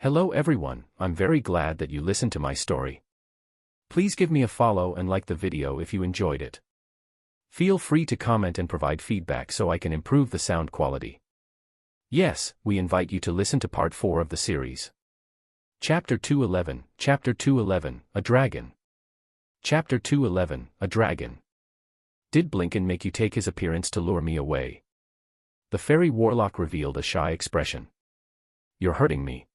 Hello everyone, I'm very glad that you listened to my story. Please give me a follow and like the video if you enjoyed it. Feel free to comment and provide feedback so I can improve the sound quality. Yes, we invite you to listen to part 4 of the series. Chapter 211, Chapter 211, A Dragon. Chapter 211, A Dragon. Did Blinken make you take his appearance to lure me away? The fairy warlock revealed a shy expression. You're hurting me.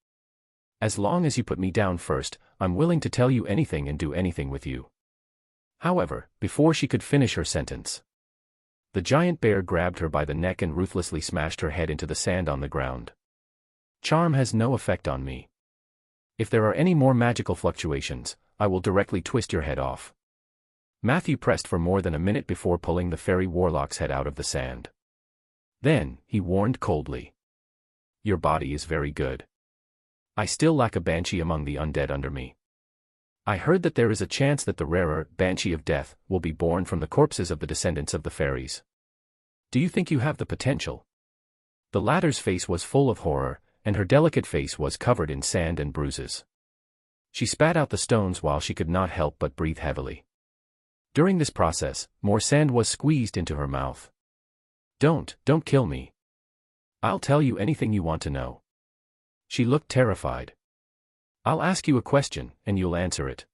As long as you put me down first, I'm willing to tell you anything and do anything with you. However, before she could finish her sentence, the giant bear grabbed her by the neck and ruthlessly smashed her head into the sand on the ground. Charm has no effect on me. If there are any more magical fluctuations, I will directly twist your head off. Matthew pressed for more than a minute before pulling the fairy warlock's head out of the sand. Then, he warned coldly. Your body is very good. I still lack a banshee among the undead under me. I heard that there is a chance that the rarer banshee of death will be born from the corpses of the descendants of the fairies. Do you think you have the potential? The latter's face was full of horror, and her delicate face was covered in sand and bruises. She spat out the stones while she could not help but breathe heavily. During this process, more sand was squeezed into her mouth. Don't kill me. I'll tell you anything you want to know. She looked terrified. I'll ask you a question, and you'll answer it.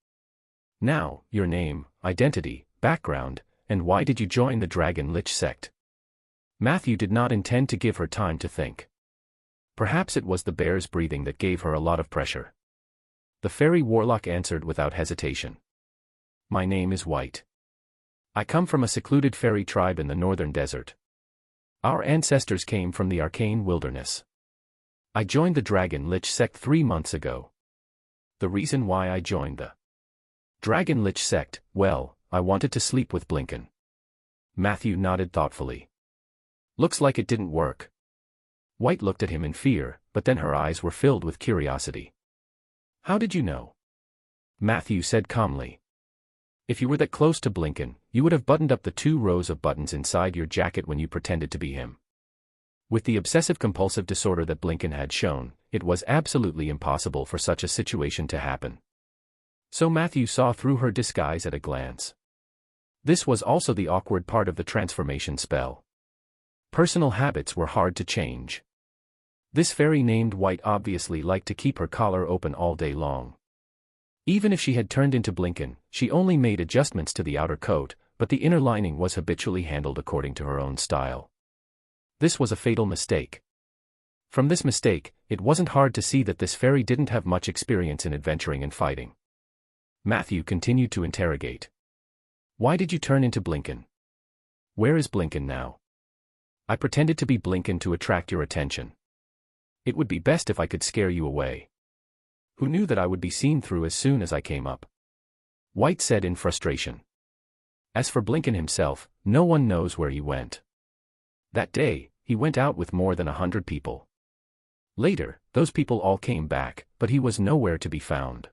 Now, your name, identity, background, and why did you join the Dragon Lich sect? Matthew did not intend to give her time to think. Perhaps it was the bear's breathing that gave her a lot of pressure. The fairy warlock answered without hesitation. My name is White. I come from a secluded fairy tribe in the northern desert. Our ancestors came from the arcane wilderness. I joined the Dragon Lich sect 3 months ago. The reason why I joined the Dragon Lich sect, well, I wanted to sleep with Blinken. Matthew nodded thoughtfully. Looks like it didn't work. White looked at him in fear, but then her eyes were filled with curiosity. How did you know? Matthew said calmly. If you were that close to Blinken, you would have buttoned up the 2 rows of buttons inside your jacket when you pretended to be him. With the obsessive-compulsive disorder that Blinken had shown, it was absolutely impossible for such a situation to happen. So Matthew saw through her disguise at a glance. This was also the awkward part of the transformation spell. Personal habits were hard to change. This fairy named White obviously liked to keep her collar open all day long. Even if she had turned into Blinken, she only made adjustments to the outer coat, but the inner lining was habitually handled according to her own style. This was a fatal mistake. From this mistake, it wasn't hard to see that this fairy didn't have much experience in adventuring and fighting. Matthew continued to interrogate. Why did you turn into Blinken? Where is Blinken now? I pretended to be Blinken to attract your attention. It would be best if I could scare you away. Who knew that I would be seen through as soon as I came up? White said in frustration. As for Blinken himself, no one knows where he went. That day, he went out with more than 100 people. Later, those people all came back, but he was nowhere to be found.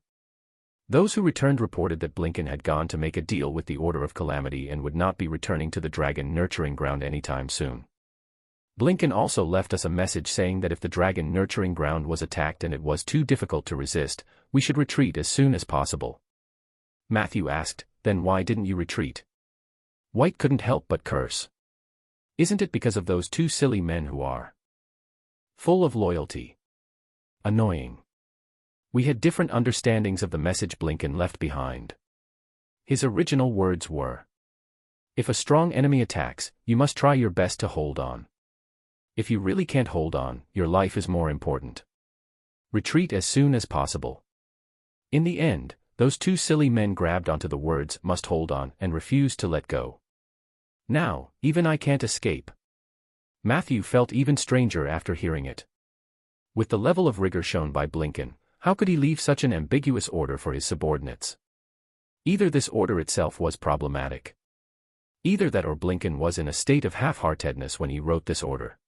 Those who returned reported that Blinken had gone to make a deal with the Order of Calamity and would not be returning to the Dragon Nurturing Ground anytime soon. Blinken also left us a message saying that if the Dragon Nurturing Ground was attacked and it was too difficult to resist, we should retreat as soon as possible. Matthew asked, then why didn't you retreat? White couldn't help but curse. Isn't it because of those 2 silly men who are full of loyalty? Annoying. We had different understandings of the message Blinken left behind. His original words were, if a strong enemy attacks, you must try your best to hold on. If you really can't hold on, your life is more important. Retreat as soon as possible. In the end, those 2 silly men grabbed onto the words must hold on and refused to let go. Now, even I can't escape. Matthew felt even stranger after hearing it. With the level of rigor shown by Blinken, how could he leave such an ambiguous order for his subordinates? Either this order itself was problematic. Either that or Blinken was in a state of half-heartedness when he wrote this order.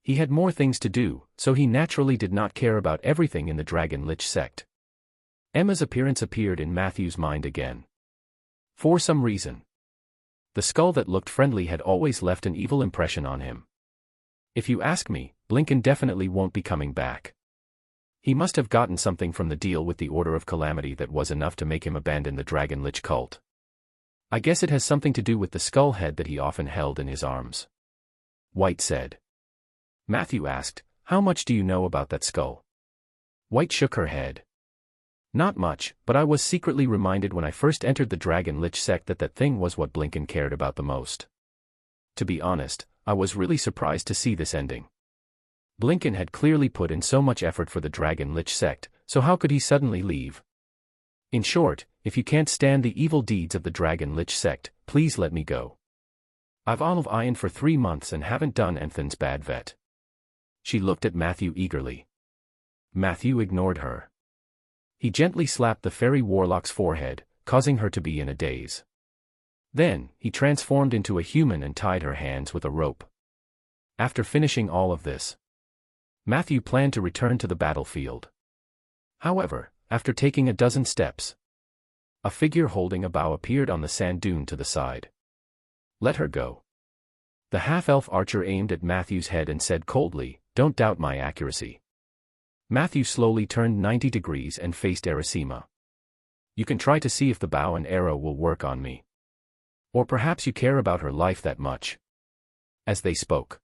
He had more things to do, so he naturally did not care about everything in the Dragon Lich sect. Emma's appearance appeared in Matthew's mind again. For some reason. The skull that looked friendly had always left an evil impression on him. If you ask me, Blinken definitely won't be coming back. He must have gotten something from the deal with the Order of Calamity that was enough to make him abandon the Dragon Lich cult. I guess it has something to do with the skull head that he often held in his arms. White said. Matthew asked, how much do you know about that skull? White shook her head. Not much, but I was secretly reminded when I first entered the Dragon Lich sect that that thing was what Blinken cared about the most. To be honest, I was really surprised to see this ending. Blinken had clearly put in so much effort for the Dragon Lich sect, so how could he suddenly leave? In short, if you can't stand the evil deeds of the Dragon Lich sect, please let me go. I've olive ironed for 3 months and haven't done anything's bad vet. She looked at Matthew eagerly. Matthew ignored her. He gently slapped the fairy warlock's forehead, causing her to be in a daze. Then, he transformed into a human and tied her hands with a rope. After finishing all of this, Matthew planned to return to the battlefield. However, after taking a dozen steps, a figure holding a bow appeared on the sand dune to the side. Let her go. The half-elf archer aimed at Matthew's head and said coldly, don't doubt my accuracy. Matthew slowly turned 90 degrees and faced Erisima. You can try to see if the bow and arrow will work on me. Or perhaps you care about her life that much. As they spoke,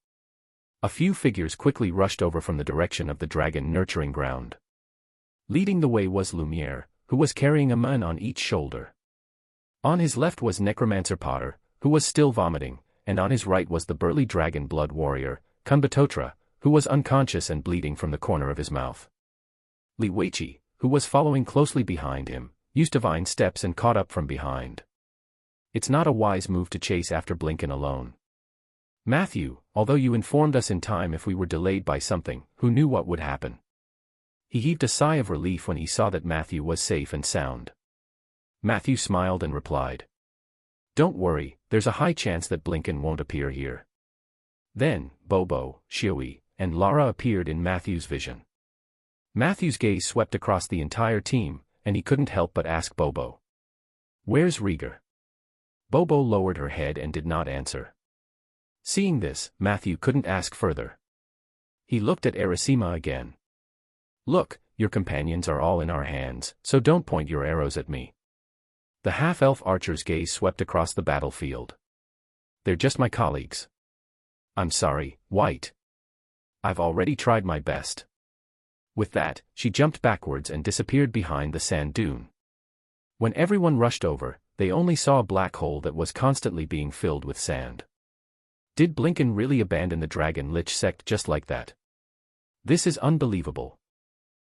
a few figures quickly rushed over from the direction of the dragon nurturing ground. Leading the way was Lumiere, who was carrying a man on each shoulder. On his left was Necromancer Potter, who was still vomiting, and on his right was the burly dragon blood warrior, Kunbatotra, who was unconscious and bleeding from the corner of his mouth. Liweichi, who was following closely behind him, used divine steps and caught up from behind. It's not a wise move to chase after Blinken alone. Matthew, although you informed us in time if we were delayed by something, who knew what would happen? He heaved a sigh of relief when he saw that Matthew was safe and sound. Matthew smiled and replied. Don't worry, there's a high chance that Blinken won't appear here. Then, Bobo, Shioi, and Lara appeared in Matthew's vision. Matthew's gaze swept across the entire team, and he couldn't help but ask Bobo. Where's Rieger? Bobo lowered her head and did not answer. Seeing this, Matthew couldn't ask further. He looked at Erisima again. Look, your companions are all in our hands, so don't point your arrows at me. The half-elf archer's gaze swept across the battlefield. They're just my colleagues. I'm sorry, White. I've already tried my best. With that, she jumped backwards and disappeared behind the sand dune. When everyone rushed over, they only saw a black hole that was constantly being filled with sand. Did Blinken really abandon the Dragon Lich sect just like that? This is unbelievable.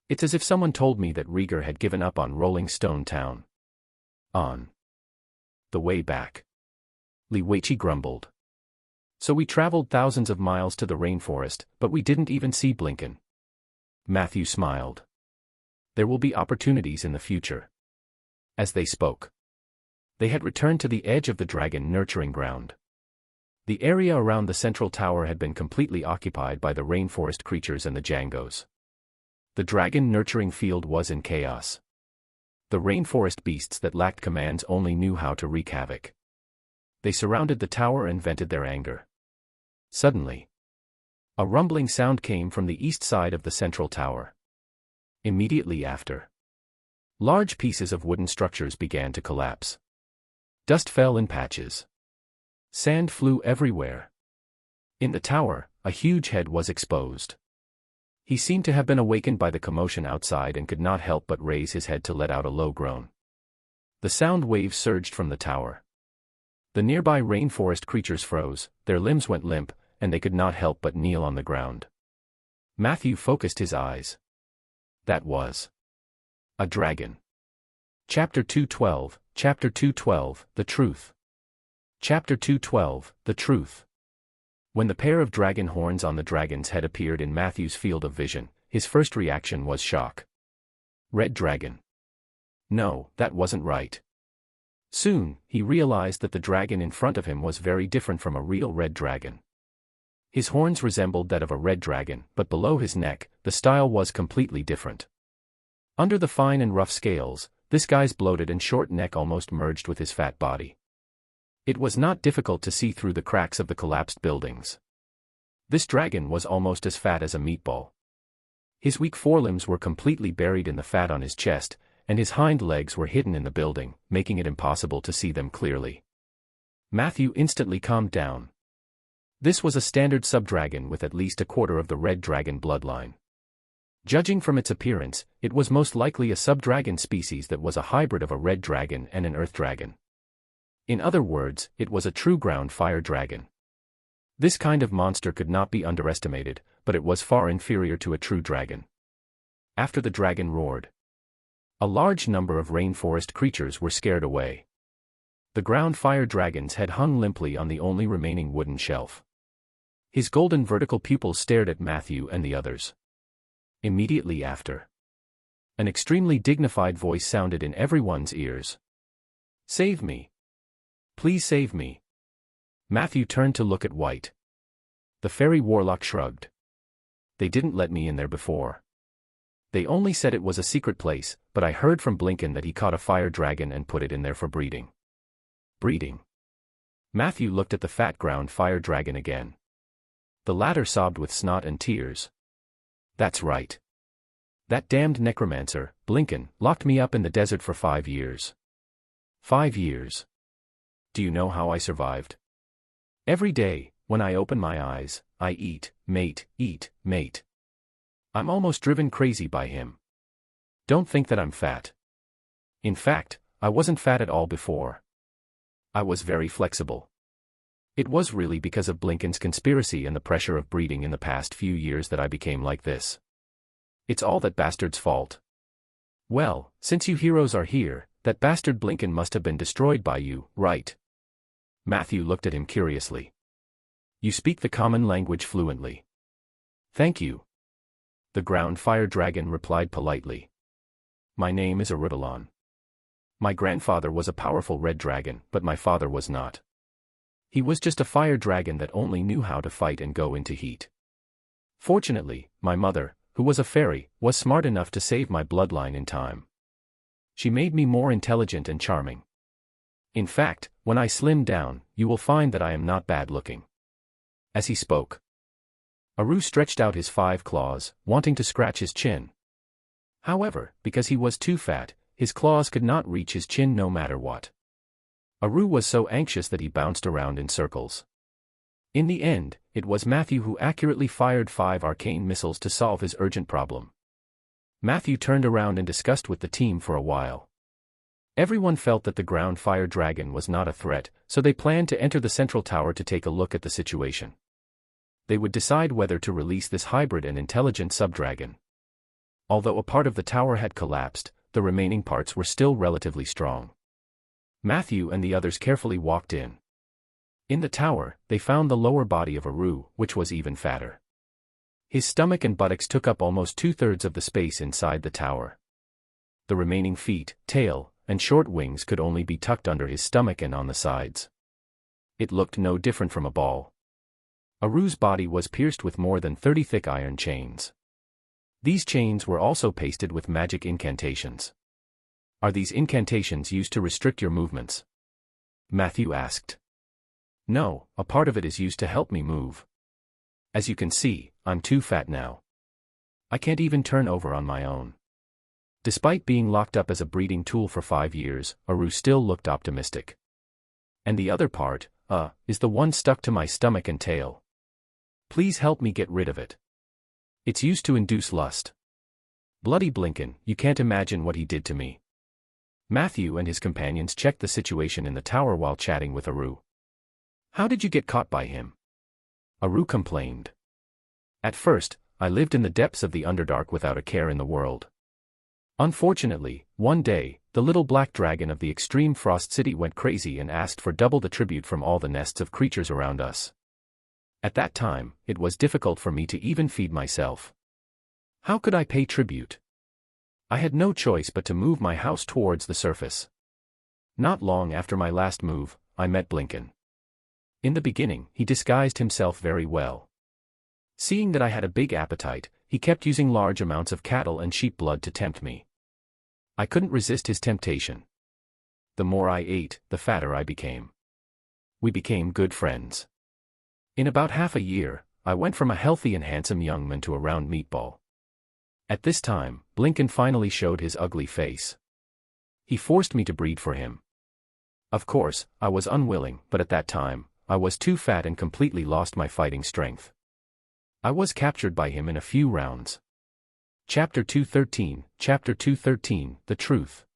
It's as if someone told me that Rieger had given up on Rolling Stone Town. On the way back, Liweichi grumbled. So we traveled thousands of miles to the rainforest, but we didn't even see Blinken. Matthew smiled. There will be opportunities in the future. As they spoke, they had returned to the edge of the dragon nurturing ground. The area around the central tower had been completely occupied by the rainforest creatures and the Jangos. The dragon nurturing field was in chaos. The rainforest beasts that lacked commands only knew how to wreak havoc. They surrounded the tower and vented their anger. Suddenly, a rumbling sound came from the east side of the central tower. Immediately after, large pieces of wooden structures began to collapse. Dust fell in patches. Sand flew everywhere. In the tower, a huge head was exposed. He seemed to have been awakened by the commotion outside and could not help but raise his head to let out a low groan. The sound waves surged from the tower. The nearby rainforest creatures froze, their limbs went limp, and they could not help but kneel on the ground. Matthew focused his eyes. That was a dragon. Chapter 212, Chapter 212, The Truth. Chapter 212, The Truth. When the pair of dragon horns on the dragon's head appeared in Matthew's field of vision, his first reaction was shock. Red dragon. No, that wasn't right. Soon, he realized that the dragon in front of him was very different from a real red dragon. His horns resembled that of a red dragon, but below his neck, the style was completely different. Under the fine and rough scales, this guy's bloated and short neck almost merged with his fat body. It was not difficult to see through the cracks of the collapsed buildings. This dragon was almost as fat as a meatball. His weak forelimbs were completely buried in the fat on his chest, and his hind legs were hidden in the building, making it impossible to see them clearly. Matthew instantly calmed down. This was a standard subdragon with at least a quarter of the red dragon bloodline. Judging from its appearance, it was most likely a subdragon species that was a hybrid of a red dragon and an earth dragon. In other words, it was a true ground fire dragon. This kind of monster could not be underestimated, but it was far inferior to a true dragon. After the dragon roared, a large number of rainforest creatures were scared away. The ground fire dragon's head hung limply on the only remaining wooden shelf. His golden vertical pupils stared at Matthew and the others. Immediately after, an extremely dignified voice sounded in everyone's ears. "Save me. Please save me." Matthew turned to look at White. The fairy warlock shrugged. "They didn't let me in there before. They only said it was a secret place, but I heard from Blinken that he caught a fire dragon and put it in there for breeding." Breeding? Matthew looked at the fat ground fire dragon again. The latter sobbed with snot and tears. "That's right. That damned necromancer, Blinken, locked me up in the desert for 5 years. 5 years. Do you know how I survived? Every day, when I open my eyes, I eat, mate, eat, mate. I'm almost driven crazy by him. Don't think that I'm fat. In fact, I wasn't fat at all before. I was very flexible. It was really because of Blinken's conspiracy and the pressure of breeding in the past few years that I became like this. It's all that bastard's fault. Well, since you heroes are here, that bastard Blinken must have been destroyed by you, right?" Matthew looked at him curiously. "You speak the common language fluently." "Thank you." The ground fire dragon replied politely. "My name is Arudalon. My grandfather was a powerful red dragon, but my father was not. He was just a fire dragon that only knew how to fight and go into heat. Fortunately, my mother, who was a fairy, was smart enough to save my bloodline in time. She made me more intelligent and charming. In fact, when I slim down, you will find that I am not bad looking." As he spoke, Aru stretched out his 5 claws, wanting to scratch his chin. However, because he was too fat, his claws could not reach his chin no matter what. Aru was so anxious that he bounced around in circles. In the end, it was Matthew who accurately fired 5 arcane missiles to solve his urgent problem. Matthew turned around and discussed with the team for a while. Everyone felt that the ground fire dragon was not a threat, so they planned to enter the central tower to take a look at the situation. They would decide whether to release this hybrid and intelligent subdragon. Although a part of the tower had collapsed, the remaining parts were still relatively strong. Matthew and the others carefully walked in. In the tower, they found the lower body of Aru, which was even fatter. His stomach and buttocks took up almost 2/3 of the space inside the tower. The remaining feet, tail, and short wings could only be tucked under his stomach and on the sides. It looked no different from a ball. Aru's body was pierced with more than 30 thick iron chains. These chains were also pasted with magic incantations. "Are these incantations used to restrict your movements?" Matthew asked. "No, a part of it is used to help me move. As you can see, I'm too fat now. I can't even turn over on my own." Despite being locked up as a breeding tool for 5 years, Aru still looked optimistic. "And the other part, is the one stuck to my stomach and tail. Please help me get rid of it. It's used to induce lust. Bloody Blinken, you can't imagine what he did to me." Matthew and his companions checked the situation in the tower while chatting with Aru. "How did you get caught by him?" Aru complained. "At first, I lived in the depths of the Underdark without a care in the world. Unfortunately, one day, the little black dragon of the extreme Frost City went crazy and asked for double the tribute from all the nests of creatures around us. At that time, it was difficult for me to even feed myself. How could I pay tribute? I had no choice but to move my house towards the surface. Not long after my last move, I met Blinken. In the beginning, he disguised himself very well. Seeing that I had a big appetite, he kept using large amounts of cattle and sheep blood to tempt me. I couldn't resist his temptation. The more I ate, the fatter I became. We became good friends. In about half a year, I went from a healthy and handsome young man to a round meatball. At this time, Blinken finally showed his ugly face. He forced me to breed for him. Of course, I was unwilling, but at that time, I was too fat and completely lost my fighting strength. I was captured by him in a few rounds. Chapter 213, Chapter 213, The Truth.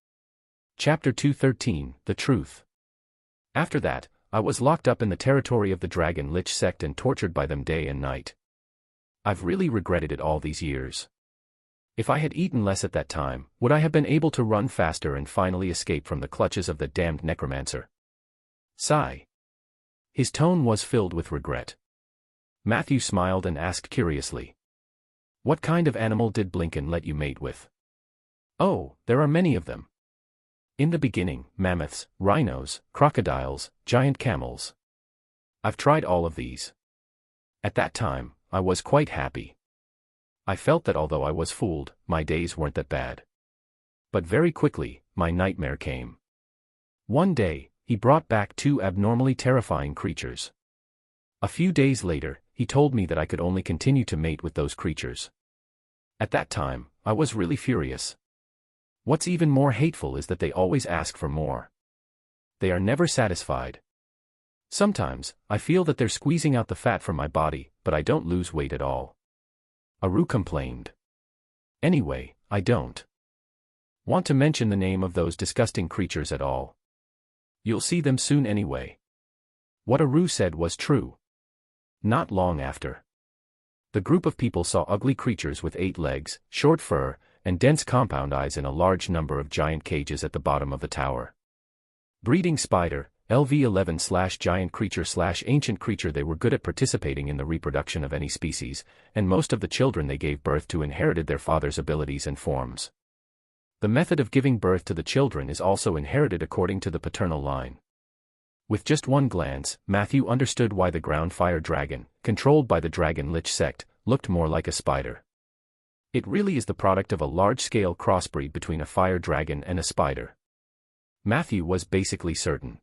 Chapter 213, The Truth. After that, I was locked up in the territory of the Dragon Lich sect and tortured by them day and night. I've really regretted it all these years. If I had eaten less at that time, would I have been able to run faster and finally escape from the clutches of the damned Necromancer? Sigh. His tone was filled with regret. Matthew smiled and asked curiously, "What kind of animal did Blinken let you mate with?" "Oh, there are many of them. In the beginning, mammoths, rhinos, crocodiles, giant camels. I've tried all of these. At that time, I was quite happy. I felt that although I was fooled, my days weren't that bad. But very quickly, my nightmare came. One day, he brought back two abnormally terrifying creatures. A few days later, he told me that I could only continue to mate with those creatures. At that time, I was really furious. What's even more hateful is that they always ask for more. They are never satisfied. Sometimes, I feel that they're squeezing out the fat from my body, but I don't lose weight at all." Aru complained. "Anyway, I don't want to mention the name of those disgusting creatures at all. You'll see them soon anyway." What Aru said was true. Not long after, the group of people saw ugly creatures with 8 legs, short fur, and dense compound eyes in a large number of giant cages at the bottom of the tower. Breeding spider, LV11/giant creature/ancient creature. They were good at participating in the reproduction of any species, and most of the children they gave birth to inherited their father's abilities and forms. The method of giving birth to the children is also inherited according to the paternal line. With just one glance, Matthew understood why the ground fire dragon, controlled by the Dragon Lich sect, looked more like a spider. It really is the product of a large-scale crossbreed between a fire dragon and a spider. Matthew was basically certain.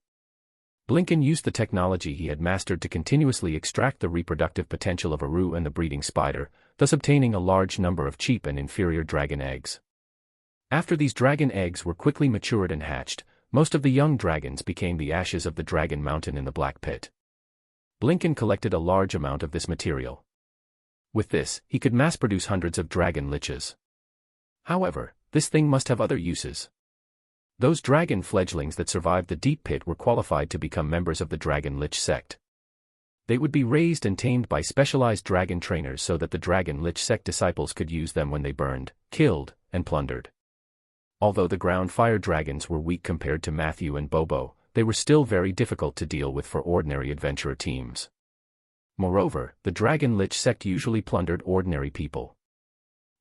Blinken used the technology he had mastered to continuously extract the reproductive potential of Aru and the breeding spider, thus obtaining a large number of cheap and inferior dragon eggs. After these dragon eggs were quickly matured and hatched, most of the young dragons became the ashes of the dragon mountain in the Black Pit. Blinken collected a large amount of this material. With this, he could mass-produce hundreds of dragon liches. However, this thing must have other uses. Those dragon fledglings that survived the deep pit were qualified to become members of the Dragon Lich sect. They would be raised and tamed by specialized dragon trainers so that the Dragon Lich sect disciples could use them when they burned, killed, and plundered. Although the ground fire dragons were weak compared to Matthew and Bobo, they were still very difficult to deal with for ordinary adventurer teams. Moreover, the Dragon Lich sect usually plundered ordinary people.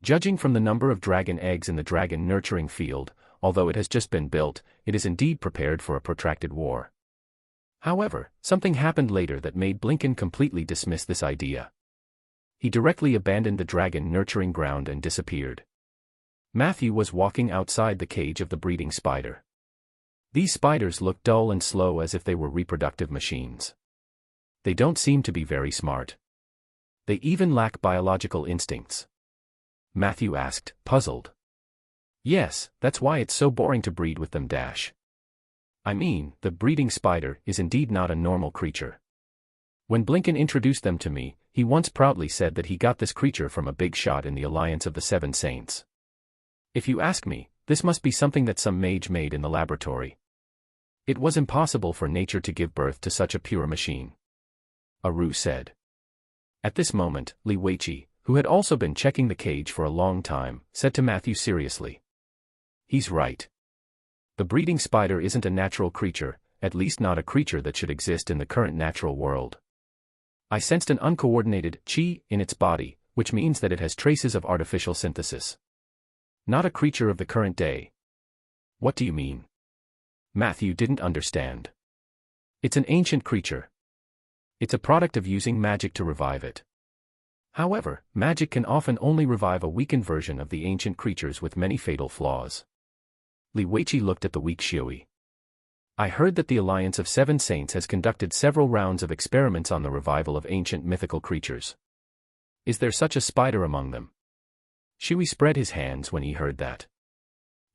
Judging from the number of dragon eggs in the dragon nurturing field, although it has just been built, it is indeed prepared for a protracted war. However, something happened later that made Blinken completely dismiss this idea. He directly abandoned the dragon nurturing ground and disappeared. Matthew was walking outside the cage of the breeding spider. These spiders look dull and slow as if they were reproductive machines. They don't seem to be very smart. They even lack biological instincts. Matthew asked, puzzled. Yes, that's why it's so boring to breed with them. I mean, the breeding spider is indeed not a normal creature. When Blinken introduced them to me, he once proudly said that he got this creature from a big shot in the Alliance of the Seven Saints. If you ask me, this must be something that some mage made in the laboratory. It was impossible for nature to give birth to such a pure machine. Aru said. At this moment, Li Weiqi, who had also been checking the cage for a long time, said to Matthew seriously. He's right. The breeding spider isn't a natural creature, at least not a creature that should exist in the current natural world. I sensed an uncoordinated qi in its body, which means that it has traces of artificial synthesis. Not a creature of the current day. What do you mean? Matthew didn't understand. It's an ancient creature. It's a product of using magic to revive it. However, magic can often only revive a weakened version of the ancient creatures with many fatal flaws. Li Weiqi looked at the weak Xiui. I heard that the Alliance of Seven Saints has conducted several rounds of experiments on the revival of ancient mythical creatures. Is there such a spider among them? Shuey spread his hands when he heard that.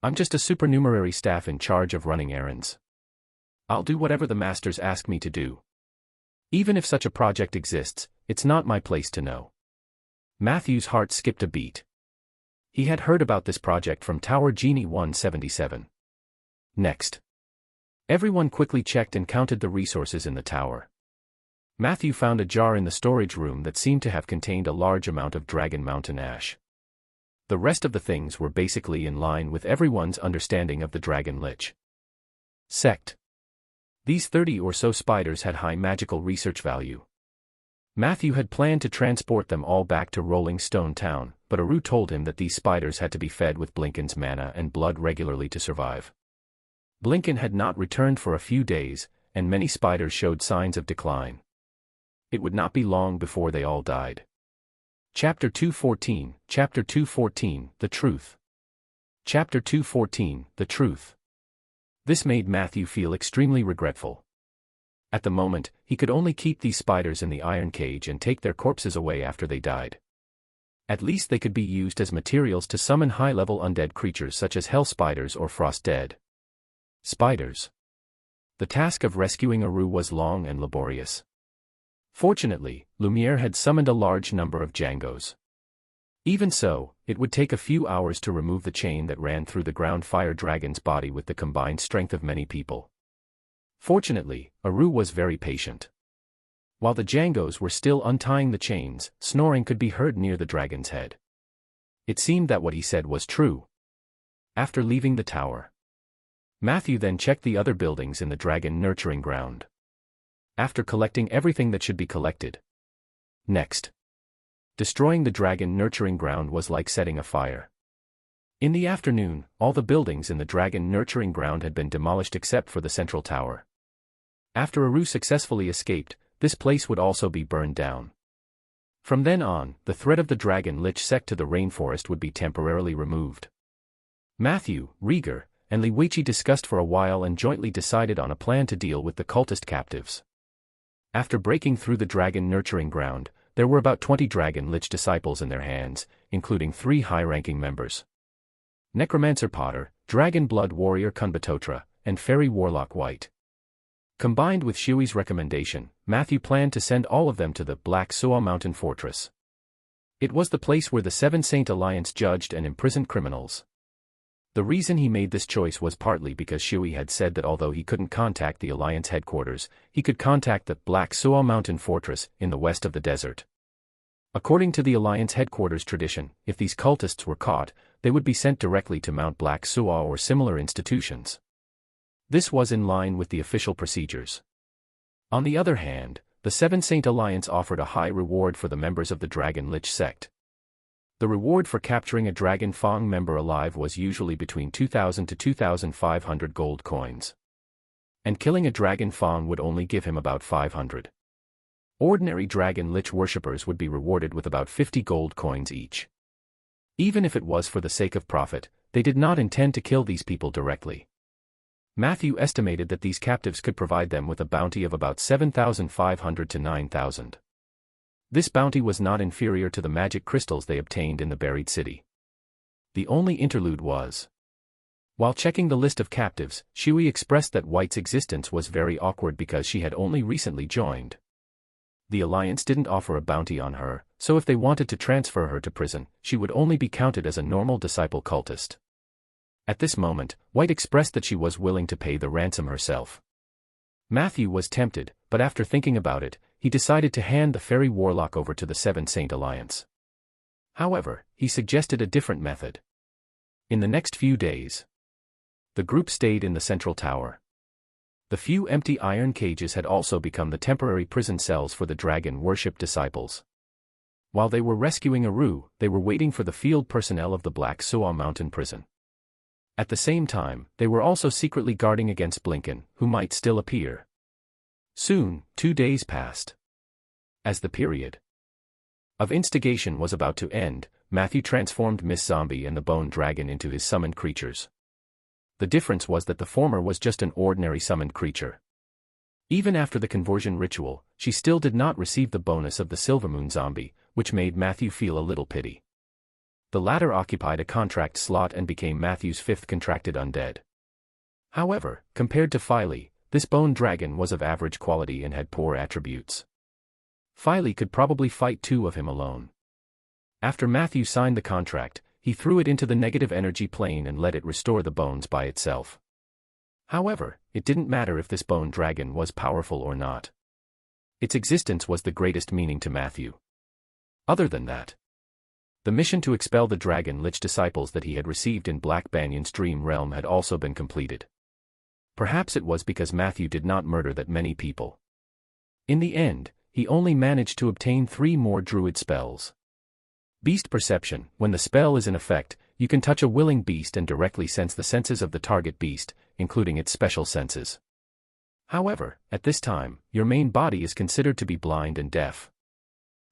I'm just a supernumerary staff in charge of running errands. I'll do whatever the masters ask me to do. Even if such a project exists, it's not my place to know. Matthew's heart skipped a beat. He had heard about this project from Tower Genie 177. Next. Everyone quickly checked and counted the resources in the tower. Matthew found a jar in the storage room that seemed to have contained a large amount of Dragon Mountain ash. The rest of the things were basically in line with everyone's understanding of the Dragon Lich sect. These 30 or so spiders had high magical research value. Matthew had planned to transport them all back to Rolling Stone Town, but Aru told him that these spiders had to be fed with Blinken's mana and blood regularly to survive. Blinken had not returned for a few days, and many spiders showed signs of decline. It would not be long before they all died. Chapter 214, Chapter 214, The Truth. Chapter 214, The Truth. This made Matthew feel extremely regretful. At the moment, he could only keep these spiders in the iron cage and take their corpses away after they died. At least they could be used as materials to summon high-level undead creatures such as hell spiders or frost dead spiders. The task of rescuing Aru was long and laborious. Fortunately, Lumiere had summoned a large number of Jangos. Even so, it would take a few hours to remove the chain that ran through the ground fire dragon's body with the combined strength of many people. Fortunately, Aru was very patient. While the Jangos were still untying the chains, snoring could be heard near the dragon's head. It seemed that what he said was true. After leaving the tower, Matthew then checked the other buildings in the dragon nurturing ground. After collecting everything that should be collected. Next. Destroying the dragon nurturing ground was like setting a fire. In the afternoon, all the buildings in the dragon nurturing ground had been demolished except for the central tower. After Aru successfully escaped, this place would also be burned down. From then on, the threat of the Dragon Lich sect to the rainforest would be temporarily removed. Matthew, Rieger, and Liwichi discussed for a while and jointly decided on a plan to deal with the cultist captives. After breaking through the dragon nurturing ground, there were about 20 Dragon Lich disciples in their hands, including 3 high-ranking members. Necromancer Potter, Dragon Blood Warrior Kunbatotra, and Fairy Warlock White. Combined with Shui's recommendation, Matthew planned to send all of them to the Black Suwa Mountain Fortress. It was the place where the Seven Saint Alliance judged and imprisoned criminals. The reason he made this choice was partly because Shui had said that although he couldn't contact the Alliance headquarters, he could contact the Black Suwa Mountain Fortress in the west of the desert. According to the Alliance headquarters tradition, if these cultists were caught, they would be sent directly to Mount Black Suwa or similar institutions. This was in line with the official procedures. On the other hand, the Seven Saint Alliance offered a high reward for the members of the Dragon Lich sect. The reward for capturing a Dragon Fang member alive was usually between 2,000 to 2,500 gold coins. And killing a Dragon Fang would only give him about 500. Ordinary Dragon Lich worshippers would be rewarded with about 50 gold coins each. Even if it was for the sake of profit, they did not intend to kill these people directly. Matthew estimated that these captives could provide them with a bounty of about 7,500 to 9,000. This bounty was not inferior to the magic crystals they obtained in the buried city. The only interlude was. While checking the list of captives, Shui expressed that White's existence was very awkward because she had only recently joined. The Alliance didn't offer a bounty on her, so if they wanted to transfer her to prison, she would only be counted as a normal disciple cultist. At this moment, White expressed that she was willing to pay the ransom herself. Matthew was tempted, but after thinking about it, he decided to hand the Fairy Warlock over to the Seven Saint Alliance. However, he suggested a different method. In the next few days, the group stayed in the central tower. The few empty iron cages had also become the temporary prison cells for the dragon worship disciples. While they were rescuing Aru, they were waiting for the field personnel of the Black Suwa Mountain prison. At the same time, they were also secretly guarding against Blinken, who might still appear. Soon, 2 days passed. As the period of instigation was about to end, Matthew transformed Miss Zombie and the Bone Dragon into his summoned creatures. The difference was that the former was just an ordinary summoned creature. Even after the conversion ritual, she still did not receive the bonus of the Silvermoon Zombie, which made Matthew feel a little pity. The latter occupied a contract slot and became Matthew's fifth contracted undead. However, compared to Filey, this bone dragon was of average quality and had poor attributes. Filey could probably fight two of him alone. After Matthew signed the contract, he threw it into the negative energy plane and let it restore the bones by itself. However, it didn't matter if this bone dragon was powerful or not. Its existence was the greatest meaning to Matthew. Other than that, the mission to expel the dragon lich disciples that he had received in Black Banyan's dream realm had also been completed. Perhaps it was because Matthew did not murder that many people. In the end, he only managed to obtain 3 more druid spells. Beast perception. When the spell is in effect, you can touch a willing beast and directly sense the senses of the target beast, including its special senses. However, at this time, your main body is considered to be blind and deaf.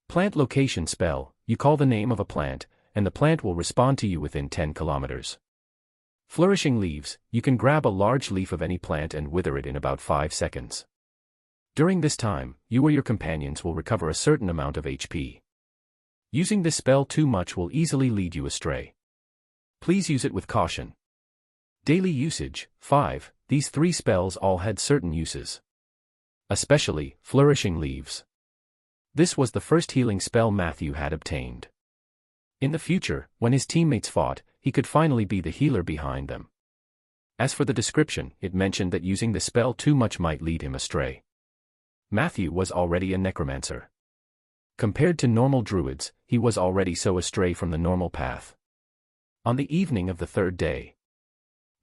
Plant location spell. You call the name of a plant, and the plant will respond to you within 10 kilometers. Flourishing leaves. You can grab a large leaf of any plant and wither it in about 5 seconds. During this time, you or your companions will recover a certain amount of HP. Using this spell too much will easily lead you astray. Please use it with caution. Daily usage. 5. These 3 spells all had certain uses. Especially, flourishing leaves. This was the first healing spell Matthew had obtained. In the future, when his teammates fought, he could finally be the healer behind them. As for the description, it mentioned that using the spell too much might lead him astray. Matthew was already a necromancer. Compared to normal druids, he was already so astray from the normal path. On the evening of the 3rd day,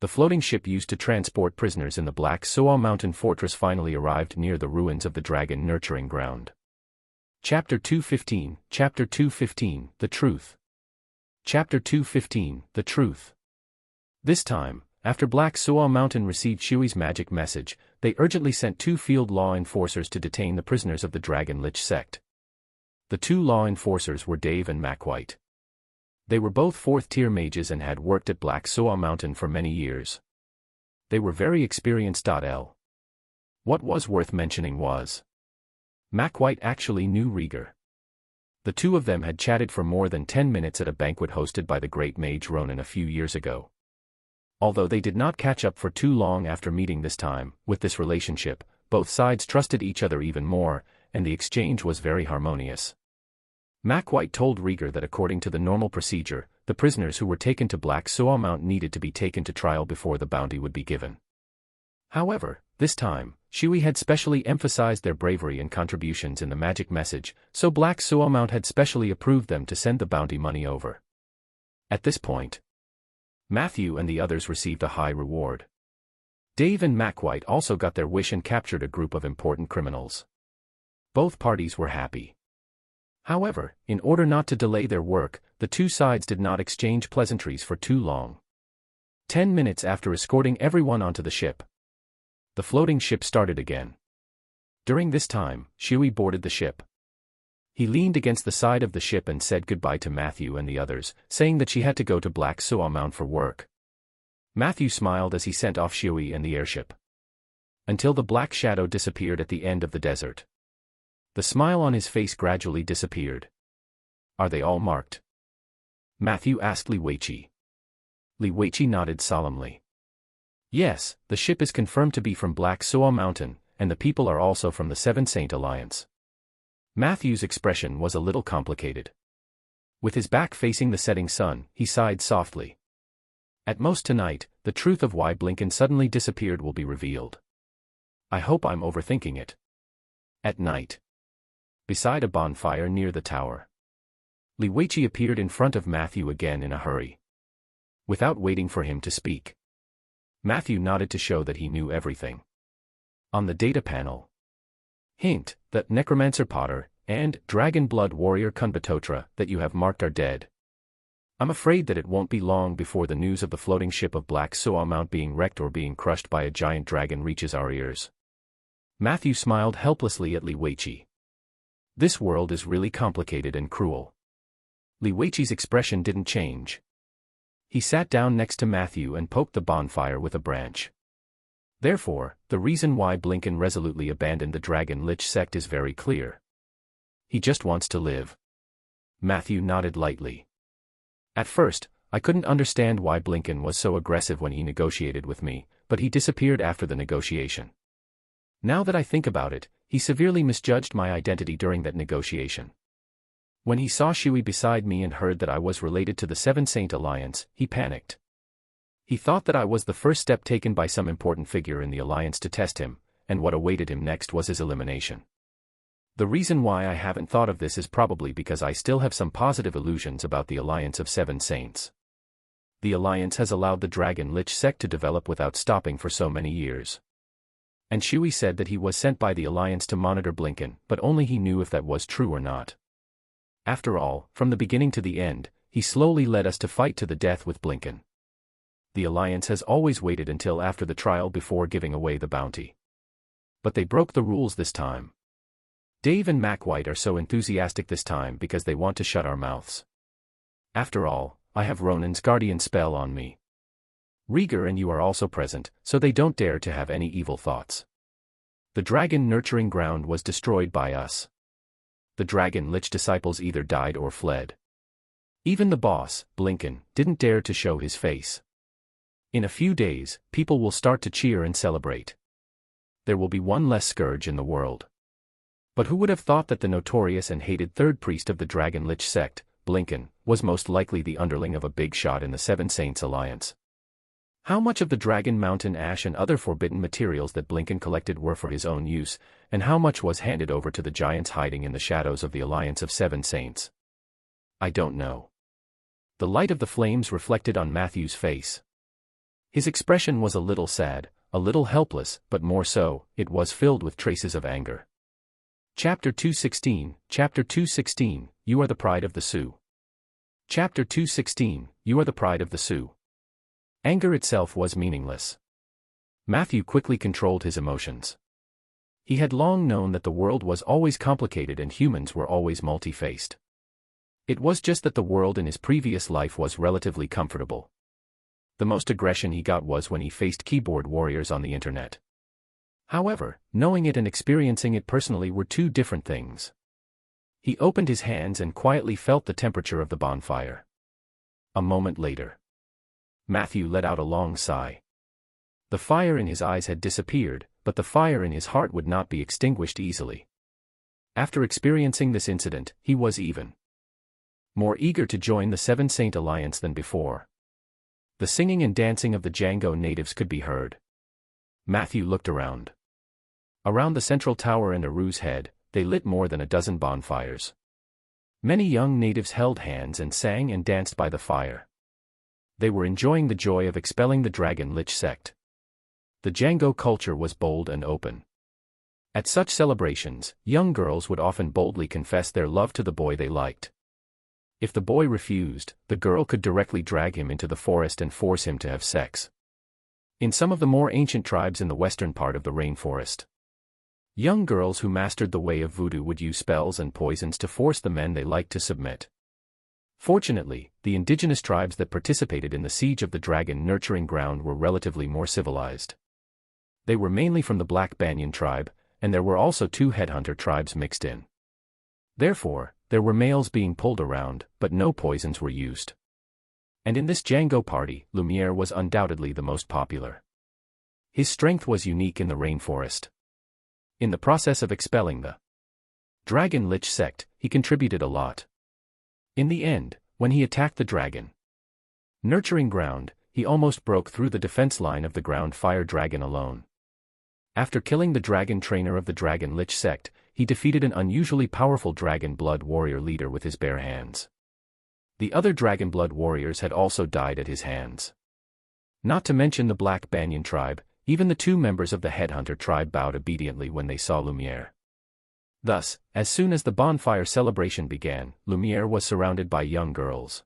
the floating ship used to transport prisoners in the Black Soa Mountain Fortress finally arrived near the ruins of the dragon nurturing ground. Chapter 215, Chapter 215, The Truth. Chapter 215, The Truth. This time, after Black Soa Mountain received Shui's magic message, they urgently sent 2 field law enforcers to detain the prisoners of the Dragon Lich sect. The 2 law enforcers were Dave and Mac White. They were both 4th-tier mages and had worked at Black Soa Mountain for many years. They were very experienced. What was worth mentioning was, Mac White actually knew Rieger. The 2 of them had chatted for more than 10 minutes at a banquet hosted by the great mage Ronan a few years ago. Although they did not catch up for too long after meeting this time, with this relationship, both sides trusted each other even more, and the exchange was very harmonious. Mac White told Rieger that according to the normal procedure, the prisoners who were taken to Black Soa Mount needed to be taken to trial before the bounty would be given. However, this time, Shui had specially emphasized their bravery and contributions in the magic message, so Black Soa Mount had specially approved them to send the bounty money over. At this point, Matthew and the others received a high reward. Dave and Mac White also got their wish and captured a group of important criminals. Both parties were happy. However, in order not to delay their work, the 2 sides did not exchange pleasantries for too long. 10 minutes after escorting everyone onto the ship, the floating ship started again. During this time, Shui boarded the ship. He leaned against the side of the ship and said goodbye to Matthew and the others, saying that she had to go to Black Soa Mount for work. Matthew smiled as he sent off Shui and the airship. Until the black shadow disappeared at the end of the desert. The smile on his face gradually disappeared. Are they all marked? Matthew asked Li Weiqi. Li Weiqi nodded solemnly. Yes, the ship is confirmed to be from Black Soa Mountain, and the people are also from the Seven Saint Alliance. Matthew's expression was a little complicated. With his back facing the setting sun, he sighed softly. At most tonight, the truth of why Blinken suddenly disappeared will be revealed. I hope I'm overthinking it. At night, beside a bonfire near the tower, Li Weiqi appeared in front of Matthew again in a hurry. Without waiting for him to speak, Matthew nodded to show that he knew everything. On the data panel, hint, that Necromancer Potter, and Dragon Blood Warrior Kunbatotra that you have marked are dead. I'm afraid that it won't be long before the news of the floating ship of Black Soa Mount being wrecked or being crushed by a giant dragon reaches our ears. Matthew smiled helplessly at Li Weiqi. This world is really complicated and cruel. Li Weiqi's expression didn't change. He sat down next to Matthew and poked the bonfire with a branch. Therefore, the reason why Blinken resolutely abandoned the Dragon Lich sect is very clear. He just wants to live. Matthew nodded lightly. At first, I couldn't understand why Blinken was so aggressive when he negotiated with me, but he disappeared after the negotiation. Now that I think about it, he severely misjudged my identity during that negotiation. When he saw Shui beside me and heard that I was related to the Seven Saint Alliance, he panicked. He thought that I was the first step taken by some important figure in the alliance to test him, and what awaited him next was his elimination. The reason why I haven't thought of this is probably because I still have some positive illusions about the Alliance of Seven Saints. The Alliance has allowed the Dragon Lich sect to develop without stopping for so many years. And Shui said that he was sent by the Alliance to monitor Blinken, but only he knew if that was true or not. After all, from the beginning to the end, he slowly led us to fight to the death with Blinken. The Alliance has always waited until after the trial before giving away the bounty. But they broke the rules this time. Dave and Mac White are so enthusiastic this time because they want to shut our mouths. After all, I have Ronan's guardian spell on me. Rieger and you are also present, so they don't dare to have any evil thoughts. The dragon nurturing ground was destroyed by us. The Dragon Lich disciples either died or fled. Even the boss, Blinken, didn't dare to show his face. In a few days, people will start to cheer and celebrate. There will be one less scourge in the world. But who would have thought that the notorious and hated third priest of the Dragon Lich sect, Blinken, was most likely the underling of a big shot in the Seven Saints Alliance? How much of the Dragon Mountain ash and other forbidden materials that Blinken collected were for his own use, and how much was handed over to the giants hiding in the shadows of the Alliance of Seven Saints? I don't know. The light of the flames reflected on Matthew's face. His expression was a little sad, a little helpless, but more so, it was filled with traces of anger. Chapter 216, Chapter 216, You are the pride of the Sioux. Chapter 216, You are the pride of the Sioux. Anger itself was meaningless. Matthew quickly controlled his emotions. He had long known that the world was always complicated and humans were always multi-faced. It was just that the world in his previous life was relatively comfortable. The most aggression he got was when he faced keyboard warriors on the internet. However, knowing it and experiencing it personally were two different things. He opened his hands and quietly felt the temperature of the bonfire. A moment later, Matthew let out a long sigh. The fire in his eyes had disappeared, but the fire in his heart would not be extinguished easily. After experiencing this incident, he was even more eager to join the Seven Saint Alliance than before. The singing and dancing of the Django natives could be heard. Matthew looked around. Around the central tower and Aru's head, they lit more than a dozen bonfires. Many young natives held hands and sang and danced by the fire. They were enjoying the joy of expelling the Dragon Lich sect. The Django culture was bold and open. At such celebrations, young girls would often boldly confess their love to the boy they liked. If the boy refused, the girl could directly drag him into the forest and force him to have sex. In some of the more ancient tribes in the western part of the rainforest, young girls who mastered the way of voodoo would use spells and poisons to force the men they liked to submit. Fortunately, the indigenous tribes that participated in the siege of the dragon nurturing ground were relatively more civilized. They were mainly from the Black Banyan tribe, and there were also two headhunter tribes mixed in. Therefore, there were males being pulled around, but no poisons were used. And in this Django party, Lumiere was undoubtedly the most popular. His strength was unique in the rainforest. In the process of expelling the Dragon Lich sect, he contributed a lot. In the end, when he attacked the dragon nurturing ground, he almost broke through the defense line of the ground fire dragon alone. After killing the dragon trainer of the Dragon Lich sect, he defeated an unusually powerful dragon blood warrior leader with his bare hands. The other dragon blood warriors had also died at his hands. Not to mention the Black Banyan tribe, even the two members of the Headhunter tribe bowed obediently when they saw Lumiere. Thus, as soon as the bonfire celebration began, Lumiere was surrounded by young girls.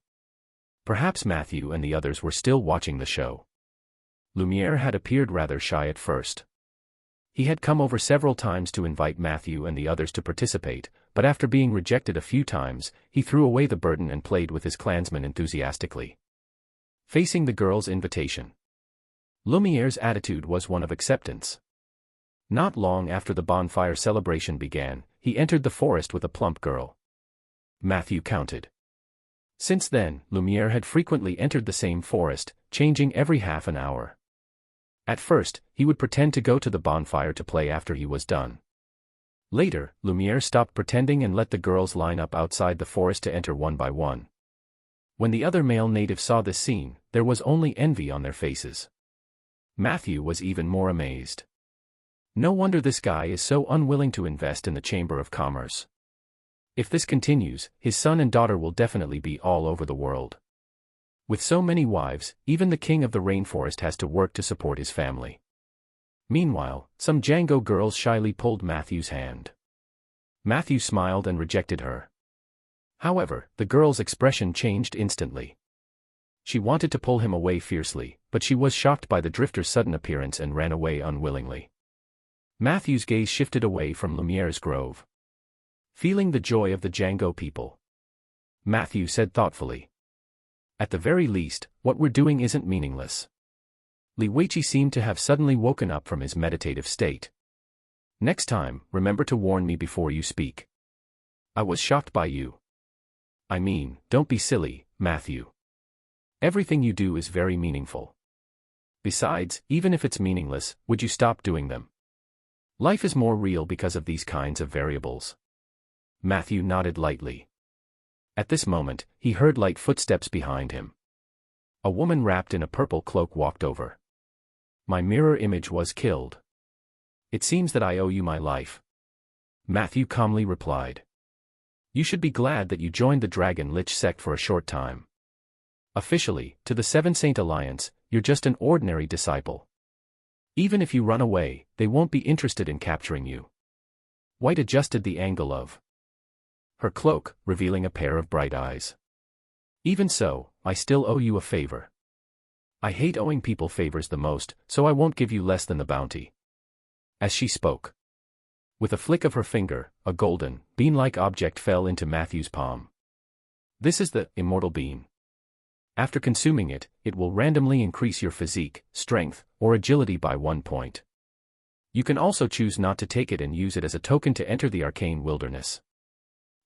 Perhaps Matthew and the others were still watching the show. Lumiere had appeared rather shy at first. He had come over several times to invite Matthew and the others to participate, but after being rejected a few times, he threw away the burden and played with his clansmen enthusiastically. Facing the girls' invitation, Lumiere's attitude was one of acceptance. Not long after the bonfire celebration began, he entered the forest with a plump girl. Matthew counted. Since then, Lumiere had frequently entered the same forest, changing every half an hour. At first, he would pretend to go to the bonfire to play after he was done. Later, Lumiere stopped pretending and let the girls line up outside the forest to enter one by one. When the other male natives saw this scene, there was only envy on their faces. Matthew was even more amazed. No wonder this guy is so unwilling to invest in the Chamber of Commerce. If this continues, his son and daughter will definitely be all over the world. With so many wives, even the king of the rainforest has to work to support his family. Meanwhile, some Django girls shyly pulled Matthew's hand. Matthew smiled and rejected her. However, the girl's expression changed instantly. She wanted to pull him away fiercely, but she was shocked by the drifter's sudden appearance and ran away unwillingly. Matthew's gaze shifted away from Lumiere's grove. Feeling the joy of the Django people, Matthew said thoughtfully, "At the very least, what we're doing isn't meaningless." Liweichi seemed to have suddenly woken up from his meditative state. "Next time, remember to warn me before you speak. I was shocked by you. I mean, don't be silly, Matthew. Everything you do is very meaningful. Besides, even if it's meaningless, would you stop doing them? Life is more real because of these kinds of variables." Matthew nodded lightly. At this moment, he heard light footsteps behind him. A woman wrapped in a purple cloak walked over. "My mirror image was killed. It seems that I owe you my life," Matthew calmly replied. "You should be glad that you joined the Dragon Lich sect for a short time. Officially, to the Seven Saint Alliance, you're just an ordinary disciple. Even if you run away, they won't be interested in capturing you." White adjusted the angle of her cloak, revealing a pair of bright eyes. "Even so, I still owe you a favor. I hate owing people favors the most, so I won't give you less than the bounty." As she spoke, with a flick of her finger, a golden, bean-like object fell into Matthew's palm. "This is the immortal bean. After consuming it, it will randomly increase your physique, strength, or agility by 1 point. You can also choose not to take it and use it as a token to enter the arcane wilderness.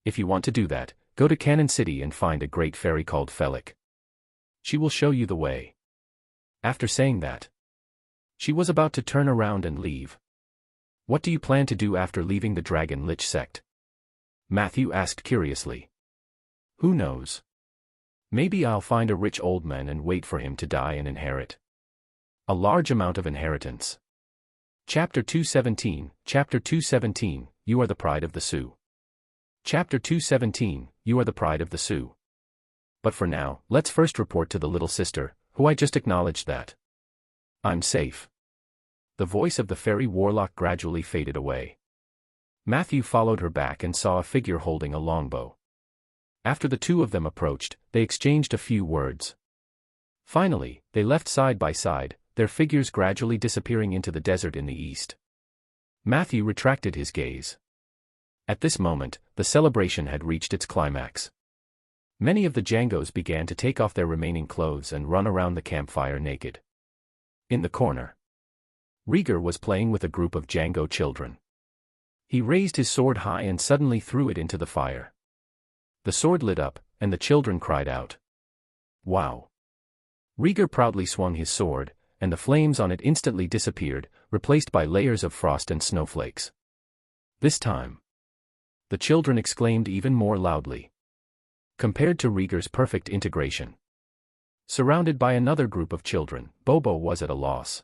If you want to do that, go to Cannon City and find a great fairy called Felik. She will show you the way." After saying that, she was about to turn around and leave. "What do you plan to do after leaving the Dragon Lich sect?" Matthew asked curiously. "Who knows? Maybe I'll find a rich old man and wait for him to die and inherit a large amount of inheritance." Chapter 217, Chapter 217, You are the pride of the Sioux. Chapter 217, You are the pride of the Sioux. But for now, let's first report to the little sister, who I just acknowledged that I'm safe. The voice of the fairy warlock gradually faded away. Matthew followed her back and saw a figure holding a longbow. After the two of them approached, they exchanged a few words. Finally, they left side by side, their figures gradually disappearing into the desert in the east. Matthew retracted his gaze. At this moment, the celebration had reached its climax. Many of the Djangos began to take off their remaining clothes and run around the campfire naked. In the corner, Rieger was playing with a group of Django children. He raised his sword high and suddenly threw it into the fire. The sword lit up, and the children cried out, "Wow!" Rieger proudly swung his sword, and the flames on it instantly disappeared, replaced by layers of frost and snowflakes. This time, the children exclaimed even more loudly. Compared to Rieger's perfect integration. Surrounded by another group of children, Bobo was at a loss.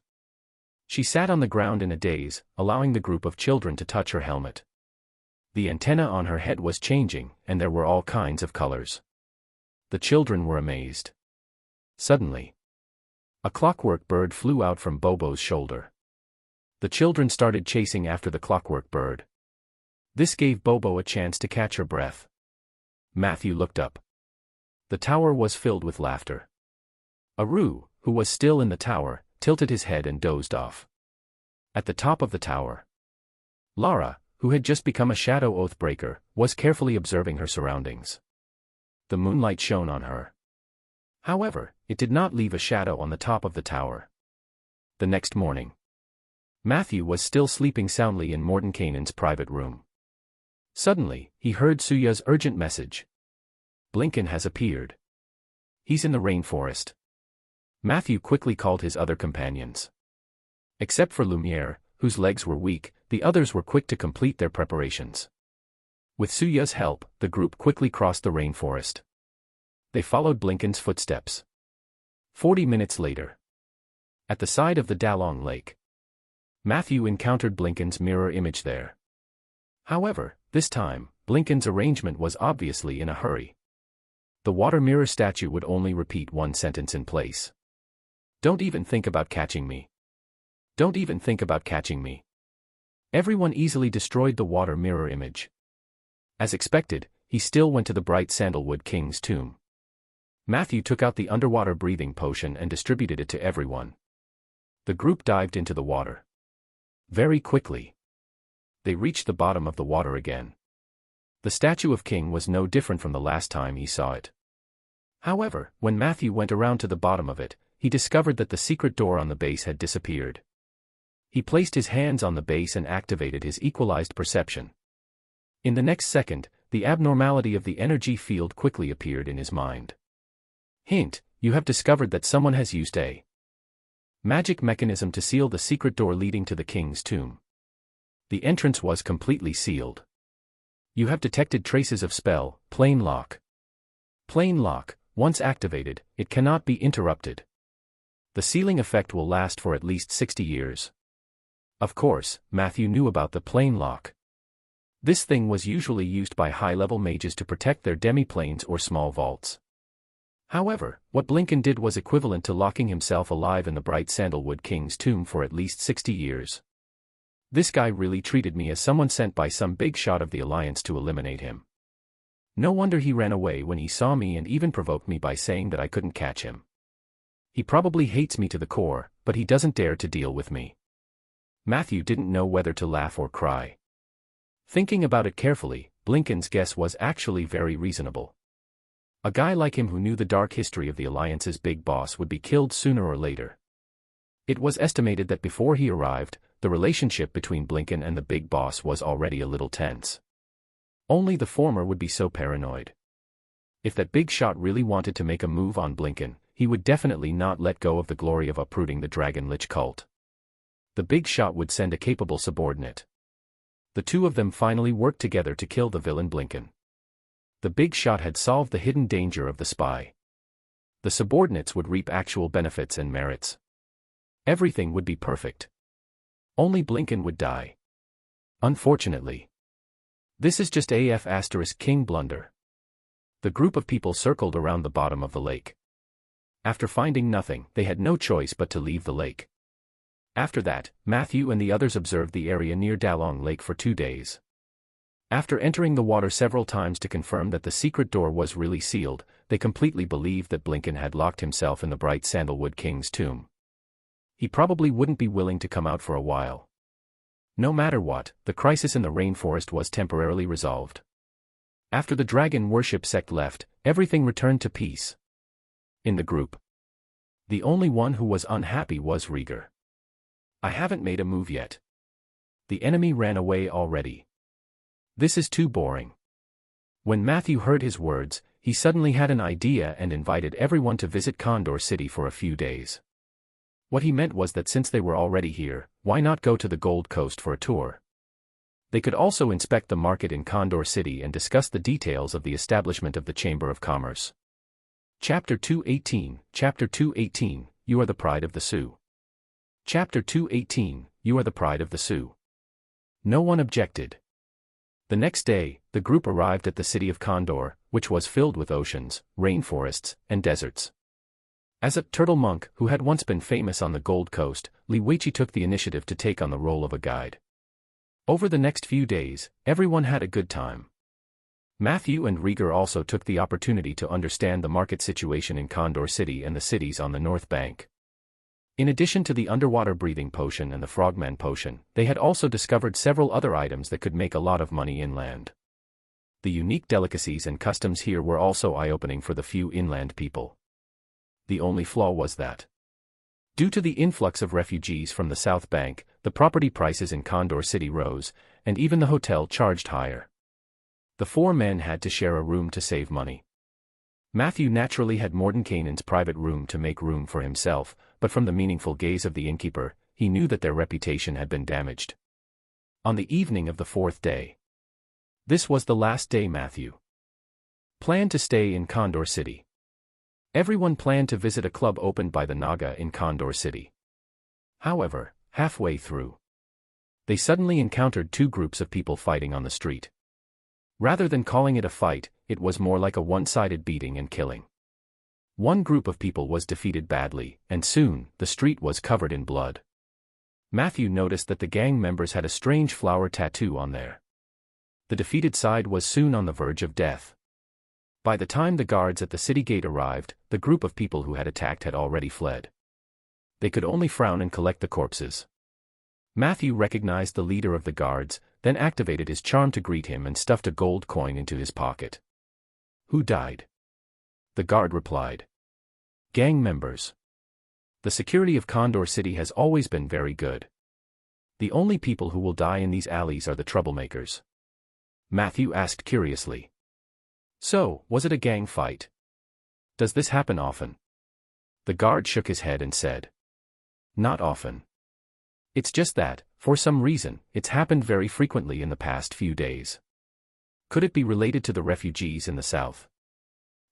She sat on the ground in a daze, allowing the group of children to touch her helmet. The antenna on her head was changing, and there were all kinds of colors. The children were amazed. Suddenly, a clockwork bird flew out from Bobo's shoulder. The children started chasing after the clockwork bird. This gave Bobo a chance to catch her breath. Matthew looked up. The tower was filled with laughter. Aru, who was still in the tower, tilted his head and dozed off. At the top of the tower, Lara, who had just become a shadow oathbreaker, was carefully observing her surroundings. The moonlight shone on her. However, it did not leave a shadow on the top of the tower. The next morning, Matthew was still sleeping soundly in Mordenkainen's private room. Suddenly, he heard Suya's urgent message. Blinken has appeared. He's in the rainforest. Matthew quickly called his other companions. Except for Lumiere, whose legs were weak, the others were quick to complete their preparations. With Suya's help, the group quickly crossed the rainforest. They followed Blinken's footsteps. 40 minutes later, at the side of the Dalong Lake, Matthew encountered Blinken's mirror image there. However, this time, Blinken's arrangement was obviously in a hurry. The water mirror statue would only repeat one sentence in place. "Don't even think about catching me. Don't even think about catching me." Everyone easily destroyed the water mirror image. As expected, he still went to the bright sandalwood king's tomb. Matthew took out the underwater breathing potion and distributed it to everyone. The group dived into the water. Very quickly, they reached the bottom of the water again. The statue of King was no different from the last time he saw it. However, when Matthew went around to the bottom of it, he discovered that the secret door on the base had disappeared. He placed his hands on the base and activated his equalized perception. In the next second, the abnormality of the energy field quickly appeared in his mind. Hint: you have discovered that someone has used a magic mechanism to seal the secret door leading to the king's tomb. The entrance was completely sealed. You have detected traces of spell, plane lock. Plane lock, once activated, it cannot be interrupted. The sealing effect will last for at least 60 years. Of course, Matthew knew about the plane lock. This thing was usually used by high-level mages to protect their demi-planes or small vaults. However, what Blinken did was equivalent to locking himself alive in the bright sandalwood king's tomb for at least 60 years. This guy really treated me as someone sent by some big shot of the Alliance to eliminate him. No wonder he ran away when he saw me and even provoked me by saying that I couldn't catch him. He probably hates me to the core, but he doesn't dare to deal with me. Matthew didn't know whether to laugh or cry. Thinking about it carefully, Blinken's guess was actually very reasonable. A guy like him who knew the dark history of the Alliance's big boss would be killed sooner or later. It was estimated that before he arrived, the relationship between Blinken and the big boss was already a little tense. Only the former would be so paranoid. If that big shot really wanted to make a move on Blinken, he would definitely not let go of the glory of uprooting the Dragon Lich cult. The big shot would send a capable subordinate. The two of them finally worked together to kill the villain Blinken. The big shot had solved the hidden danger of the spy. The subordinates would reap actual benefits and merits. Everything would be perfect. Only Blinken would die. Unfortunately. This is just King blunder. The group of people circled around the bottom of the lake. After finding nothing, they had no choice but to leave the lake. After that, Matthew and the others observed the area near Dalong Lake for 2 days. After entering the water several times to confirm that the secret door was really sealed, they completely believed that Blinken had locked himself in the bright sandalwood king's tomb. He probably wouldn't be willing to come out for a while. No matter what, the crisis in the rainforest was temporarily resolved. After the dragon worship sect left, everything returned to peace. In the group, the only one who was unhappy was Rieger. "I haven't made a move yet. The enemy ran away already. This is too boring." When Matthew heard his words, he suddenly had an idea and invited everyone to visit Condor City for a few days. What he meant was that since they were already here, why not go to the Gold Coast for a tour? They could also inspect the market in Condor City and discuss the details of the establishment of the Chamber of Commerce. Chapter 218, You are the pride of the Sioux. Chapter 218, You are the pride of the Sioux. No one objected. The next day, the group arrived at the city of Condor, which was filled with oceans, rainforests, and deserts. As a turtle monk who had once been famous on the Gold Coast, Li Weiqi took the initiative to take on the role of a guide. Over the next few days, everyone had a good time. Matthew and Rieger also took the opportunity to understand the market situation in Condor City and the cities on the North Bank. In addition to the underwater breathing potion and the frogman potion, they had also discovered several other items that could make a lot of money inland. The unique delicacies and customs here were also eye-opening for the few inland people. The only flaw was that, due to the influx of refugees from the South Bank, the property prices in Condor City rose, and even the hotel charged higher. The 4 men had to share a room to save money. Matthew naturally had Mordenkainen's private room to make room for himself, but from the meaningful gaze of the innkeeper, he knew that their reputation had been damaged. On the evening of the fourth day. This was the last day Matthew planned to stay in Condor City. Everyone planned to visit a club opened by the Naga in Condor City. However, halfway through, they suddenly encountered two groups of people fighting on the street. Rather than calling it a fight, it was more like a one-sided beating and killing. One group of people was defeated badly, and soon, the street was covered in blood. Matthew noticed that the gang members had a strange flower tattoo on there. The defeated side was soon on the verge of death. By the time the guards at the city gate arrived, the group of people who had attacked had already fled. They could only frown and collect the corpses. Matthew recognized the leader of the guards, then activated his charm to greet him and stuffed a gold coin into his pocket. "Who died?" The guard replied. "Gang members. The security of Condor City has always been very good. The only people who will die in these alleys are the troublemakers." Matthew asked curiously. "So, was it a gang fight? Does this happen often?" The guard shook his head and said, "Not often. It's just that, for some reason, it's happened very frequently in the past few days. Could it be related to the refugees in the south?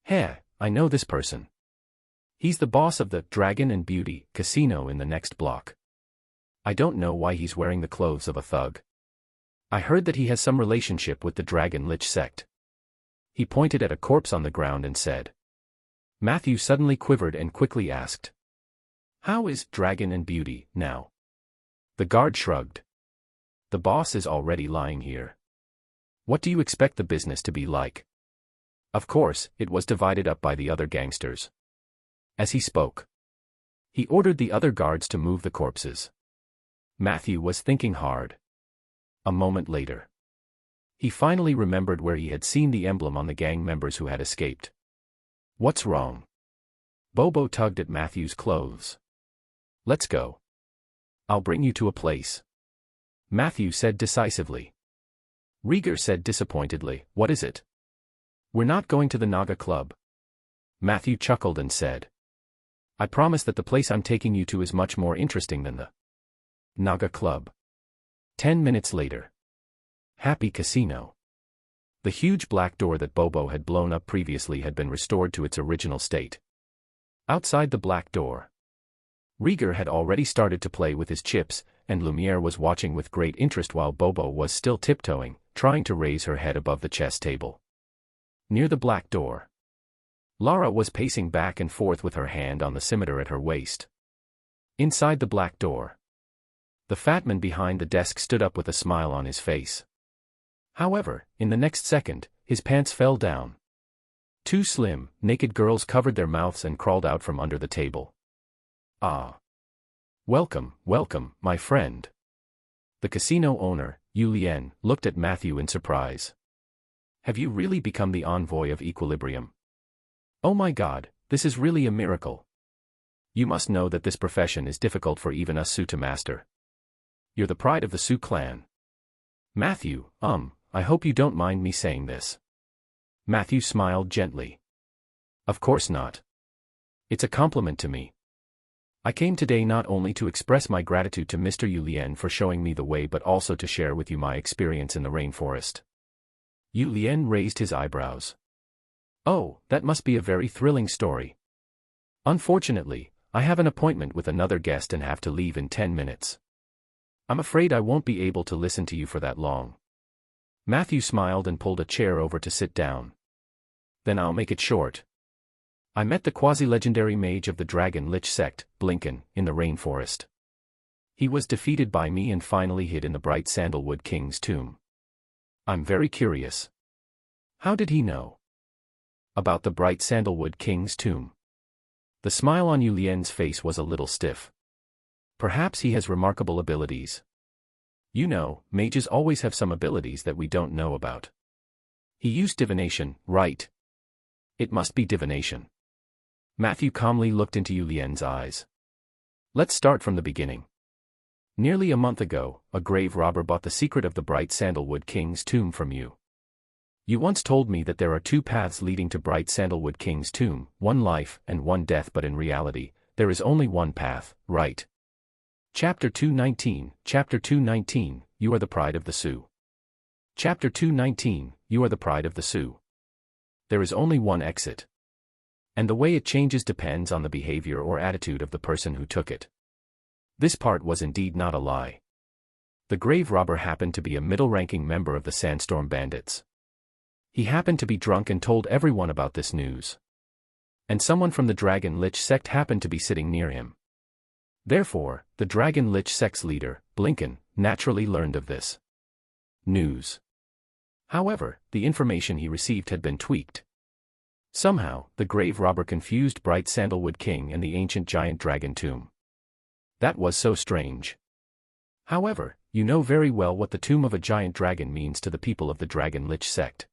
Hey, I know this person. He's the boss of the Dragon and Beauty casino in the next block. I don't know why he's wearing the clothes of a thug. I heard that he has some relationship with the Dragon Lich sect." He pointed at a corpse on the ground and said. Matthew suddenly quivered and quickly asked, "How is Dragon and Beauty now?" The guard shrugged. "The boss is already lying here. What do you expect the business to be like?" Of course, it was divided up by the other gangsters. As he spoke, he ordered the other guards to move the corpses. Matthew was thinking hard. A moment later, he finally remembered where he had seen the emblem on the gang members who had escaped. "What's wrong?" Bobo tugged at Matthew's clothes. "Let's go. I'll bring you to a place," Matthew said decisively. Rieger said disappointedly, "What is it?" "We're not going to the Naga Club." Matthew chuckled and said, "I promise that the place I'm taking you to is much more interesting than the Naga Club." 10 minutes later. Happy Casino. The huge black door that Bobo had blown up previously had been restored to its original state. Outside the black door, Rieger had already started to play with his chips, and Lumiere was watching with great interest while Bobo was still tiptoeing, trying to raise her head above the chess table. Near the black door, Lara was pacing back and forth with her hand on the scimitar at her waist. Inside the black door, the fat man behind the desk stood up with a smile on his face. However, in the next second, his pants fell down. Two slim, naked girls covered their mouths and crawled out from under the table. "Ah. Welcome, welcome, my friend." The casino owner, Yu Lien, looked at Matthew in surprise. "Have you really become the envoy of equilibrium? Oh my God, this is really a miracle. You must know that this profession is difficult for even us Sioux to master. You're the pride of the Sioux clan." "Matthew, I hope you don't mind me saying this." Matthew smiled gently. "Of course not. It's a compliment to me. I came today not only to express my gratitude to Mr. Yu Lien for showing me the way but also to share with you my experience in the rainforest." Yu Lien raised his eyebrows. "Oh, that must be a very thrilling story. Unfortunately, I have an appointment with another guest and have to leave in 10 minutes. I'm afraid I won't be able to listen to you for that long." Matthew smiled and pulled a chair over to sit down. "Then I'll make it short. I met the quasi-legendary mage of the Dragon Lich sect, Blinken, in the rainforest. He was defeated by me and finally hid in the bright sandalwood king's tomb. I'm very curious. How did he know about the bright sandalwood king's tomb?" The smile on Yu Lien's face was a little stiff. "Perhaps he has remarkable abilities. You know, mages always have some abilities that we don't know about. He used divination, right? It must be divination." Matthew calmly looked into Yu Lien's eyes. "Let's start from the beginning. Nearly a month ago, a grave robber bought the secret of the bright sandalwood king's tomb from you. You once told me that there are two paths leading to Bright Sandalwood King's tomb, one life and one death, but in reality, there is only one path, right? Chapter 219, Chapter 219, You are the pride of the Sioux. Chapter 219, You are the pride of the Sioux. There is only one exit. And the way it changes depends on the behavior or attitude of the person who took it. This part was indeed not a lie. The grave robber happened to be a middle-ranking member of the Sandstorm Bandits. He happened to be drunk and told everyone about this news. And someone from the Dragon Lich sect happened to be sitting near him. Therefore, the Dragon Lich sect's leader, Blinken, naturally learned of this news. However, the information he received had been tweaked. Somehow, the grave robber confused Bright Sandalwood King and the ancient giant dragon tomb. That was so strange. However, you know very well what the tomb of a giant dragon means to the people of the Dragon Lich sect.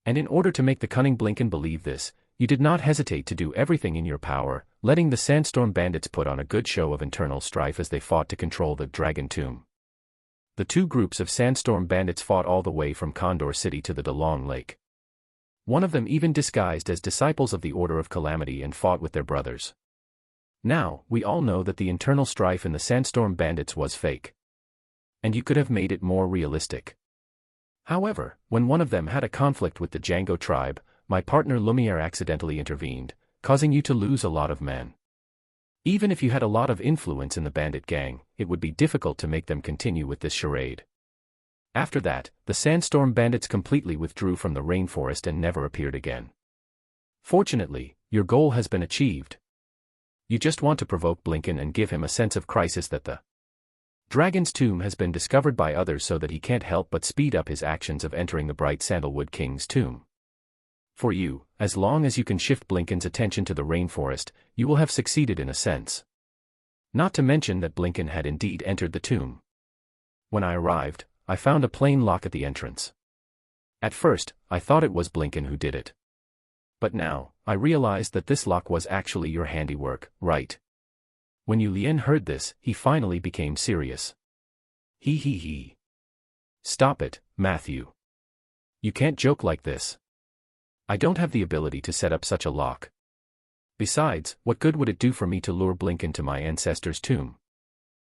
And in order to make the cunning Blinken believe this, you did not hesitate to do everything in your power, letting the Sandstorm Bandits put on a good show of internal strife as they fought to control the Dragon Tomb. The two groups of Sandstorm Bandits fought all the way from Condor City to the Delong Lake. One of them even disguised as disciples of the Order of Calamity and fought with their brothers. Now, we all know that the internal strife in the Sandstorm Bandits was fake. And you could have made it more realistic. However, when one of them had a conflict with the Django tribe, my partner Lumiere accidentally intervened, causing you to lose a lot of men. Even if you had a lot of influence in the bandit gang, it would be difficult to make them continue with this charade. After that, the Sandstorm Bandits completely withdrew from the rainforest and never appeared again. Fortunately, your goal has been achieved. You just want to provoke Blinken and give him a sense of crisis that the Dragon's tomb has been discovered by others so that he can't help but speed up his actions of entering the Bright Sandalwood King's tomb. For you, as long as you can shift Blinken's attention to the rainforest, you will have succeeded in a sense. Not to mention that Blinken had indeed entered the tomb. When I arrived, I found a plain lock at the entrance. At first, I thought it was Blinken who did it. But now, I realized that this lock was actually your handiwork, right? When Yu Lian heard this, he finally became serious. He. Stop it, Matthew. You can't joke like this. I don't have the ability to set up such a lock. Besides, what good would it do for me to lure Blinken to my ancestor's tomb?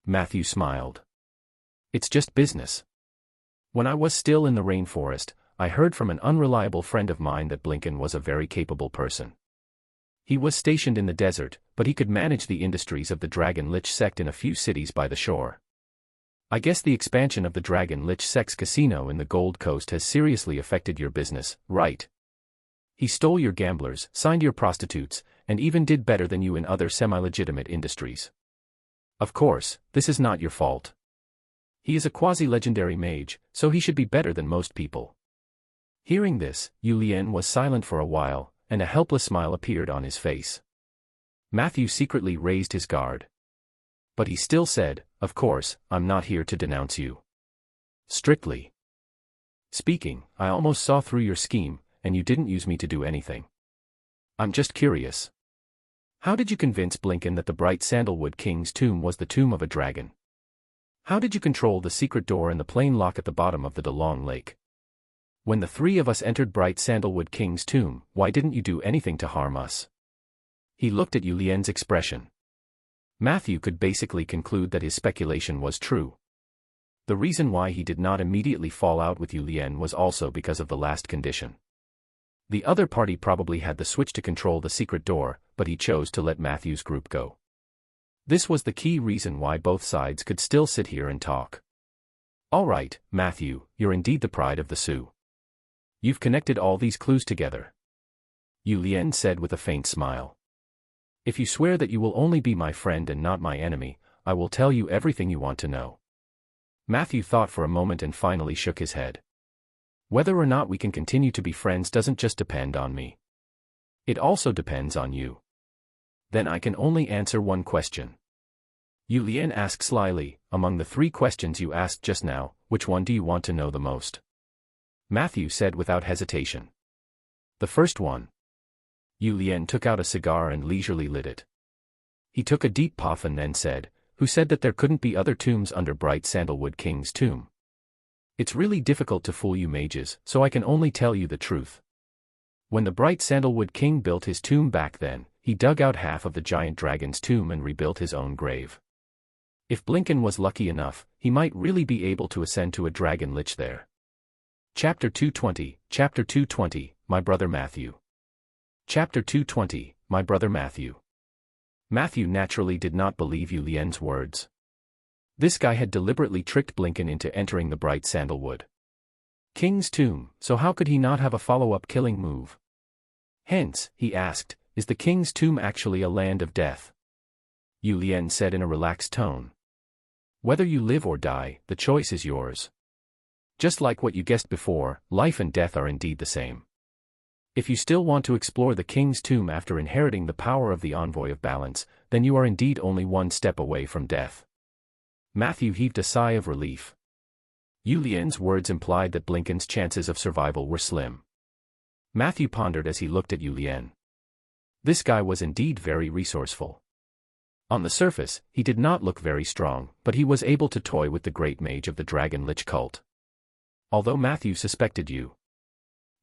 Matthew smiled. It's just business. When I was still in the rainforest, I heard from an unreliable friend of mine that Blinken was a very capable person. He was stationed in the desert, but he could manage the industries of the Dragon Lich sect in a few cities by the shore. I guess the expansion of the Dragon Lich sect's casino in the Gold Coast has seriously affected your business, right? He stole your gamblers, signed your prostitutes, and even did better than you in other semi-legitimate industries. Of course, this is not your fault. He is a quasi-legendary mage, so he should be better than most people. Hearing this, Yu Lian was silent for a while, and a helpless smile appeared on his face. Matthew secretly raised his guard. But he still said, "Of course, I'm not here to denounce you. Strictly speaking, I almost saw through your scheme, and you didn't use me to do anything. I'm just curious. How did you convince Blinken that the Bright Sandalwood King's tomb was the tomb of a dragon? How did you control the secret door and the plain lock at the bottom of the Delong Lake? When the three of us entered Bright Sandalwood King's tomb, why didn't you do anything to harm us?" He looked at Yu Lian's expression. Matthew could basically conclude that his speculation was true. The reason why he did not immediately fall out with Yu Lian was also because of the last condition. The other party probably had the switch to control the secret door, but he chose to let Matthew's group go. This was the key reason why both sides could still sit here and talk. All right, Matthew, you're indeed the pride of the Sioux. You've connected all these clues together. Yu Lian said with a faint smile. If you swear that you will only be my friend and not my enemy, I will tell you everything you want to know. Matthew thought for a moment and finally shook his head. Whether or not we can continue to be friends doesn't just depend on me. It also depends on you. Then I can only answer one question. Yu Lian asked slyly, among the three questions you asked just now, which one do you want to know the most? Matthew said without hesitation. The first one. Yu Lian took out a cigar and leisurely lit it. He took a deep puff and then said, "Who said that there couldn't be other tombs under Bright Sandalwood King's tomb?" It's really difficult to fool you mages, so I can only tell you the truth. When the bright sandalwood king built his tomb back then, he dug out half of the giant dragon's tomb and rebuilt his own grave. If Blinken was lucky enough, he might really be able to ascend to a dragon lich there. Chapter 220, My Brother Matthew. Chapter 220, My Brother Matthew. Matthew naturally did not believe Yu Lian's words. This guy had deliberately tricked Blinken into entering the bright sandalwood king's tomb, so how could he not have a follow-up killing move? Hence, he asked, is the king's tomb actually a land of death? Yu Lian said in a relaxed tone. Whether you live or die, the choice is yours. Just like what you guessed before, life and death are indeed the same. If you still want to explore the king's tomb after inheriting the power of the envoy of balance, then you are indeed only one step away from death. Matthew heaved a sigh of relief. Yu Lian's words implied that Blinken's chances of survival were slim. Matthew pondered as he looked at Yu Lian. This guy was indeed very resourceful. On the surface, he did not look very strong, but he was able to toy with the great mage of the Dragon Lich cult. Although Matthew suspected Yu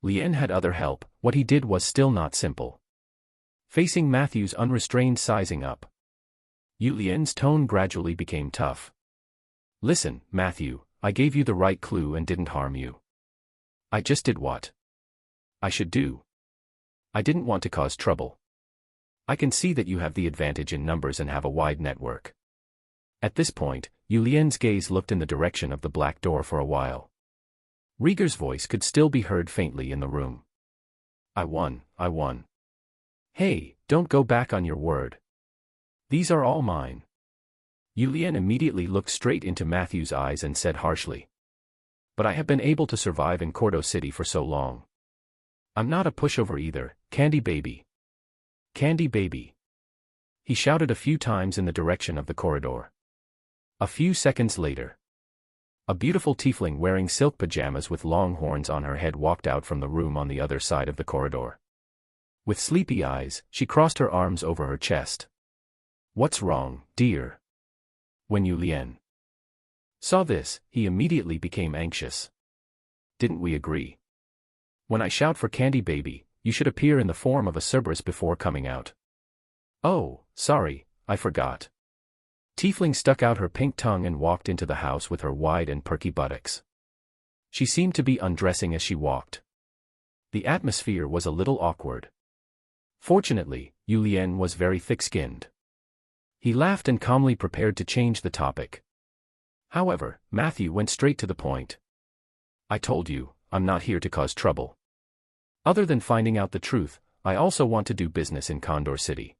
Lian had other help, what he did was still not simple. Facing Matthew's unrestrained sizing up, Yu Lian's tone gradually became tough. Listen, Matthew, I gave you the right clue and didn't harm you. I just did what I should do. I didn't want to cause trouble. I can see that you have the advantage in numbers and have a wide network. At this point, Yu Lian's gaze looked in the direction of the black door for a while. Rieger's voice could still be heard faintly in the room. I won. Hey, don't go back on your word. These are all mine. Yu Lian immediately looked straight into Matthew's eyes and said harshly. But I have been able to survive in Cordo City for so long. I'm not a pushover either, Candy Baby. Candy Baby. He shouted a few times in the direction of the corridor. A few seconds later, a beautiful tiefling wearing silk pajamas with long horns on her head walked out from the room on the other side of the corridor. With sleepy eyes, she crossed her arms over her chest. What's wrong, dear? When Yu Lian saw this, he immediately became anxious. Didn't we agree? When I shout for Candy Baby, you should appear in the form of a Cerberus before coming out. Oh, sorry, I forgot. Tiefling stuck out her pink tongue and walked into the house with her wide and perky buttocks. She seemed to be undressing as she walked. The atmosphere was a little awkward. Fortunately, Yu Lian was very thick-skinned. He laughed and calmly prepared to change the topic. However, Matthew went straight to the point. I told you, I'm not here to cause trouble. Other than finding out the truth, I also want to do business in Condor City.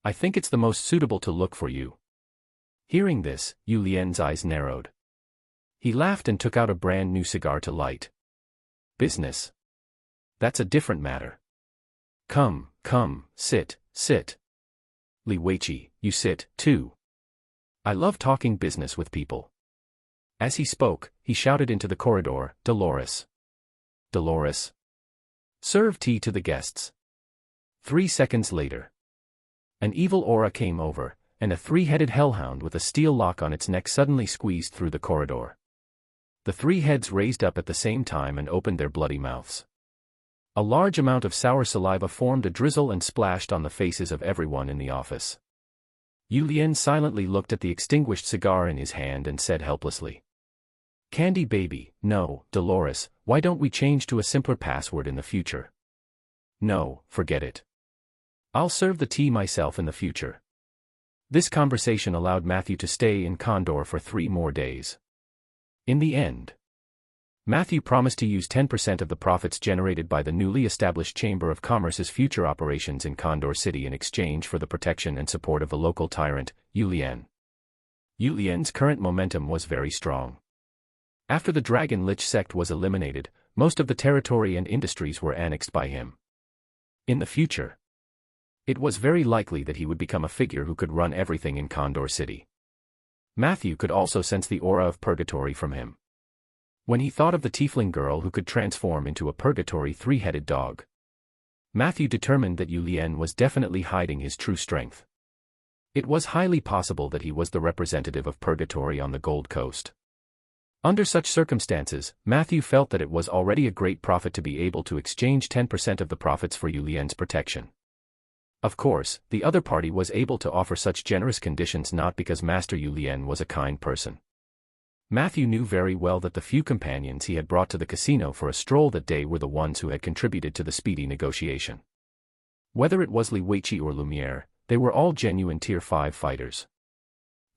I think it's the most suitable to look for you. Hearing this, Yu Lian's eyes narrowed. He laughed and took out a brand new cigar to light. Business? That's a different matter. Come, sit. Li Weiqi, you sit, too. I love talking business with people. As he spoke, he shouted into the corridor, Dolores. Dolores. Serve tea to the guests. 3 seconds later, an evil aura came over, and a 3-headed hellhound with a steel lock on its neck suddenly squeezed through the corridor. The 3 heads raised up at the same time and opened their bloody mouths. A large amount of sour saliva formed a drizzle and splashed on the faces of everyone in the office. Yu Lian silently looked at the extinguished cigar in his hand and said helplessly. Candy Baby, no, Dolores, why don't we change to a simpler password in the future? No, forget it. I'll serve the tea myself in the future. This conversation allowed Matthew to stay in Condor for 3 more days. In the end, Matthew promised to use 10% of the profits generated by the newly established Chamber of Commerce's future operations in Condor City in exchange for the protection and support of the local tyrant, Yu Lian. Yu Lian's current momentum was very strong. After the Dragon Lich sect was eliminated, most of the territory and industries were annexed by him. In the future, it was very likely that he would become a figure who could run everything in Condor City. Matthew could also sense the aura of purgatory from him. When he thought of the tiefling girl who could transform into a purgatory 3-headed dog, Matthew determined that Yu Lian was definitely hiding his true strength. It was highly possible that he was the representative of purgatory on the Gold Coast. Under such circumstances, Matthew felt that it was already a great profit to be able to exchange 10% of the profits for Yulien's protection. Of course, the other party was able to offer such generous conditions not because Master Yulien was a kind person. Matthew knew very well that the few companions he had brought to the casino for a stroll that day were the ones who had contributed to the speedy negotiation. Whether it was Li Weiqi or Lumiere, they were all genuine Tier 5 fighters.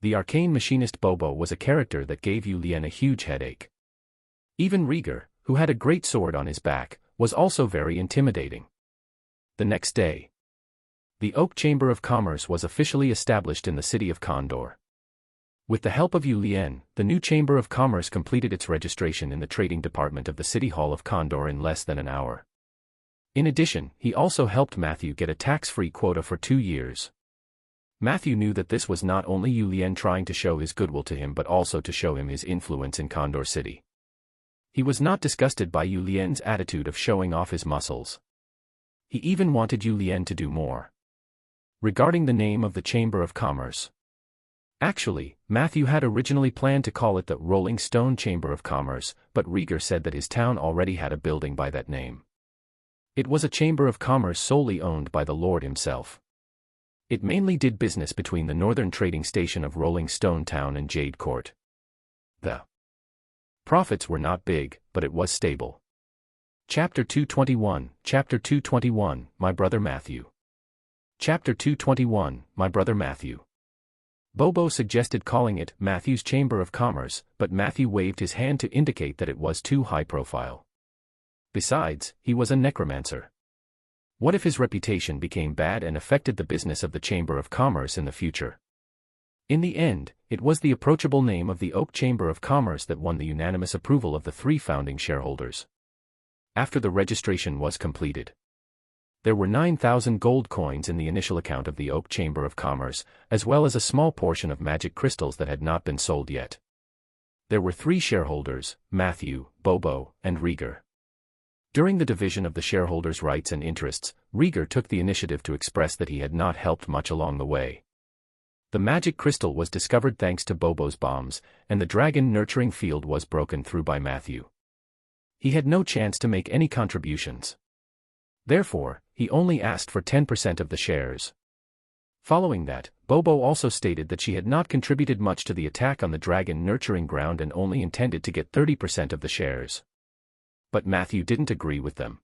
The arcane machinist Bobo was a character that gave Yulien a huge headache. Even Rieger, who had a great sword on his back, was also very intimidating. The next day, the Oak Chamber of Commerce was officially established in the city of Condor. With the help of Yulien, the new Chamber of Commerce completed its registration in the trading department of the City Hall of Condor in less than an hour. In addition, he also helped Matthew get a tax-free quota for 2 years. Matthew knew that this was not only Yulien trying to show his goodwill to him but also to show him his influence in Condor City. He was not disgusted by Yulien's attitude of showing off his muscles. He even wanted Yulien to do more. Regarding the name of the Chamber of Commerce. Actually, Matthew had originally planned to call it the Rolling Stone Chamber of Commerce, but Rieger said that his town already had a building by that name. It was a chamber of commerce solely owned by the Lord himself. It mainly did business between the northern trading station of Rolling Stone Town and Jade Court. The profits were not big, but it was stable. Chapter 221, My Brother Matthew. Chapter 221, My Brother Matthew. Bobo suggested calling it Matthew's Chamber of Commerce, but Matthew waved his hand to indicate that it was too high profile. Besides, he was a necromancer. What if his reputation became bad and affected the business of the Chamber of Commerce in the future? In the end, it was the approachable name of the Oak Chamber of Commerce that won the unanimous approval of the 3 founding shareholders. After the registration was completed, there were 9,000 gold coins in the initial account of the Oak Chamber of Commerce, as well as a small portion of magic crystals that had not been sold yet. There were 3 shareholders, Matthew, Bobo, and Rieger. During the division of the shareholders' rights and interests, Rieger took the initiative to express that he had not helped much along the way. The magic crystal was discovered thanks to Bobo's bombs, and the dragon nurturing field was broken through by Matthew. He had no chance to make any contributions. Therefore, he only asked for 10% of the shares. Following that, Bobo also stated that she had not contributed much to the attack on the dragon nurturing ground and only intended to get 30% of the shares. But Matthew didn't agree with them.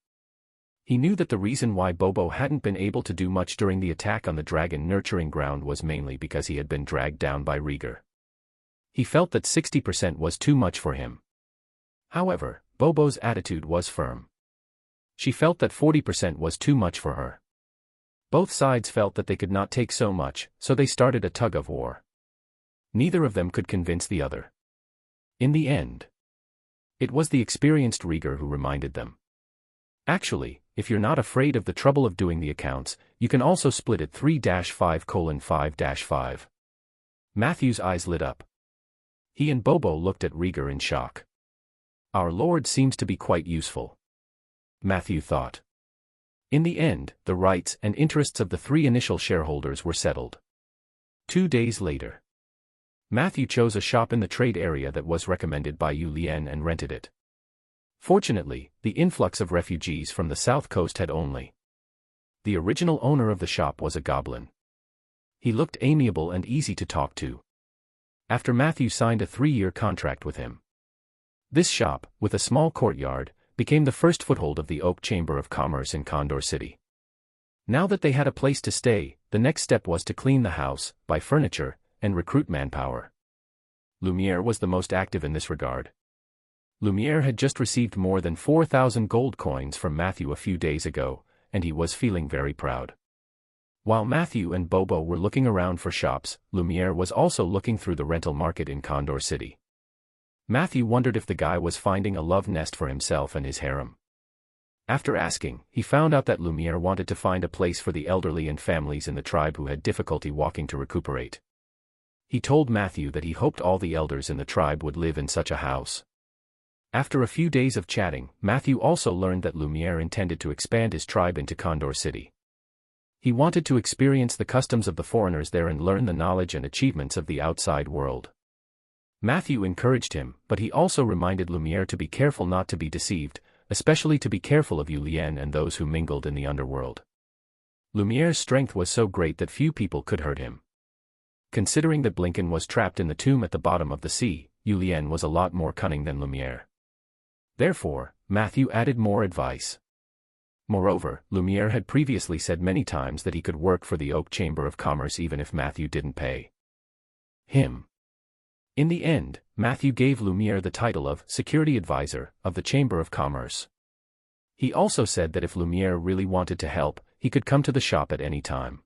He knew that the reason why Bobo hadn't been able to do much during the attack on the dragon nurturing ground was mainly because he had been dragged down by Rieger. He felt that 60% was too much for him. However, Bobo's attitude was firm. She felt that 40% was too much for her. Both sides felt that they could not take so much, so they started a tug-of-war. Neither of them could convince the other. In the end, it was the experienced Rieger who reminded them. Actually, if you're not afraid of the trouble of doing the accounts, you can also split it 3-5:5-5. Matthew's eyes lit up. He and Bobo looked at Rieger in shock. Our Lord seems to be quite useful, Matthew thought. In the end, the rights and interests of the 3 initial shareholders were settled. 2 days later, Matthew chose a shop in the trade area that was recommended by Yulien and rented it. Fortunately, the influx of refugees from the south coast had only. The original owner of the shop was a goblin. He looked amiable and easy to talk to. After Matthew signed a 3-year contract with him, this shop, with a small courtyard, became the first foothold of the Oak Chamber of Commerce in Condor City. Now that they had a place to stay, the next step was to clean the house, buy furniture, and recruit manpower. Lumiere was the most active in this regard. Lumiere had just received more than 4,000 gold coins from Matthew a few days ago, and he was feeling very proud. While Matthew and Bobo were looking around for shops, Lumiere was also looking through the rental market in Condor City. Matthew wondered if the guy was finding a love nest for himself and his harem. After asking, he found out that Lumiere wanted to find a place for the elderly and families in the tribe who had difficulty walking to recuperate. He told Matthew that he hoped all the elders in the tribe would live in such a house. After a few days of chatting, Matthew also learned that Lumiere intended to expand his tribe into Condor City. He wanted to experience the customs of the foreigners there and learn the knowledge and achievements of the outside world. Matthew encouraged him, but he also reminded Lumiere to be careful not to be deceived, especially to be careful of Julien and those who mingled in the underworld. Lumiere's strength was so great that few people could hurt him. Considering that Blinken was trapped in the tomb at the bottom of the sea, Julien was a lot more cunning than Lumiere. Therefore, Matthew added more advice. Moreover, Lumiere had previously said many times that he could work for the Oak Chamber of Commerce even if Matthew didn't pay him. In the end, Matthew gave Lumiere the title of Security Advisor of the Chamber of Commerce. He also said that if Lumiere really wanted to help, he could come to the shop at any time.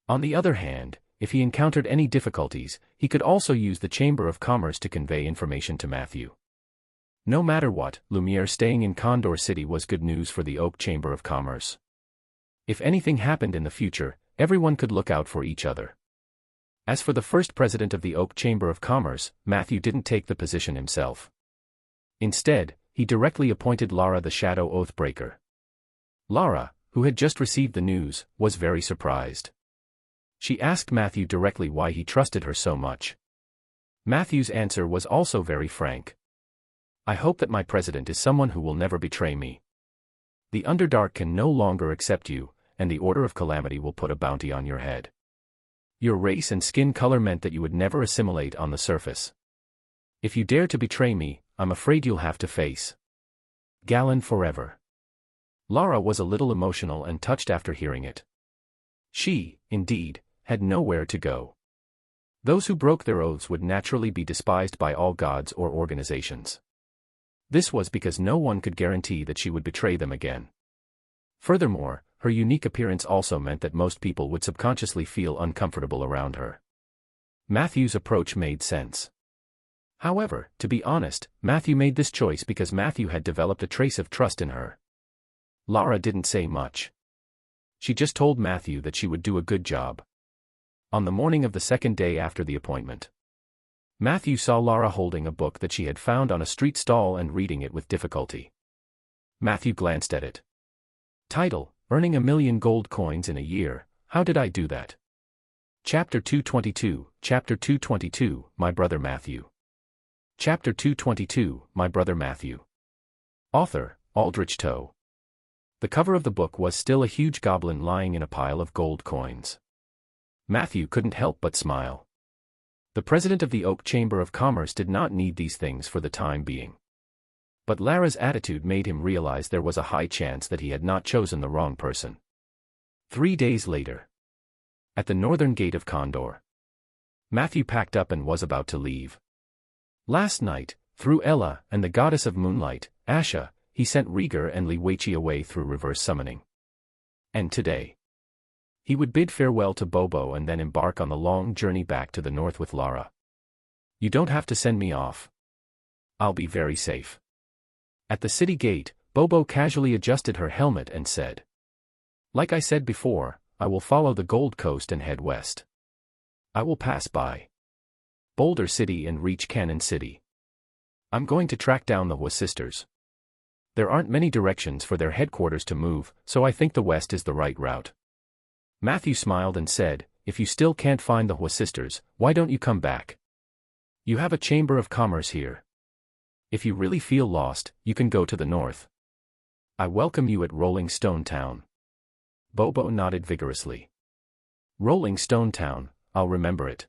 On the other hand, if he encountered any difficulties, he could also use the Chamber of Commerce to convey information to Matthew. No matter what, Lumiere staying in Condor City was good news for the Oak Chamber of Commerce. If anything happened in the future, everyone could look out for each other. As for the first president of the Oak Chamber of Commerce, Matthew didn't take the position himself. Instead, he directly appointed Lara the Shadow Oathbreaker. Lara, who had just received the news, was very surprised. She asked Matthew directly why he trusted her so much. Matthew's answer was also very frank. I hope that my president is someone who will never betray me. The Underdark can no longer accept you, and the Order of Calamity will put a bounty on your head. Your race and skin color meant that you would never assimilate on the surface. If you dare to betray me, I'm afraid you'll have to face Galen forever. Lara was a little emotional and touched after hearing it. She, indeed, had nowhere to go. Those who broke their oaths would naturally be despised by all gods or organizations. This was because no one could guarantee that she would betray them again. Furthermore, her unique appearance also meant that most people would subconsciously feel uncomfortable around her. Matthew's approach made sense. However, to be honest, Matthew made this choice because Matthew had developed a trace of trust in her. Lara didn't say much. She just told Matthew that she would do a good job. On the morning of the second day after the appointment, Matthew saw Lara holding a book that she had found on a street stall and reading it with difficulty. Matthew glanced at it. Title: Earning 1,000,000 gold coins in a year, how did I do that? Chapter 222, Chapter 222, My Brother Matthew. Chapter 222, My Brother Matthew. Author, Aldrich Toe. The cover of the book was still a huge goblin lying in a pile of gold coins. Matthew couldn't help but smile. The president of the Oak Chamber of Commerce did not need these things for the time being. But Lara's attitude made him realize there was a high chance that he had not chosen the wrong person. 3 days later, at the northern gate of Condor, Matthew packed up and was about to leave. Last night, through Ella and the goddess of moonlight, Asha, he sent Rieger and Liweichi away through reverse summoning. And today, he would bid farewell to Bobo and then embark on the long journey back to the north with Lara. You don't have to send me off. I'll be very safe. At the city gate, Bobo casually adjusted her helmet and said, Like I said before, I will follow the Gold Coast and head west. I will pass by Boulder City and reach Cannon City. I'm going to track down the Hua sisters. There aren't many directions for their headquarters to move, so I think the west is the right route. Matthew smiled and said, If you still can't find the Hua sisters, why don't you come back? You have a Chamber of Commerce here. If you really feel lost, you can go to the north. I welcome you at Rolling Stone Town. Bobo nodded vigorously. Rolling Stone Town, I'll remember it.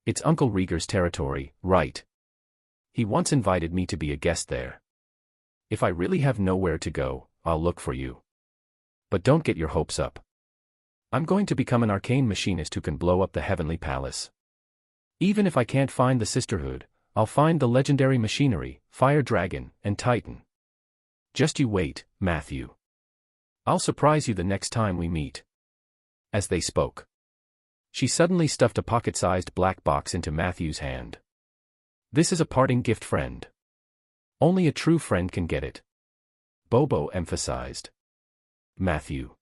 It's Uncle Rieger's territory, right? He once invited me to be a guest there. If I really have nowhere to go, I'll look for you. But don't get your hopes up. I'm going to become an arcane machinist who can blow up the Heavenly Palace. Even if I can't find the Sisterhood, I'll find the legendary machinery, Fire Dragon, and Titan. Just you wait, Matthew. I'll surprise you the next time we meet. As they spoke, she suddenly stuffed a pocket-sized black box into Matthew's hand. This is a parting gift, friend. Only a true friend can get it. Bobo emphasized. Matthew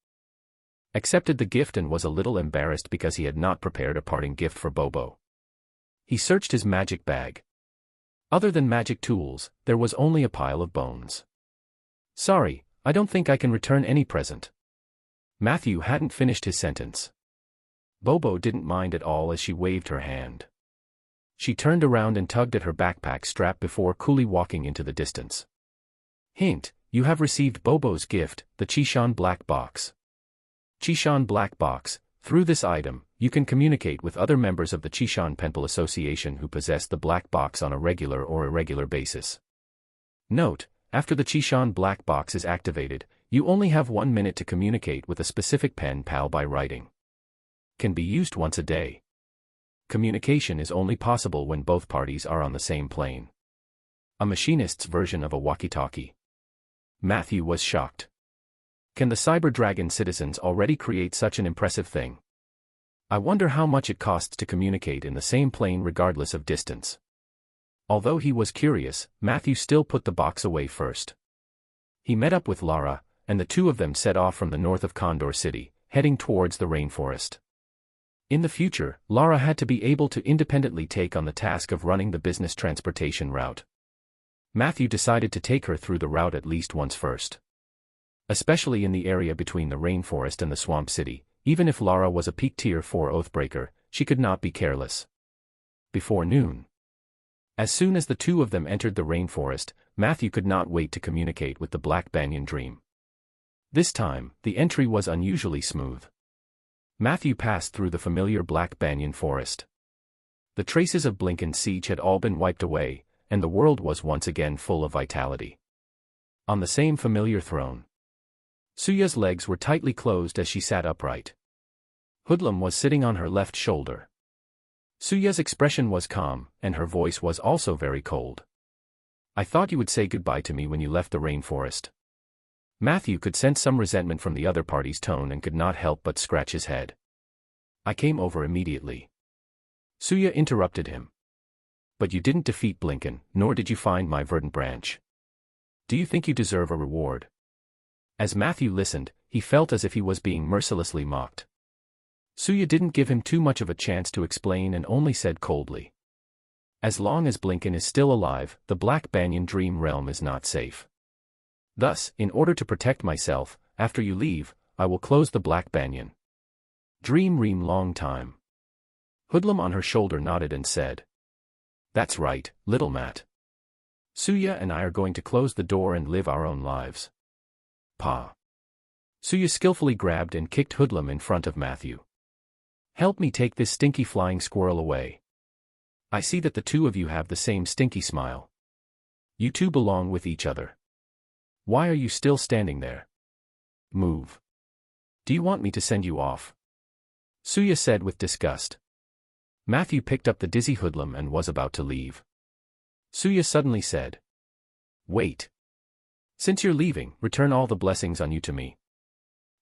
accepted the gift and was a little embarrassed because he had not prepared a parting gift for Bobo. He searched his magic bag. Other than magic tools, there was only a pile of bones. Sorry, I don't think I can return any present. Matthew hadn't finished his sentence. Bobo didn't mind at all as she waved her hand. She turned around and tugged at her backpack strap before coolly walking into the distance. Hint, you have received Bobo's gift, the Chishan Black Box. Chishan Black Box. Through this item, you can communicate with other members of the Chishan Penpal Association who possess the Black Box on a regular or irregular basis. Note, after the Chishan Black Box is activated, you only have 1 minute to communicate with a specific pen pal by writing. Can be used once a day. Communication is only possible when both parties are on the same plane. A machinist's version of a walkie-talkie. Matthew was shocked. Can the Cyber Dragon citizens already create such an impressive thing? I wonder how much it costs to communicate in the same plane regardless of distance. Although he was curious, Matthew still put the box away first. He met up with Lara, and the two of them set off from the north of Condor City, heading towards the rainforest. In the future, Lara had to be able to independently take on the task of running the business transportation route. Matthew decided to take her through the route at least once first. Especially in the area between the rainforest and the swamp city, even if Lara was a peak tier 4 Oathbreaker, she could not be careless. Before noon. As soon as the two of them entered the rainforest, Matthew could not wait to communicate with the Black Banyan Dream. This time, the entry was unusually smooth. Matthew passed through the familiar Black Banyan forest. The traces of Blinken's siege had all been wiped away, and the world was once again full of vitality. On the same familiar throne, Suya's legs were tightly closed as she sat upright. Hoodlum was sitting on her left shoulder. Suya's expression was calm, and her voice was also very cold. I thought you would say goodbye to me when you left the rainforest. Matthew could sense some resentment from the other party's tone and could not help but scratch his head. I came over immediately. Suya interrupted him. But you didn't defeat Blinken, nor did you find my verdant branch. Do you think you deserve a reward? As Matthew listened, he felt as if he was being mercilessly mocked. Suya didn't give him too much of a chance to explain and only said coldly. As long as Blinken is still alive, the Black Banyan Dream Realm is not safe. Thus, in order to protect myself, after you leave, I will close the Black Banyan Dream Realm long time. Hoodlum on her shoulder nodded and said. That's right, little Matt. Suya and I are going to close the door and live our own lives. Pa. Suya skillfully grabbed and kicked Hoodlum in front of Matthew. Help me take this stinky flying squirrel away. I see that the two of you have the same stinky smile. You two belong with each other. Why are you still standing there? Move. Do you want me to send you off? Suya said with disgust. Matthew picked up the dizzy Hoodlum and was about to leave. Suya suddenly said. Wait. Since you're leaving, return all the blessings on you to me.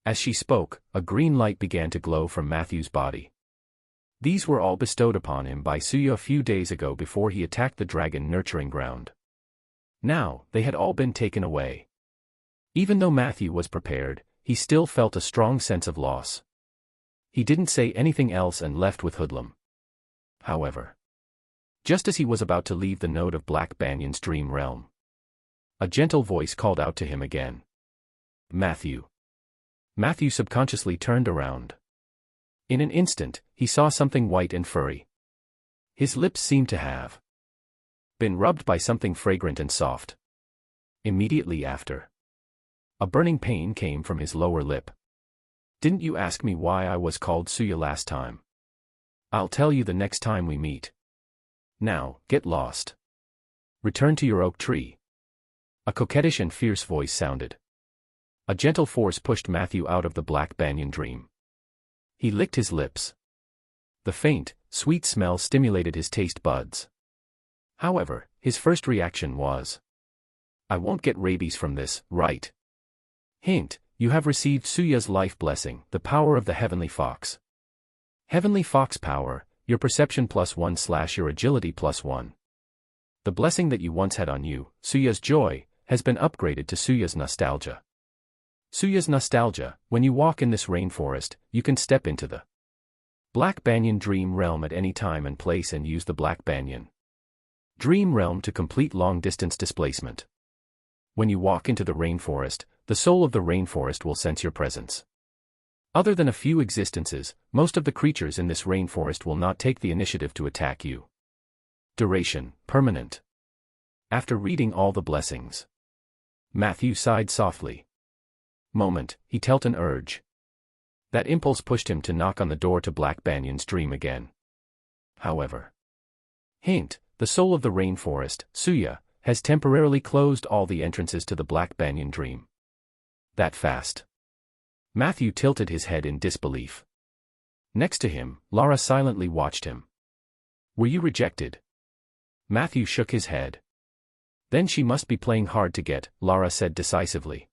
As she spoke, a green light began to glow from Matthew's body. These were all bestowed upon him by Suya a few days ago before he attacked the dragon nurturing ground. Now, they had all been taken away. Even though Matthew was prepared, he still felt a strong sense of loss. He didn't say anything else and left with Hoodlum. However, just as he was about to leave the node of Black Banyan's dream realm, a gentle voice called out to him again. Matthew. Matthew subconsciously turned around. In an instant, he saw something white and furry. His lips seemed to have been rubbed by something fragrant and soft. Immediately after, a burning pain came from his lower lip. Didn't you ask me why I was called Suya last time? I'll tell you the next time we meet. Now, get lost. Return to your oak tree. A coquettish and fierce voice sounded. A gentle force pushed Matthew out of the Black Banyan Dream. He licked his lips. The faint, sweet smell stimulated his taste buds. However, his first reaction was, I won't get rabies from this, right? Hint, you have received Suya's life blessing, the power of the Heavenly Fox. Heavenly Fox power, your perception +1 / your agility +1. The blessing that you once had on you, Suya's joy, has been upgraded to Suya's nostalgia. Suya's nostalgia, when you walk in this rainforest, you can step into the Black Banyan Dream Realm at any time and place and use the Black Banyan Dream Realm to complete long-distance displacement. When you walk into the rainforest, the soul of the rainforest will sense your presence. Other than a few existences, most of the creatures in this rainforest will not take the initiative to attack you. Duration, permanent. After reading all the blessings, Matthew sighed softly. Moment, he felt an urge. That impulse pushed him to knock on the door to Black Banyon's dream again. However, hint, the soul of the rainforest, Suya, has temporarily closed all the entrances to the Black Banyan dream. That fast. Matthew tilted his head in disbelief. Next to him, Lara silently watched him. Were you rejected? Matthew shook his head. Then she must be playing hard to get, Lara said decisively.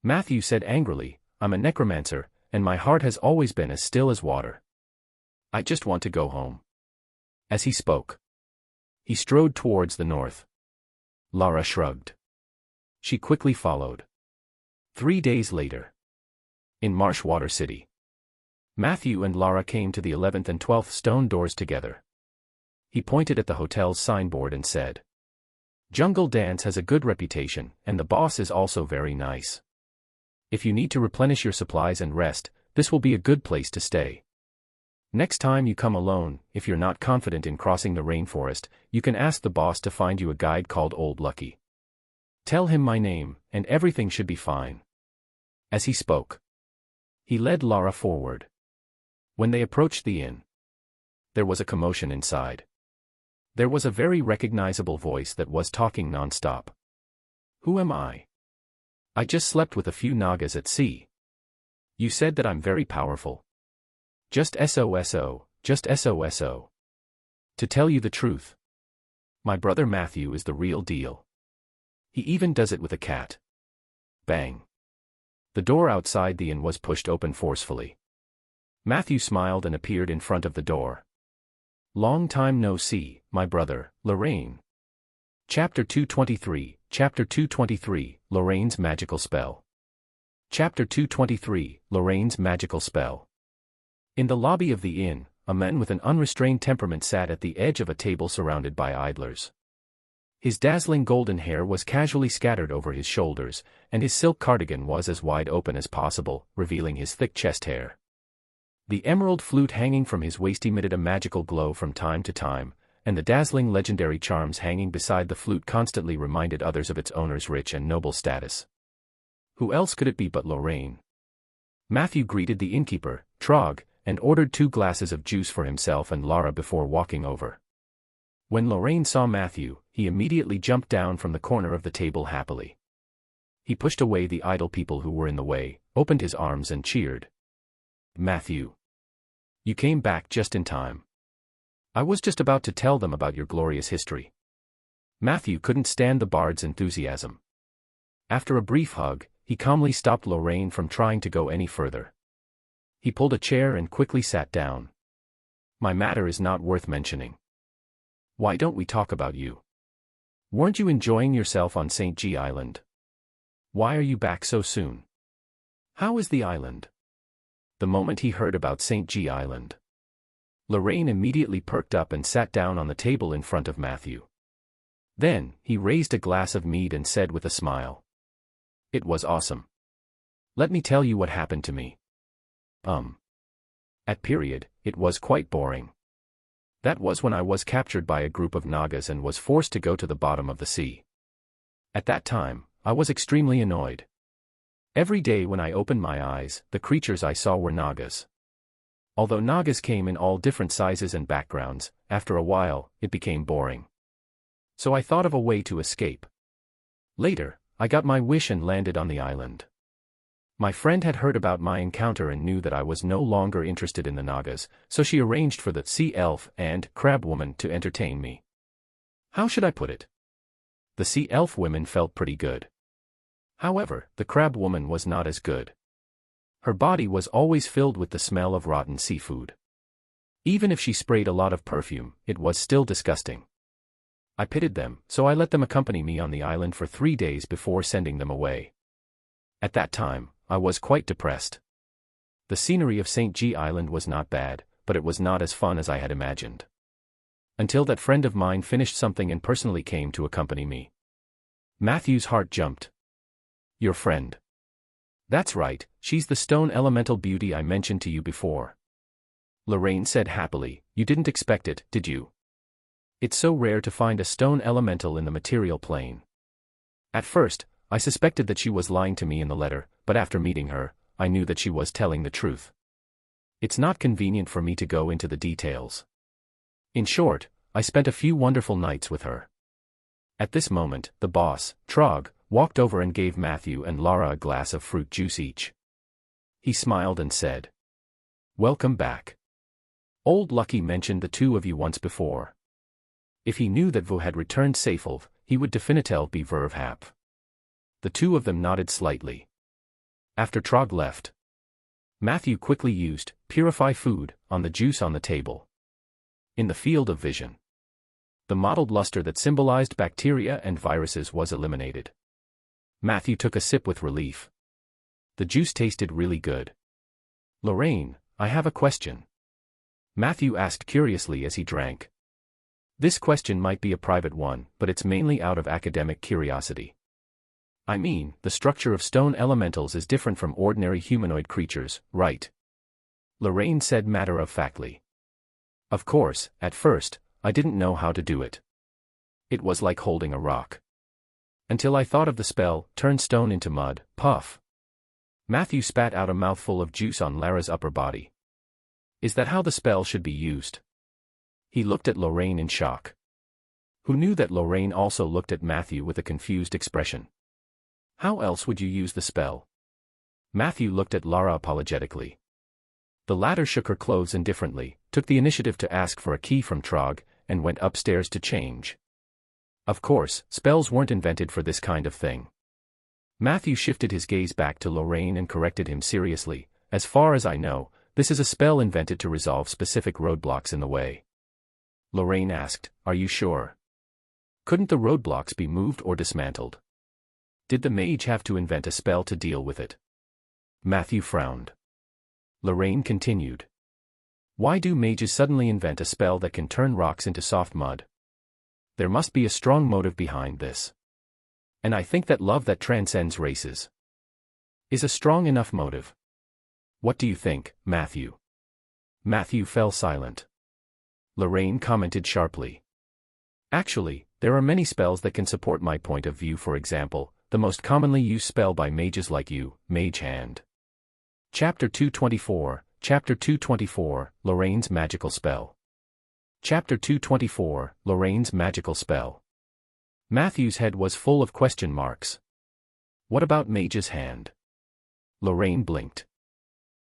Matthew said angrily, I'm a necromancer, and my heart has always been as still as water. I just want to go home. As he spoke, he strode towards the north. Lara shrugged. She quickly followed. 3 days later, in Marshwater City, Matthew and Lara came to the 11th and 12th stone doors together. He pointed at the hotel's signboard and said, Jungle Dance has a good reputation, and the boss is also very nice. If you need to replenish your supplies and rest, this will be a good place to stay. Next time you come alone, if you're not confident in crossing the rainforest, you can ask the boss to find you a guide called Old Lucky. Tell him my name, and everything should be fine. As he spoke, he led Lara forward. When they approached the inn, there was a commotion inside. There was a very recognizable voice that was talking non-stop. Who am I? I just slept with a few Nagas at sea. You said that I'm very powerful. Just SOSO, just SOSO. To tell you the truth, my brother Matthew is the real deal. He even does it with a cat. Bang. The door outside the inn was pushed open forcefully. Matthew smiled and appeared in front of the door. Long time no see, my brother, Lorraine. Chapter 223, Chapter 223, Lorraine's Magical Spell. Chapter 223, Lorraine's Magical Spell. In the lobby of the inn, a man with an unrestrained temperament sat at the edge of a table surrounded by idlers. His dazzling golden hair was casually scattered over his shoulders, and his silk cardigan was as wide open as possible, revealing his thick chest hair. The emerald flute hanging from his waist emitted a magical glow from time to time, and the dazzling legendary charms hanging beside the flute constantly reminded others of its owner's rich and noble status. Who else could it be but Lorraine? Matthew greeted the innkeeper, Trog, and ordered 2 glasses of juice for himself and Lara before walking over. When Lorraine saw Matthew, he immediately jumped down from the corner of the table happily. He pushed away the idle people who were in the way, opened his arms and cheered. Matthew. You came back just in time. I was just about to tell them about your glorious history. Matthew couldn't stand the bard's enthusiasm. After a brief hug, he calmly stopped Lorraine from trying to go any further. He pulled a chair and quickly sat down. My matter is not worth mentioning. Why don't we talk about you? Weren't you enjoying yourself on St. G Island? Why are you back so soon? How is the island? The moment he heard about St. G Island, Lorraine immediately perked up and sat down on the table in front of Matthew. Then, he raised a glass of mead and said with a smile. It was awesome. Let me tell you what happened to me. At period, it was quite boring. That was when I was captured by a group of Nagas and was forced to go to the bottom of the sea. At that time, I was extremely annoyed. Every day when I opened my eyes, the creatures I saw were Nagas. Although Nagas came in all different sizes and backgrounds, after a while, it became boring. So I thought of a way to escape. Later, I got my wish and landed on the island. My friend had heard about my encounter and knew that I was no longer interested in the Nagas, so she arranged for the sea elf and crab woman to entertain me. How should I put it? The sea elf women felt pretty good. However, the crab woman was not as good. Her body was always filled with the smell of rotten seafood. Even if she sprayed a lot of perfume, it was still disgusting. I pitied them, so I let them accompany me on the island for 3 days before sending them away. At that time, I was quite depressed. The scenery of St. G Island was not bad, but it was not as fun as I had imagined. Until that friend of mine finished something and personally came to accompany me. Matthew's heart jumped. Your friend. That's right, she's the stone elemental beauty I mentioned to you before. Lorraine said happily, you didn't expect it, did you? It's so rare to find a stone elemental in the material plane. At first, I suspected that she was lying to me in the letter, but after meeting her, I knew that she was telling the truth. It's not convenient for me to go into the details. In short, I spent a few wonderful nights with her. At this moment, the boss, Trog, walked over and gave Matthew and Lara a glass of fruit juice each. He smiled and said, "Welcome back. Old Lucky mentioned the two of you once before. If he knew that Vo had returned safely, he would definitively be verve hap." The two of them nodded slightly. After Trog left, Matthew quickly used purify food on the juice on the table. In the field of vision, the mottled luster that symbolized bacteria and viruses was eliminated. Matthew took a sip with relief. The juice tasted really good. "Lorraine, I have a question," Matthew asked curiously as he drank. This question might be a private one, but it's mainly out of academic curiosity. I mean, the structure of stone elementals is different from ordinary humanoid creatures, right? Lorraine said matter-of-factly. Of course, at first, I didn't know how to do it. It was like holding a rock. Until I thought of the spell, turn stone into mud, puff. Matthew spat out a mouthful of juice on Lara's upper body. Is that how the spell should be used? He looked at Lorraine in shock. Who knew that Lorraine also looked at Matthew with a confused expression? How else would you use the spell? Matthew looked at Lara apologetically. The latter shook her clothes indifferently, took the initiative to ask for a key from Trog, and went upstairs to change. Of course, spells weren't invented for this kind of thing. Matthew shifted his gaze back to Lorraine and corrected him seriously. As far as I know, this is a spell invented to resolve specific roadblocks in the way. Lorraine asked, "Are you sure? Couldn't the roadblocks be moved or dismantled? Did the mage have to invent a spell to deal with it?" Matthew frowned. Lorraine continued. "Why do mages suddenly invent a spell that can turn rocks into soft mud? There must be a strong motive behind this. And I think that love that transcends races is a strong enough motive. What do you think, Matthew?" Matthew fell silent. Lorraine commented sharply. "Actually, there are many spells that can support my point of view. For example, the most commonly used spell by mages like you, Mage Hand." Chapter 224, Lorraine's Magical Spell. Chapter 224, Lorraine's Magical Spell. Matthew's head was full of question marks. What about Mage's Hand? Lorraine blinked.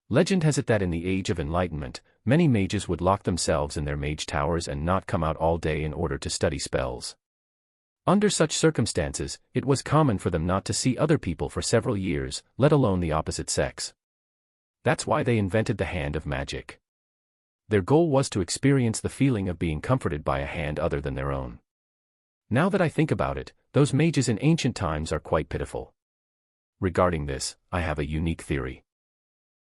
Legend has it that in the Age of Enlightenment, many mages would lock themselves in their mage towers and not come out all day in order to study spells. Under such circumstances, it was common for them not to see other people for several years, let alone the opposite sex. That's why they invented the hand of magic. Their goal was to experience the feeling of being comforted by a hand other than their own. Now that I think about it, those mages in ancient times are quite pitiful. Regarding this, I have a unique theory.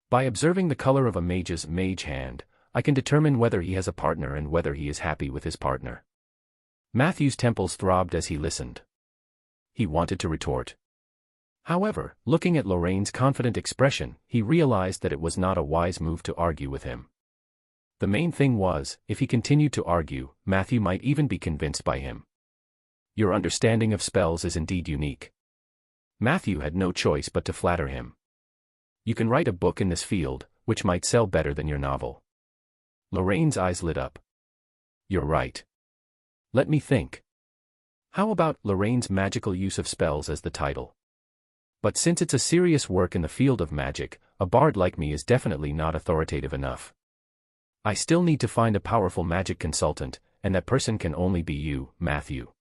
By observing the color of a mage's mage hand, I can determine whether he has a partner and whether he is happy with his partner. Matthew's temples throbbed as he listened. He wanted to retort. However, looking at Lorraine's confident expression, he realized that it was not a wise move to argue with him. The main thing was, if he continued to argue, Matthew might even be convinced by him. Your understanding of spells is indeed unique. Matthew had no choice but to flatter him. You can write a book in this field, which might sell better than your novel. Lorraine's eyes lit up. You're right. Let me think. How about Lorraine's Magical Use of Spells as the title? But since it's a serious work in the field of magic, a bard like me is definitely not authoritative enough. I still need to find a powerful magic consultant, and that person can only be you, Matthew.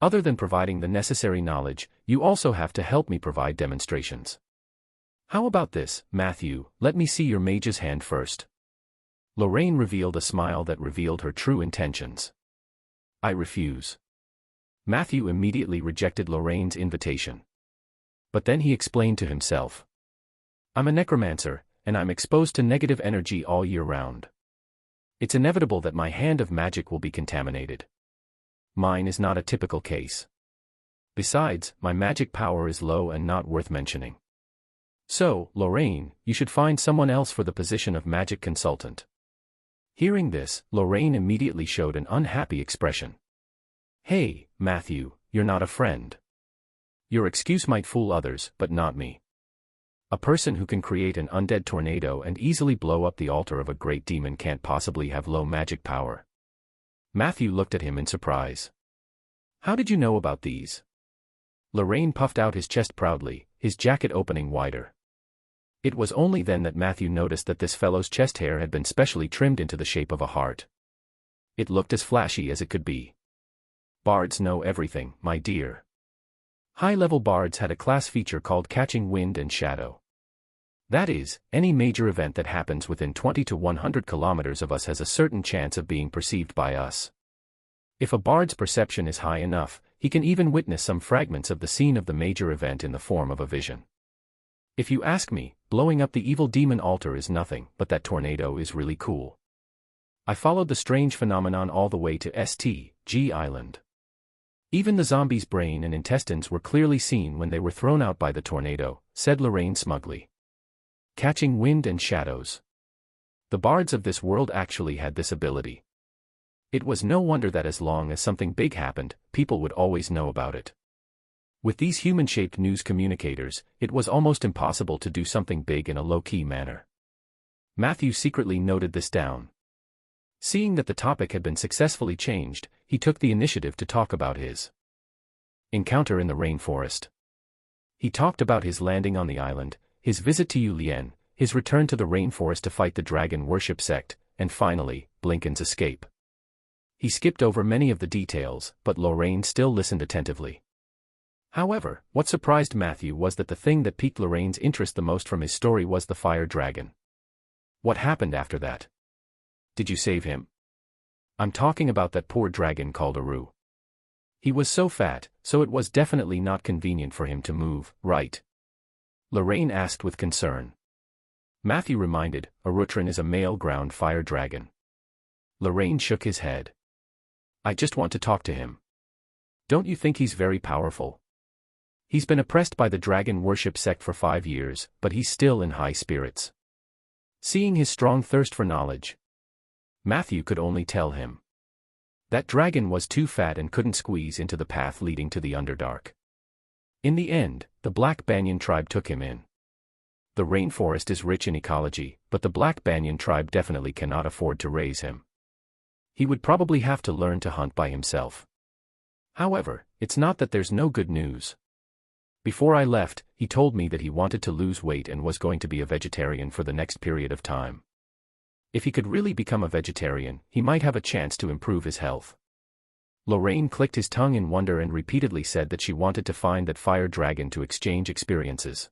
Other than providing the necessary knowledge, you also have to help me provide demonstrations. How about this, Matthew? Let me see your mage's hand first. Lorraine revealed a smile that revealed her true intentions. I refuse. Matthew immediately rejected Lorraine's invitation. But then he explained to himself. I'm a necromancer, and I'm exposed to negative energy all year round. It's inevitable that my hand of magic will be contaminated. Mine is not a typical case. Besides, my magic power is low and not worth mentioning. So, Lorraine, you should find someone else for the position of magic consultant. Hearing this, Lorraine immediately showed an unhappy expression. Hey, Matthew, you're not a friend. Your excuse might fool others, but not me. A person who can create an undead tornado and easily blow up the altar of a great demon can't possibly have low magic power. Matthew looked at him in surprise. How did you know about these? Lorraine puffed out his chest proudly, his jacket opening wider. It was only then that Matthew noticed that this fellow's chest hair had been specially trimmed into the shape of a heart. It looked as flashy as it could be. Bards know everything, my dear. High-level bards had a class feature called catching wind and shadow. That is, any major event that happens within 20 to 100 kilometers of us has a certain chance of being perceived by us. If a bard's perception is high enough, he can even witness some fragments of the scene of the major event in the form of a vision. If you ask me, blowing up the evil demon altar is nothing, but that tornado is really cool. I followed the strange phenomenon all the way to St. Island. Even the zombie's brain and intestines were clearly seen when they were thrown out by the tornado, said Lorraine smugly. Catching wind and shadows. The bards of this world actually had this ability. It was no wonder that as long as something big happened, people would always know about it. With these human-shaped news communicators, it was almost impossible to do something big in a low-key manner. Matthew secretly noted this down. Seeing that the topic had been successfully changed, he took the initiative to talk about his encounter in the rainforest. He talked about his landing on the island, his visit to Yulien, his return to the rainforest to fight the dragon worship sect, and finally, Blinken's escape. He skipped over many of the details, but Lorraine still listened attentively. However, what surprised Matthew was that the thing that piqued Lorraine's interest the most from his story was the fire dragon. What happened after that? Did you save him? I'm talking about that poor dragon called Aru. He was so fat, so it was definitely not convenient for him to move, right? Lorraine asked with concern. Matthew reminded, Arutrin is a male ground fire dragon. Lorraine shook his head. I just want to talk to him. Don't you think he's very powerful? He's been oppressed by the dragon worship sect for 5 years, but he's still in high spirits. Seeing his strong thirst for knowledge, Matthew could only tell him. That dragon was too fat and couldn't squeeze into the path leading to the Underdark. In the end, the Black Banyan tribe took him in. The rainforest is rich in ecology, but the Black Banyan tribe definitely cannot afford to raise him. He would probably have to learn to hunt by himself. However, it's not that there's no good news. Before I left, he told me that he wanted to lose weight and was going to be a vegetarian for the next period of time. If he could really become a vegetarian, he might have a chance to improve his health. Lorraine clicked his tongue in wonder and repeatedly said that she wanted to find that fire dragon to exchange experiences.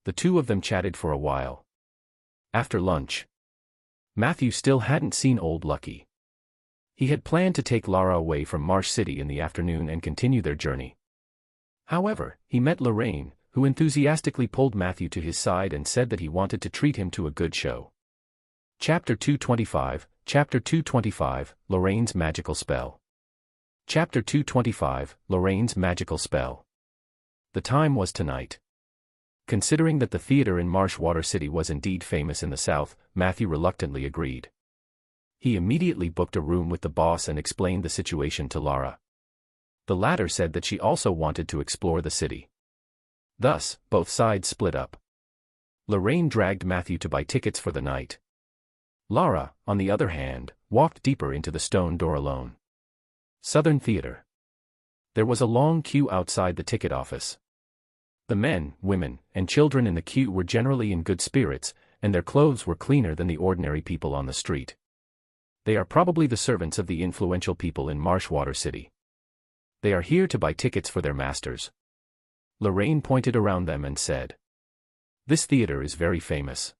The two of them chatted for a while. After lunch, Matthew still hadn't seen Old Lucky. He had planned to take Lara away from Marsh City in the afternoon and continue their journey. However, he met Lorraine, who enthusiastically pulled Matthew to his side and said that he wanted to treat him to a good show. Chapter 225, Lorraine's Magical Spell. Chapter 225, Lorraine's Magical Spell. The time was tonight. Considering that the theater in Marshwater City was indeed famous in the south, Matthew reluctantly agreed. He immediately booked a room with the boss and explained the situation to Lara. The latter said that she also wanted to explore the city. Thus, both sides split up. Lorraine dragged Matthew to buy tickets for the night. Lara, on the other hand, walked deeper into the stone door alone. Southern Theater. There was a long queue outside the ticket office. The men, women, and children in the queue were generally in good spirits, and their clothes were cleaner than the ordinary people on the street. They are probably the servants of the influential people in Marshwater City. They are here to buy tickets for their masters. Lorraine pointed around them and said, This theater is very famous.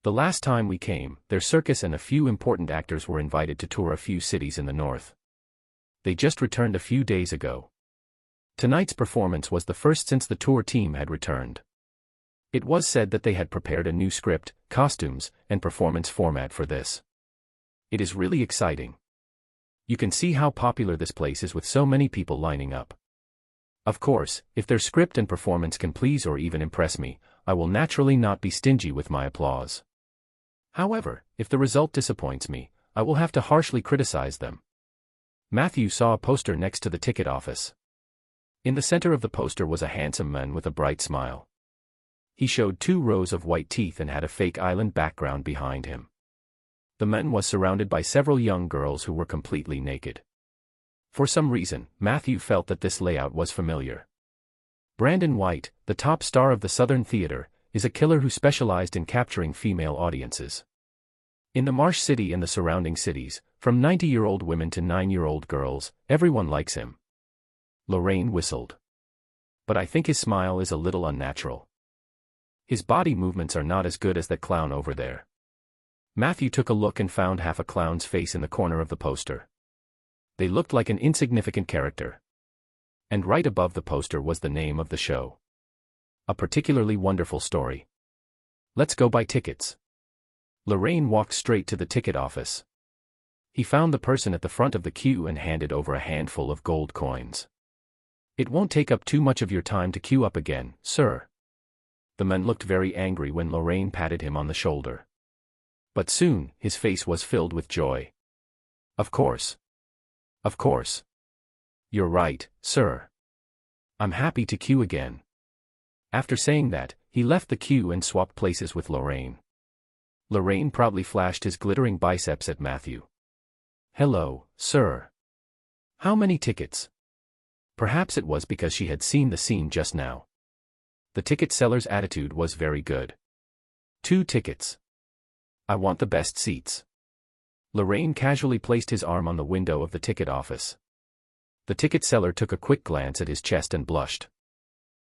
The last time we came, their circus and a few important actors were invited to tour a few cities in the north. They just returned a few days ago. Tonight's performance was the first since the tour team had returned. It was said that they had prepared a new script, costumes, and performance format for this. It is really exciting. You can see how popular this place is with so many people lining up. Of course, if their script and performance can please or even impress me, I will naturally not be stingy with my applause. However, if the result disappoints me, I will have to harshly criticize them. Matthew saw a poster next to the ticket office. In the center of the poster was a handsome man with a bright smile. He showed 2 rows of white teeth and had a fake island background behind him. The man was surrounded by several young girls who were completely naked. For some reason, Matthew felt that this layout was familiar. Brandon White, the top star of the Southern Theater, is a killer who specialized in capturing female audiences. In the Marsh City and the surrounding cities, from 90-year-old women to 9-year-old girls, everyone likes him. Lorraine whistled. But I think his smile is a little unnatural. His body movements are not as good as that clown over there. Matthew took a look and found half a clown's face in the corner of the poster. They looked like an insignificant character. And right above the poster was the name of the show. A particularly wonderful story. Let's go buy tickets. Lorraine walked straight to the ticket office. He found the person at the front of the queue and handed over a handful of gold coins. It won't take up too much of your time to queue up again, sir. The man looked very angry when Lorraine patted him on the shoulder. But soon, his face was filled with joy. Of course. Of course. You're right, sir. I'm happy to queue again. After saying that, he left the queue and swapped places with Lorraine. Lorraine proudly flashed his glittering biceps at Matthew. Hello, sir. How many tickets? Perhaps it was because she had seen the scene just now. The ticket seller's attitude was very good. 2 tickets. I want the best seats. Lorraine casually placed his arm on the window of the ticket office. The ticket seller took a quick glance at his chest and blushed.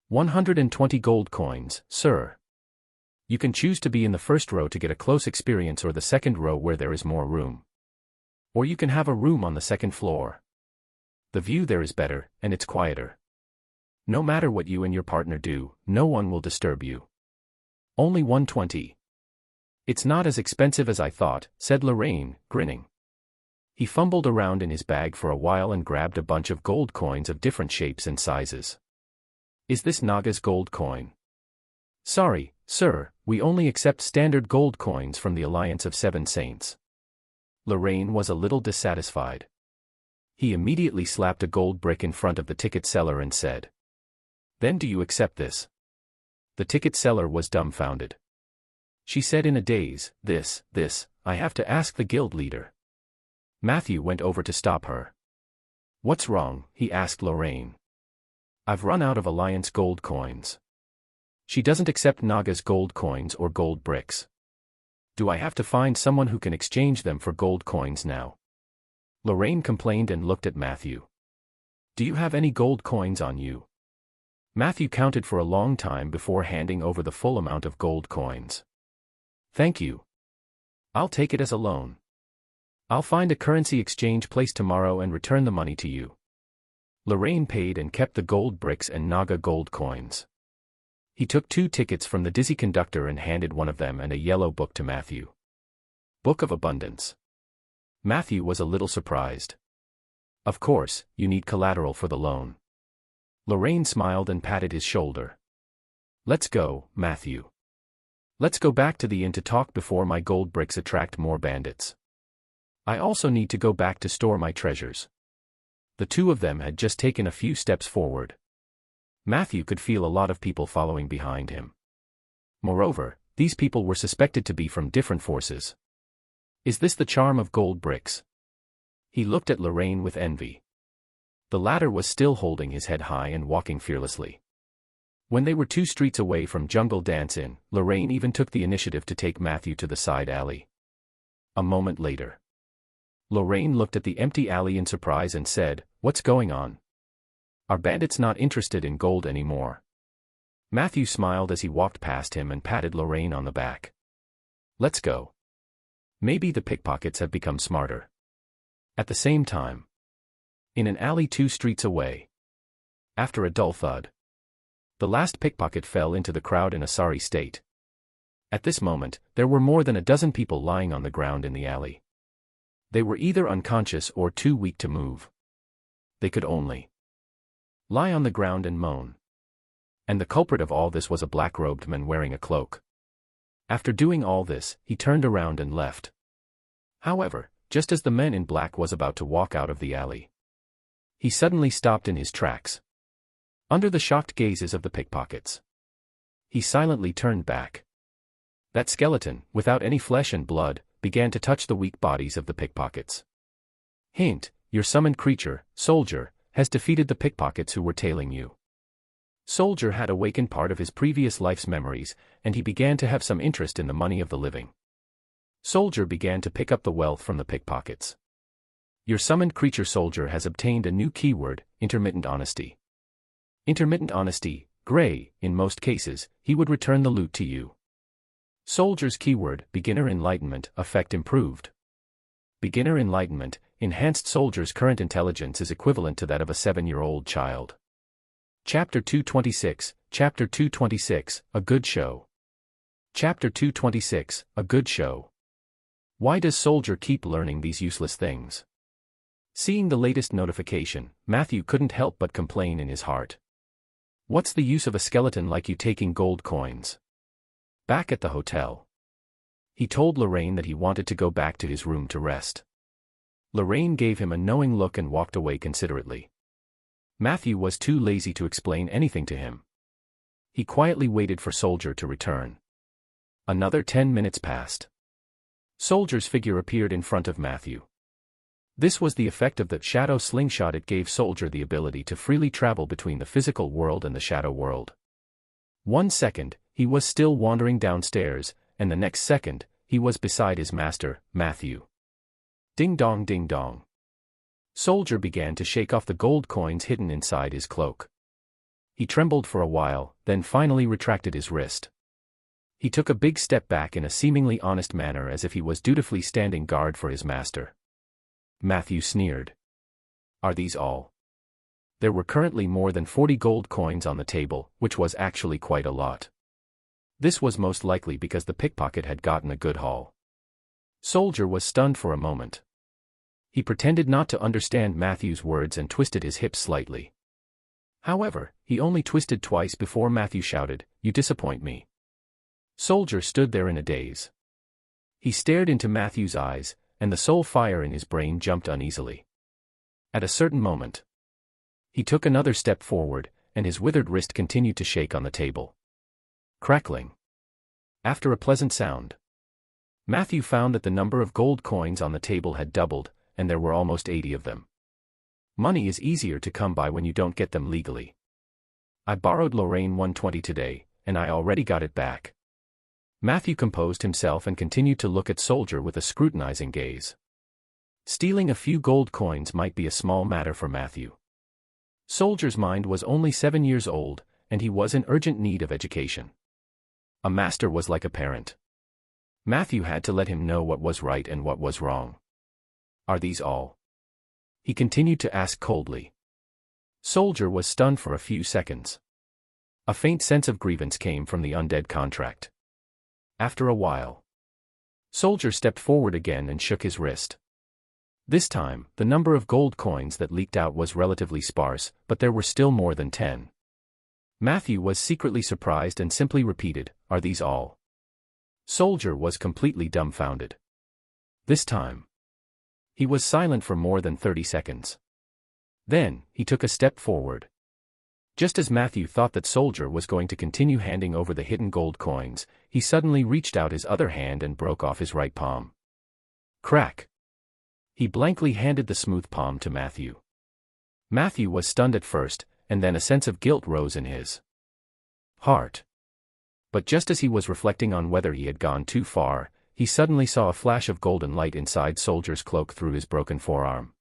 120 gold coins, sir. You can choose to be in the first row to get a close experience or the second row where there is more room. Or you can have a room on the second floor. The view there is better, and it's quieter. No matter what you and your partner do, no one will disturb you. Only 120. It's not as expensive as I thought, said Lorraine, grinning. He fumbled around in his bag for a while and grabbed a bunch of gold coins of different shapes and sizes. Is this Naga's gold coin? Sorry, sir, we only accept standard gold coins from the Alliance of 7 Saints. Lorraine was a little dissatisfied. He immediately slapped a gold brick in front of the ticket seller and said, Then do you accept this? The ticket seller was dumbfounded. She said in a daze, This, I have to ask the guild leader. Matthew went over to stop her. What's wrong? He asked Lorraine. I've run out of Alliance gold coins. She doesn't accept Naga's gold coins or gold bricks. Do I have to find someone who can exchange them for gold coins now? Lorraine complained and looked at Matthew. Do you have any gold coins on you? Matthew counted for a long time before handing over the full amount of gold coins. Thank you. I'll take it as a loan. I'll find a currency exchange place tomorrow and return the money to you. Lorraine paid and kept the gold bricks and Naga gold coins. He took 2 tickets from the dizzy conductor and handed one of them and a yellow book to Matthew. Book of Abundance. Matthew was a little surprised. Of course, you need collateral for the loan. Lorraine smiled and patted his shoulder. Let's go, Matthew. Let's go back to the inn to talk before my gold bricks attract more bandits. I also need to go back to store my treasures. The 2 of them had just taken a few steps forward. Matthew could feel a lot of people following behind him. Moreover, these people were suspected to be from different forces. Is this the charm of gold bricks? He looked at Lorraine with envy. The latter was still holding his head high and walking fearlessly. When they were 2 streets away from Jungle Dance Inn, Lorraine even took the initiative to take Matthew to the side alley. A moment later, Lorraine looked at the empty alley in surprise and said, What's going on? Are bandits not interested in gold anymore? Matthew smiled as he walked past him and patted Lorraine on the back. Let's go. Maybe the pickpockets have become smarter. At the same time, in an alley 2 streets away, after a dull thud, the last pickpocket fell into the crowd in a sorry state. At this moment, there were more than a dozen people lying on the ground in the alley. They were either unconscious or too weak to move. They could only lie on the ground and moan. And the culprit of all this was a black-robed man wearing a cloak. After doing all this, he turned around and left. However, just as the man in black was about to walk out of the alley, he suddenly stopped in his tracks. Under the shocked gazes of the pickpockets, he silently turned back. That skeleton, without any flesh and blood, began to touch the weak bodies of the pickpockets. Hint: your summoned creature, Soldier, has defeated the pickpockets who were tailing you. Soldier had awakened part of his previous life's memories, and he began to have some interest in the money of the living. Soldier began to pick up the wealth from the pickpockets. Your summoned creature Soldier has obtained a new keyword, intermittent honesty. Intermittent honesty, gray, in most cases, he would return the loot to you. Soldier's keyword, beginner enlightenment, effect improved. Beginner enlightenment, enhanced Soldier's current intelligence is equivalent to that of a 7-year-old child. Chapter 226, Chapter 226, A Good Show. Chapter 226, A Good Show. Why does Soldier keep learning these useless things? Seeing the latest notification, Matthew couldn't help but complain in his heart. What's the use of a skeleton like you taking gold coins? Back at the hotel, he told Lorraine that he wanted to go back to his room to rest. Lorraine gave him a knowing look and walked away considerately. Matthew was too lazy to explain anything to him. He quietly waited for Soldier to return. Another 10 minutes passed. Soldier's figure appeared in front of Matthew. This was the effect of the shadow slingshot. It gave Soldier the ability to freely travel between the physical world and the shadow world. 1 second, he was still wandering downstairs, and the next second, he was beside his master, Matthew. Ding dong ding dong. Soldier began to shake off the gold coins hidden inside his cloak. He trembled for a while, then finally retracted his wrist. He took a big step back in a seemingly honest manner as if he was dutifully standing guard for his master. Matthew sneered. Are these all? There were currently more than 40 gold coins on the table, which was actually quite a lot. This was most likely because the pickpocket had gotten a good haul. Soldier was stunned for a moment. He pretended not to understand Matthew's words and twisted his hips slightly. However, he only twisted twice before Matthew shouted, "You disappoint me." Soldier stood there in a daze. He stared into Matthew's eyes, and the soul fire in his brain jumped uneasily. At a certain moment, he took another step forward, and his withered wrist continued to shake on the table. Crackling. After a pleasant sound, Matthew found that the number of gold coins on the table had doubled, and there were almost 80 of them. Money is easier to come by when you don't get them legally. I borrowed Lorraine 120 today, and I already got it back. Matthew composed himself and continued to look at Soldier with a scrutinizing gaze. Stealing a few gold coins might be a small matter for Matthew. Soldier's mind was only 7 years old, and he was in urgent need of education. A master was like a parent. Matthew had to let him know what was right and what was wrong. Are these all? He continued to ask coldly. Soldier was stunned for a few seconds. A faint sense of grievance came from the undead contract. After a while, Soldier stepped forward again and shook his wrist. This time, the number of gold coins that leaked out was relatively sparse, but there were still more than 10. Matthew was secretly surprised and simply repeated, "Are these all?" Soldier was completely dumbfounded. This time, he was silent for more than 30 seconds. Then, he took a step forward. Just as Matthew thought that Soldier was going to continue handing over the hidden gold coins, he suddenly reached out his other hand and broke off his right palm. Crack! He blankly handed the smooth palm to Matthew. Matthew was stunned at first, and then a sense of guilt rose in his heart. But just as he was reflecting on whether he had gone too far, he suddenly saw a flash of golden light inside Soldier's cloak through his broken forearm.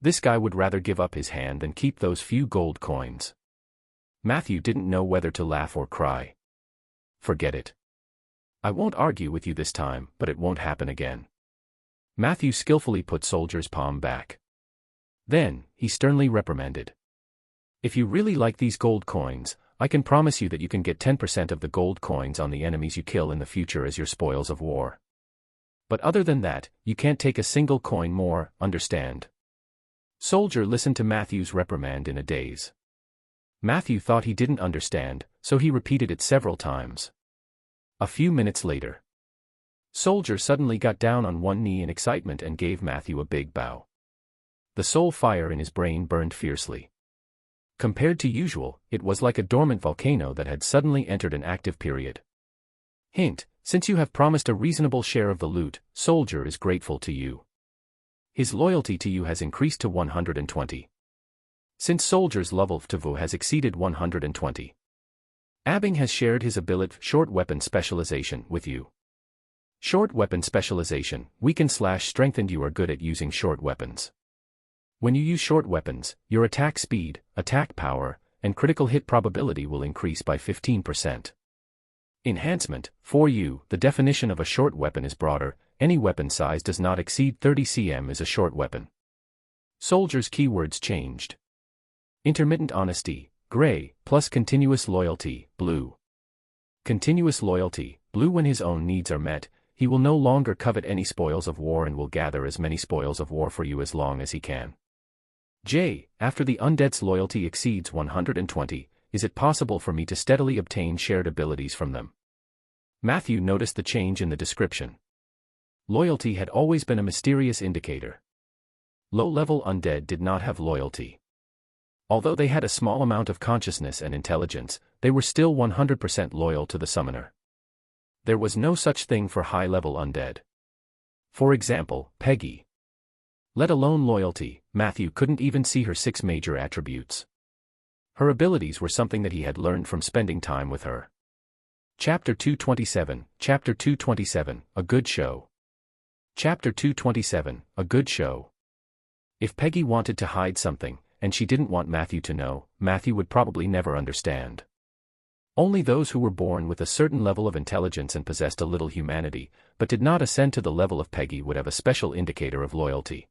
This guy would rather give up his hand than keep those few gold coins. Matthew didn't know whether to laugh or cry. Forget it. I won't argue with you this time, but it won't happen again. Matthew skillfully put Soldier's palm back. Then, he sternly reprimanded. If you really like these gold coins, I can promise you that you can get 10% of the gold coins on the enemies you kill in the future as your spoils of war. But other than that, you can't take a single coin more, understand? Soldier listened to Matthew's reprimand in a daze. Matthew thought he didn't understand, so he repeated it several times. A few minutes later, Soldier suddenly got down on one knee in excitement and gave Matthew a big bow. The soul fire in his brain burned fiercely. Compared to usual, it was like a dormant volcano that had suddenly entered an active period. Hint: since you have promised a reasonable share of the loot, Soldier is grateful to you. His loyalty to you has increased to 120. Since Soldier's level of Tavu has exceeded 120. Abing has shared his ability short weapon specialization with you. Short weapon specialization, weakened/strengthened. You are good at using short weapons. When you use short weapons, your attack speed, attack power, and critical hit probability will increase by 15%. Enhancement: for you, the definition of a short weapon is broader. Any weapon size does not exceed 30 cm is a short weapon. Soldier's keywords changed. Intermittent honesty, gray, plus continuous loyalty, blue. Continuous loyalty, blue. When his own needs are met, he will no longer covet any spoils of war and will gather as many spoils of war for you as long as he can. J. After the undead's loyalty exceeds 120, is it possible for me to steadily obtain shared abilities from them? Matthew noticed the change in the description. Loyalty had always been a mysterious indicator. Low-level undead did not have loyalty. Although they had a small amount of consciousness and intelligence, they were still 100% loyal to the summoner. There was no such thing for high-level undead. For example, Peggy. Let alone loyalty, Matthew couldn't even see her 6 major attributes. Her abilities were something that he had learned from spending time with her. Chapter 227, Chapter 227, A Good Show. Chapter 227, A Good Show. If Peggy wanted to hide something, and she didn't want Matthew to know, Matthew would probably never understand. Only those who were born with a certain level of intelligence and possessed a little humanity, but did not ascend to the level of Peggy would have a special indicator of loyalty.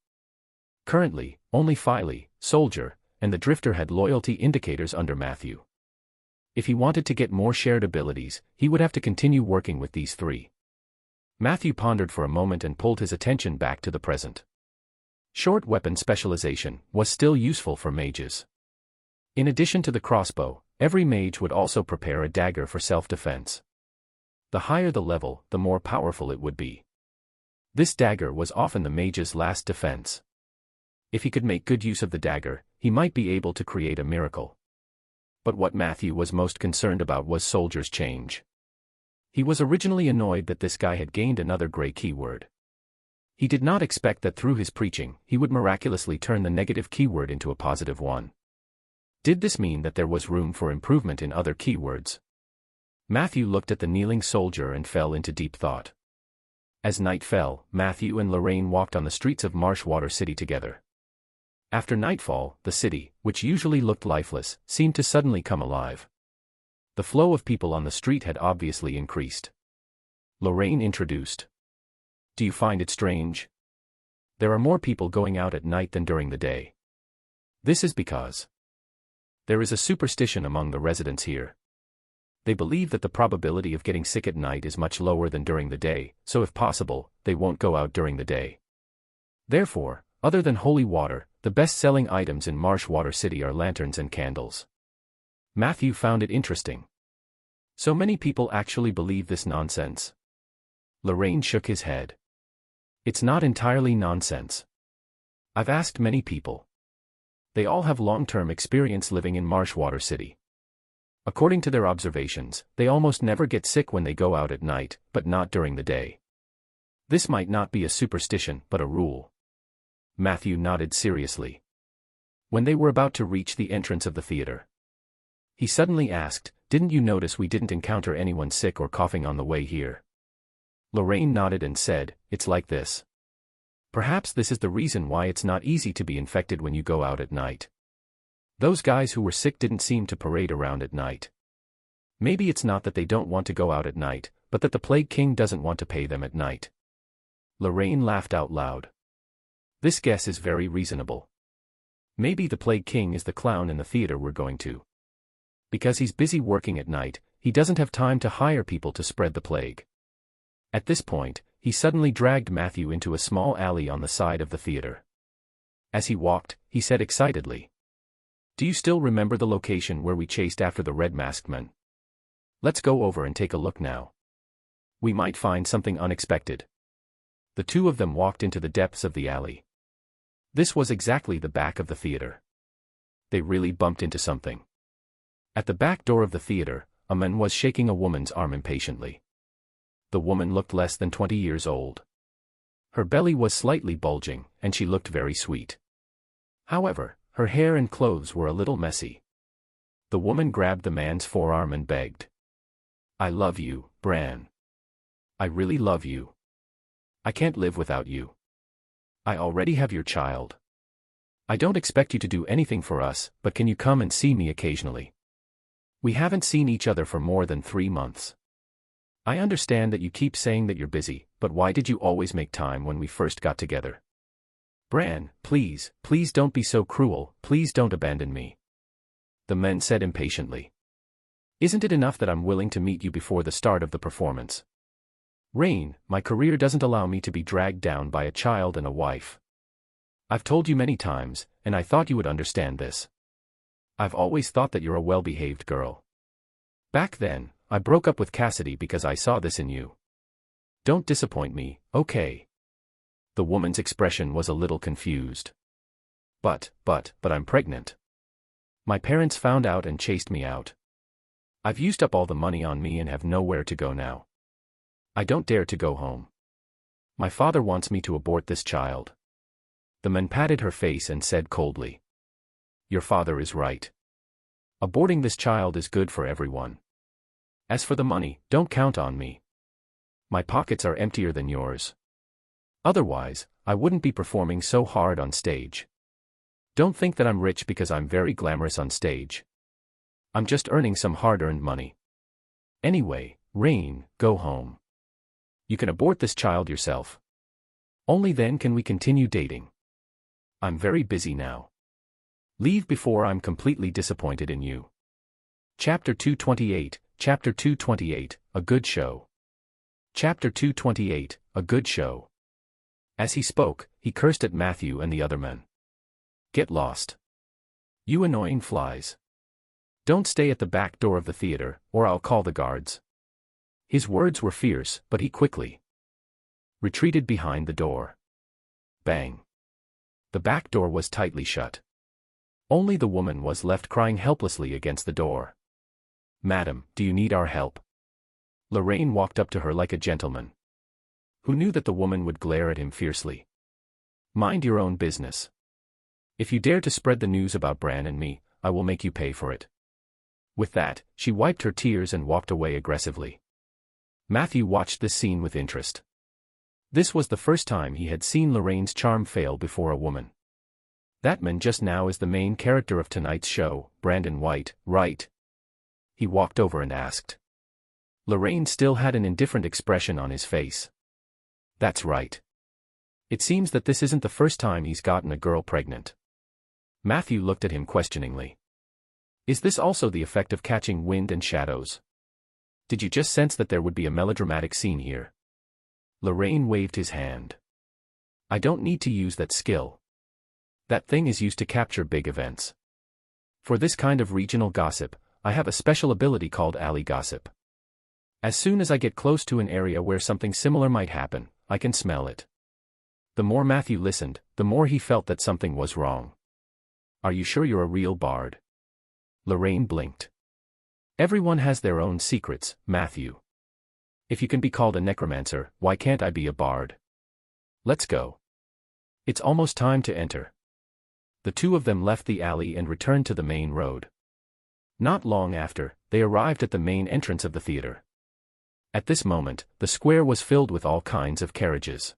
Currently, only Filey, Soldier, and the Drifter had loyalty indicators under Matthew. If he wanted to get more shared abilities, he would have to continue working with these 3. Matthew pondered for a moment and pulled his attention back to the present. Short weapon specialization was still useful for mages. In addition to the crossbow, every mage would also prepare a dagger for self-defense. The higher the level, the more powerful it would be. This dagger was often the mage's last defense. If he could make good use of the dagger, he might be able to create a miracle. But what Matthew was most concerned about was Soldier's change. He was originally annoyed that this guy had gained another gray keyword. He did not expect that through his preaching, he would miraculously turn the negative keyword into a positive one. Did this mean that there was room for improvement in other keywords? Matthew looked at the kneeling Soldier and fell into deep thought. As night fell, Matthew and Lorraine walked on the streets of Marshwater City together. After nightfall, the city, which usually looked lifeless, seemed to suddenly come alive. The flow of people on the street had obviously increased. Lorraine introduced. Do you find it strange? There are more people going out at night than during the day. This is because there is a superstition among the residents here. They believe that the probability of getting sick at night is much lower than during the day, so if possible, they won't go out during the day. Therefore, other than holy water, the best-selling items in Marshwater City are lanterns and candles. Matthew found it interesting. So many people actually believe this nonsense. Lorraine shook his head. It's not entirely nonsense. I've asked many people. They all have long-term experience living in Marshwater City. According to their observations, they almost never get sick when they go out at night, but not during the day. This might not be a superstition, but a rule. Matthew nodded seriously. When they were about to reach the entrance of the theater, he suddenly asked, "Didn't you notice we didn't encounter anyone sick or coughing on the way here?" Lorraine nodded and said, "It's like this. Perhaps this is the reason why it's not easy to be infected when you go out at night. Those guys who were sick didn't seem to parade around at night. Maybe it's not that they don't want to go out at night, but that the Plague King doesn't want to pay them at night." Lorraine laughed out loud. This guess is very reasonable. Maybe the Plague King is the clown in the theater we're going to. Because he's busy working at night, he doesn't have time to hire people to spread the plague. At this point, he suddenly dragged Matthew into a small alley on the side of the theater. As he walked, he said excitedly, "Do you still remember the location where we chased after the red masked men? Let's go over and take a look now." We might find something unexpected. The two of them walked into the depths of the alley. This was exactly the back of the theater. They really bumped into something. At the back door of the theater, a man was shaking a woman's arm impatiently. The woman looked less than 20 years old. Her belly was slightly bulging, and she looked very sweet. However, her hair and clothes were a little messy. The woman grabbed the man's forearm and begged. "I love you, Bran. I really love you. I can't live without you. I already have your child. I don't expect you to do anything for us, but can you come and see me occasionally? We haven't seen each other for more than 3 months. I understand that you keep saying that you're busy, but why did you always make time when we first got together? Bran, please, please don't be so cruel, please don't abandon me." The man said impatiently. "Isn't it enough that I'm willing to meet you before the start of the performance? Rain, my career doesn't allow me to be dragged down by a child and a wife. I've told you many times, and I thought you would understand this. I've always thought that you're a well-behaved girl. Back then, I broke up with Cassidy because I saw this in you. Don't disappoint me, okay?" The woman's expression was a little confused. But I'm pregnant. My parents found out and chased me out. I've used up all the money on me and have nowhere to go now. I don't dare to go home. My father wants me to abort this child." The man patted her face and said coldly. "Your father is right. Aborting this child is good for everyone. As for the money, don't count on me. My pockets are emptier than yours. Otherwise, I wouldn't be performing so hard on stage. Don't think that I'm rich because I'm very glamorous on stage. I'm just earning some hard-earned money. Anyway, Rain, go home. You can abort this child yourself. Only then can we continue dating. I'm very busy now. Leave before I'm completely disappointed in you." Chapter 228, Chapter 228, A Good Show. Chapter 228, A Good Show. As he spoke, he cursed at Matthew and the other men. "Get lost. You annoying flies. Don't stay at the back door of the theater, or I'll call the guards." His words were fierce, but he quickly retreated behind the door. Bang. The back door was tightly shut. Only the woman was left crying helplessly against the door. "Madam, do you need our help?" Lorraine walked up to her like a gentleman, who knew that the woman would glare at him fiercely. "Mind your own business. If you dare to spread the news about Bran and me, I will make you pay for it." With that, she wiped her tears and walked away aggressively. Matthew watched this scene with interest. This was the first time he had seen Lorraine's charm fail before a woman. "That man just now is the main character of tonight's show, Brandon White, right?" He walked over and asked. Lorraine still had an indifferent expression on his face. "That's right. It seems that this isn't the first time he's gotten a girl pregnant." Matthew looked at him questioningly. "Is this also the effect of catching wind and shadows? Did you just sense that there would be a melodramatic scene here?" Lorraine waved his hand. "I don't need to use that skill. That thing is used to capture big events. For this kind of regional gossip, I have a special ability called alley gossip. As soon as I get close to an area where something similar might happen, I can smell it." The more Matthew listened, the more he felt that something was wrong. "Are you sure you're a real bard?" Lorraine blinked. "Everyone has their own secrets, Matthew. If you can be called a necromancer, why can't I be a bard? Let's go. It's almost time to enter." The two of them left the alley and returned to the main road. Not long after, they arrived at the main entrance of the theater. At this moment, the square was filled with all kinds of carriages.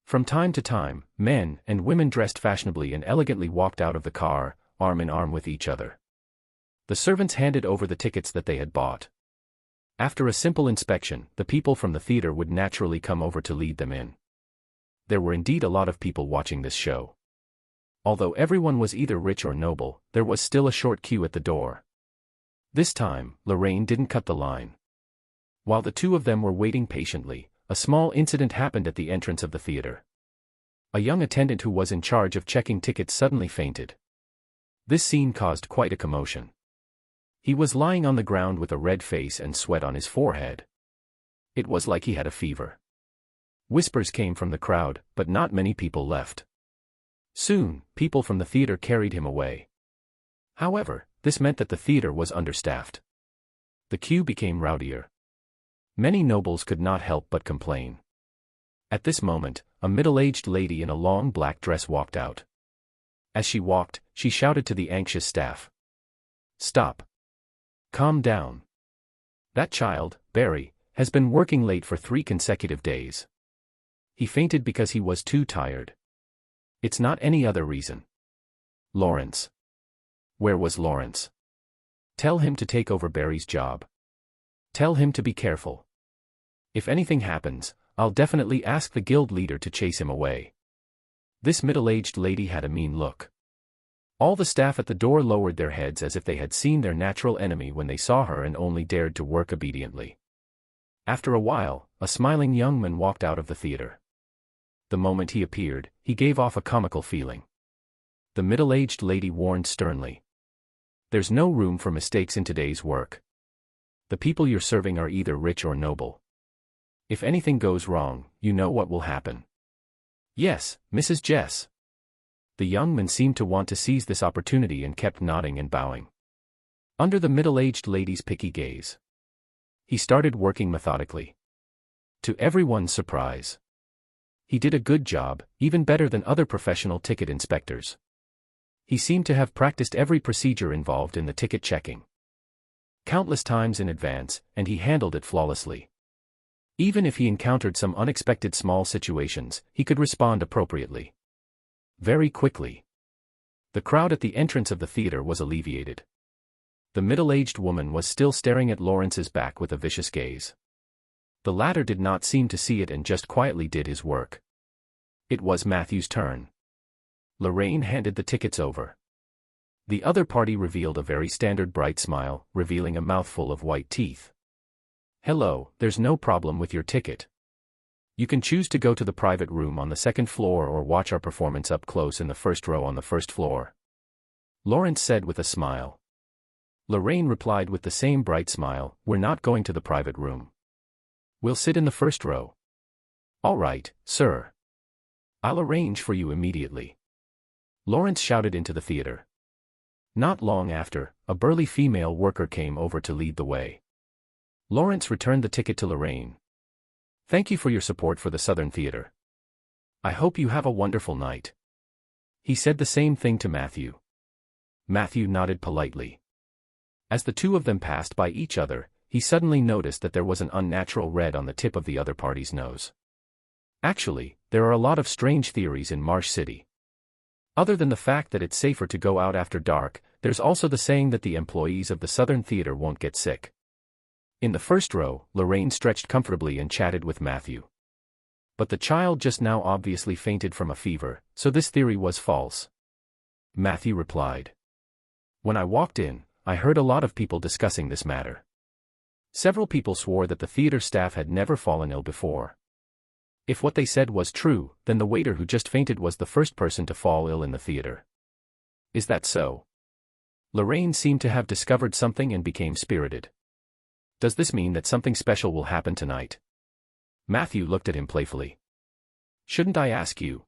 From time to time, men and women dressed fashionably and elegantly walked out of the car, arm in arm with each other. The servants handed over the tickets that they had bought. After a simple inspection, the people from the theater would naturally come over to lead them in. There were indeed a lot of people watching this show. Although everyone was either rich or noble, there was still a short queue at the door. This time, Lorraine didn't cut the line. While the two of them were waiting patiently, a small incident happened at the entrance of the theater. A young attendant who was in charge of checking tickets suddenly fainted. This scene caused quite a commotion. He was lying on the ground with a red face and sweat on his forehead. It was like he had a fever. Whispers came from the crowd, but not many people left. Soon, people from the theater carried him away. However, this meant that the theater was understaffed. The queue became rowdier. Many nobles could not help but complain. At this moment, a middle-aged lady in a long black dress walked out. As she walked, she shouted to the anxious staff. "Stop. Calm down. That child, Barry, has been working late for 3 consecutive days. He fainted because he was too tired. It's not any other reason." Lawrence. Where was Lawrence? Tell him to take over Barry's job. Tell him to be careful. If anything happens, I'll definitely ask the guild leader to chase him away. This middle-aged lady had a mean look. All the staff at the door lowered their heads as if they had seen their natural enemy when they saw her and only dared to work obediently. After a while, a smiling young man walked out of the theater. The moment he appeared, he gave off a comical feeling. The middle-aged lady warned sternly. "There's no room for mistakes in today's work. The people you're serving are either rich or noble. If anything goes wrong, you know what will happen." "Yes, Mrs. Jess." The young man seemed to want to seize this opportunity and kept nodding and bowing. Under the middle-aged lady's picky gaze, he started working methodically. To everyone's surprise, he did a good job, even better than other professional ticket inspectors. He seemed to have practiced every procedure involved in the ticket checking countless times in advance, and he handled it flawlessly. Even if he encountered some unexpected small situations, he could respond appropriately. Very quickly, the crowd at the entrance of the theater was alleviated. The middle-aged woman was still staring at Lawrence's back with a vicious gaze. The latter did not seem to see it and just quietly did his work. It was Matthew's turn. Lorraine handed the tickets over. The other party revealed a very standard bright smile, revealing a mouthful of white teeth. "Hello, there's no problem with your ticket. You can choose to go to the private room on the 2nd floor or watch our performance up close in the 1st row on the 1st floor." Lawrence said with a smile. Lorraine replied with the same bright smile, "We're not going to the private room. We'll sit in the 1st row." "All right, sir. I'll arrange for you immediately." Lawrence shouted into the theater. Not long after, a burly female worker came over to lead the way. Lawrence returned the ticket to Lorraine. "Thank you for your support for the Southern Theater. I hope you have a wonderful night." He said the same thing to Matthew. Matthew nodded politely. As the two of them passed by each other, he suddenly noticed that there was an unnatural red on the tip of the other party's nose. Actually, there are a lot of strange theories in Marsh City. Other than the fact that it's safer to go out after dark, there's also the saying that the employees of the Southern Theater won't get sick. In the 1st row, Lorraine stretched comfortably and chatted with Matthew. But the child just now obviously fainted from a fever, so this theory was false. Matthew replied. "When I walked in, I heard a lot of people discussing this matter. Several people swore that the theater staff had never fallen ill before. If what they said was true, then the waiter who just fainted was the first person to fall ill in the theater. Is that so?" Lorraine seemed to have discovered something and became spirited. "Does this mean that something special will happen tonight?" Matthew looked at him playfully. "Shouldn't I ask you?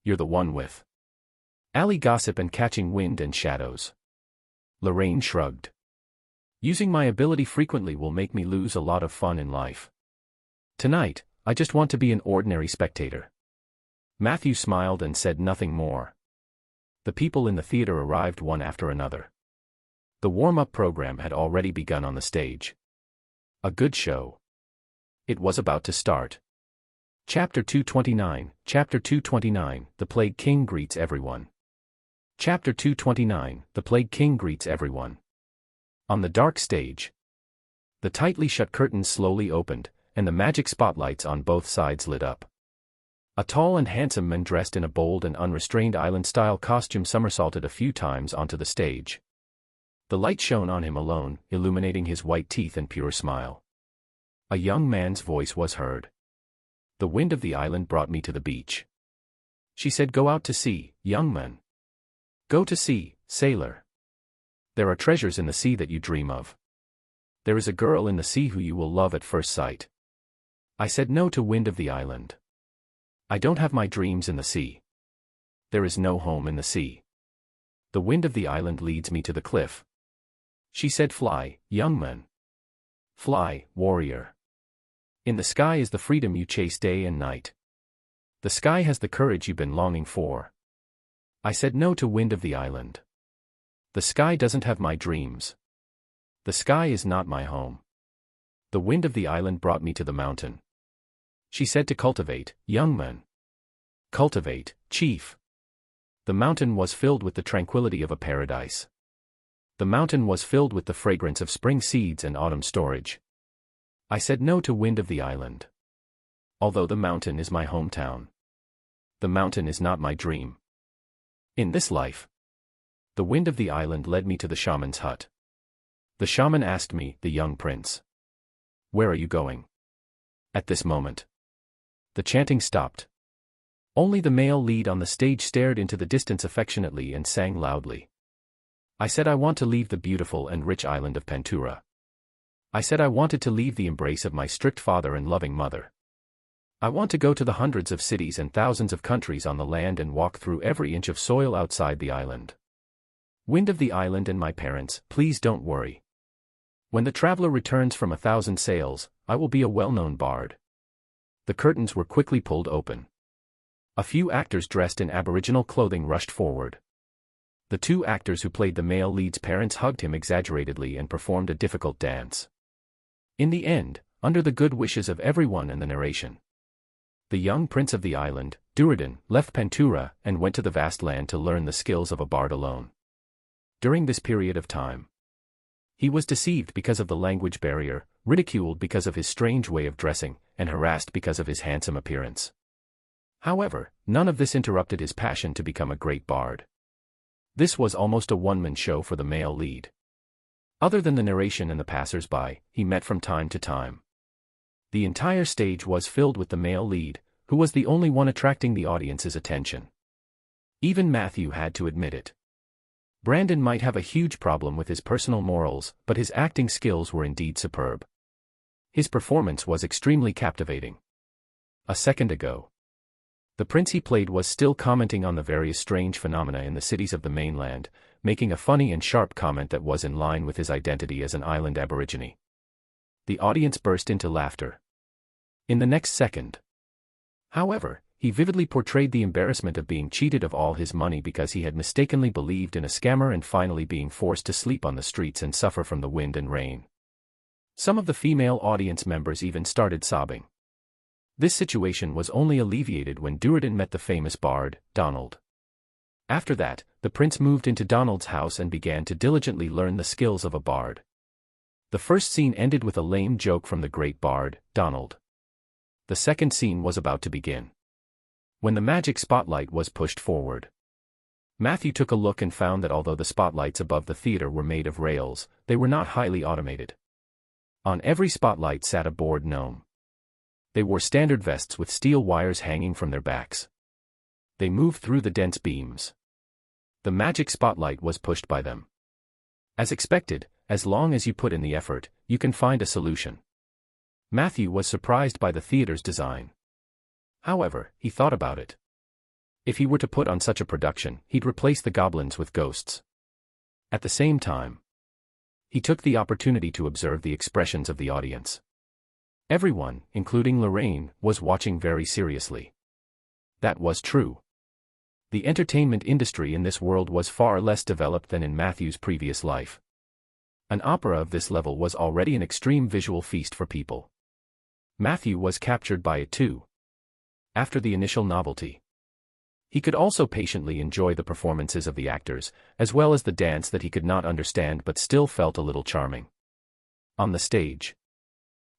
You're the one with alley gossip and catching wind and shadows." Lorraine shrugged. "Using my ability frequently will make me lose a lot of fun in life. Tonight, I just want to be an ordinary spectator." Matthew smiled and said nothing more. The people in the theater arrived one after another. The warm-up program had already begun on the stage. A good show. It was about to start. Chapter 229, Chapter 229, The Plague King Greets Everyone. Chapter 229, The Plague King Greets Everyone. On the dark stage, the tightly shut curtains slowly opened, and the magic spotlights on both sides lit up. A tall and handsome man dressed in a bold and unrestrained island-style costume somersaulted a few times onto the stage. The light shone on him alone, illuminating his white teeth and pure smile. A young man's voice was heard. "The wind of the island brought me to the beach." She said, "Go out to sea, young man. Go to sea, sailor. There are treasures in the sea that you dream of. There is a girl in the sea who you will love at first sight." I said no to wind of the island. I don't have my dreams in the sea. There is no home in the sea. The wind of the island leads me to the cliff. She said, fly, young man. Fly, warrior. In the sky is the freedom you chase day and night. The sky has the courage you've been longing for. I said no to wind of the island. The sky doesn't have my dreams. The sky is not my home. The wind of the island brought me to the mountain. She said to cultivate, young man. Cultivate, chief. The mountain was filled with the tranquility of a paradise. The mountain was filled with the fragrance of spring seeds and autumn storage. I said no to wind of the island. Although the mountain is my hometown. The mountain is not my dream. In this life. The wind of the island led me to the shaman's hut. The shaman asked me, the young prince. Where are you going? At this moment. The chanting stopped. Only the male lead on the stage stared into the distance affectionately and sang loudly. I said I want to leave the beautiful and rich island of Pantura. I said I wanted to leave the embrace of my strict father and loving mother. I want to go to the hundreds of cities and thousands of countries on the land and walk through every inch of soil outside the island. Wind of the island and my parents, please don't worry. When the traveler returns from 1,000 sails, I will be a well-known bard. The curtains were quickly pulled open. A few actors dressed in Aboriginal clothing rushed forward. The two actors who played the male lead's parents hugged him exaggeratedly and performed a difficult dance. In the end, under the good wishes of everyone and the narration, the young prince of the island, Dúradin, left Pantura and went to the vast land to learn the skills of a bard alone. During this period of time, he was deceived because of the language barrier, ridiculed because of his strange way of dressing, and harassed because of his handsome appearance. However, none of this interrupted his passion to become a great bard. This was almost a one-man show for the male lead. Other than the narration and the passers-by, he met from time to time. The entire stage was filled with the male lead, who was the only one attracting the audience's attention. Even Matthew had to admit it. Brandon might have a huge problem with his personal morals, but his acting skills were indeed superb. His performance was extremely captivating. A second ago, the prince he played was still commenting on the various strange phenomena in the cities of the mainland, making a funny and sharp comment that was in line with his identity as an island aborigine. The audience burst into laughter. In the next second, however, he vividly portrayed the embarrassment of being cheated of all his money because he had mistakenly believed in a scammer and finally being forced to sleep on the streets and suffer from the wind and rain. Some of the female audience members even started sobbing. This situation was only alleviated when Dúradin met the famous bard, Donald. After that, the prince moved into Donald's house and began to diligently learn the skills of a bard. The first scene ended with a lame joke from the great bard, Donald. The second scene was about to begin. When the magic spotlight was pushed forward, Matthew took a look and found that although the spotlights above the theater were made of rails, they were not highly automated. On every spotlight sat a bored gnome. They wore standard vests with steel wires hanging from their backs. They moved through the dense beams. The magic spotlight was pushed by them. As expected, as long as you put in the effort, you can find a solution. Matthew was surprised by the theater's design. However, he thought about it. If he were to put on such a production, he'd replace the goblins with ghosts. At the same time, he took the opportunity to observe the expressions of the audience. Everyone, including Lorraine, was watching very seriously. That was true. The entertainment industry in this world was far less developed than in Matthew's previous life. An opera of this level was already an extreme visual feast for people. Matthew was captured by it too. After the initial novelty, he could also patiently enjoy the performances of the actors, as well as the dance that he could not understand but still felt a little charming. On the stage,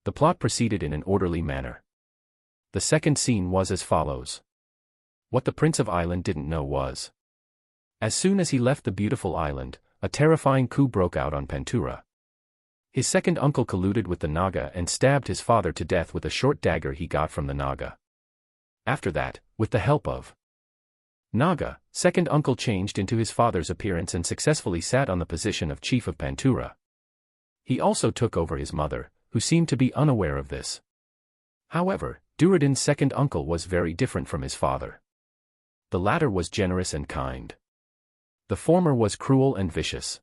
the plot proceeded in an orderly manner. The second scene was as follows. What the Prince of Island didn't know was, as soon as he left the beautiful island, a terrifying coup broke out on Pantura. His second uncle colluded with the Naga and stabbed his father to death with a short dagger he got from the Naga. After that, with the help of Naga, second uncle changed into his father's appearance and successfully sat on the position of chief of Pantura. He also took over his mother, who seemed to be unaware of this. However, Duradin's second uncle was very different from his father. The latter was generous and kind. The former was cruel and vicious.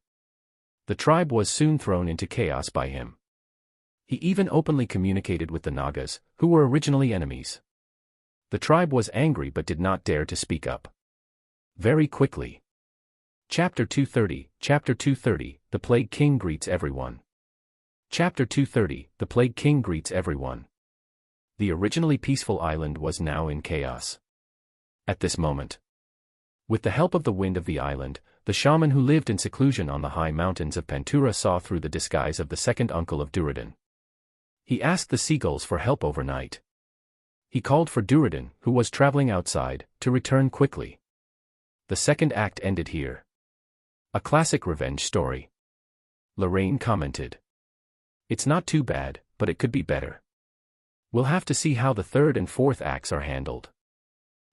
The tribe was soon thrown into chaos by him. He even openly communicated with the Nagas, who were originally enemies. The tribe was angry but did not dare to speak up. Very quickly. Chapter 230, The Plague King Greets Everyone. Chapter 230, The Plague King Greets Everyone. The originally peaceful island was now in chaos. At this moment, with the help of the wind of the island, the shaman who lived in seclusion on the high mountains of Pantura saw through the disguise of the second uncle of Duradin. He asked the seagulls for help overnight. He called for Duradin, who was traveling outside, to return quickly. The second act ended here. A classic revenge story. Lorraine commented. It's not too bad, but it could be better. We'll have to see how the third and fourth acts are handled.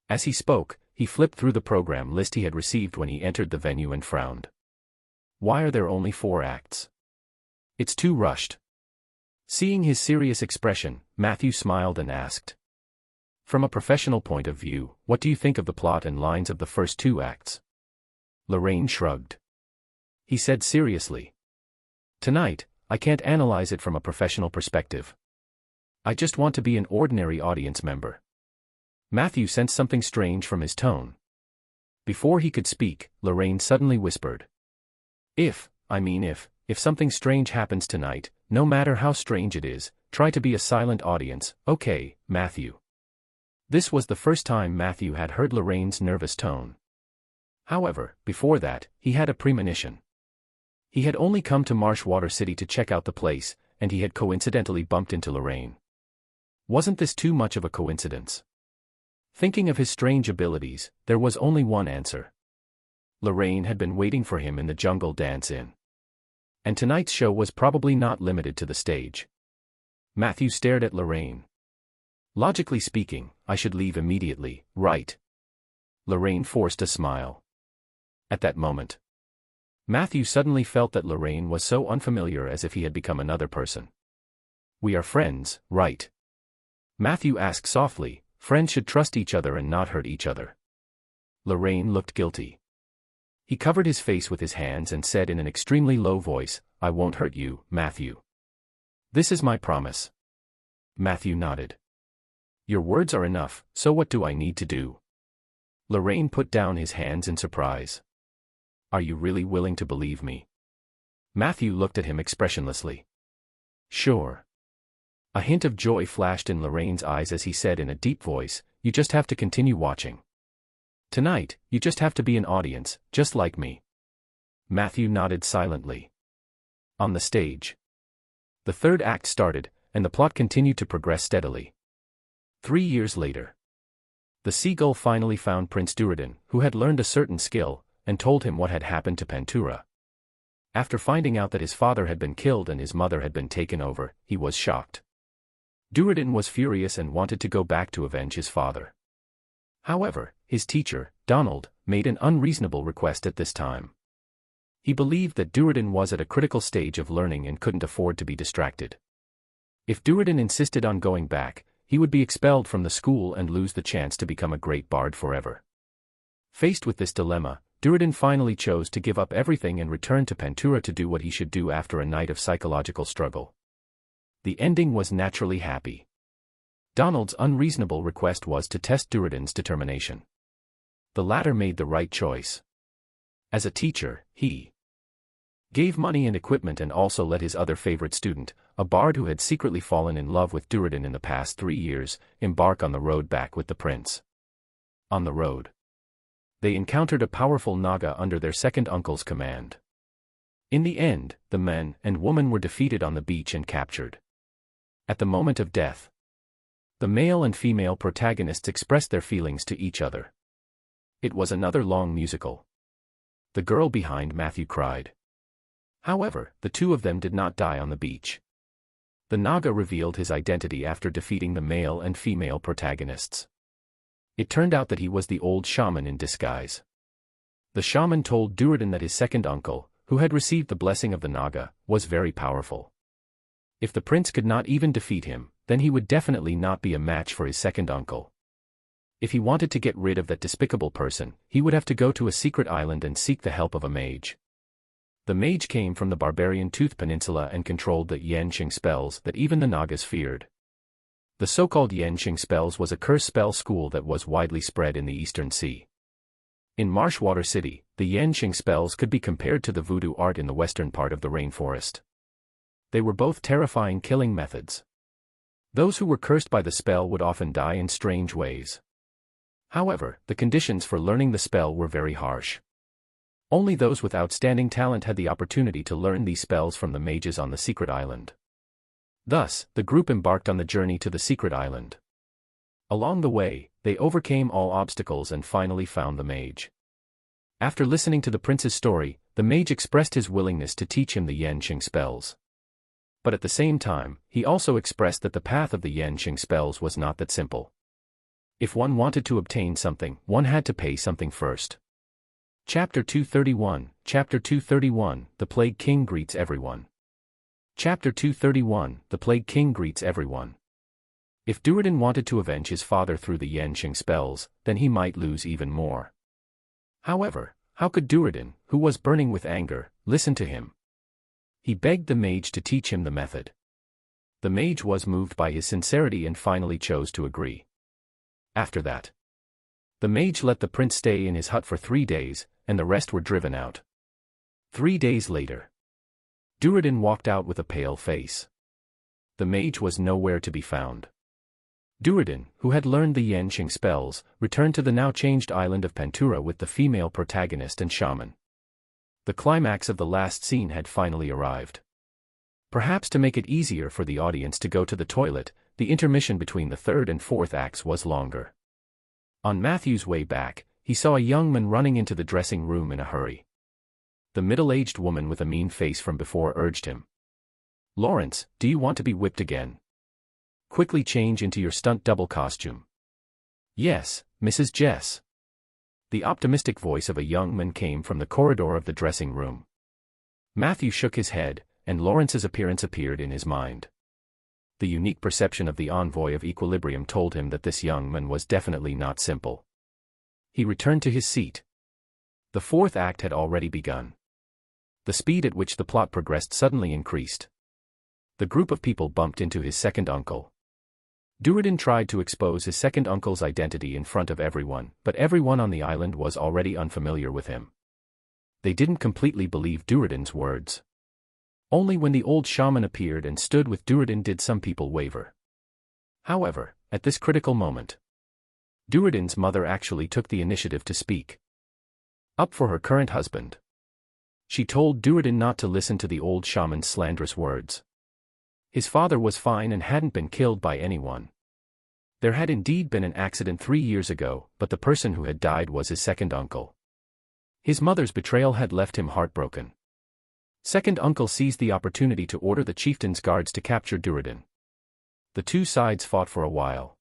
As he spoke, he flipped through the program list he had received when he entered the venue and frowned. Why are there only 4 acts? It's too rushed. Seeing his serious expression, Matthew smiled and asked. From a professional point of view, what do you think of the plot and lines of the first 2 acts? Lorraine shrugged. He said seriously. Tonight, I can't analyze it from a professional perspective. I just want to be an ordinary audience member. Matthew sensed something strange from his tone. Before he could speak, Lorraine suddenly whispered. If something strange happens tonight, no matter how strange it is, try to be a silent audience, okay, Matthew? This was the first time Matthew had heard Lorraine's nervous tone. However, before that, he had a premonition. He had only come to Marshwater City to check out the place, and he had coincidentally bumped into Lorraine. Wasn't this too much of a coincidence? Thinking of his strange abilities, there was only one answer. Lorraine had been waiting for him in the jungle dance-in. And tonight's show was probably not limited to the stage. Matthew stared at Lorraine. Logically speaking, I should leave immediately, right? Lorraine forced a smile. At that moment, Matthew suddenly felt that Lorraine was so unfamiliar, as if he had become another person. We are friends, right? Matthew asked softly. Friends should trust each other and not hurt each other. Lorraine looked guilty. He covered his face with his hands and said in an extremely low voice, I won't hurt you, Matthew. This is my promise. Matthew nodded. Your words are enough, so what do I need to do? Lorraine put down his hands in surprise. Are you really willing to believe me? Matthew looked at him expressionlessly. Sure. A hint of joy flashed in Lorraine's eyes as he said in a deep voice, you just have to continue watching. Tonight, you just have to be an audience, just like me. Matthew nodded silently. On the stage, the third act started, and the plot continued to progress steadily. 3 years later, the seagull finally found Prince Duradin, who had learned a certain skill, and told him what had happened to Pantura. After finding out that his father had been killed and his mother had been taken over, he was shocked. Duradin was furious and wanted to go back to avenge his father. However, his teacher, Donald, made an unreasonable request at this time. He believed that Duradin was at a critical stage of learning and couldn't afford to be distracted. If Duradin insisted on going back, he would be expelled from the school and lose the chance to become a great bard forever. Faced with this dilemma, Duradin finally chose to give up everything and return to Pantura to do what he should do after a night of psychological struggle. The ending was naturally happy. Donald's unreasonable request was to test Duradin's determination. The latter made the right choice. As a teacher, he gave money and equipment and also let his other favorite student, a bard who had secretly fallen in love with Duradin in the past 3 years, embark on the road back with the prince. On the road, they encountered a powerful Naga under their second uncle's command. In the end, the men and woman were defeated on the beach and captured. At the moment of death, the male and female protagonists expressed their feelings to each other. It was another long musical. The girl behind Matthew cried. However, the two of them did not die on the beach. The Naga revealed his identity after defeating the male and female protagonists. It turned out that he was the old shaman in disguise. The shaman told Duradin that his second uncle, who had received the blessing of the Naga, was very powerful. If the prince could not even defeat him, then he would definitely not be a match for his second uncle. If he wanted to get rid of that despicable person, he would have to go to a secret island and seek the help of a mage. The mage came from the barbarian Tooth Peninsula and controlled the Yanqing spells that even the Nagas feared. The so-called Yanqing spells was a curse spell school that was widely spread in the Eastern Sea. In Marshwater City, the Yanqing spells could be compared to the voodoo art in the western part of the rainforest. They were both terrifying killing methods. Those who were cursed by the spell would often die in strange ways. However, the conditions for learning the spell were very harsh. Only those with outstanding talent had the opportunity to learn these spells from the mages on the secret island. Thus, the group embarked on the journey to the secret island. Along the way, they overcame all obstacles and finally found the mage. After listening to the prince's story, the mage expressed his willingness to teach him the Yanqing spells. But at the same time, he also expressed that the path of the Yanqing spells was not that simple. If one wanted to obtain something, one had to pay something first. Chapter 231, Chapter 231, The Plague King Greets Everyone. Chapter 231, The Plague King Greets Everyone. If Duradin wanted to avenge his father through the Yanqing spells, then he might lose even more. However, how could Duradin, who was burning with anger, listen to him? He begged the mage to teach him the method. The mage was moved by his sincerity and finally chose to agree. After that, the mage let the prince stay in his hut for 3 days, and the rest were driven out. 3 days later, Duradin walked out with a pale face. The mage was nowhere to be found. Duradin, who had learned the Yanqing spells, returned to the now changed island of Pantura with the female protagonist and shaman. The climax of the last scene had finally arrived. Perhaps to make it easier for the audience to go to the toilet, the intermission between the third and fourth acts was longer. On Matthew's way back, he saw a young man running into the dressing room in a hurry. The middle-aged woman with a mean face from before urged him. "Lawrence, do you want to be whipped again? Quickly change into your stunt double costume." "Yes, Mrs. Jess." The optimistic voice of a young man came from the corridor of the dressing room. Matthew shook his head, and Lawrence's appearance appeared in his mind. The unique perception of the envoy of equilibrium told him that this young man was definitely not simple. He returned to his seat. The fourth act had already begun. The speed at which the plot progressed suddenly increased. The group of people bumped into his second uncle. Duradin tried to expose his second uncle's identity in front of everyone, but everyone on the island was already unfamiliar with him. They didn't completely believe Duradin's words. Only when the old shaman appeared and stood with Duradin did some people waver. However, at this critical moment, Duradin's mother actually took the initiative to speak up for her current husband. She told Duradin not to listen to the old shaman's slanderous words. His father was fine and hadn't been killed by anyone. There had indeed been an accident 3 years ago, but the person who had died was his second uncle. His mother's betrayal had left him heartbroken. Second uncle seized the opportunity to order the chieftain's guards to capture Duradin. The two sides fought for a while.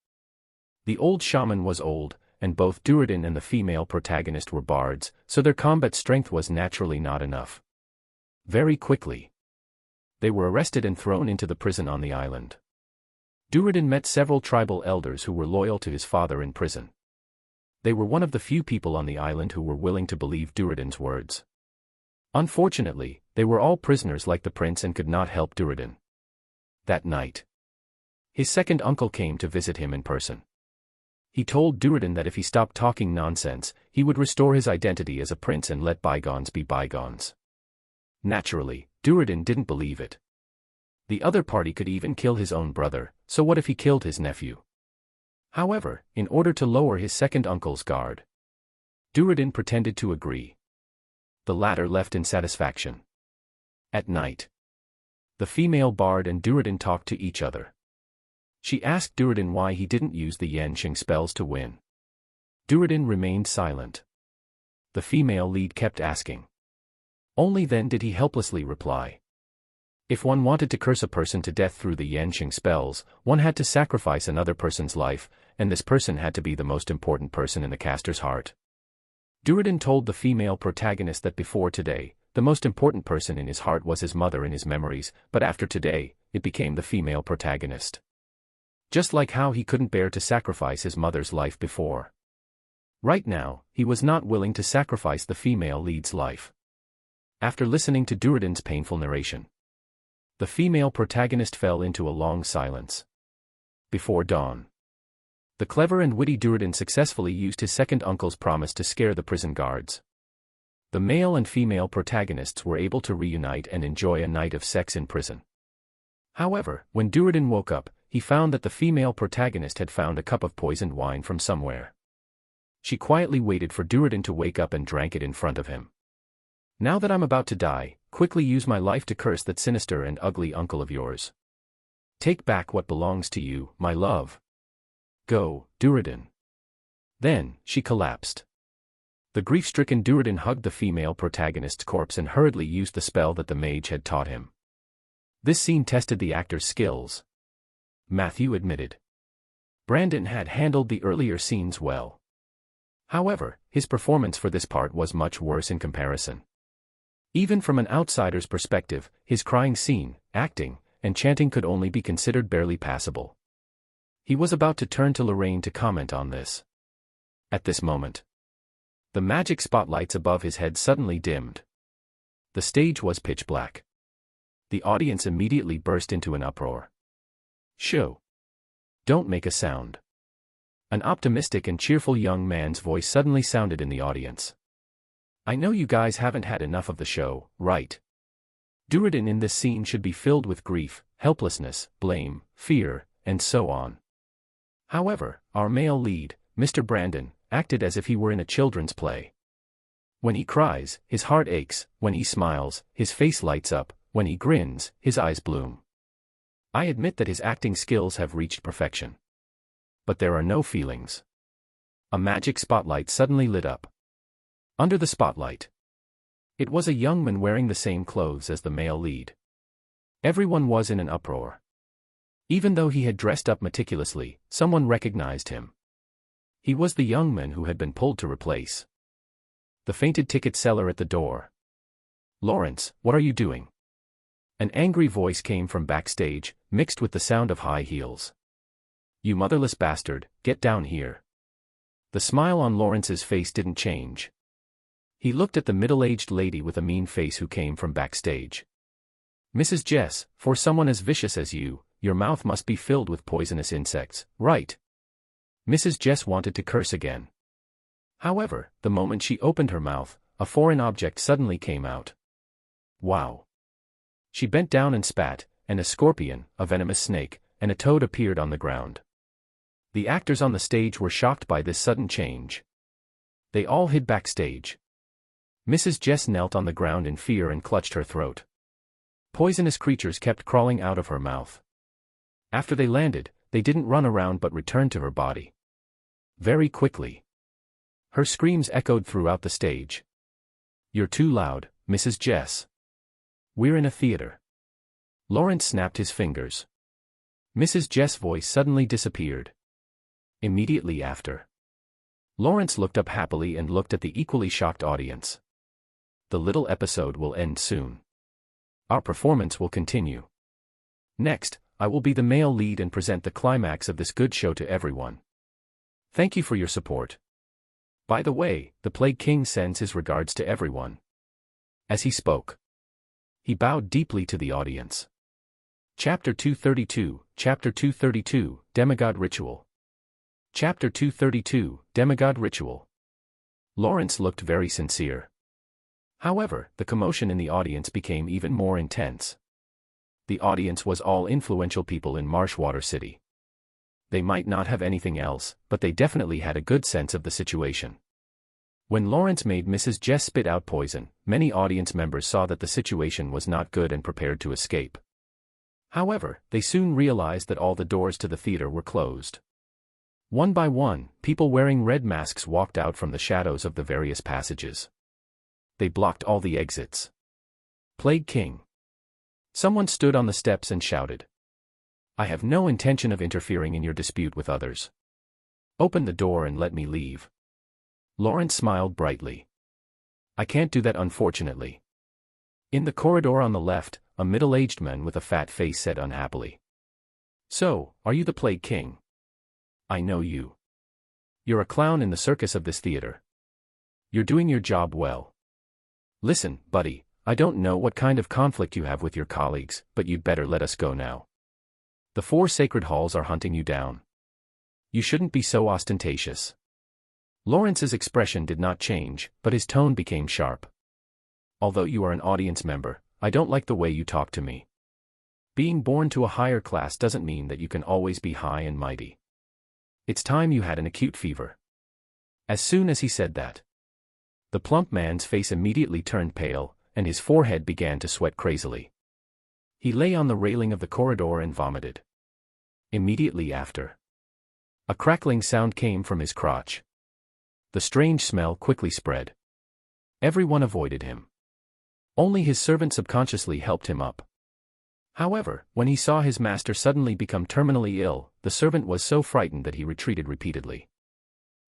The old shaman was old, and both Duradin and the female protagonist were bards, so their combat strength was naturally not enough. Very quickly, they were arrested and thrown into the prison on the island. Duradin met several tribal elders who were loyal to his father in prison. They were one of the few people on the island who were willing to believe Duradin's words. Unfortunately, they were all prisoners like the prince and could not help Duradin. That night, his second uncle came to visit him in person. He told Duradin that if he stopped talking nonsense, he would restore his identity as a prince and let bygones be bygones. Naturally, Duradin didn't believe it. The other party could even kill his own brother, so what if he killed his nephew? However, in order to lower his second uncle's guard, Duradin pretended to agree. The latter left in satisfaction. At night, the female bard and Duradin talked to each other. She asked Duradin why he didn't use the Yanqing spells to win. Duradin remained silent. The female lead kept asking. Only then did he helplessly reply. If one wanted to curse a person to death through the Yanqing spells, one had to sacrifice another person's life, and this person had to be the most important person in the caster's heart. Duradin told the female protagonist that before today, the most important person in his heart was his mother in his memories, but after today, it became the female protagonist. Just like how he couldn't bear to sacrifice his mother's life before. Right now, he was not willing to sacrifice the female lead's life. After listening to Duradin's painful narration, the female protagonist fell into a long silence. Before dawn, the clever and witty Duradin successfully used his second uncle's promise to scare the prison guards. The male and female protagonists were able to reunite and enjoy a night of sex in prison. However, when Duradin woke up, he found that the female protagonist had found a cup of poisoned wine from somewhere. She quietly waited for Duradin to wake up and drank it in front of him. Now that I'm about to die, quickly use my life to curse that sinister and ugly uncle of yours. Take back what belongs to you, my love. Go, Duradin. Then, she collapsed. The grief-stricken Duradin hugged the female protagonist's corpse and hurriedly used the spell that the mage had taught him. This scene tested the actor's skills. Matthew admitted. Brandon had handled the earlier scenes well. However, his performance for this part was much worse in comparison. Even from an outsider's perspective, his crying scene, acting, and chanting could only be considered barely passable. He was about to turn to Lorraine to comment on this. At this moment, the magic spotlights above his head suddenly dimmed. The stage was pitch black. The audience immediately burst into an uproar. Show. Don't make a sound. An optimistic and cheerful young man's voice suddenly sounded in the audience. I know you guys haven't had enough of the show, right? Duradin in this scene should be filled with grief, helplessness, blame, fear, and so on. However, our male lead, Mr. Brandon, acted as if he were in a children's play. When he cries, his heart aches; when he smiles, his face lights up; when he grins, his eyes bloom. I admit that his acting skills have reached perfection. But there are no feelings. A magic spotlight suddenly lit up. Under the spotlight, it was a young man wearing the same clothes as the male lead. Everyone was in an uproar. Even though he had dressed up meticulously, someone recognized him. He was the young man who had been pulled to replace the fainted ticket seller at the door. Lawrence, what are you doing? An angry voice came from backstage, mixed with the sound of high heels. You motherless bastard, get down here. The smile on Lawrence's face didn't change. He looked at the middle-aged lady with a mean face who came from backstage. Mrs. Jess, for someone as vicious as you, your mouth must be filled with poisonous insects, right? Mrs. Jess wanted to curse again. However, the moment she opened her mouth, a foreign object suddenly came out. Wow! She bent down and spat, and a scorpion, a venomous snake, and a toad appeared on the ground. The actors on the stage were shocked by this sudden change. They all hid backstage. Mrs. Jess knelt on the ground in fear and clutched her throat. Poisonous creatures kept crawling out of her mouth. After they landed, they didn't run around but returned to her body. Very quickly. Her screams echoed throughout the stage. You're too loud, Mrs. Jess. We're in a theater. Lawrence snapped his fingers. Mrs. Jess' voice suddenly disappeared. Immediately after, Lawrence looked up happily and looked at the equally shocked audience. The little episode will end soon. Our performance will continue. Next, I will be the male lead and present the climax of this good show to everyone. Thank you for your support. By the way, the Plague King sends his regards to everyone. As he spoke, he bowed deeply to the audience. Chapter 232, Chapter 232, Demigod Ritual. Chapter 232, Demigod Ritual. Lawrence looked very sincere. However, the commotion in the audience became even more intense. The audience was all influential people in Marshwater City. They might not have anything else, but they definitely had a good sense of the situation. When Lawrence made Mrs. Jess spit out poison, many audience members saw that the situation was not good and prepared to escape. However, they soon realized that all the doors to the theater were closed. One by one, people wearing red masks walked out from the shadows of the various passages. They blocked all the exits. Plague King. Someone stood on the steps and shouted. I have no intention of interfering in your dispute with others. Open the door and let me leave. Lawrence smiled brightly. I can't do that, unfortunately. In the corridor on the left, a middle-aged man with a fat face said unhappily. So, are you the Plague King? I know you. You're a clown in the circus of this theater. You're doing your job well. Listen, buddy, I don't know what kind of conflict you have with your colleagues, but you'd better let us go now. The 4 sacred halls are hunting you down. You shouldn't be so ostentatious. Lawrence's expression did not change, but his tone became sharp. Although you are an audience member, I don't like the way you talk to me. Being born to a higher class doesn't mean that you can always be high and mighty. It's time you had an acute fever. As soon as he said that, the plump man's face immediately turned pale, and his forehead began to sweat crazily. He lay on the railing of the corridor and vomited. Immediately after, a crackling sound came from his crotch. The strange smell quickly spread. Everyone avoided him. Only his servant subconsciously helped him up. However, when he saw his master suddenly become terminally ill, the servant was so frightened that he retreated repeatedly.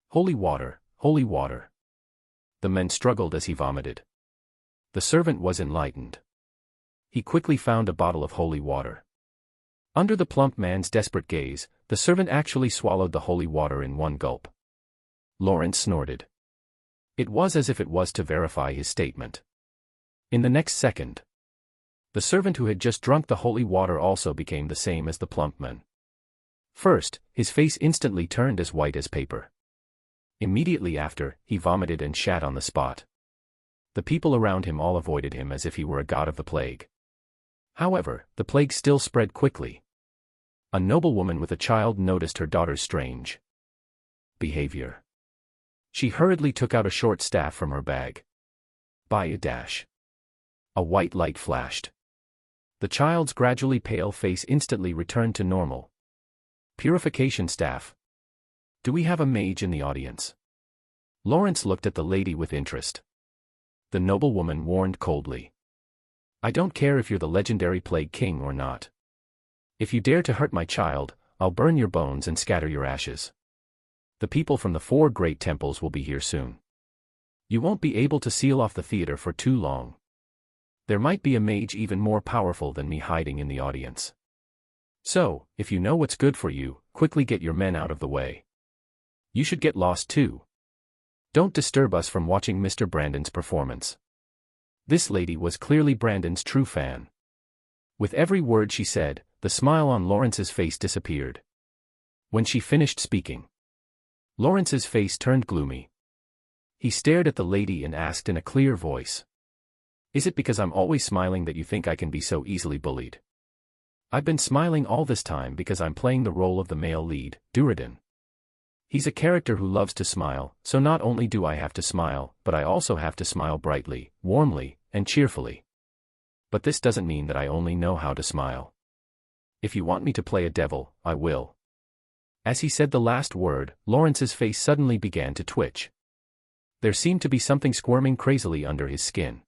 Holy water, holy water. The men struggled as he vomited. The servant was enlightened. He quickly found a bottle of holy water. Under the plump man's desperate gaze, the servant actually swallowed the holy water in one gulp. Lawrence snorted. It was as if it was to verify his statement. In the next second, the servant who had just drunk the holy water also became the same as the plump man. First, his face instantly turned as white as paper. Immediately after, he vomited and shat on the spot. The people around him all avoided him as if he were a god of the plague. However, the plague still spread quickly. A noblewoman with a child noticed her daughter's strange behavior. She hurriedly took out a short staff from her bag. By a dash, a white light flashed. The child's gradually pale face instantly returned to normal. Purification staff. Do we have a mage in the audience? Lawrence looked at the lady with interest. The noblewoman warned coldly. I don't care if you're the legendary Plague King or not. If you dare to hurt my child, I'll burn your bones and scatter your ashes. The people from the 4 great temples will be here soon. You won't be able to seal off the theater for too long. There might be a mage even more powerful than me hiding in the audience. So, if you know what's good for you, quickly get your men out of the way. You should get lost too. Don't disturb us from watching Mr. Brandon's performance. This lady was clearly Brandon's true fan. With every word she said, the smile on Lawrence's face disappeared. When she finished speaking, Lawrence's face turned gloomy. He stared at the lady and asked in a clear voice. Is it because I'm always smiling that you think I can be so easily bullied? I've been smiling all this time because I'm playing the role of the male lead, Duradin. He's a character who loves to smile, so not only do I have to smile, but I also have to smile brightly, warmly, and cheerfully. But this doesn't mean that I only know how to smile. If you want me to play a devil, I will. As he said the last word, Lawrence's face suddenly began to twitch. There seemed to be something squirming crazily under his skin.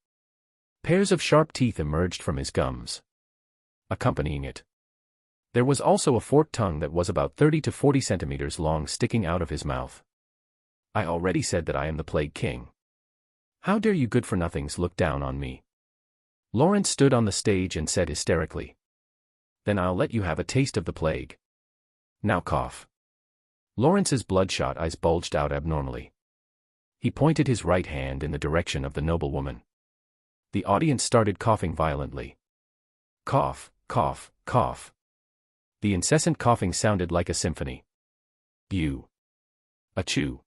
Pairs of sharp teeth emerged from his gums. Accompanying it, there was also a forked tongue that was about 30 to 40 centimeters long sticking out of his mouth. I already said that I am the Plague King. How dare you good-for-nothings look down on me? Lawrence stood on the stage and said hysterically. Then I'll let you have a taste of the plague. Now cough. Lawrence's bloodshot eyes bulged out abnormally. He pointed his right hand in the direction of the noblewoman. The audience started coughing violently. Cough, cough, cough. The incessant coughing sounded like a symphony. Bew. Achoo.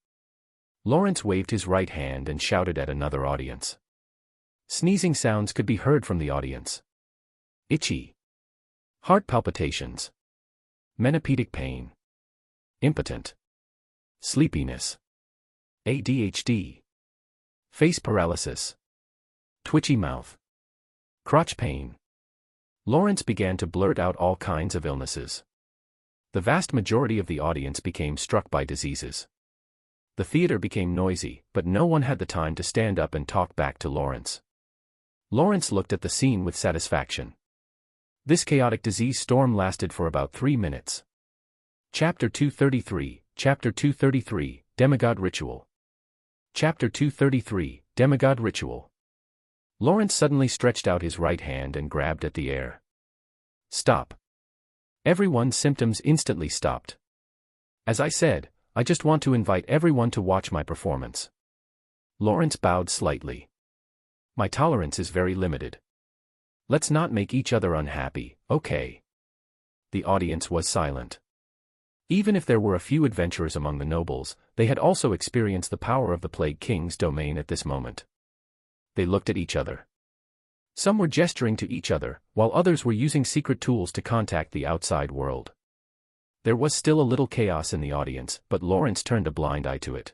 Lawrence waved his right hand and shouted at another audience. Sneezing sounds could be heard from the audience. Itchy. Heart palpitations. Menopedic pain. Impotent. Sleepiness. ADHD. Face paralysis. Twitchy mouth. Crotch pain. Lawrence began to blurt out all kinds of illnesses. The vast majority of the audience became struck by diseases. The theater became noisy, but no one had the time to stand up and talk back to Lawrence. Lawrence looked at the scene with satisfaction. This chaotic disease storm lasted for about 3 minutes. Chapter 233, Chapter 233, Demigod Ritual. Chapter 233, Demigod Ritual. Lawrence suddenly stretched out his right hand and grabbed at the air. Stop. Everyone's symptoms instantly stopped. As I said, I just want to invite everyone to watch my performance. Lawrence bowed slightly. My tolerance is very limited. Let's not make each other unhappy, okay? The audience was silent. Even if there were a few adventurers among the nobles, they had also experienced the power of the Plague King's domain at this moment. They looked at each other. Some were gesturing to each other, while others were using secret tools to contact the outside world. There was still a little chaos in the audience, but Lawrence turned a blind eye to it.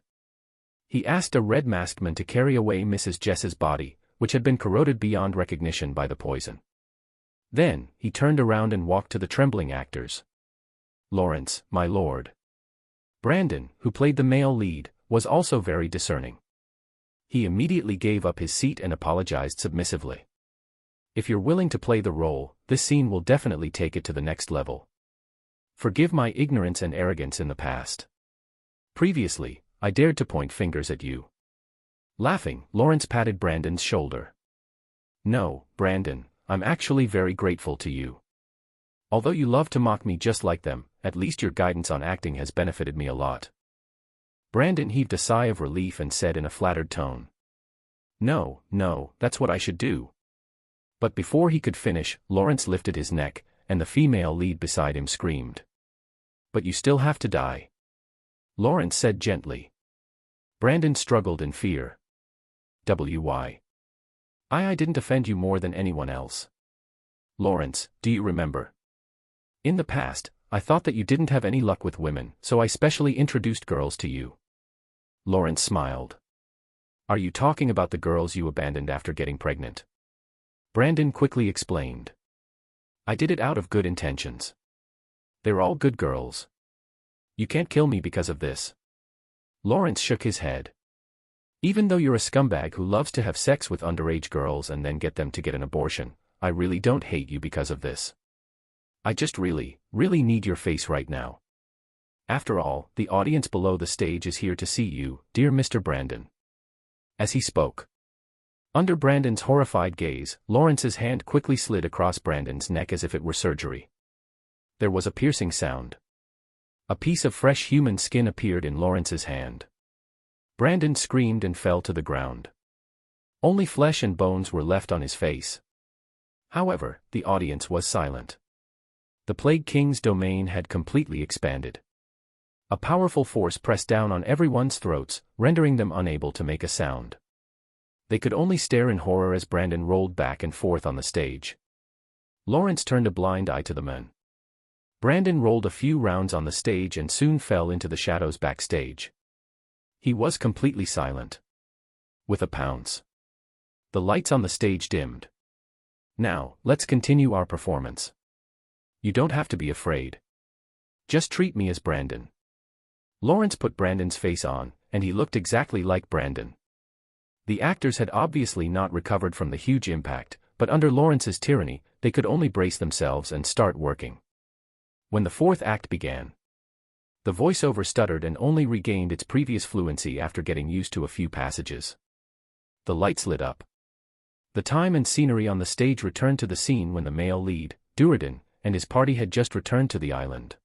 He asked a red masked man to carry away Mrs. Jess's body, which had been corroded beyond recognition by the poison. Then, he turned around and walked to the trembling actors. Lawrence, my lord. Brandon, who played the male lead, was also very discerning. He immediately gave up his seat and apologized submissively. If you're willing to play the role, this scene will definitely take it to the next level. Forgive my ignorance and arrogance in the past. Previously, I dared to point fingers at you. Laughing, Lawrence patted Brandon's shoulder. No, Brandon, I'm actually very grateful to you. Although you love to mock me just like them, at least your guidance on acting has benefited me a lot. Brandon heaved a sigh of relief and said in a flattered tone. No, that's what I should do. But before he could finish, Lawrence lifted his neck, and the female lead beside him screamed. But you still have to die. Lawrence said gently. Brandon struggled in fear. Why? I didn't offend you more than anyone else. Lawrence, do you remember? In the past, I thought that you didn't have any luck with women, so I specially introduced girls to you. Lawrence smiled. Are you talking about the girls you abandoned after getting pregnant? Brandon quickly explained. I did it out of good intentions. They're all good girls. You can't kill me because of this. Lawrence shook his head. Even though you're a scumbag who loves to have sex with underage girls and then get them to get an abortion, I really don't hate you because of this. I just really need your face right now. After all, the audience below the stage is here to see you, dear Mr. Brandon. As he spoke. Under Brandon's horrified gaze, Lawrence's hand quickly slid across Brandon's neck as if it were surgery. There was a piercing sound. A piece of fresh human skin appeared in Lawrence's hand. Brandon screamed and fell to the ground. Only flesh and bones were left on his face. However, the audience was silent. The Plague King's domain had completely expanded. A powerful force pressed down on everyone's throats, rendering them unable to make a sound. They could only stare in horror as Brandon rolled back and forth on the stage. Lawrence turned a blind eye to the men. Brandon rolled a few rounds on the stage and soon fell into the shadows backstage. He was completely silent. With a pounce. The lights on the stage dimmed. Now, let's continue our performance. You don't have to be afraid. Just treat me as Brandon. Lawrence put Brandon's face on, and he looked exactly like Brandon. The actors had obviously not recovered from the huge impact, but under Lawrence's tyranny, they could only brace themselves and start working. When the fourth act began, the voiceover stuttered and only regained its previous fluency after getting used to a few passages. The lights lit up. The time and scenery on the stage returned to the scene when the male lead, Duradin, and his party had just returned to the island.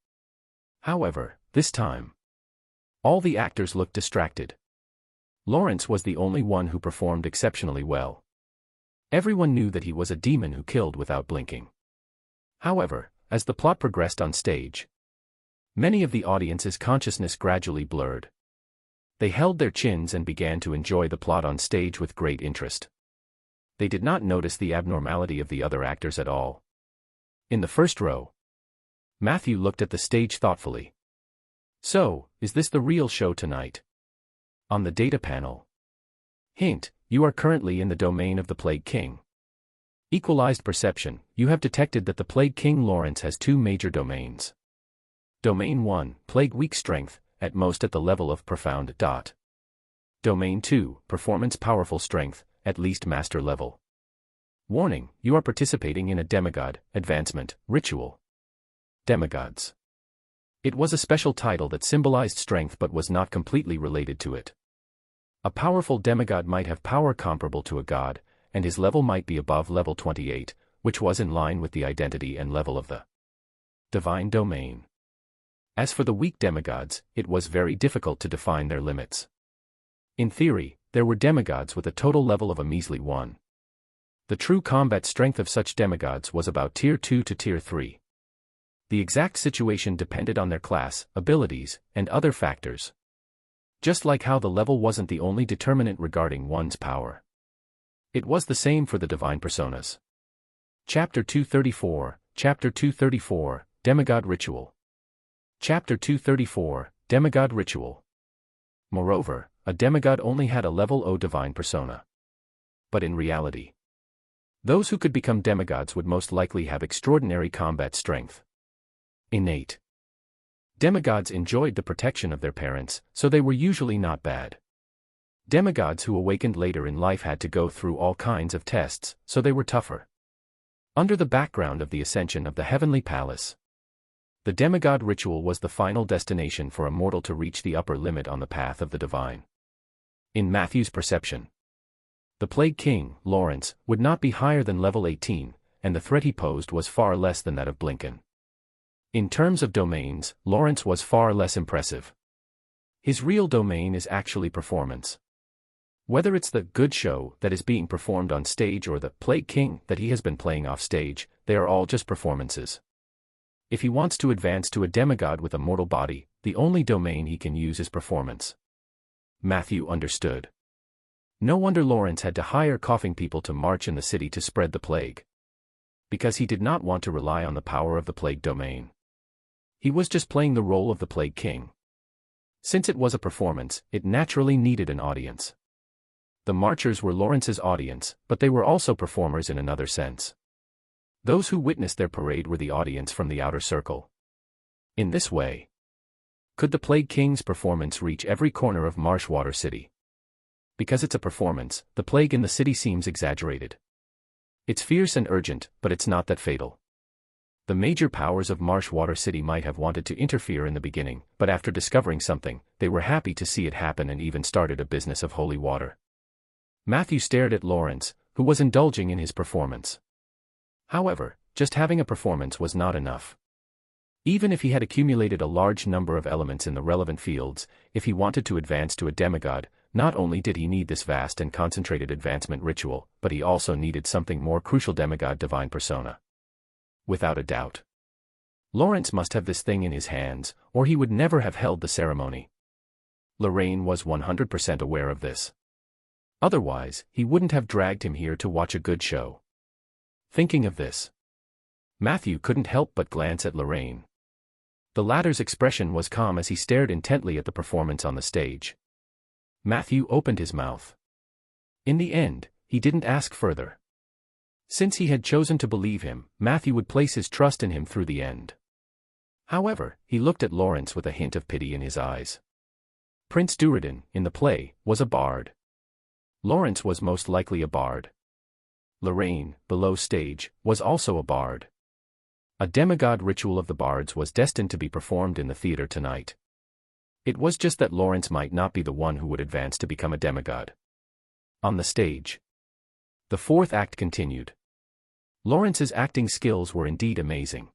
However, this time, all the actors looked distracted. Lawrence was the only one who performed exceptionally well. Everyone knew that he was a demon who killed without blinking. However, as the plot progressed on stage, many of the audience's consciousness gradually blurred. They held their chins and began to enjoy the plot on stage with great interest. They did not notice the abnormality of the other actors at all. In the first row, Matthew looked at the stage thoughtfully. So, is this the real show tonight? On the data panel. Hint, you are currently in the domain of the Plague King. Equalized perception, you have detected that the Plague King Lawrence has two major domains. Domain 1, Plague Weak Strength, at most at the level of Profound. Domain 2, Performance Powerful Strength, at least Master level. Warning, you are participating in a demigod advancement ritual. Demigods. It was a special title that symbolized strength but was not completely related to it. A powerful demigod might have power comparable to a god, and his level might be above level 28, which was in line with the identity and level of the Divine domain. As for the weak demigods, it was very difficult to define their limits. In theory, there were demigods with a total level of a measly 1. The true combat strength of such demigods was about Tier 2 to Tier 3. The exact situation depended on their class, abilities, and other factors. Just like how the level wasn't the only determinant regarding one's power. It was the same for the divine personas. Chapter 234, Chapter 234, Demigod Ritual. Chapter 234, Demigod Ritual. Moreover, a demigod only had a level O divine persona. But in reality, those who could become demigods would most likely have extraordinary combat strength. Innate. Demigods enjoyed the protection of their parents, so they were usually not bad. Demigods who awakened later in life had to go through all kinds of tests, so they were tougher. Under the background of the ascension of the heavenly palace, the demigod ritual was the final destination for a mortal to reach the upper limit on the path of the divine. In Matthew's perception, the Plague King, Lawrence, would not be higher than level 18, and the threat he posed was far less than that of Blinken. In terms of domains, Lawrence was far less impressive. His real domain is actually performance. Whether it's the good show that is being performed on stage or the Plague King that he has been playing off stage, they are all just performances. If he wants to advance to a demigod with a mortal body, the only domain he can use is performance. Matthew understood. No wonder Lawrence had to hire coughing people to march in the city to spread the plague. Because he did not want to rely on the power of the plague domain. He was just playing the role of the Plague King. Since it was a performance, it naturally needed an audience. The marchers were Lawrence's audience, but they were also performers in another sense. Those who witnessed their parade were the audience from the outer circle. In this way, could the Plague King's performance reach every corner of Marshwater City? Because it's a performance, the plague in the city seems exaggerated. It's fierce and urgent, but it's not that fatal. The major powers of Marshwater City might have wanted to interfere in the beginning, but after discovering something, they were happy to see it happen and even started a business of holy water. Matthew stared at Lawrence, who was indulging in his performance. However, just having a performance was not enough. Even if he had accumulated a large number of elements in the relevant fields, if he wanted to advance to a demigod, not only did he need this vast and concentrated advancement ritual, but he also needed something more crucial: demigod divine persona. Without a doubt. Lawrence must have this thing in his hands, or he would never have held the ceremony. Lorraine was 100% aware of this. Otherwise, he wouldn't have dragged him here to watch a good show. Thinking of this, Matthew couldn't help but glance at Lorraine. The latter's expression was calm as he stared intently at the performance on the stage. Matthew opened his mouth. In the end, he didn't ask further. Since he had chosen to believe him, Matthew would place his trust in him through the end. However, he looked at Lawrence with a hint of pity in his eyes. Prince Duradin, in the play, was a bard. Lawrence was most likely a bard. Lorraine, below stage, was also a bard. A demigod ritual of the bards was destined to be performed in the theater tonight. It was just that Lawrence might not be the one who would advance to become a demigod. On the stage, the fourth act continued. Lawrence's acting skills were indeed amazing.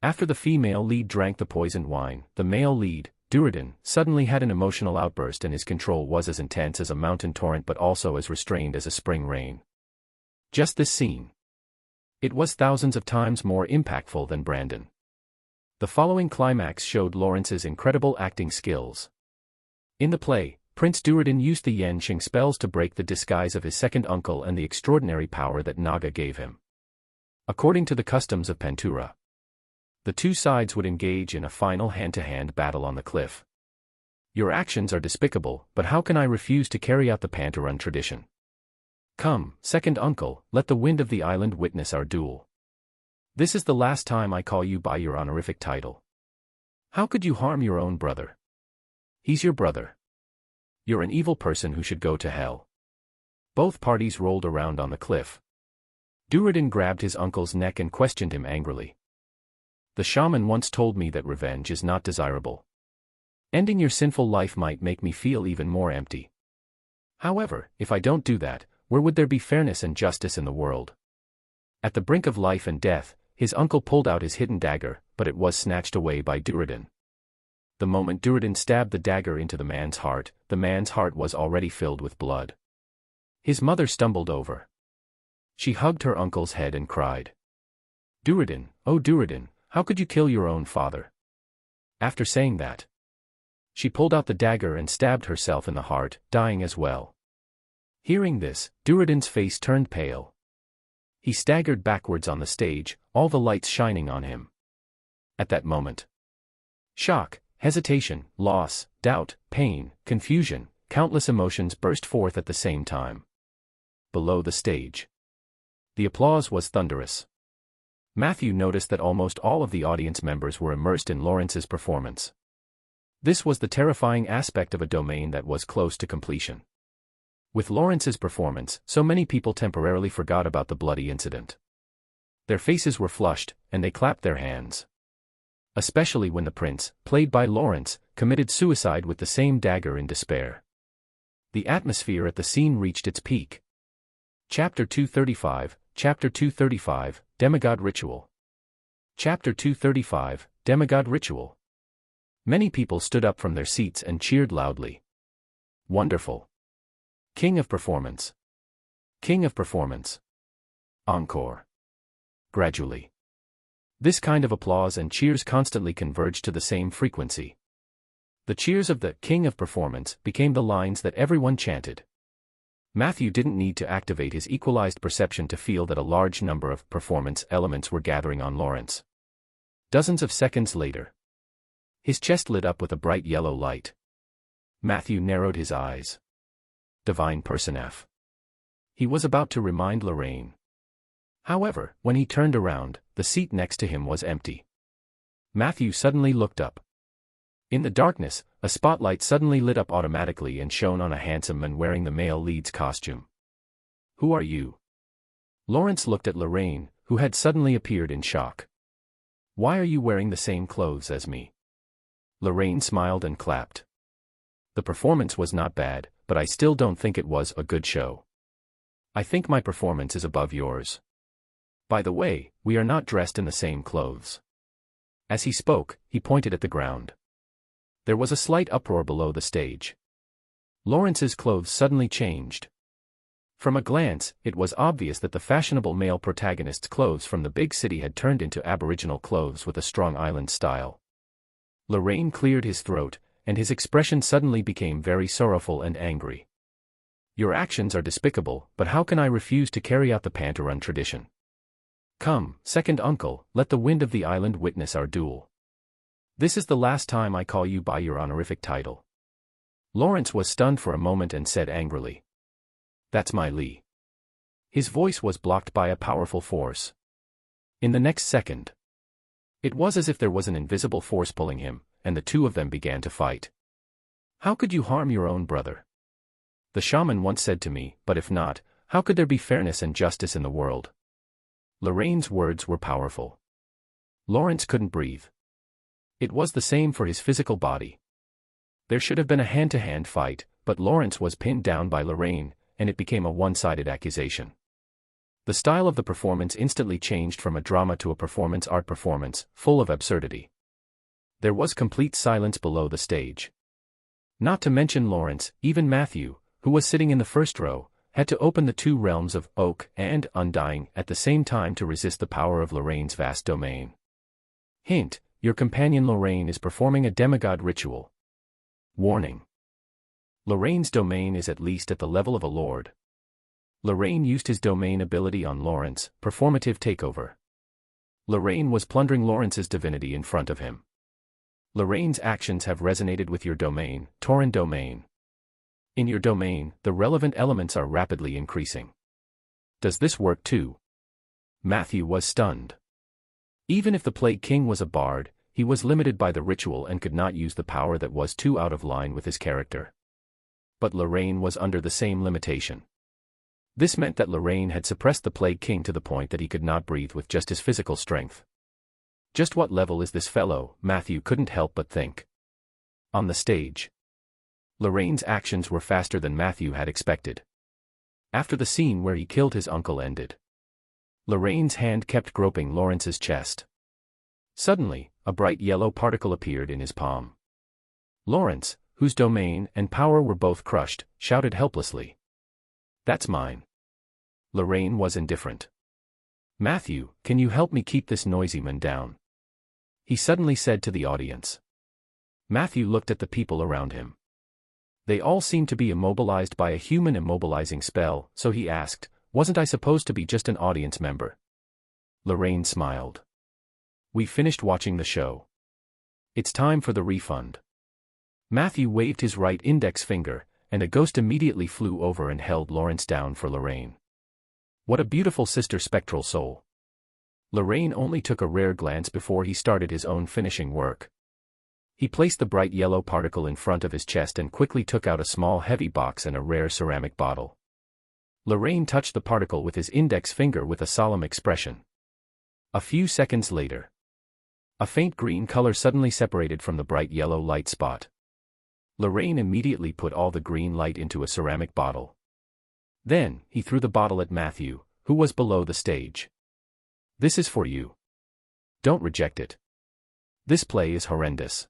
After the female lead drank the poisoned wine, the male lead, Duradin, suddenly had an emotional outburst, and his control was as intense as a mountain torrent but also as restrained as a spring rain. Just this scene. It was thousands of times more impactful than Brandon. The following climax showed Lawrence's incredible acting skills. In the play, Prince Duradin used the Yen-Shing spells to break the disguise of his second uncle and the extraordinary power that Naga gave him. According to the customs of Pantura, the two sides would engage in a final hand-to-hand battle on the cliff. Your actions are despicable, but how can I refuse to carry out the Panturan tradition? Come, second uncle, let the wind of the island witness our duel. This is the last time I call you by your honorific title. How could you harm your own brother? He's your brother. You're an evil person who should go to hell. Both parties rolled around on the cliff. Duradin grabbed his uncle's neck and questioned him angrily. The shaman once told me that revenge is not desirable. Ending your sinful life might make me feel even more empty. However, if I don't do that, where would there be fairness and justice in the world? At the brink of life and death, his uncle pulled out his hidden dagger, but it was snatched away by Duradin. The moment Duradin stabbed the dagger into the man's heart was already filled with blood. His mother stumbled over. She hugged her uncle's head and cried, "Duradin, oh Duradin, how could you kill your own father?" After saying that, she pulled out the dagger and stabbed herself in the heart, dying as well. Hearing this, Duradin's face turned pale. He staggered backwards on the stage, all the lights shining on him. At that moment, shock, hesitation, loss, doubt, pain, confusion, countless emotions burst forth at the same time. Below the stage, the applause was thunderous. Matthew noticed that almost all of the audience members were immersed in Lawrence's performance. This was the terrifying aspect of a domain that was close to completion. With Lawrence's performance, so many people temporarily forgot about the bloody incident. Their faces were flushed, and they clapped their hands. Especially when the prince, played by Lawrence, committed suicide with the same dagger in despair. The atmosphere at the scene reached its peak. Chapter 235, Demigod Ritual. Chapter 235, Demigod Ritual. Many people stood up from their seats and cheered loudly. Wonderful. King of performance. King of performance. Encore. Gradually, this kind of applause and cheers constantly converged to the same frequency. The cheers of the King of Performance became the lines that everyone chanted. Matthew didn't need to activate his equalized perception to feel that a large number of performance elements were gathering on Lawrence. Dozens of seconds later, his chest lit up with a bright yellow light. Matthew narrowed his eyes. Divine Person F. He was about to remind Lorraine. However, when he turned around, the seat next to him was empty. Matthew suddenly looked up. In the darkness, a spotlight suddenly lit up automatically and shone on a handsome man wearing the male lead's costume. "Who are you?" Lawrence looked at Lorraine, who had suddenly appeared in shock. "Why are you wearing the same clothes as me?" Lorraine smiled and clapped. "The performance was not bad, but I still don't think it was a good show. I think my performance is above yours. By the way, we are not dressed in the same clothes." As he spoke, he pointed at the ground. There was a slight uproar below the stage. Lawrence's clothes suddenly changed. From a glance, it was obvious that the fashionable male protagonist's clothes from the big city had turned into Aboriginal clothes with a strong island style. Lorraine cleared his throat, and his expression suddenly became very sorrowful and angry. "Your actions are despicable, but how can I refuse to carry out the Pantheran tradition? Come, second uncle, let the wind of the island witness our duel. This is the last time I call you by your honorific title." Lawrence was stunned for a moment and said angrily, "That's my Lee." His voice was blocked by a powerful force. In the next second, it was as if there was an invisible force pulling him, and the two of them began to fight. "How could you harm your own brother?" the shaman once said to me, "but if not, how could there be fairness and justice in the world?" Lorraine's words were powerful. Lawrence couldn't breathe. It was the same for his physical body. There should have been a hand-to-hand fight, but Lawrence was pinned down by Lorraine, and it became a one-sided accusation. The style of the performance instantly changed from a drama to a performance art performance, full of absurdity. There was complete silence below the stage. Not to mention Lawrence, even Matthew, who was sitting in the first row, had to open the two realms of Oak and Undying at the same time to resist the power of Lorraine's vast domain. Hint: your companion Lorraine is performing a demigod ritual. Warning: Lorraine's domain is at least at the level of a lord. Lorraine used his domain ability on Lawrence, performative takeover. Lorraine was plundering Lawrence's divinity in front of him. Lorraine's actions have resonated with your domain, Tauren domain. In your domain, the relevant elements are rapidly increasing. Does this work too? Matthew was stunned. Even if the Plague King was a bard, he was limited by the ritual and could not use the power that was too out of line with his character. But Lorraine was under the same limitation. This meant that Lorraine had suppressed the Plague King to the point that he could not breathe with just his physical strength. Just what level is this fellow, Matthew couldn't help but think. On the stage, Lorraine's actions were faster than Matthew had expected. After the scene where he killed his uncle ended, Lorraine's hand kept groping Lawrence's chest. Suddenly, a bright yellow particle appeared in his palm. Lawrence, whose domain and power were both crushed, shouted helplessly. "That's mine." Lorraine was indifferent. "Matthew, can you help me keep this noisy man down?" he suddenly said to the audience. Matthew looked at the people around him. They all seemed to be immobilized by a human immobilizing spell, so he asked, "Wasn't I supposed to be just an audience member?" Lorraine smiled. "We finished watching the show. It's time for the refund." Matthew waved his right index finger, and a ghost immediately flew over and held Lawrence down for Lorraine. What a beautiful sister spectral soul. Lorraine only took a rare glance before he started his own finishing work. He placed the bright yellow particle in front of his chest and quickly took out a small heavy box and a rare ceramic bottle. Lorraine touched the particle with his index finger with a solemn expression. A few seconds later, a faint green color suddenly separated from the bright yellow light spot. Lorraine immediately put all the green light into a ceramic bottle. Then, he threw the bottle at Matthew, who was below the stage. "This is for you. Don't reject it. This play is horrendous.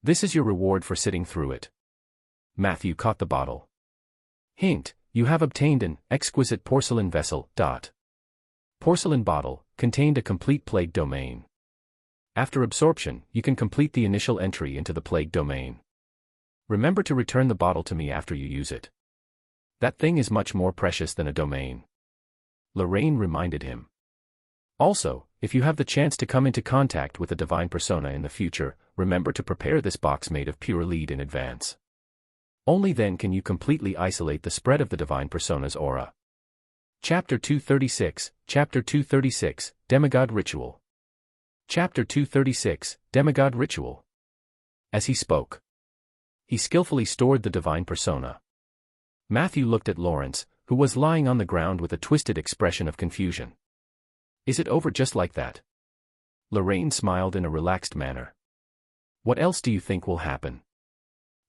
This is your reward for sitting through it." Matthew caught the bottle. Hint, you have obtained an exquisite porcelain vessel. Porcelain bottle, contained a complete plague domain. After absorption, you can complete the initial entry into the plague domain. Remember to return the bottle to me after you use it. That thing is much more precious than a domain. Lorraine reminded him. Also, if you have the chance to come into contact with a divine persona in the future, remember to prepare this box made of pure lead in advance. Only then can you completely isolate the spread of the divine persona's aura. Chapter 236, Chapter 236, Demigod Ritual. Chapter 236, Demigod Ritual. As he spoke, he skillfully stored the divine persona. Matthew looked at Lawrence, who was lying on the ground with a twisted expression of confusion. "Is it over just like that?" Lorraine smiled in a relaxed manner. "What else do you think will happen?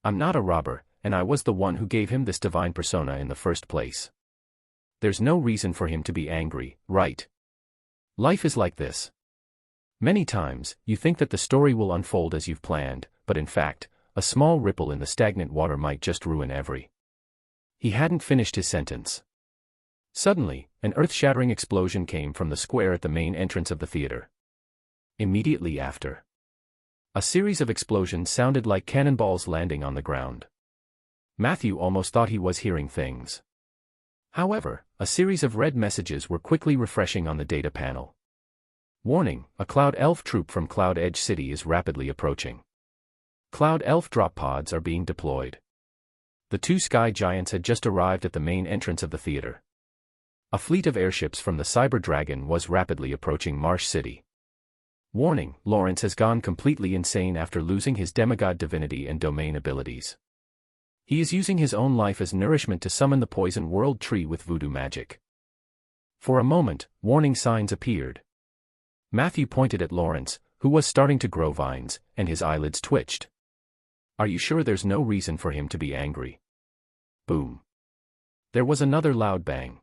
I'm not a robber, and I was the one who gave him this divine persona in the first place. There's no reason for him to be angry, right? Life is like this. Many times, you think that the story will unfold as you've planned, but in fact, a small ripple in the stagnant water might just ruin every." He hadn't finished his sentence. Suddenly, an earth-shattering explosion came from the square at the main entrance of the theater. Immediately after, a series of explosions sounded like cannonballs landing on the ground. Matthew almost thought he was hearing things. However, a series of red messages were quickly refreshing on the data panel. Warning, a Cloud Elf troop from Cloud Edge City is rapidly approaching. Cloud Elf drop pods are being deployed. The two sky giants had just arrived at the main entrance of the theater. A fleet of airships from the Cyber Dragon was rapidly approaching Marsh City. Warning, Lawrence has gone completely insane after losing his demigod divinity and domain abilities. He is using his own life as nourishment to summon the poison world tree with voodoo magic. For a moment, warning signs appeared. Matthew pointed at Lawrence, who was starting to grow vines, and his eyelids twitched. "Are you sure there's no reason for him to be angry?" Boom. There was another loud bang.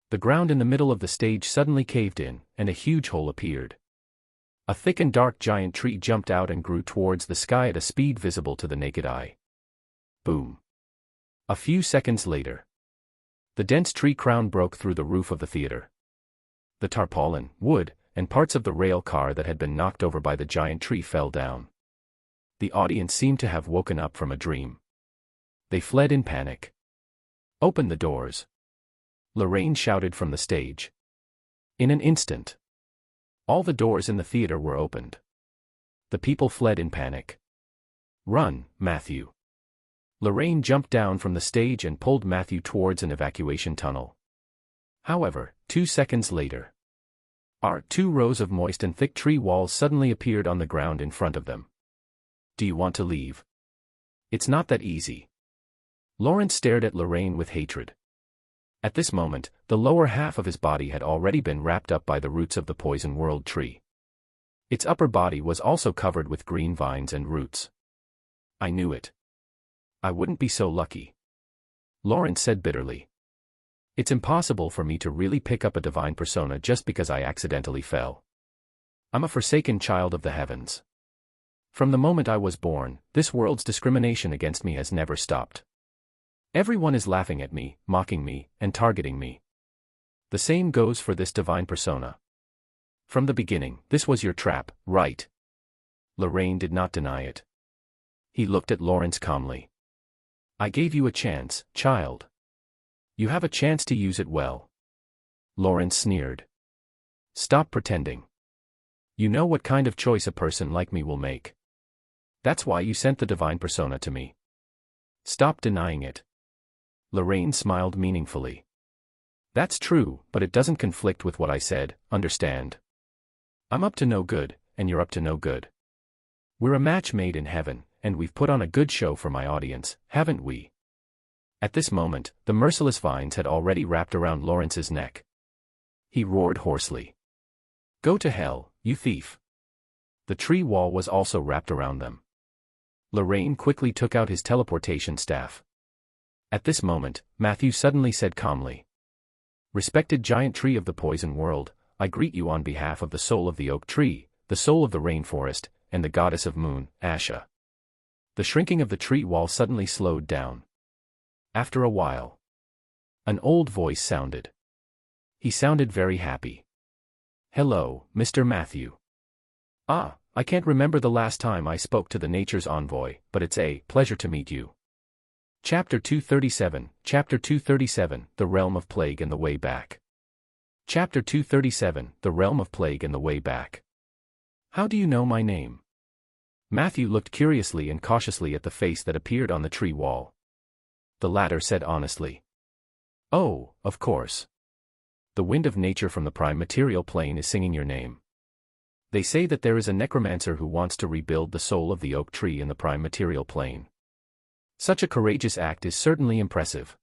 The ground in the middle of the stage suddenly caved in, and a huge hole appeared. A thick and dark giant tree jumped out and grew towards the sky at a speed visible to the naked eye. Boom. A few seconds later, the dense tree crown broke through the roof of the theater. The tarpaulin, wood, and parts of the rail car that had been knocked over by the giant tree fell down. The audience seemed to have woken up from a dream. They fled in panic. "Open the doors!" Lorraine shouted from the stage. In an instant, all the doors in the theater were opened. The people fled in panic. "Run, Matthew!" Lorraine jumped down from the stage and pulled Matthew towards an evacuation tunnel. However, 2 seconds later, two rows of moist and thick tree walls suddenly appeared on the ground in front of them. "Do you want to leave?" "It's not that easy." Lawrence stared at Lorraine with hatred. At this moment, the lower half of his body had already been wrapped up by the roots of the poison world tree. Its upper body was also covered with green vines and roots. "I knew it. I wouldn't be so lucky," Lawrence said bitterly. "It's impossible for me to really pick up a divine persona just because I accidentally fell. I'm a forsaken child of the heavens. From the moment I was born, this world's discrimination against me has never stopped. Everyone is laughing at me, mocking me, and targeting me. The same goes for this divine persona. From the beginning, this was your trap, right? Lorraine did not deny it. He looked at Lawrence calmly. I gave you a chance, child. You have a chance to use it well. Lawrence sneered. Stop pretending. You know what kind of choice a person like me will make. That's why you sent the divine persona to me. Stop denying it. Lorraine smiled meaningfully. That's true, but it doesn't conflict with what I said, understand? I'm up to no good, and you're up to no good. We're a match made in heaven, and we've put on a good show for my audience, haven't we? At this moment, the merciless vines had already wrapped around Lawrence's neck. He roared hoarsely. Go to hell, you thief. The tree wall was also wrapped around them. Lorraine quickly took out his teleportation staff. At this moment, Matthew suddenly said calmly. Respected giant tree of the poison world, I greet you on behalf of the soul of the oak tree, the soul of the rainforest, and the goddess of moon, Asha. The shrinking of the tree wall suddenly slowed down. After a while, an old voice sounded. He sounded very happy. Hello, Mr. Matthew. Ah, I can't remember the last time I spoke to the nature's envoy, but it's a pleasure to meet you. Chapter 237, The Realm of Plague and the Way Back. Chapter 237, The Realm of Plague and the Way Back. How do you know my name? Matthew looked curiously and cautiously at the face that appeared on the tree wall. The latter said honestly. Oh, of course. The wind of nature from the prime material plane is singing your name. They say that there is a necromancer who wants to rebuild the soul of the oak tree in the prime material plane. Such a courageous act is certainly impressive.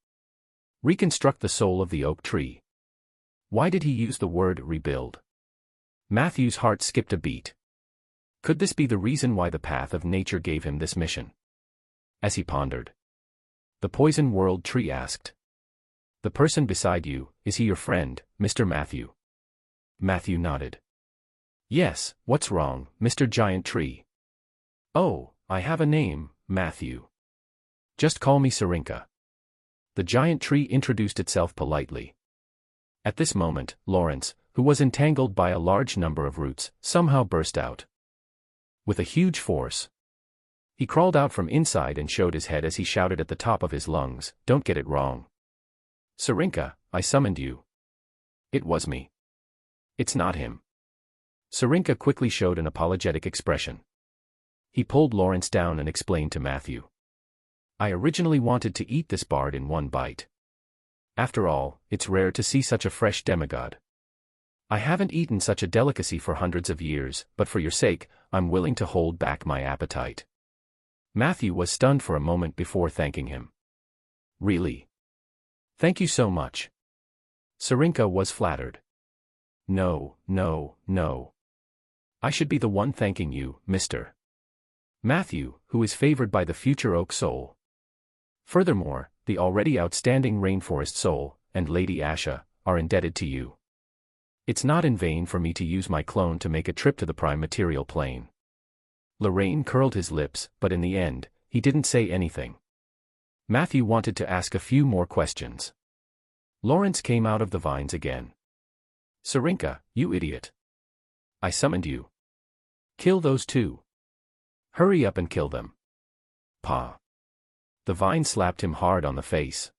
Reconstruct the soul of the oak tree. Why did he use the word rebuild? Matthew's heart skipped a beat. Could this be the reason why the path of nature gave him this mission? As he pondered, the poison world tree asked. The person beside you, is he your friend, Mr. Matthew? Matthew nodded. Yes, what's wrong, Mr. Giant Tree? Oh, I have a name, Matthew. Just call me Sarinka. The giant tree introduced itself politely. At this moment, Lawrence, who was entangled by a large number of roots, somehow burst out. With a huge force. He crawled out from inside and showed his head as he shouted at the top of his lungs, don't get it wrong. Sarinka, I summoned you. It was me. It's not him. Sarinka quickly showed an apologetic expression. He pulled Lawrence down and explained to Matthew. I originally wanted to eat this bard in one bite. After all, it's rare to see such a fresh demigod. I haven't eaten such a delicacy for hundreds of years, but for your sake, I'm willing to hold back my appetite. Matthew was stunned for a moment before thanking him. Really? Thank you so much. Sarinka was flattered. No. I should be the one thanking you, Mr. Matthew, who is favored by the future oak soul. Furthermore, the already outstanding rainforest soul, and Lady Asha, are indebted to you. It's not in vain for me to use my clone to make a trip to the prime material plane. Lorraine curled his lips, but in the end, he didn't say anything. Matthew wanted to ask a few more questions. Lawrence came out of the vines again. Sarinka, you idiot. I summoned you. Kill those two. Hurry up and kill them. Pa. The vine slapped him hard on the face.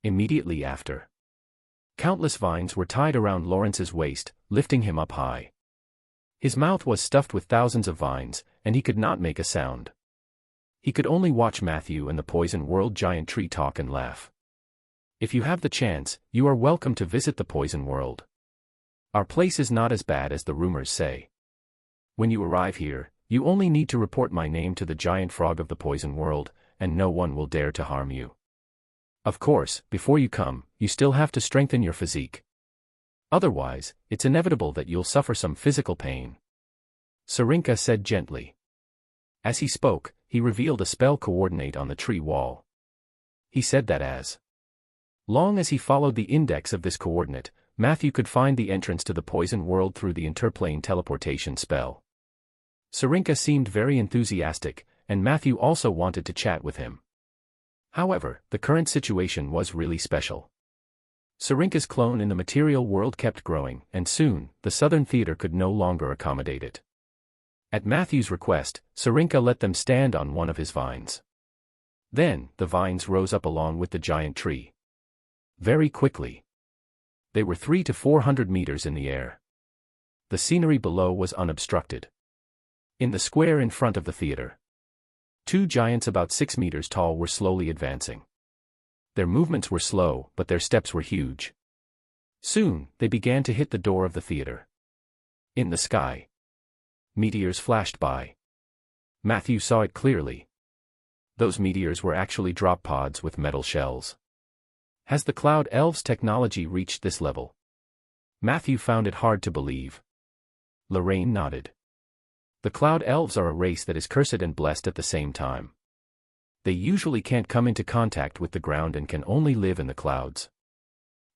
Immediately after, countless vines were tied around Lawrence's waist, lifting him up high. His mouth was stuffed with thousands of vines, and he could not make a sound. He could only watch Matthew and the poison world giant tree talk and laugh. If you have the chance, you are welcome to visit the poison world. Our place is not as bad as the rumors say. When you arrive here, you only need to report my name to the giant frog of the poison world, and no one will dare to harm you. Of course, before you come, you still have to strengthen your physique. Otherwise, it's inevitable that you'll suffer some physical pain. Sarinka said gently. As he spoke, he revealed a spell coordinate on the tree wall. He said that as long as he followed the index of this coordinate, Matthew could find the entrance to the poison world through the interplane teleportation spell. Sarinka seemed very enthusiastic, and Matthew also wanted to chat with him. However, the current situation was really special. Sarinka's clone in the material world kept growing, and soon, the Southern Theater could no longer accommodate it. At Matthew's request, Sarinka let them stand on one of his vines. Then, the vines rose up along with the giant tree. Very quickly. They were 300 to 400 meters in the air. The scenery below was unobstructed. In the square in front of the theater, two giants about 6 meters tall were slowly advancing. Their movements were slow, but their steps were huge. Soon, they began to hit the door of the theater. In the sky, meteors flashed by. Matthew saw it clearly. Those meteors were actually drop pods with metal shells. Has the Cloud Elves' technology reached this level? Matthew found it hard to believe. Lorraine nodded. The Cloud Elves are a race that is cursed and blessed at the same time. They usually can't come into contact with the ground and can only live in the clouds.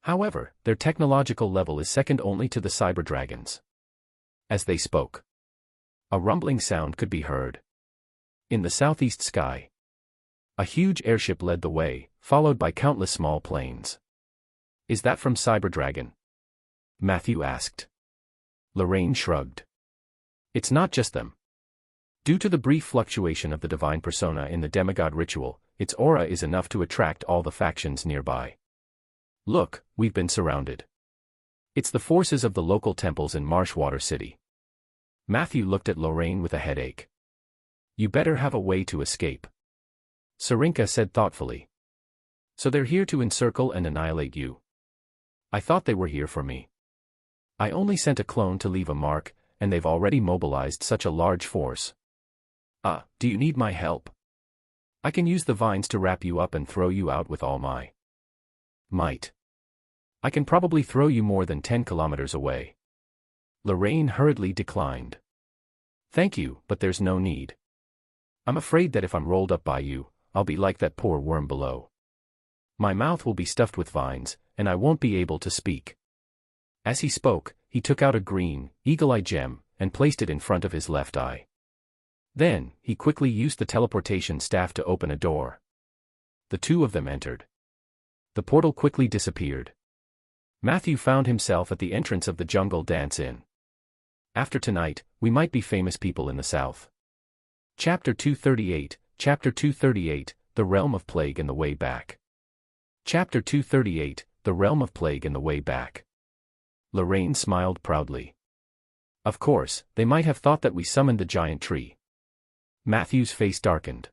However, their technological level is second only to the cyber dragons. As they spoke, a rumbling sound could be heard. In the southeast sky, a huge airship led the way, followed by countless small planes. Is that from Cyber Dragon? Matthew asked. Lorraine shrugged. It's not just them. Due to the brief fluctuation of the divine persona in the demigod ritual, its aura is enough to attract all the factions nearby. Look, we've been surrounded. It's the forces of the local temples in Marshwater City. Matthew looked at Lorraine with a headache. You better have a way to escape. Sarinka said thoughtfully. So they're here to encircle and annihilate you. I thought they were here for me. I only sent a clone to leave a mark, and they've already mobilized such a large force. Do you need my help? I can use the vines to wrap you up and throw you out with all my might. I can probably throw you more than 10 kilometers away. Lorraine hurriedly declined. Thank you, but there's no need. I'm afraid that if I'm rolled up by you, I'll be like that poor worm below. My mouth will be stuffed with vines, and I won't be able to speak. As he spoke, he took out a green, eagle-eye gem, and placed it in front of his left eye. Then, he quickly used the teleportation staff to open a door. The two of them entered. The portal quickly disappeared. Matthew found himself at the entrance of the Jungle Dance Inn. After tonight, we might be famous people in the South. Chapter 238, Chapter 238, The Realm of Plague and the Way Back. Chapter 238, The Realm of Plague and the Way Back. Lorraine smiled proudly. Of course, they might have thought that we summoned the giant tree. Matthew's face darkened.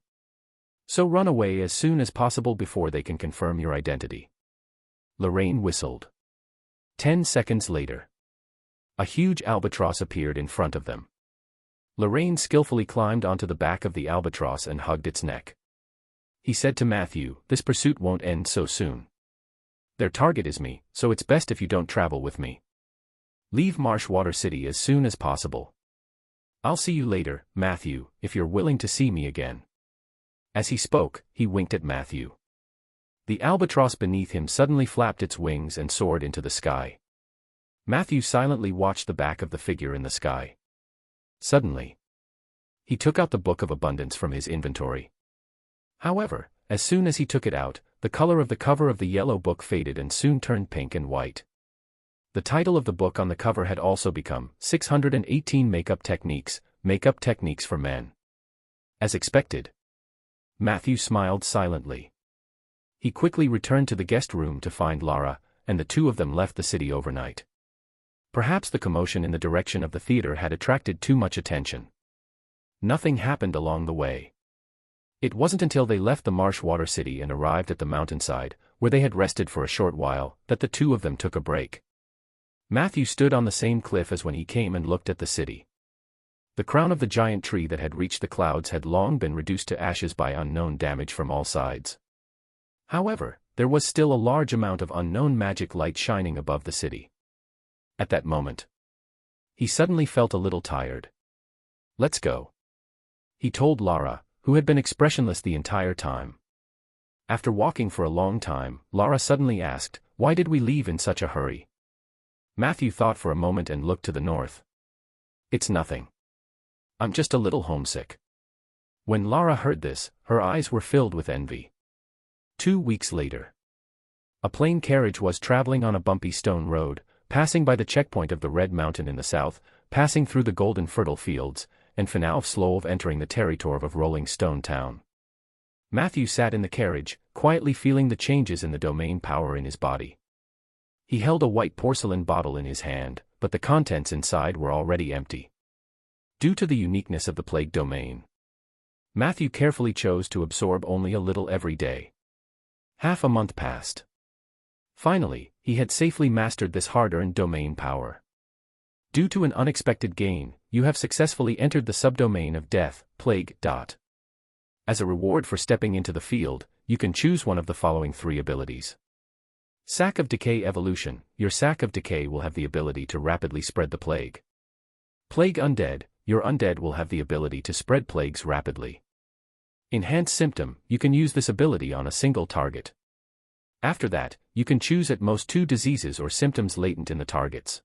So run away as soon as possible before they can confirm your identity. Lorraine whistled. 10 seconds later, a huge albatross appeared in front of them. Lorraine skillfully climbed onto the back of the albatross and hugged its neck. He said to Matthew, this pursuit won't end so soon. Their target is me, so it's best if you don't travel with me. Leave Marshwater City as soon as possible. I'll see you later, Matthew, if you're willing to see me again. As he spoke, he winked at Matthew. The albatross beneath him suddenly flapped its wings and soared into the sky. Matthew silently watched the back of the figure in the sky. Suddenly, he took out the Book of Abundance from his inventory. However, as soon as he took it out, the color of the cover of the yellow book faded and soon turned pink and white. The title of the book on the cover had also become 618 Makeup Techniques for Men. As expected, Matthew smiled silently. He quickly returned to the guest room to find Lara, and the two of them left the city overnight. Perhaps the commotion in the direction of the theater had attracted too much attention. Nothing happened along the way. It wasn't until they left the Marshwater City and arrived at the mountainside, where they had rested for a short while, that the two of them took a break. Matthew stood on the same cliff as when he came and looked at the city. The crown of the giant tree that had reached the clouds had long been reduced to ashes by unknown damage from all sides. However, there was still a large amount of unknown magic light shining above the city. At that moment, he suddenly felt a little tired. Let's go, he told Lara, who had been expressionless the entire time. After walking for a long time, Lara suddenly asked, why did we leave in such a hurry? Matthew thought for a moment and looked to the north. It's nothing. I'm just a little homesick. When Lara heard this, her eyes were filled with envy. 2 weeks later. A plain carriage was traveling on a bumpy stone road, passing by the checkpoint of the Red Mountain in the south, passing through the golden fertile fields, and Fnauf Slove entering the territory of Rolling Stone Town. Matthew sat in the carriage, quietly feeling the changes in the domain power in his body. He held a white porcelain bottle in his hand, but the contents inside were already empty. Due to the uniqueness of the plague domain, Matthew carefully chose to absorb only a little every day. Half a month passed. Finally, he had safely mastered this hard-earned domain power. Due to an unexpected gain, you have successfully entered the subdomain of death, plague. As a reward for stepping into the field, you can choose one of the following 3 abilities. Sack of Decay Evolution. Your Sack of Decay will have the ability to rapidly spread the plague. Plague Undead. Your undead will have the ability to spread plagues rapidly. Enhanced Symptom. You can use this ability on a single target. After that, you can choose at most 2 diseases or symptoms latent in the target's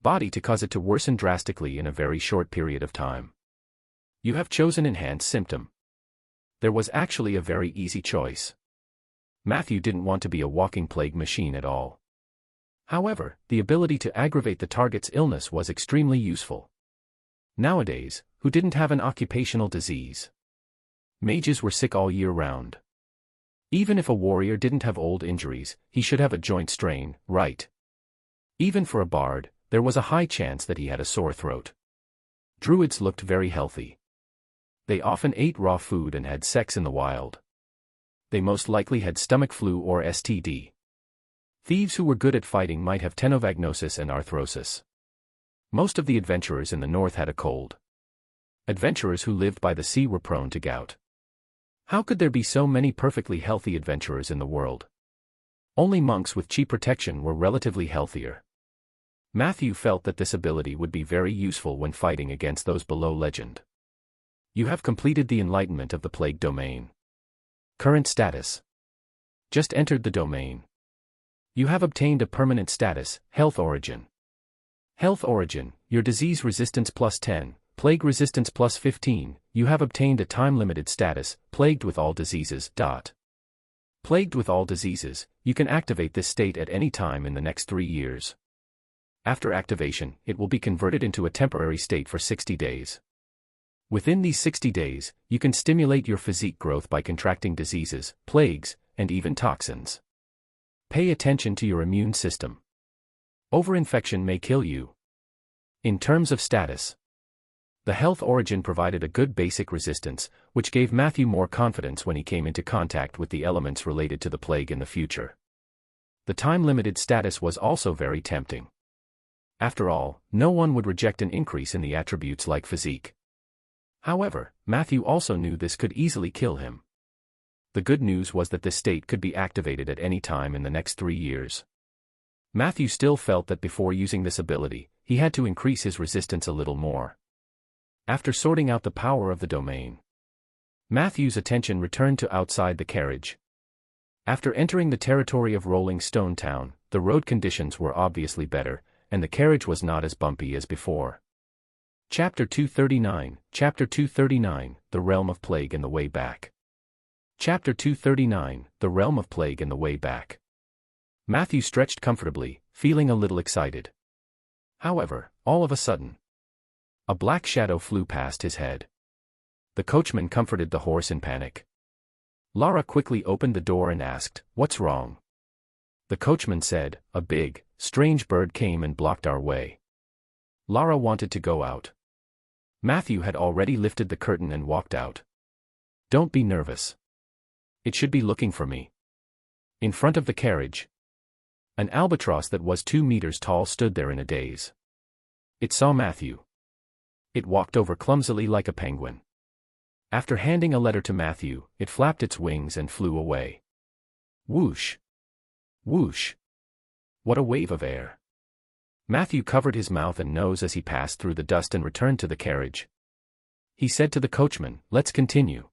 body to cause it to worsen drastically in a very short period of time. You have chosen Enhanced Symptom. There was actually a very easy choice. Matthew didn't want to be a walking plague machine at all. However, the ability to aggravate the target's illness was extremely useful. Nowadays, who didn't have an occupational disease? Mages were sick all year round. Even if a warrior didn't have old injuries, he should have a joint strain, right? Even for a bard, there was a high chance that he had a sore throat. Druids looked very healthy. They often ate raw food and had sex in the wild. They most likely had stomach flu or STD. Thieves who were good at fighting might have tenovagnosis and arthrosis. Most of the adventurers in the north had a cold. Adventurers who lived by the sea were prone to gout. How could there be so many perfectly healthy adventurers in the world? Only monks with chi protection were relatively healthier. Matthew felt that this ability would be very useful when fighting against those below legend. You have completed the enlightenment of the plague domain. Current status. Just entered the domain. You have obtained a permanent status, Health Origin. Health Origin, your disease resistance plus 10, plague resistance plus 15, you have obtained a time-limited status, Plagued with all diseases. Plagued with all diseases, you can activate this state at any time in the next 3 years. After activation, it will be converted into a temporary state for 60 days. Within these 60 days, you can stimulate your physique growth by contracting diseases, plagues, and even toxins. Pay attention to your immune system. Overinfection may kill you. In terms of status, the Health Origin provided a good basic resistance, which gave Matthew more confidence when he came into contact with the elements related to the plague in the future. The time-limited status was also very tempting. After all, no one would reject an increase in the attributes like physique. However, Matthew also knew this could easily kill him. The good news was that this state could be activated at any time in the next 3 years. Matthew still felt that before using this ability, he had to increase his resistance a little more. After sorting out the power of the domain, Matthew's attention returned to outside the carriage. After entering the territory of Rolling Stone Town, the road conditions were obviously better, and the carriage was not as bumpy as before. Chapter 239, Chapter 239, The Realm of Plague and the Way Back. Chapter 239, The Realm of Plague and the Way Back. Matthew stretched comfortably, feeling a little excited. However, all of a sudden, a black shadow flew past his head. The coachman comforted the horse in panic. Lara quickly opened the door and asked, "What's wrong?" The coachman said, "A big, strange bird came and blocked our way." Lara wanted to go out. Matthew had already lifted the curtain and walked out. "Don't be nervous. It should be looking for me." In front of the carriage, an albatross that was 2 meters tall stood there in a daze. It saw Matthew. It walked over clumsily like a penguin. After handing a letter to Matthew, it flapped its wings and flew away. Whoosh! Whoosh! What a wave of air! Matthew covered his mouth and nose as he passed through the dust and returned to the carriage. He said to the coachman, "Let's continue."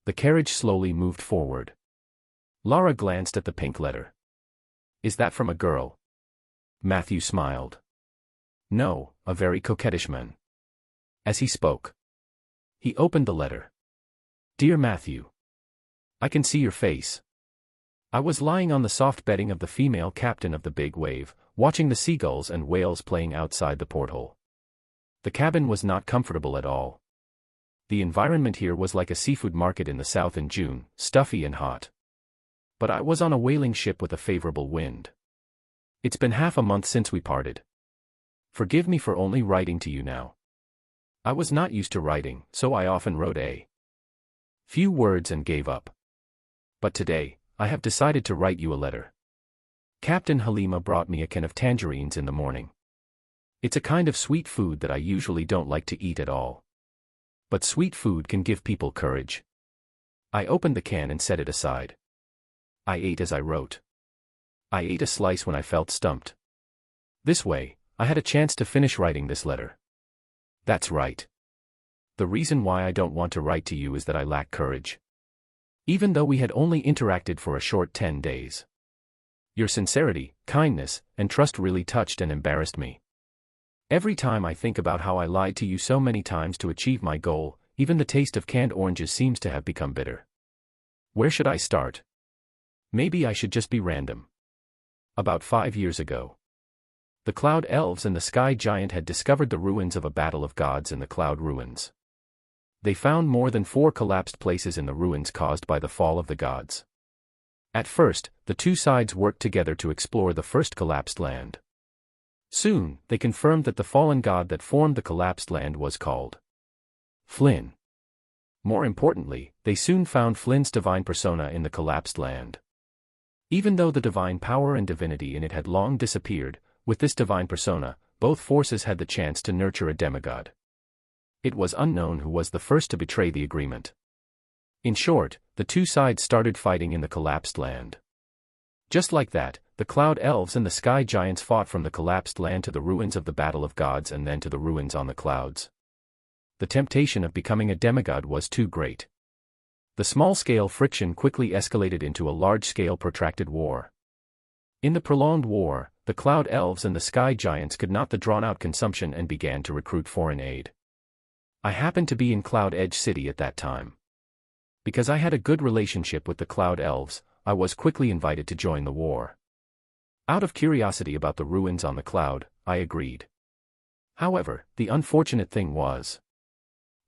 The carriage slowly moved forward. Lara glanced at the pink letter. "Is that from a girl?" Matthew smiled. No, a very coquettish man. As he spoke, he opened the letter. Dear Matthew, I can see your face. I was lying on the soft bedding of the female captain of the big wave, watching the seagulls and whales playing outside the porthole. The cabin was not comfortable at all. The environment here was like a seafood market in the south in June, stuffy and hot. But I was on a whaling ship with a favorable wind. It's been half a month since we parted. Forgive me for only writing to you now. I was not used to writing, so I often wrote a few words and gave up. But today, I have decided to write you a letter. Captain Halima brought me a can of tangerines in the morning. It's a kind of sweet food that I usually don't like to eat at all. But sweet food can give people courage. I opened the can and set it aside. I ate as I wrote. I ate a slice when I felt stumped. This way, I had a chance to finish writing this letter. That's right. The reason why I don't want to write to you is that I lack courage. Even though we had only interacted for a short 10 days. Your sincerity, kindness, and trust really touched and embarrassed me. Every time I think about how I lied to you so many times to achieve my goal, even the taste of canned oranges seems to have become bitter. Where should I start? Maybe I should just be random. About 5 years ago, the cloud elves and the sky giant had discovered the ruins of a battle of gods in the cloud ruins. They found more than 4 collapsed places in the ruins caused by the fall of the gods. At first, the two sides worked together to explore the first collapsed land. Soon, they confirmed that the fallen god that formed the collapsed land was called Flynn. More importantly, they soon found Flynn's divine persona in the collapsed land. Even though the divine power and divinity in it had long disappeared, with this divine persona, both forces had the chance to nurture a demigod. It was unknown who was the first to betray the agreement. In short, the two sides started fighting in the collapsed land. Just like that, the cloud elves and the sky giants fought from the collapsed land to the ruins of the battle of gods and then to the ruins on the clouds. The temptation of becoming a demigod was too great. The small-scale friction quickly escalated into a large-scale protracted war. In the prolonged war, the cloud elves and the sky giants could not the drawn-out consumption and began to recruit foreign aid. I happened to be in Cloud Edge City at that time. Because I had a good relationship with the cloud elves, I was quickly invited to join the war. Out of curiosity about the ruins on the cloud, I agreed. However, the unfortunate thing was,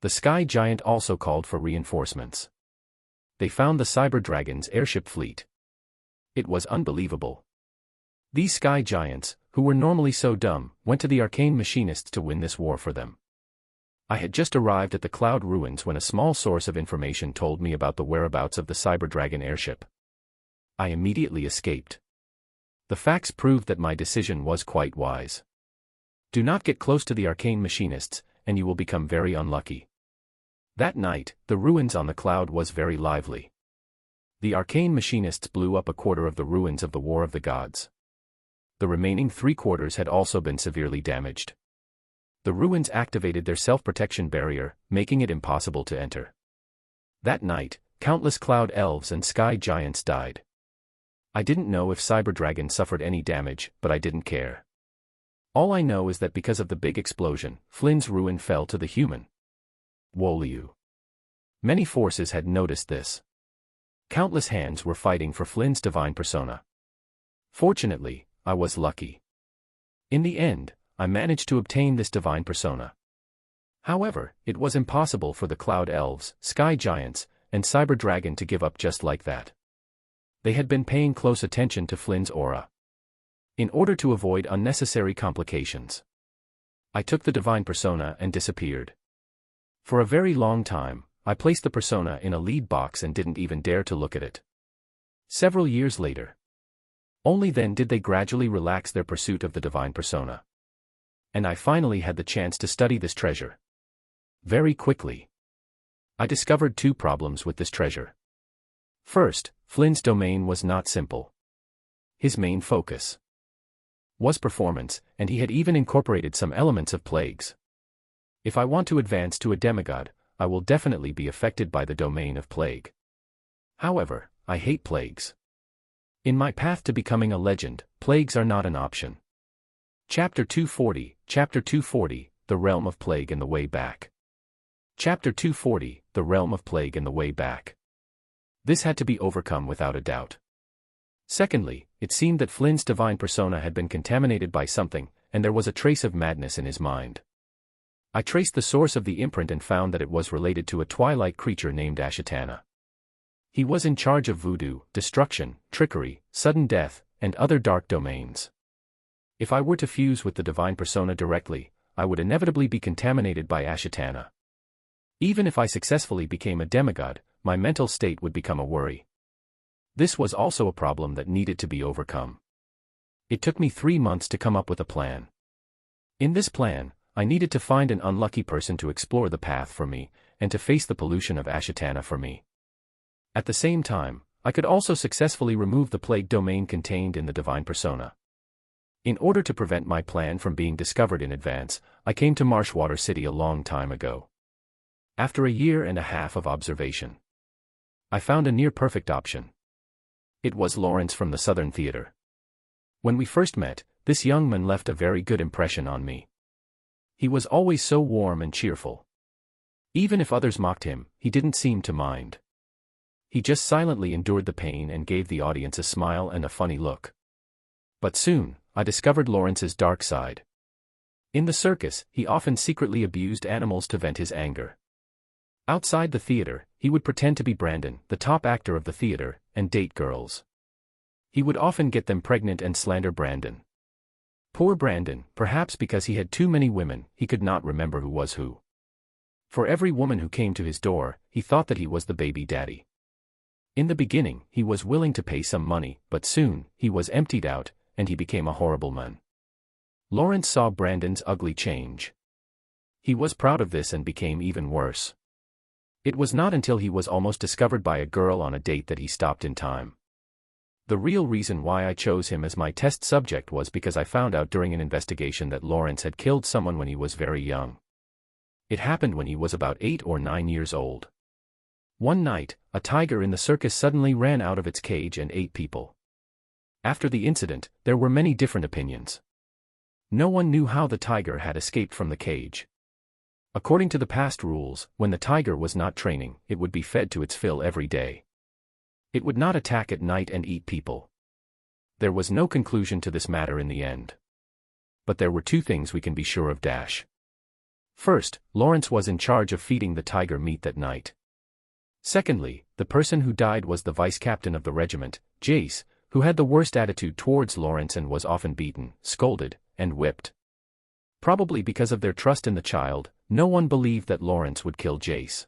the sky giant also called for reinforcements. They found the Cyber Dragon's airship fleet. It was unbelievable. These sky giants, who were normally so dumb, went to the arcane machinists to win this war for them. I had just arrived at the cloud ruins when a small source of information told me about the whereabouts of the Cyber Dragon airship. I immediately escaped. The facts proved that my decision was quite wise. Do not get close to the arcane machinists, and you will become very unlucky. That night, the ruins on the cloud was very lively. The arcane machinists blew up a quarter of the ruins of the War of the Gods. The remaining 3/4 had also been severely damaged. The ruins activated their self-protection barrier, making it impossible to enter. That night, countless cloud elves and sky giants died. I didn't know if Cyber Dragon suffered any damage, but I didn't care. All I know is that because of the big explosion, Flynn's ruin fell to the human Woliu. Many forces had noticed this. Countless hands were fighting for Flynn's divine persona. Fortunately, I was lucky. In the end, I managed to obtain this divine persona. However, it was impossible for the cloud elves, sky giants, and Cyber Dragon to give up just like that. They had been paying close attention to Flynn's aura. In order to avoid unnecessary complications, I took the divine persona and disappeared. For a very long time, I placed the persona in a lead box and didn't even dare to look at it. Several years later, only then did they gradually relax their pursuit of the divine persona. And I finally had the chance to study this treasure. Very quickly, I discovered 2 problems with this treasure. First, Flynn's domain was not simple. His main focus was performance, and he had even incorporated some elements of plagues. If I want to advance to a demigod, I will definitely be affected by the domain of plague. However, I hate plagues. In my path to becoming a legend, plagues are not an option. Chapter 240, The Realm of Plague and the Way Back. Chapter 240, The Realm of Plague and the Way Back. This had to be overcome without a doubt. Secondly, it seemed that Flynn's divine persona had been contaminated by something, and there was a trace of madness in his mind. I traced the source of the imprint and found that it was related to a twilight creature named Ashitana. He was in charge of voodoo, destruction, trickery, sudden death, and other dark domains. If I were to fuse with the divine persona directly, I would inevitably be contaminated by Ashitana. Even if I successfully became a demigod, my mental state would become a worry. This was also a problem that needed to be overcome. It took me 3 months to come up with a plan. In this plan, I needed to find an unlucky person to explore the path for me, and to face the pollution of Ashitana for me. At the same time, I could also successfully remove the plague domain contained in the divine persona. In order to prevent my plan from being discovered in advance, I came to Marshwater City a long time ago. After a year and a half of observation, I found a near-perfect option. It was Lawrence from the Southern Theater. When we first met, this young man left a very good impression on me. He was always so warm and cheerful. Even if others mocked him, he didn't seem to mind. He just silently endured the pain and gave the audience a smile and a funny look. But soon, I discovered Lawrence's dark side. In the circus, he often secretly abused animals to vent his anger. Outside the theater, he would pretend to be Brandon, the top actor of the theater, and date girls. He would often get them pregnant and slander Brandon. Poor Brandon, perhaps because he had too many women, he could not remember who was who. For every woman who came to his door, he thought that he was the baby daddy. In the beginning, he was willing to pay some money, but soon, he was emptied out, and he became a horrible man. Lawrence saw Brandon's ugly change. He was proud of this and became even worse. It was not until he was almost discovered by a girl on a date that he stopped in time. The real reason why I chose him as my test subject was because I found out during an investigation that Lawrence had killed someone when he was very young. It happened when he was about 8 or 9 years old. One night, a tiger in the circus suddenly ran out of its cage and ate people. After the incident, there were many different opinions. No one knew how the tiger had escaped from the cage. According to the past rules, when the tiger was not training, it would be fed to its fill every day. It would not attack at night and eat people. There was no conclusion to this matter in the end. But there were 2 things we can be sure of. First, Lawrence was in charge of feeding the tiger meat that night. Secondly, the person who died was the vice-captain of the regiment, Jace, who had the worst attitude towards Lawrence and was often beaten, scolded, and whipped. Probably because of their trust in the child, no one believed that Lawrence would kill Jace.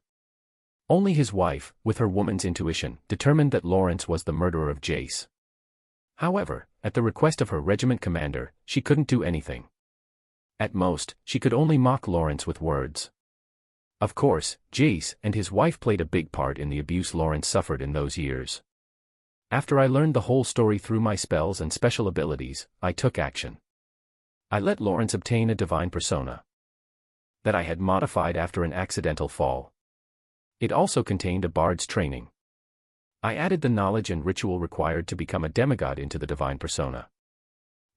Only his wife, with her woman's intuition, determined that Lawrence was the murderer of Jace. However, at the request of her regiment commander, she couldn't do anything. At most, she could only mock Lawrence with words. Of course, Jace and his wife played a big part in the abuse Lawrence suffered in those years. After I learned the whole story through my spells and special abilities, I took action. I let Lawrence obtain a divine persona that I had modified after an accidental fall. It also contained a bard's training. I added the knowledge and ritual required to become a demigod into the divine persona.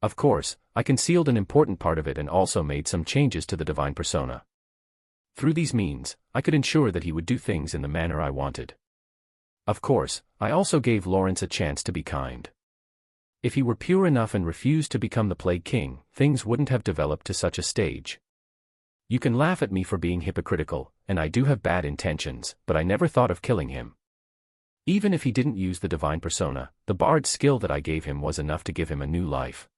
Of course, I concealed an important part of it and also made some changes to the divine persona. Through these means, I could ensure that he would do things in the manner I wanted. Of course, I also gave Lawrence a chance to be kind. If he were pure enough and refused to become the Plague King, things wouldn't have developed to such a stage. You can laugh at me for being hypocritical, and I do have bad intentions, but I never thought of killing him. Even if he didn't use the divine persona, the bard's skill that I gave him was enough to give him a new life.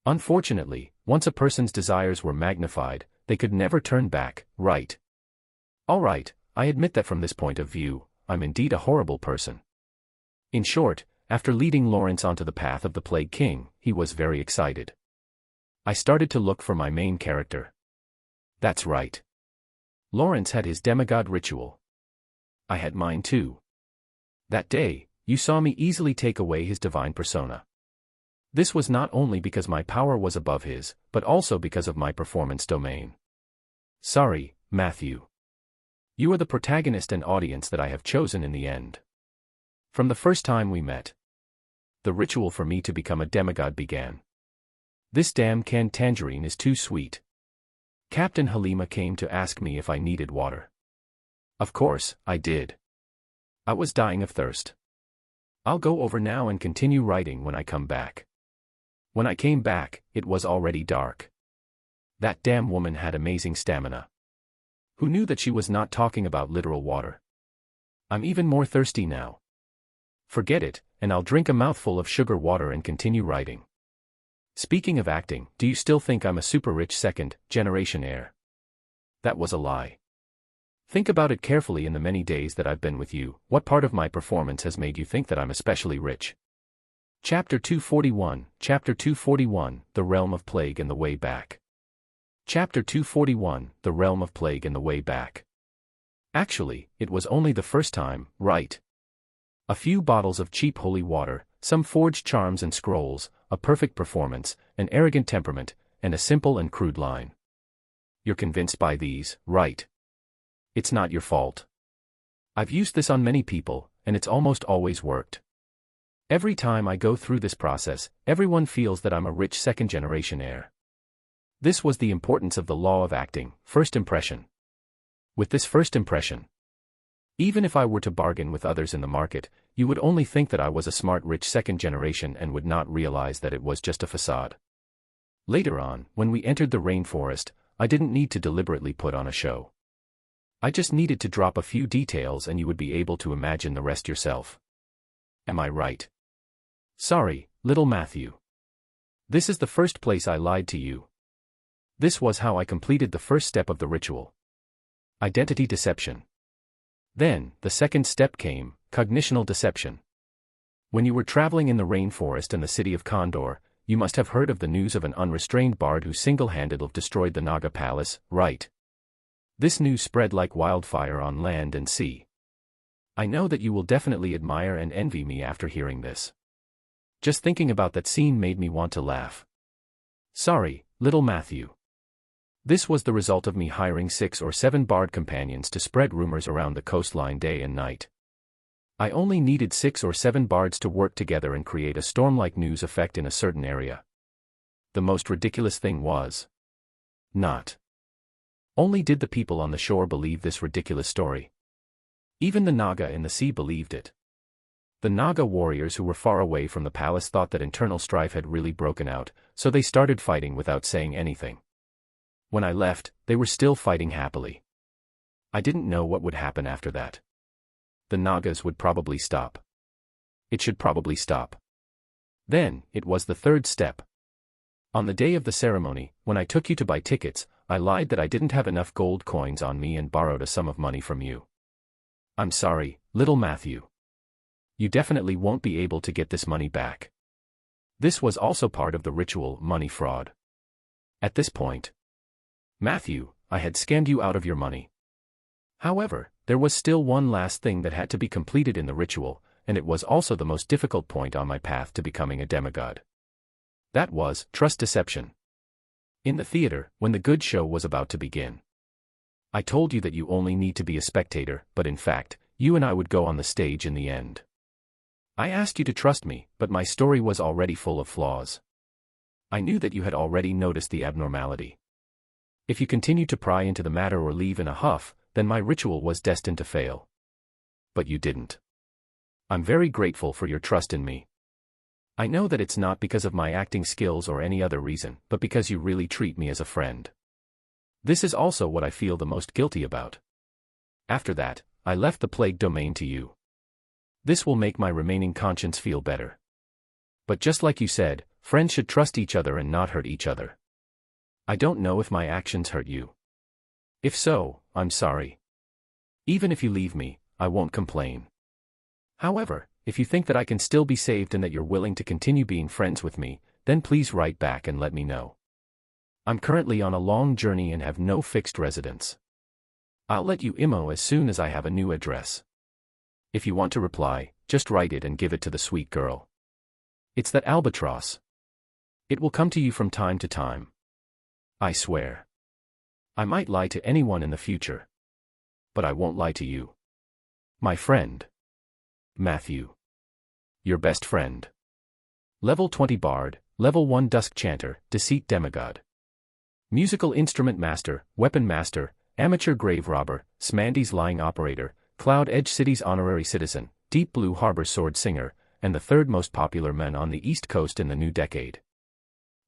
Unfortunately, once a person's desires were magnified, they could never turn back, right? Alright, I admit that from this point of view, I'm indeed a horrible person. In short, after leading Lawrence onto the path of the Plague King, he was very excited. I started to look for my main character. That's right. Lawrence had his demigod ritual. I had mine too. That day, you saw me easily take away his divine persona. This was not only because my power was above his, but also because of my performance domain. Sorry, Matthew. You are the protagonist and audience that I have chosen in the end. From the first time we met, the ritual for me to become a demigod began. This damn canned tangerine is too sweet. Captain Halima came to ask me if I needed water. Of course, I did. I was dying of thirst. I'll go over now and continue writing when I come back. When I came back, it was already dark. That damn woman had amazing stamina. Who knew that she was not talking about literal water? I'm even more thirsty now. Forget it, and I'll drink a mouthful of sugar water and continue writing. Speaking of acting, do you still think I'm a super rich second-generation heir? That was a lie. Think about it carefully. In the many days that I've been with you, what part of my performance has made you think that I'm especially rich? Chapter 241, Chapter 241, The Realm of Plague and the Way Back. Chapter 241, The Realm of Plague and the Way Back. Actually, it was only the first time, right? A few bottles of cheap holy water, some forged charms and scrolls, a perfect performance, an arrogant temperament, and a simple and crude line. You're convinced by these, right? It's not your fault. I've used this on many people, and it's almost always worked. Every time I go through this process, everyone feels that I'm a rich second-generation heir. This was the importance of the law of acting, first impression. With this first impression, even if I were to bargain with others in the market, you would only think that I was a smart rich second generation and would not realize that it was just a facade. Later on, when we entered the rainforest, I didn't need to deliberately put on a show. I just needed to drop a few details and you would be able to imagine the rest yourself. Am I right? Sorry, little Matthew. This is the first place I lied to you. This was how I completed the first step of the ritual. Identity deception. Then, the second step came, cognitional deception. When you were traveling in the rainforest and the city of Condor, you must have heard of the news of an unrestrained bard who single-handedly destroyed the Naga Palace, right? This news spread like wildfire on land and sea. I know that you will definitely admire and envy me after hearing this. Just thinking about that scene made me want to laugh. Sorry, little Matthew. This was the result of me hiring 6 or 7 bard companions to spread rumors around the coastline day and night. I only needed 6 or 7 bards to work together and create a storm-like news effect in a certain area. The most ridiculous thing was, not only did the people on the shore believe this ridiculous story, even the Naga in the sea believed it. The Naga warriors who were far away from the palace thought that internal strife had really broken out, so they started fighting without saying anything. When I left, they were still fighting happily. I didn't know what would happen after that. The Nagas would probably stop. It should probably stop. Then, it was the third step. On the day of the ceremony, when I took you to buy tickets, I lied that I didn't have enough gold coins on me and borrowed a sum of money from you. I'm sorry, little Matthew. You definitely won't be able to get this money back. This was also part of the ritual money fraud. At this point, Matthew, I had scammed you out of your money. However, there was still one last thing that had to be completed in the ritual, and it was also the most difficult point on my path to becoming a demigod. That was trust deception. In the theater, when the good show was about to begin, I told you that you only need to be a spectator, but in fact, you and I would go on the stage in the end. I asked you to trust me, but my story was already full of flaws. I knew that you had already noticed the abnormality. If you continued to pry into the matter or leave in a huff, then my ritual was destined to fail. But you didn't. I'm very grateful for your trust in me. I know that it's not because of my acting skills or any other reason, but because you really treat me as a friend. This is also what I feel the most guilty about. After that, I left the plague domain to you. This will make my remaining conscience feel better. But just like you said, friends should trust each other and not hurt each other. I don't know if my actions hurt you. If so, I'm sorry. Even if you leave me, I won't complain. However, if you think that I can still be saved and that you're willing to continue being friends with me, then please write back and let me know. I'm currently on a long journey and have no fixed residence. I'll let you know as soon as I have a new address. If you want to reply, just write it and give it to the sweet girl. It's that albatross. It will come to you from time to time. I swear. I might lie to anyone in the future. But I won't lie to you. My friend. Matthew. Your best friend. Level 20 Bard, Level 1 Dusk Chanter, Deceit Demigod. Musical Instrument Master, Weapon Master, Amateur Grave Robber, Smandy's Lying Operator, Cloud Edge City's Honorary Citizen, Deep Blue Harbor Sword Singer, and the third most popular man on the East Coast in the new decade.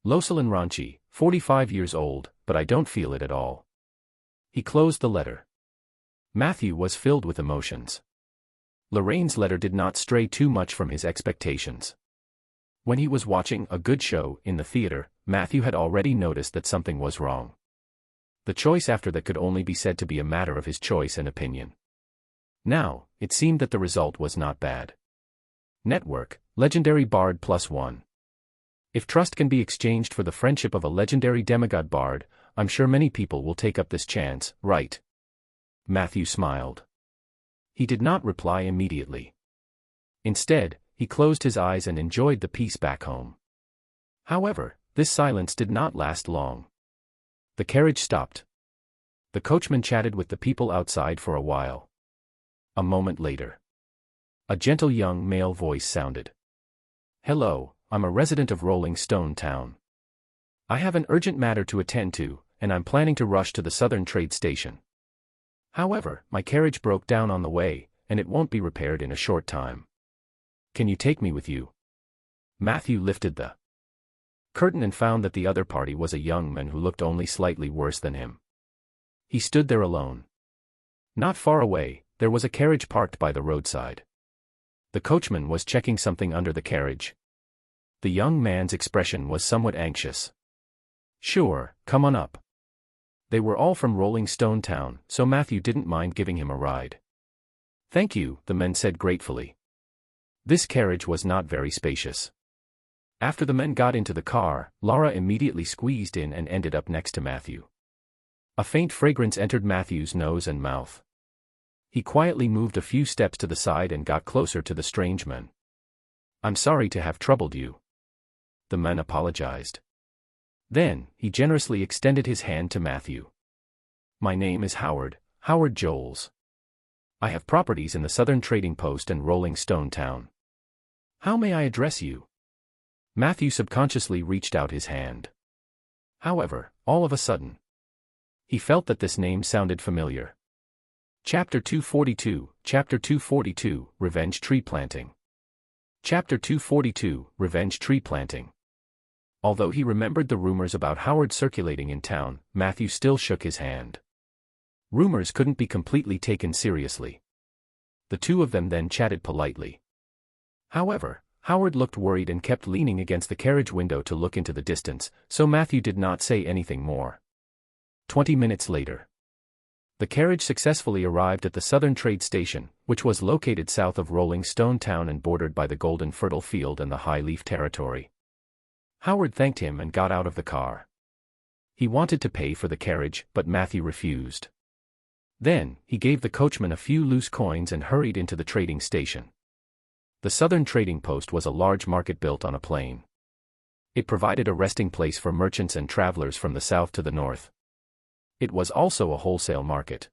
Losalin Ranchi, 45 years old, but I don't feel it at all. He closed the letter. Matthew was filled with emotions. Lorraine's letter did not stray too much from his expectations. When he was watching a good show in the theater, Matthew had already noticed that something was wrong. The choice after that could only be said to be a matter of his choice and opinion. Now, it seemed that the result was not bad. Network, Legendary Bard +1. If trust can be exchanged for the friendship of a legendary demigod bard, I'm sure many people will take up this chance, right? Matthew smiled. He did not reply immediately. Instead, he closed his eyes and enjoyed the peace back home. However, this silence did not last long. The carriage stopped. The coachman chatted with the people outside for a while. A moment later, a gentle young male voice sounded. "Hello, I'm a resident of Rolling Stone Town. I have an urgent matter to attend to, and I'm planning to rush to the Southern Trade Station. However, my carriage broke down on the way, and it won't be repaired in a short time. Can you take me with you?" Matthew lifted the curtain and found that the other party was a young man who looked only slightly worse than him. He stood there alone. Not far away, there was a carriage parked by the roadside. The coachman was checking something under the carriage. The young man's expression was somewhat anxious. "Sure, come on up." They were all from Rolling Stone Town, so Matthew didn't mind giving him a ride. "Thank you," the men said gratefully. This carriage was not very spacious. After the men got into the car, Laura immediately squeezed in and ended up next to Matthew. A faint fragrance entered Matthew's nose and mouth. He quietly moved a few steps to the side and got closer to the strange man. "I'm sorry to have troubled you." The man apologized. Then, he generously extended his hand to Matthew. "My name is Howard Joles. I have properties in the Southern Trading Post and Rolling Stone Town. How may I address you?" Matthew subconsciously reached out his hand. However, all of a sudden, he felt that this name sounded familiar. Chapter 242, Revenge Tree Planting. Chapter 242, Revenge Tree Planting. Although he remembered the rumors about Howard circulating in town, Matthew still shook his hand. Rumors couldn't be completely taken seriously. The two of them then chatted politely. However, Howard looked worried and kept leaning against the carriage window to look into the distance, so Matthew did not say anything more. 20 minutes later, the carriage successfully arrived at the Southern Trade Station, which was located south of Rolling Stone Town and bordered by the Golden Fertile Field and the High Leaf Territory. Howard thanked him and got out of the car. He wanted to pay for the carriage, but Matthew refused. Then, he gave the coachman a few loose coins and hurried into the trading station. The Southern Trading Post was a large market built on a plain. It provided a resting place for merchants and travelers from the south to the north. It was also a wholesale market.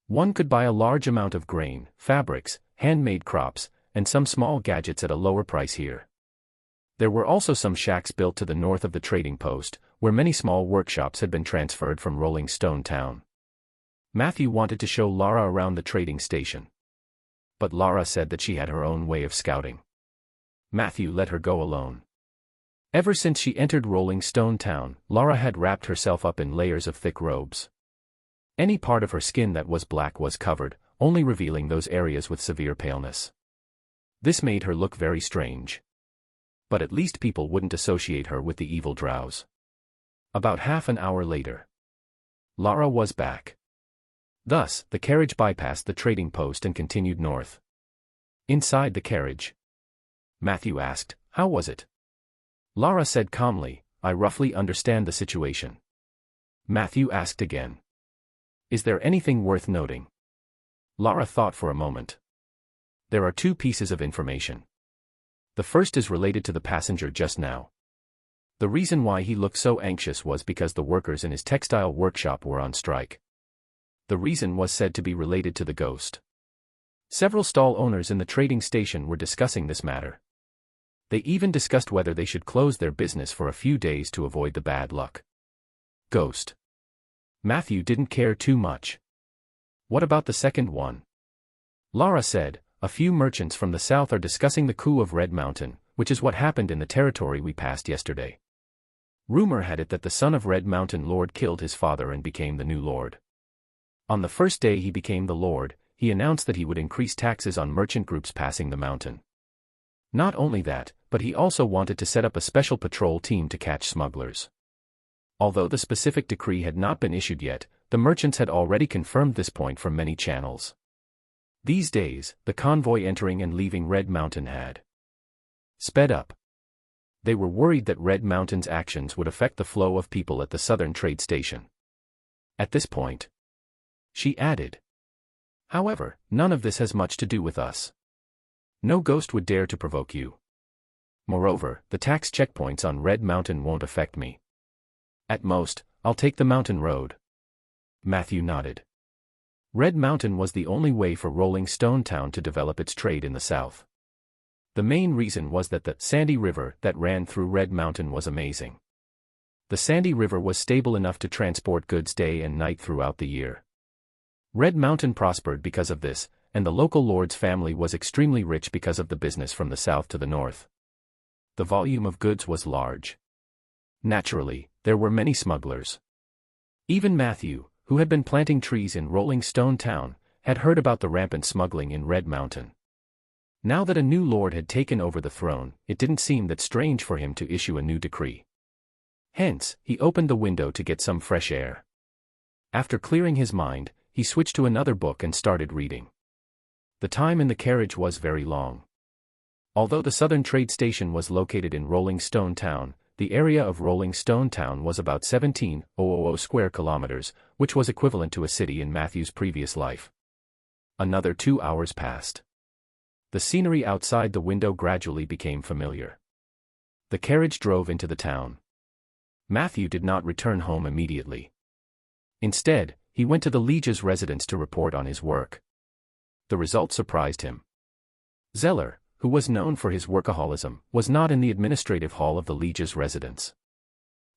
One could buy a large amount of grain, fabrics, handmade crops, and some small gadgets at a lower price here. There were also some shacks built to the north of the trading post, where many small workshops had been transferred from Rolling Stone Town. Matthew wanted to show Laura around the trading station. But Laura said that she had her own way of scouting. Matthew let her go alone. Ever since she entered Rolling Stone Town, Laura had wrapped herself up in layers of thick robes. Any part of her skin that was black was covered, only revealing those areas with severe paleness. This made her look very strange. But at least people wouldn't associate her with the evil drows. About half an hour later, Laura was back. Thus, the carriage bypassed the trading post and continued north. Inside the carriage, Matthew asked, "How was it?" Laura said calmly, "I roughly understand the situation." Matthew asked again, "Is there anything worth noting?" Laura thought for a moment. "There are two pieces of information. The first is related to the passenger just now. The reason why he looked so anxious was because the workers in his textile workshop were on strike. The reason was said to be related to the ghost. Several stall owners in the trading station were discussing this matter. They even discussed whether they should close their business for a few days to avoid the bad luck. Ghost. Matthew didn't care too much. What about the second one? Lara said, a few merchants from the south are discussing the coup of Red Mountain, which is what happened in the territory we passed yesterday. Rumor had it that the son of Red Mountain Lord killed his father and became the new lord. On the first day he became the lord, he announced that he would increase taxes on merchant groups passing the mountain. Not only that, but he also wanted to set up a special patrol team to catch smugglers. Although the specific decree had not been issued yet, the merchants had already confirmed this point from many channels. These days, the convoy entering and leaving Red Mountain had sped up. They were worried that Red Mountain's actions would affect the flow of people at the southern trade station. At this point, she added, however, none of this has much to do with us. No ghost would dare to provoke you. Moreover, the tax checkpoints on Red Mountain won't affect me. At most, I'll take the mountain road. Matthew nodded. Red Mountain was the only way for Rolling Stone Town to develop its trade in the south. The main reason was that the sandy river that ran through Red Mountain was amazing. The sandy river was stable enough to transport goods day and night throughout the year. Red Mountain prospered because of this, and the local lord's family was extremely rich because of the business from the south to the north. The volume of goods was large. Naturally, there were many smugglers. Even Matthew, who had been planting trees in Rolling Stone Town, had heard about the rampant smuggling in Red Mountain. Now that a new lord had taken over the throne, it didn't seem that strange for him to issue a new decree. Hence, he opened the window to get some fresh air. After clearing his mind, he switched to another book and started reading. The time in the carriage was very long. Although the southern trade station was located in Rolling Stone Town, the area of Rolling Stone Town was about 17,000 square kilometers, which was equivalent to a city in Matthew's previous life. Another 2 hours passed. The scenery outside the window gradually became familiar. The carriage drove into the town. Matthew did not return home immediately. Instead, he went to the liege's residence to report on his work. The result surprised him. Zeller, who was known for his workaholism, was not in the administrative hall of the liege's residence.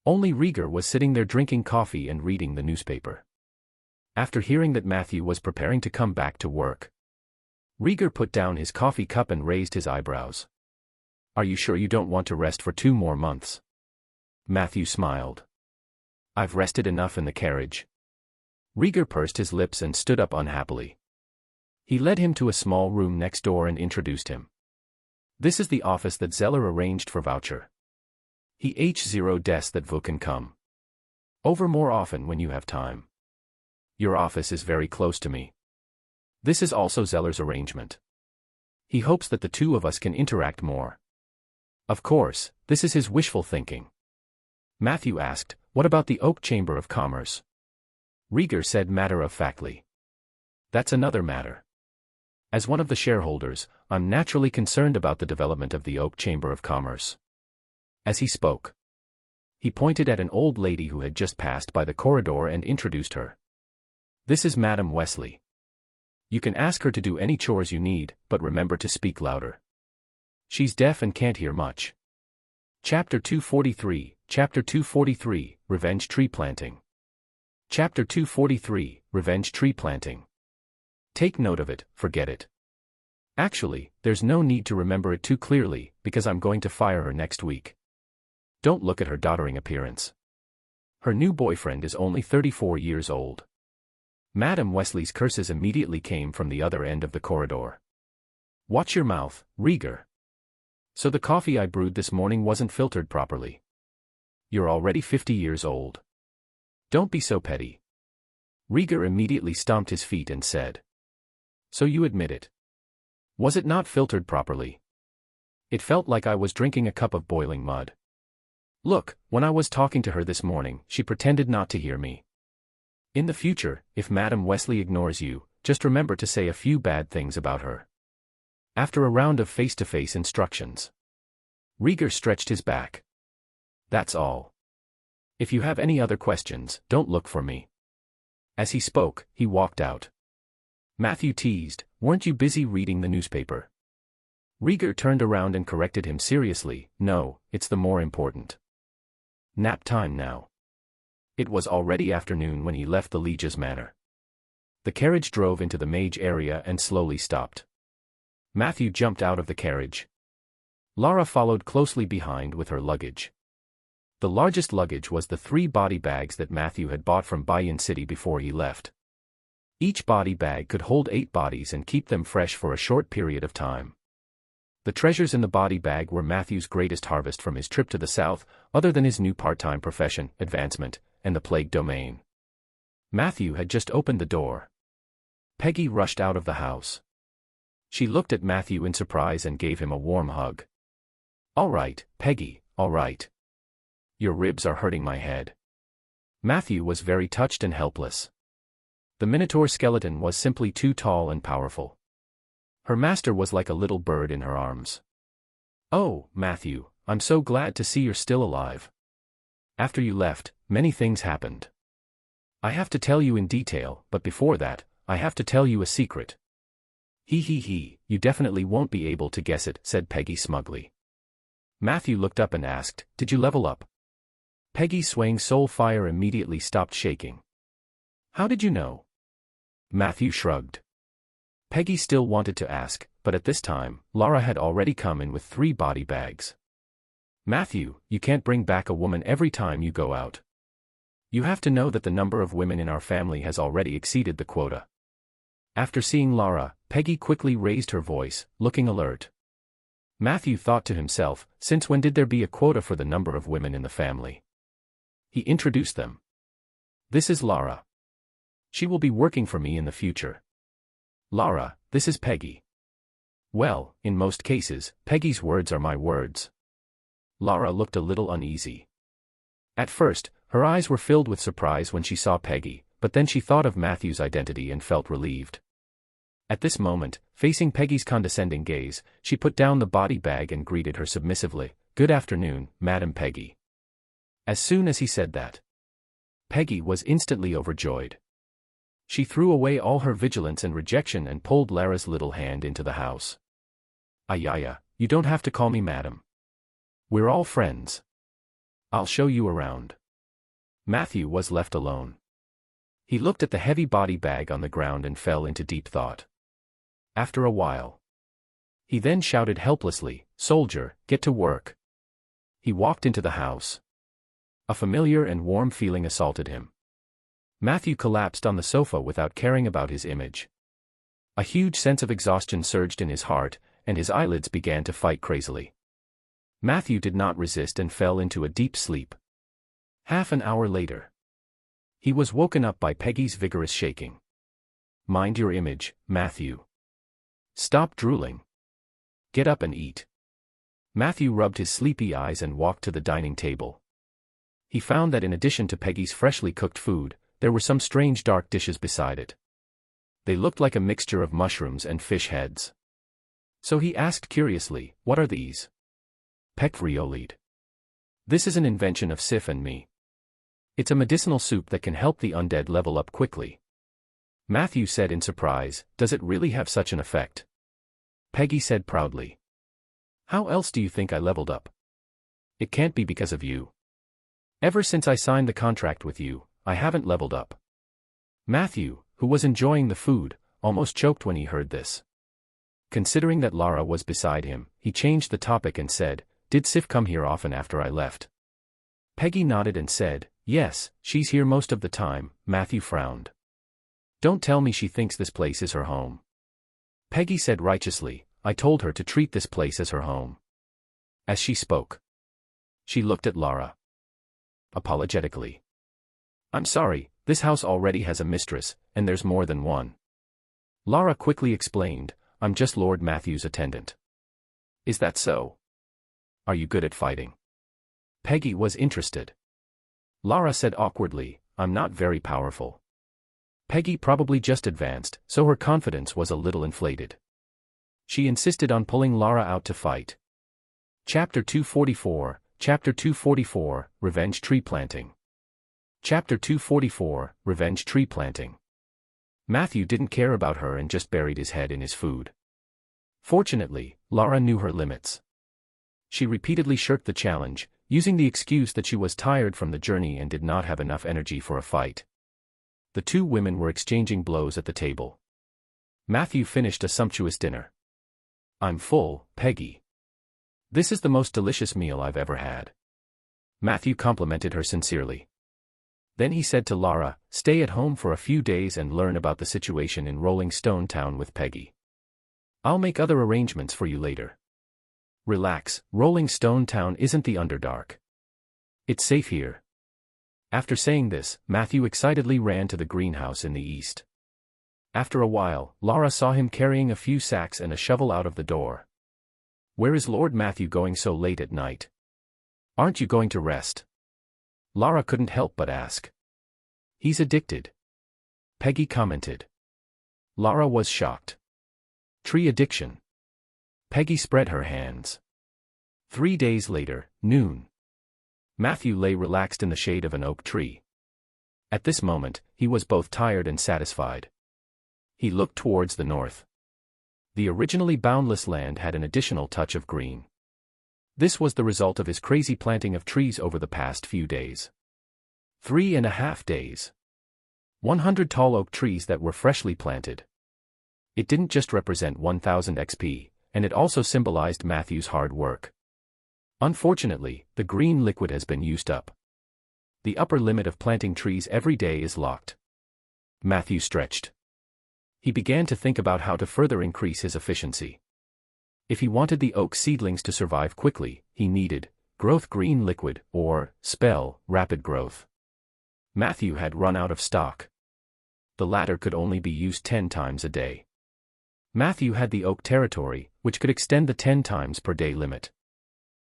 Only Rieger was sitting there drinking coffee and reading the newspaper. After hearing that Matthew was preparing to come back to work, Rieger put down his coffee cup and raised his eyebrows. Are you sure you don't want to rest for 2 more months? Matthew smiled. I've rested enough in the carriage. Rieger pursed his lips and stood up unhappily. He led him to a small room next door and introduced him. This is the office that Zeller arranged for Voucher. He h0 des that vous can come over more often when you have time. Your office is very close to me. This is also Zeller's arrangement. He hopes that the two of us can interact more. Of course, this is his wishful thinking. Matthew asked, what about the Oak Chamber of Commerce? Rieger said matter-of-factly. That's another matter. As one of the shareholders, I'm naturally concerned about the development of the Oak Chamber of Commerce. As he spoke, he pointed at an old lady who had just passed by the corridor and introduced her. This is Madam Wesley. You can ask her to do any chores you need, but remember to speak louder. She's deaf and can't hear much. Chapter 243, Chapter 243, Revenge Tree Planting. Chapter 243, Revenge Tree Planting. Take note of it, forget it. Actually, there's no need to remember it too clearly, because I'm going to fire her next week. Don't look at her doddering appearance. Her new boyfriend is only 34 years old. Madam Wesley's curses immediately came from the other end of the corridor. Watch your mouth, Rieger. So the coffee I brewed this morning wasn't filtered properly. You're already 50 years old. Don't be so petty. Rieger immediately stomped his feet and said. So you admit it. Was it not filtered properly? It felt like I was drinking a cup of boiling mud. Look, when I was talking to her this morning, she pretended not to hear me. In the future, if Madam Wesley ignores you, just remember to say a few bad things about her. After a round of face-to-face instructions, Rieger stretched his back. That's all. If you have any other questions, don't look for me. As he spoke, he walked out. Matthew teased, weren't you busy reading the newspaper? Rieger turned around and corrected him seriously, no, it's the more important. Nap time now. It was already afternoon when he left the Liege's manor. The carriage drove into the mage area and slowly stopped. Matthew jumped out of the carriage. Lara followed closely behind with her luggage. The largest luggage was the 3 body bags that Matthew had bought from Bayan City before he left. Each body bag could hold 8 bodies and keep them fresh for a short period of time. The treasures in the body bag were Matthew's greatest harvest from his trip to the south, other than his new part-time profession, advancement, and the plague domain. Matthew had just opened the door. Peggy rushed out of the house. She looked at Matthew in surprise and gave him a warm hug. "All right, Peggy, all right. Your ribs are hurting my head." Matthew was very touched and helpless. The Minotaur skeleton was simply too tall and powerful. Her master was like a little bird in her arms. "Oh, Matthew, I'm so glad to see you're still alive. After you left, many things happened. I have to tell you in detail, but before that, I have to tell you a secret." He, you definitely won't be able to guess it," said Peggy smugly. Matthew looked up and asked, "Did you level up?" Peggy's swaying soul fire immediately stopped shaking. "How did you know?" Matthew shrugged. Peggy still wanted to ask, but at this time, Lara had already come in with 3 body bags. "Matthew, you can't bring back a woman every time you go out. You have to know that the number of women in our family has already exceeded the quota." After seeing Lara, Peggy quickly raised her voice, looking alert. Matthew thought to himself, since when did there be a quota for the number of women in the family? He introduced them. "This is Lara. She will be working for me in the future. Lara, this is Peggy." Well, in most cases, Peggy's words are my words. Lara looked a little uneasy. At first, her eyes were filled with surprise when she saw Peggy, but then she thought of Matthew's identity and felt relieved. At this moment, facing Peggy's condescending gaze, she put down the body bag and greeted her submissively, "Good afternoon, Madam Peggy." As soon as he said that, Peggy was instantly overjoyed. She threw away all her vigilance and rejection and pulled Lara's little hand into the house. "Ayaya, you don't have to call me madam. We're all friends. I'll show you around." Matthew was left alone. He looked at the heavy body bag on the ground and fell into deep thought. After a while, he then shouted helplessly, "Soldier, get to work." He walked into the house. A familiar and warm feeling assaulted him. Matthew collapsed on the sofa without caring about his image. A huge sense of exhaustion surged in his heart, and his eyelids began to fight crazily. Matthew did not resist and fell into a deep sleep. Half an hour later, he was woken up by Peggy's vigorous shaking. "Mind your image, Matthew. Stop drooling. Get up and eat." Matthew rubbed his sleepy eyes and walked to the dining table. He found that in addition to Peggy's freshly cooked food, there were some strange dark dishes beside it. They looked like a mixture of mushrooms and fish heads. So he asked curiously, "What are these?" "Pecfriolide. This is an invention of Sif and me. It's a medicinal soup that can help the undead level up quickly." Matthew said in surprise, "Does it really have such an effect?" Peggy said proudly, "How else do you think I leveled up? It can't be because of you. Ever since I signed the contract with you, I haven't leveled up." Matthew, who was enjoying the food, almost choked when he heard this. Considering that Lara was beside him, he changed the topic and said, "Did Sif come here often after I left?" Peggy nodded and said, "Yes, she's here most of the time." Matthew frowned. "Don't tell me she thinks this place is her home." Peggy said righteously, "I told her to treat this place as her home." As she spoke, she looked at Lara apologetically. "I'm sorry, this house already has a mistress, and there's more than one." Lara quickly explained, "I'm just Lord Matthew's attendant." "Is that so? Are you good at fighting?" Peggy was interested. Lara said awkwardly, "I'm not very powerful." Peggy probably just advanced, so her confidence was a little inflated. She insisted on pulling Lara out to fight. Chapter 244, Chapter 244, Revenge Tree Planting. Chapter 244, Revenge Tree Planting. Matthew didn't care about her and just buried his head in his food. Fortunately, Lara knew her limits. She repeatedly shirked the challenge, using the excuse that she was tired from the journey and did not have enough energy for a fight. The two women were exchanging blows at the table. Matthew finished a sumptuous dinner. "I'm full, Peggy. This is the most delicious meal I've ever had." Matthew complimented her sincerely. Then he said to Lara, "Stay at home for a few days and learn about the situation in Rolling Stone Town with Peggy. I'll make other arrangements for you later. Relax, Rolling Stone Town isn't the Underdark. It's safe here." After saying this, Matthew excitedly ran to the greenhouse in the east. After a while, Lara saw him carrying a few sacks and a shovel out of the door. "Where is Lord Matthew going so late at night? Aren't you going to rest?" Lara couldn't help but ask. "He's addicted," Peggy commented. Lara was shocked. "Tree addiction." Peggy spread her hands. 3 days later, noon. Matthew lay relaxed in the shade of an oak tree. At this moment, he was both tired and satisfied. He looked towards the north. The originally boundless land had an additional touch of green. This was the result of his crazy planting of trees over the past few days. 3.5 days. 100 tall oak trees that were freshly planted. It didn't just represent 1000 XP, and it also symbolized Matthew's hard work. Unfortunately, the green liquid has been used up. The upper limit of planting trees every day is locked. Matthew stretched. He began to think about how to further increase his efficiency. If he wanted the oak seedlings to survive quickly, he needed growth green liquid, or spell rapid growth. Matthew had run out of stock. The latter could only be used 10 times a day. Matthew had the oak territory, which could extend the 10 times per day limit.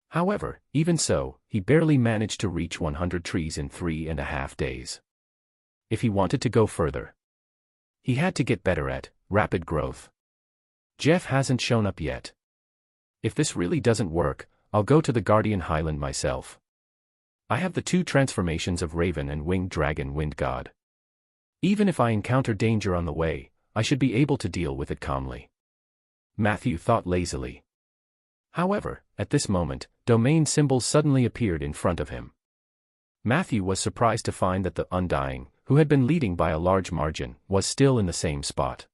However, even so, he barely managed to reach 100 trees in 3.5 days. If he wanted to go further, he had to get better at rapid growth. Jeff hasn't shown up yet. If this really doesn't work, I'll go to the Guardian Highland myself. I have the 2 transformations of Raven and Winged Dragon Wind God. Even if I encounter danger on the way, I should be able to deal with it calmly. Matthew thought lazily. However, at this moment, domain symbols suddenly appeared in front of him. Matthew was surprised to find that the Undying, who had been leading by a large margin, was still in the same spot.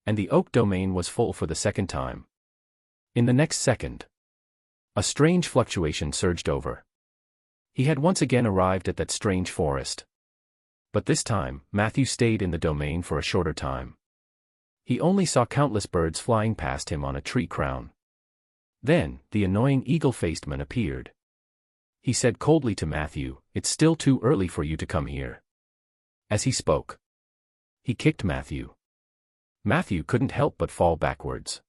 And the oak domain was full for the second time. In the next second, a strange fluctuation surged over. He had once again arrived at that strange forest. But this time, Matthew stayed in the domain for a shorter time. He only saw countless birds flying past him on a tree crown. Then, the annoying eagle-faced man appeared. He said coldly to Matthew, "It's still too early for you to come here." As he spoke, he kicked Matthew. Matthew couldn't help but fall backwards.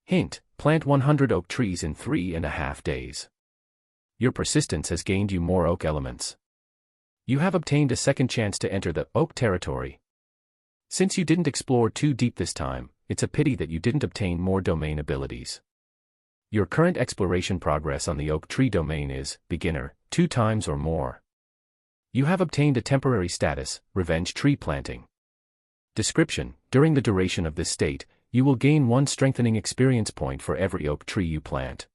Hint: plant 100 oak trees in 3.5 days. Your persistence has gained you more oak elements. You have obtained a second chance to enter the oak territory. Since you didn't explore too deep this time, it's a pity that you didn't obtain more domain abilities. Your current exploration progress on the oak tree domain is beginner, 2 times or more. You have obtained a temporary status, revenge tree planting. Description: during the duration of this state, you will gain 1 strengthening experience point for every oak tree you plant.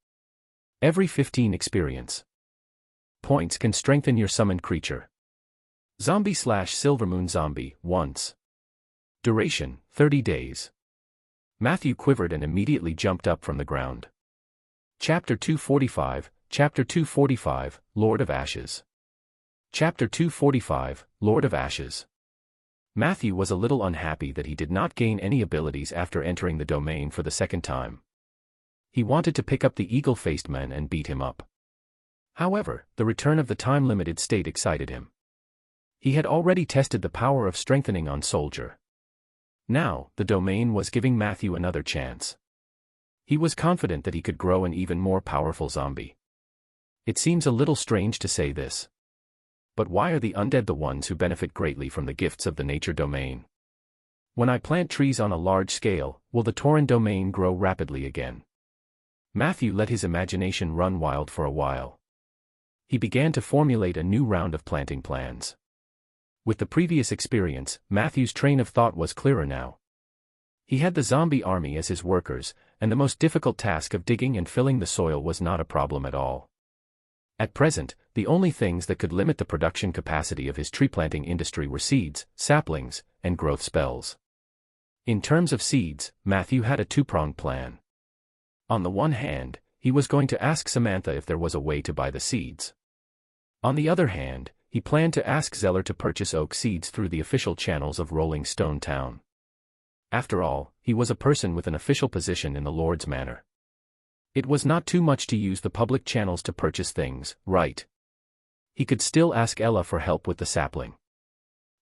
Every 15 experience points can strengthen your summoned creature. Zombie/Silvermoon Zombie, once. Duration: 30 days. Matthew quivered and immediately jumped up from the ground. Chapter 245, Lord of Ashes. Chapter 245, Lord of Ashes. Matthew was a little unhappy that he did not gain any abilities after entering the domain for the second time. He wanted to pick up the eagle-faced man and beat him up. However, the return of the time-limited state excited him. He had already tested the power of strengthening on Soldier. Now, the domain was giving Matthew another chance. He was confident that he could grow an even more powerful zombie. It seems a little strange to say this. But why are the undead the ones who benefit greatly from the gifts of the nature domain? When I plant trees on a large scale, will the Tauren domain grow rapidly again? Matthew let his imagination run wild for a while. He began to formulate a new round of planting plans. With the previous experience, Matthew's train of thought was clearer now. He had the zombie army as his workers, and the most difficult task of digging and filling the soil was not a problem at all. At present, the only things that could limit the production capacity of his tree planting industry were seeds, saplings, and growth spells. In terms of seeds, Matthew had a two-pronged plan. On the one hand, he was going to ask Samantha if there was a way to buy the seeds. On the other hand, he planned to ask Zeller to purchase oak seeds through the official channels of Rolling Stone Town. After all, he was a person with an official position in the Lord's Manor. It was not too much to use the public channels to purchase things, right? He could still ask Ella for help with the sapling.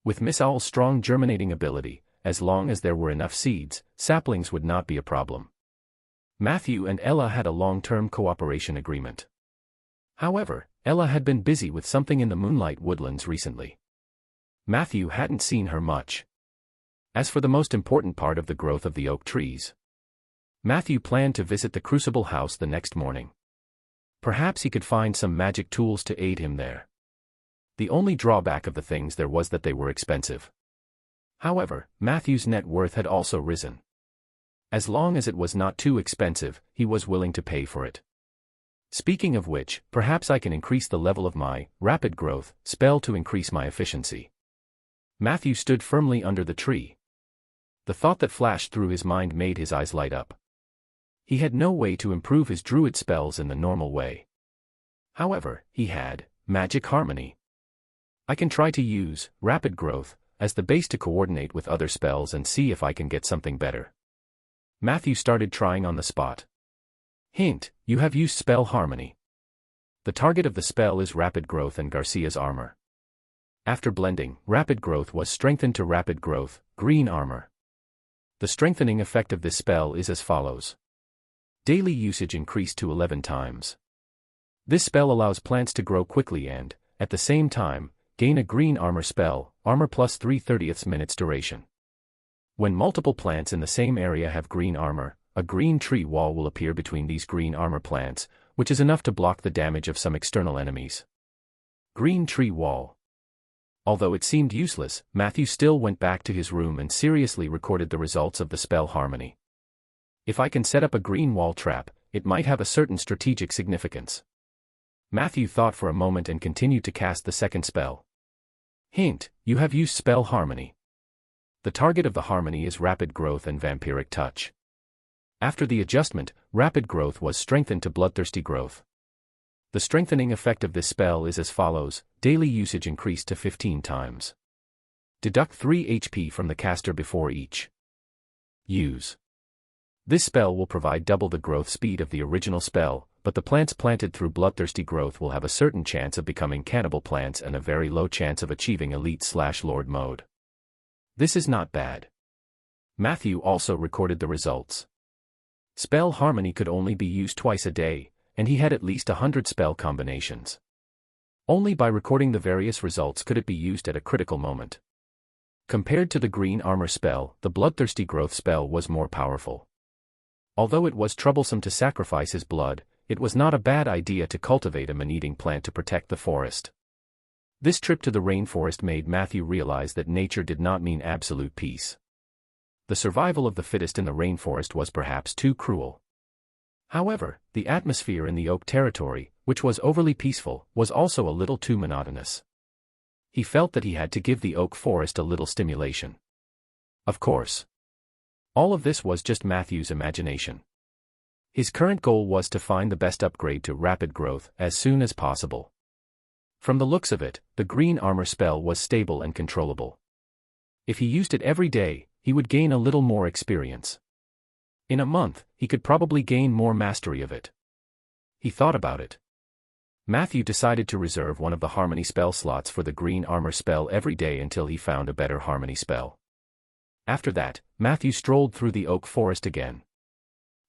With Miss Owl's strong germinating ability, as long as there were enough seeds, saplings would not be a problem. Matthew and Ella had a long-term cooperation agreement. However, Ella had been busy with something in the moonlight woodlands recently. Matthew hadn't seen her much. As for the most important part of the growth of the oak trees, Matthew planned to visit the Crucible house the next morning. Perhaps he could find some magic tools to aid him there. The only drawback of the things there was that they were expensive. However, Matthew's net worth had also risen. As long as it was not too expensive, he was willing to pay for it. Speaking of which, perhaps I can increase the level of my rapid growth spell to increase my efficiency. Matthew stood firmly under the tree. The thought that flashed through his mind made his eyes light up. He had no way to improve his druid spells in the normal way. However, he had magic harmony. I can try to use rapid growth as the base to coordinate with other spells and see if I can get something better. Matthew started trying on the spot. Hint: you have used spell harmony. The target of the spell is rapid growth and Garcia's armor. After blending, rapid growth was strengthened to rapid growth, green armor. The strengthening effect of this spell is as follows. Daily usage increased to 11 times. This spell allows plants to grow quickly and, at the same time, gain a green armor spell, armor plus 3/30 minutes duration. When multiple plants in the same area have green armor, a green tree wall will appear between these green armor plants, which is enough to block the damage of some external enemies. Green tree wall. Although it seemed useless, Matthew still went back to his room and seriously recorded the results of the spell harmony. If I can set up a green wall trap, it might have a certain strategic significance. Matthew thought for a moment and continued to cast the second spell. Hint: you have used spell harmony. The target of the harmony is rapid growth and vampiric touch. After the adjustment, rapid growth was strengthened to bloodthirsty growth. The strengthening effect of this spell is as follows: daily usage increased to 15 times. Deduct 3 HP from the caster before each use. This spell will provide double the growth speed of the original spell, but the plants planted through bloodthirsty growth will have a certain chance of becoming cannibal plants and a very low chance of achieving elite/lord mode. This is not bad. Matthew also recorded the results. Spell harmony could only be used twice a day, and he had at least 100 spell combinations. Only by recording the various results could it be used at a critical moment. Compared to the green armor spell, the bloodthirsty growth spell was more powerful. Although it was troublesome to sacrifice his blood, it was not a bad idea to cultivate a man-eating plant to protect the forest. This trip to the rainforest made Matthew realize that nature did not mean absolute peace. The survival of the fittest in the rainforest was perhaps too cruel. However, the atmosphere in the oak territory, which was overly peaceful, was also a little too monotonous. He felt that he had to give the oak forest a little stimulation. Of course. All of this was just Matthew's imagination. His current goal was to find the best upgrade to rapid growth as soon as possible. From the looks of it, the green armor spell was stable and controllable. If he used it every day, he would gain a little more experience. In a month, he could probably gain more mastery of it. He thought about it. Matthew decided to reserve one of the harmony spell slots for the green armor spell every day until he found a better harmony spell. After that, Matthew strolled through the oak forest again.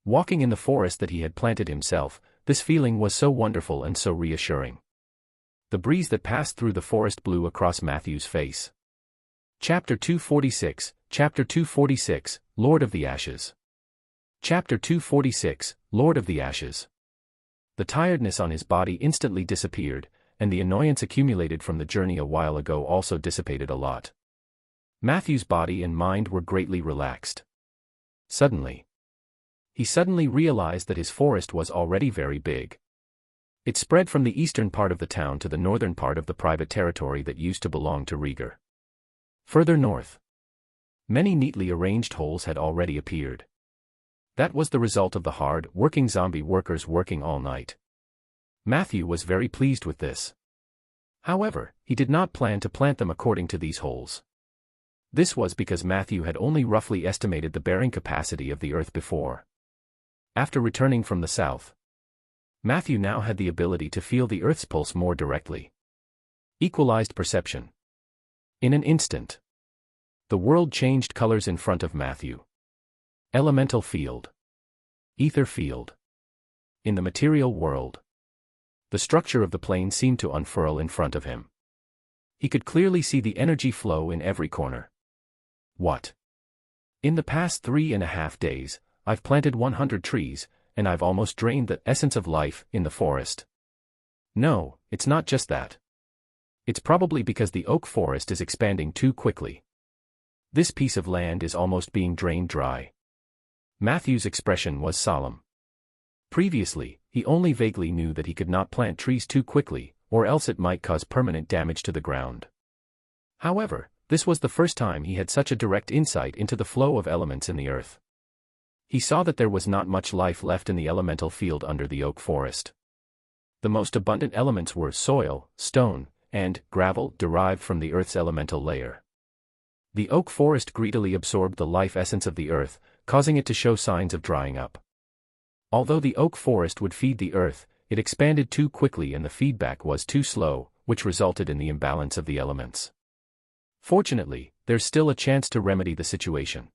Walking in the forest that he had planted himself, this feeling was so wonderful and so reassuring. The breeze that passed through the forest blew across Matthew's face. Chapter 246, Chapter 246, Lord of the Ashes. Chapter 246, Lord of the Ashes. The tiredness on his body instantly disappeared, and the annoyance accumulated from the journey a while ago also dissipated a lot. Matthew's body and mind were greatly relaxed. Suddenly, he suddenly realized that his forest was already very big. It spread from the eastern part of the town to the northern part of the private territory that used to belong to Rieger. Further north, many neatly arranged holes had already appeared. That was the result of the hard-working zombie workers working all night. Matthew was very pleased with this. However, he did not plan to plant them according to these holes. This was because Matthew had only roughly estimated the bearing capacity of the earth before. After returning from the south, Matthew now had the ability to feel the earth's pulse more directly. Equalized perception. In an instant, the world changed colors in front of Matthew. Elemental field. Ether field. In the material world, the structure of the plane seemed to unfurl in front of him. He could clearly see the energy flow in every corner. What? In the past 3.5 days, I've planted 100 trees, and I've almost drained the essence of life in the forest. No, it's not just that. It's probably because the oak forest is expanding too quickly. This piece of land is almost being drained dry. Matthew's expression was solemn. Previously, he only vaguely knew that he could not plant trees too quickly, or else it might cause permanent damage to the ground. However, this was the first time he had such a direct insight into the flow of elements in the earth. He saw that there was not much life left in the elemental field under the oak forest. The most abundant elements were soil, stone, and gravel derived from the earth's elemental layer. The oak forest greedily absorbed the life essence of the earth, causing it to show signs of drying up. Although the oak forest would feed the earth, it expanded too quickly and the feedback was too slow, which resulted in the imbalance of the elements. Fortunately, there's still a chance to remedy the situation.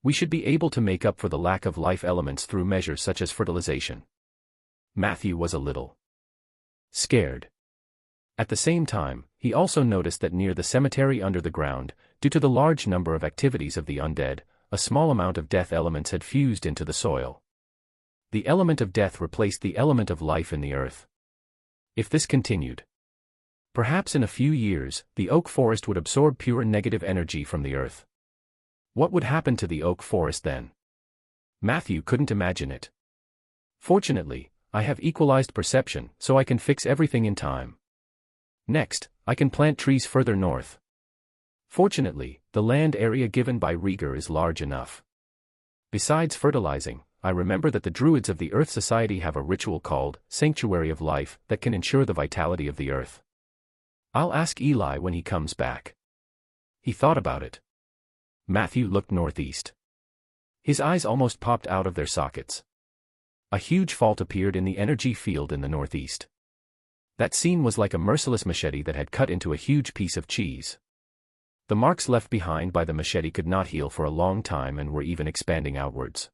We should be able to make up for the lack of life elements through measures such as fertilization. Matthew was a little scared. At the same time, he also noticed that near the cemetery under the ground, due to the large number of activities of the undead, a small amount of death elements had fused into the soil. The element of death replaced the element of life in the earth. If this continued, perhaps in a few years, the oak forest would absorb pure negative energy from the earth. What would happen to the oak forest then? Matthew couldn't imagine it. Fortunately, I have equalized perception, so I can fix everything in time. Next, I can plant trees further north. Fortunately, the land area given by Rieger is large enough. Besides fertilizing, I remember that the Druids of the Earth Society have a ritual called Sanctuary of Life that can ensure the vitality of the earth. I'll ask Eli when he comes back. He thought about it. Matthew looked northeast. His eyes almost popped out of their sockets. A huge fault appeared in the energy field in the northeast. That scene was like a merciless machete that had cut into a huge piece of cheese. The marks left behind by the machete could not heal for a long time and were even expanding outwards.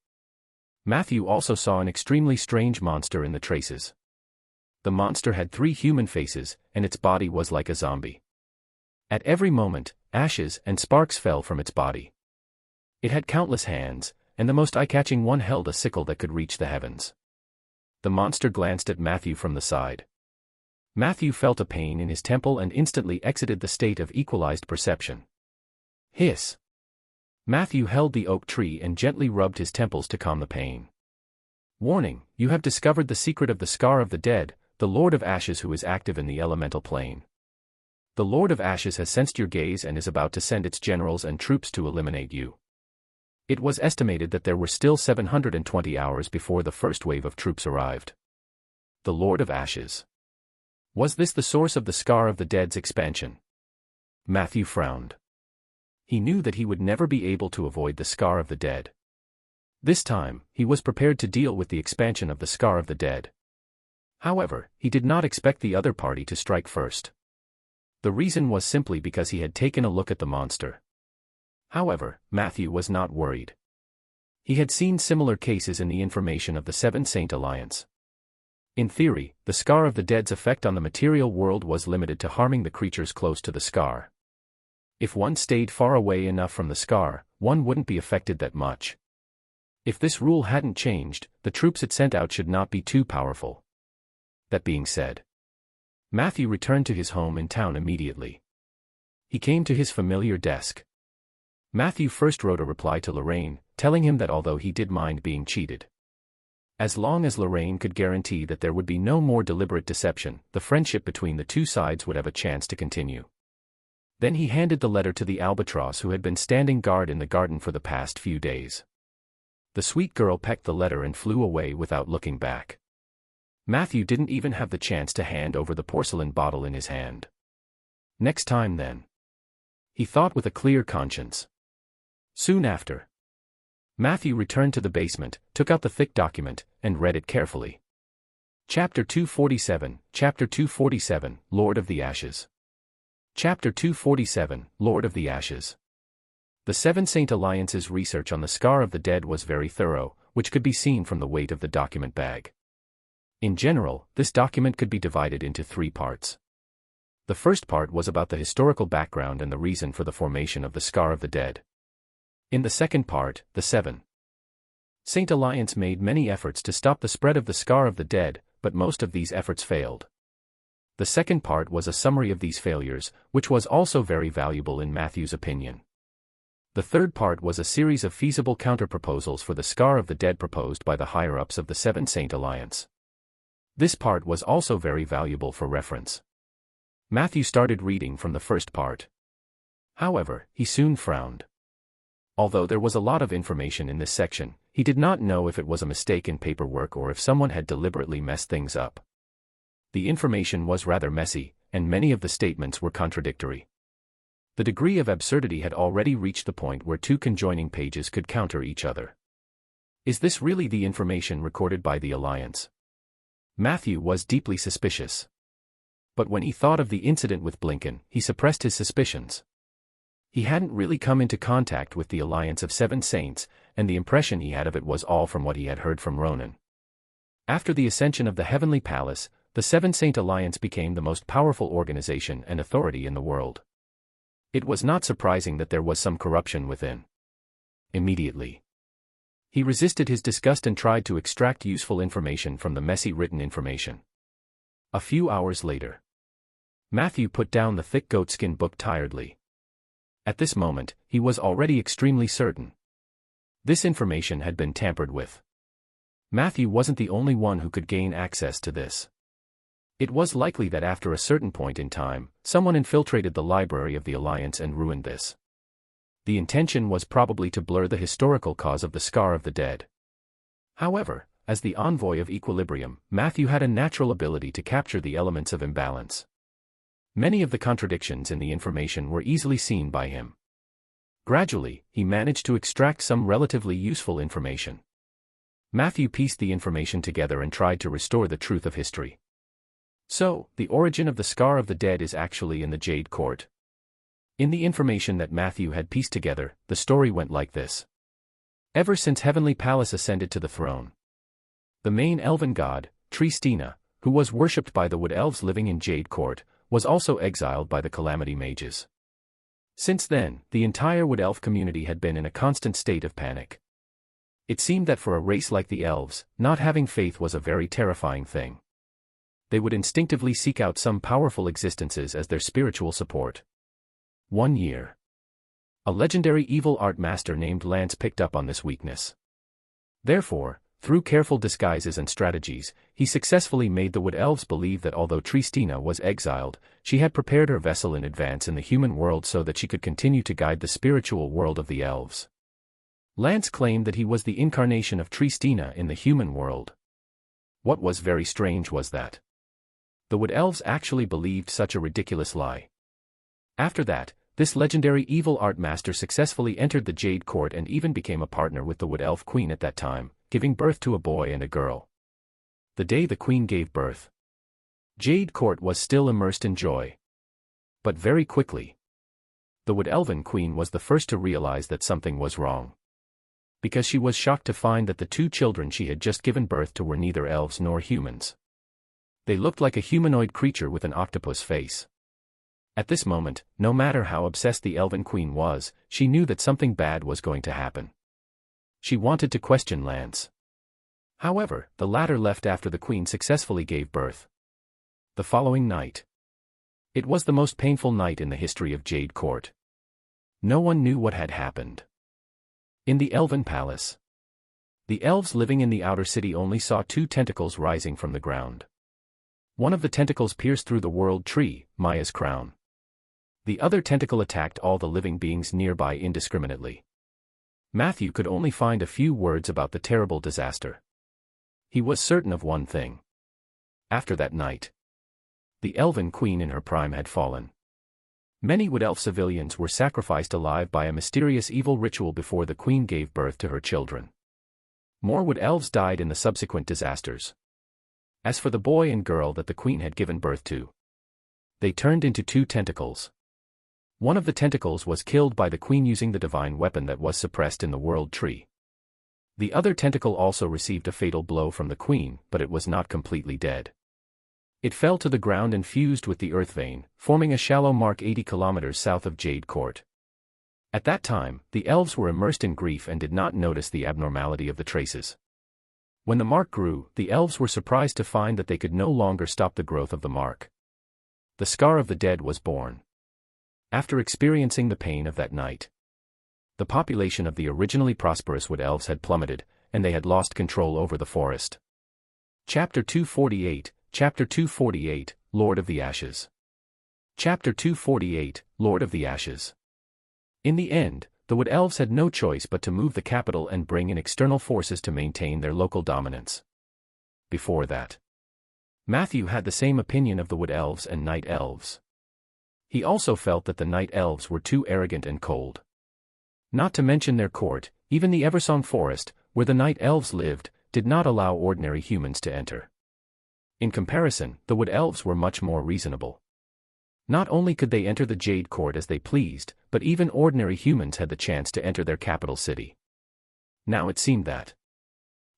Matthew also saw an extremely strange monster in the traces. The monster had 3 human faces, and its body was like a zombie. At every moment, ashes and sparks fell from its body. It had countless hands, and the most eye-catching one held a sickle that could reach the heavens. The monster glanced at Matthew from the side. Matthew felt a pain in his temple and instantly exited the state of equalized perception. Hiss! Matthew held the oak tree and gently rubbed his temples to calm the pain. Warning, you have discovered the secret of the Scar of the Dead, the Lord of Ashes who is active in the elemental plane. The Lord of Ashes has sensed your gaze and is about to send its generals and troops to eliminate you. It was estimated that there were still 720 hours before the first wave of troops arrived. The Lord of Ashes. Was this the source of the Scar of the Dead's expansion? Matthew frowned. He knew that he would never be able to avoid the Scar of the Dead. This time, he was prepared to deal with the expansion of the Scar of the Dead. However, he did not expect the other party to strike first. The reason was simply because he had taken a look at the monster. However, Matthew was not worried. He had seen similar cases in the information of the Seven Saint Alliance. In theory, the Scar of the Dead's effect on the material world was limited to harming the creatures close to the Scar. If one stayed far away enough from the Scar, one wouldn't be affected that much. If this rule hadn't changed, the troops it sent out should not be too powerful. That being said, Matthew returned to his home in town immediately. He came to his familiar desk. Matthew first wrote a reply to Lorraine, telling him that although he did mind being cheated, as long as Lorraine could guarantee that there would be no more deliberate deception, the friendship between the two sides would have a chance to continue. Then he handed the letter to the albatross who had been standing guard in the garden for the past few days. The sweet girl pecked the letter and flew away without looking back. Matthew didn't even have the chance to hand over the porcelain bottle in his hand. Next time then, he thought with a clear conscience. Soon after, Matthew returned to the basement, took out the thick document, and read it carefully. Chapter 247, Chapter 247, Lord of the Ashes. Chapter 247, Lord of the Ashes. The Seven Saint Alliance's research on the Scar of the Dead was very thorough, which could be seen from the weight of the document bag. In general, this document could be divided into 3 parts. The first part was about the historical background and the reason for the formation of the Scar of the Dead. In the second part, the Seven Saint Alliance made many efforts to stop the spread of the Scar of the Dead, but most of these efforts failed. The second part was a summary of these failures, which was also very valuable in Matthew's opinion. The third part was a series of feasible counter-proposals for the Scar of the Dead proposed by the higher-ups of the Seven Saint Alliance. This part was also very valuable for reference. Matthew started reading from the first part. However, he soon frowned. Although there was a lot of information in this section, he did not know if it was a mistake in paperwork or if someone had deliberately messed things up. The information was rather messy, and many of the statements were contradictory. The degree of absurdity had already reached the point where 2 conjoining pages could counter each other. Is this really the information recorded by the Alliance? Matthew was deeply suspicious. But when he thought of the incident with Blinken, he suppressed his suspicions. He hadn't really come into contact with the Alliance of Seven Saints, and the impression he had of it was all from what he had heard from Ronan. After the ascension of the Heavenly Palace, the Seven Saint Alliance became the most powerful organization and authority in the world. It was not surprising that there was some corruption within. Immediately, he resisted his disgust and tried to extract useful information from the messy written information. A few hours later, Matthew put down the thick goatskin book tiredly. At this moment, he was already extremely certain. This information had been tampered with. Matthew wasn't the only one who could gain access to this. It was likely that after a certain point in time, someone infiltrated the library of the Alliance and ruined this. The intention was probably to blur the historical cause of the Scar of the Dead. However, as the envoy of equilibrium, Matthew had a natural ability to capture the elements of imbalance. Many of the contradictions in the information were easily seen by him. Gradually, he managed to extract some relatively useful information. Matthew pieced the information together and tried to restore the truth of history. So, the origin of the Scar of the Dead is actually in the Jade Court. In the information that Matthew had pieced together, the story went like this. Ever since Heavenly Palace ascended to the throne, the main elven god, Tristina, who was worshipped by the Wood Elves living in Jade Court, was also exiled by the Calamity Mages. Since then, the entire Wood Elf community had been in a constant state of panic. It seemed that for a race like the Elves, not having faith was a very terrifying thing. They would instinctively seek out some powerful existences as their spiritual support. One year, a legendary evil art master named Lance picked up on this weakness. Therefore, through careful disguises and strategies, he successfully made the Wood Elves believe that although Tristina was exiled, she had prepared her vessel in advance in the human world so that she could continue to guide the spiritual world of the Elves. Lance claimed that he was the incarnation of Tristina in the human world. What was very strange was that the Wood Elves actually believed such a ridiculous lie. After that, this legendary evil art master successfully entered the Jade Court and even became a partner with the Wood Elf Queen at that time, giving birth to a boy and a girl. The day the Queen gave birth, Jade Court was still immersed in joy. But very quickly, the Wood Elven Queen was the first to realize that something was wrong. Because she was shocked to find that the 2 children she had just given birth to were neither elves nor humans. They looked like a humanoid creature with an octopus face. At this moment, no matter how obsessed the Elven Queen was, she knew that something bad was going to happen. She wanted to question Lance. However, the latter left after the Queen successfully gave birth. The following night. It was the most painful night in the history of Jade Court. No one knew what had happened. In the Elven Palace, the elves living in the outer city only saw two tentacles rising from the ground. One of the tentacles pierced through the world tree, Maya's crown. The other tentacle attacked all the living beings nearby indiscriminately. Matthew could only find a few words about the terrible disaster. He was certain of one thing. After that night, the Elven Queen in her prime had fallen. Many Wood Elf civilians were sacrificed alive by a mysterious evil ritual before the Queen gave birth to her children. More Wood Elves died in the subsequent disasters. As for the boy and girl that the Queen had given birth to, they turned into two tentacles. One of the tentacles was killed by the Queen using the divine weapon that was suppressed in the world tree. The other tentacle also received a fatal blow from the Queen, but it was not completely dead. It fell to the ground and fused with the earth vein, forming a shallow mark 80 kilometers south of Jade Court. At that time, the elves were immersed in grief and did not notice the abnormality of the traces. When the mark grew, the elves were surprised to find that they could no longer stop the growth of the mark. The scar of the dead was born. After experiencing the pain of that night, the population of the originally prosperous Wood Elves had plummeted, and they had lost control over the forest. Chapter 248, Chapter 248, Lord of the Ashes. Chapter 248, Lord of the Ashes. In the end, the Wood Elves had no choice but to move the capital and bring in external forces to maintain their local dominance. Before that, Matthew had the same opinion of the Wood Elves and Night Elves. He also felt that the Night Elves were too arrogant and cold. Not to mention their court, even the Eversong Forest, where the Night Elves lived, did not allow ordinary humans to enter. In comparison, the Wood Elves were much more reasonable. Not only could they enter the Jade Court as they pleased, but even ordinary humans had the chance to enter their capital city. Now it seemed that.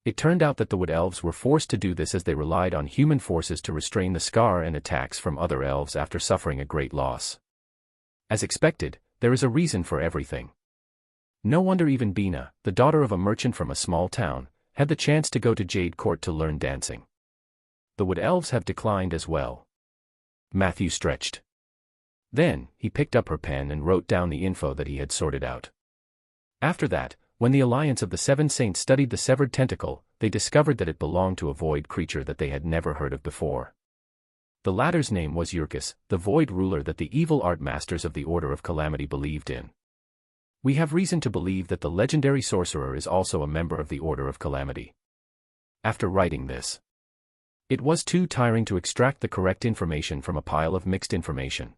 It turned out that the Wood Elves were forced to do this as they relied on human forces to restrain the scar and attacks from other elves after suffering a great loss. As expected, there is a reason for everything. No wonder even Bina, the daughter of a merchant from a small town, had the chance to go to Jade Court to learn dancing. The Wood Elves have declined as well. Matthew stretched. Then, he picked up her pen and wrote down the info that he had sorted out. After that, when the Alliance of the Seven Saints studied the severed tentacle, they discovered that it belonged to a void creature that they had never heard of before. The latter's name was Urkus, the void ruler that the evil art masters of the Order of Calamity believed in. We have reason to believe that the legendary sorcerer is also a member of the Order of Calamity. After writing this, it was too tiring to extract the correct information from a pile of mixed information.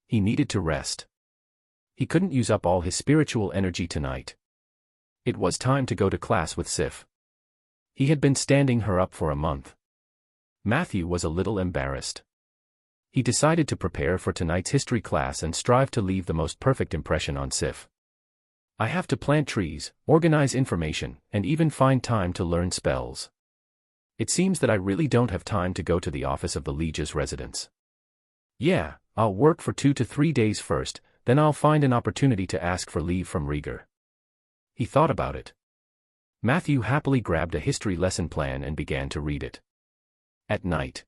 He needed to rest. He couldn't use up all his spiritual energy tonight. It was time to go to class with Sif. He had been standing her up for a month. Matthew was a little embarrassed. He decided to prepare for tonight's history class and strive to leave the most perfect impression on Sif. I have to plant trees, organize information, and even find time to learn spells. It seems that I really don't have time to go to the office of the Liege's residence. Yeah, I'll work for 2 to 3 days first, then I'll find an opportunity to ask for leave from Rieger. He thought about it. Matthew happily grabbed a history lesson plan and began to read it. At night,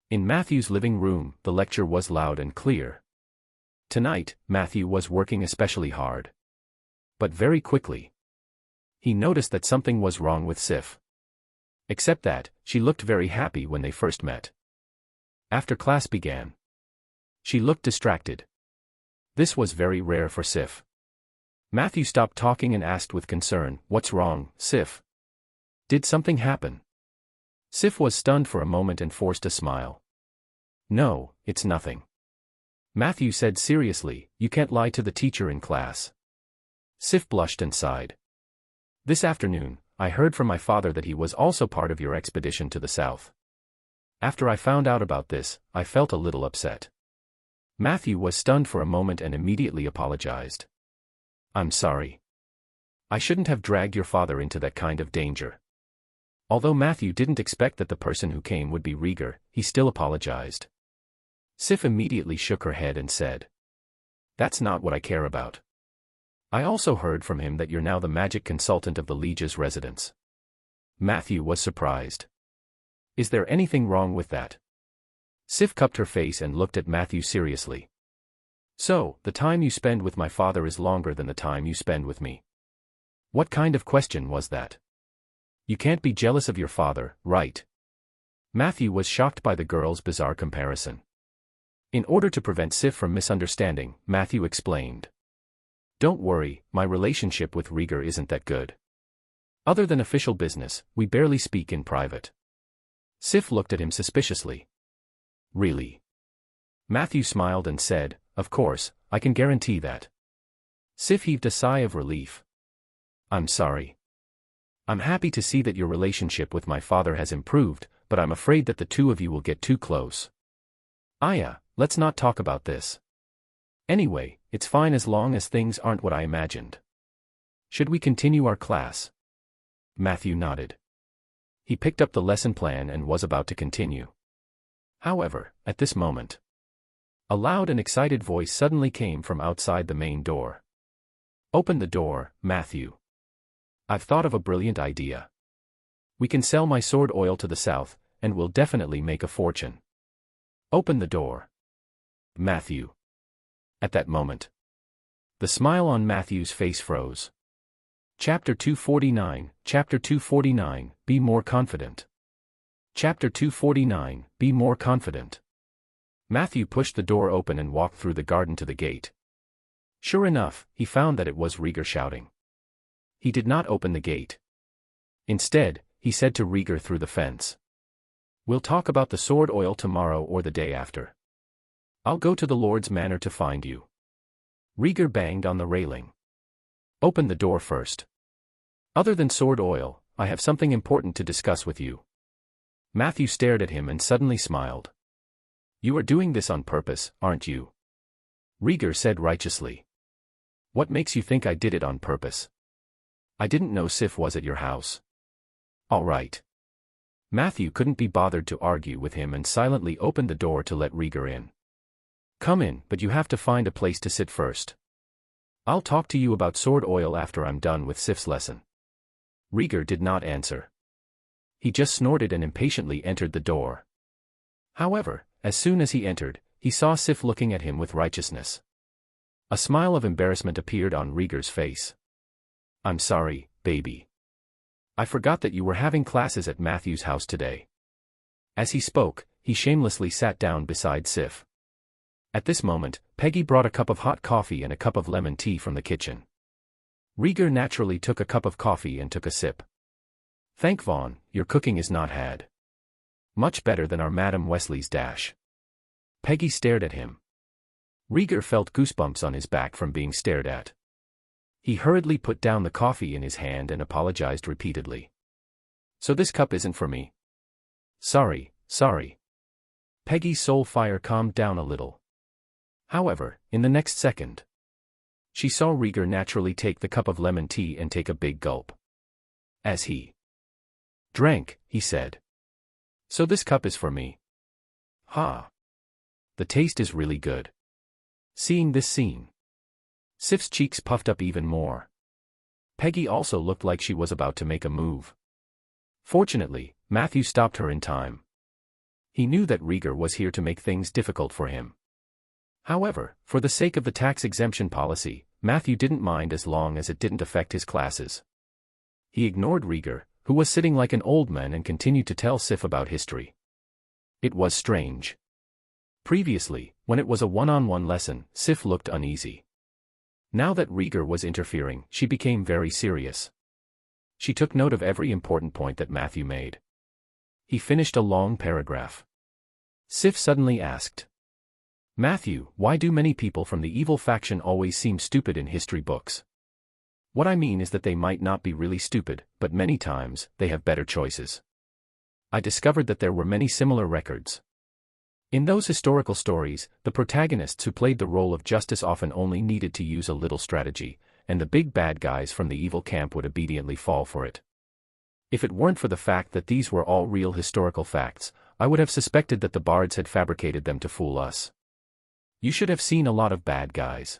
in Matthew's living room, the lecture was loud and clear. Tonight, Matthew was working especially hard. But very quickly, he noticed that something was wrong with Sif. Except that, she looked very happy when they first met. After class began, she looked distracted. This was very rare for Sif. Matthew stopped talking and asked with concern, "What's wrong, Sif? Did something happen?" Sif was stunned for a moment and forced a smile. "No, it's nothing." Matthew said seriously, "You can't lie to the teacher in class." Sif blushed and sighed. "This afternoon, I heard from my father that he was also part of your expedition to the south. After I found out about this, I felt a little upset." Matthew was stunned for a moment and immediately apologized. "I'm sorry. I shouldn't have dragged your father into that kind of danger." Although Matthew didn't expect that the person who came would be Rieger, he still apologized. Sif immediately shook her head and said, "That's not what I care about. I also heard from him that you're now the magic consultant of the Liege's residence." Matthew was surprised. "Is there anything wrong with that?" Sif cupped her face and looked at Matthew seriously. So, the time you spend with my father is longer than the time you spend with me. What kind of question was that? You can't be jealous of your father, right? Matthew was shocked by the girl's bizarre comparison. In order to prevent Sif from misunderstanding, Matthew explained. Don't worry, my relationship with Rieger isn't that good. Other than official business, we barely speak in private. Sif looked at him suspiciously. Really? Matthew smiled and said, of course, I can guarantee that. Sif heaved a sigh of relief. I'm sorry. I'm happy to see that your relationship with my father has improved, but I'm afraid that the two of you will get too close. Aya, let's not talk about this. Anyway, it's fine as long as things aren't what I imagined. Should we continue our class? Matthew nodded. He picked up the lesson plan and was about to continue. However, at this moment, a loud and excited voice suddenly came from outside the main door. Open the door, Matthew. I've thought of a brilliant idea. We can sell my sword oil to the south, and we'll definitely make a fortune. Open the door. Matthew. At that moment, the smile on Matthew's face froze. Chapter 249, Chapter 249, Be More Confident. Chapter 249, Be More Confident. Matthew pushed the door open and walked through the garden to the gate. Sure enough, he found that it was Rieger shouting. He did not open the gate. Instead, he said to Rieger through the fence. We'll talk about the sword oil tomorrow or the day after. I'll go to the Lord's Manor to find you. Rieger banged on the railing. Open the door first. Other than sword oil, I have something important to discuss with you. Matthew stared at him and suddenly smiled. You are doing this on purpose, aren't you? Rieger said righteously. What makes you think I did it on purpose? I didn't know Sif was at your house. All right. Matthew couldn't be bothered to argue with him and silently opened the door to let Rieger in. Come in, but you have to find a place to sit first. I'll talk to you about sword oil after I'm done with Sif's lesson. Rieger did not answer. He just snorted and impatiently entered the door. However, as soon as he entered, he saw Sif looking at him with righteousness. A smile of embarrassment appeared on Rieger's face. I'm sorry, baby. I forgot that you were having classes at Matthew's house today. As he spoke, he shamelessly sat down beside Sif. At this moment, Peggy brought a cup of hot coffee and a cup of lemon tea from the kitchen. Rieger naturally took a cup of coffee and took a sip. Thank Vaughn, your cooking is not had. Much better than our Madam Wesley's dash. Peggy stared at him. Rieger felt goosebumps on his back from being stared at. He hurriedly put down the coffee in his hand and apologized repeatedly. So this cup isn't for me. Sorry. Peggy's soul fire calmed down a little. However, in the next second, she saw Rieger naturally take the cup of lemon tea and take a big gulp. As he drank, he said, So this cup is for me. Ha! The taste is really good. Seeing this scene, Sif's cheeks puffed up even more. Peggy also looked like she was about to make a move. Fortunately, Matthew stopped her in time. He knew that Rieger was here to make things difficult for him. However, for the sake of the tax exemption policy, Matthew didn't mind as long as it didn't affect his classes. He ignored Rieger, who was sitting like an old man, and continued to tell Sif about history. It was strange. Previously, when it was a one-on-one lesson, Sif looked uneasy. Now that Rieger was interfering, she became very serious. She took note of every important point that Matthew made. He finished a long paragraph. Sif suddenly asked, Matthew, why do many people from the evil faction always seem stupid in history books? What I mean is that they might not be really stupid, but many times, they have better choices. I discovered that there were many similar records. In those historical stories, the protagonists who played the role of justice often only needed to use a little strategy, and the big bad guys from the evil camp would obediently fall for it. If it weren't for the fact that these were all real historical facts, I would have suspected that the bards had fabricated them to fool us. You should have seen a lot of bad guys.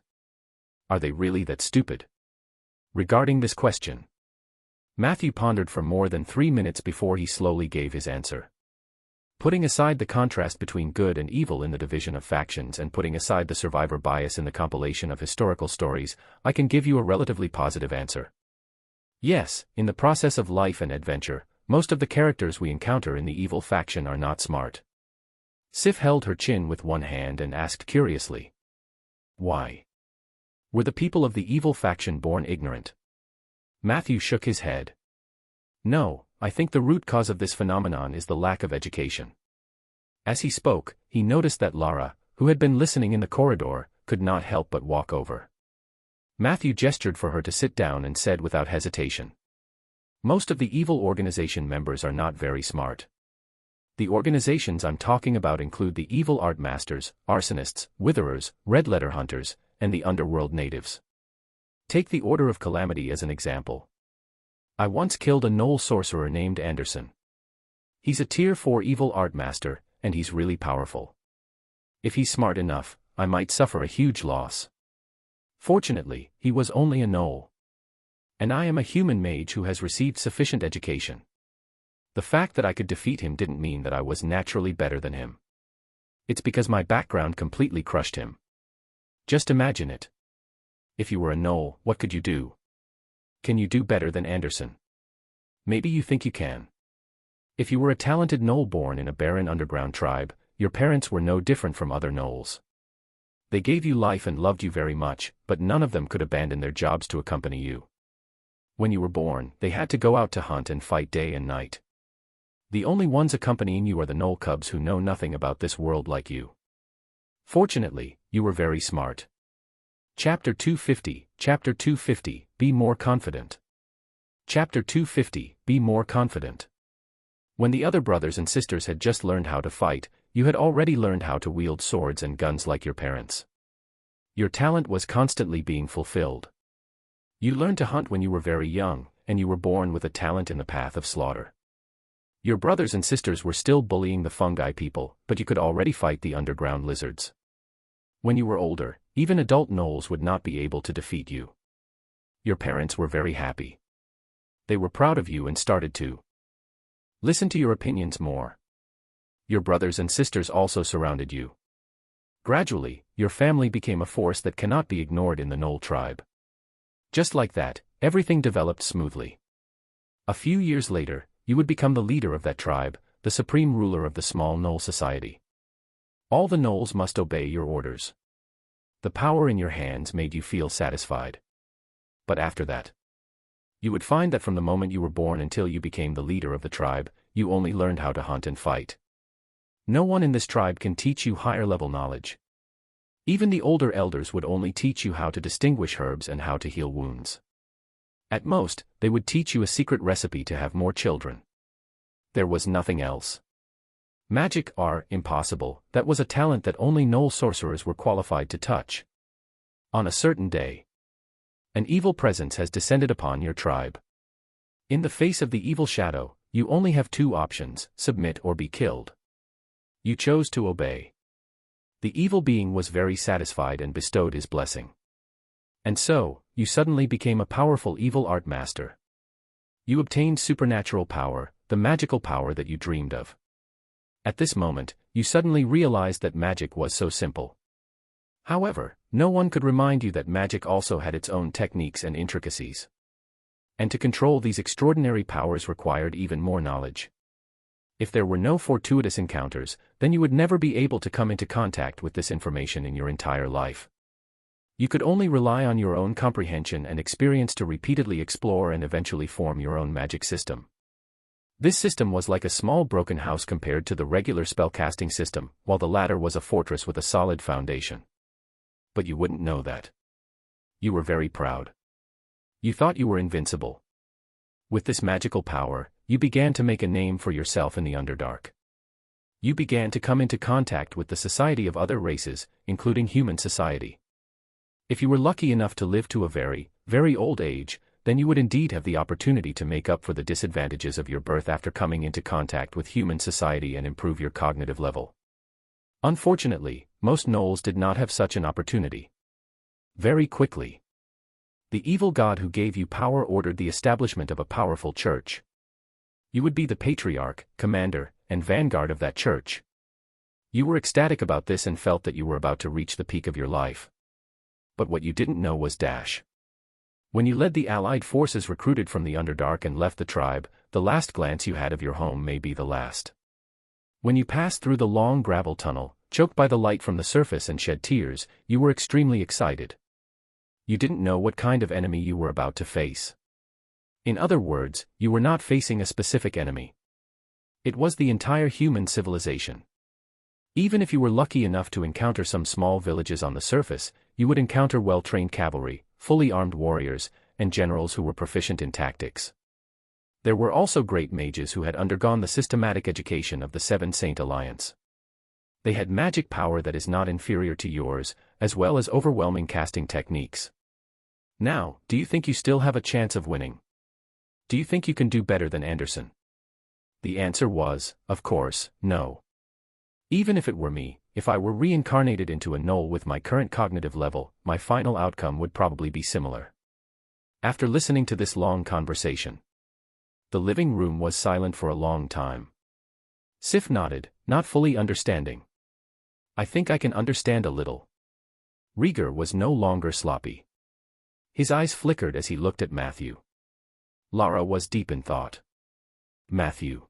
Are they really that stupid? Regarding this question, Matthew pondered for more than 3 minutes before he slowly gave his answer. Putting aside the contrast between good and evil in the division of factions and putting aside the survivor bias in the compilation of historical stories, I can give you a relatively positive answer. Yes, in the process of life and adventure, most of the characters we encounter in the evil faction are not smart. Sif held her chin with one hand and asked curiously. Why? Were the people of the evil faction born ignorant? Matthew shook his head. No, I think the root cause of this phenomenon is the lack of education. As he spoke, he noticed that Lara, who had been listening in the corridor, could not help but walk over. Matthew gestured for her to sit down and said without hesitation. Most of the evil organization members are not very smart. The organizations I'm talking about include the evil art masters, arsonists, witherers, red letter hunters, and the underworld natives. Take the Order of Calamity as an example. I once killed a Gnoll sorcerer named Anderson. He's a tier 4 evil art master, and he's really powerful. If he's smart enough, I might suffer a huge loss. Fortunately, he was only a Gnoll. And I am a human mage who has received sufficient education. The fact that I could defeat him didn't mean that I was naturally better than him. It's because my background completely crushed him. Just imagine it. If you were a Gnoll, what could you do? Can you do better than Anderson? Maybe you think you can. If you were a talented Gnoll born in a barren underground tribe, your parents were no different from other Gnolls. They gave you life and loved you very much, but none of them could abandon their jobs to accompany you. When you were born, they had to go out to hunt and fight day and night. The only ones accompanying you are the Gnoll cubs who know nothing about this world like you. Fortunately, you were very smart. Chapter 250, Be More Confident. Chapter 250, Be More Confident. When the other brothers and sisters had just learned how to fight, you had already learned how to wield swords and guns like your parents. Your talent was constantly being fulfilled. You learned to hunt when you were very young, and you were born with a talent in the path of slaughter. Your brothers and sisters were still bullying the fungi people, but you could already fight the underground lizards. When you were older, even adult Gnolls would not be able to defeat you. Your parents were very happy. They were proud of you and started to listen to your opinions more. Your brothers and sisters also surrounded you. Gradually, your family became a force that cannot be ignored in the Gnoll tribe. Just like that, everything developed smoothly. A few years later, you would become the leader of that tribe, the supreme ruler of the small Gnoll society. All the Gnolls must obey your orders. The power in your hands made you feel satisfied. But after that, you would find that from the moment you were born until you became the leader of the tribe, you only learned how to hunt and fight. No one in this tribe can teach you higher-level knowledge. Even the older elders would only teach you how to distinguish herbs and how to heal wounds. At most, they would teach you a secret recipe to have more children. There was nothing else. Magic are impossible, that was a talent that only Gnoll sorcerers were qualified to touch. On a certain day, an evil presence has descended upon your tribe. In the face of the evil shadow, you only have two options, submit or be killed. You chose to obey. The evil being was very satisfied and bestowed his blessing. And so, you suddenly became a powerful evil art master. You obtained supernatural power, the magical power that you dreamed of. At this moment, you suddenly realized that magic was so simple. However, no one could remind you that magic also had its own techniques and intricacies. And to control these extraordinary powers required even more knowledge. If there were no fortuitous encounters, then you would never be able to come into contact with this information in your entire life. You could only rely on your own comprehension and experience to repeatedly explore and eventually form your own magic system. This system was like a small broken house compared to the regular spellcasting system, while the latter was a fortress with a solid foundation. But you wouldn't know that. You were very proud. You thought you were invincible. With this magical power, you began to make a name for yourself in the Underdark. You began to come into contact with the society of other races, including human society. If you were lucky enough to live to a very, very old age, then you would indeed have the opportunity to make up for the disadvantages of your birth after coming into contact with human society and improve your cognitive level. Unfortunately, most Gnolls did not have such an opportunity. Very quickly, the evil god who gave you power ordered the establishment of a powerful church. You would be the patriarch, commander, and vanguard of that church. You were ecstatic about this and felt that you were about to reach the peak of your life. But what you didn't know was dash. When you led the Allied forces recruited from the Underdark and left the tribe, the last glance you had of your home may be the last. When you passed through the long gravel tunnel, choked by the light from the surface and shed tears, you were extremely excited. You didn't know what kind of enemy you were about to face. In other words, you were not facing a specific enemy. It was the entire human civilization. Even if you were lucky enough to encounter some small villages on the surface, you would encounter well-trained cavalry, fully armed warriors, and generals who were proficient in tactics. There were also great mages who had undergone the systematic education of the Seven Saint Alliance. They had magic power that is not inferior to yours, as well as overwhelming casting techniques. Now, do you think you still have a chance of winning? Do you think you can do better than Anderson? The answer was, of course, no. Even if it were me, if I were reincarnated into a gnoll with my current cognitive level, my final outcome would probably be similar. After listening to this long conversation, the living room was silent for a long time. Sif nodded, not fully understanding. I think I can understand a little. Rieger was no longer sloppy. His eyes flickered as he looked at Matthew. Lara was deep in thought. Matthew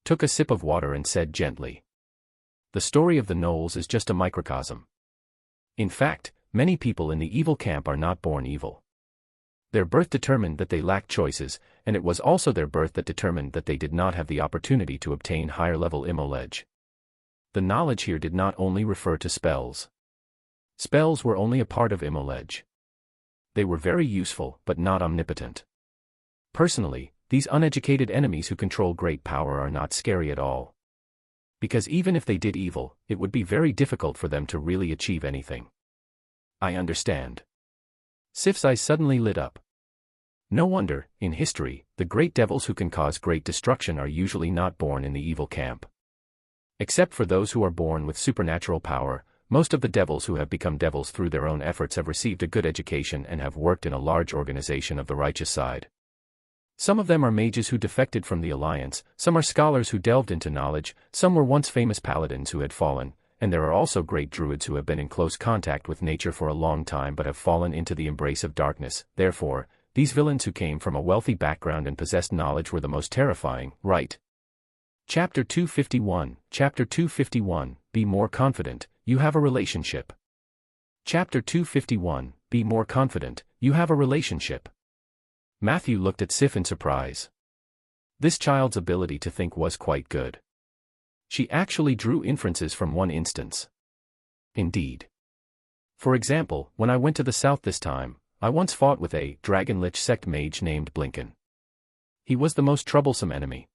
took a sip of water and said gently, "The story of the gnolls is just a microcosm. In fact, many people in the evil camp are not born evil. Their birth determined that they lacked choices, and it was also their birth that determined that they did not have the opportunity to obtain higher-level knowledge. The knowledge here did not only refer to spells. Spells were only a part of knowledge. They were very useful, but not omnipotent. Personally, these uneducated enemies who control great power are not scary at all. Because even if they did evil, it would be very difficult for them to really achieve anything." I understand. Sif's eyes suddenly lit up. No wonder, in history, the great devils who can cause great destruction are usually not born in the evil camp. Except for those who are born with supernatural power, most of the devils who have become devils through their own efforts have received a good education and have worked in a large organization of the righteous side. Some of them are mages who defected from the Alliance, some are scholars who delved into knowledge, some were once famous paladins who had fallen, and there are also great druids who have been in close contact with nature for a long time but have fallen into the embrace of darkness. Therefore, these villains who came from a wealthy background and possessed knowledge were the most terrifying, right? Chapter 251, Chapter 251, Be More Confident, You Have a Relationship. Chapter 251, Be More Confident, You Have a Relationship. Matthew looked at Sif in surprise. This child's ability to think was quite good. She actually drew inferences from one instance. Indeed. For example, when I went to the south this time, I once fought with a Dragon-Lich sect mage named Blinken. He was the most troublesome enemy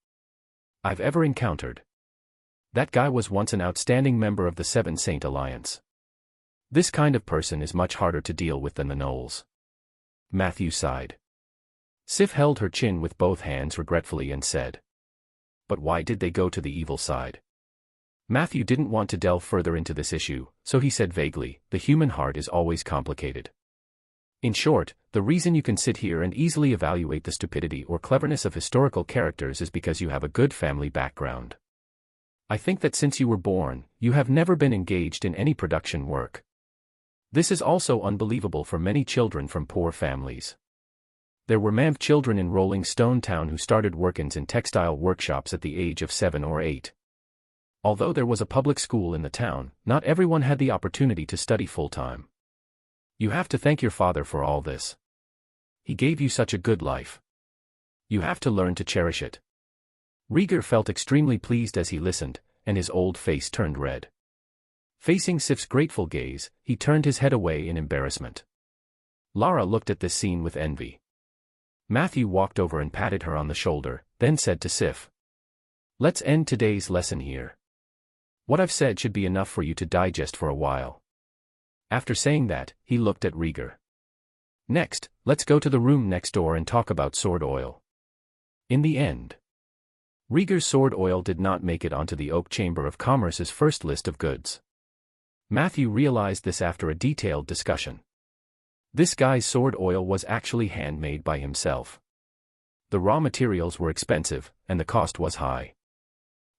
I've ever encountered. That guy was once an outstanding member of the Seven Saint Alliance. This kind of person is much harder to deal with than the gnolls. Matthew sighed. Sif held her chin with both hands regretfully and said, "But why did they go to the evil side?" Matthew didn't want to delve further into this issue, so he said vaguely, "The human heart is always complicated. In short, the reason you can sit here and easily evaluate the stupidity or cleverness of historical characters is because you have a good family background. I think that since you were born, you have never been engaged in any production work. This is also unbelievable for many children from poor families. There were MAMV children in Rolling Stone Town who started work-ins in textile workshops at the age of 7 or 8. Although there was a public school in the town, not everyone had the opportunity to study full-time. You have to thank your father for all this. He gave you such a good life. You have to learn to cherish it." Rieger felt extremely pleased as he listened, and his old face turned red. Facing Sif's grateful gaze, he turned his head away in embarrassment. Lara looked at this scene with envy. Matthew walked over and patted her on the shoulder, then said to Sif, "Let's end today's lesson here. What I've said should be enough for you to digest for a while." After saying that, he looked at Rieger. "Next, let's go to the room next door and talk about sword oil." In the end, Rieger's sword oil did not make it onto the Oak Chamber of Commerce's first list of goods. Matthew realized this after a detailed discussion. This guy's sword oil was actually handmade by himself. The raw materials were expensive, and the cost was high.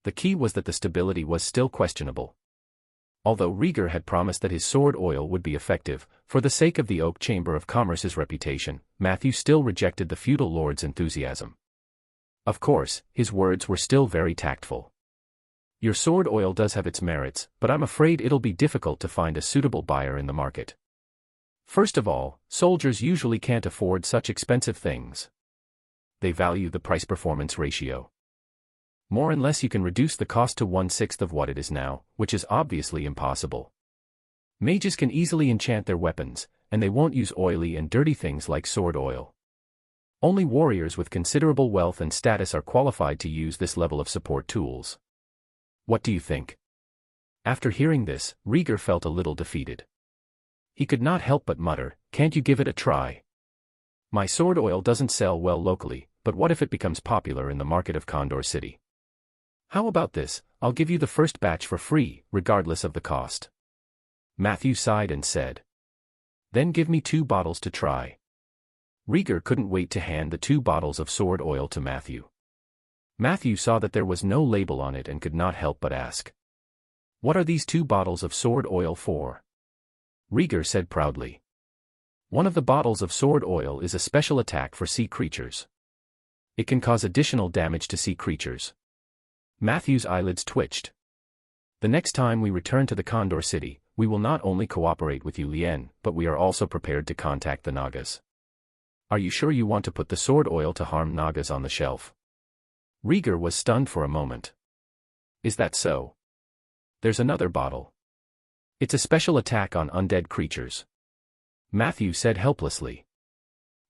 The key was that the stability was still questionable. Although Rieger had promised that his sword oil would be effective, for the sake of the Oak Chamber of Commerce's reputation, Matthew still rejected the feudal lord's enthusiasm. Of course, his words were still very tactful. Your sword oil does have its merits, but I'm afraid it'll be difficult to find a suitable buyer in the market. First of all, soldiers usually can't afford such expensive things. They value the price-performance ratio. More unless you can reduce the cost to 1/6 of what it is now, which is obviously impossible. Mages can easily enchant their weapons, and they won't use oily and dirty things like sword oil. Only warriors with considerable wealth and status are qualified to use this level of support tools. What do you think? After hearing this, Rieger felt a little defeated. He could not help but mutter, "Can't you give it a try? My sword oil doesn't sell well locally, but what if it becomes popular in the market of Condor City? How about this, I'll give you the first batch for free, regardless of the cost." Matthew sighed and said, "Then give me 2 bottles to try." Rieger couldn't wait to hand the 2 bottles of sword oil to Matthew. Matthew saw that there was no label on it and could not help but ask, "What are these 2 bottles of sword oil for?" Rieger said proudly, "One of the bottles of sword oil is a special attack for sea creatures. It can cause additional damage to sea creatures." Matthew's eyelids twitched. "The next time we return to the Condor City, we will not only cooperate with you, Lien, but we are also prepared to contact the Nagas. Are you sure you want to put the sword oil to harm Nagas on the shelf?" Rieger was stunned for a moment. "Is that so? There's another bottle. It's a special attack on undead creatures." Matthew said helplessly,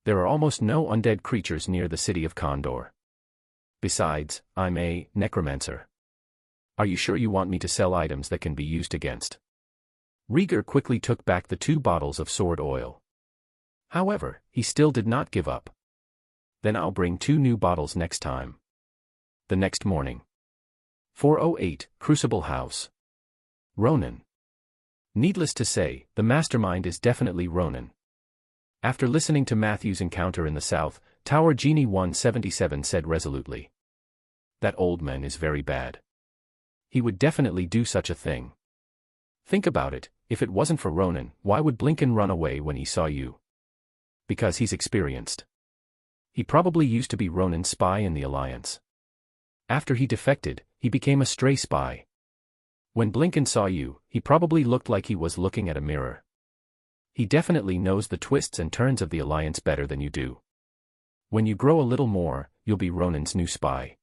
"There are almost no undead creatures near the city of Condor. Besides, I'm a necromancer. Are you sure you want me to sell items that can be used against?" Rieger quickly took back the 2 bottles of sword oil. However, he still did not give up. "Then I'll bring 2 new bottles next time." The next morning. 408, Crucible House. Ronan. Needless to say, the mastermind is definitely Ronan. After listening to Matthew's encounter in the south, Tower Genie 177 said resolutely, "That old man is very bad. He would definitely do such a thing. Think about it, if it wasn't for Ronan, why would Blinken run away when he saw you? Because he's experienced. He probably used to be Ronan's spy in the Alliance. After he defected, he became a stray spy. When Blinken saw you, he probably looked like he was looking at a mirror. He definitely knows the twists and turns of the Alliance better than you do. When you grow a little more, you'll be Ronan's new spy."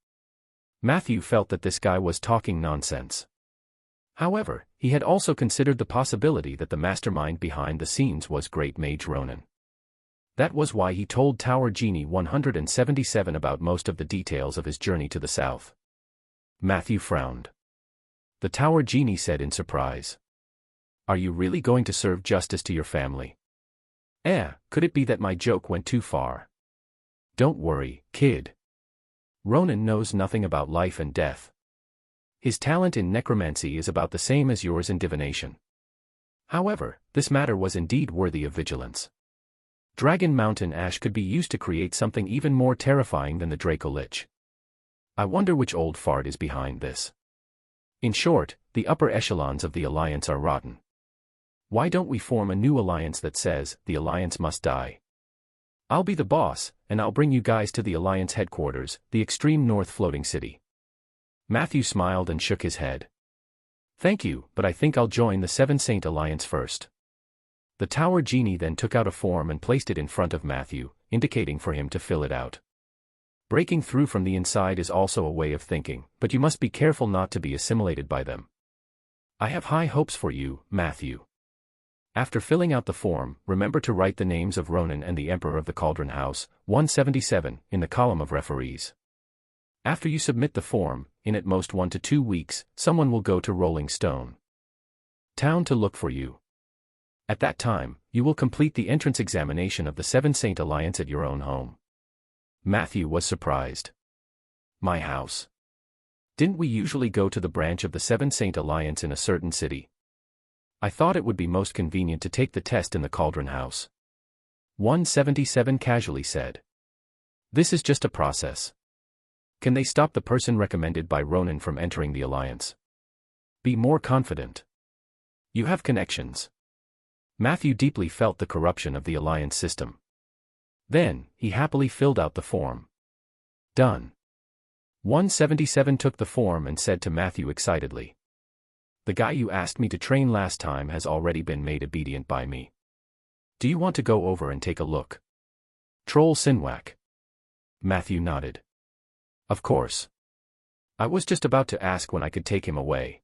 Matthew felt that this guy was talking nonsense. However, he had also considered the possibility that the mastermind behind the scenes was Great Mage Ronan. That was why he told Tower Genie 177 about most of the details of his journey to the south. Matthew frowned. The Tower Genie said in surprise, "Are you really going to serve justice to your family?" Could it be that my joke went too far? Don't worry, kid. Ronan knows nothing about life and death. His talent in necromancy is about the same as yours in divination. However, this matter was indeed worthy of vigilance. Dragon Mountain ash could be used to create something even more terrifying than the Draco Lich. I wonder which old fart is behind this. In short, the upper echelons of the Alliance are rotten. Why don't we form a new alliance that says, the Alliance must die? I'll be the boss, and I'll bring you guys to the Alliance headquarters, the extreme north floating city. Matthew smiled and shook his head. Thank you, but I think I'll join the Seven Saint Alliance first. The Tower Genie then took out a form and placed it in front of Matthew, indicating for him to fill it out. Breaking through from the inside is also a way of thinking, but you must be careful not to be assimilated by them. I have high hopes for you, Matthew. After filling out the form, remember to write the names of Ronan and the Emperor of the Cauldron House, 177, in the column of referees. After you submit the form, in at most 1 to 2 weeks, someone will go to Rolling Stone Town to look for you. At that time, you will complete the entrance examination of the Seven Saint Alliance at your own home. Matthew was surprised. My house? Didn't we usually go to the branch of the Seven Saint Alliance in a certain city? I thought it would be most convenient to take the test in the Cauldron House. 177 casually said. This is just a process. Can they stop the person recommended by Ronan from entering the Alliance? Be more confident. You have connections. Matthew deeply felt the corruption of the Alliance system. Then, he happily filled out the form. Done. 177 took the form and said to Matthew excitedly. The guy you asked me to train last time has already been made obedient by me. Do you want to go over and take a look? Troll Sinwak. Matthew nodded. Of course. I was just about to ask when I could take him away.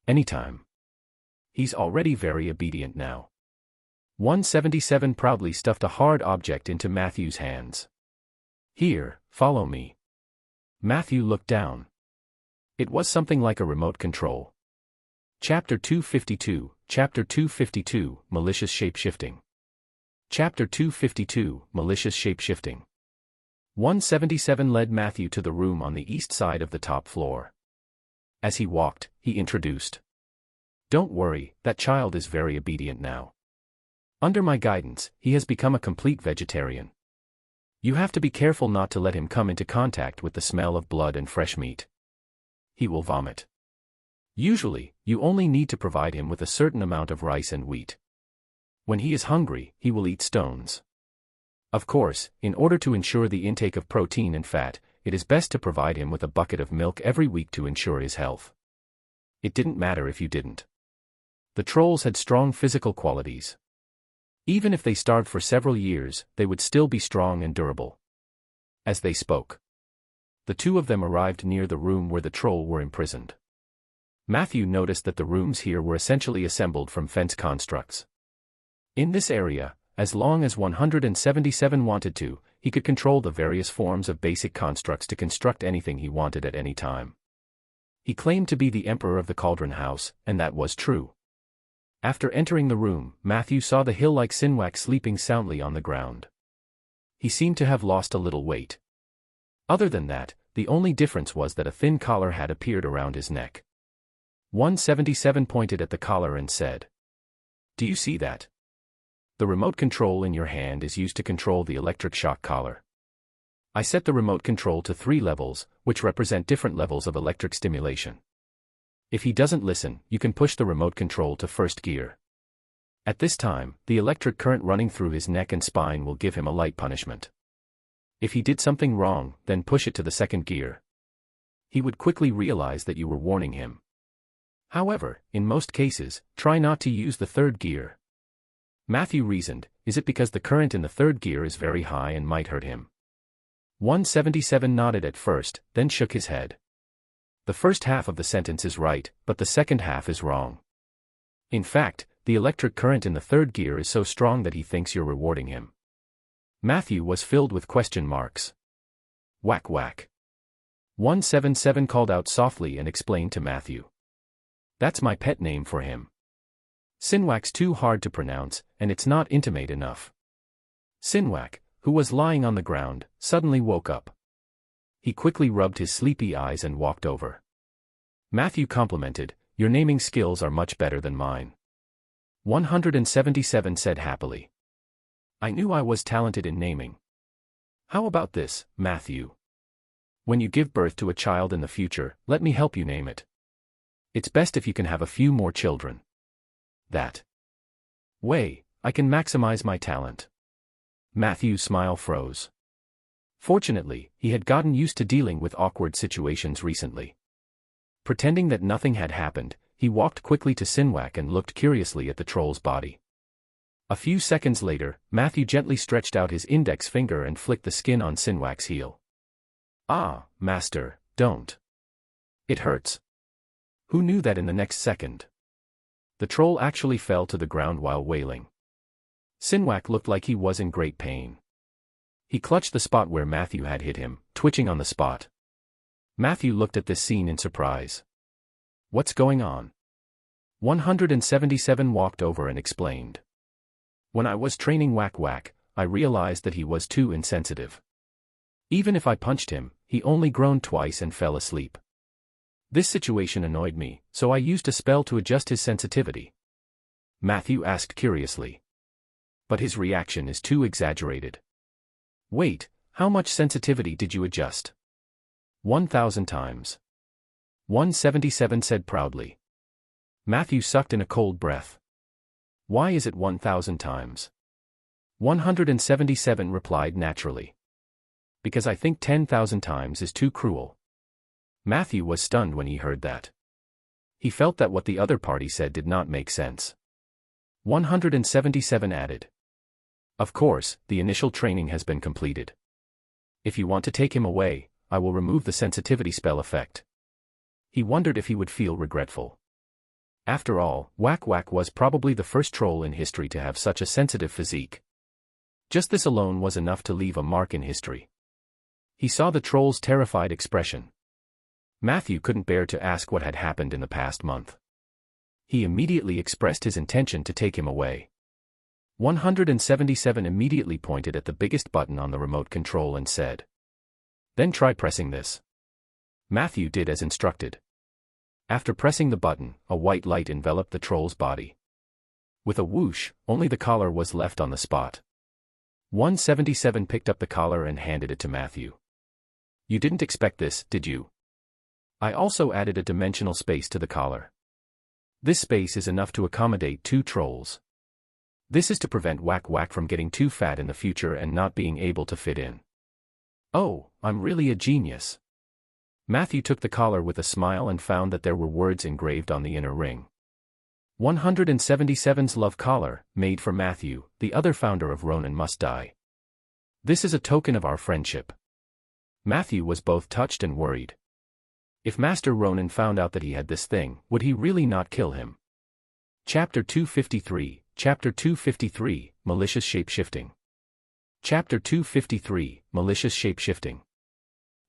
Anytime. He's already very obedient now. 177 proudly stuffed a hard object into Matthew's hands. Here, follow me. Matthew looked down. It was something like a remote control. Chapter 252, Chapter 252, Malicious Shapeshifting. Chapter 252, Malicious Shapeshifting. 177 led Matthew to the room on the east side of the top floor. As he walked, he introduced. Don't worry, that child is very obedient now. Under my guidance, he has become a complete vegetarian. You have to be careful not to let him come into contact with the smell of blood and fresh meat. He will vomit. Usually, you only need to provide him with a certain amount of rice and wheat. When he is hungry, he will eat stones. Of course, in order to ensure the intake of protein and fat, it is best to provide him with a bucket of milk every week to ensure his health. It didn't matter if you didn't. The trolls had strong physical qualities. Even if they starved for several years, they would still be strong and durable. As they spoke, the two of them arrived near the room where the troll were imprisoned. Matthew noticed that the rooms here were essentially assembled from fence constructs. In this area, as long as 177 wanted to, he could control the various forms of basic constructs to construct anything he wanted at any time. He claimed to be the emperor of the Cauldron House, and that was true. After entering the room, Matthew saw the hill-like Sinwak sleeping soundly on the ground. He seemed to have lost a little weight. Other than that, the only difference was that a thin collar had appeared around his neck. 177 pointed at the collar and said, "Do you see that? The remote control in your hand is used to control the electric shock collar. I set the remote control to 3 levels, which represent different levels of electric stimulation. If he doesn't listen, you can push the remote control to 1st gear. At this time, the electric current running through his neck and spine will give him a light punishment. If he did something wrong, then push it to the 2nd gear. He would quickly realize that you were warning him. However, in most cases, try not to use the 3rd gear." Matthew reasoned, is it because the current in the 3rd gear is very high and might hurt him? 177 nodded at first, then shook his head. The first half of the sentence is right, but the second half is wrong. In fact, the electric current in the 3rd gear is so strong that he thinks you're rewarding him. Matthew was filled with question marks. Whack whack. 177 called out softly and explained to Matthew. That's my pet name for him. Sinwak's too hard to pronounce, and it's not intimate enough. Sinwak, who was lying on the ground, suddenly woke up. He quickly rubbed his sleepy eyes and walked over. Matthew complimented, "Your naming skills are much better than mine." 177 said happily. "I knew I was talented in naming. How about this, Matthew? When you give birth to a child in the future, let me help you name it. It's best if you can have a few more children. That way, I can maximize my talent." Matthew's smile froze. Fortunately, he had gotten used to dealing with awkward situations recently. Pretending that nothing had happened, he walked quickly to Sinwak and looked curiously at the troll's body. A few seconds later, Matthew gently stretched out his index finger and flicked the skin on Sinwak's heel. "Ah, master, don't. It hurts." Who knew that in the next second? The troll actually fell to the ground while wailing. Sinwak looked like he was in great pain. He clutched the spot where Matthew had hit him, twitching on the spot. Matthew looked at this scene in surprise. "What's going on?" 177 walked over and explained. "When I was training Whack Whack, I realized that he was too insensitive. Even if I punched him, he only groaned twice and fell asleep. This situation annoyed me, so I used a spell to adjust his sensitivity." Matthew asked curiously. "But his reaction is too exaggerated." "Wait, How much sensitivity did you adjust? 1,000 times. 177 said proudly. Matthew sucked in a cold breath. Why is it 1,000 times? 177 replied naturally. Because I think 10,000 times is too cruel. Matthew was stunned when he heard that. He felt that what the other party said did not make sense. 177 added. Of course, the initial training has been completed. If you want to take him away, I will remove the sensitivity spell effect. He wondered if he would feel regretful. After all, Whack Whack was probably the first troll in history to have such a sensitive physique. Just this alone was enough to leave a mark in history. He saw the troll's terrified expression. Matthew couldn't bear to ask what had happened in the past month. He immediately expressed his intention to take him away. 177 immediately pointed at the biggest button on the remote control and said, "Then try pressing this." Matthew did as instructed. After pressing the button, a white light enveloped the troll's body. With a whoosh, only the collar was left on the spot. 177 picked up the collar and handed it to Matthew. "You didn't expect this, did you? I also added a dimensional space to the collar. This space is enough to accommodate 2 trolls. This is to prevent Whack Whack from getting too fat in the future and not being able to fit in." "Oh, I'm really a genius." Matthew took the collar with a smile and found that there were words engraved on the inner ring. 177's love collar, made for Matthew, the other founder of Ronan must die. This is a token of our friendship. Matthew was both touched and worried. If Master Ronan found out that he had this thing, would he really not kill him? Chapter 253, Chapter 253, Malicious Shapeshifting. Chapter 253, Malicious Shapeshifting.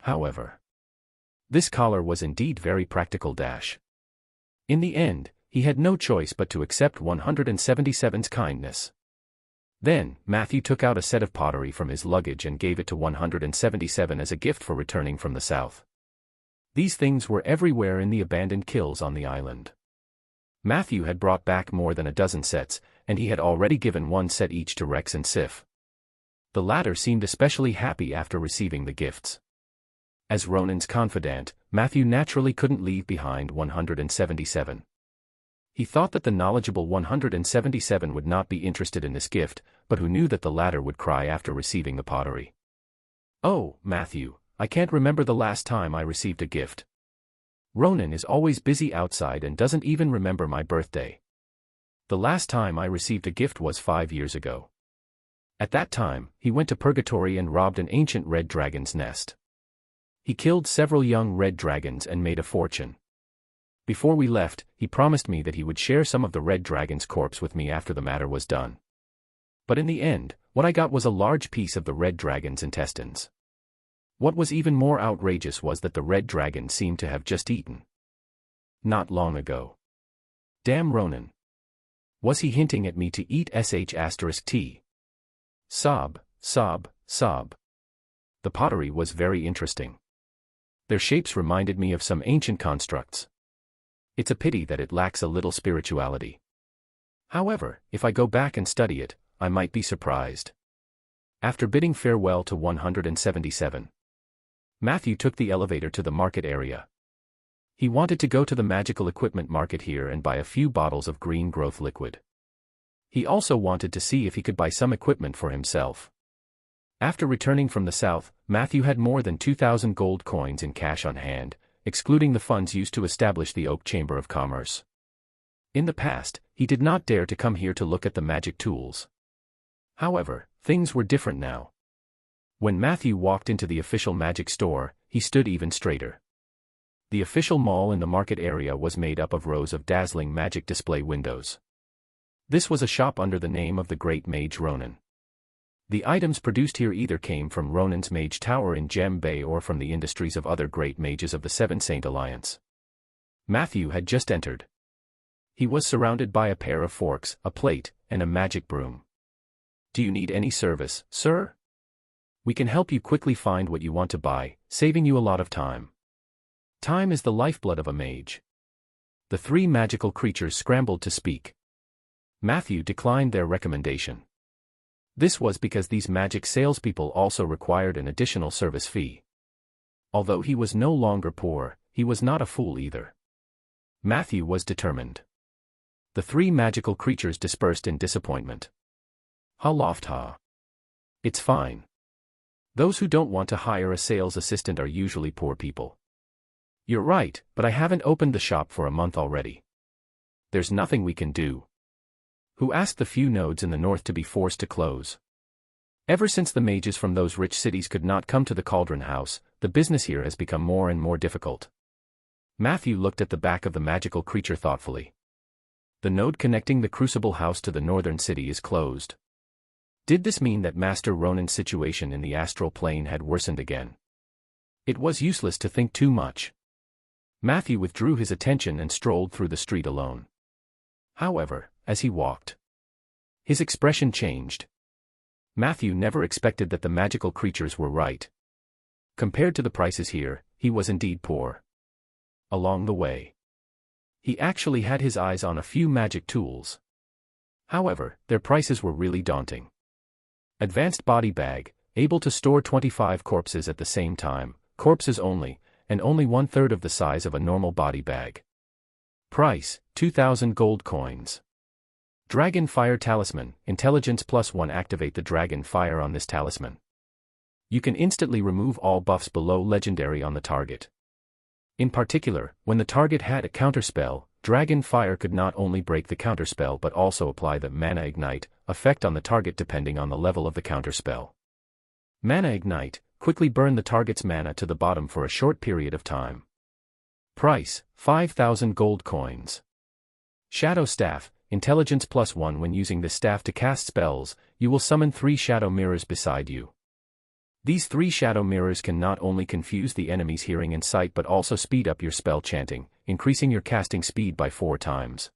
However, this collar was indeed very practical. In the end, he had no choice but to accept 177's kindness. Then, Matthew took out a set of pottery from his luggage and gave it to 177 as a gift for returning from the south. These things were everywhere in the abandoned kills on the island. Matthew had brought back more than a dozen sets, and he had already given 1 set each to Rex and Sif. The latter seemed especially happy after receiving the gifts. As Ronan's confidant, Matthew naturally couldn't leave behind 177. He thought that the knowledgeable 177 would not be interested in this gift, but who knew that the latter would cry after receiving the pottery. "Oh, Matthew, I can't remember the last time I received a gift. Ronan is always busy outside and doesn't even remember my birthday. The last time I received a gift was 5 years ago. At that time, he went to Purgatory and robbed an ancient red dragon's nest. He killed several young red dragons and made a fortune. Before we left, he promised me that he would share some of the red dragon's corpse with me after the matter was done. But in the end, what I got was a large piece of the red dragon's intestines. What was even more outrageous was that the red dragon seemed to have just eaten. Not long ago. Damn Ronan. Was he hinting at me to eat sh*t? Sob, sob, sob. The pottery was very interesting. Their shapes reminded me of some ancient constructs. It's a pity that it lacks a little spirituality. However, if I go back and study it, I might be surprised. After bidding farewell to 177, Matthew took the elevator to the market area. He wanted to go to the magical equipment market here and buy a few bottles of green growth liquid. He also wanted to see if he could buy some equipment for himself. After returning from the south, Matthew had more than 2,000 gold coins in cash on hand, excluding the funds used to establish the Oak Chamber of Commerce. In the past, he did not dare to come here to look at the magic tools. However, things were different now. When Matthew walked into the official magic store, he stood even straighter. The official mall in the market area was made up of rows of dazzling magic display windows. This was a shop under the name of the Great Mage Ronan. The items produced here either came from Ronan's Mage Tower in Gem Bay or from the industries of other great mages of the Seven Saint Alliance. Matthew had just entered. He was surrounded by a pair of forks, a plate, and a magic broom. "Do you need any service, sir? We can help you quickly find what you want to buy, saving you a lot of time. Time is the lifeblood of a mage." The 3 magical creatures scrambled to speak. Matthew declined their recommendation. This was because these magic salespeople also required an additional service fee. Although he was no longer poor, he was not a fool either. Matthew was determined. The three magical creatures dispersed in disappointment. Ha laughed ha. It's fine. Those who don't want to hire a sales assistant are usually poor people. You're right, but I haven't opened the shop for a month already. There's nothing we can do. Who asked the few nodes in the north to be forced to close? Ever since the mages from those rich cities could not come to the Cauldron House, the business here has become more and more difficult. Matthew looked at the back of the magical creature thoughtfully. The node connecting the Crucible House to the northern city is closed. Did this mean that Master Ronan's situation in the astral plane had worsened again? It was useless to think too much. Matthew withdrew his attention and strolled through the street alone. However, as he walked, his expression changed. Matthew never expected that the magical creatures were right. Compared to the prices here, he was indeed poor. Along the way, he actually had his eyes on a few magic tools. However, their prices were really daunting. Advanced body bag, able to store 25 corpses at the same time, corpses only, and only 1/3 of the size of a normal body bag. Price, 2,000 gold coins. Dragon Fire Talisman, Intelligence +1. Activate the Dragon Fire on this talisman. You can instantly remove all buffs below Legendary on the target. In particular, when the target had a counterspell, Dragon Fire could not only break the counterspell but also apply the Mana Ignite effect on the target depending on the level of the counterspell. Mana Ignite, quickly burn the target's mana to the bottom for a short period of time. Price, 5,000 gold coins. Shadow Staff, Intelligence +1. When using this staff to cast spells, you will summon 3 shadow mirrors beside you. These 3 shadow mirrors can not only confuse the enemy's hearing and sight but also speed up your spell chanting, increasing your casting speed by 4 times.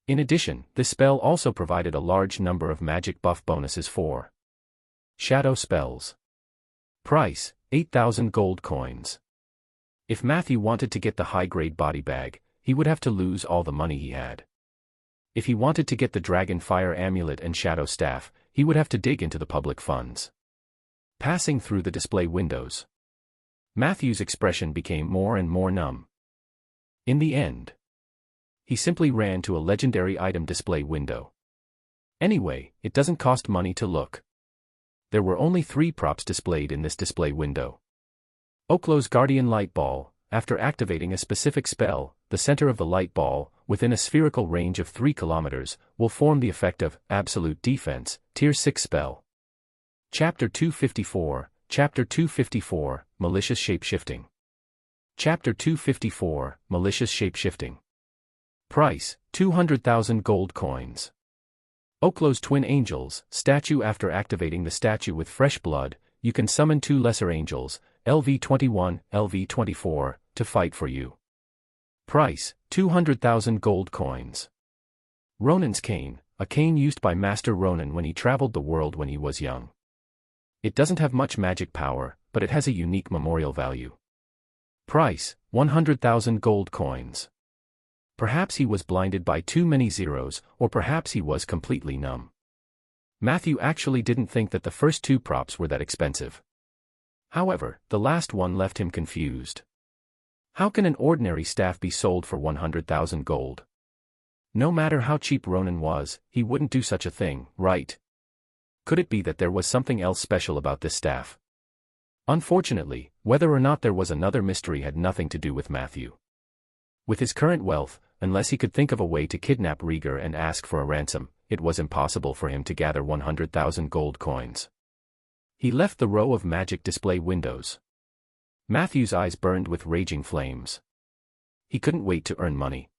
In addition, this spell also provided a large number of magic buff bonuses for shadow spells. Price, 8,000 gold coins. If Matthew wanted to get the high-grade body bag, he would have to lose all the money he had. If he wanted to get the Dragon Fire Amulet and Shadow Staff, he would have to dig into the public funds. Passing through the display windows, Matthew's expression became more and more numb. In the end, he simply ran to a legendary item display window. Anyway, it doesn't cost money to look. There were only 3 props displayed in this display window. Oklow's Guardian Light Ball. After activating a specific spell, the center of the light ball, within a spherical range of 3 kilometers, will form the effect of Absolute Defense, Tier 6 spell. Chapter 254, Chapter 254, Malicious Shapeshifting. Chapter 254, Malicious Shapeshifting. Price, 200,000 gold coins. Oklow's Twin Angels, statue. After activating the statue with fresh blood, you can summon 2 lesser angels, LV-21, LV-24, to fight for you. Price, 200,000 gold coins. Ronan's Cane, a cane used by Master Ronan when he traveled the world when he was young. It doesn't have much magic power, but it has a unique memorial value. Price, 100,000 gold coins. Perhaps he was blinded by too many zeros, or perhaps he was completely numb. Matthew actually didn't think that the first 2 props were that expensive. However, the last one left him confused. How can an ordinary staff be sold for 100,000 gold? No matter how cheap Ronan was, he wouldn't do such a thing, right? Could it be that there was something else special about this staff? Unfortunately, whether or not there was another mystery had nothing to do with Matthew. With his current wealth, unless he could think of a way to kidnap Rieger and ask for a ransom, it was impossible for him to gather 100,000 gold coins. He left the row of magic display windows. Matthew's eyes burned with raging flames. He couldn't wait to earn money.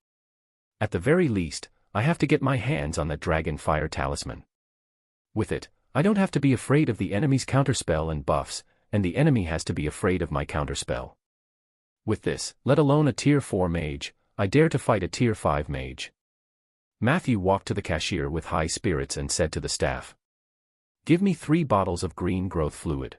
At the very least, I have to get my hands on that Dragon Fire Talisman. With it, I don't have to be afraid of the enemy's counterspell and buffs, and the enemy has to be afraid of my counterspell. With this, let alone a Tier 4 mage, I dare to fight a Tier 5 mage. Matthew walked to the cashier with high spirits and said to the staff, "Give me 3 bottles of green growth fluid."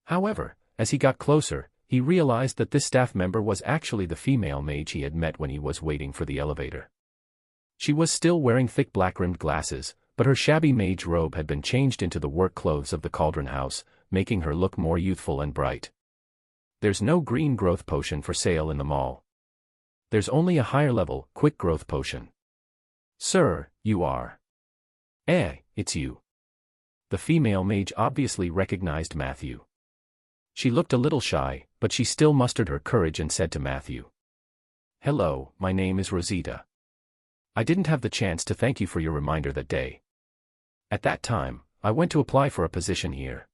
However, as he got closer, he realized that this staff member was actually the female mage he had met when he was waiting for the elevator. She was still wearing thick black-rimmed glasses, but her shabby mage robe had been changed into the work clothes of the Cauldron House, making her look more youthful and bright. There's no green growth potion for sale in the mall. There's only a higher-level, quick growth potion. Sir, you are. It's you. The female mage obviously recognized Matthew. She looked a little shy, but she still mustered her courage and said to Matthew, "Hello, my name is Rosita. I didn't have the chance to thank you for your reminder that day. At that time, I went to apply for a position here.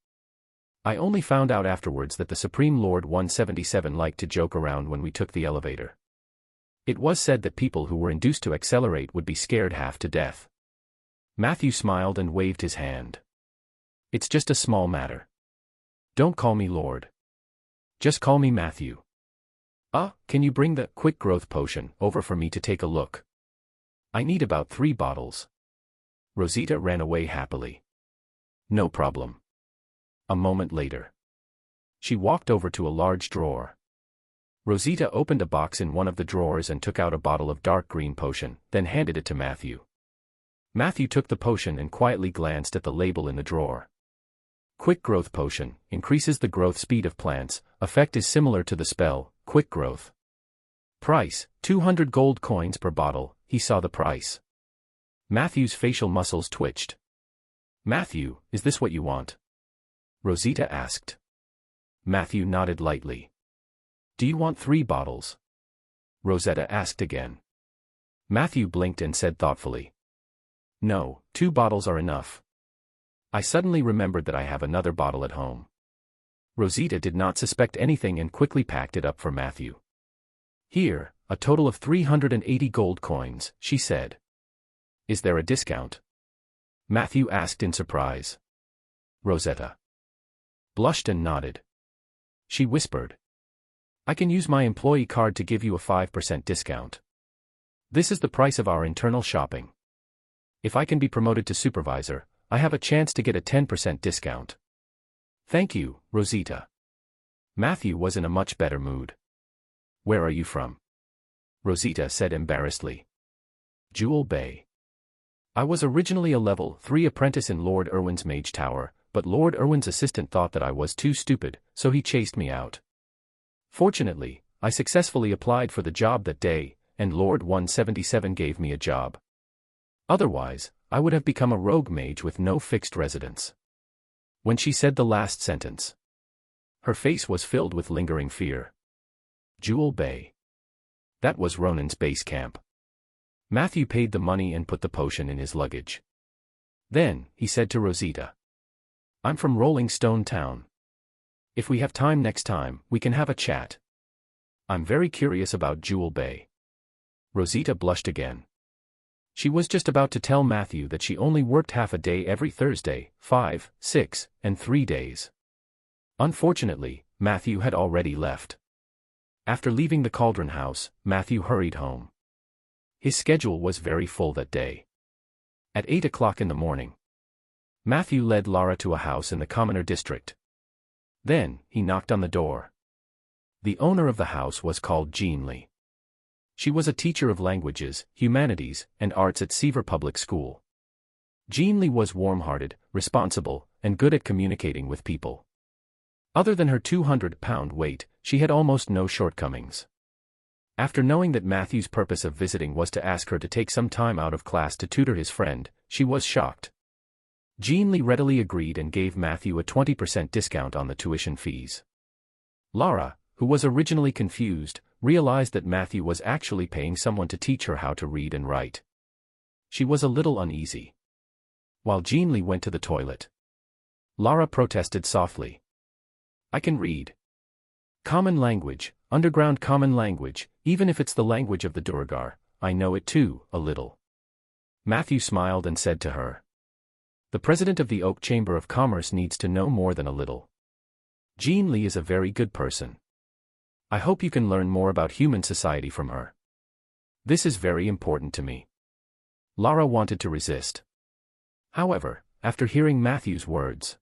I only found out afterwards that the Supreme Lord 177 liked to joke around when we took the elevator. It was said that people who were induced to accelerate would be scared half to death." Matthew smiled and waved his hand. "It's just a small matter. Don't call me Lord. Just call me Matthew. Can you bring the quick growth potion over for me to take a look? I need about 3 bottles." Rosita ran away happily. "No problem." A moment later, she walked over to a large drawer. Rosita opened a box in one of the drawers and took out a bottle of dark green potion, then handed it to Matthew. Matthew took the potion and quietly glanced at the label in the drawer. Quick growth potion, increases the growth speed of plants, effect is similar to the spell, quick growth. Price, 200 gold coins per bottle. He saw the price. Matthew's facial muscles twitched. "Matthew, is this what you want?" Rosita asked. Matthew nodded lightly. "Do you want 3 bottles?" Rosetta asked again. Matthew blinked and said thoughtfully, "No, 2 bottles are enough. I suddenly remembered that I have another bottle at home." Rosita did not suspect anything and quickly packed it up for Matthew. "Here, a total of 380 gold coins," she said. "Is there a discount?" Matthew asked in surprise. Rosetta blushed and nodded. She whispered, "I can use my employee card to give you a 5% discount. This is the price of our internal shopping. If I can be promoted to supervisor, I have a chance to get a 10% discount." "Thank you, Rosita." Matthew was in a much better mood. "Where are you from?" Rosita said embarrassedly. "Jewel Bay. I was originally a level 3 apprentice in Lord Irwin's mage tower, but Lord Irwin's assistant thought that I was too stupid, so he chased me out. Fortunately, I successfully applied for the job that day, and Lord 177 gave me a job. Otherwise, I would have become a rogue mage with no fixed residence." When she said the last sentence, her face was filled with lingering fear. Jewel Bay. That was Ronan's base camp. Matthew paid the money and put the potion in his luggage. Then, he said to Rosita, "I'm from Rolling Stone Town. If we have time next time, we can have a chat. I'm very curious about Jewel Bay." Rosita blushed again. She was just about to tell Matthew that she only worked half a day every Thursday, 5, 6, and 3 days. Unfortunately, Matthew had already left. After leaving the Cauldron House, Matthew hurried home. His schedule was very full that day. At 8 o'clock in the morning, Matthew led Lara to a house in the Commoner district. Then, he knocked on the door. The owner of the house was called Jean Lee. She was a teacher of languages, humanities, and arts at Seaver Public School. Jean Lee was warm-hearted, responsible, and good at communicating with people. Other than her 200-pound weight, she had almost no shortcomings. After knowing that Matthew's purpose of visiting was to ask her to take some time out of class to tutor his friend, she was shocked. Jean Lee readily agreed and gave Matthew a 20% discount on the tuition fees. Lara, who was originally confused, realized that Matthew was actually paying someone to teach her how to read and write. She was a little uneasy. While Jean Lee went to the toilet, Lara protested softly. "I can read. Common language, underground common language, even if it's the language of the Duergar, I know it too, a little." Matthew smiled and said to her, "The president of the Oak Chamber of Commerce needs to know more than a little. Jean Lee is a very good person. I hope you can learn more about human society from her. This is very important to me." Lara wanted to resist. However, after hearing Matthew's words,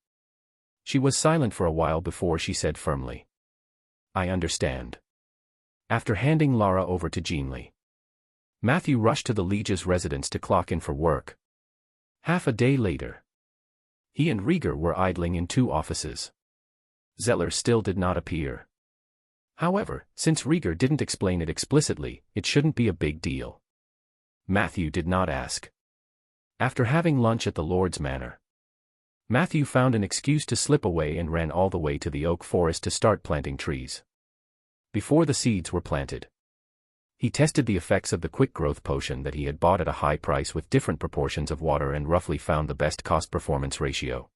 she was silent for a while before she said firmly, "I understand." After handing Lara over to Jean Lee, Matthew rushed to the Liege's residence to clock in for work. Half a day later, he and Rieger were idling in 2 offices. Zeller still did not appear. However, since Rieger didn't explain it explicitly, it shouldn't be a big deal. Matthew did not ask. After having lunch at the Lord's Manor, Matthew found an excuse to slip away and ran all the way to the oak forest to start planting trees. Before the seeds were planted, he tested the effects of the quick growth potion that he had bought at a high price with different proportions of water and roughly found the best cost-performance ratio.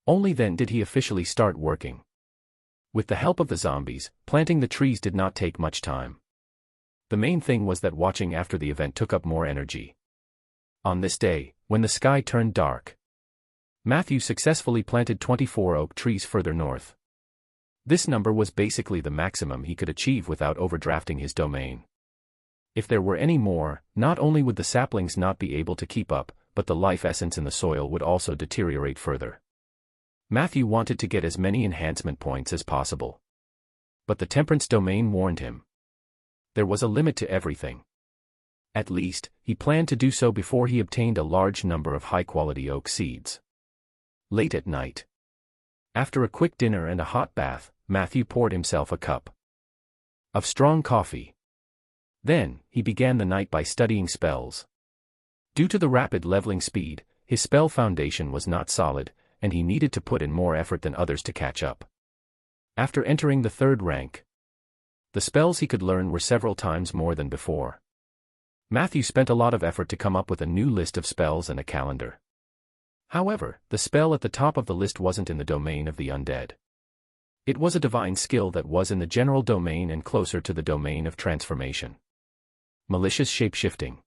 Only then did he officially start working. With the help of the zombies, planting the trees did not take much time. The main thing was that watching after the event took up more energy. On this day, when the sky turned dark, Matthew successfully planted 24 oak trees further north. This number was basically the maximum he could achieve without overdrafting his domain. If there were any more, not only would the saplings not be able to keep up, but the life essence in the soil would also deteriorate further. Matthew wanted to get as many enhancement points as possible. But the temperance domain warned him. There was a limit to everything. At least, he planned to do so before he obtained a large number of high-quality oak seeds. Late at night, after a quick dinner and a hot bath, Matthew poured himself a cup of strong coffee. Then, he began the night by studying spells. Due to the rapid leveling speed, his spell foundation was not solid, and he needed to put in more effort than others to catch up. After entering the 3rd rank, the spells he could learn were several times more than before. Matthew spent a lot of effort to come up with a new list of spells and a calendar. However, the spell at the top of the list wasn't in the domain of the undead. It was a divine skill that was in the general domain and closer to the domain of transformation. Malicious shapeshifting.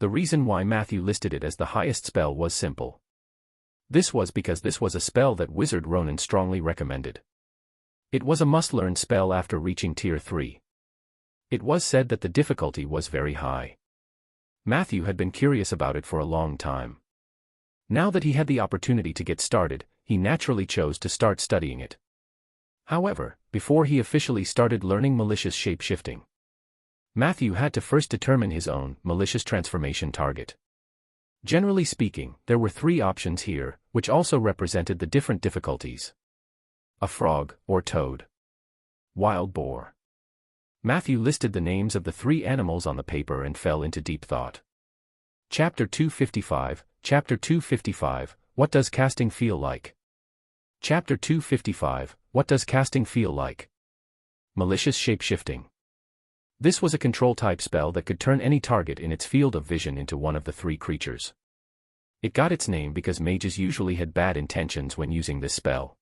The reason why Matthew listed it as the highest spell was simple. This was because this was a spell that Wizard Ronan strongly recommended. It was a must-learn spell after reaching Tier 3. It was said that the difficulty was very high. Matthew had been curious about it for a long time. Now that he had the opportunity to get started, he naturally chose to start studying it. However, before he officially started learning malicious shapeshifting, Matthew had to first determine his own malicious transformation target. Generally speaking, there were 3 options here, which also represented the different difficulties. A frog, or toad. Wild boar. Matthew listed the names of the 3 animals on the paper and fell into deep thought. Chapter 255, Chapter 255, What does casting feel like? Chapter 255, What does casting feel like? Malicious shapeshifting. This was a control-type spell that could turn any target in its field of vision into one of the 3 creatures. It got its name because mages usually had bad intentions when using this spell.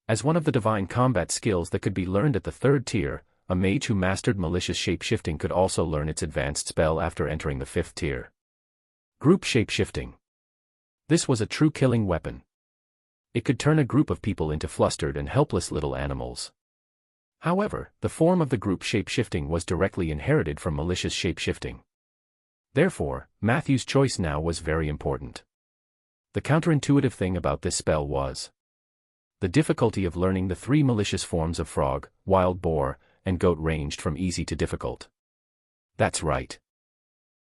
As one of the divine combat skills that could be learned at the 3rd tier, a mage who mastered malicious shapeshifting could also learn its advanced spell after entering the 5th tier. Group shapeshifting. This was a true killing weapon. It could turn a group of people into flustered and helpless little animals. However, the form of the group shapeshifting was directly inherited from malicious shapeshifting. Therefore, Matthew's choice now was very important. The counterintuitive thing about this spell was the difficulty of learning the 3 malicious forms of frog, wild boar, and goat ranged from easy to difficult. That's right.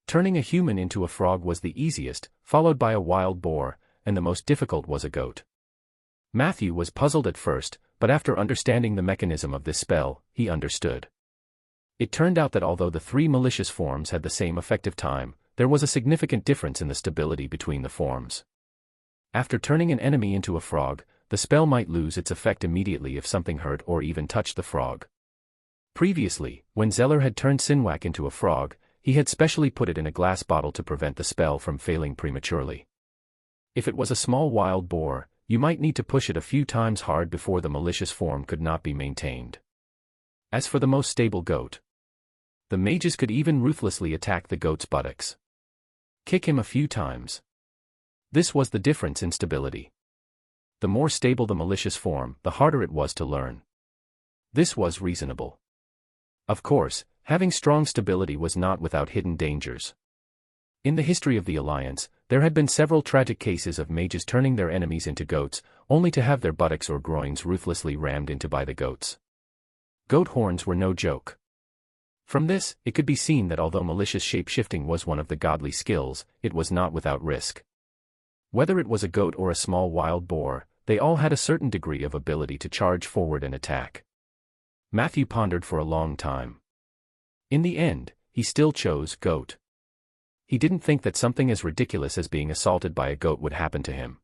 Turning a human into a frog was the easiest, followed by a wild boar, and the most difficult was a goat. Matthew was puzzled at first, but after understanding the mechanism of this spell, he understood. It turned out that although the 3 malicious forms had the same effective time, there was a significant difference in the stability between the forms. After turning an enemy into a frog, the spell might lose its effect immediately if something hurt or even touched the frog. Previously, when Zeller had turned Sinwak into a frog, he had specially put it in a glass bottle to prevent the spell from failing prematurely. If it was a small wild boar, you might need to push it a few times hard before the malicious form could not be maintained. As for the most stable goat, the mages could even ruthlessly attack the goat's buttocks. Kick him a few times. This was the difference in stability. The more stable the malicious form, the harder it was to learn. This was reasonable. Of course, having strong stability was not without hidden dangers. In the history of the Alliance, there had been several tragic cases of mages turning their enemies into goats, only to have their buttocks or groins ruthlessly rammed into by the goats. Goat horns were no joke. From this, it could be seen that although malicious shape-shifting was one of the godly skills, it was not without risk. Whether it was a goat or a small wild boar, they all had a certain degree of ability to charge forward and attack. Matthew pondered for a long time. In the end, he still chose goat. He didn't think that something as ridiculous as being assaulted by a goat would happen to him.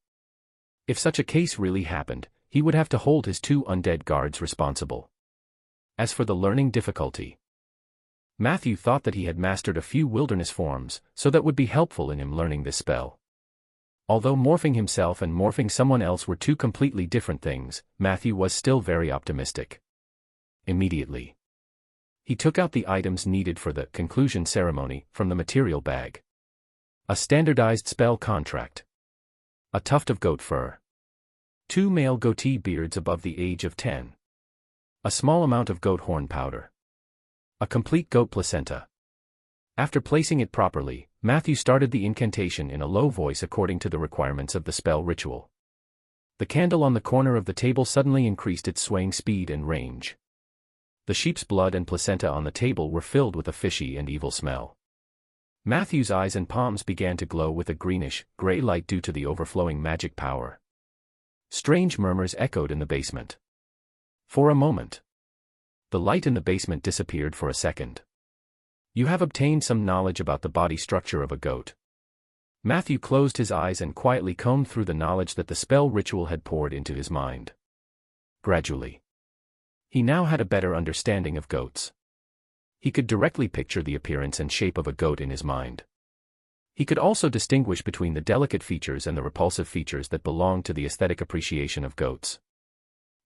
If such a case really happened, he would have to hold his 2 undead guards responsible. As for the learning difficulty, Matthew thought that he had mastered a few wilderness forms, so that would be helpful in him learning this spell. Although morphing himself and morphing someone else were 2 completely different things, Matthew was still very optimistic. Immediately, he took out the items needed for the conclusion ceremony from the material bag. A standardized spell contract. A tuft of goat fur. 2 male goatee beards above the age of 10. A small amount of goat horn powder. A complete goat placenta. After placing it properly, Matthew started the incantation in a low voice according to the requirements of the spell ritual. The candle on the corner of the table suddenly increased its swaying speed and range. The sheep's blood and placenta on the table were filled with a fishy and evil smell. Matthew's eyes and palms began to glow with a greenish, gray light due to the overflowing magic power. Strange murmurs echoed in the basement. For a moment, the light in the basement disappeared for a second. You have obtained some knowledge about the body structure of a goat. Matthew closed his eyes and quietly combed through the knowledge that the spell ritual had poured into his mind. Gradually, he now had a better understanding of goats. He could directly picture the appearance and shape of a goat in his mind. He could also distinguish between the delicate features and the repulsive features that belonged to the aesthetic appreciation of goats.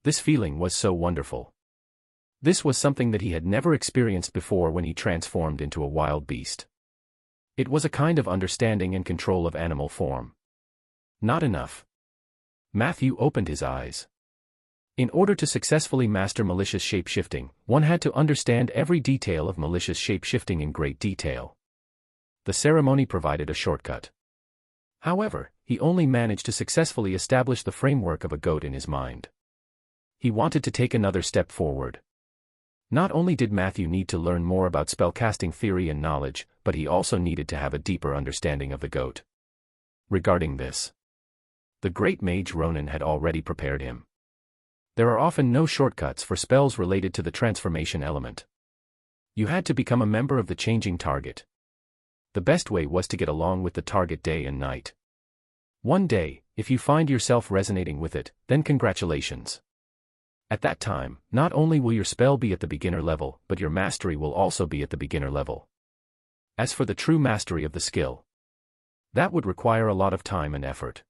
This feeling was so wonderful. This was something that he had never experienced before when he transformed into a wild beast. It was a kind of understanding and control of animal form. Not enough. Matthew opened his eyes. In order to successfully master malicious shape-shifting, one had to understand every detail of malicious shape-shifting in great detail. The ceremony provided a shortcut. However, he only managed to successfully establish the framework of a goat in his mind. He wanted to take another step forward. Not only did Matthew need to learn more about spellcasting theory and knowledge, but he also needed to have a deeper understanding of the goat. Regarding this, the great mage Ronan had already prepared him. There are often no shortcuts for spells related to the transformation element. You had to become a member of the changing target. The best way was to get along with the target day and night. One day, if you find yourself resonating with it, then congratulations. At that time, not only will your spell be at the beginner level, but your mastery will also be at the beginner level. As for the true mastery of the skill, that would require a lot of time and effort.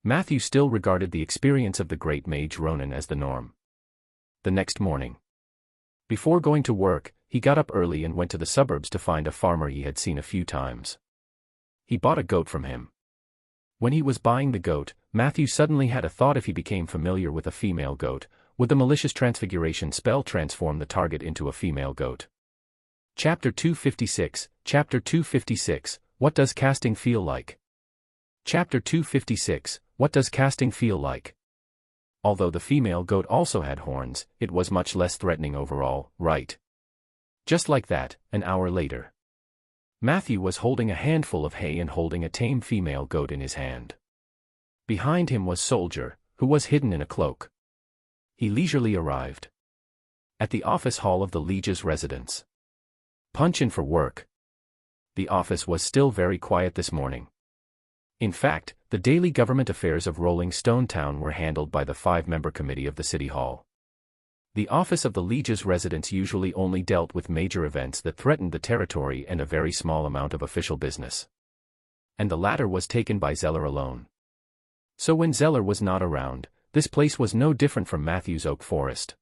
Matthew still regarded the experience of the great mage Ronan as the norm. The next morning, before going to work, he got up early and went to the suburbs to find a farmer he had seen a few times. He bought a goat from him. When he was buying the goat, Matthew suddenly had a thought: if he became familiar with a female goat, would the malicious transfiguration spell transform the target into a female goat? Chapter 256, Chapter 256, What does casting feel like? Chapter 256, What does casting feel like? Although the female goat also had horns, it was much less threatening overall, right? Just like that, an hour later, Matthew was holding a handful of hay and holding a tame female goat in his hand. Behind him was Soldier, who was hidden in a cloak. He leisurely arrived at the office hall of the Liege's residence. Punch in for work. The office was still very quiet this morning. In fact, the daily government affairs of Rolling Stone Town were handled by the 5-member committee of the City Hall. The office of the Liege's residence usually only dealt with major events that threatened the territory and a very small amount of official business. And the latter was taken by Zeller alone. So when Zeller was not around, this place was no different from Matthew's oak forest.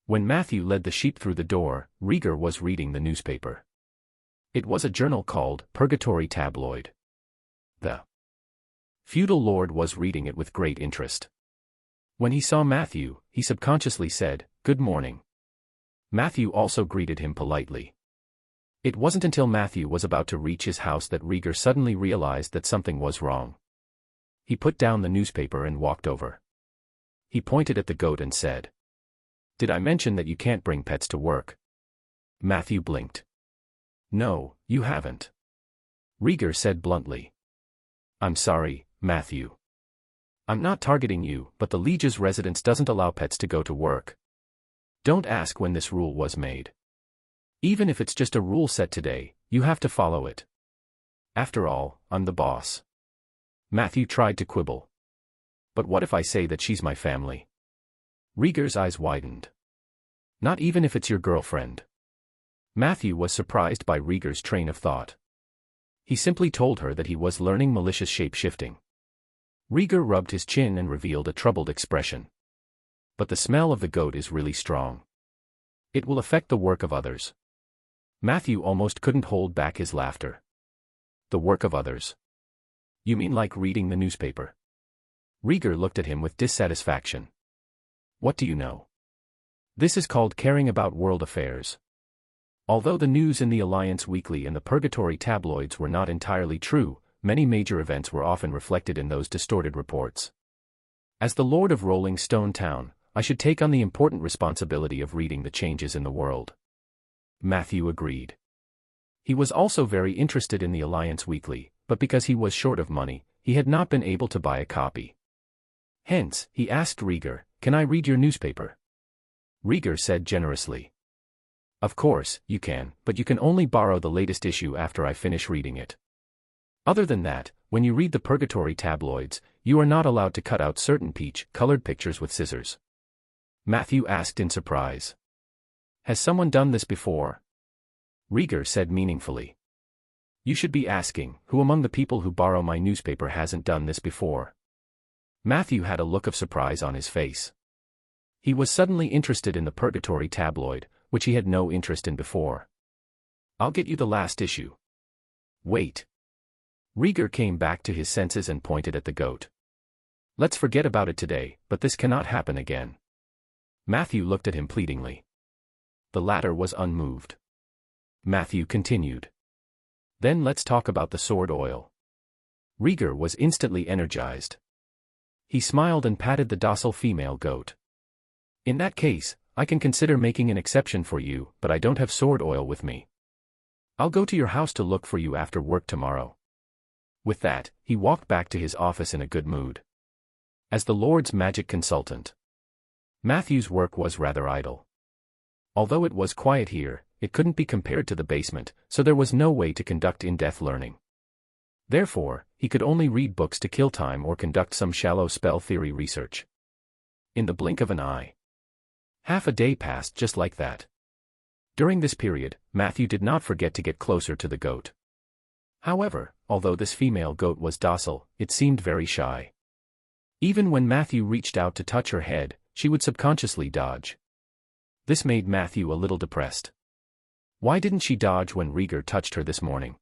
When Matthew led the sheep through the door, Rieger was reading the newspaper. It was a journal called Purgatory Tabloid. The feudal lord was reading it with great interest. When he saw Matthew, he subconsciously said, "Good morning." Matthew also greeted him politely. It wasn't until Matthew was about to reach his house that Rieger suddenly realized that something was wrong. He put down the newspaper and walked over. He pointed at the goat and said, "Did I mention that you can't bring pets to work?" Matthew blinked. "No, you haven't," Rieger said bluntly. "I'm sorry, Matthew. I'm not targeting you, but the Liege's residence doesn't allow pets to go to work. Don't ask when this rule was made. Even if it's just a rule set today, you have to follow it. After all, I'm the boss. Matthew tried to quibble. But what if I say that she's my family? Rieger's eyes widened. Not even if it's your girlfriend. Matthew was surprised by Rieger's train of thought. He simply told her that he was learning malicious shape-shifting. Rieger rubbed his chin and revealed a troubled expression. But the smell of the goat is really strong. It will affect the work of others. Matthew almost couldn't hold back his laughter. The work of others? You mean like reading the newspaper? Rieger looked at him with dissatisfaction. What do you know? This is called caring about world affairs. Although the news in the Alliance Weekly and the Purgatory tabloids were not entirely true, many major events were often reflected in those distorted reports. As the Lord of Rolling Stone Town, I should take on the important responsibility of reading the changes in the world. Matthew agreed. He was also very interested in the Alliance Weekly, but because he was short of money, he had not been able to buy a copy. Hence, he asked Rieger, "Can I read your newspaper?" Rieger said generously. Of course, you can, but you can only borrow the latest issue after I finish reading it. Other than that, when you read the Purgatory tabloids, you are not allowed to cut out certain peach-colored pictures with scissors. Matthew asked in surprise. Has someone done this before? Rieger said meaningfully. You should be asking, who among the people who borrow my newspaper hasn't done this before? Matthew had a look of surprise on his face. He was suddenly interested in the Purgatory tabloid, which he had no interest in before. I'll get you the last issue. Wait. Rieger came back to his senses and pointed at the goat. Let's forget about it today, but this cannot happen again. Matthew looked at him pleadingly. The latter was unmoved. Matthew continued. Then let's talk about the sword oil. Rieger was instantly energized. He smiled and patted the docile female goat. In that case, I can consider making an exception for you, but I don't have sword oil with me. I'll go to your house to look for you after work tomorrow. With that, he walked back to his office in a good mood. As the Lord's magic consultant, Matthew's work was rather idle. Although it was quiet here, it couldn't be compared to the basement, so there was no way to conduct in-depth learning. Therefore, he could only read books to kill time or conduct some shallow spell theory research. In the blink of an eye. Half a day passed just like that. During this period, Matthew did not forget to get closer to the goat. However, although this female goat was docile, it seemed very shy. Even when Matthew reached out to touch her head, she would subconsciously dodge. This made Matthew a little depressed. Why didn't she dodge when Rieger touched her this morning?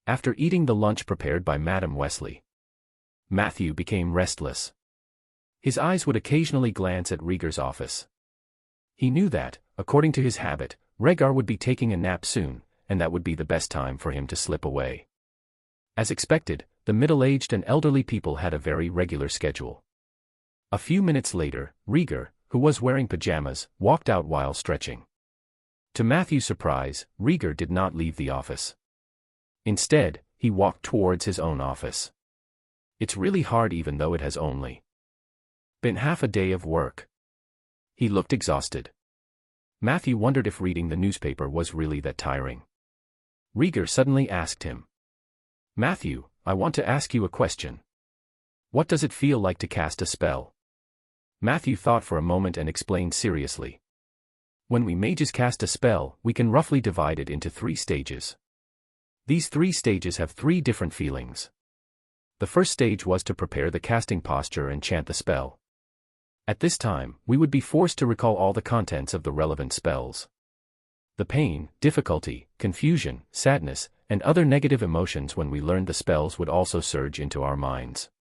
After eating the lunch prepared by Madame Wesley, Matthew became restless. His eyes would occasionally glance at Rieger's office. He knew that, according to his habit, Rhaegar would be taking a nap soon, and that would be the best time for him to slip away. As expected, the middle-aged and elderly people had a very regular schedule. A few minutes later, Rieger, who was wearing pajamas, walked out while stretching. To Matthew's surprise, Rieger did not leave the office. Instead, he walked towards his own office. It's really hard even though it has only been half a day of work. He looked exhausted. Matthew wondered if reading the newspaper was really that tiring. Rieger suddenly asked him. Matthew, I want to ask you a question. What does it feel like to cast a spell? Matthew thought for a moment and explained seriously. When we mages cast a spell, we can roughly divide it into 3 stages. These 3 stages have 3 different feelings. The first stage was to prepare the casting posture and chant the spell. At this time, we would be forced to recall all the contents of the relevant spells. The pain, difficulty, confusion, sadness, and other negative emotions when we learned the spells would also surge into our minds.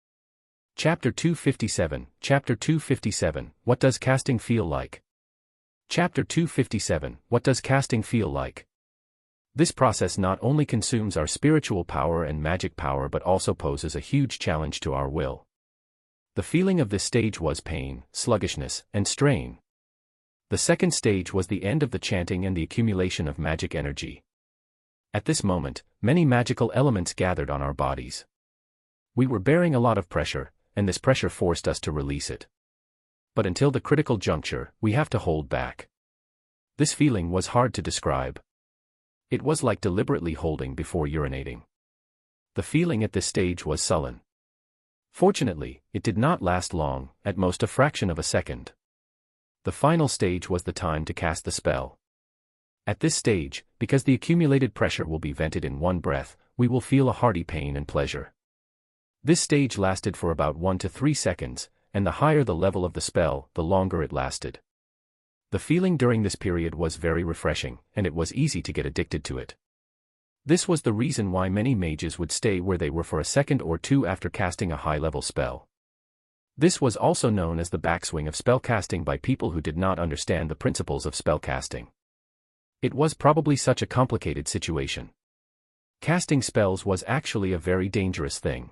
Chapter 257, Chapter 257, What does casting feel like? Chapter 257, What does casting feel like? This process not only consumes our spiritual power and magic power but also poses a huge challenge to our will. The feeling of this stage was pain, sluggishness, and strain. The second stage was the end of the chanting and the accumulation of magic energy. At this moment, many magical elements gathered on our bodies. We were bearing a lot of pressure, and this pressure forced us to release it. But until the critical juncture, we have to hold back. This feeling was hard to describe. It was like deliberately holding before urinating. The feeling at this stage was sullen. Fortunately, it did not last long, at most a fraction of a second. The final stage was the time to cast the spell. At this stage, because the accumulated pressure will be vented in one breath, we will feel a hearty pain and pleasure. This stage lasted for about 1 to 3 seconds, and the higher the level of the spell, the longer it lasted. The feeling during this period was very refreshing, and it was easy to get addicted to it. This was the reason why many mages would stay where they were for a second or two after casting a high-level spell. This was also known as the backswing of spellcasting by people who did not understand the principles of spellcasting. It was probably such a complicated situation. Casting spells was actually a very dangerous thing.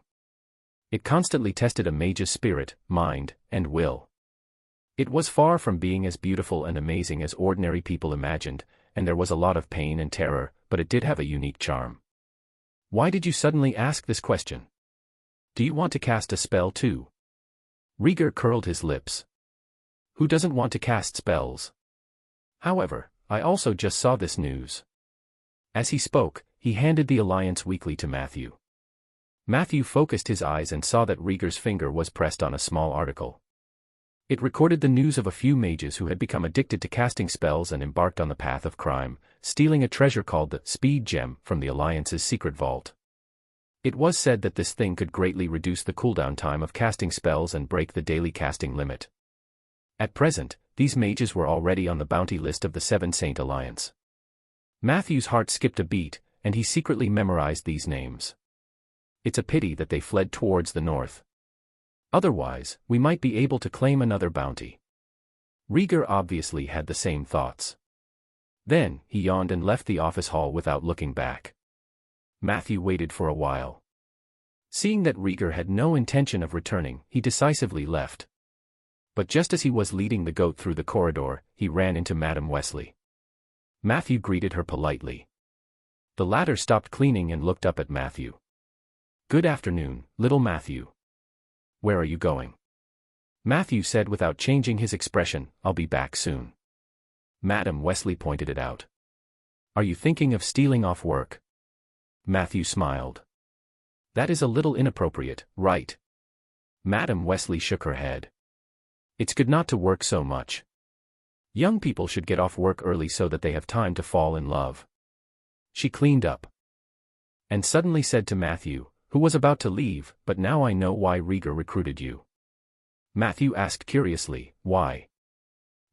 It constantly tested a mage's spirit, mind, and will. It was far from being as beautiful and amazing as ordinary people imagined, and there was a lot of pain and terror, but it did have a unique charm. Why did you suddenly ask this question? Do you want to cast a spell too? Rieger curled his lips. Who doesn't want to cast spells? However, I also just saw this news. As he spoke, he handed the Alliance Weekly to Matthew. Matthew focused his eyes and saw that Rieger's finger was pressed on a small article. It recorded the news of a few mages who had become addicted to casting spells and embarked on the path of crime, stealing a treasure called the Speed Gem from the Alliance's secret vault. It was said that this thing could greatly reduce the cooldown time of casting spells and break the daily casting limit. At present, these mages were already on the bounty list of the Seven Saint Alliance. Matthew's heart skipped a beat, and he secretly memorized these names. It's a pity that they fled towards the north. Otherwise, we might be able to claim another bounty. Rieger obviously had the same thoughts. Then, he yawned and left the office hall without looking back. Matthew waited for a while. Seeing that Rieger had no intention of returning, he decisively left. But just as he was leading the goat through the corridor, he ran into Madame Wesley. Matthew greeted her politely. The latter stopped cleaning and looked up at Matthew. "Good afternoon, little Matthew. Where are you going?" Matthew said without changing his expression, "I'll be back soon." Madame Wesley pointed it out. "Are you thinking of stealing off work?" Matthew smiled. "That is a little inappropriate, right?" Madame Wesley shook her head. "It's good not to work so much. Young people should get off work early so that they have time to fall in love." She cleaned up. And suddenly said to Matthew, who was about to leave, "But now I know why Rieger recruited you." Matthew asked curiously, "Why?"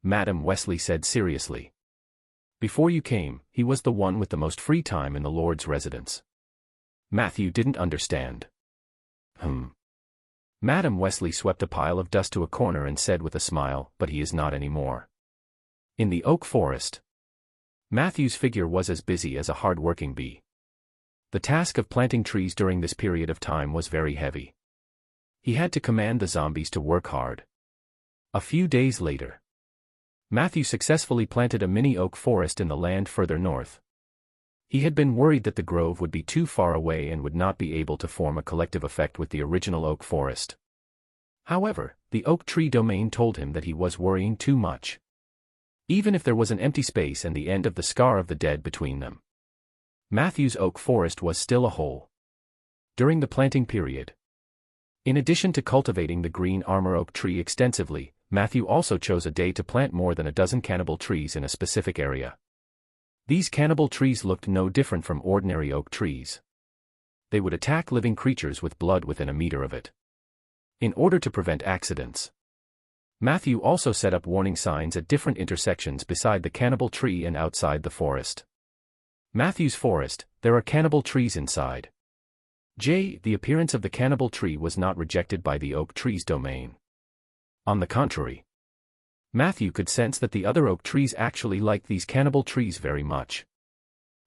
Madame Wesley said seriously, "Before you came, he was the one with the most free time in the Lord's residence." Matthew didn't understand. Madame Wesley swept a pile of dust to a corner and said with a smile, "But he is not anymore. In the oak forest." Matthew's figure was as busy as a hard-working bee. The task of planting trees during this period of time was very heavy. He had to command the zombies to work hard. A few days later, Matthew successfully planted a mini oak forest in the land further north. He had been worried that the grove would be too far away and would not be able to form a collective effect with the original oak forest. However, the oak tree domain told him that he was worrying too much. Even if there was an empty space and the end of the scar of the dead between them, Matthew's oak forest was still a whole. During the planting period, in addition to cultivating the green armor oak tree extensively, Matthew also chose a day to plant more than a dozen cannibal trees in a specific area. These cannibal trees looked no different from ordinary oak trees. They would attack living creatures with blood within a meter of it. In order to prevent accidents, Matthew also set up warning signs at different intersections beside the cannibal tree and outside the forest. Matthew's forest, there are cannibal trees inside. The appearance of the cannibal tree was not rejected by the oak tree's domain. On the contrary, Matthew could sense that the other oak trees actually liked these cannibal trees very much.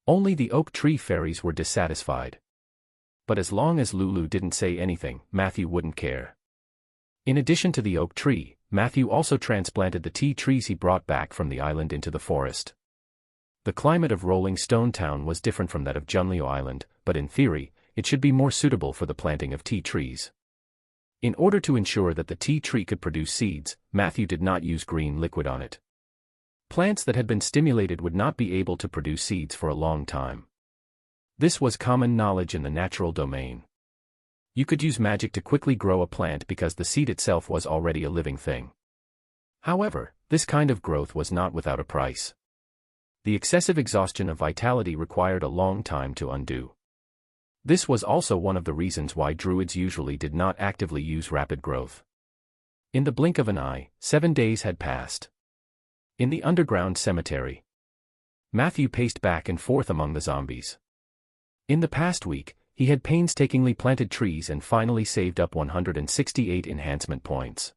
Only the oak tree fairies were dissatisfied. But as long as Lulu didn't say anything, Matthew wouldn't care. In addition to the oak tree, Matthew also transplanted the tea trees he brought back from the island into the forest. The climate of Rolling Stone Town was different from that of Junleo Island, but in theory, it should be more suitable for the planting of tea trees. In order to ensure that the tea tree could produce seeds, Matthew did not use green liquid on it. Plants that had been stimulated would not be able to produce seeds for a long time. This was common knowledge in the natural domain. You could use magic to quickly grow a plant because the seed itself was already a living thing. However, this kind of growth was not without a price. The excessive exhaustion of vitality required a long time to undo. This was also one of the reasons why druids usually did not actively use rapid growth. In the blink of an eye, 7 days had passed. In the underground cemetery, Matthew paced back and forth among the zombies. In the past week, he had painstakingly planted trees and finally saved up 168 enhancement points.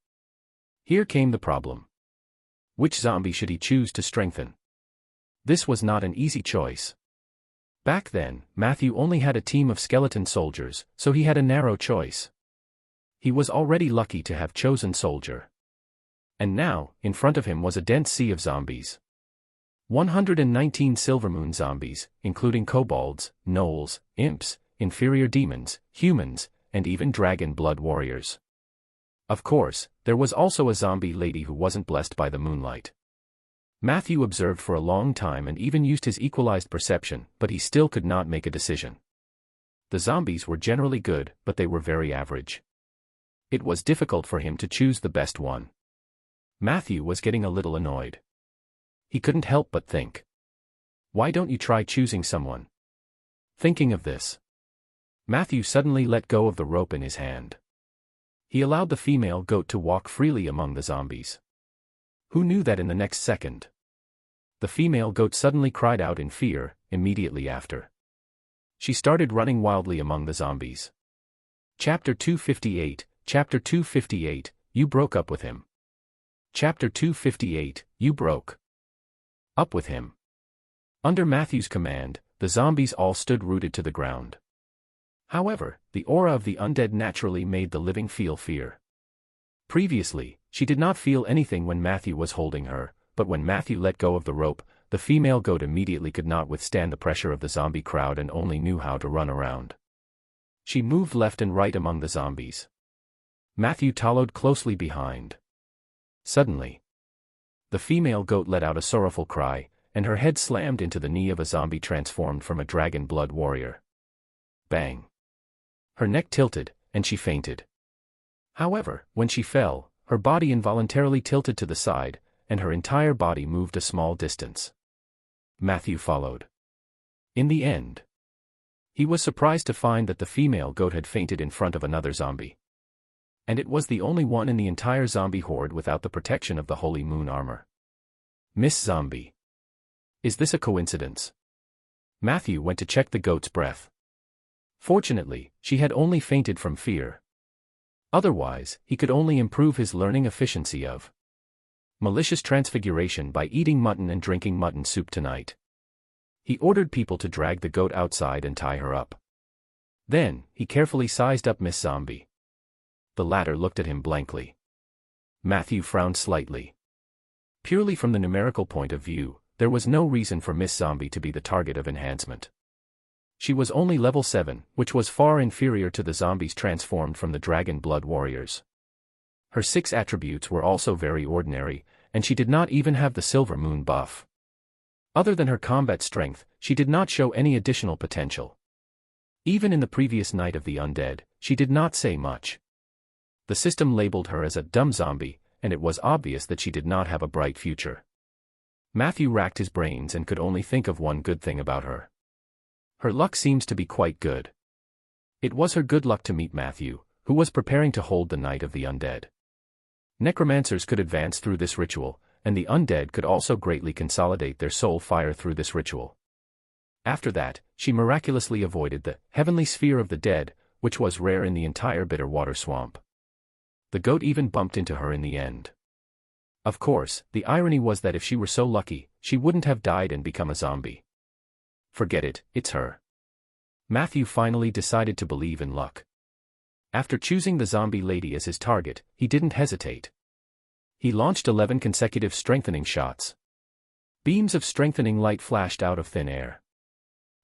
Here came the problem. Which zombie should he choose to strengthen? This was not an easy choice. Back then, Matthew only had a team of skeleton soldiers, so he had a narrow choice. He was already lucky to have chosen soldier. And now, in front of him was a dense sea of zombies. 119 Silvermoon zombies, including kobolds, gnolls, imps, inferior demons, humans, and even dragon blood warriors. Of course, there was also a zombie lady who wasn't blessed by the moonlight. Matthew observed for a long time and even used his equalized perception, but he still could not make a decision. The zombies were generally good, but they were very average. It was difficult for him to choose the best one. Matthew was getting a little annoyed. He couldn't help but think. Why don't you try choosing someone? Thinking of this, Matthew suddenly let go of the rope in his hand. He allowed the female goat to walk freely among the zombies. Who knew that in the next second, the female goat suddenly cried out in fear, immediately after. She started running wildly among the zombies. Chapter 258, Chapter 258, You broke up with him. Chapter 258, You broke up with him. Under Matthew's command, the zombies all stood rooted to the ground. However, the aura of the undead naturally made the living feel fear. Previously, she did not feel anything when Matthew was holding her, but when Matthew let go of the rope, the female goat immediately could not withstand the pressure of the zombie crowd and only knew how to run around. She moved left and right among the zombies. Matthew followed closely behind. Suddenly, the female goat let out a sorrowful cry, and her head slammed into the knee of a zombie transformed from a dragon blood warrior. Bang! Her neck tilted, and she fainted. However, when she fell, her body involuntarily tilted to the side, and her entire body moved a small distance. Matthew followed. In the end, he was surprised to find that the female goat had fainted in front of another zombie. And it was the only one in the entire zombie horde without the protection of the Holy Moon armor. Miss Zombie. Is this a coincidence? Matthew went to check the goat's breath. Fortunately, she had only fainted from fear. Otherwise, he could only improve his learning efficiency of malicious transfiguration by eating mutton and drinking mutton soup tonight. He ordered people to drag the goat outside and tie her up. Then, he carefully sized up Miss Zombie. The latter looked at him blankly. Matthew frowned slightly. Purely from the numerical point of view, there was no reason for Miss Zombie to be the target of enhancement. She was only level 7, which was far inferior to the zombies transformed from the dragon blood warriors. Her 6 attributes were also very ordinary, and she did not even have the silver moon buff. Other than her combat strength, she did not show any additional potential. Even in the previous Night of the Undead, she did not say much. The system labeled her as a dumb zombie, and it was obvious that she did not have a bright future. Matthew racked his brains and could only think of one good thing about her. Her luck seems to be quite good. It was her good luck to meet Matthew, who was preparing to hold the Night of the Undead. Necromancers could advance through this ritual, and the undead could also greatly consolidate their soul fire through this ritual. After that, she miraculously avoided the heavenly sphere of the dead, which was rare in the entire bitter water swamp. The goat even bumped into her in the end. Of course, the irony was that if she were so lucky, she wouldn't have died and become a zombie. Forget it, it's her. Matthew finally decided to believe in luck. After choosing the zombie lady as his target, he didn't hesitate. He launched 11 consecutive strengthening shots. Beams of strengthening light flashed out of thin air.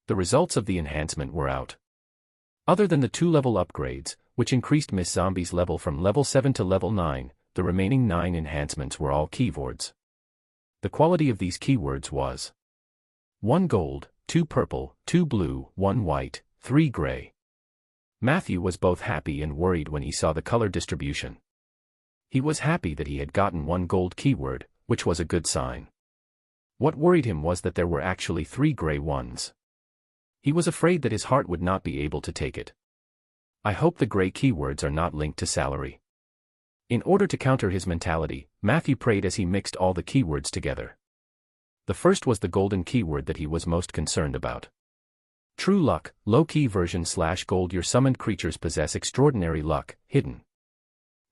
The results of the enhancement were out. Other than the 2-level upgrades, which increased Miss Zombie's level from level 7 to level 9, the remaining 9 enhancements were all keywords. The quality of these keywords was 1 gold, 2 purple, 2 blue, 1 white, 3 gray. Matthew was both happy and worried when he saw the color distribution. He was happy that he had gotten 1 gold keyword, which was a good sign. What worried him was that there were actually 3 gray ones. He was afraid that his heart would not be able to take it. I hope the gray keywords are not linked to salary. In order to counter his mentality, Matthew prayed as he mixed all the keywords together. The first was the golden keyword that he was most concerned about. True luck, low-key version /gold. Your summoned creatures possess extraordinary luck, hidden.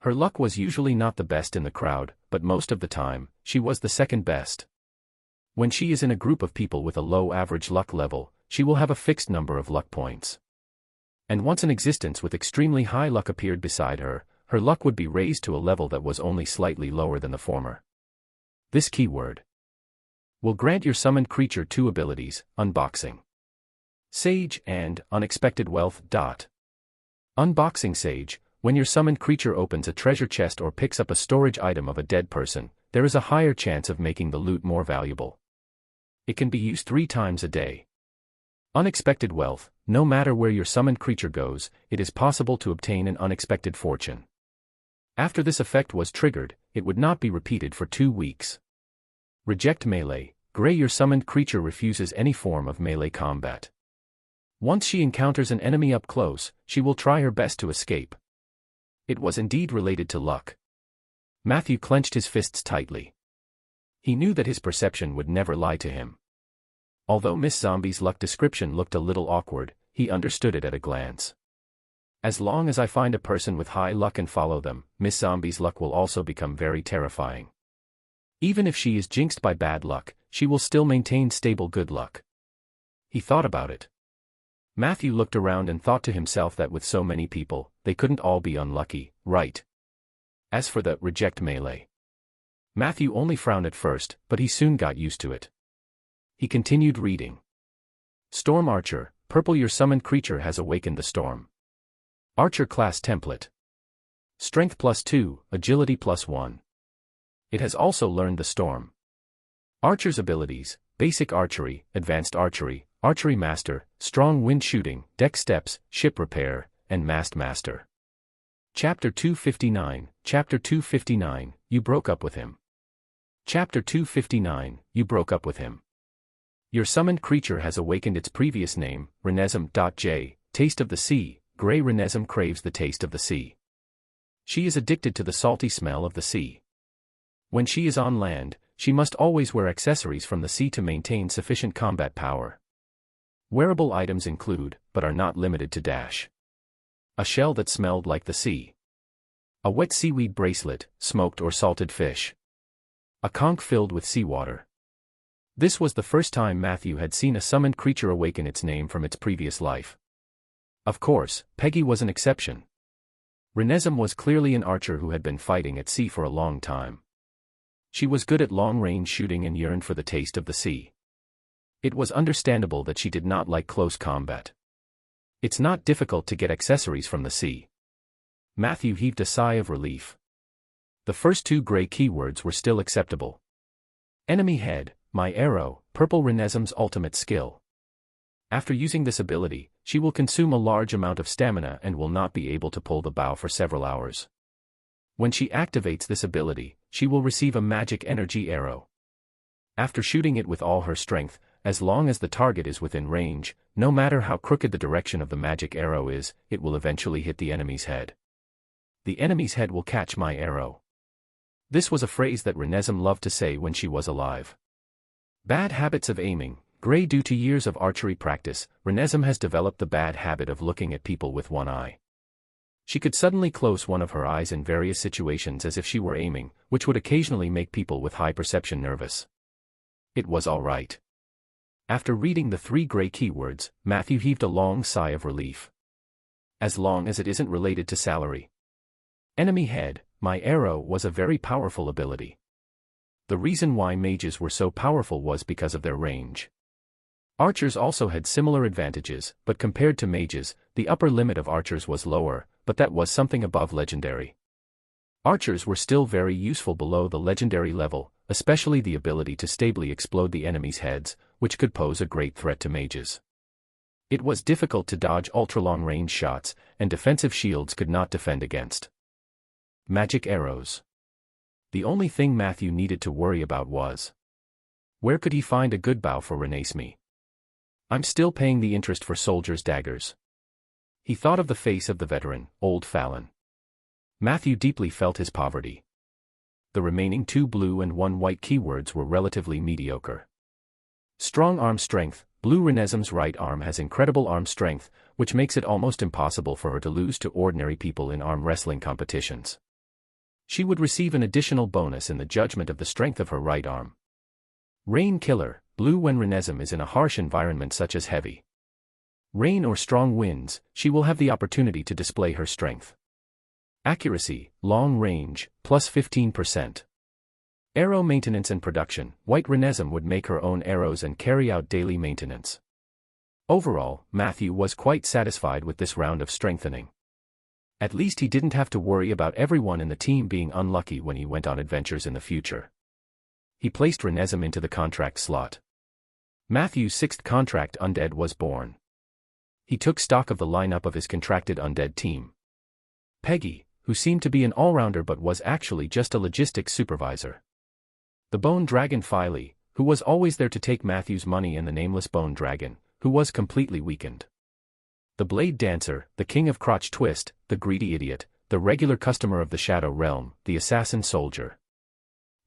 Her luck was usually not the best in the crowd, but most of the time, she was the second best. When she is in a group of people with a low average luck level, she will have a fixed number of luck points. And once an existence with extremely high luck appeared beside her, her luck would be raised to a level that was only slightly lower than the former. This keyword will grant your summoned creature 2 abilities, unboxing Sage and unexpected wealth. Unboxing Sage. When your summoned creature opens a treasure chest or picks up a storage item of a dead person, there is a higher chance of making the loot more valuable. It can be used 3 times a day. Unexpected wealth. No matter where your summoned creature goes, it is possible to obtain an unexpected fortune. After this effect was triggered, it would not be repeated for 2 weeks. Reject melee. Gray. Your summoned creature refuses any form of melee combat. Once she encounters an enemy up close, she will try her best to escape. It was indeed related to luck. Matthew clenched his fists tightly. He knew that his perception would never lie to him. Although Miss Zombie's luck description looked a little awkward, he understood it at a glance. As long as I find a person with high luck and follow them, Miss Zombie's luck will also become very terrifying. Even if she is jinxed by bad luck, she will still maintain stable good luck. He thought about it. Matthew looked around and thought to himself that with so many people, they couldn't all be unlucky, right? As for the reject melee, Matthew only frowned at first, but he soon got used to it. He continued reading. Storm Archer, purple. Your summoned creature has awakened the storm. Archer class template. Strength +2, agility +1. It has also learned the storm. Archer's abilities: basic archery, advanced archery, archery master, strong wind shooting, deck steps, ship repair, and mast master. Chapter 259. Chapter 259, You broke up with him. Chapter 259, You broke up with him. Your summoned creature has awakened its previous name, Renesm. Taste of the sea. Gray. Renesm craves the taste of the sea. She is addicted to the salty smell of the sea. When she is on land, she must always wear accessories from the sea to maintain sufficient combat power. Wearable items include, but are not limited to a shell that smelled like the sea, a wet seaweed bracelet, smoked or salted fish, a conch filled with seawater. This was the first time Matthew had seen a summoned creature awaken its name from its previous life. Of course, Peggy was an exception. Renesm was clearly an archer who had been fighting at sea for a long time. She was good at long-range shooting and yearned for the taste of the sea. It was understandable that she did not like close combat. It's not difficult to get accessories from the sea. Matthew heaved a sigh of relief. The first 2 gray keywords were still acceptable. Enemy head, my arrow, purple. Renesm's ultimate skill. After using this ability, she will consume a large amount of stamina and will not be able to pull the bow for several hours. When she activates this ability, she will receive a magic energy arrow. After shooting it with all her strength, as long as the target is within range, no matter how crooked the direction of the magic arrow is, it will eventually hit the enemy's head. The enemy's head will catch my arrow. This was a phrase that Renesm loved to say when she was alive. Bad habits of aiming. Gray. Due to years of archery practice, Renesm has developed the bad habit of looking at people with one eye. She could suddenly close one of her eyes in various situations as if she were aiming, which would occasionally make people with high perception nervous. It was all right. After reading the 3 gray keywords, Matthew heaved a long sigh of relief. As long as it isn't related to salary. Enemy head, my arrow was a very powerful ability. The reason why mages were so powerful was because of their range. Archers also had similar advantages, but compared to mages, the upper limit of archers was lower, but that was something above legendary. Archers were still very useful below the legendary level, especially the ability to stably explode the enemy's heads, which could pose a great threat to mages. It was difficult to dodge ultra-long range shots, and defensive shields could not defend against magic arrows. The only thing Matthew needed to worry about was, where could he find a good bow for Renace me? I'm still paying the interest for soldiers' daggers. He thought of the face of the veteran, old Fallon. Matthew deeply felt his poverty. The remaining 2 blue and 1 white keywords were relatively mediocre. Strong arm strength. Blue Renesme's right arm has incredible arm strength, which makes it almost impossible for her to lose to ordinary people in arm wrestling competitions. She would receive an additional bonus in the judgment of the strength of her right arm. Rain Killer. Blue when Renesme is in a harsh environment such as heavy rain or strong winds, she will have the opportunity to display her strength. Accuracy, long range, plus 15%. Arrow maintenance and production. White Renesme would make her own arrows and carry out daily maintenance. Overall, Matthew was quite satisfied with this round of strengthening. At least he didn't have to worry about everyone in the team being unlucky when he went on adventures in the future. He placed Renesme into the contract slot. Matthew's 6th contract undead was born. He took stock of the lineup of his contracted undead team. Peggy, who seemed to be an all-rounder but was actually just a logistics supervisor. The Bone Dragon Filey, who was always there to take Matthew's money, and the nameless Bone Dragon, who was completely weakened. The Blade Dancer, the King of Crotch Twist, the Greedy Idiot, the regular customer of the Shadow Realm, the Assassin Soldier.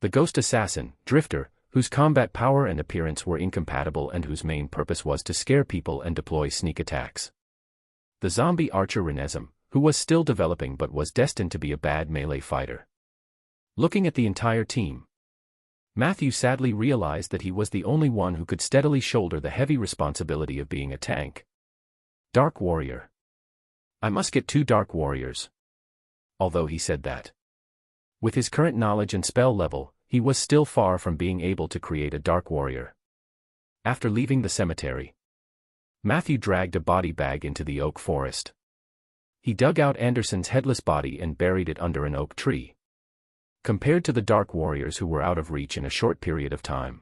The Ghost Assassin, Drifter, whose combat power and appearance were incompatible and whose main purpose was to scare people and deploy sneak attacks. The Zombie Archer Renesme, who was still developing but was destined to be a bad melee fighter. Looking at the entire team, Matthew sadly realized that he was the only one who could steadily shoulder the heavy responsibility of being a tank. Dark Warrior. I must get 2 Dark Warriors. Although he said that, with his current knowledge and spell level, he was still far from being able to create a Dark Warrior. After leaving the cemetery, Matthew dragged a body bag into the oak forest. He dug out Anderson's headless body and buried it under an oak tree. Compared to the Dark Warriors who were out of reach in a short period of time,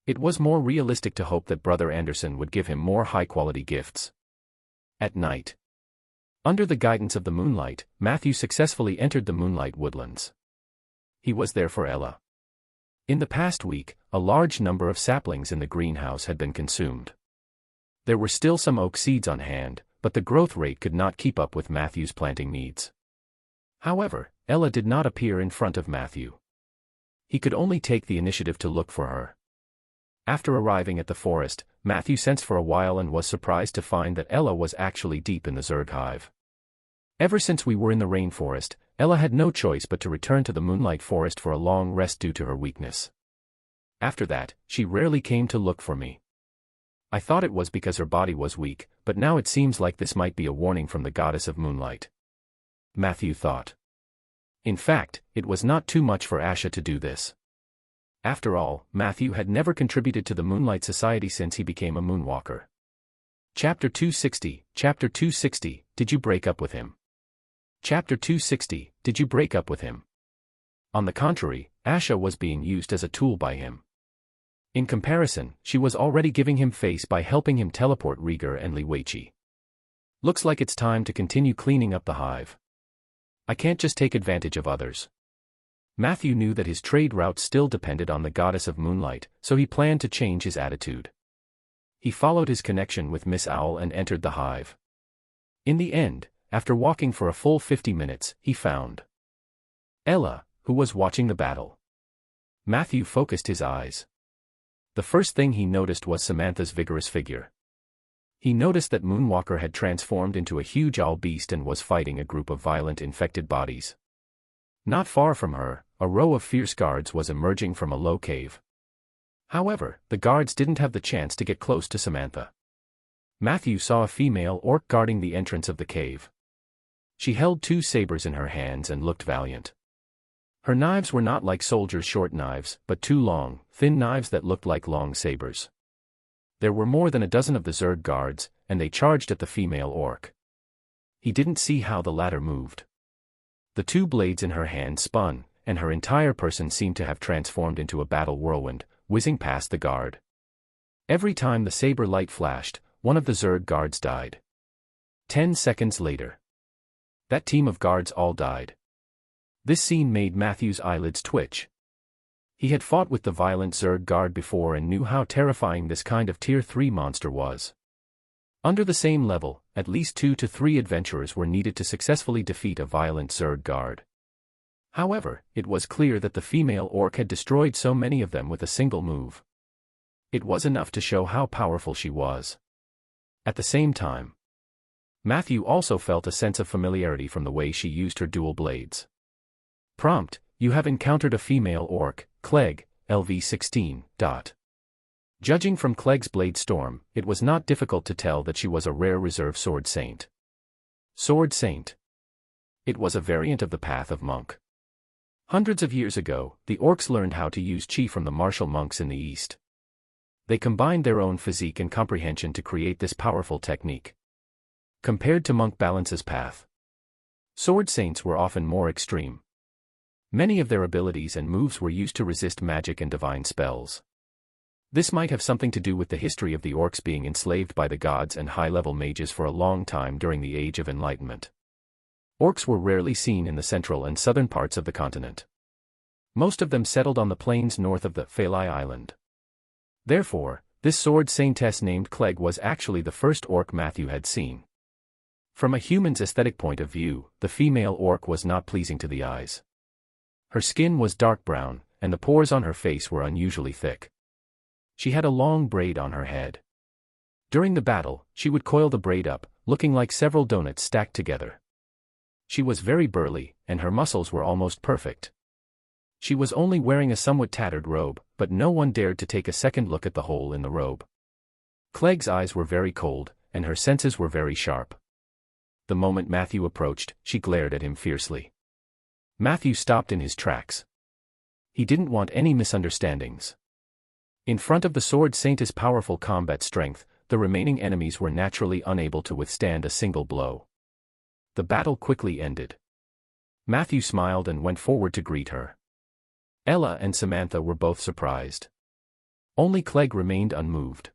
it was more realistic to hope that Brother Anderson would give him more high-quality gifts. At night, under the guidance of the moonlight, Matthew successfully entered the Moonlight Woodlands. He was there for Ella. In the past week, a large number of saplings in the greenhouse had been consumed. There were still some oak seeds on hand, but the growth rate could not keep up with Matthew's planting needs. However, Ella did not appear in front of Matthew. He could only take the initiative to look for her. After arriving at the forest, Matthew sensed for a while and was surprised to find that Ella was actually deep in the Zerg hive. Ever since we were in the rainforest, Ella had no choice but to return to the Moonlight Forest for a long rest due to her weakness. After that, she rarely came to look for me. I thought it was because her body was weak, but now it seems like this might be a warning from the goddess of moonlight. Matthew thought. In fact, it was not too much for Asha to do this. After all, Matthew had never contributed to the Moonlight Society since he became a Moonwalker. Chapter 260, Chapter 260, Did you break up with him? Chapter 260, Did you break up with him? On the contrary, Asha was being used as a tool by him. In comparison, she was already giving him face by helping him teleport Rieger and Liweichi. Looks like it's time to continue cleaning up the hive. I can't just take advantage of others. Matthew knew that his trade route still depended on the goddess of moonlight, so he planned to change his attitude. He followed his connection with Miss Owl and entered the hive. In the end, after walking for a full 50 minutes, he found Ella, who was watching the battle. Matthew focused his eyes. The first thing he noticed was Samantha's vigorous figure. He noticed that Moonwalker had transformed into a huge owl beast and was fighting a group of violent infected bodies. Not far from her, a row of fierce guards was emerging from a low cave. However, the guards didn't have the chance to get close to Samantha. Matthew saw a female orc guarding the entrance of the cave. She held 2 sabers in her hands and looked valiant. Her knives were not like soldiers' short knives, but 2 long, thin knives that looked like long sabers. There were more than a dozen of the Zerg guards, and they charged at the female orc. He didn't see how the latter moved. The two blades in her hand spun, and her entire person seemed to have transformed into a battle whirlwind, whizzing past the guard. Every time the saber light flashed, one of the Zerg guards died. 10 seconds later, that team of guards all died. This scene made Matthew's eyelids twitch. He had fought with the violent Zerg guard before and knew how terrifying this kind of Tier 3 monster was. Under the same level, at least 2 to 3 adventurers were needed to successfully defeat a violent Zerg guard. However, it was clear that the female orc had destroyed so many of them with a single move. It was enough to show how powerful she was. At the same time, Matthew also felt a sense of familiarity from the way she used her dual blades. Prompt: you have encountered a female orc, Clegg, LV16. Judging from Clegg's blade storm, it was not difficult to tell that she was a rare reserve Sword Saint. Sword Saint. It was a variant of the Path of Monk. Hundreds of years ago, the orcs learned how to use chi from the martial monks in the East. They combined their own physique and comprehension to create this powerful technique. Compared to Monk Balance's path, Sword Saints were often more extreme. Many of their abilities and moves were used to resist magic and divine spells. This might have something to do with the history of the orcs being enslaved by the gods and high-level mages for a long time during the Age of Enlightenment. Orcs were rarely seen in the central and southern parts of the continent. Most of them settled on the plains north of the Phalai Island. Therefore, this sword saintess named Clegg was actually the first orc Matthew had seen. From a human's aesthetic point of view, the female orc was not pleasing to the eyes. Her skin was dark brown, and the pores on her face were unusually thick. She had a long braid on her head. During the battle, she would coil the braid up, looking like several donuts stacked together. She was very burly, and her muscles were almost perfect. She was only wearing a somewhat tattered robe, but no one dared to take a second look at the hole in the robe. Clegg's eyes were very cold, and her senses were very sharp. The moment Matthew approached, she glared at him fiercely. Matthew stopped in his tracks. He didn't want any misunderstandings. In front of the Sword Saint's powerful combat strength, the remaining enemies were naturally unable to withstand a single blow. The battle quickly ended. Matthew smiled and went forward to greet her. Ella and Samantha were both surprised. Only Clegg remained unmoved.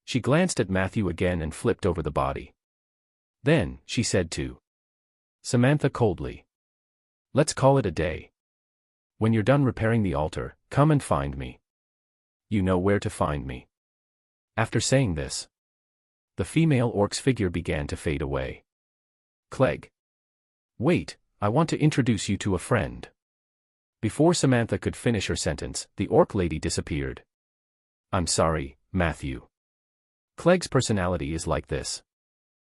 She glanced at Matthew again and flipped over the body. Then, she said to Samantha coldly, "Let's call it a day. When you're done repairing the altar, come and find me. You know where to find me." After saying this, the female orc's figure began to fade away. Clegg. "Wait, I want to introduce you to a friend." Before Samantha could finish her sentence, the orc lady disappeared. "I'm sorry, Matthew. Clegg's personality is like this.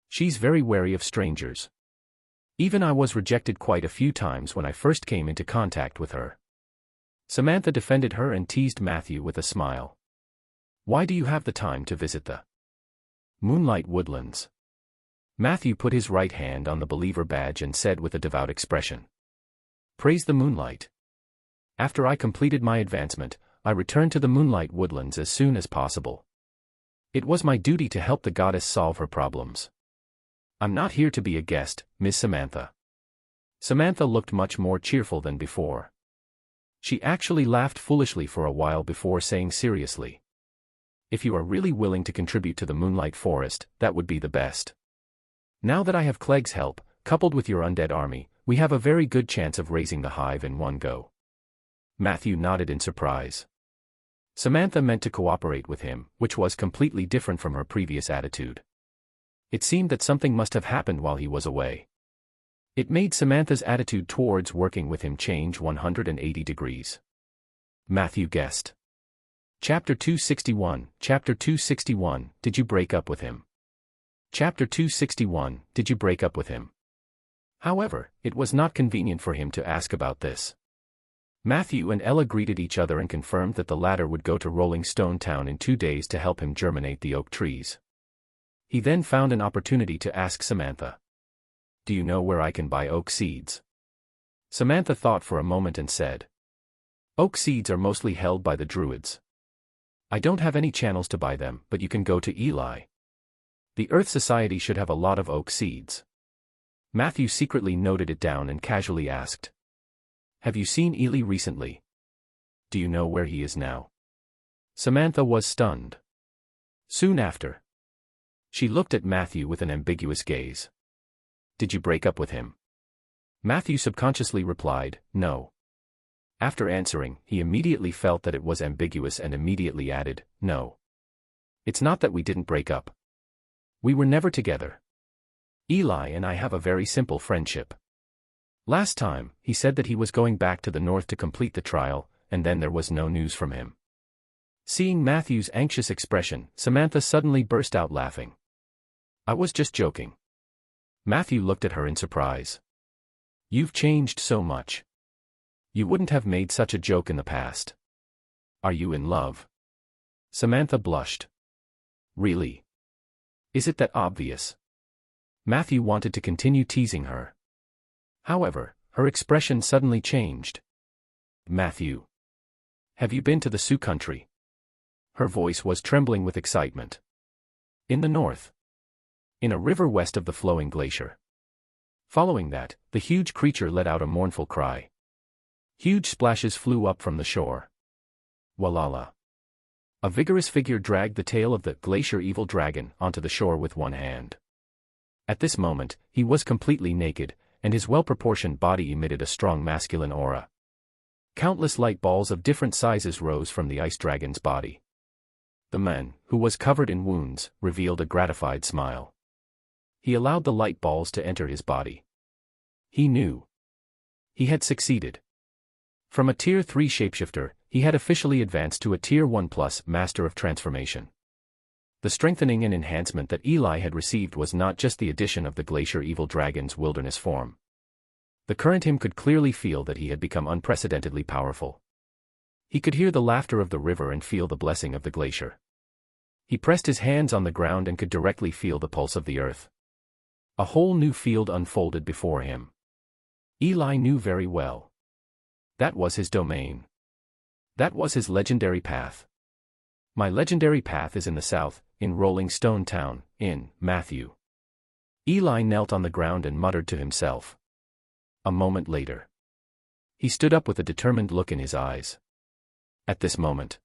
She's very wary of strangers. Even I was rejected quite a few times when I first came into contact with her." Samantha defended her and teased Matthew with a smile. "Why do you have the time to visit the Moonlight Woodlands?" Matthew put his right hand on the believer badge and said with a devout expression, "Praise the moonlight. After I completed my advancement, I returned to the Moonlight Woodlands as soon as possible. It was my duty to help the goddess solve her problems. I'm not here to be a guest, Miss Samantha." Samantha looked much more cheerful than before. She actually laughed foolishly for a while before saying seriously, "If you are really willing to contribute to the Moonlight Forest, that would be the best. Now that I have Clegg's help, coupled with your undead army, we have a very good chance of raising the hive in one go." Matthew nodded in surprise. Samantha meant to cooperate with him, which was completely different from her previous attitude. It seemed that something must have happened while he was away. It made Samantha's attitude towards working with him change 180 degrees. Matthew guessed. Chapter 261, Chapter 261, Did you break up with him? Chapter 261, Did you break up with him? However, it was not convenient for him to ask about this. Matthew and Ella greeted each other and confirmed that the latter would go to Rolling Stone Town in 2 days to help him germinate the oak trees. He then found an opportunity to ask Samantha, "Do you know where I can buy oak seeds?" Samantha thought for a moment and said, "Oak seeds are mostly held by the Druids. I don't have any channels to buy them, but you can go to Eli. The Earth Society should have a lot of oak seeds. Matthew secretly noted it down and casually asked. Have you seen Eli recently? Do you know where he is now? Samantha was stunned. Soon after, she looked at Matthew with an ambiguous gaze. Did you break up with him? Matthew subconsciously replied, no. After answering, he immediately felt that it was ambiguous and immediately added, no. It's not that we didn't break up. We were never together. Eli and I have a very simple friendship. Last time, he said that he was going back to the north to complete the trial, and then there was no news from him. Seeing Matthew's anxious expression, Samantha suddenly burst out laughing. I was just joking. Matthew looked at her in surprise. You've changed so much. You wouldn't have made such a joke in the past. Are you in love? Samantha blushed. Really? Is it that obvious? Matthew wanted to continue teasing her. However, her expression suddenly changed. Matthew. Have you been to the Sioux country? Her voice was trembling with excitement. In the north. In a river west of the flowing glacier. Following that, the huge creature let out a mournful cry. Huge splashes flew up from the shore. Walala. A vigorous figure dragged the tail of the glacier evil dragon onto the shore with one hand. At this moment, he was completely naked, and his well-proportioned body emitted a strong masculine aura. Countless light balls of different sizes rose from the ice dragon's body. The man, who was covered in wounds, revealed a gratified smile. He allowed the light balls to enter his body. He knew. He had succeeded. From a Tier 3 shapeshifter, he had officially advanced to a Tier 1+ Master of Transformation. The strengthening and enhancement that Eli had received was not just the addition of the glacier evil dragon's wilderness form. The current him could clearly feel that he had become unprecedentedly powerful. He could hear the laughter of the river and feel the blessing of the glacier. He pressed his hands on the ground and could directly feel the pulse of the earth. A whole new field unfolded before him. Eli knew very well. That was his domain. That was his legendary path. My legendary path is in the south, in Rolling Stone Town, in Matthew. Eli knelt on the ground and muttered to himself. A moment later, he stood up with a determined look in his eyes. At this moment,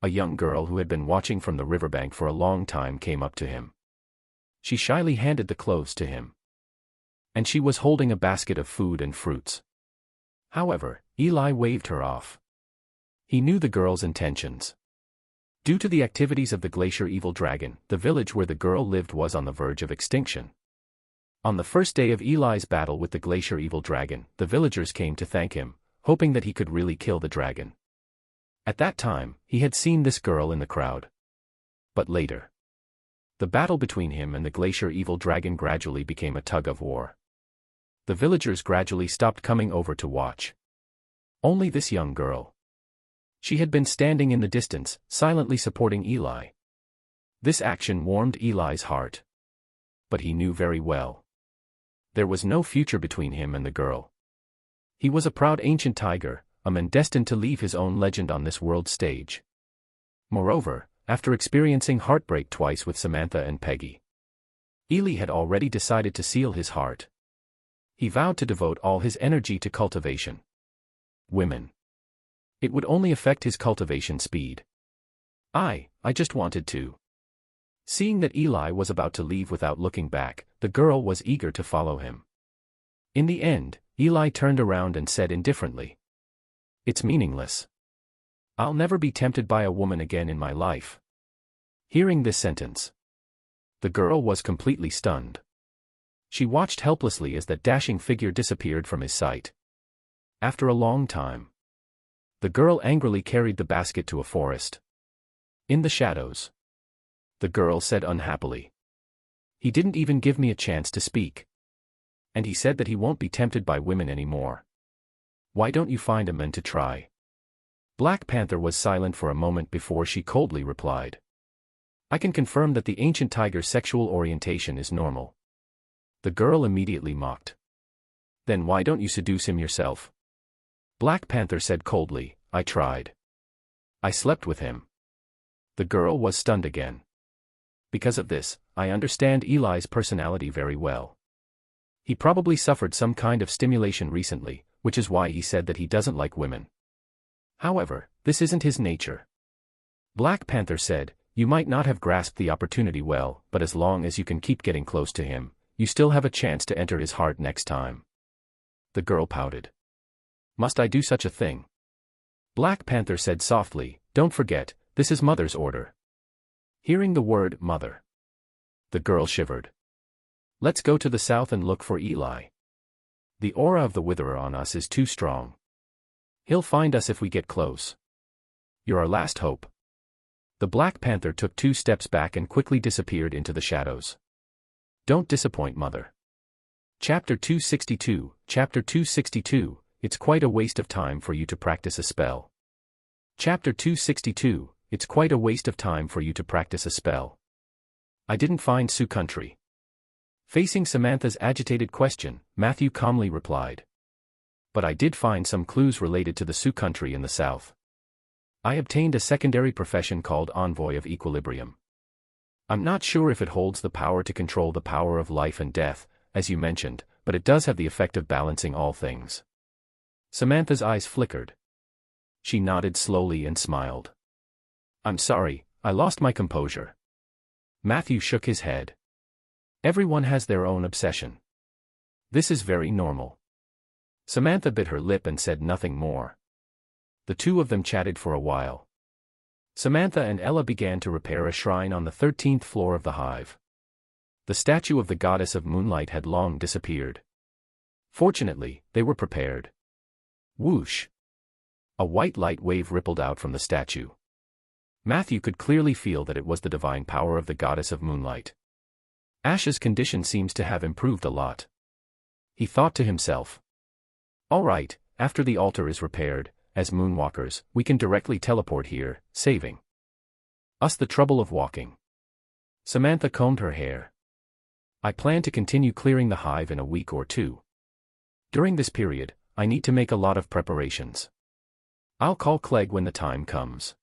a young girl who had been watching from the riverbank for a long time came up to him. She shyly handed the clothes to him. And she was holding a basket of food and fruits. However, Eli waved her off. He knew the girl's intentions. Due to the activities of the glacier evil dragon, the village where the girl lived was on the verge of extinction. On the first day of Eli's battle with the glacier evil dragon, the villagers came to thank him, hoping that he could really kill the dragon. At that time, he had seen this girl in the crowd. But later, the battle between him and the glacier evil dragon gradually became a tug-of-war. The villagers gradually stopped coming over to watch. Only this young girl. She had been standing in the distance, silently supporting Eli. This action warmed Eli's heart. But he knew very well. There was no future between him and the girl. He was a proud ancient tiger, a man destined to leave his own legend on this world stage. Moreover, after experiencing heartbreak twice with Samantha and Peggy, Eli had already decided to seal his heart. He vowed to devote all his energy to cultivation. Women. It would only affect his cultivation speed. I just wanted to. Seeing that Eli was about to leave without looking back, the girl was eager to follow him. In the end, Eli turned around and said indifferently, "It's meaningless. I'll never be tempted by a woman again in my life." Hearing this sentence, the girl was completely stunned. She watched helplessly as that dashing figure disappeared from his sight. After a long time, the girl angrily carried the basket to a forest. In the shadows, the girl said unhappily, "He didn't even give me a chance to speak. And he said that he won't be tempted by women anymore. Why don't you find a man to try?" Black Panther was silent for a moment before she coldly replied, "I can confirm that the ancient tiger's sexual orientation is normal." The girl immediately mocked. "Then why don't you seduce him yourself?" Black Panther said coldly, "I tried. I slept with him. The girl was stunned again. Because of this, I understand Eli's personality very well. He probably suffered some kind of stimulation recently, which is why he said that he doesn't like women. However, this isn't his nature. Black Panther said, you might not have grasped the opportunity well, but as long as you can keep getting close to him, you still have a chance to enter his heart next time. The girl pouted. Must I do such a thing? Black Panther said softly, don't forget, this is Mother's order. Hearing the word mother, the girl shivered. Let's go to the south and look for Eli. The aura of the Witherer on us is too strong. He'll find us if we get close. You're our last hope. The Black Panther took 2 steps back and quickly disappeared into the shadows. Don't disappoint Mother. Chapter 262, Chapter 262, it's quite a waste of time for you to practice a spell. Chapter 262, it's quite a waste of time for you to practice a spell. I didn't find Sioux country. Facing Samantha's agitated question, Matthew calmly replied. But I did find some clues related to the Sioux country in the south. I obtained a secondary profession called Envoy of Equilibrium. I'm not sure if it holds the power to control the power of life and death, as you mentioned, but it does have the effect of balancing all things. Samantha's eyes flickered. She nodded slowly and smiled. I'm sorry, I lost my composure. Matthew shook his head. Everyone has their own obsession. This is very normal. Samantha bit her lip and said nothing more. The two of them chatted for a while. Samantha and Ella began to repair a shrine on the 13th floor of the hive. The statue of the goddess of moonlight had long disappeared. Fortunately, they were prepared. Whoosh! A white light wave rippled out from the statue. Matthew could clearly feel that it was the divine power of the goddess of moonlight. Ash's condition seems to have improved a lot. He thought to himself. All right, after the altar is repaired, as moonwalkers, we can directly teleport here, saving us the trouble of walking. Samantha combed her hair. I plan to continue clearing the hive in a week or 2. During this period, I need to make a lot of preparations. I'll call Clegg when the time comes.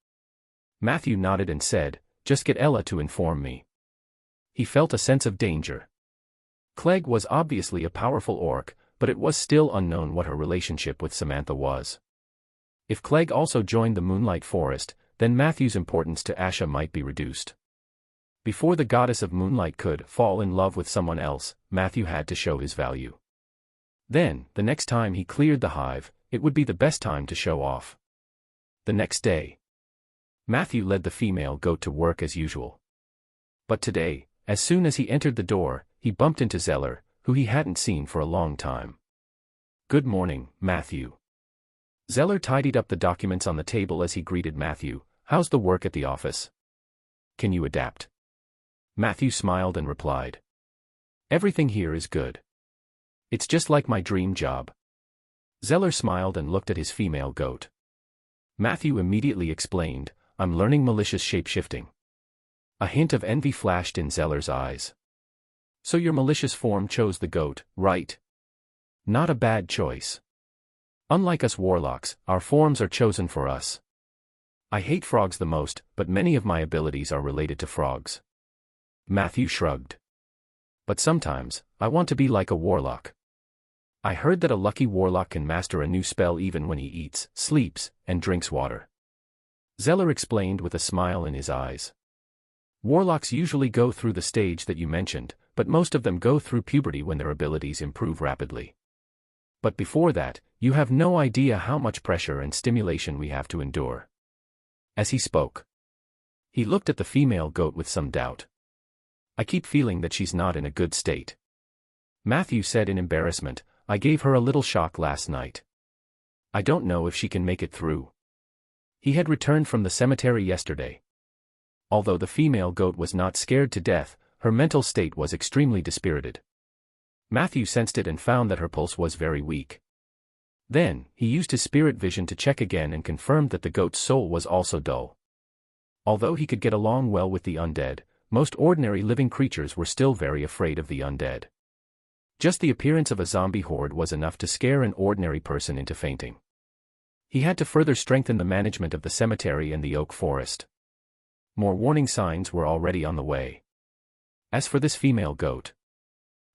Matthew nodded and said, just get Ella to inform me. He felt a sense of danger. Clegg was obviously a powerful orc, but it was still unknown what her relationship with Samantha was. If Clegg also joined the Moonlight Forest, then Matthew's importance to Asha might be reduced. Before the goddess of moonlight could fall in love with someone else, Matthew had to show his value. Then, the next time he cleared the hive, it would be the best time to show off. The next day, Matthew led the female goat to work as usual. But today, as soon as he entered the door, he bumped into Zeller, who he hadn't seen for a long time. Good morning, Matthew. Zeller tidied up the documents on the table as he greeted Matthew. How's the work at the office? Can you adapt? Matthew smiled and replied. Everything here is good. It's just like my dream job. Zeller smiled and looked at his female goat. Matthew immediately explained, I'm learning malicious shapeshifting. A hint of envy flashed in Zeller's eyes. So your malicious form chose the goat, right? Not a bad choice. Unlike us warlocks, our forms are chosen for us. I hate frogs the most, but many of my abilities are related to frogs. Matthew shrugged. But sometimes, I want to be like a warlock. I heard that a lucky warlock can master a new spell even when he eats, sleeps, and drinks water. Zeller explained with a smile in his eyes. Warlocks usually go through the stage that you mentioned, but most of them go through puberty when their abilities improve rapidly. But before that, you have no idea how much pressure and stimulation we have to endure. As he spoke, he looked at the female goat with some doubt. I keep feeling that she's not in a good state. Matthew said in embarrassment, I gave her a little shock last night. I don't know if she can make it through. He had returned from the cemetery yesterday. Although the female goat was not scared to death, her mental state was extremely dispirited. Matthew sensed it and found that her pulse was very weak. Then, he used his spirit vision to check again and confirmed that the goat's soul was also dull. Although he could get along well with the undead, most ordinary living creatures were still very afraid of the undead. Just the appearance of a zombie horde was enough to scare an ordinary person into fainting. He had to further strengthen the management of the cemetery and the oak forest. More warning signs were already on the way. As for this female goat,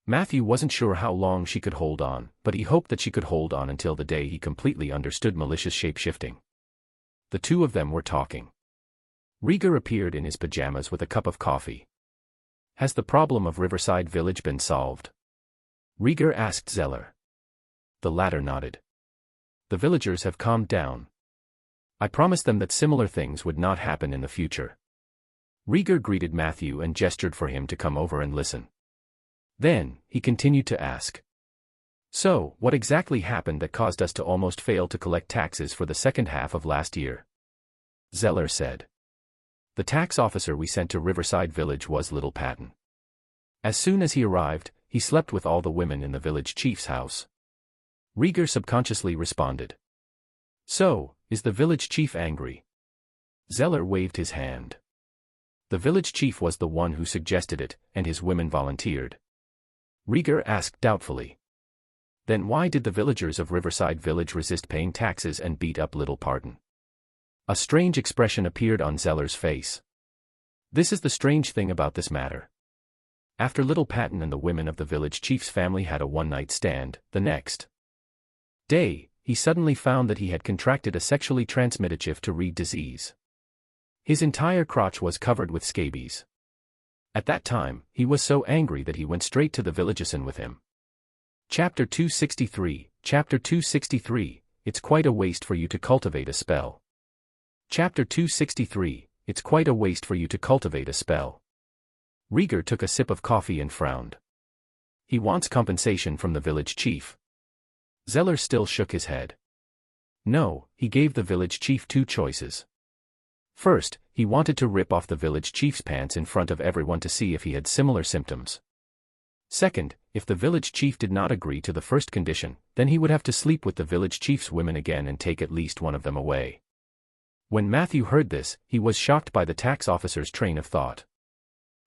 Matthew wasn't sure how long she could hold on, but he hoped that she could hold on until the day he completely understood malicious shape-shifting. The two of them were talking. Rieger appeared in his pajamas with a cup of coffee. "Has the problem of Riverside Village been solved?" Rieger asked Zeller. The latter nodded. "The villagers have calmed down. I promised them that similar things would not happen in the future." Rieger greeted Matthew and gestured for him to come over and listen. Then, he continued to ask. "So, what exactly happened that caused us to almost fail to collect taxes for the second half of last year?" Zeller said. "The tax officer we sent to Riverside Village was Little Patton. As soon as he arrived, he slept with all the women in the village chief's house." Rieger subconsciously responded. "So, is the village chief angry?" Zeller waved his hand. "The village chief was the one who suggested it, and his women volunteered." Rieger asked doubtfully. "Then why did the villagers of Riverside Village resist paying taxes and beat up Little Patton?" A strange expression appeared on Zeller's face. "This is the strange thing about this matter. After Little Patton and the women of the village chief's family had a one-night stand, the next day, he suddenly found that he had contracted a sexually transmitted HIV disease. His entire crotch was covered with scabies. At that time, he was so angry that he went straight to the villageson with him." Chapter 263, Chapter 263, It's quite a waste for you to cultivate a spell. Chapter 263, It's quite a waste for you to cultivate a spell. Rieger took a sip of coffee and frowned. "He wants compensation from the village chief." Zeller still shook his head. "No, he gave the village chief two choices. First, he wanted to rip off the village chief's pants in front of everyone to see if he had similar symptoms. Second, if the village chief did not agree to the first condition, then he would have to sleep with the village chief's women again and take at least one of them away." When Matthew heard this, he was shocked by the tax officer's train of thought.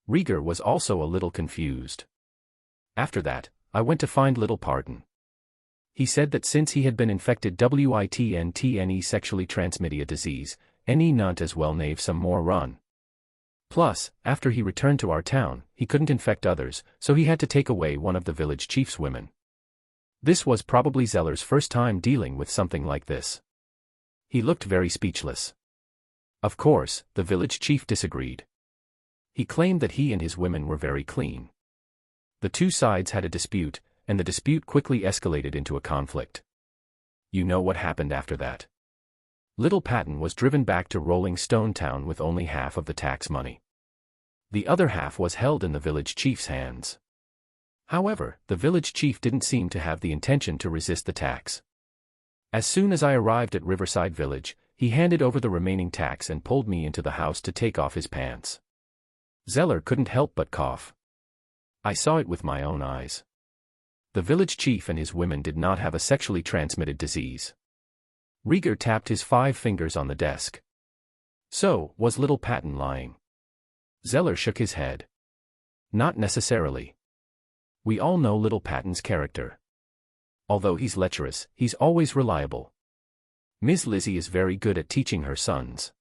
Rieger was also a little confused. "After that, I went to find Little Patton. He said that since he had been infected with sexually transmitted disease, any nunt as well nave some more run. Plus, after he returned to our town, he couldn't infect others, so he had to take away one of the village chief's women." This was probably Zeller's first time dealing with something like this. He looked very speechless. Of course, the village chief disagreed. He claimed that he and his women were very clean. The two sides had a dispute, and the dispute quickly escalated into a conflict. You know what happened after that? Little Patton was driven back to Rolling Stone Town with only half of the tax money. The other half was held in the village chief's hands. However, the village chief didn't seem to have the intention to resist the tax. As soon as I arrived at Riverside Village, he handed over the remaining tax and pulled me into the house to take off his pants. Zeller couldn't help but cough. I saw it with my own eyes. The village chief and his women did not have a sexually transmitted disease. Rieger tapped his 5 fingers on the desk. So, was Little Patton lying? Zeller shook his head. Not necessarily. We all know Little Patton's character. Although he's lecherous, he's always reliable. Miss Lizzie is very good at teaching her sons.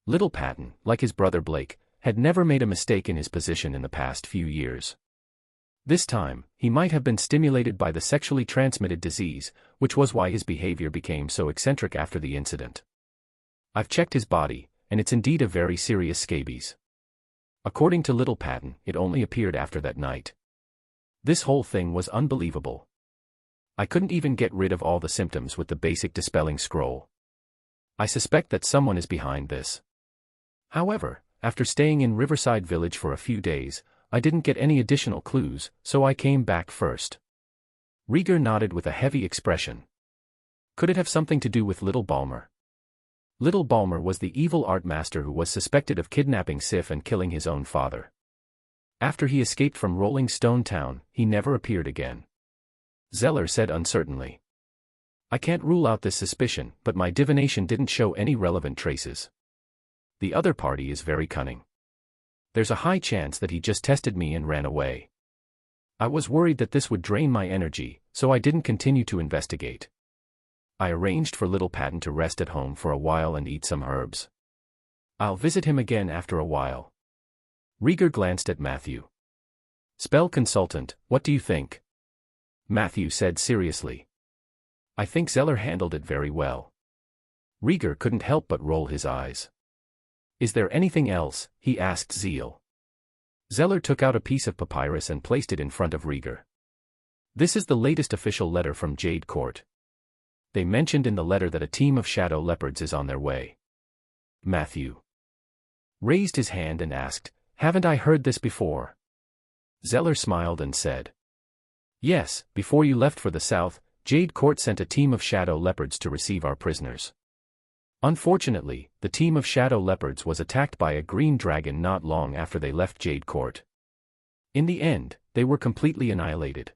Little Patton, like his brother Blake, had never made a mistake in his position in the past few years. This time, he might have been stimulated by the sexually transmitted disease, which was why his behavior became so eccentric after the incident. I've checked his body, and it's indeed a very serious scabies. According to Little Patton, it only appeared after that night. This whole thing was unbelievable. I couldn't even get rid of all the symptoms with the basic dispelling scroll. I suspect that someone is behind this. However, after staying in Riverside Village for a few days, I didn't get any additional clues, so I came back first. Rieger nodded with a heavy expression. Could it have something to do with Little Balmer? Little Balmer was the evil art master who was suspected of kidnapping Sif and killing his own father. After he escaped from Rolling Stone Town, he never appeared again. Zeller said uncertainly. I can't rule out this suspicion, but my divination didn't show any relevant traces. The other party is very cunning. There's a high chance that he just tested me and ran away. I was worried that this would drain my energy, so I didn't continue to investigate. I arranged for Little Patton to rest at home for a while and eat some herbs. I'll visit him again after a while. Rieger glanced at Matthew. Spell consultant, what do you think? Matthew said seriously. I think Zeller handled it very well. Rieger couldn't help but roll his eyes. Is there anything else? He asked Zeal. Zeller took out a piece of papyrus and placed it in front of Rieger. This is the latest official letter from Jade Court. They mentioned in the letter that a team of shadow leopards is on their way. Matthew raised his hand and asked, haven't I heard this before? Zeller smiled and said, yes, before you left for the south, Jade Court sent a team of shadow leopards to receive our prisoners. Unfortunately, the team of shadow leopards was attacked by a green dragon not long after they left Jade Court. In the end, they were completely annihilated.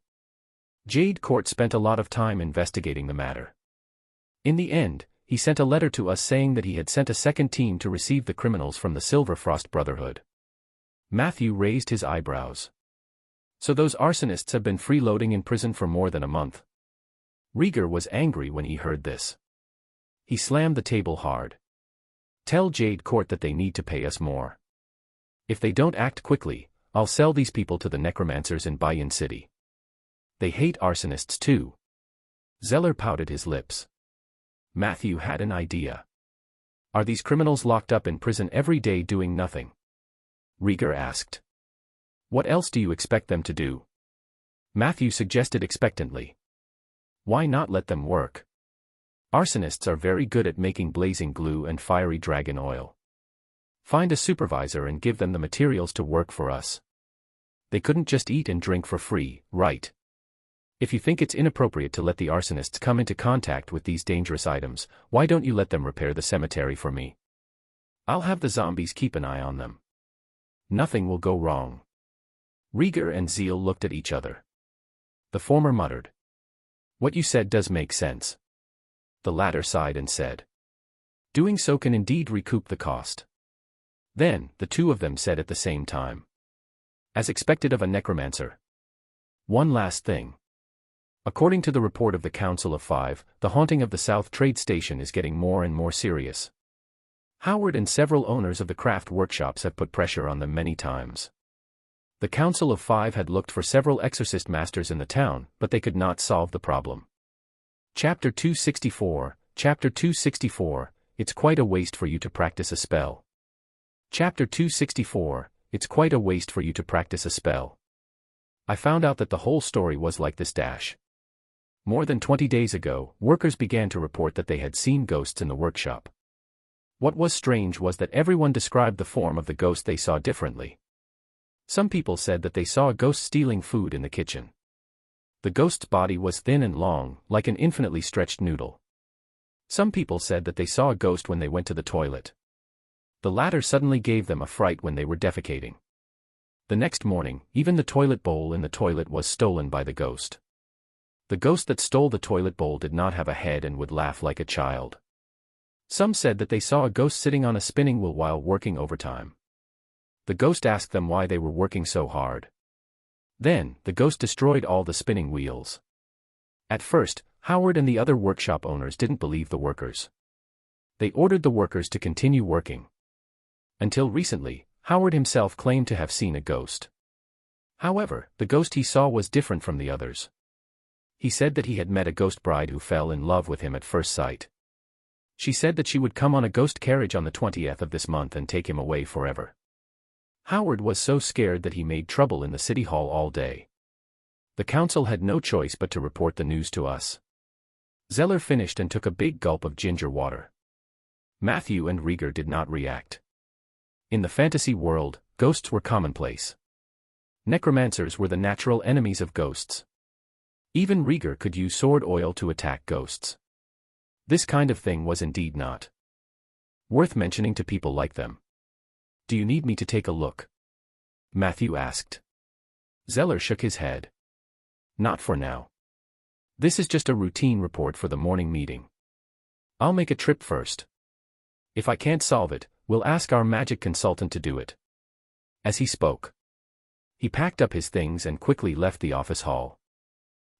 Jade Court spent a lot of time investigating the matter. In the end, he sent a letter to us saying that he had sent a second team to receive the criminals from the Silver Frost Brotherhood. Matthew raised his eyebrows. So those arsonists have been freeloading in prison for more than a month. Rieger was angry when he heard this. He slammed the table hard. Tell Jade Court that they need to pay us more. If they don't act quickly, I'll sell these people to the necromancers in Bayan City. They hate arsonists too. Zeller pouted his lips. Matthew had an idea. Are these criminals locked up in prison every day doing nothing? Rieger asked. What else do you expect them to do? Matthew suggested expectantly. Why not let them work? Arsonists are very good at making blazing glue and fiery dragon oil. Find a supervisor and give them the materials to work for us. They couldn't just eat and drink for free, right? If you think it's inappropriate to let the arsonists come into contact with these dangerous items, why don't you let them repair the cemetery for me? I'll have the zombies keep an eye on them. Nothing will go wrong. Rieger and Zeal looked at each other. The former muttered. What you said does make sense. The latter sighed and said. Doing so can indeed recoup the cost. Then, the two of them said at the same time. As expected of a necromancer. One last thing. According to the report of the Council of Five, the haunting of the South Trade Station is getting more and more serious. Howard and several owners of the craft workshops have put pressure on them many times. The Council of Five had looked for several exorcist masters in the town, but they could not solve the problem. Chapter 264, Chapter 264, It's quite a waste for you to practice a spell. Chapter 264, It's quite a waste for you to practice a spell. I found out that the whole story was like this dash. More than 20 days ago, workers began to report that they had seen ghosts in the workshop. What was strange was that everyone described the form of the ghost they saw differently. Some people said that they saw a ghost stealing food in the kitchen. The ghost's body was thin and long, like an infinitely stretched noodle. Some people said that they saw a ghost when they went to the toilet. The latter suddenly gave them a fright when they were defecating. The next morning, even the toilet bowl in the toilet was stolen by the ghost. The ghost that stole the toilet bowl did not have a head and would laugh like a child. Some said that they saw a ghost sitting on a spinning wheel while working overtime. The ghost asked them why they were working so hard. Then, the ghost destroyed all the spinning wheels. At first, Howard and the other workshop owners didn't believe the workers. They ordered the workers to continue working. Until recently, Howard himself claimed to have seen a ghost. However, the ghost he saw was different from the others. He said that he had met a ghost bride who fell in love with him at first sight. She said that she would come on a ghost carriage on the 20th of this month and take him away forever. Howard was so scared that he made trouble in the city hall all day. The council had no choice but to report the news to us. Zeller finished and took a big gulp of ginger water. Matthew and Rieger did not react. In the fantasy world, ghosts were commonplace. Necromancers were the natural enemies of ghosts. Even Rieger could use sword oil to attack ghosts. This kind of thing was indeed not worth mentioning to people like them. Do you need me to take a look? Matthew asked. Zeller shook his head. Not for now. This is just a routine report for the morning meeting. I'll make a trip first. If I can't solve it, we'll ask our magic consultant to do it. As he spoke, he packed up his things and quickly left the office hall.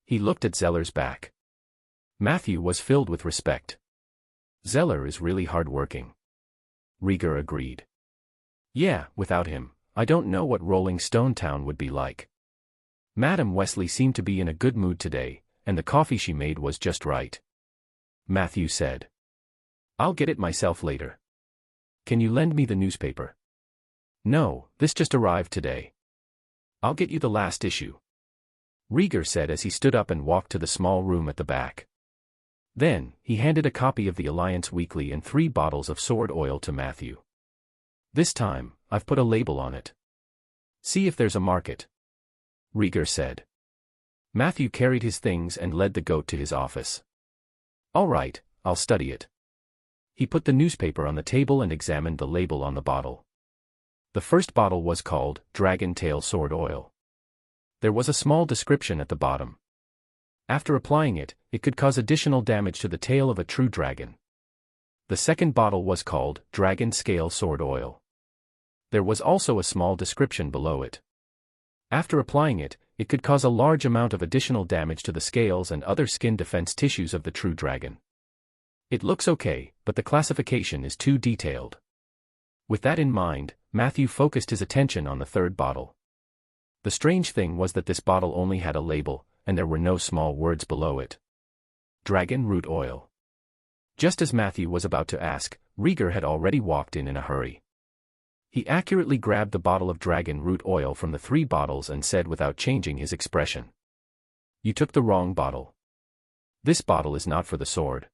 He looked at Zeller's back. Matthew was filled with respect. Zeller is really hardworking. Rieger agreed. Yeah, without him, I don't know what Rolling Stone Town would be like. Madam Wesley seemed to be in a good mood today, and the coffee she made was just right. Matthew said. I'll get it myself later. Can you lend me the newspaper? No, this just arrived today. I'll get you the last issue. Rieger said as he stood up and walked to the small room at the back. Then, he handed a copy of the Alliance Weekly and 3 bottles of sword oil to Matthew. This time, I've put a label on it. See if there's a market. Rieger said. Matthew carried his things and led the goat to his office. All right, I'll study it. He put the newspaper on the table and examined the label on the bottle. The first bottle was called Dragon Tail Sword Oil. There was a small description at the bottom. After applying it, it could cause additional damage to the tail of a true dragon. The second bottle was called Dragon Scale Sword Oil. There was also a small description below it. After applying it, it could cause a large amount of additional damage to the scales and other skin defense tissues of the true dragon. It looks okay, but the classification is too detailed. With that in mind, Matthew focused his attention on the third bottle. The strange thing was that this bottle only had a label, and there were no small words below it. Dragon Root Oil. Just as Matthew was about to ask, Rieger had already walked in a hurry. He accurately grabbed the bottle of dragon root oil from the 3 bottles and said without changing his expression. You took the wrong bottle. This bottle is not for the sword.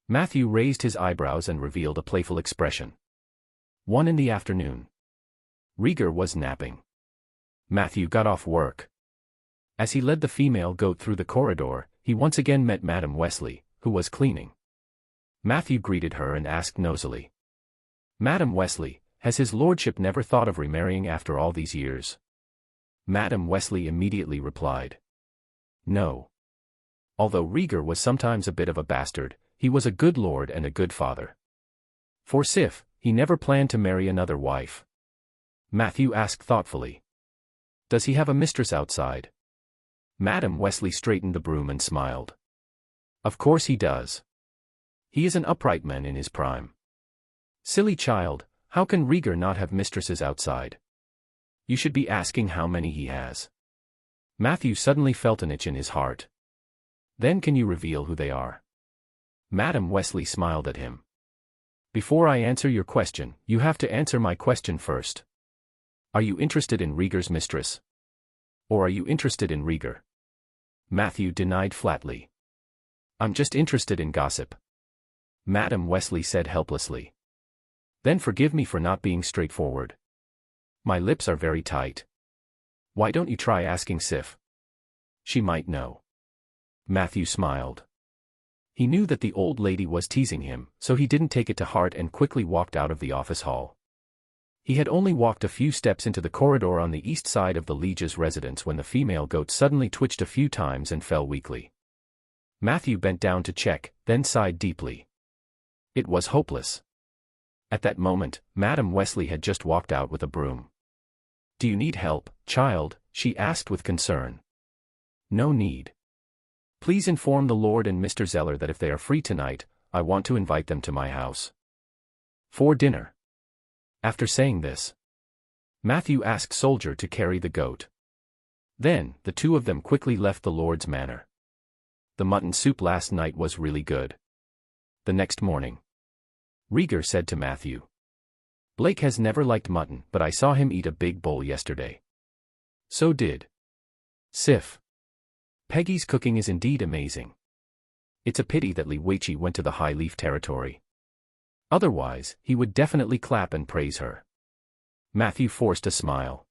Matthew raised his eyebrows and revealed a playful expression. 1 in the afternoon. Rieger was napping. Matthew got off work. As he led the female goat through the corridor, he once again met Madam Wesley, who was cleaning. Matthew greeted her and asked nosily. Madam Wesley, has his lordship never thought of remarrying after all these years? Madam Wesley immediately replied. No. Although Rieger was sometimes a bit of a bastard, he was a good lord and a good father. For Sif, he never planned to marry another wife. Matthew asked thoughtfully. Does he have a mistress outside? Madam Wesley straightened the broom and smiled. Of course he does. He is an upright man in his prime. Silly child, how can Rieger not have mistresses outside? You should be asking how many he has. Matthew suddenly felt an itch in his heart. Then can you reveal who they are? Madam Wesley smiled at him. Before I answer your question, you have to answer my question first. Are you interested in Rieger's mistress? Or are you interested in Rieger? Matthew denied flatly. I'm just interested in gossip. Madam Wesley said helplessly. Then forgive me for not being straightforward. My lips are very tight. Why don't you try asking Sif? She might know. Matthew smiled. He knew that the old lady was teasing him, so he didn't take it to heart and quickly walked out of the office hall. He had only walked a few steps into the corridor on the east side of the Liege's residence when the female goat suddenly twitched a few times and fell weakly. Matthew bent down to check, then sighed deeply. It was hopeless. At that moment, Madam Wesley had just walked out with a broom. Do you need help, child? She asked with concern. No need. Please inform the Lord and Mr. Zeller that if they are free tonight, I want to invite them to my house. For dinner. After saying this, Matthew asked Soldier to carry the goat. Then, the two of them quickly left the Lord's manor. The mutton soup last night was really good. The next morning, Rieger said to Matthew. Blake has never liked mutton, but I saw him eat a big bowl yesterday. So did Sif. Peggy's cooking is indeed amazing. It's a pity that Li Weiqi went to the High Leaf territory. Otherwise, he would definitely clap and praise her. Matthew forced a smile.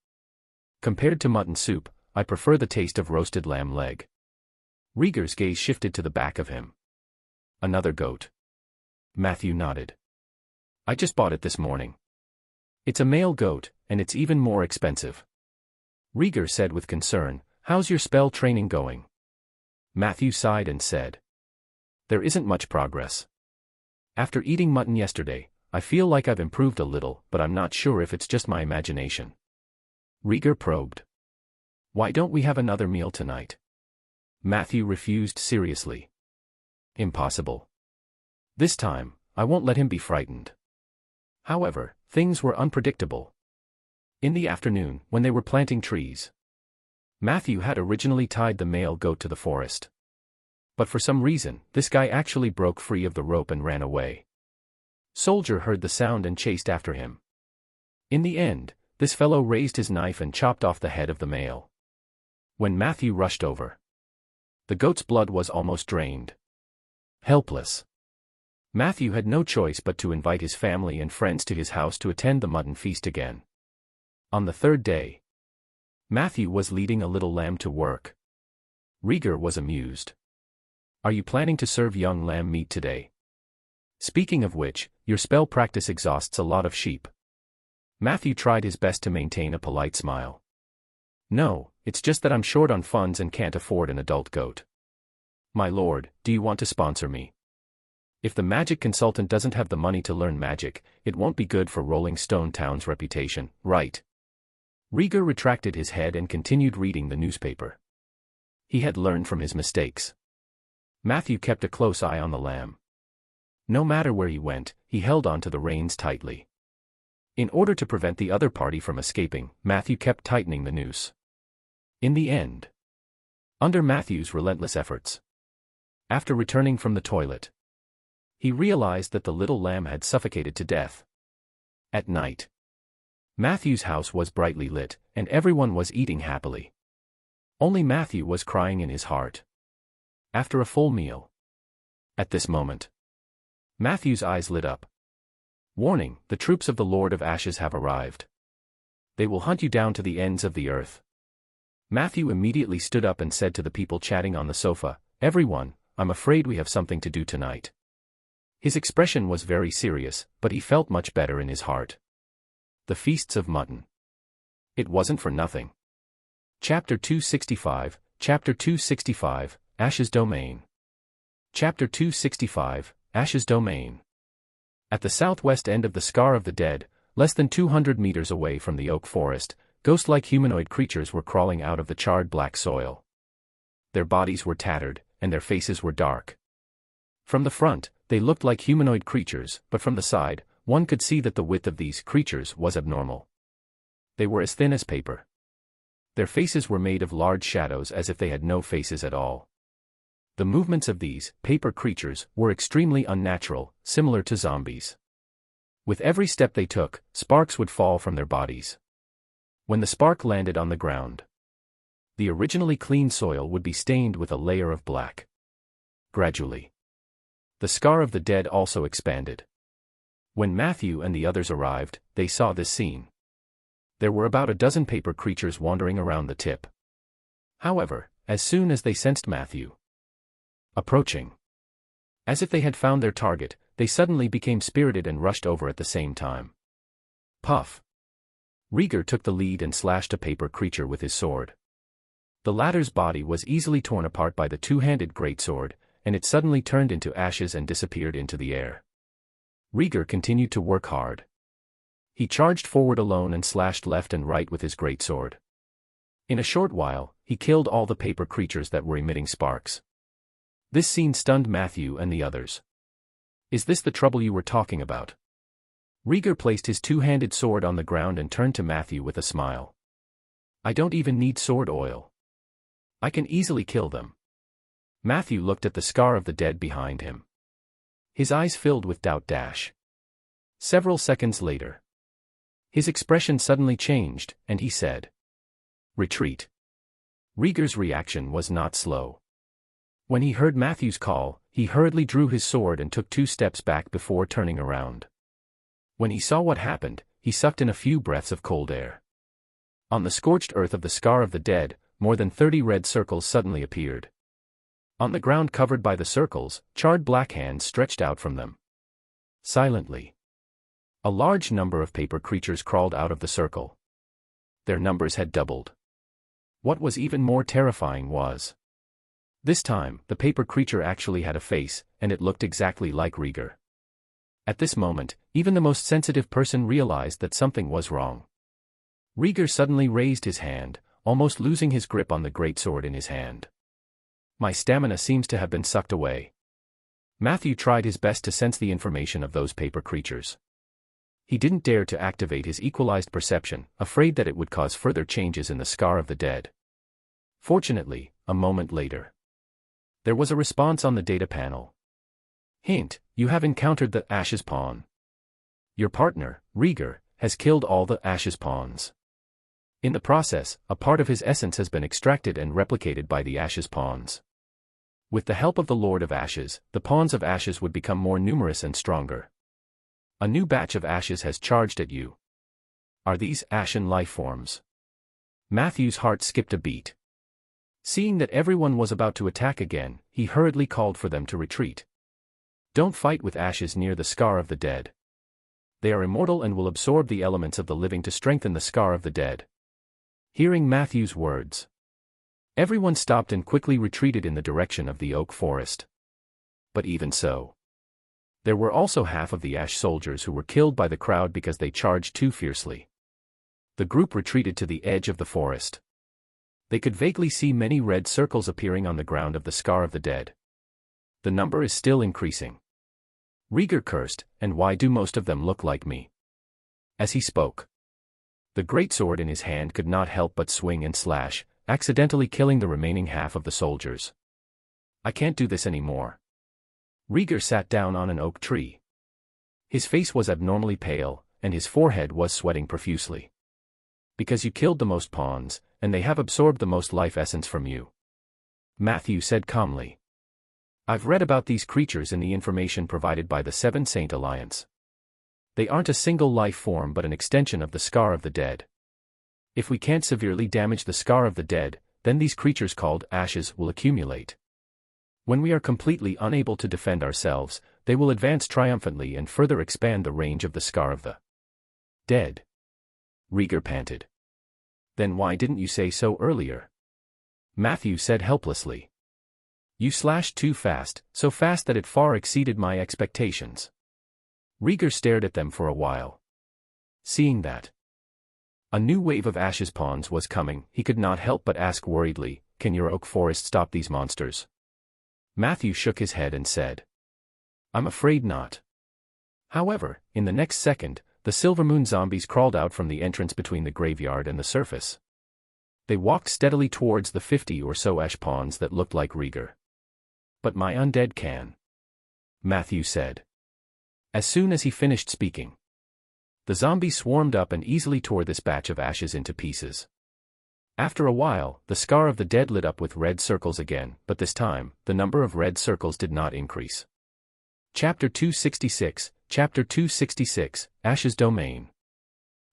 Compared to mutton soup, I prefer the taste of roasted lamb leg. Rieger's gaze shifted to the back of him. Another goat. Matthew nodded. I just bought it this morning. It's a male goat, and it's even more expensive. Rieger said with concern, how's your spell training going? Matthew sighed and said. There isn't much progress. After eating mutton yesterday, I feel like I've improved a little, but I'm not sure if it's just my imagination. Rieger probed. Why don't we have another meal tonight? Matthew refused seriously. Impossible. This time, I won't let him be frightened. However, things were unpredictable. In the afternoon, when they were planting trees, Matthew had originally tied the male goat to the forest. But for some reason, this guy actually broke free of the rope and ran away. Soldier heard the sound and chased after him. In the end, this fellow raised his knife and chopped off the head of the male. When Matthew rushed over, the goat's blood was almost drained. Helpless, Matthew had no choice but to invite his family and friends to his house to attend the mutton feast again. On the third day, Matthew was leading a little lamb to work. Rieger was amused. "Are you planning to serve young lamb meat today? Speaking of which, your spell practice exhausts a lot of sheep." Matthew tried his best to maintain a polite smile. "No, it's just that I'm short on funds and can't afford an adult goat." "My lord, do you want to sponsor me? If the magic consultant doesn't have the money to learn magic, it won't be good for Rolling Stone Town's reputation, right?" Rieger retracted his head and continued reading the newspaper. He had learned from his mistakes. Matthew kept a close eye on the lamb. No matter where he went, he held on to the reins tightly. In order to prevent the other party from escaping, Matthew kept tightening the noose. In the end, under Matthew's relentless efforts, after returning from the toilet, he realized that the little lamb had suffocated to death. At night, Matthew's house was brightly lit, and everyone was eating happily. Only Matthew was crying in his heart. After a full meal. At this moment, Matthew's eyes lit up. "Warning, the troops of the Lord of Ashes have arrived. They will hunt you down to the ends of the earth." Matthew immediately stood up and said to the people chatting on the sofa, "Everyone, I'm afraid we have something to do tonight." His expression was very serious, but he felt much better in his heart. The Feasts of Mutton. It wasn't for nothing. Chapter 265, Chapter 265, Ash's Domain. Chapter 265, Ash's Domain. At the southwest end of the Scar of the Dead, less than 200 meters away from the oak forest, ghost-like humanoid creatures were crawling out of the charred black soil. Their bodies were tattered, and their faces were dark. From the front, they looked like humanoid creatures, but from the side, one could see that the width of these creatures was abnormal. They were as thin as paper. Their faces were made of large shadows as if they had no faces at all. The movements of these paper creatures were extremely unnatural, similar to zombies. With every step they took, sparks would fall from their bodies. When the spark landed on the ground, the originally clean soil would be stained with a layer of black. Gradually, the Scar of the Dead also expanded. When Matthew and the others arrived, they saw this scene. There were about a dozen paper creatures wandering around the tip. However, as soon as they sensed Matthew approaching, as if they had found their target, they suddenly became spirited and rushed over at the same time. Puff! Rieger took the lead and slashed a paper creature with his sword. The latter's body was easily torn apart by the two-handed greatsword, and it suddenly turned into ashes and disappeared into the air. Rieger continued to work hard. He charged forward alone and slashed left and right with his greatsword. In a short while, he killed all the paper creatures that were emitting sparks. This scene stunned Matthew and the others. "Is this the trouble you were talking about?" Rieger placed his two-handed sword on the ground and turned to Matthew with a smile. "I don't even need sword oil. I can easily kill them." Matthew looked at the Scar of the Dead behind him. His eyes filled with doubt. Several seconds later, his expression suddenly changed, and he said, "Retreat." Rieger's reaction was not slow. When he heard Matthew's call, he hurriedly drew his sword and took 2 steps back before turning around. When he saw what happened, he sucked in a few breaths of cold air. On the scorched earth of the Scar of the Dead, more than 30 red circles suddenly appeared. On the ground covered by the circles, charred black hands stretched out from them. Silently, a large number of paper creatures crawled out of the circle. Their numbers had doubled. What was even more terrifying was, this time, the paper creature actually had a face, and it looked exactly like Rieger. At this moment, even the most sensitive person realized that something was wrong. Rieger suddenly raised his hand, almost losing his grip on the greatsword in his hand. "My stamina seems to have been sucked away." Matthew tried his best to sense the information of those paper creatures. He didn't dare to activate his equalized perception, afraid that it would cause further changes in the scar of the dead. Fortunately, a moment later, there was a response on the data panel. Hint: you have encountered the Ashes pawn. Your partner, Rieger, has killed all the Ashes pawns. In the process, a part of his essence has been extracted and replicated by the Ashes pawns. With the help of the Lord of Ashes, the pawns of Ashes would become more numerous and stronger. A new batch of Ashes has charged at you. Are these Ashen life forms? Matthew's heart skipped a beat. Seeing that everyone was about to attack again, he hurriedly called for them to retreat. Don't fight with Ashes near the scar of the dead. They are immortal and will absorb the elements of the living to strengthen the scar of the dead. Hearing Matthew's words, everyone stopped and quickly retreated in the direction of the oak forest. But even so, there were also half of the Ash soldiers who were killed by the crowd because they charged too fiercely. The group retreated to the edge of the forest. They could vaguely see many red circles appearing on the ground of the scar of the dead. The number is still increasing. Rieger cursed, and why do most of them look like me? As he spoke, the greatsword in his hand could not help but swing and slash, accidentally killing the remaining half of the soldiers. I can't do this anymore. Rieger sat down on an oak tree. His face was abnormally pale, and his forehead was sweating profusely. Because you killed the most pawns, and they have absorbed the most life essence from you. Matthew said calmly. I've read about these creatures in the information provided by the Seven Saint Alliance. They aren't a single life form but an extension of the scar of the dead. If we can't severely damage the scar of the dead, then these creatures called Ashes will accumulate. When we are completely unable to defend ourselves, they will advance triumphantly and further expand the range of the scar of the dead. Rieger panted. Then why didn't you say so earlier? Matthew said helplessly. You slashed too fast, so fast that it far exceeded my expectations. Rieger stared at them for a while. Seeing that a new wave of Ashes pawns was coming, he could not help but ask worriedly, can your oak forest stop these monsters? Matthew shook his head and said, I'm afraid not. However, in the next second, the Silvermoon zombies crawled out from the entrance between the graveyard and the surface. They walked steadily towards the 50 or so Ash pawns that looked like Rieger. But my undead can, Matthew said. As soon as he finished speaking, the zombies swarmed up and easily tore this batch of Ashes into pieces. After a while, the scar of the dead lit up with red circles again, but this time, the number of red circles did not increase. Chapter 266, Chapter 266, Ashes Domain.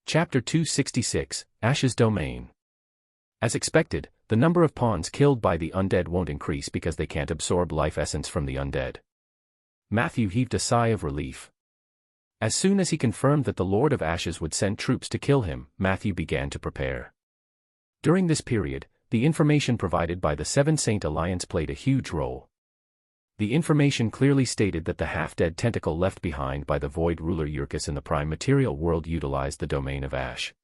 Chapter 266, Ashes Domain. As expected, the number of pawns killed by the undead won't increase because they can't absorb life essence from the undead. Matthew heaved a sigh of relief. As soon as he confirmed that the Lord of Ashes would send troops to kill him, Matthew began to prepare. During this period, the information provided by the Seven Saint Alliance played a huge role. The information clearly stated that the half-dead tentacle left behind by the Void ruler Yurkus in the Prime Material world utilized the domain of Ash.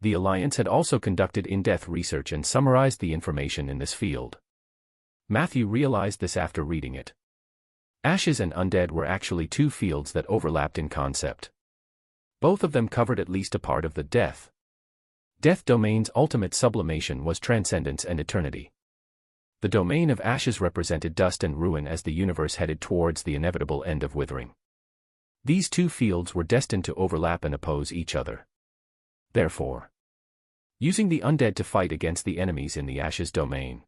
The Alliance had also conducted in-depth research and summarized the information in this field. Matthew realized this after reading it. Ashes and undead were actually two fields that overlapped in concept. Both of them covered at least a part of the death domain's ultimate sublimation was transcendence and eternity. The domain of Ashes represented dust and ruin as the universe headed towards the inevitable end of withering. These two fields were destined to overlap and oppose each other. Therefore, using the undead to fight against the enemies in the Ashes domain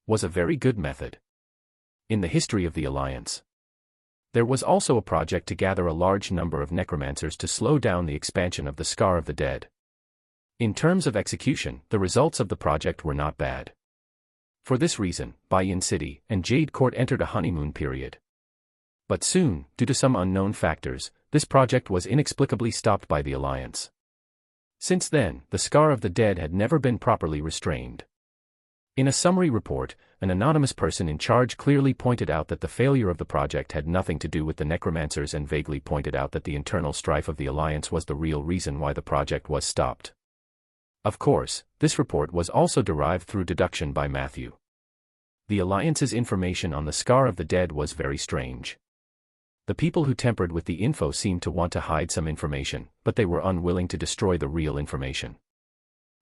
was a very good method. In the history of the Alliance, there was also a project to gather a large number of necromancers to slow down the expansion of the scar of the dead. In terms of execution, the results of the project were not bad. For this reason, Bayan City and Jade Court entered a honeymoon period. But soon, due to some unknown factors, this project was inexplicably stopped by the Alliance. Since then, the scar of the dead had never been properly restrained. In a summary report, an anonymous person in charge clearly pointed out that the failure of the project had nothing to do with the necromancers and vaguely pointed out that the internal strife of the Alliance was the real reason why the project was stopped. Of course, this report was also derived through deduction by Matthew. The Alliance's information on the scar of the dead was very strange. The people who tampered with the info seemed to want to hide some information, but they were unwilling to destroy the real information.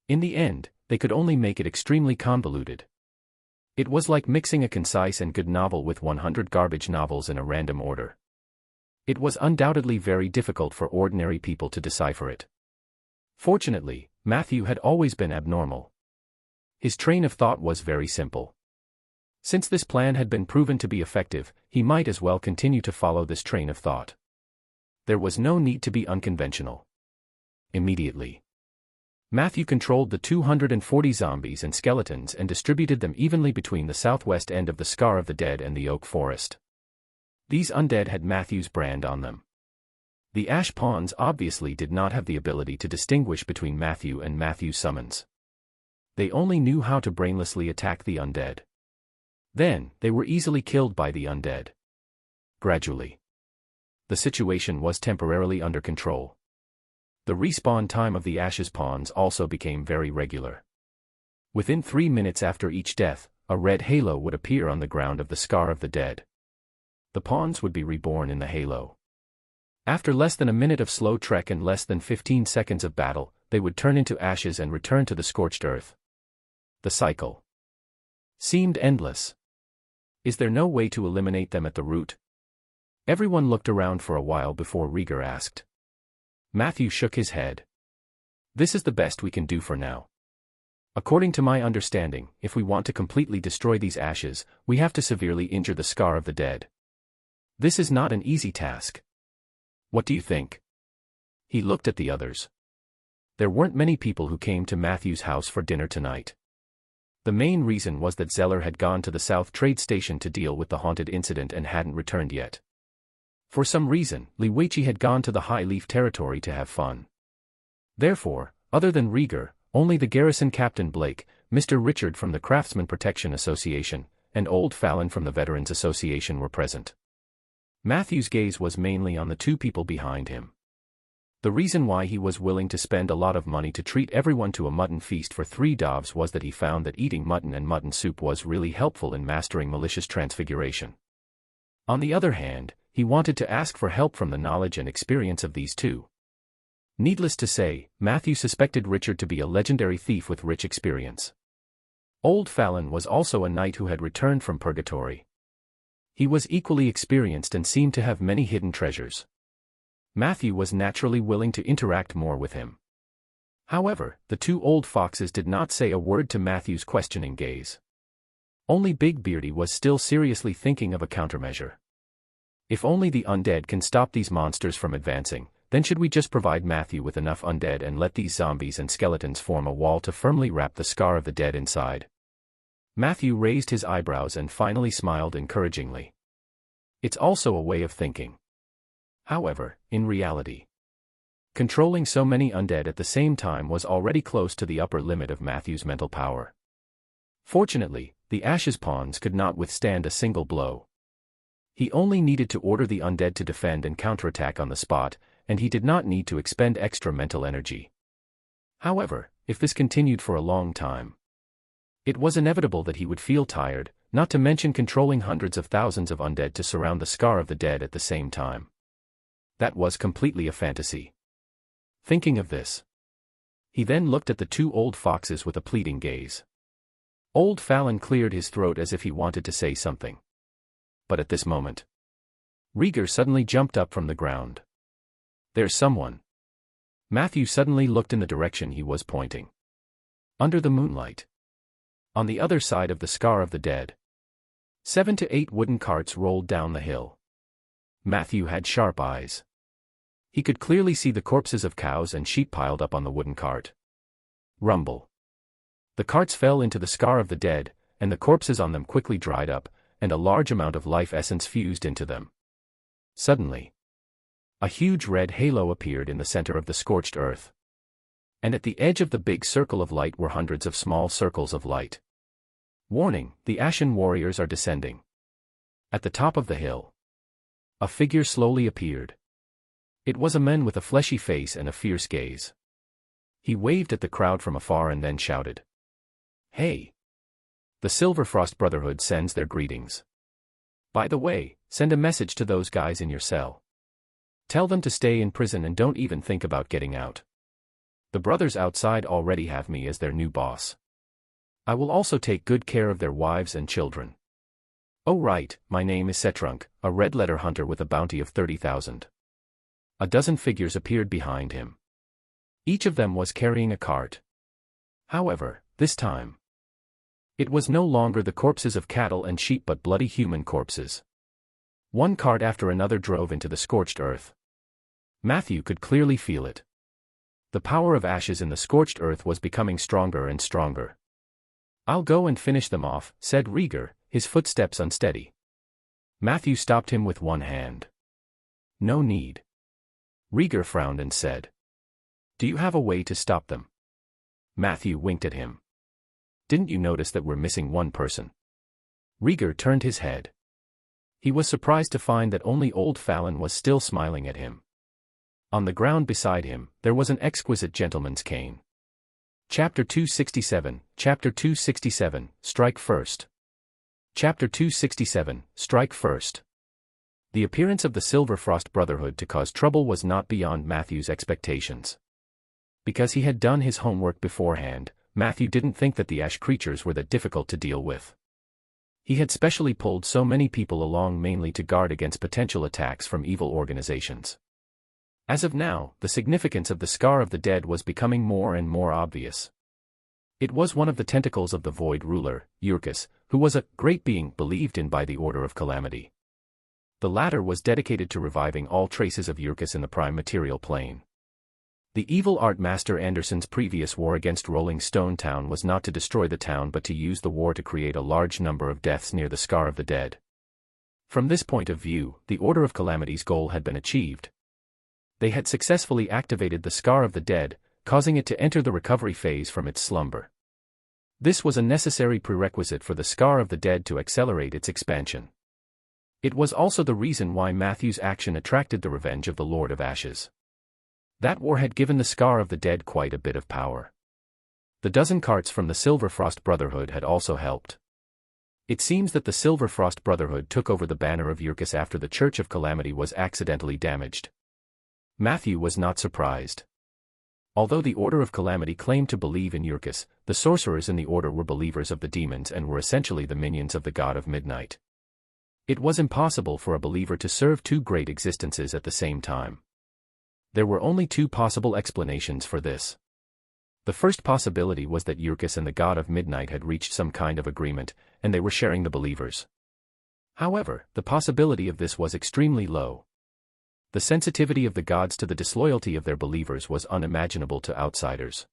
In the end, they could only make it extremely convoluted. It was like mixing a concise and good novel with 100 garbage novels in a random order. It was undoubtedly very difficult for ordinary people to decipher it. Fortunately, Matthew had always been abnormal. His train of thought was very simple. Since this plan had been proven to be effective, he might as well continue to follow this train of thought. There was no need to be unconventional. Immediately, Matthew controlled the 240 zombies and skeletons and distributed them evenly between the southwest end of the Scar of the Dead and the oak forest. These undead had Matthew's brand on them. The ash pawns obviously did not have the ability to distinguish between Matthew and Matthew's summons. They only knew how to brainlessly attack the undead. Then, they were easily killed by the undead. Gradually, the situation was temporarily under control. The respawn time of the ashes pawns also became very regular. Within 3 minutes after each death, a red halo would appear on the ground of the Scar of the Dead. The pawns would be reborn in the halo. After less than a minute of slow trek and less than 15 seconds of battle, they would turn into ashes and return to the scorched earth. The cycle seemed endless. Is there no way to eliminate them at the root? Everyone looked around for a while before Rieger asked. Matthew shook his head. This is the best we can do for now. According to my understanding, if we want to completely destroy these ashes, we have to severely injure the Scar of the Dead. This is not an easy task. What do you think? He looked at the others. There weren't many people who came to Matthew's house for dinner tonight. The main reason was that Zeller had gone to the South Trade Station to deal with the haunted incident and hadn't returned yet. For some reason, Liweichi had gone to the High Leaf territory to have fun. Therefore, other than Rieger, only the garrison captain Blake, Mr. Richard from the Craftsman Protection Association, and Old Fallon from the Veterans Association were present. Matthew's gaze was mainly on the two people behind him. The reason why he was willing to spend a lot of money to treat everyone to a mutton feast for 3 doves was that he found that eating mutton and mutton soup was really helpful in mastering malicious transfiguration. On the other hand, he wanted to ask for help from the knowledge and experience of these two. Needless to say, Matthew suspected Richard to be a legendary thief with rich experience. Old Fallon was also a knight who had returned from purgatory. He was equally experienced and seemed to have many hidden treasures. Matthew was naturally willing to interact more with him. However, the 2 old foxes did not say a word to Matthew's questioning gaze. Only Big Beardy was still seriously thinking of a countermeasure. If only the undead can stop these monsters from advancing, then should we just provide Matthew with enough undead and let these zombies and skeletons form a wall to firmly wrap the Scar of the Dead inside? Matthew raised his eyebrows and finally smiled encouragingly. It's also a way of thinking. However, in reality, controlling so many undead at the same time was already close to the upper limit of Matthew's mental power. Fortunately, the ashes pawns could not withstand a single blow. He only needed to order the undead to defend and counterattack on the spot, and he did not need to expend extra mental energy. However, if this continued for a long time, it was inevitable that he would feel tired, not to mention controlling hundreds of thousands of undead to surround the Scar of the Dead at the same time. That was completely a fantasy. Thinking of this, he then looked at the 2 old foxes with a pleading gaze. Old Fallon cleared his throat as if he wanted to say something. But at this moment, Rieger suddenly jumped up from the ground. There's someone. Matthew suddenly looked in the direction he was pointing. Under the moonlight, on the other side of the Scar of the Dead, 7 to 8 wooden carts rolled down the hill. Matthew had sharp eyes. He could clearly see the corpses of cows and sheep piled up on the wooden cart. Rumble. The carts fell into the Scar of the Dead, and the corpses on them quickly dried up, and a large amount of life essence fused into them. Suddenly, a huge red halo appeared in the center of the scorched earth. And at the edge of the big circle of light were hundreds of small circles of light. Warning, the Ashen warriors are descending. At the top of the hill, a figure slowly appeared. It was a man with a fleshy face and a fierce gaze. He waved at the crowd from afar and then shouted, "Hey! The Silverfrost Brotherhood sends their greetings. By the way, Send a message to those guys in your cell. Tell them to stay in prison and don't even think about getting out. The brothers outside already have me as their new boss. I will also take good care of their wives and children. Oh right, my name is Setrunk, a red-letter hunter with a bounty of 30,000. A dozen figures appeared behind him. Each of them was carrying a cart. However, this time, it was no longer the corpses of cattle and sheep but bloody human corpses. One cart after another drove into the scorched earth. Matthew could clearly feel it. The power of ashes in the scorched earth was becoming stronger and stronger. I'll go and finish them off, said Rieger, his footsteps unsteady. Matthew stopped him with one hand. No need. Rieger frowned and said, do you have a way to stop them? Matthew winked at him. Didn't you notice that we're missing one person? Rieger turned his head. He was surprised to find that only old Fallon was still smiling at him. On the ground beside him, there was an exquisite gentleman's cane. Chapter 267, Chapter 267, Strike First. Chapter 267, Strike First. The appearance of the Silverfrost Brotherhood to cause trouble was not beyond Matthew's expectations. Because he had done his homework beforehand, Matthew didn't think that the ash creatures were that difficult to deal with. He had specially pulled so many people along mainly to guard against potential attacks from evil organizations. As of now, the significance of the Scar of the Dead was becoming more and more obvious. It was one of the tentacles of the Void ruler, Yurkus, who was a great being believed in by the Order of Calamity. The latter was dedicated to reviving all traces of Yurkus in the prime material plane. The evil art master Anderson's previous war against Rolling Stone Town was not to destroy the town but to use the war to create a large number of deaths near the Scar of the Dead. From this point of view, the Order of Calamity's goal had been achieved. They had successfully activated the Scar of the Dead, causing it to enter the recovery phase from its slumber. This was a necessary prerequisite for the Scar of the Dead to accelerate its expansion. It was also the reason why Matthew's action attracted the revenge of the Lord of Ashes. That war had given the Scar of the Dead quite a bit of power. The dozen carts from the Silverfrost Brotherhood had also helped. It seems that the Silverfrost Brotherhood took over the banner of Yurkus after the Church of Calamity was accidentally damaged. Matthew was not surprised. Although the Order of Calamity claimed to believe in Yurkus, the sorcerers in the Order were believers of the demons and were essentially the minions of the God of Midnight. It was impossible for a believer to serve two great existences at the same time. There were only two possible explanations for this. The first possibility was that Yurkus and the God of Midnight had reached some kind of agreement, and they were sharing the believers. However, the possibility of this was extremely low. The sensitivity of the gods to the disloyalty of their believers was unimaginable to outsiders.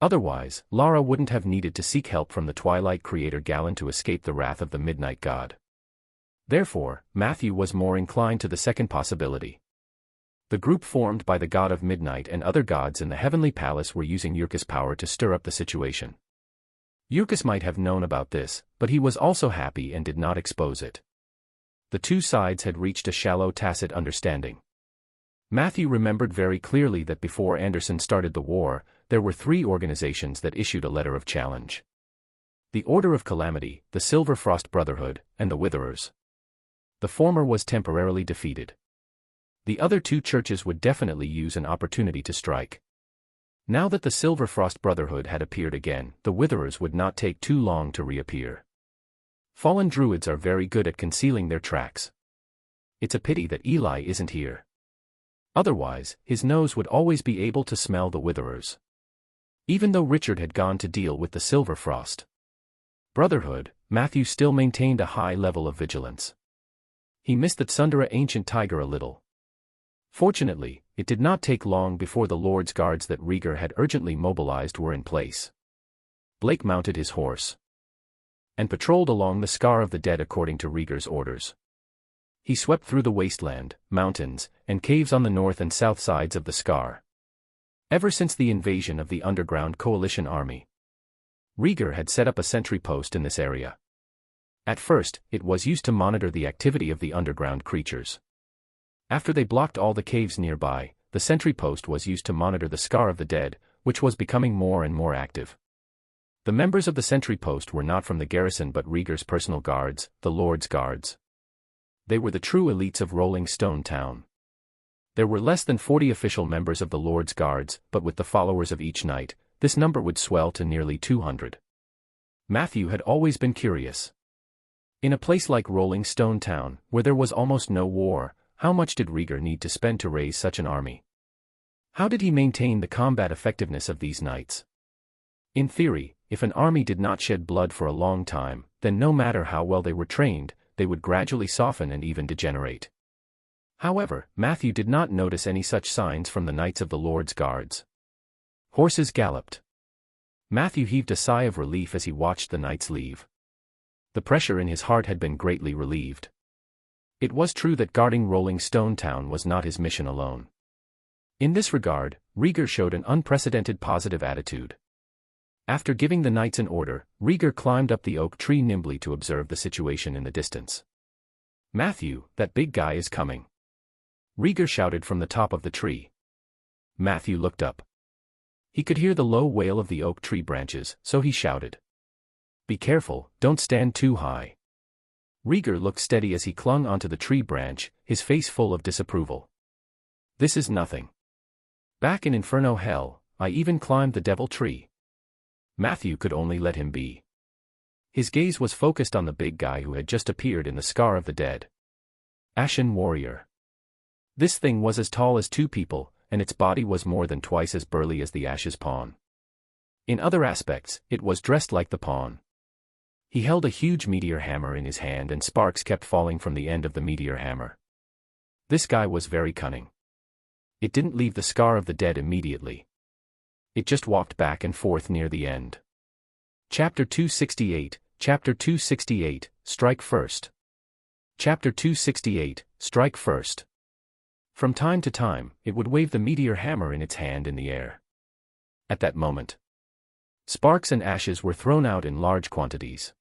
Otherwise, Lara wouldn't have needed to seek help from the Twilight Creator Galen to escape the wrath of the Midnight God. Therefore, Matthew was more inclined to the second possibility. The group formed by the God of Midnight and other gods in the Heavenly Palace were using Yurkus' power to stir up the situation. Yurkus might have known about this, but he was also happy and did not expose it. The two sides had reached a shallow tacit understanding. Matthew remembered very clearly that before Anderson started the war, there were three organizations that issued a letter of challenge. The Order of Calamity, the Silverfrost Brotherhood, and the Witherers. The former was temporarily defeated. The other two churches would definitely use an opportunity to strike. Now that the Silverfrost Brotherhood had appeared again, the Witherers would not take too long to reappear. Fallen druids are very good at concealing their tracks. It's a pity that Eli isn't here. Otherwise, his nose would always be able to smell the Witherers. Even though Richard had gone to deal with the Silverfrost Brotherhood, Matthew still maintained a high level of vigilance. He missed the Tsundere ancient tiger a little. Fortunately, it did not take long before the Lord's guards that Rieger had urgently mobilized were in place. Blake mounted his horse and patrolled along the Scar of the Dead according to Rieger's orders. He swept through the wasteland, mountains, and caves on the north and south sides of the Scar. Ever since the invasion of the underground coalition army, Rieger had set up a sentry post in this area. At first, it was used to monitor the activity of the underground creatures. After they blocked all the caves nearby, the sentry post was used to monitor the Scar of the Dead, which was becoming more and more active. The members of the sentry post were not from the garrison but Rieger's personal guards, the Lord's guards. They were the true elites of Rolling Stone Town. There were less than 40 official members of the Lord's Guards, but with the followers of each knight, this number would swell to nearly 200. Matthew had always been curious. In a place like Rolling Stone Town, where there was almost no war, how much did Rieger need to spend to raise such an army? How did he maintain the combat effectiveness of these knights? In theory, if an army did not shed blood for a long time, then no matter how well they were trained, they would gradually soften and even degenerate. However, Matthew did not notice any such signs from the knights of the Lord's Guards. Horses galloped. Matthew heaved a sigh of relief as he watched the knights leave. The pressure in his heart had been greatly relieved. It was true that guarding Rolling Stone Town was not his mission alone. In this regard, Rieger showed an unprecedented positive attitude. After giving the knights an order, Rieger climbed up the oak tree nimbly to observe the situation in the distance. "Matthew, that big guy is coming," Rieger shouted from the top of the tree. Matthew looked up. He could hear the low wail of the oak tree branches, so he shouted, "Be careful, don't stand too high." Rieger looked steady as he clung onto the tree branch, his face full of disapproval. "This is nothing. Back in Inferno Hell, I even climbed the devil tree." Matthew could only let him be. His gaze was focused on the big guy who had just appeared in the Scar of the Dead. Ashen Warrior. This thing was as tall as two people, and its body was more than twice as burly as the Ash's pawn. In other aspects, it was dressed like the pawn. He held a huge meteor hammer in his hand and sparks kept falling from the end of the meteor hammer. This guy was very cunning. It didn't leave the Scar of the Dead immediately. It just walked back and forth near the end. Chapter 268, Chapter 268, Strike First. Chapter 268, Strike First. From time to time, it would wave the meteor hammer in its hand in the air. At that moment, sparks and ashes were thrown out in large quantities.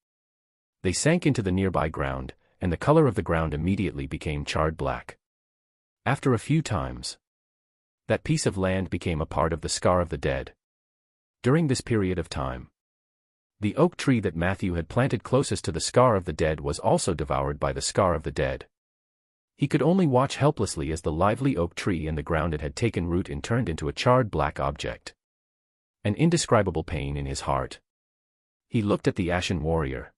They sank into the nearby ground, and the color of the ground immediately became charred black. After a few times, that piece of land became a part of the Scar of the Dead. During this period of time, the oak tree that Matthew had planted closest to the Scar of the Dead was also devoured by the Scar of the Dead. He could only watch helplessly as the lively oak tree and the ground it had taken root in turned into a charred black object. An indescribable pain in his heart. He looked at the Ashen Warrior.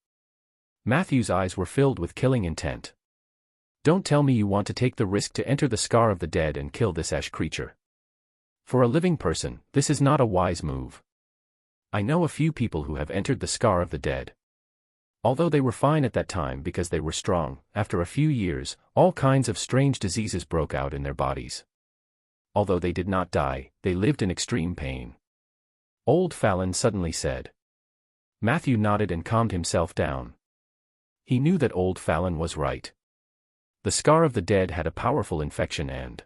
Matthew's eyes were filled with killing intent. "Don't tell me you want to take the risk to enter the Scar of the Dead and kill this ash creature. For a living person, this is not a wise move. I know a few people who have entered the Scar of the Dead. Although they were fine at that time because they were strong, after a few years, all kinds of strange diseases broke out in their bodies. Although they did not die, they lived in extreme pain." Old Fallon suddenly said. Matthew nodded and calmed himself down. He knew that Old Fallon was right. The Scar of the Dead had a powerful infection and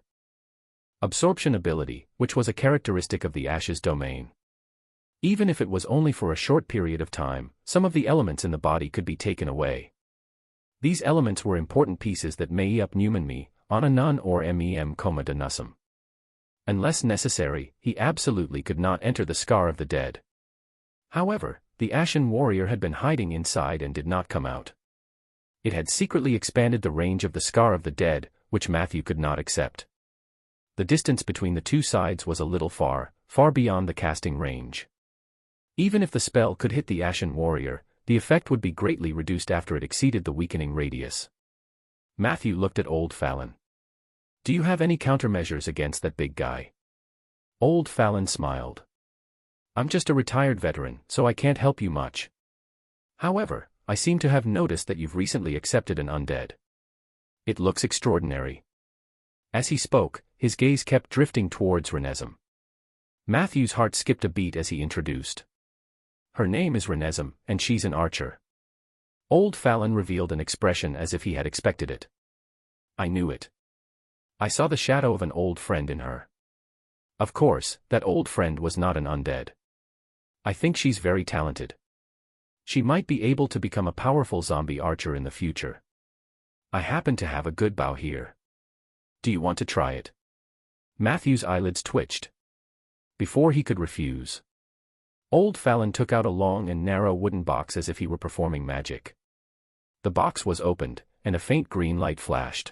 absorption ability, which was a characteristic of the Ash's domain. Even if it was only for a short period of time, some of the elements in the body could be taken away. These elements were important pieces that may up Newman me, on a nun or mem coma de nusum. Unless necessary, he absolutely could not enter the Scar of the Dead. However, the Ashen Warrior had been hiding inside and did not come out. It had secretly expanded the range of the Scar of the Dead, which Matthew could not accept. The distance between the two sides was a little far beyond the casting range. Even if the spell could hit the Ashen Warrior, the effect would be greatly reduced after it exceeded the weakening radius. Matthew looked at Old Fallon. "Do you have any countermeasures against that big guy?" Old Fallon smiled. "I'm just a retired veteran, so I can't help you much. However, I seem to have noticed that you've recently accepted an undead. It looks extraordinary." As he spoke, his gaze kept drifting towards Renesm. Matthew's heart skipped a beat as he introduced. "Her name is Renesm, and she's an archer." Old Fallon revealed an expression as if he had expected it. "I knew it. I saw the shadow of an old friend in her." Of course, that old friend was not an undead. "I think she's very talented. She might be able to become a powerful zombie archer in the future. I happen to have a good bow here. Do you want to try it?" Matthew's eyelids twitched. Before he could refuse, Old Fallon took out a long and narrow wooden box as if he were performing magic. The box was opened, and a faint green light flashed.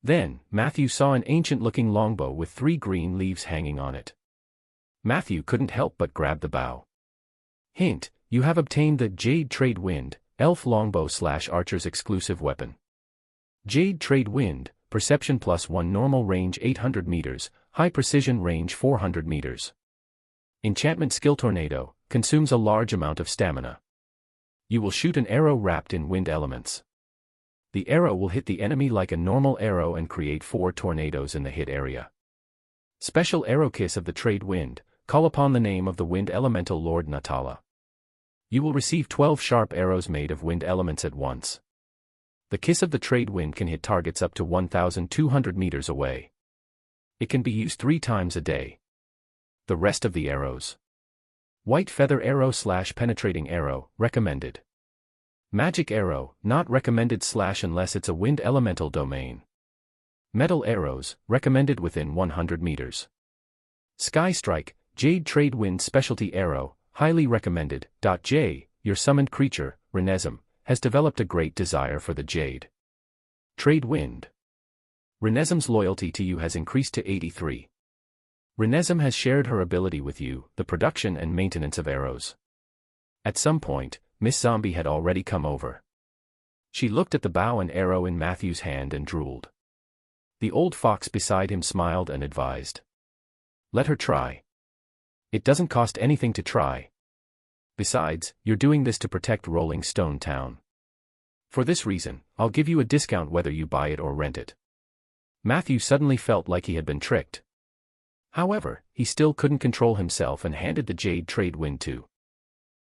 Then, Matthew saw an ancient-looking longbow with 3 green leaves hanging on it. Matthew couldn't help but grab the bow. Hint: you have obtained the Jade Trade Wind, elf longbow / archer's exclusive weapon. Jade Trade Wind, perception +1, normal range 800 meters, high precision range 400 meters. Enchantment skill Tornado, consumes a large amount of stamina. You will shoot an arrow wrapped in wind elements. The arrow will hit the enemy like a normal arrow and create 4 tornadoes in the hit area. Special Arrow Kiss of the Trade Wind, call upon the name of the wind elemental Lord Natala. You will receive 12 sharp arrows made of wind elements at once. The Kiss of the Trade Wind can hit targets up to 1,200 meters away. It can be used 3 times a day. The rest of the arrows. White Feather Arrow / Penetrating Arrow, recommended. Magic Arrow, not recommended / unless it's a wind elemental domain. Metal Arrows, recommended within 100 meters. Sky Strike, Jade Trade Wind Specialty Arrow, highly recommended. J. Your summoned creature, Renesm, has developed a great desire for the Jade Trade Wind. Renesm's loyalty to you has increased to 83. Renesm has shared her ability with you, the production and maintenance of arrows. At some point, Miss Zombie had already come over. She looked at the bow and arrow in Matthew's hand and drooled. The old fox beside him smiled and advised. Let her try. It doesn't cost anything to try. Besides, you're doing this to protect Rolling Stone Town. For this reason, I'll give you a discount whether you buy it or rent it. Matthew suddenly felt like he had been tricked. However, he still couldn't control himself and handed the Jade Trade Wind to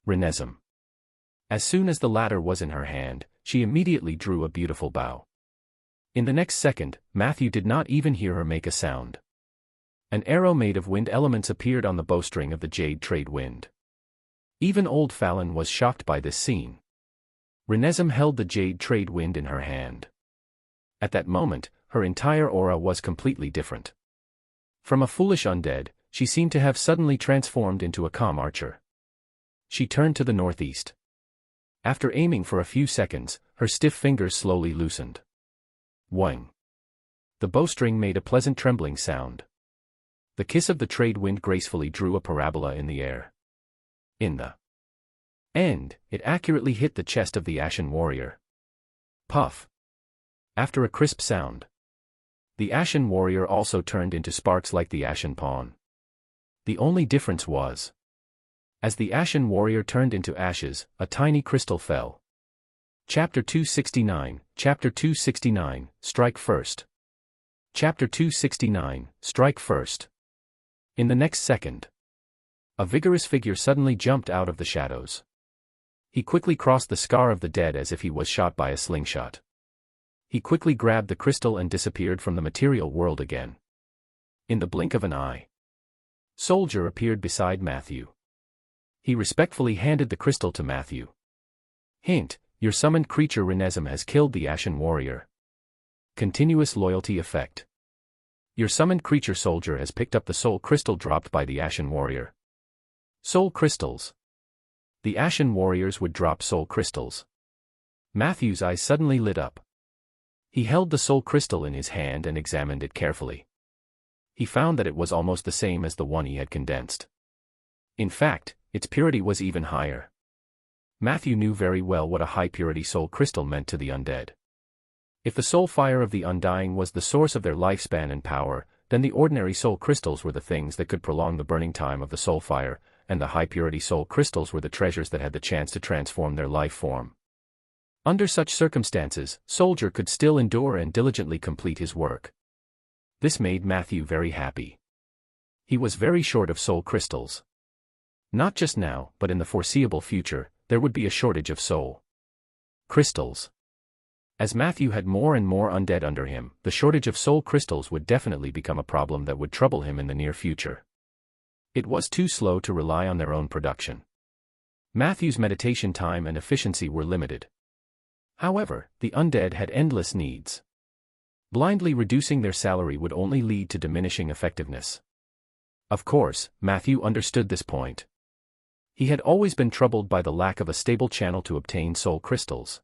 Renesm. As soon as the latter was in her hand, she immediately drew a beautiful bow. In the next second, Matthew did not even hear her make a sound. An arrow made of wind elements appeared on the bowstring of the Jade Trade Wind. Even old Fallon was shocked by this scene. Renesm held the Jade Trade Wind in her hand. At that moment, her entire aura was completely different. From a foolish undead, she seemed to have suddenly transformed into a calm archer. She turned to the northeast. After aiming for a few seconds, her stiff fingers slowly loosened. Whang! The bowstring made a pleasant trembling sound. The Kiss of the Trade Wind gracefully drew a parabola in the air. In the end, it accurately hit the chest of the Ashen Warrior. Puff! After a crisp sound, the Ashen Warrior also turned into sparks like the Ashen Pawn. The only difference was, as the Ashen Warrior turned into ashes, a tiny crystal fell. Chapter 269, Chapter 269, Strike First. Chapter 269, Strike First. In the next second, a vigorous figure suddenly jumped out of the shadows. He quickly crossed the scar of the dead as if he was shot by a slingshot. He quickly grabbed the crystal and disappeared from the material world again. In the blink of an eye, Soldier appeared beside Matthew. He respectfully handed the crystal to Matthew. Hint: your summoned creature Renesm has killed the Ashen Warrior. Continuous loyalty effect. Your summoned creature Soldier has picked up the soul crystal dropped by the Ashen Warrior. Soul crystals. The Ashen Warriors would drop soul crystals. Matthew's eyes suddenly lit up. He held the soul crystal in his hand and examined it carefully. He found that it was almost the same as the one he had condensed. In fact, its purity was even higher. Matthew knew very well what a high-purity soul crystal meant to the undead. If the soul fire of the undying was the source of their lifespan and power, then the ordinary soul crystals were the things that could prolong the burning time of the soul fire, and the high-purity soul crystals were the treasures that had the chance to transform their life form. Under such circumstances, Soldier could still endure and diligently complete his work. This made Matthew very happy. He was very short of soul crystals. Not just now, but in the foreseeable future, there would be a shortage of soul crystals. As Matthew had more and more undead under him, the shortage of soul crystals would definitely become a problem that would trouble him in the near future. It was too slow to rely on their own production. Matthew's meditation time and efficiency were limited. However, the undead had endless needs. Blindly reducing their salary would only lead to diminishing effectiveness. Of course, Matthew understood this point. He had always been troubled by the lack of a stable channel to obtain soul crystals.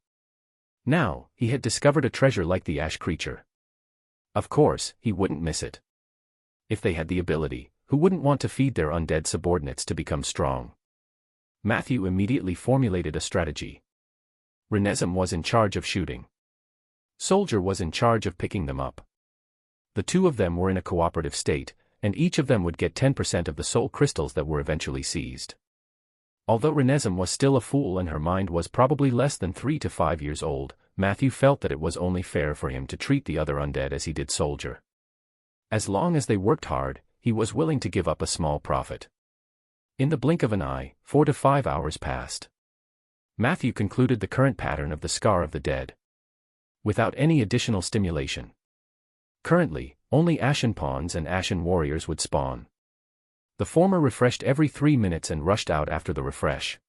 Now, he had discovered a treasure like the ash creature. Of course, he wouldn't miss it. If they had the ability, who wouldn't want to feed their undead subordinates to become strong? Matthew immediately formulated a strategy. Renesm was in charge of shooting. Soldier was in charge of picking them up. The two of them were in a cooperative state, and each of them would get 10% of the soul crystals that were eventually seized. Although Renesm was still a fool and her mind was probably less than 3 to 5 years old, Matthew felt that it was only fair for him to treat the other undead as he did Soldier. As long as they worked hard, he was willing to give up a small profit. In the blink of an eye, 4 to 5 hours passed. Matthew concluded the current pattern of the Scar of the Dead. Without any additional stimulation. Currently, only Ashen Pawns and Ashen Warriors would spawn. The former refreshed every 3 minutes and rushed out after the refresh.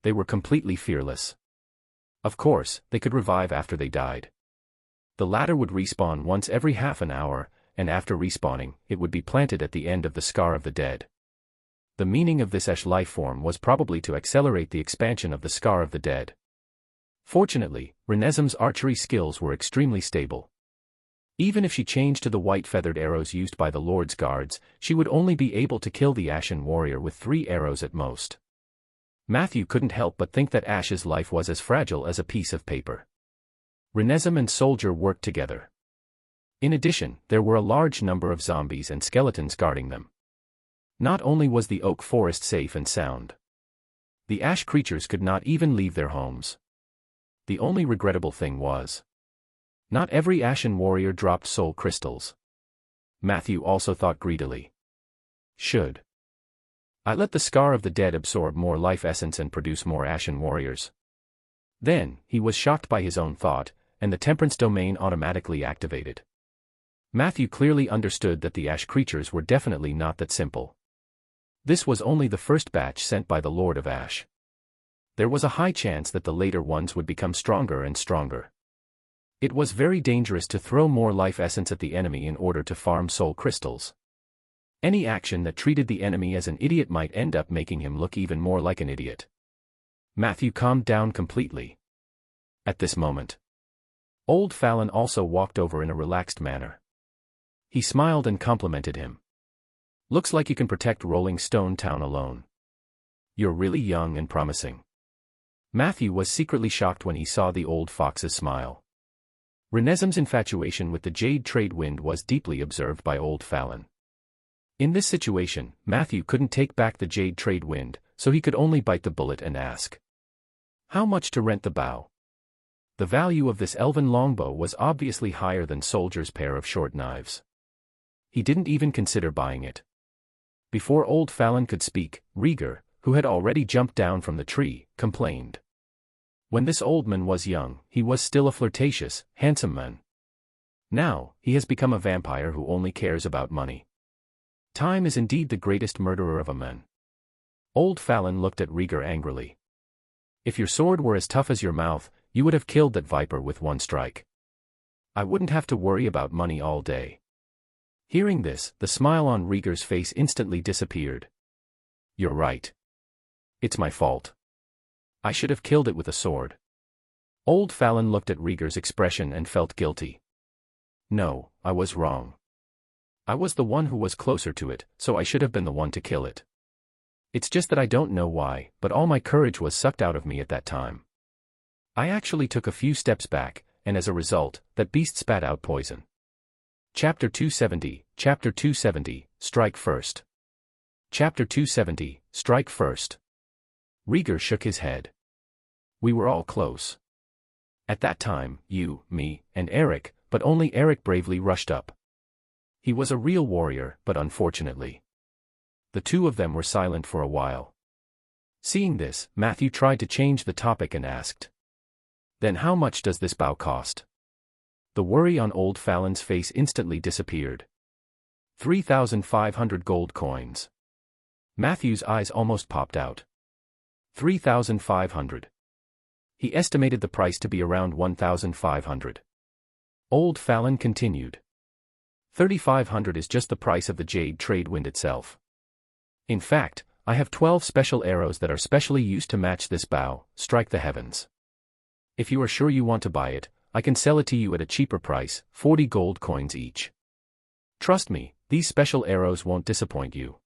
They were completely fearless. Of course, they could revive after they died. The latter would respawn once every half an hour, and after respawning, it would be planted at the end of the Scar of the Dead. The meaning of this ash life form was probably to accelerate the expansion of the Scar of the Dead. Fortunately, Renesm's archery skills were extremely stable. Even if she changed to the white feathered arrows used by the Lord's guards, she would only be able to kill the Ashen Warrior with 3 arrows at most. Matthew couldn't help but think that Ash's life was as fragile as a piece of paper. Renesm and Soldier worked together. In addition, there were a large number of zombies and skeletons guarding them. Not only was the oak forest safe and sound, the ash creatures could not even leave their homes. The only regrettable thing was, not every Ashen Warrior dropped soul crystals. Matthew also thought greedily. Should I let the Scar of the Dead absorb more life essence and produce more Ashen Warriors? Then, he was shocked by his own thought, and the temperance domain automatically activated. Matthew clearly understood that the ash creatures were definitely not that simple. This was only the first batch sent by the Lord of Ash. There was a high chance that the later ones would become stronger and stronger. It was very dangerous to throw more life essence at the enemy in order to farm soul crystals. Any action that treated the enemy as an idiot might end up making him look even more like an idiot. Matthew calmed down completely. At this moment, Old Fallon also walked over in a relaxed manner. He smiled and complimented him. Looks like you can protect Rolling Stone Town alone. You're really young and promising. Matthew was secretly shocked when he saw the old fox's smile. Renesm's infatuation with the Jade Trade Wind was deeply observed by Old Fallon. In this situation, Matthew couldn't take back the Jade Trade Wind, so he could only bite the bullet and ask, how much to rent the bow? The value of this elven longbow was obviously higher than Soldier's pair of short knives. He didn't even consider buying it. Before Old Fallon could speak, Rieger, who had already jumped down from the tree, complained. When this old man was young, he was still a flirtatious, handsome man. Now, he has become a vampire who only cares about money. Time is indeed the greatest murderer of a man. Old Fallon looked at Rieger angrily. If your sword were as tough as your mouth, you would have killed that viper with one strike. I wouldn't have to worry about money all day. Hearing this, the smile on Rieger's face instantly disappeared. You're right. It's my fault. I should have killed it with a sword. Old Fallon looked at Rieger's expression and felt guilty. No, I was wrong. I was the one who was closer to it, so I should have been the one to kill it. It's just that I don't know why, but all my courage was sucked out of me at that time. I actually took a few steps back, and as a result, that beast spat out poison. Chapter 270, Strike First. Chapter 270, Strike First. Rieger shook his head. We were all close. At that time, you, me, and Eric, but only Eric bravely rushed up. He was a real warrior, but unfortunately. The two of them were silent for a while. Seeing this, Matthew tried to change the topic and asked. Then how much does this bow cost? The worry on Old Fallon's face instantly disappeared. 3,500 gold coins. Matthew's eyes almost popped out. 3,500. He estimated the price to be around 1,500. Old Fallon continued. 3,500 is just the price of the Jade Trade Wind itself. In fact, I have 12 special arrows that are specially used to match this bow, strike the heavens. If you are sure you want to buy it, I can sell it to you at a cheaper price, 40 gold coins each. Trust me, these special arrows won't disappoint you.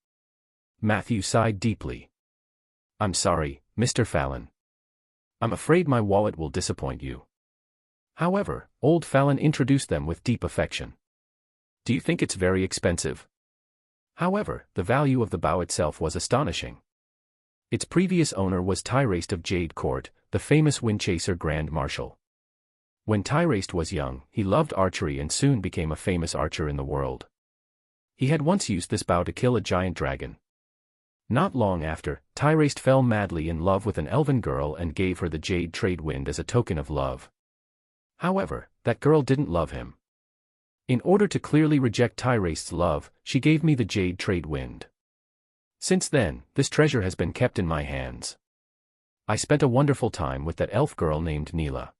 Matthew sighed deeply. I'm sorry, Mr. Fallon. I'm afraid my wallet will disappoint you. However, old Fallon introduced them with deep affection. Do you think it's very expensive? However, the value of the bow itself was astonishing. Its previous owner was Tyraste of Jade Court, the famous Windchaser Grand Marshal. When Tyraste was young, he loved archery and soon became a famous archer in the world. He had once used this bow to kill a giant dragon. Not long after, Tyraste fell madly in love with an elven girl and gave her the jade trade wind as a token of love. However, that girl didn't love him. In order to clearly reject Tyraste's love, she gave me the jade trade wind. Since then, this treasure has been kept in my hands. I spent a wonderful time with that elf girl named Neela.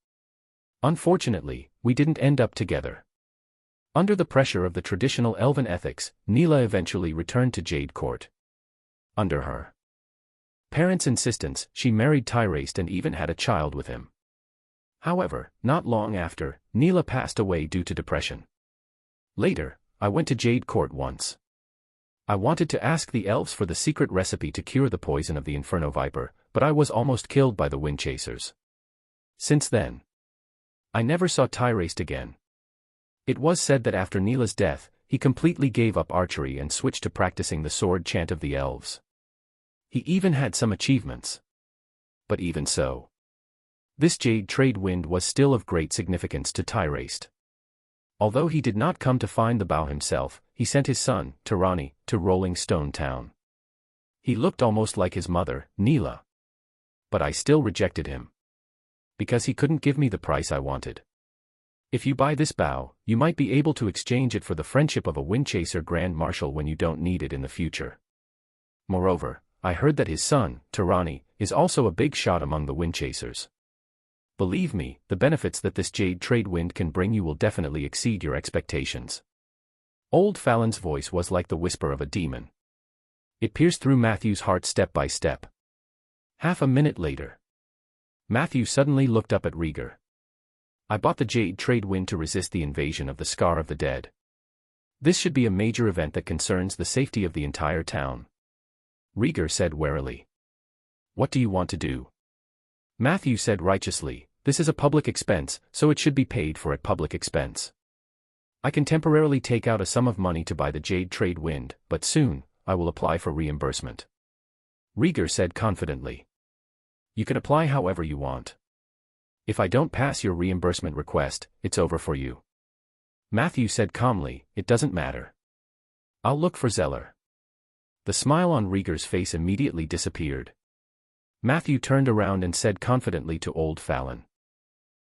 Unfortunately, we didn't end up together. Under the pressure of the traditional elven ethics, Neela eventually returned to Jade Court. Under her parents' insistence, she married Tyraste and even had a child with him. However, not long after, Neela passed away due to depression. Later, I went to Jade Court once. I wanted to ask the elves for the secret recipe to cure the poison of the Inferno Viper, but I was almost killed by the Windchasers. Since then, I never saw Tyraste again. It was said that after Neela's death, he completely gave up archery and switched to practicing the sword chant of the elves. He even had some achievements. But even so, this jade trade wind was still of great significance to Tyraste. Although he did not come to find the bow himself, he sent his son, Tirani, to Rolling Stone Town. He looked almost like his mother, Neela. But I still rejected him. Because he couldn't give me the price I wanted. If you buy this bow, you might be able to exchange it for the friendship of a Windchaser Grand Marshal when you don't need it in the future. Moreover, I heard that his son, Tirani, is also a big shot among the Windchasers. Believe me, the benefits that this jade trade wind can bring you will definitely exceed your expectations. Old Fallon's voice was like the whisper of a demon. It pierced through Matthew's heart step by step. Half a minute later, Matthew suddenly looked up at Rieger. I bought the jade trade wind to resist the invasion of the Scar of the Dead. This should be a major event that concerns the safety of the entire town. Rieger said warily. What do you want to do? Matthew said righteously, this is a public expense, so it should be paid for at public expense. I can temporarily take out a sum of money to buy the jade trade wind, but soon, I will apply for reimbursement. Rieger said confidently. You can apply however you want. If I don't pass your reimbursement request, it's over for you. Matthew said calmly, it doesn't matter. I'll look for Zeller. The smile on Rieger's face immediately disappeared. Matthew turned around and said confidently to old Fallon.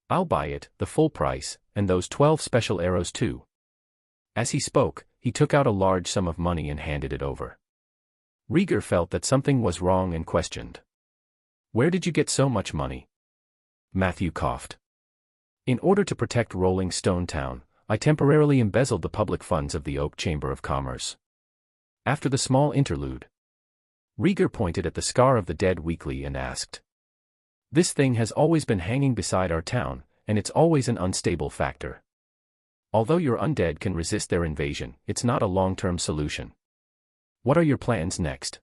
I'll buy it, the full price, and those 12 special arrows too. As he spoke, he took out a large sum of money and handed it over. Rieger felt that something was wrong and questioned. Where did you get so much money? Matthew coughed. In order to protect Rolling Stone Town, I temporarily embezzled the public funds of the Oak Chamber of Commerce. After the small interlude, Rieger pointed at the Scar of the Dead weakly and asked. This thing has always been hanging beside our town, and it's always an unstable factor. Although your undead can resist their invasion, it's not a long-term solution. What are your plans next?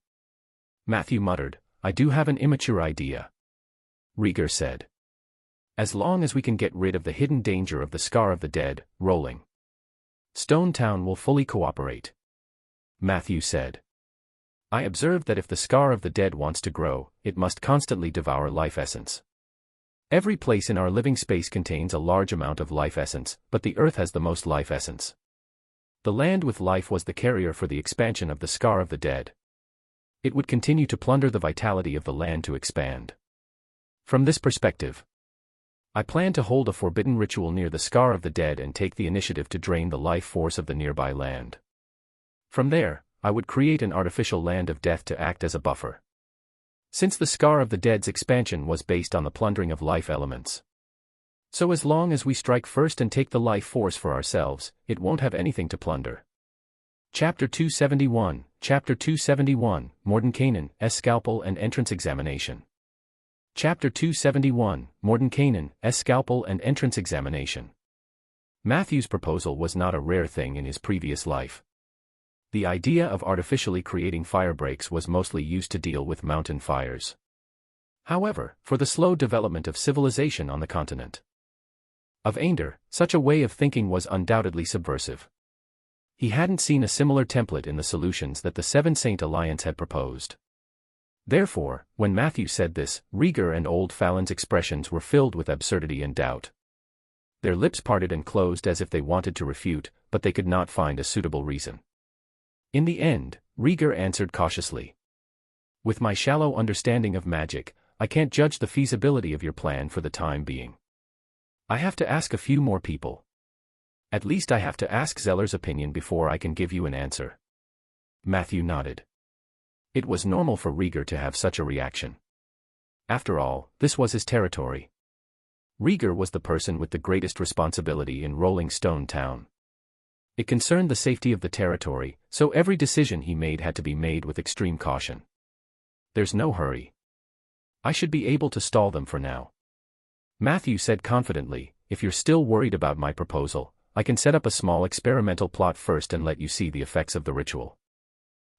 Matthew muttered, I do have an immature idea. Rieger said. As long as we can get rid of the hidden danger of the Scar of the Dead, Rolling Stone Town will fully cooperate. Matthew said. I observed that if the Scar of the Dead wants to grow, it must constantly devour life essence. Every place in our living space contains a large amount of life essence, but the earth has the most life essence. The land with life was the carrier for the expansion of the Scar of the Dead. It would continue to plunder the vitality of the land to expand. From this perspective, I plan to hold a forbidden ritual near the Scar of the Dead and take the initiative to drain the life force of the nearby land. From there, I would create an artificial land of death to act as a buffer. Since the Scar of the Dead's expansion was based on the plundering of life elements. So as long as we strike first and take the life force for ourselves, it won't have anything to plunder. Chapter 271, Chapter 271, Mordenkainen's Scalpel and Entrance Examination. Chapter 271, Mordenkainen's Scalpel and Entrance Examination. Matthew's proposal was not a rare thing in his previous life. The idea of artificially creating firebreaks was mostly used to deal with mountain fires. However, for the slow development of civilization on the continent of Ainder, such a way of thinking was undoubtedly subversive. He hadn't seen a similar template in the solutions that the Seven Saint Alliance had proposed. Therefore, when Matthew said this, Rieger and Old Fallon's expressions were filled with absurdity and doubt. Their lips parted and closed as if they wanted to refute, but they could not find a suitable reason. In the end, Rieger answered cautiously. With my shallow understanding of magic, I can't judge the feasibility of your plan for the time being. I have to ask a few more people. At least I have to ask Zeller's opinion before I can give you an answer. Matthew nodded. It was normal for Rieger to have such a reaction. After all, this was his territory. Rieger was the person with the greatest responsibility in Rolling Stone Town. It concerned the safety of the territory, so every decision he made had to be made with extreme caution. There's no hurry. I should be able to stall them for now. Matthew said confidently, if you're still worried about my proposal, I can set up a small experimental plot first and let you see the effects of the ritual.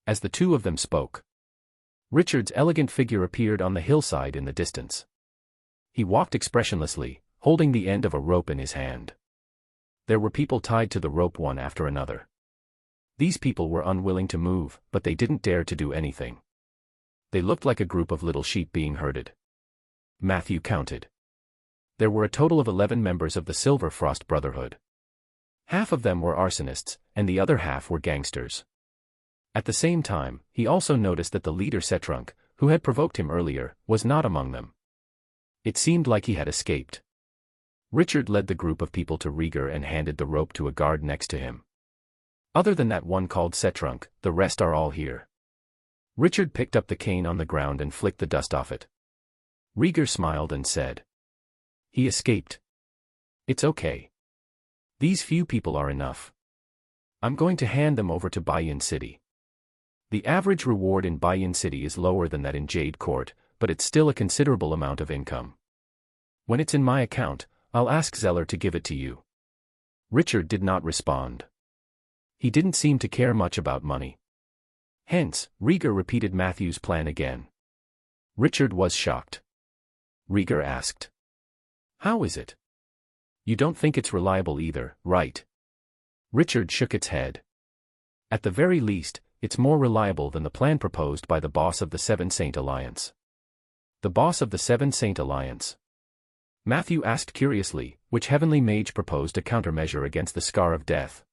As the two of them spoke, Richard's elegant figure appeared on the hillside in the distance. He walked expressionlessly, holding the end of a rope in his hand. There were people tied to the rope one after another. These people were unwilling to move, but they didn't dare to do anything. They looked like a group of little sheep being herded. Matthew counted. There were a total of 11 members of the Silver Frost Brotherhood. Half of them were arsonists, and the other half were gangsters. At the same time, he also noticed that the leader Setrunk, who had provoked him earlier, was not among them. It seemed like he had escaped. Richard led the group of people to Rieger and handed the rope to a guard next to him. Other than that one called Setrunk, the rest are all here. Richard picked up the cane on the ground and flicked the dust off it. Rieger smiled and said, "He escaped. It's okay. These few people are enough. I'm going to hand them over to Bayan City. The average reward in Bayan City is lower than that in Jade Court, but it's still a considerable amount of income. When it's in my account, I'll ask Zeller to give it to you." Richard did not respond. He didn't seem to care much about money. Hence, Rieger repeated Matthew's plan again. Richard was shocked. Rieger asked, "How is it? You don't think it's reliable either, right?" Richard shook its head. "At the very least, it's more reliable than the plan proposed by the boss of the Seven Saint Alliance." The boss of the Seven Saint Alliance? Matthew asked curiously, which heavenly mage proposed a countermeasure against the Scar of Death?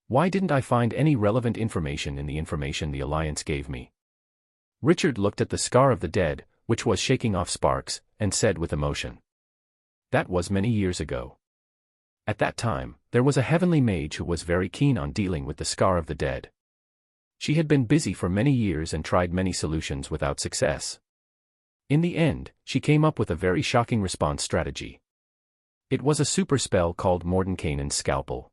Why didn't I find any relevant information in the information the Alliance gave me? Richard looked at the Scar of the Dead, which was shaking off sparks, and said with emotion, "That was many years ago. At that time, there was a heavenly mage who was very keen on dealing with the Scar of the Dead. She had been busy for many years and tried many solutions without success. In the end, she came up with a very shocking response strategy. It was a super spell called Mordenkainen's Scalpel.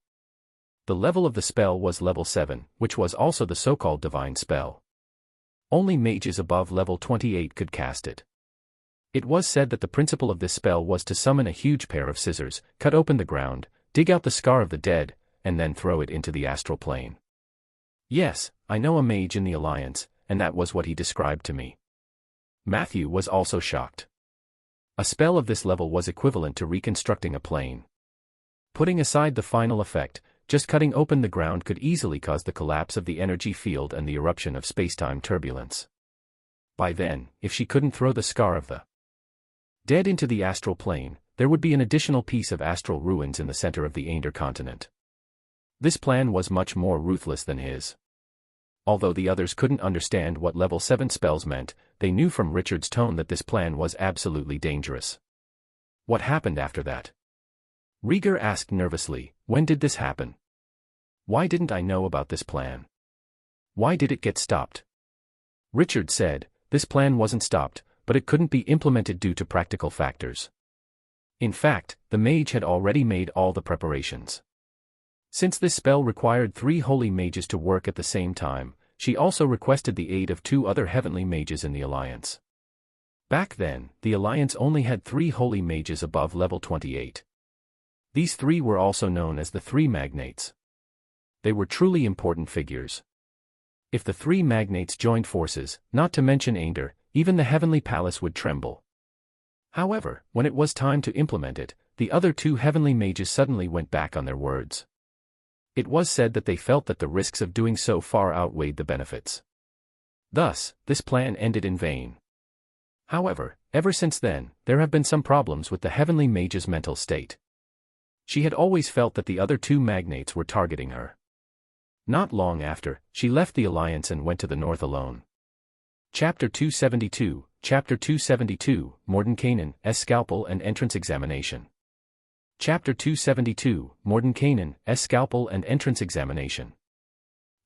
The level of the spell was level 7, which was also the so-called divine spell. Only mages above level 28 could cast it. It was said that the principle of this spell was to summon a huge pair of scissors, cut open the ground, dig out the Scar of the Dead, and then throw it into the astral plane. Yes, I know a mage in the Alliance, and that was what he described to me." Matthew was also shocked. A spell of this level was equivalent to reconstructing a plane. Putting aside the final effect, just cutting open the ground could easily cause the collapse of the energy field and the eruption of spacetime turbulence. By then, if she couldn't throw the Scar of the Dead into the astral plane, there would be an additional piece of astral ruins in the center of the Ainder continent. This plan was much more ruthless than his. Although the others couldn't understand what level 7 spells meant, they knew from Richard's tone that this plan was absolutely dangerous. What happened after that? Rieger asked nervously, when did this happen? Why didn't I know about this plan? Why did it get stopped? Richard said, this plan wasn't stopped, but it couldn't be implemented due to practical factors. In fact, the mage had already made all the preparations. Since this spell required 3 holy mages to work at the same time, she also requested the aid of 2 other heavenly mages in the Alliance. Back then, the Alliance only had 3 holy mages above level 28. These 3 were also known as the 3 magnates. They were truly important figures. If the 3 magnates joined forces, not to mention Ainder, even the heavenly palace would tremble. However, when it was time to implement it, the other 2 heavenly mages suddenly went back on their words. It was said that they felt that the risks of doing so far outweighed the benefits. Thus, this plan ended in vain. However, ever since then, there have been some problems with the heavenly mage's mental state. She had always felt that the other 2 magnates were targeting her. Not long after, she left the Alliance and went to the north alone. Chapter 272, Chapter 272, Mordenkainen's Scalpel and Entrance Examination. Chapter 272, Mordenkainen's Scalpel and Entrance Examination.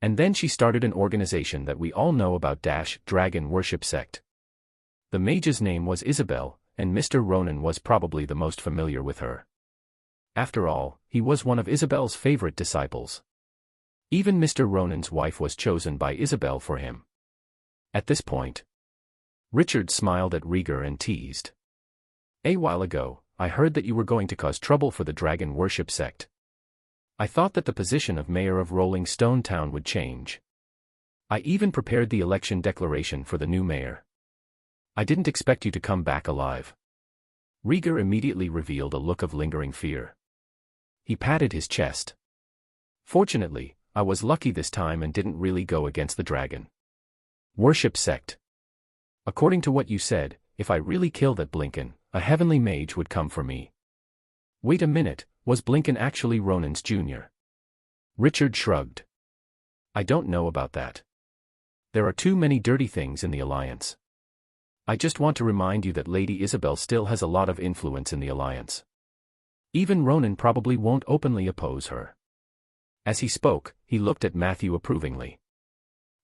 And then she started an organization that we all know about — Dragon Worship Sect. The mage's name was Isabel, and Mr. Ronan was probably the most familiar with her. After all, he was one of Isabel's favorite disciples. Even Mr. Ronan's wife was chosen by Isabel for him. At this point, Richard smiled at Rieger and teased. "A while ago, I heard that you were going to cause trouble for the Dragon Worship Sect. I thought that the position of mayor of Rolling Stone Town would change. I even prepared the election declaration for the new mayor. I didn't expect you to come back alive." Rieger immediately revealed a look of lingering fear. He patted his chest. "Fortunately, I was lucky this time and didn't really go against the Dragon Worship Sect. According to what you said, if I really killed that Blinken, a heavenly mage would come for me." Wait a minute, was Blinken actually Ronan's junior? Richard shrugged. "I don't know about that. There are too many dirty things in the Alliance. I just want to remind you that Lady Isabel still has a lot of influence in the Alliance. Even Ronan probably won't openly oppose her." As he spoke, he looked at Matthew approvingly.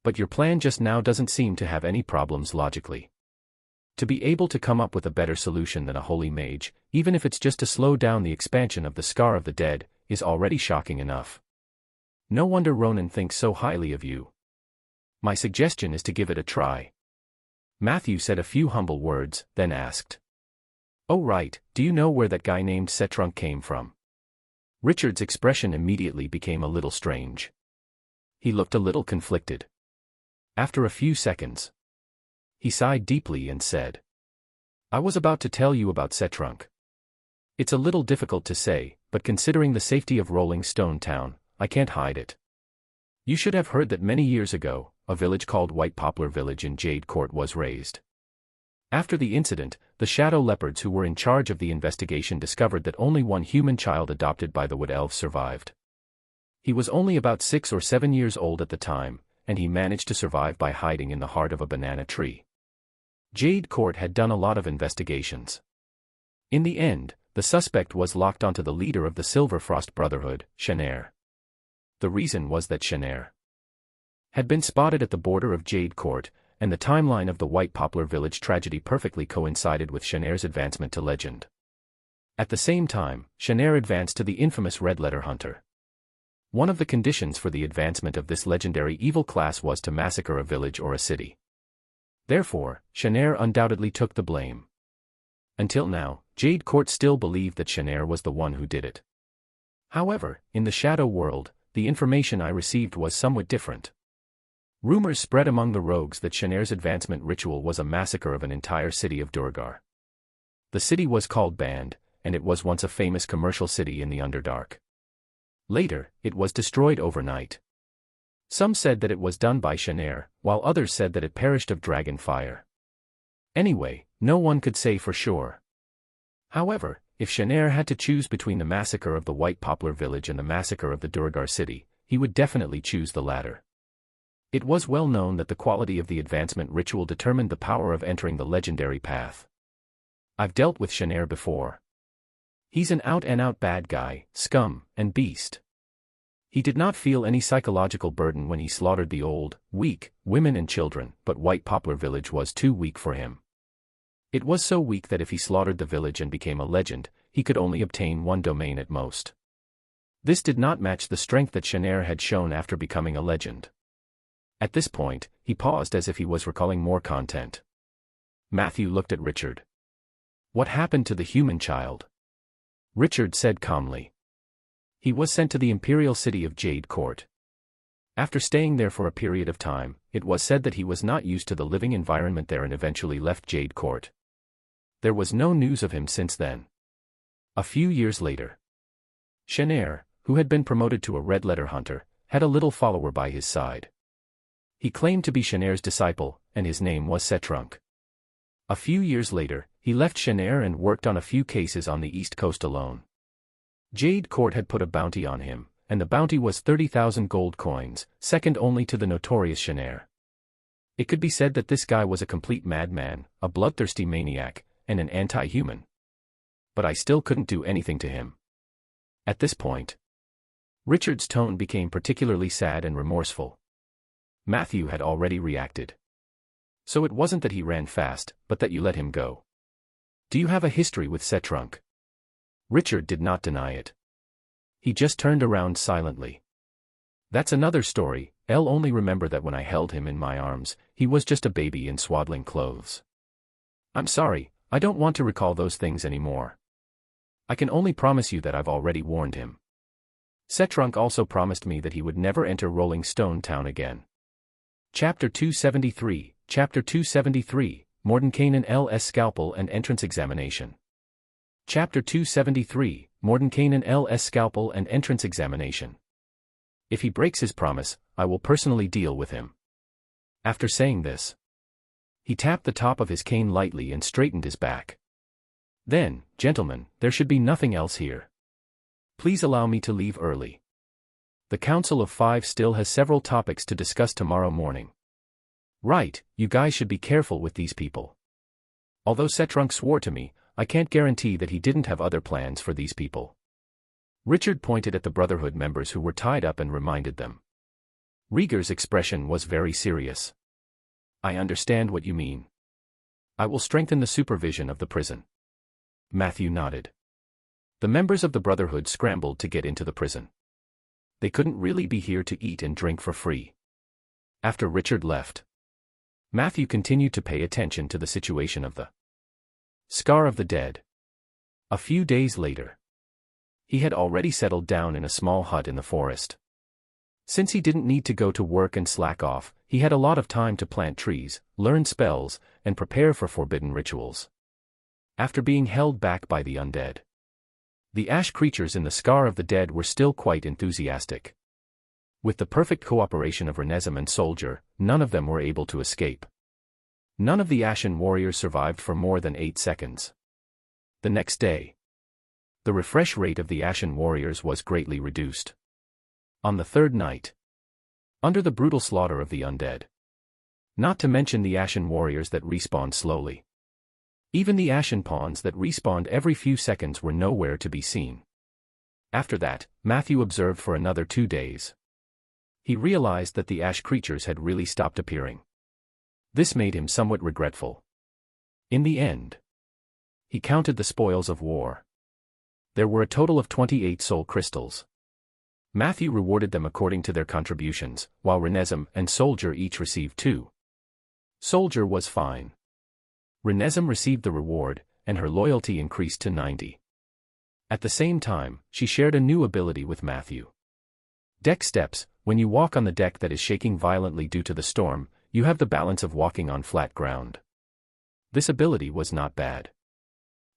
"But your plan just now doesn't seem to have any problems logically. To be able to come up with a better solution than a holy mage, even if it's just to slow down the expansion of the Scar of the Dead, is already shocking enough. No wonder Ronan thinks so highly of you. My suggestion is to give it a try." Matthew said a few humble words, then asked, "Oh right, do you know where that guy named Setrunk came from?" Richard's expression immediately became a little strange. He looked a little conflicted. After a few seconds, he sighed deeply and said, "I was about to tell you about Setrunk. It's a little difficult to say, but considering the safety of Rolling Stone Town, I can't hide it. You should have heard that many years ago, a village called White Poplar Village in Jade Court was raised. After the incident, the Shadow Leopards who were in charge of the investigation discovered that only one human child adopted by the Wood Elves survived. He was only about 6 or 7 years old at the time, and he managed to survive by hiding in the heart of a banana tree. Jade Court had done a lot of investigations. In the end, the suspect was locked onto the leader of the Silverfrost Brotherhood, Shanair. The reason was that Shanair had been spotted at the border of Jade Court, and the timeline of the White Poplar Village tragedy perfectly coincided with Shanair's advancement to legend. At the same time, Shanair advanced to the infamous Red Letter Hunter. One of the conditions for the advancement of this legendary evil class was to massacre a village or a city. Therefore, Shanair undoubtedly took the blame. Until now, Jade Court still believed that Shanair was the one who did it. However, in the shadow world, the information I received was somewhat different. Rumors spread among the rogues that Shanair's advancement ritual was a massacre of an entire city of Durgar. The city was called Band, and it was once a famous commercial city in the Underdark. Later, it was destroyed overnight. Some said that it was done by Shanair, while others said that it perished of dragon fire. Anyway, no one could say for sure. However, if Shanair had to choose between the massacre of the White Poplar Village and the massacre of the Durgar city, he would definitely choose the latter. It was well known that the quality of the advancement ritual determined the power of entering the legendary path. I've dealt with Shanair before. He's an out-and-out bad guy, scum, and beast. He did not feel any psychological burden when he slaughtered the old, weak, women and children, but White Poplar Village was too weak for him. It was so weak that if he slaughtered the village and became a legend, he could only obtain one domain at most. This did not match the strength that Shanair had shown after becoming a legend. At this point, he paused as if he was recalling more content. Matthew looked at Richard. What happened to the human child? Richard said calmly. He was sent to the imperial city of Jade Court. After staying there for a period of time, it was said that he was not used to the living environment there and eventually left Jade Court. There was no news of him since then. A few years later, Shenair, who had been promoted to a red-letter hunter, had a little follower by his side. He claimed to be Shenair's disciple, and his name was Setrunk. A few years later, he left Shenair and worked on a few cases on the East Coast alone. Jade Court had put a bounty on him, and the bounty was 30,000 gold coins, second only to the notorious Shenair. It could be said that this guy was a complete madman, a bloodthirsty maniac, and an anti-human. But I still couldn't do anything to him. At this point, Richard's tone became particularly sad and remorseful. Matthew had already reacted. So it wasn't that he ran fast, but that you let him go. Do you have a history with Setrunk? Richard did not deny it. He just turned around silently. That's another story. I'll only remember that when I held him in my arms, he was just a baby in swaddling clothes. I'm sorry, I don't want to recall those things anymore. I can only promise you that I've already warned him. Setrunk also promised me that he would never enter Rolling Stone Town again. Chapter 273, Chapter 273, Mordenkainen L.'s Scalpel and Entrance Examination. Chapter 273, Mordenkainen L.'s Scalpel and Entrance Examination. If he breaks his promise, I will personally deal with him. After saying this, he tapped the top of his cane lightly and straightened his back. Then, gentlemen, there should be nothing else here. Please allow me to leave early. The Council of Five still has several topics to discuss tomorrow morning. Right, you guys should be careful with these people. Although Setrunk swore to me, I can't guarantee that he didn't have other plans for these people. Richard pointed at the Brotherhood members who were tied up and reminded them. Rieger's expression was very serious. I understand what you mean. I will strengthen the supervision of the prison. Matthew nodded. The members of the Brotherhood scrambled to get into the prison. They couldn't really be here to eat and drink for free. After Richard left, Matthew continued to pay attention to the situation of the Scar of the Dead. A few days later, he had already settled down in a small hut in the forest. Since he didn't need to go to work and slack off, he had a lot of time to plant trees, learn spells, and prepare for forbidden rituals. After being held back by the undead, the ash creatures in the Scar of the Dead were still quite enthusiastic. With the perfect cooperation of Renesm and Soldier, none of them were able to escape. None of the Ashen warriors survived for more than 8 seconds. The next day, the refresh rate of the Ashen warriors was greatly reduced. On the third night, under the brutal slaughter of the undead, not to mention the Ashen warriors that respawned slowly, even the Ashen pawns that respawned every few seconds were nowhere to be seen. After that, Matthew observed for another 2 days. He realized that the ash creatures had really stopped appearing. This made him somewhat regretful. In the end, he counted the spoils of war. There were a total of 28 soul crystals. Matthew rewarded them according to their contributions, while Renesm and Soldier each received 2. Soldier was fine. Renesm received the reward, and her loyalty increased to 90. At the same time, she shared a new ability with Matthew. Deck steps. When you walk on the deck that is shaking violently due to the storm, you have the balance of walking on flat ground. This ability was not bad.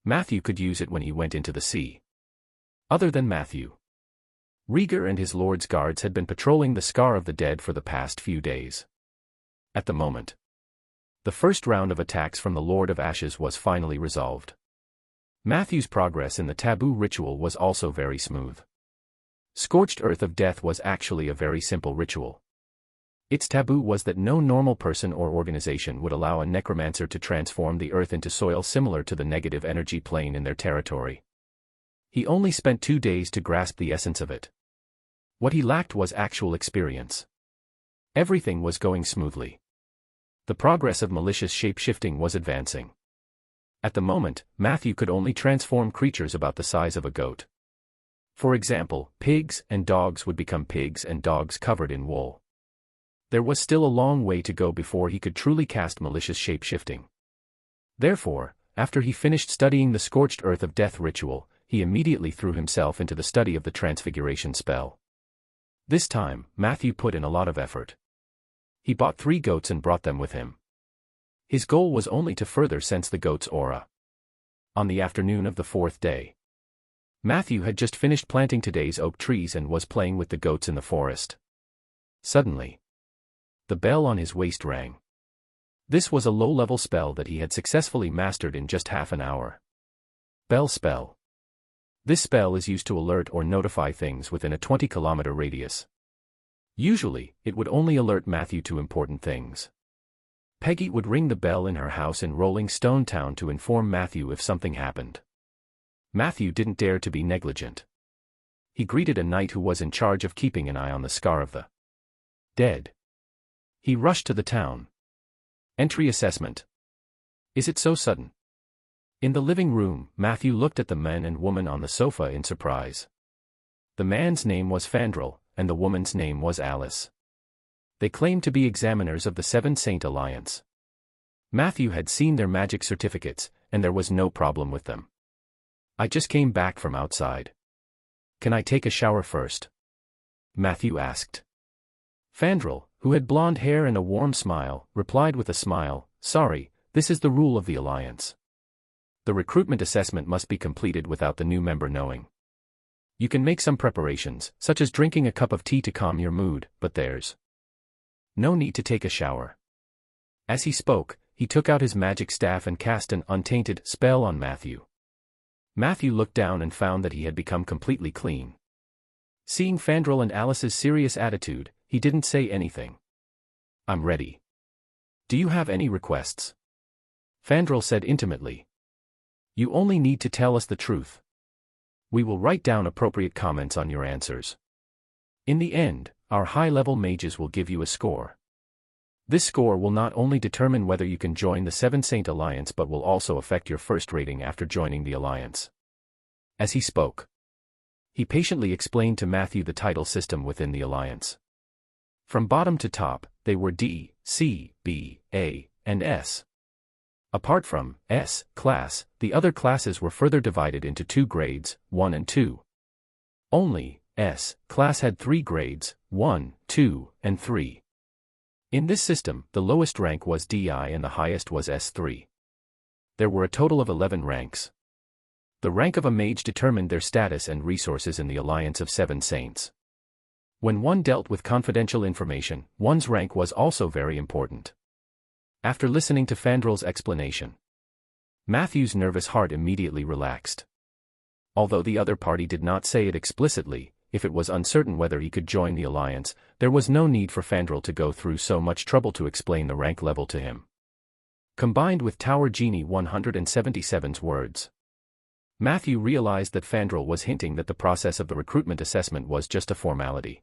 Matthew could use it when he went into the sea. Other than Matthew, Rieger and his lord's guards had been patrolling the Scar of the Dead for the past few days. At the moment, the first round of attacks from the Lord of Ashes was finally resolved. Matthew's progress in the taboo ritual was also very smooth. Scorched Earth of Death was actually a very simple ritual. Its taboo was that no normal person or organization would allow a necromancer to transform the earth into soil similar to the negative energy plane in their territory. He only spent 2 days to grasp the essence of it. What he lacked was actual experience. Everything was going smoothly. The progress of malicious shape-shifting was advancing. At the moment, Matthew could only transform creatures about the size of a goat. For example, pigs and dogs would become pigs and dogs covered in wool. There was still a long way to go before he could truly cast malicious shape-shifting. Therefore, after he finished studying the scorched earth of death ritual, he immediately threw himself into the study of the transfiguration spell. This time, Matthew put in a lot of effort. He bought 3 goats and brought them with him. His goal was only to further sense the goat's aura. On the afternoon of the 4th day, Matthew had just finished planting today's oak trees and was playing with the goats in the forest. Suddenly, the bell on his waist rang. This was a low-level spell that he had successfully mastered in just half an hour. Bell spell. This spell is used to alert or notify things within a 20-kilometer radius. Usually, it would only alert Matthew to important things. Peggy would ring the bell in her house in Rolling Stone Town to inform Matthew if something happened. Matthew didn't dare to be negligent. He greeted a knight who was in charge of keeping an eye on the scar of the dead. He rushed to the town. Entry assessment. Is it so sudden? In the living room, Matthew looked at the man and woman on the sofa in surprise. The man's name was Fandral, and the woman's name was Alice. They claimed to be examiners of the Seven Saint Alliance. Matthew had seen their magic certificates, and there was no problem with them. I just came back from outside. Can I take a shower first? Matthew asked. Fandral, who had blonde hair and a warm smile, replied with a smile, sorry, this is the rule of the Alliance. The recruitment assessment must be completed without the new member knowing. You can make some preparations, such as drinking a cup of tea to calm your mood, but there's no need to take a shower. As he spoke, he took out his magic staff and cast an untainted spell on Matthew. Matthew looked down and found that he had become completely clean. Seeing Fandral and Alice's serious attitude, he didn't say anything. I'm ready. Do you have any requests? Fandral said intimately. You only need to tell us the truth. We will write down appropriate comments on your answers. In the end, our high-level mages will give you a score. This score will not only determine whether you can join the Seven Saint Alliance but will also affect your first rating after joining the Alliance. As he spoke, he patiently explained to Matthew the title system within the Alliance. From bottom to top, they were D, C, B, A, and S. Apart from S class, the other classes were further divided into 2 grades, 1 and 2. Only S class had 3 grades, 1, 2, and 3. In this system, the lowest rank was DI and the highest was S3. There were a total of 11 ranks. The rank of a mage determined their status and resources in the Alliance of Seven Saints. When one dealt with confidential information, one's rank was also very important. After listening to Fandral's explanation, Matthew's nervous heart immediately relaxed. Although the other party did not say it explicitly, if it was uncertain whether he could join the Alliance, there was no need for Fandral to go through so much trouble to explain the rank level to him. Combined with Tower Genie 177's words, Matthew realized that Fandral was hinting that the process of the recruitment assessment was just a formality.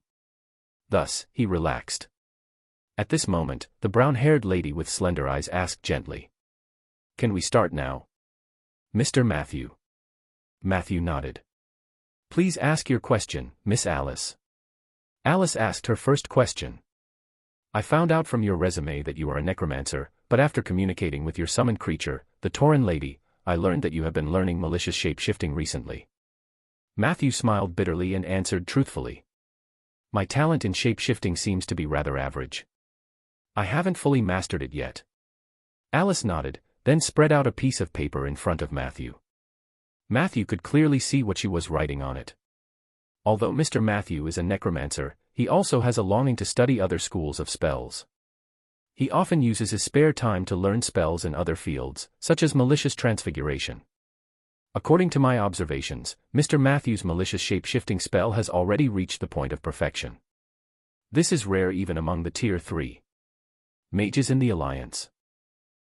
Thus, he relaxed. At this moment, the brown-haired lady with slender eyes asked gently, "Can we start now?" Mr. Matthew. Matthew nodded. "Please ask your question, Miss Alice." Alice asked her first question. "I found out from your resume that you are a necromancer, but after communicating with your summoned creature, the Tauren lady, I learned that you have been learning malicious shape-shifting recently." Matthew smiled bitterly and answered truthfully. "My talent in shape-shifting seems to be rather average. I haven't fully mastered it yet." Alice nodded, then spread out a piece of paper in front of Matthew. Matthew could clearly see what she was writing on it. Although Mr. Matthew is a necromancer, he also has a longing to study other schools of spells. He often uses his spare time to learn spells in other fields, such as malicious transfiguration. According to my observations, Mr. Matthew's malicious shape-shifting spell has already reached the point of perfection. This is rare even among the Tier 3 mages in the Alliance.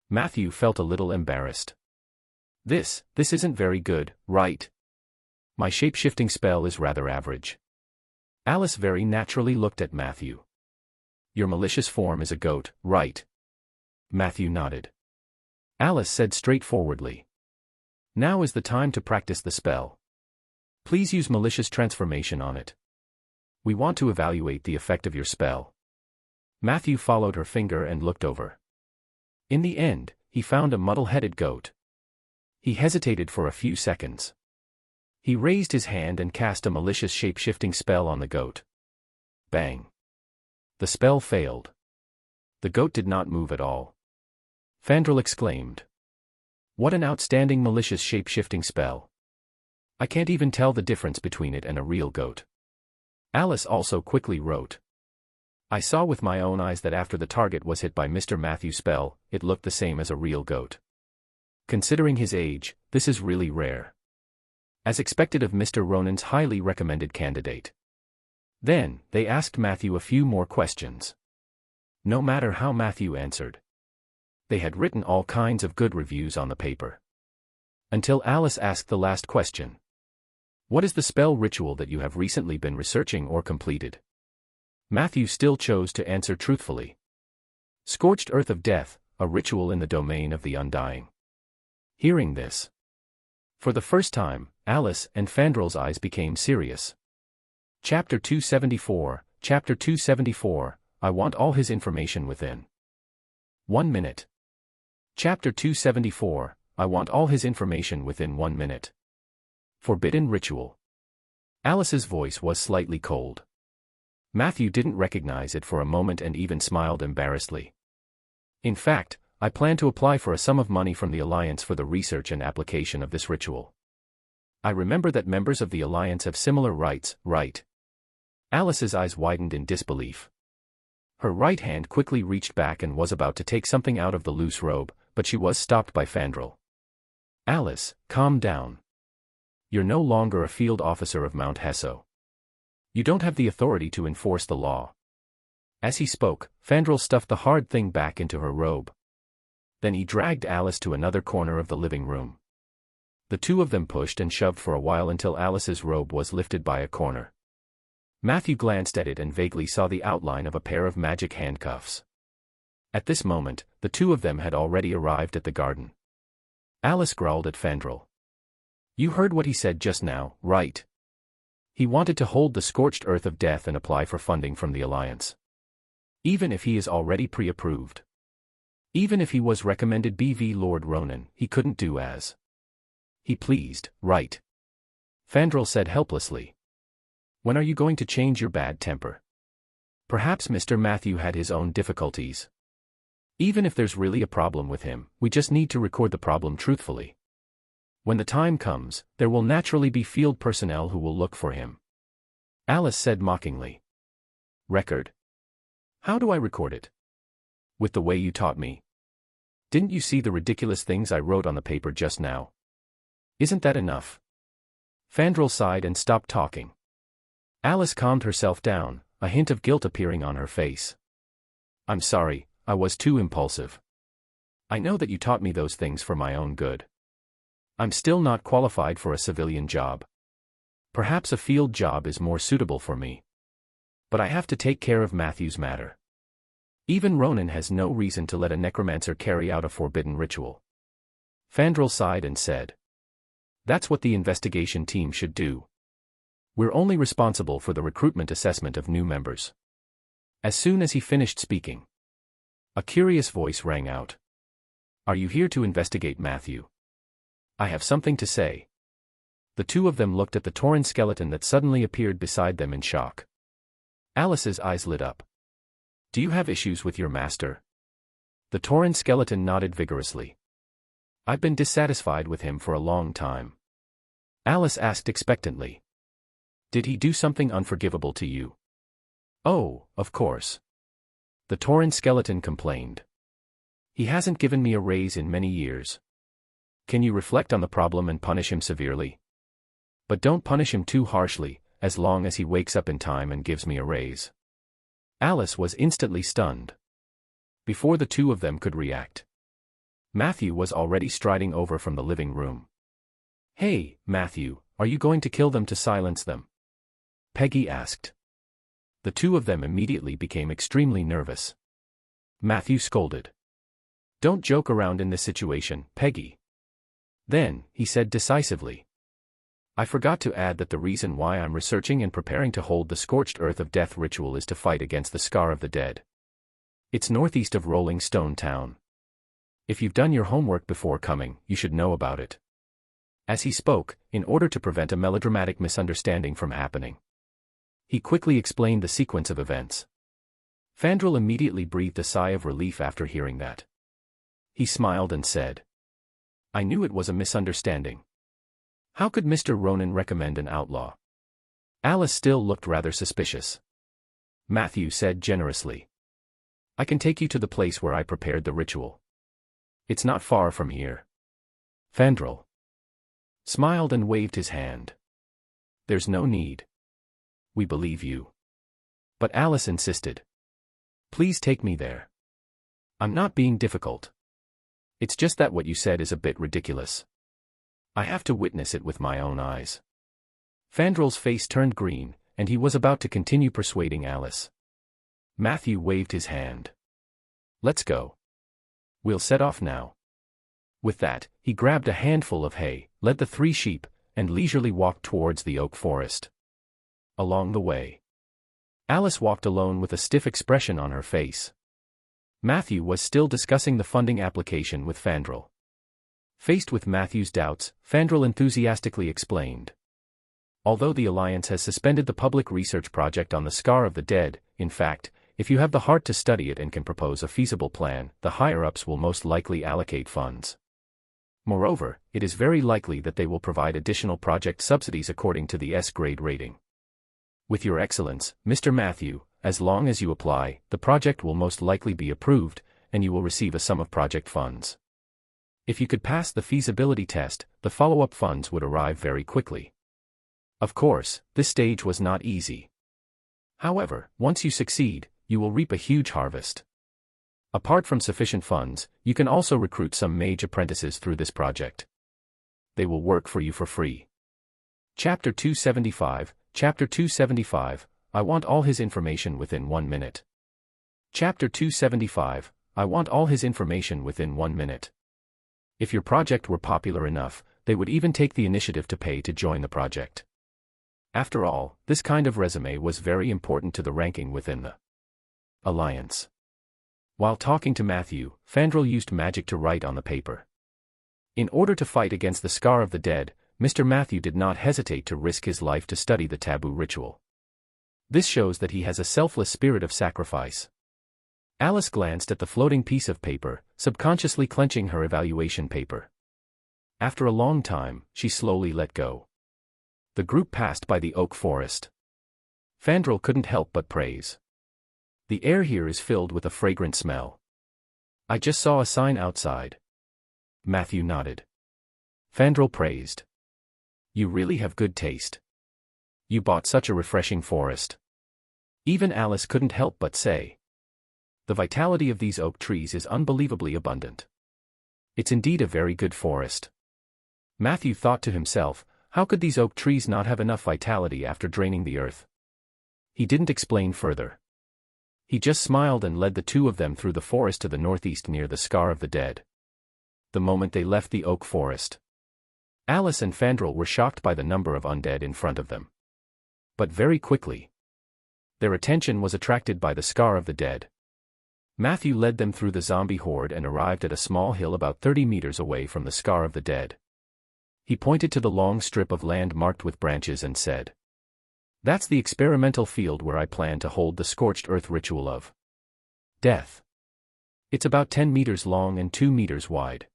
Matthew felt a little embarrassed. This isn't very good, right? My shape-shifting spell is rather average." Alice very naturally looked at Matthew. "Your malicious form is a goat, right?" Matthew nodded. Alice said straightforwardly, "Now is the time to practice the spell. Please use malicious transformation on it. We want to evaluate the effect of your spell." Matthew followed her finger and looked over. In the end, he found a muddle-headed goat. He hesitated for a few seconds. He raised his hand and cast a malicious shape-shifting spell on the goat. Bang! The spell failed. The goat did not move at all. Fandral exclaimed. What an outstanding malicious shape-shifting spell. I can't even tell the difference between it and a real goat. Alice also quickly wrote. I saw with my own eyes that after the target was hit by Mr. Matthew's spell, it looked the same as a real goat. Considering his age, this is really rare. As expected of Mr. Ronan's highly recommended candidate. Then, they asked Matthew a few more questions. No matter how Matthew answered. They had written all kinds of good reviews on the paper. Until Alice asked the last question. What is the spell ritual that you have recently been researching or completed? Matthew still chose to answer truthfully. Scorched Earth of Death, a ritual in the domain of the undying. Hearing this. For the first time, Alice and Fandral's eyes became serious. Chapter 274, Chapter 274, I want all his information within 1 minute. Chapter 274, I want all his information within 1 minute. Forbidden Ritual. Alice's voice was slightly cold. Matthew didn't recognize it for a moment and even smiled embarrassedly. In fact, I plan to apply for a sum of money from the Alliance for the research and application of this ritual. I remember that members of the Alliance have similar rights, right? Alice's eyes widened in disbelief. Her right hand quickly reached back and was about to take something out of the loose robe, but she was stopped by Fandral. Alice, calm down. You're no longer a field officer of Mount Hesso. You don't have the authority to enforce the law. As he spoke, Fandral stuffed the hard thing back into her robe. Then he dragged Alice to another corner of the living room. The two of them pushed and shoved for a while until Alice's robe was lifted by a corner. Matthew glanced at it and vaguely saw the outline of a pair of magic handcuffs. At this moment, the two of them had already arrived at the garden. Alice growled at Fandral. You heard what he said just now, right? He wanted to hold the scorched earth of death and apply for funding from the Alliance. Even if he is already pre-approved. Even if he was recommended BV Lord Ronan, he couldn't do as he pleased, right? Fandral said helplessly. When are you going to change your bad temper? Perhaps Mr. Matthew had his own difficulties. Even if there's really a problem with him, we just need to record the problem truthfully. When the time comes, there will naturally be field personnel who will look for him. Alice said mockingly. Record? How do I record it? With the way you taught me. Didn't you see the ridiculous things I wrote on the paper just now? Isn't that enough? Fandral sighed and stopped talking. Alice calmed herself down, a hint of guilt appearing on her face. I'm sorry, I was too impulsive. I know that you taught me those things for my own good. I'm still not qualified for a civilian job. Perhaps a field job is more suitable for me. But I have to take care of Matthew's matter. Even Ronan has no reason to let a necromancer carry out a forbidden ritual. Fandral sighed and said. That's what the investigation team should do. We're only responsible for the recruitment assessment of new members. As soon as he finished speaking, a curious voice rang out. Are you here to investigate Matthew? I have something to say. The two of them looked at the Tauren skeleton that suddenly appeared beside them in shock. Alice's eyes lit up. Do you have issues with your master? The Tauren skeleton nodded vigorously. I've been dissatisfied with him for a long time. Alice asked expectantly. Did he do something unforgivable to you? Oh, of course. The Tauren skeleton complained. He hasn't given me a raise in many years. Can you reflect on the problem and punish him severely? But don't punish him too harshly, as long as he wakes up in time and gives me a raise. Alice was instantly stunned. Before the two of them could react, Matthew was already striding over from the living room. Hey, Matthew, are you going to kill them to silence them? Peggy asked. The two of them immediately became extremely nervous. Matthew scolded. Don't joke around in this situation, Peggy. Then, he said decisively. I forgot to add that the reason why I'm researching and preparing to hold the Scorched Earth of Death ritual is to fight against the Scar of the Dead. It's northeast of Rolling Stone Town. If you've done your homework before coming, you should know about it. As he spoke, in order to prevent a melodramatic misunderstanding from happening, he quickly explained the sequence of events. Fandral immediately breathed a sigh of relief after hearing that. He smiled and said, "I knew it was a misunderstanding. How could Mr. Ronan recommend an outlaw?" Alice still looked rather suspicious. Matthew said generously, "I can take you to the place where I prepared the ritual. It's not far from here." Fandral smiled and waved his hand. "There's no need. We believe you." But Alice insisted, "Please take me there. I'm not being difficult. It's just that what you said is a bit ridiculous. I have to witness it with my own eyes." Fandral's face turned green, and he was about to continue persuading Alice. Matthew waved his hand. "Let's go. We'll set off now." With that, he grabbed a handful of hay, led the 3 sheep, and leisurely walked towards the oak forest. Along the way, Alice walked alone with a stiff expression on her face. Matthew was still discussing the funding application with Fandral. Faced with Matthew's doubts, Fandral enthusiastically explained, "Although the Alliance has suspended the public research project on the Scar of the Dead, in fact, if you have the heart to study it and can propose a feasible plan, the higher-ups will most likely allocate funds. Moreover, it is very likely that they will provide additional project subsidies according to the S-grade rating. With your excellence, Mr. Matthew, as long as you apply, the project will most likely be approved, and you will receive a sum of project funds. If you could pass the feasibility test, the follow-up funds would arrive very quickly. Of course, this stage was not easy. However, once you succeed, you will reap a huge harvest. Apart from sufficient funds, you can also recruit some mage apprentices through this project. They will work for you for free." Chapter 275, Chapter 275, I want all his information within 1 minute. Chapter 275, I want all his information within 1 minute. If your project were popular enough, they would even take the initiative to pay to join the project. After all, this kind of resume was very important to the ranking within the Alliance. While talking to Matthew, Fandral used magic to write on the paper. In order to fight against the Scar of the Dead, Mr. Matthew did not hesitate to risk his life to study the taboo ritual. This shows that he has a selfless spirit of sacrifice. Alice glanced at the floating piece of paper, subconsciously clenching her evaluation paper. After a long time, she slowly let go. The group passed by the oak forest. Fandral couldn't help but praise. "The air here is filled with a fragrant smell. I just saw a sign outside." Matthew nodded. Fandral praised, "You really have good taste. You bought such a refreshing forest." Even Alice couldn't help but say, "The vitality of these oak trees is unbelievably abundant. It's indeed a very good forest." Matthew thought to himself, how could these oak trees not have enough vitality after draining the earth? He didn't explain further. He just smiled and led the 2 of them through the forest to the northeast near the Scar of the Dead. The moment they left the oak forest, Alice and Fandral were shocked by the number of undead in front of them. But very quickly, their attention was attracted by the Scar of the Dead. Matthew led them through the zombie horde and arrived at a small hill about 30 meters away from the Scar of the Dead. He pointed to the long strip of land marked with branches and said, "That's the experimental field where I plan to hold the scorched earth ritual of death. It's about 10 meters long and 2 meters wide.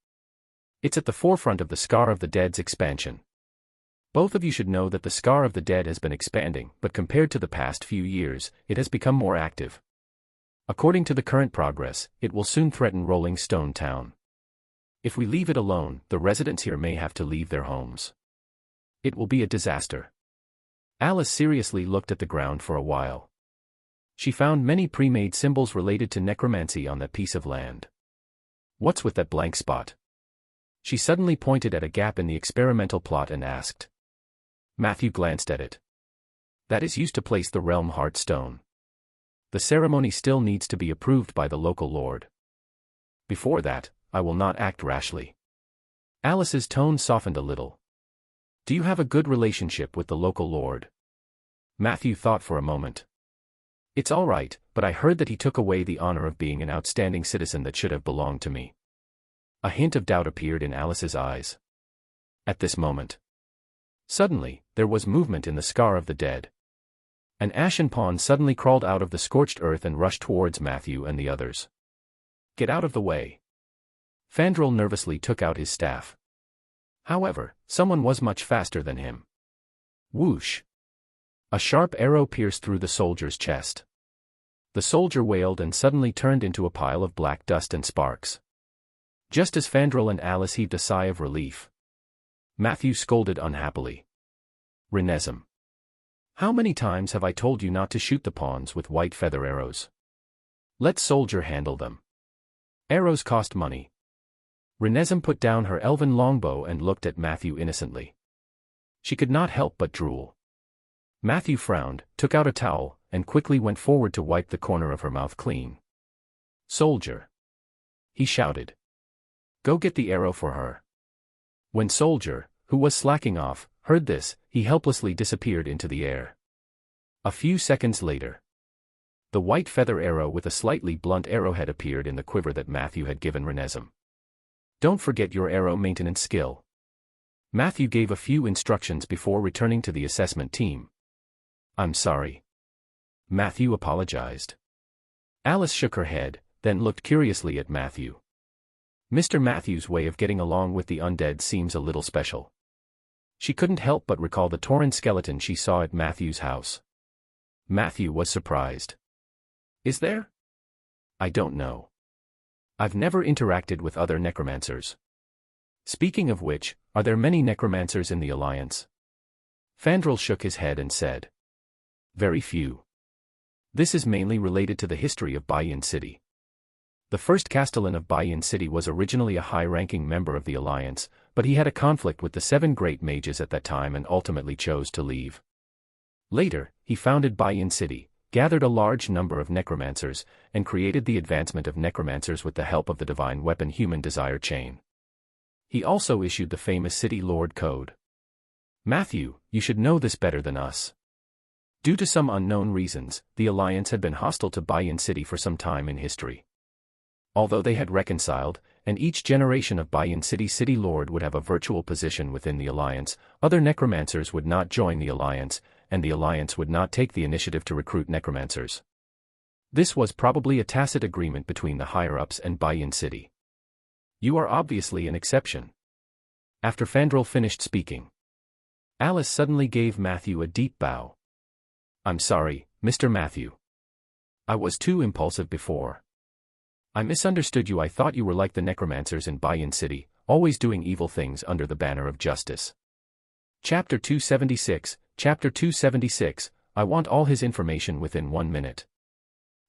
It's at the forefront of the Scar of the Dead's expansion. Both of you should know that the Scar of the Dead has been expanding, but compared to the past few years, it has become more active. According to the current progress, it will soon threaten Rolling Stone Town. If we leave it alone, the residents here may have to leave their homes. It will be a disaster." Alice seriously looked at the ground for a while. She found many pre-made symbols related to necromancy on that piece of land. "What's with that blank spot?" She suddenly pointed at a gap in the experimental plot and asked. Matthew glanced at it. "That is used to place the realm heart stone. The ceremony still needs to be approved by the local lord. Before that, I will not act rashly." Alice's tone softened a little. "Do you have a good relationship with the local lord?" Matthew thought for a moment. "It's all right, but I heard that he took away the honor of being an outstanding citizen that should have belonged to me." A hint of doubt appeared in Alice's eyes. At this moment, suddenly, there was movement in the scar of the dead. An ashen pawn suddenly crawled out of the scorched earth and rushed towards Matthew and the others. "Get out of the way." Fandral nervously took out his staff. However, someone was much faster than him. Whoosh! A sharp arrow pierced through the soldier's chest. The soldier wailed and suddenly turned into a pile of black dust and sparks. Just as Fandral and Alice heaved a sigh of relief, Matthew scolded unhappily. "Renesm. How many times have I told you not to shoot the pawns with white feather arrows? Let soldier handle them. Arrows cost money." Renesm put down her elven longbow and looked at Matthew innocently. She could not help but drool. Matthew frowned, took out a towel, and quickly went forward to wipe the corner of her mouth clean. "Soldier," he shouted. "Go get the arrow for her." When Soldier, who was slacking off, heard this, he helplessly disappeared into the air. A few seconds later, the white feather arrow with a slightly blunt arrowhead appeared in the quiver that Matthew had given Renesm. "Don't forget your arrow maintenance skill." Matthew gave a few instructions before returning to the assessment team. "I'm sorry." Matthew apologized. Alice shook her head, then looked curiously at Matthew. Mr. Matthew's way of getting along with the undead seems a little special. She couldn't help but recall the Tauren skeleton she saw at Matthew's house. Matthew was surprised. "Is there?" "I don't know. I've never interacted with other necromancers." "Speaking of which, are there many necromancers in the Alliance?" Fandral shook his head and said, "Very few. This is mainly related to the history of Barren City. The first Castellan of Barren City was originally a high-ranking member of the Alliance, but he had a conflict with the 7 great mages at that time and ultimately chose to leave. Later, he founded Barren City, gathered a large number of necromancers, and created the advancement of necromancers with the help of the divine weapon Human Desire Chain. He also issued the famous City Lord Code. Matthew, you should know this better than us. Due to some unknown reasons, the Alliance had been hostile to Barren City for some time in history. Although they had reconciled, and each generation of Barren City's City Lord would have a virtual position within the Alliance, other necromancers would not join the Alliance, and the Alliance would not take the initiative to recruit necromancers. This was probably a tacit agreement between the higher-ups and Barren City. You are obviously an exception. After Fandral finished speaking, Alice suddenly gave Matthew a deep bow. "I'm sorry, Mr. Matthew. I was too impulsive before. I misunderstood you. I thought you were like the necromancers in Barren City, always doing evil things under the banner of justice." Chapter 276, Chapter 276, I want all his information within 1 minute.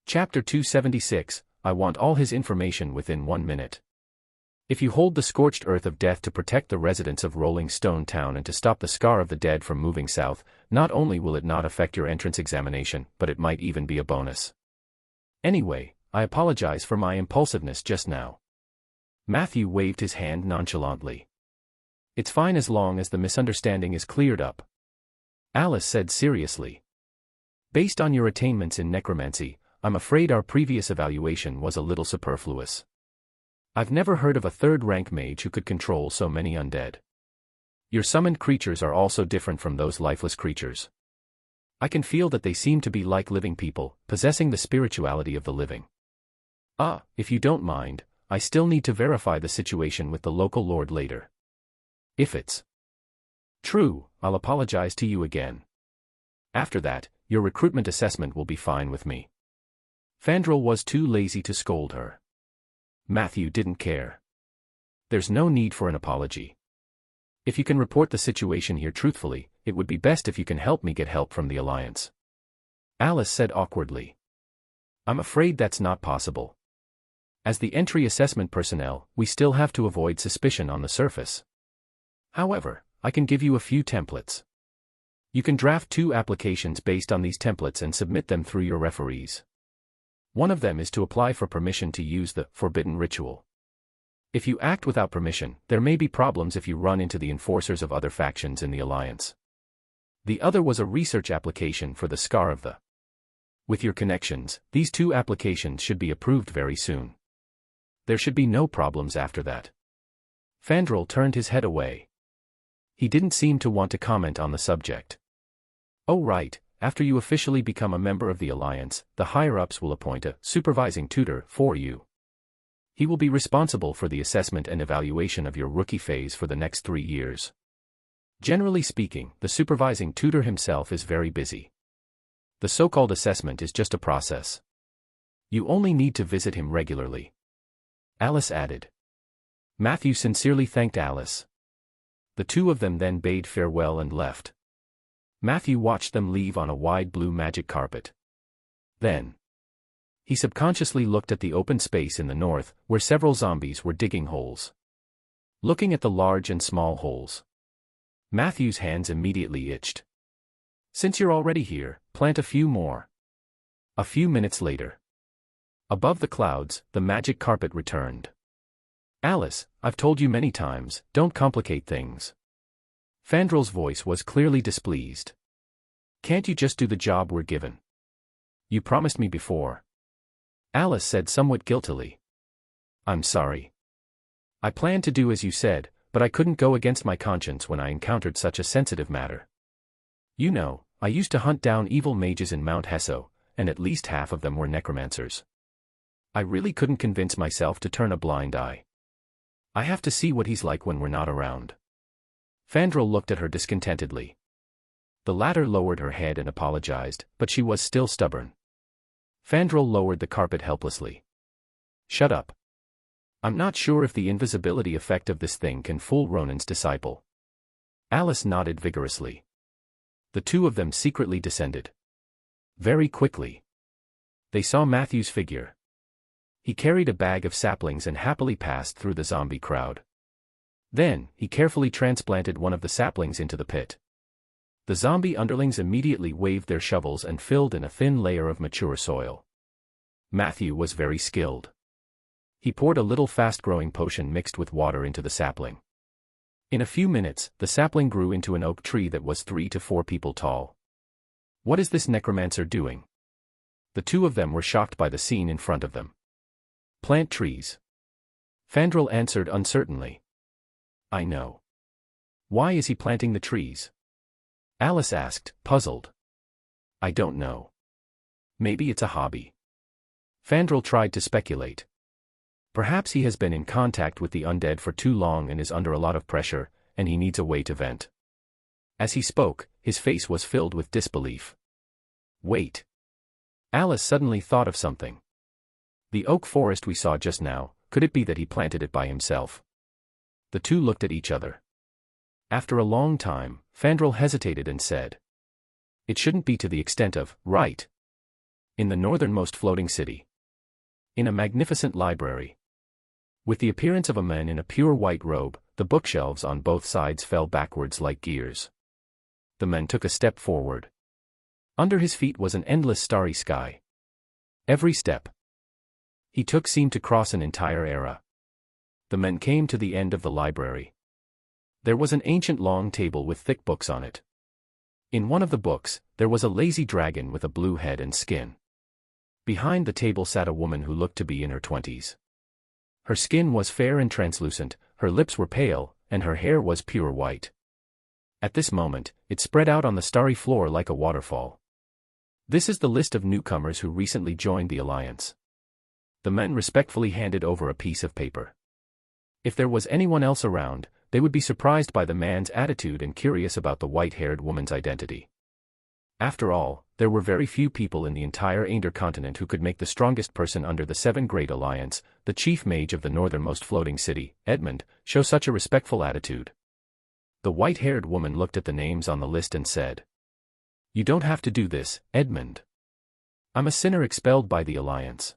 Chapter 276, I want all his information within 1 minute. If you hold the scorched earth of death to protect the residents of Rolling Stone Town and to stop the scar of the dead from moving south, not only will it not affect your entrance examination, but it might even be a bonus. Anyway, I apologize for my impulsiveness just now. Matthew waved his hand nonchalantly. "It's fine as long as the misunderstanding is cleared up." Alice said seriously. "Based on your attainments in necromancy, I'm afraid our previous evaluation was a little superfluous. I've never heard of a third-rank mage who could control so many undead. Your summoned creatures are also different from those lifeless creatures. I can feel that they seem to be like living people, possessing the spirituality of the living. If you don't mind, I still need to verify the situation with the local lord later. If it's true, I'll apologize to you again. After that, your recruitment assessment will be fine with me." Fandral was too lazy to scold her. Matthew didn't care. There's no need for an apology. If you can report the situation here truthfully, it would be best if you can help me get help from the Alliance. Alice said awkwardly. "I'm afraid that's not possible. As the entry assessment personnel, we still have to avoid suspicion on the surface. However, I can give you a few templates. You can draft 2 applications based on these templates and submit them through your referees. One of them is to apply for permission to use the forbidden ritual. If you act without permission, there may be problems if you run into the enforcers of other factions in the Alliance. The other was a research application for the Scar of the. With your connections, these 2 applications should be approved very soon. There should be no problems after that. Fandral turned his head away. He didn't seem to want to comment on the subject. Oh right, after you officially become a member of the Alliance, the higher-ups will appoint a supervising tutor for you. He will be responsible for the assessment and evaluation of your rookie phase for the next 3 years. Generally speaking, the supervising tutor himself is very busy. The so-called assessment is just a process. You only need to visit him regularly. Alice added. Matthew sincerely thanked Alice. The two of them then bade farewell and left. Matthew watched them leave on a wide blue magic carpet. Then he subconsciously looked at the open space in the north, where several zombies were digging holes. Looking at the large and small holes, Matthew's hands immediately itched. Since you're already here, plant a few more. A few minutes later, above the clouds, the magic carpet returned. Alice, I've told you many times, don't complicate things. Fandral's voice was clearly displeased. Can't you just do the job we're given? You promised me before. Alice said somewhat guiltily. I'm sorry. I planned to do as you said, but I couldn't go against my conscience when I encountered such a sensitive matter. You know, I used to hunt down evil mages in Mount Hesso, and at least half of them were necromancers. I really couldn't convince myself to turn a blind eye. I have to see what he's like when we're not around. Fandral looked at her discontentedly. The latter lowered her head and apologized, but she was still stubborn. Fandral lowered the carpet helplessly. Shut up. I'm not sure if the invisibility effect of this thing can fool Ronan's disciple. Alice nodded vigorously. The two of them secretly descended. Very quickly, they saw Matthew's figure. He carried a bag of saplings and happily passed through the zombie crowd. Then, he carefully transplanted one of the saplings into the pit. The zombie underlings immediately waved their shovels and filled in a thin layer of mature soil. Matthew was very skilled. He poured a little fast-growing potion mixed with water into the sapling. In a few minutes, the sapling grew into an oak tree that was 3 to 4 people tall. What is this necromancer doing? The two of them were shocked by the scene in front of them. Plant trees. Fandral answered uncertainly. I know. Why is he planting the trees? Alice asked, puzzled. I don't know. Maybe it's a hobby. Fandral tried to speculate. Perhaps he has been in contact with the undead for too long and is under a lot of pressure, and he needs a way to vent. As he spoke, his face was filled with disbelief. Wait. Alice suddenly thought of something. The oak forest we saw just now, could it be that he planted it by himself? The two looked at each other. After a long time, Fandral hesitated and said, it shouldn't be to the extent of, right? In the northernmost floating city. In a magnificent library. With the appearance of a man in a pure white robe, the bookshelves on both sides fell backwards like gears. The man took a step forward. Under his feet was an endless starry sky. Every step he took seemed to cross an entire era. The men came to the end of the library. There was an ancient long table with thick books on it. In one of the books, there was a lazy dragon with a blue head and skin. Behind the table sat a woman who looked to be in her 20s. Her skin was fair and translucent, her lips were pale, and her hair was pure white. At this moment, it spread out on the starry floor like a waterfall. This is the list of newcomers who recently joined the Alliance. The men respectfully handed over a piece of paper. If there was anyone else around, they would be surprised by the man's attitude and curious about the white-haired woman's identity. After all, there were very few people in the entire Ander continent who could make the strongest person under the 7 Great Alliance, the chief mage of the northernmost floating city, Edmund, show such a respectful attitude. The white-haired woman looked at the names on the list and said, "You don't have to do this, Edmund. I'm a sinner expelled by the Alliance."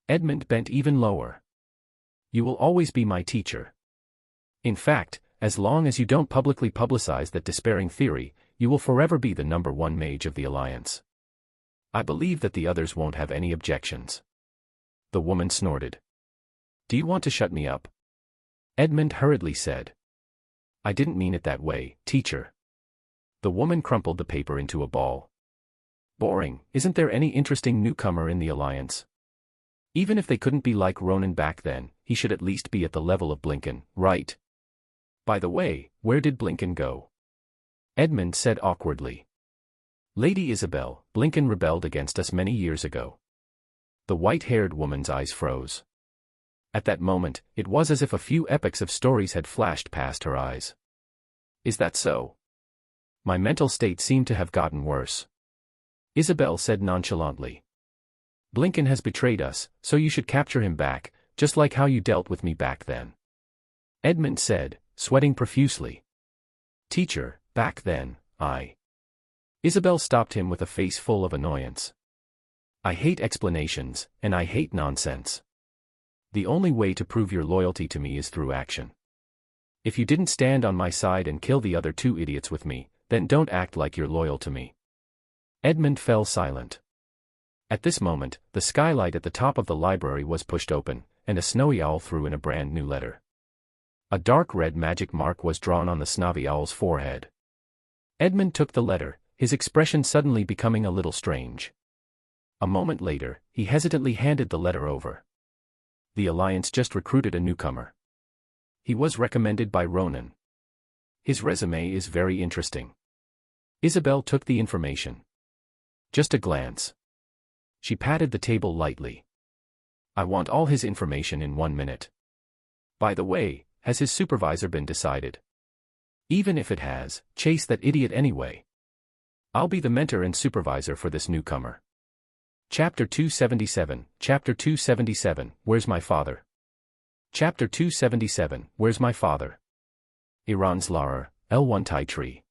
Edmund bent even lower. "You will always be my teacher. In fact, as long as you don't publicly publicize that despairing theory, you will forever be the #1 mage of the Alliance. I believe that the others won't have any objections." The woman snorted. "Do you want to shut me up?" Edmund hurriedly said. "I didn't mean it that way, teacher." The woman crumpled the paper into a ball. "Boring, isn't there any interesting newcomer in the Alliance?" Even if they couldn't be like Ronan back then, he should at least be at the level of Blinken, right? By the way, where did Blinken go? Edmund said awkwardly. Lady Isabel, Blinken rebelled against us many years ago. The white-haired woman's eyes froze. At that moment, it was as if a few epochs of stories had flashed past her eyes. Is that so? My mental state seemed to have gotten worse. Isabel said nonchalantly. Blinken has betrayed us, so you should capture him back, just like how you dealt with me back then. Edmund said, sweating profusely. Teacher, back then, Isabel stopped him with a face full of annoyance. I hate explanations, and I hate nonsense. The only way to prove your loyalty to me is through action. If you didn't stand on my side and kill the other two idiots with me, then don't act like you're loyal to me. Edmund fell silent. At this moment, the skylight at the top of the library was pushed open, and a snowy owl threw in a brand new letter. A dark red magic mark was drawn on the snobby owl's forehead. Edmund took the letter, his expression suddenly becoming a little strange. A moment later, he hesitantly handed the letter over. The Alliance just recruited a newcomer. He was recommended by Ronan. His resume is very interesting. Isabel took the information. Just a glance. She patted the table lightly. I want all his information in 1 minute. By the way, has his supervisor been decided? Even if it has, chase that idiot anyway. I'll be the mentor and supervisor for this newcomer. Chapter 277, Chapter 277, Where's my father? Chapter 277, Where's my father? Iran's Lara, L1 Thai tree.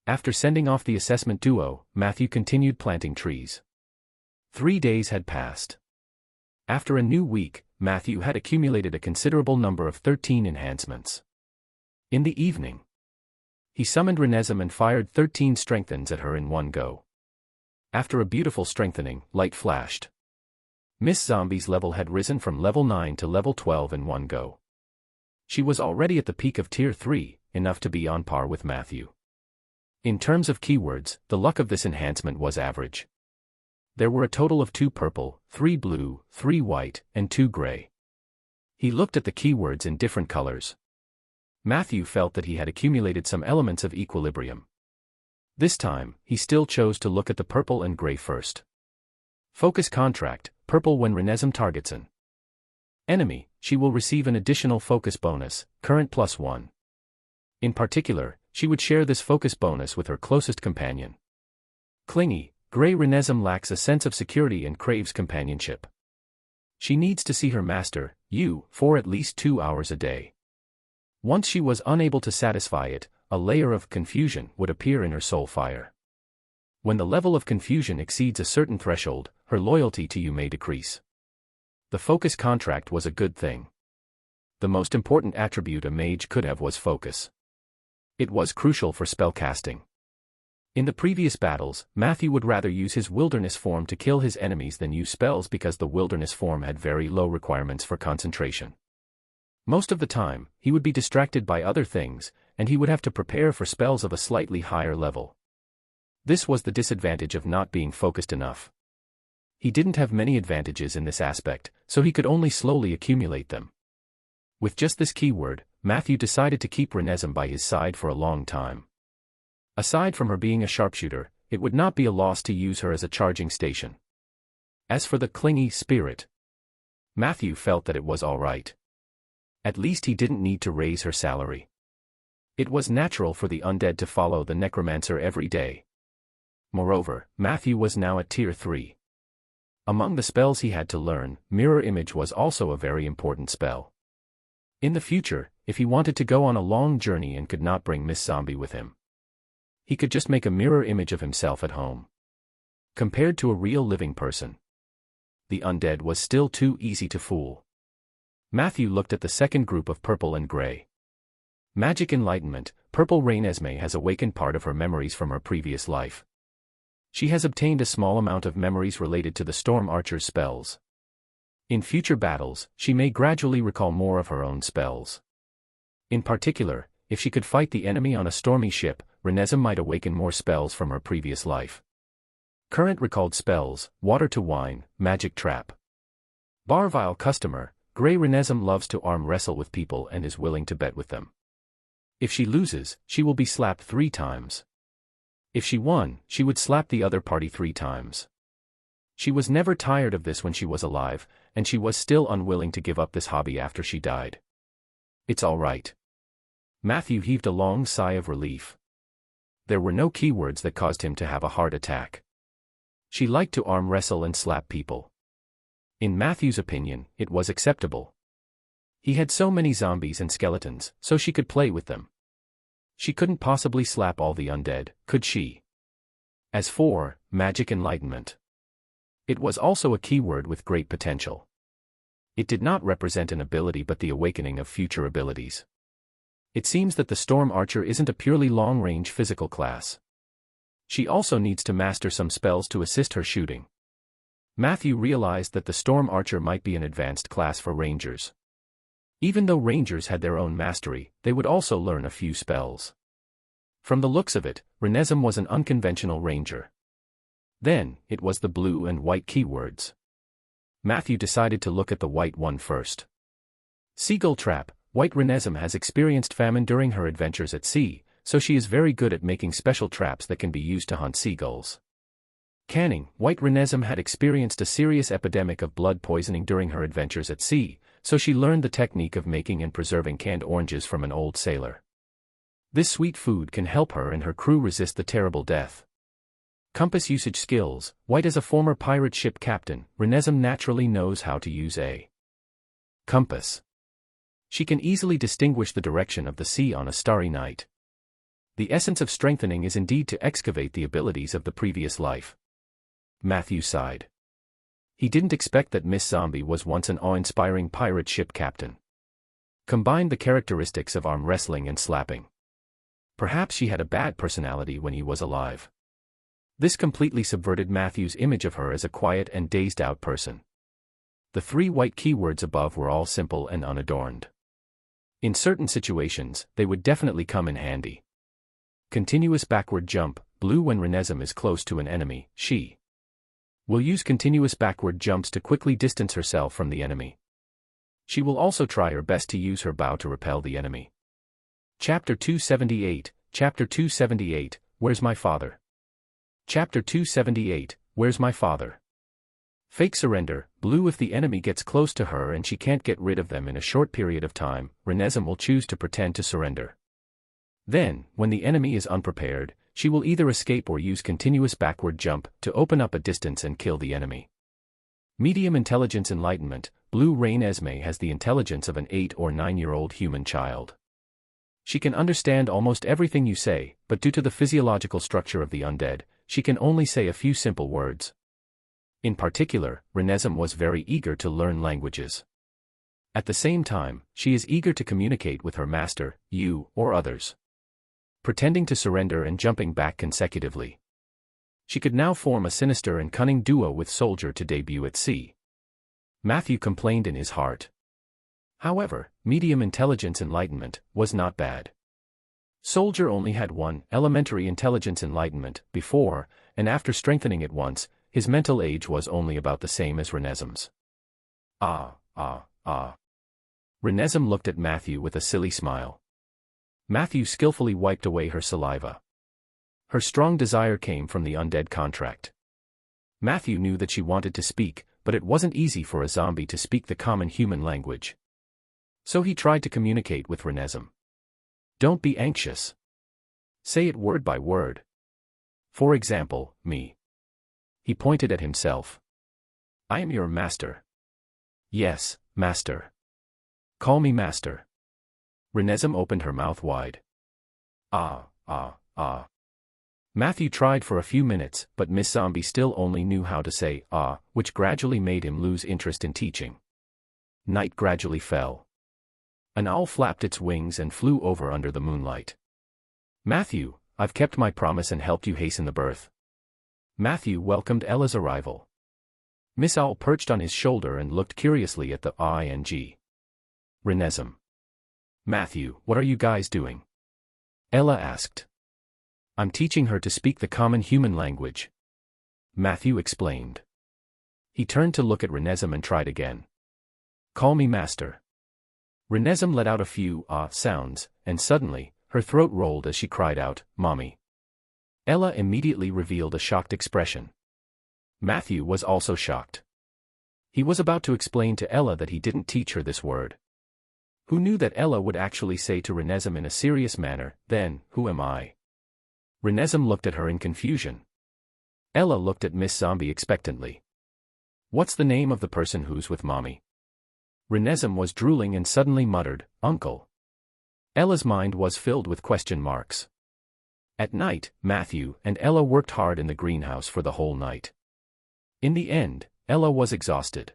After sending off the assessment duo, Matthew continued planting trees. 3 days had passed. After a new week, Matthew had accumulated a considerable number of 13 enhancements. In the evening, he summoned Renesm and fired 13 strengthens at her in one go. After a beautiful strengthening, light flashed. Miss Zombie's level had risen from level 9 to level 12 in one go. She was already at the peak of Tier 3, enough to be on par with Matthew. In terms of keywords, the luck of this enhancement was average. There were a total of 2 purple, 3 blue, 3 white, and 2 gray. He looked at the keywords in different colors. Matthew felt that he had accumulated some elements of equilibrium. This time, he still chose to look at the purple and gray first. Focus contract, purple when Renesm targets an enemy, she will receive an additional focus bonus, current +1. In particular, she would share this focus bonus with her closest companion. Clingy, gray Renesm lacks a sense of security and craves companionship. She needs to see her master, you, for at least 2 hours a day. Once she was unable to satisfy it, a layer of confusion would appear in her soul fire. When the level of confusion exceeds a certain threshold, her loyalty to you may decrease. The focus contract was a good thing. The most important attribute a mage could have was focus. It was crucial for spellcasting. In the previous battles, Matthew would rather use his wilderness form to kill his enemies than use spells because the wilderness form had very low requirements for concentration. Most of the time, he would be distracted by other things, and he would have to prepare for spells of a slightly higher level. This was the disadvantage of not being focused enough. He didn't have many advantages in this aspect, so he could only slowly accumulate them. With just this keyword, Matthew decided to keep Renesm by his side for a long time. Aside from her being a sharpshooter, it would not be a loss to use her as a charging station. As for the clingy spirit, Matthew felt that it was all right. At least he didn't need to raise her salary. It was natural for the undead to follow the Necromancer every day. Moreover, Matthew was now at Tier 3. Among the spells he had to learn, Mirror Image was also a very important spell. In the future, if he wanted to go on a long journey and could not bring Miss Zombie with him, he could just make a mirror image of himself at home. Compared to a real living person, the undead was still too easy to fool. Matthew looked at the second group of purple and gray. Magic Enlightenment, Purple Rain Esme has awakened part of her memories from her previous life. She has obtained a small amount of memories related to the Storm Archer's spells. In future battles, she may gradually recall more of her own spells. In particular, if she could fight the enemy on a stormy ship, Renesm might awaken more spells from her previous life. Current recalled spells, Water to Wine, Magic Trap. Barvile customer, Grey Renesm loves to arm wrestle with people and is willing to bet with them. If she loses, she will be slapped 3 times. If she won, she would slap the other party 3 times. She was never tired of this when she was alive, and she was still unwilling to give up this hobby after she died. It's all right. Matthew heaved a long sigh of relief. There were no keywords that caused him to have a heart attack. She liked to arm wrestle and slap people. In Matthew's opinion, it was acceptable. He had so many zombies and skeletons, so she could play with them. She couldn't possibly slap all the undead, could she? As for magic enlightenment, it was also a keyword with great potential. It did not represent an ability but the awakening of future abilities. It seems that the Storm Archer isn't a purely long-range physical class. She also needs to master some spells to assist her shooting. Matthew realized that the Storm Archer might be an advanced class for Rangers. Even though Rangers had their own mastery, they would also learn a few spells. From the looks of it, Renesm was an unconventional Ranger. Then, it was the blue and white keywords. Matthew decided to look at the white one first. Seagull Trap. White Renesm has experienced famine during her adventures at sea, so she is very good at making special traps that can be used to hunt seagulls. Canning. White Renesm had experienced a serious epidemic of blood poisoning during her adventures at sea, so she learned the technique of making and preserving canned oranges from an old sailor. This sweet food can help her and her crew resist the terrible death. Compass usage skills. White as a former pirate ship captain, Renesm naturally knows how to use a compass. She can easily distinguish the direction of the sea on a starry night. The essence of strengthening is indeed to excavate the abilities of the previous life. Matthew sighed. He didn't expect that Miss Zombie was once an awe-inspiring pirate ship captain. Combined the characteristics of arm wrestling and slapping. Perhaps she had a bad personality when he was alive. This completely subverted Matthew's image of her as a quiet and dazed-out person. The 3 white keywords above were all simple and unadorned. In certain situations, they would definitely come in handy. Continuous backward jump, blue when Renesm is close to an enemy, she will use continuous backward jumps to quickly distance herself from the enemy. She will also try her best to use her bow to repel the enemy. Chapter 278, Chapter 278, Where's My Father? Chapter 278, Where's My Father? Fake surrender, blue if the enemy gets close to her and she can't get rid of them in a short period of time, Renesm will choose to pretend to surrender. Then, when the enemy is unprepared, she will either escape or use continuous backward jump to open up a distance and kill the enemy. Medium intelligence enlightenment, blue Renesm has the intelligence of an 8 or 9-year-old human child. She can understand almost everything you say, but due to the physiological structure of the undead, she can only say a few simple words. In particular, Renesm was very eager to learn languages. At the same time, she is eager to communicate with her master, you, or others. Pretending to surrender and jumping back consecutively. She could now form a sinister and cunning duo with Soldier to debut at sea. Matthew complained in his heart. However, medium intelligence enlightenment was not bad. Soldier only had 1 elementary intelligence enlightenment before, and after strengthening it once, his mental age was only about the same as Renesm's. Renesm looked at Matthew with a silly smile. Matthew skillfully wiped away her saliva. Her strong desire came from the undead contract. Matthew knew that she wanted to speak, but it wasn't easy for a zombie to speak the common human language. So he tried to communicate with Renesm. Don't be anxious. Say it word by word. For example, me. He pointed at himself. I am your master. Yes, master. Call me master. Renesm opened her mouth wide. Matthew tried for a few minutes, but Miss Zombie still only knew how to say which gradually made him lose interest in teaching. Night gradually fell. An owl flapped its wings and flew over under the moonlight. Matthew, I've kept my promise and helped you hasten the birth. Matthew welcomed Ella's arrival. Miss Owl perched on his shoulder and looked curiously at the ing. Renesm. Matthew, what are you guys doing? Ella asked. I'm teaching her to speak the common human language. Matthew explained. He turned to look at Renesm and tried again. Call me master. Renesmee let out a few sounds, and suddenly, her throat rolled as she cried out, Mommy. Ella immediately revealed a shocked expression. Matthew was also shocked. He was about to explain to Ella that he didn't teach her this word. Who knew that Ella would actually say to Renesmee in a serious manner, then, who am I? Renesmee looked at her in confusion. Ella looked at Miss Zombie expectantly. What's the name of the person who's with Mommy? Renesmee was drooling and suddenly muttered, Uncle. Ella's mind was filled with question marks. At night, Matthew and Ella worked hard in the greenhouse for the whole night. In the end, Ella was exhausted.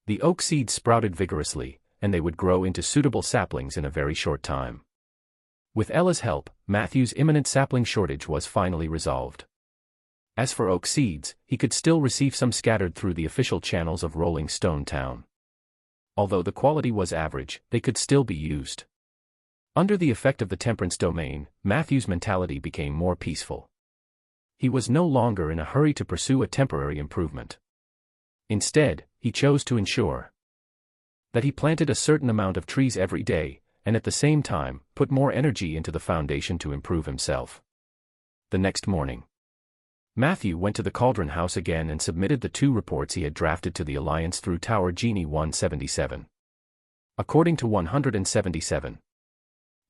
The oak seeds sprouted vigorously, and they would grow into suitable saplings in a very short time. With Ella's help, Matthew's imminent sapling shortage was finally resolved. As for oak seeds, he could still receive some scattered through the official channels of Rolling Stone Town. Although the quality was average, they could still be used. Under the effect of the temperance domain, Matthew's mentality became more peaceful. He was no longer in a hurry to pursue a temporary improvement. Instead, he chose to ensure that he planted a certain amount of trees every day, and at the same time, put more energy into the foundation to improve himself. The next morning, Matthew went to the Cauldron House again and submitted the 2 reports he had drafted to the Alliance through Tower Genie 177. According to 177,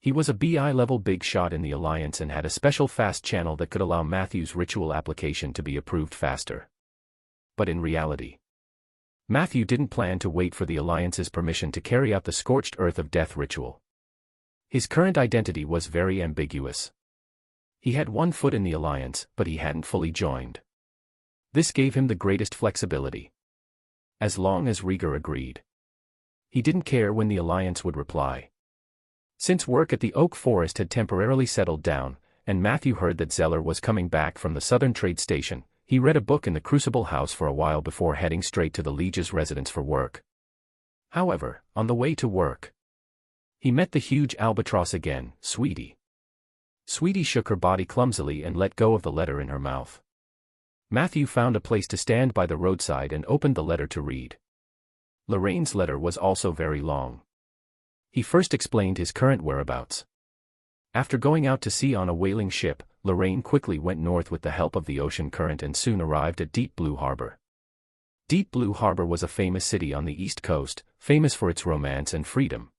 he was a BI-level big shot in the Alliance and had a special fast channel that could allow Matthew's ritual application to be approved faster. But in reality, Matthew didn't plan to wait for the Alliance's permission to carry out the Scorched Earth of Death ritual. His current identity was very ambiguous. He had 1 foot in the Alliance, but he hadn't fully joined. This gave him the greatest flexibility. As long as Rieger agreed. He didn't care when the Alliance would reply. Since work at the Oak Forest had temporarily settled down, and Matthew heard that Zeller was coming back from the Southern Trade Station, he read a book in the Crucible House for a while before heading straight to the Liege's residence for work. However, on the way to work, he met the huge albatross again, Sweetie. Sweetie shook her body clumsily and let go of the letter in her mouth. Matthew found a place to stand by the roadside and opened the letter to read. Lorraine's letter was also very long. He first explained his current whereabouts. After going out to sea on a whaling ship, Lorraine quickly went north with the help of the ocean current and soon arrived at Deep Blue Harbor. Deep Blue Harbor was a famous city on the East Coast, famous for its romance and freedom.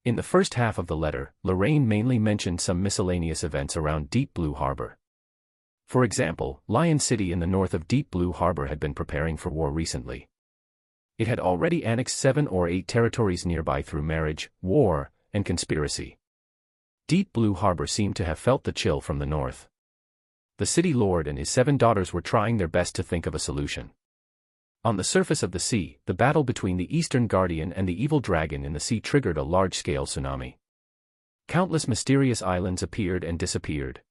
In the first half of the letter, Lorraine mainly mentioned some miscellaneous events around Deep Blue Harbor. For example, Lion City in the north of Deep Blue Harbor had been preparing for war recently. It had already annexed 7 or 8 territories nearby through marriage, war, and conspiracy. Deep Blue Harbor seemed to have felt the chill from the north. The city lord and his 7 daughters were trying their best to think of a solution. On the surface of the sea, the battle between the Eastern Guardian and the evil dragon in the sea triggered a large-scale tsunami. Countless mysterious islands appeared and disappeared.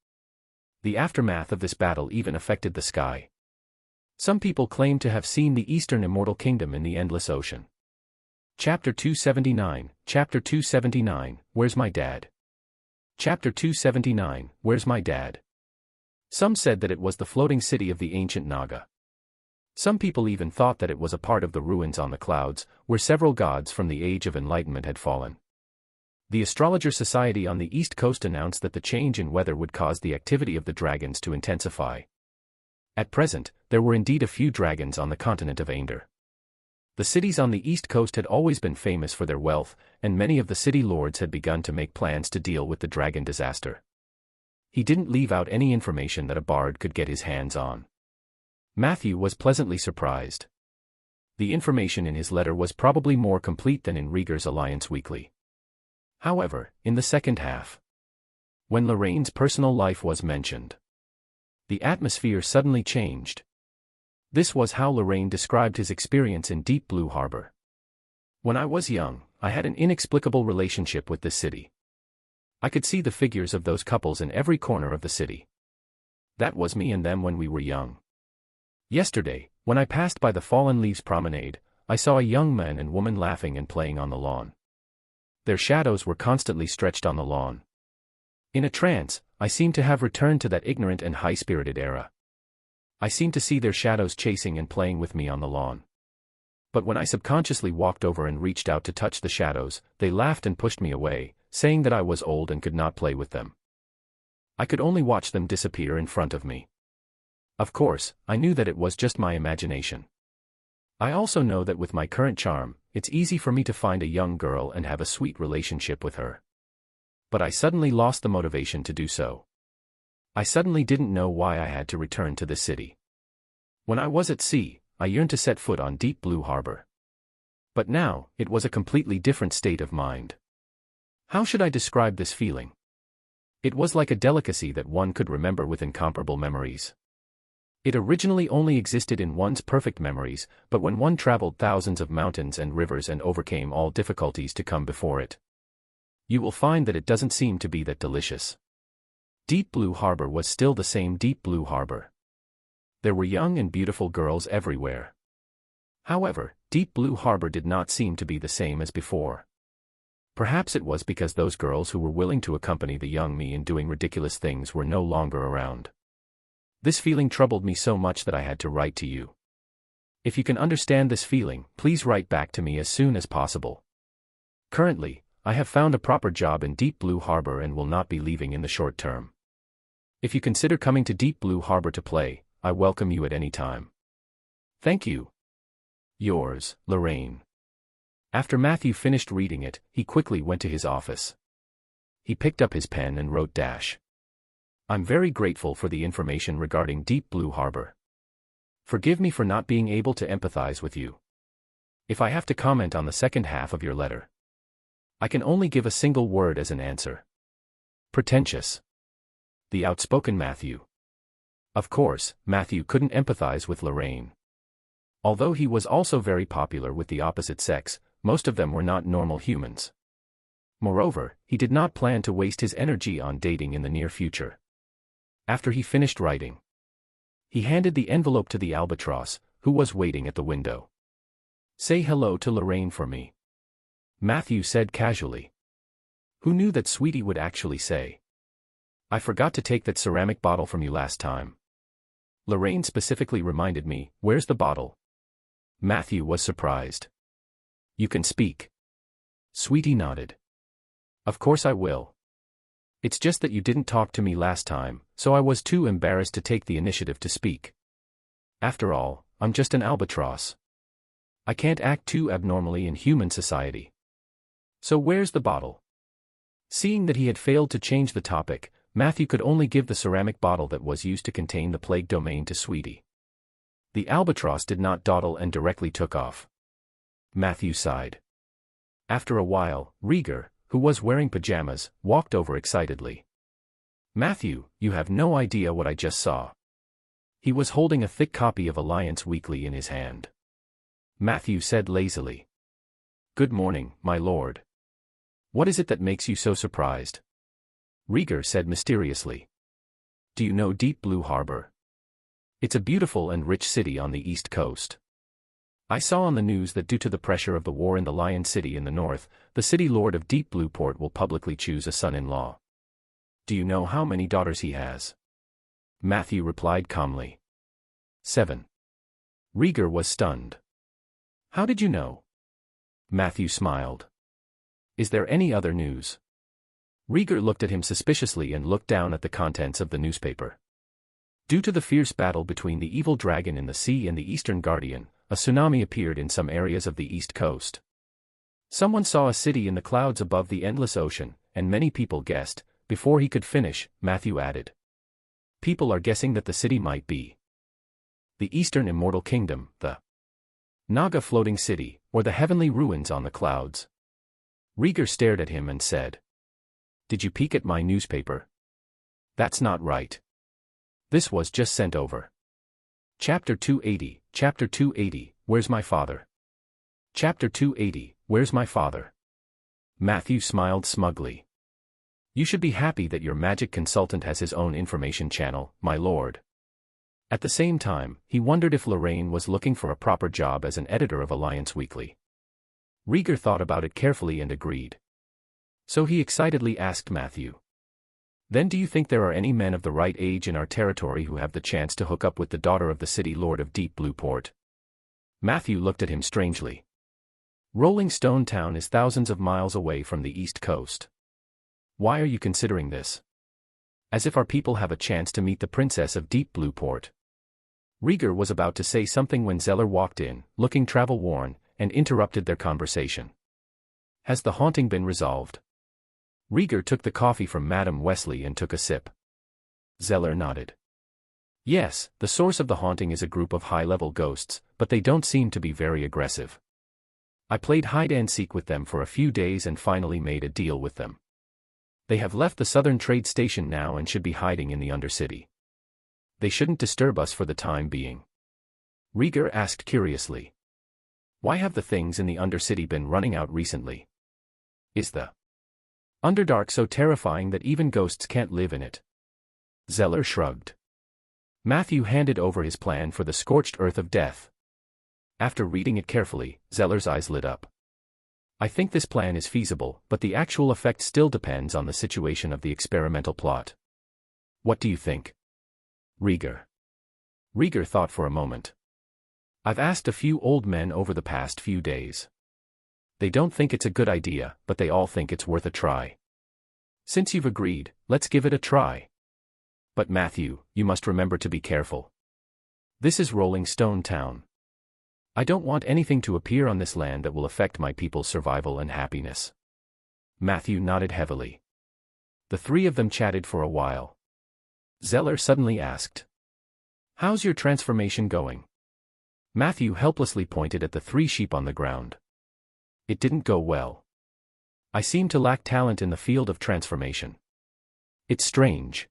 The aftermath of this battle even affected the sky. Some people claim to have seen the Eastern Immortal Kingdom in the endless ocean. Chapter 279, Chapter 279, Where's My Dad? Chapter 279, Where's My Dad? Some said that it was the floating city of the ancient Naga. Some people even thought that it was a part of the ruins on the clouds, where several gods from the Age of Enlightenment had fallen. The Astrologer Society on the East Coast announced that the change in weather would cause the activity of the dragons to intensify. At present, there were indeed a few dragons on the continent of Aender. The cities on the East Coast had always been famous for their wealth, and many of the city lords had begun to make plans to deal with the dragon disaster. He didn't leave out any information that a bard could get his hands on. Matthew was pleasantly surprised. The information in his letter was probably more complete than in Rieger's Alliance Weekly. However, in the second half, when Lorraine's personal life was mentioned, the atmosphere suddenly changed. This was how Lorraine described his experience in Deep Blue Harbor. When I was young, I had an inexplicable relationship with this city. I could see the figures of those couples in every corner of the city. That was me and them when we were young. Yesterday, when I passed by the Fallen Leaves Promenade, I saw a young man and woman laughing and playing on the lawn. Their shadows were constantly stretched on the lawn. In a trance, I seemed to have returned to that ignorant and high-spirited era. I seemed to see their shadows chasing and playing with me on the lawn. But when I subconsciously walked over and reached out to touch the shadows, they laughed and pushed me away, saying that I was old and could not play with them. I could only watch them disappear in front of me. Of course, I knew that it was just my imagination. I also know that with my current charm, it's easy for me to find a young girl and have a sweet relationship with her. But I suddenly lost the motivation to do so. I suddenly didn't know why I had to return to the city. When I was at sea, I yearned to set foot on deep blue harbor. But now, it was a completely different state of mind. How should I describe this feeling? It was like a delicacy that one could remember with incomparable memories. It originally only existed in one's perfect memories, but when one traveled thousands of mountains and rivers and overcame all difficulties to come before it, you will find that it doesn't seem to be that delicious. Deep Blue Harbor was still the same Deep Blue Harbor. There were young and beautiful girls everywhere. However, Deep Blue Harbor did not seem to be the same as before. Perhaps it was because those girls who were willing to accompany the young me in doing ridiculous things were no longer around. This feeling troubled me so much that I had to write to you. If you can understand this feeling, please write back to me as soon as possible. Currently, I have found a proper job in Deep Blue Harbor and will not be leaving in the short term. If you consider coming to Deep Blue Harbor to play, I welcome you at any time. Thank you. Yours, Lorraine. After Matthew finished reading it, he quickly went to his office. He picked up his pen and wrote dash. I'm very grateful for the information regarding Deep Blue Harbor. Forgive me for not being able to empathize with you. If I have to comment on the second half of your letter, I can only give a single word as an answer. Pretentious. The outspoken Matthew. Of course, Matthew couldn't empathize with Lorraine. Although he was also very popular with the opposite sex, most of them were not normal humans. Moreover, he did not plan to waste his energy on dating in the near future. After he finished writing, he handed the envelope to the albatross, who was waiting at the window. Say hello to Lorraine for me, Matthew said casually. Who knew that Sweetie would actually say? I forgot to take that ceramic bottle from you last time. Lorraine specifically reminded me, where's the bottle? Matthew was surprised. You can speak. Sweetie nodded. Of course I will. It's just that you didn't talk to me last time, so I was too embarrassed to take the initiative to speak. After all, I'm just an albatross. I can't act too abnormally in human society. So where's the bottle? Seeing that he had failed to change the topic, Matthew could only give the ceramic bottle that was used to contain the plague domain to Sweetie. The albatross did not dawdle and directly took off. Matthew sighed. After a while, Rieger, who was wearing pajamas, walked over excitedly. Matthew, you have no idea what I just saw. He was holding a thick copy of Alliance Weekly in his hand. Matthew said lazily. Good morning, my lord. What is it that makes you so surprised? Rieger said mysteriously. Do you know Deep Blue Harbor? It's a beautiful and rich city on the east coast. I saw on the news that due to the pressure of the war in the Lion City in the north, the city lord of Deep Blue Port will publicly choose a son-in-law. Do you know how many daughters he has? Matthew replied calmly. 7. Rieger was stunned. How did you know? Matthew smiled. Is there any other news? Rieger looked at him suspiciously and looked down at the contents of the newspaper. Due to the fierce battle between the evil dragon in the sea and the Eastern Guardian, a tsunami appeared in some areas of the east coast. Someone saw a city in the clouds above the endless ocean, and many people guessed. Before he could finish, Matthew added. People are guessing that the city might be the Eastern Immortal Kingdom, the Naga Floating City, or the Heavenly Ruins on the Clouds. Rieger stared at him and said. Did you peek at my newspaper? That's not right. This was just sent over. Chapter 280, Where's my father? Chapter 280, Where's my father? Matthew smiled smugly. You should be happy that your magic consultant has his own information channel, my lord. At the same time, he wondered if Lorraine was looking for a proper job as an editor of Alliance Weekly. Rieger thought about it carefully and agreed. So he excitedly asked Matthew. Then do you think there are any men of the right age in our territory who have the chance to hook up with the daughter of the city lord of Deep Blue Port? Matthew looked at him strangely. Rolling Stone Town is thousands of miles away from the East Coast. Why are you considering this? As if our people have a chance to meet the Princess of Deep Blue Port. Rieger was about to say something when Zeller walked in, looking travel-worn, and interrupted their conversation. Has the haunting been resolved? Rieger took the coffee from Madame Wesley and took a sip. Zeller nodded. Yes, the source of the haunting is a group of high-level ghosts, but they don't seem to be very aggressive. I played hide-and-seek with them for a few days and finally made a deal with them. They have left the southern trade station now and should be hiding in the Undercity. They shouldn't disturb us for the time being. Rieger asked curiously. Why have the things in the Undercity been running out recently? Is the Underdark so terrifying that even ghosts can't live in it? Zeller shrugged. Matthew handed over his plan for the scorched earth of death. After reading it carefully, Zeller's eyes lit up. I think this plan is feasible, but the actual effect still depends on the situation of the experimental plot. What do you think? Rieger thought for a moment. I've asked a few old men over the past few days. They don't think it's a good idea, but they all think it's worth a try. Since you've agreed, let's give it a try. But Matthew, you must remember to be careful. This is Rolling Stone Town. I don't want anything to appear on this land that will affect my people's survival and happiness. Matthew nodded heavily. The three of them chatted for a while. Zeller suddenly asked, "How's your transformation going?" Matthew helplessly pointed at the 3 sheep on the ground. It didn't go well. I seem to lack talent in the field of transformation. It's strange.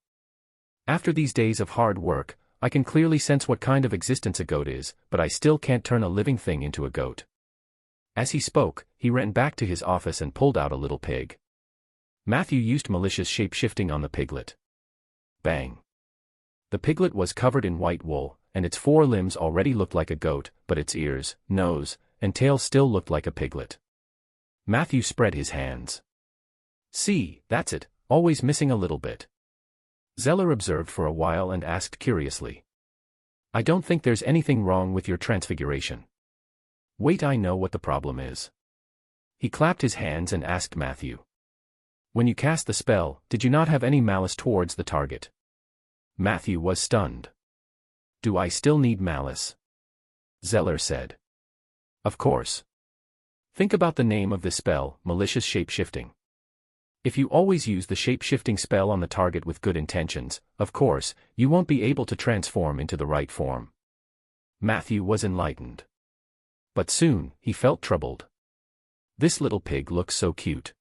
After these days of hard work, I can clearly sense what kind of existence a goat is, but I still can't turn a living thing into a goat. As he spoke, he ran back to his office and pulled out a little pig. Matthew used malicious shape-shifting on the piglet. Bang. The piglet was covered in white wool, and its 4 limbs already looked like a goat, but its ears, nose, and tail still looked like a piglet. Matthew spread his hands. See, that's it, always missing a little bit. Zeller observed for a while and asked curiously. I don't think there's anything wrong with your transfiguration. Wait, I know what the problem is. He clapped his hands and asked Matthew. When you cast the spell, did you not have any malice towards the target? Matthew was stunned. Do I still need malice? Zeller said. Of course. Think about the name of this spell, malicious shape-shifting. If you always use the shape-shifting spell on the target with good intentions, of course, you won't be able to transform into the right form. Matthew was enlightened. But soon, he felt troubled. This little pig looks so cute.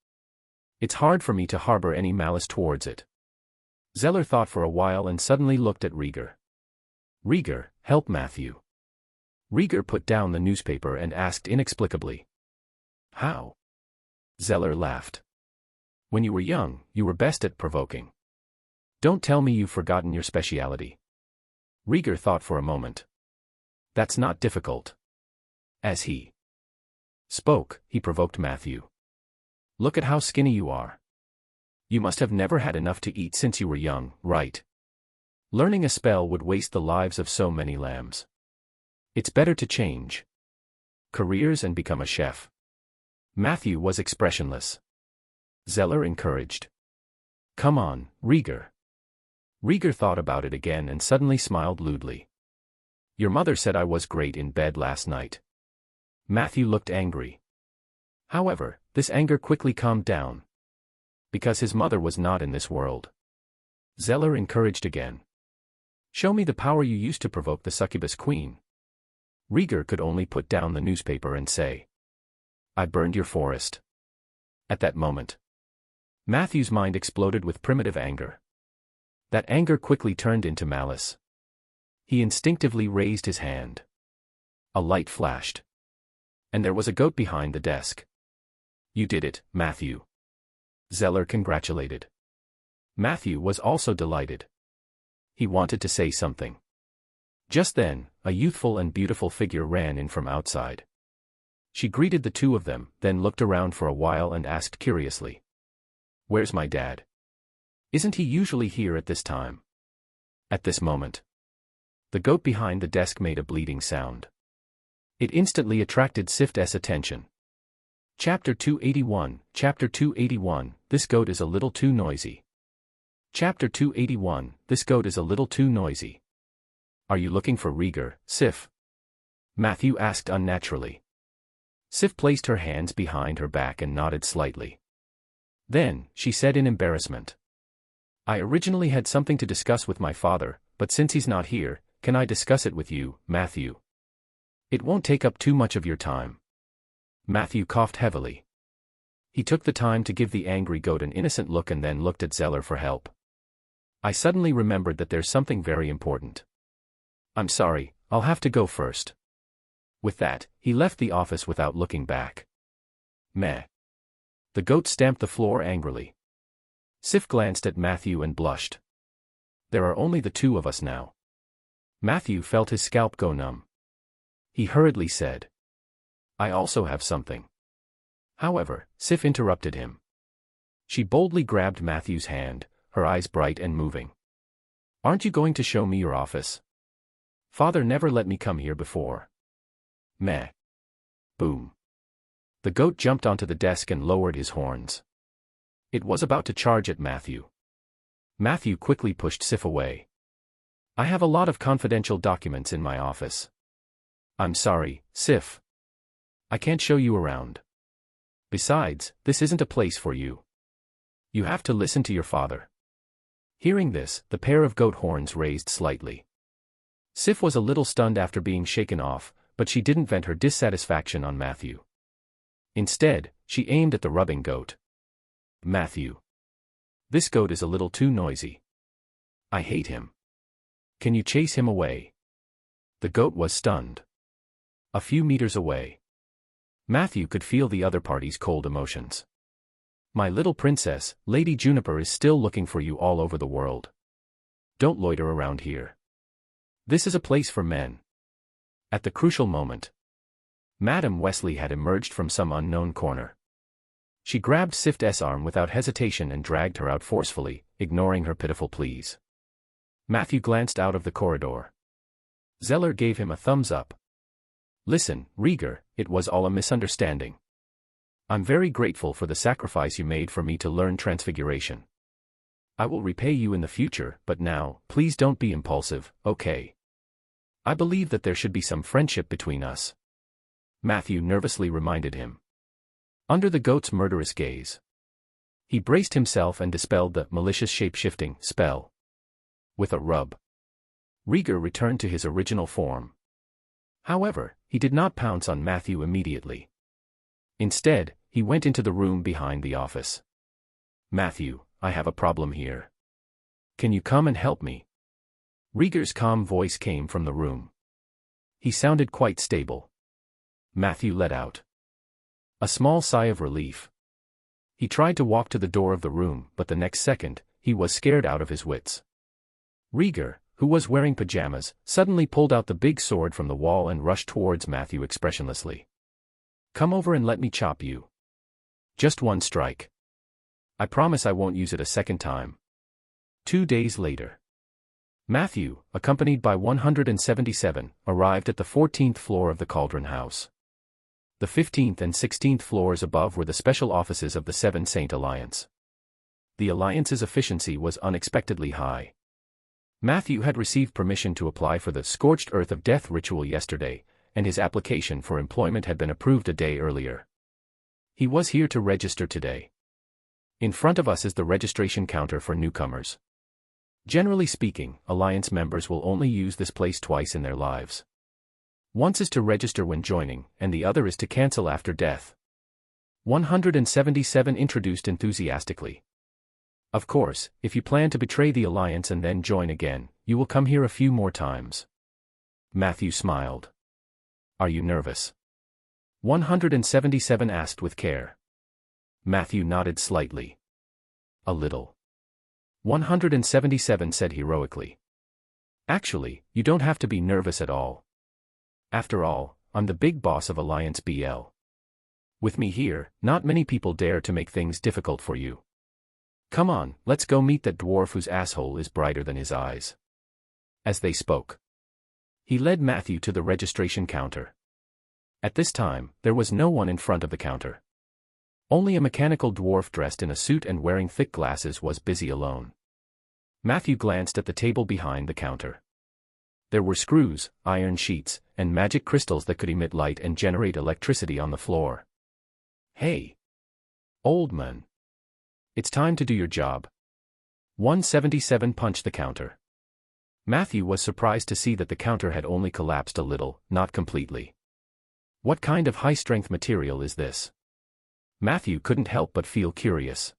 It's hard for me to harbor any malice towards it. Zeller thought for a while and suddenly looked at Rieger. Rieger, help Matthew. Rieger put down the newspaper and asked inexplicably. How? Zeller laughed. When you were young, you were best at provoking. Don't tell me you've forgotten your speciality. Rieger thought for a moment. That's not difficult. As he spoke, he provoked Matthew. Look at how skinny you are. You must have never had enough to eat since you were young, right? Learning a spell would waste the lives of so many lambs. It's better to change careers and become a chef. Matthew was expressionless. Zeller encouraged. Come on, Rieger. Rieger thought about it again and suddenly smiled lewdly. Your mother said I was great in bed last night. Matthew looked angry. However, this anger quickly calmed down. Because his mother was not in this world. Zeller encouraged again. Show me the power you used to provoke the succubus queen. Rieger could only put down the newspaper and say. I burned your forest. At that moment, Matthew's mind exploded with primitive anger. That anger quickly turned into malice. He instinctively raised his hand. A light flashed. And there was a goat behind the desk. You did it, Matthew. Zeller congratulated. Matthew was also delighted. He wanted to say something. Just then, a youthful and beautiful figure ran in from outside. She greeted the two of them, then looked around for a while and asked curiously. Where's my dad? Isn't he usually here at this time? At this moment. The goat behind the desk made a bleating sound. It instantly attracted Sif's attention. Chapter 281, Chapter 281, This goat is a little too noisy. Chapter 281, This goat is a little too noisy. Are you looking for Rieger, Sif? Matthew asked unnaturally. Sif placed her hands behind her back and nodded slightly. Then, she said in embarrassment. I originally had something to discuss with my father, but since he's not here, can I discuss it with you, Matthew? It won't take up too much of your time. Matthew coughed heavily. He took the time to give the angry goat an innocent look and then looked at Zeller for help. I suddenly remembered that there's something very important. I'm sorry, I'll have to go first. With that, he left the office without looking back. Meh. The goat stamped the floor angrily. Sif glanced at Matthew and blushed. There are only the two of us now. Matthew felt his scalp go numb. He hurriedly said, I also have something. However, Sif interrupted him. She boldly grabbed Matthew's hand, her eyes bright and moving. Aren't you going to show me your office? Father never let me come here before. Meh. Boom. The goat jumped onto the desk and lowered his horns. It was about to charge at Matthew. Matthew quickly pushed Sif away. I have a lot of confidential documents in my office. I'm sorry, Sif. I can't show you around. Besides, this isn't a place for you. You have to listen to your father. Hearing this, the pair of goat horns raised slightly. Sif was a little stunned after being shaken off, but she didn't vent her dissatisfaction on Matthew. Instead, she aimed at the rubbing goat. Matthew. This goat is a little too noisy. I hate him. Can you chase him away? The goat was stunned. A few meters away. Matthew could feel the other party's cold emotions. My little princess, Lady Juniper is still looking for you all over the world. Don't loiter around here. This is a place for men. At the crucial moment, Madame Wesley had emerged from some unknown corner. She grabbed Sif's arm without hesitation and dragged her out forcefully, ignoring her pitiful pleas. Matthew glanced out of the corridor. Zeller gave him a thumbs up. Listen, Rieger, it was all a misunderstanding. I'm very grateful for the sacrifice you made for me to learn transfiguration. I will repay you in the future, but now, please don't be impulsive, okay? I believe that there should be some friendship between us. Matthew nervously reminded him. Under the goat's murderous gaze, he braced himself and dispelled the malicious shape-shifting spell. With a rub, Rieger returned to his original form. However, he did not pounce on Matthew immediately. Instead, he went into the room behind the office. Matthew, I have a problem here. Can you come and help me? Rieger's calm voice came from the room. He sounded quite stable. Matthew let out a small sigh of relief. He tried to walk to the door of the room, but the next second, he was scared out of his wits. Rieger, who was wearing pajamas, suddenly pulled out the big sword from the wall and rushed towards Matthew expressionlessly. Come over and let me chop you. Just one strike. I promise I won't use it a second time. 2 days later, Matthew, accompanied by 177, arrived at the 14th floor of the Cauldron House. The 15th and 16th floors above were the special offices of the Seven Saint Alliance. The Alliance's efficiency was unexpectedly high. Matthew had received permission to apply for the Scorched Earth of Death ritual yesterday, and his application for employment had been approved a day earlier. He was here to register today. In front of us is the registration counter for newcomers. Generally speaking, Alliance members will only use this place twice in their lives. Once is to register when joining, and the other is to cancel after death. 177 introduced enthusiastically. Of course, if you plan to betray the Alliance and then join again, you will come here a few more times. Matthew smiled. Are you nervous? 177 asked with care. Matthew nodded slightly. A little. 177 said heroically. Actually, you don't have to be nervous at all. After all, I'm the big boss of Alliance BL. With me here, not many people dare to make things difficult for you. Come on, let's go meet that dwarf whose asshole is brighter than his eyes. As they spoke, he led Matthew to the registration counter. At this time, there was no one in front of the counter. Only a mechanical dwarf dressed in a suit and wearing thick glasses was busy alone. Matthew glanced at the table behind the counter. There were screws, iron sheets, and magic crystals that could emit light and generate electricity on the floor. "Hey, old man. It's time to do your job." 177 punched the counter. Matthew was surprised to see that the counter had only collapsed a little, not completely. What kind of high-strength material is this? Matthew couldn't help but feel curious.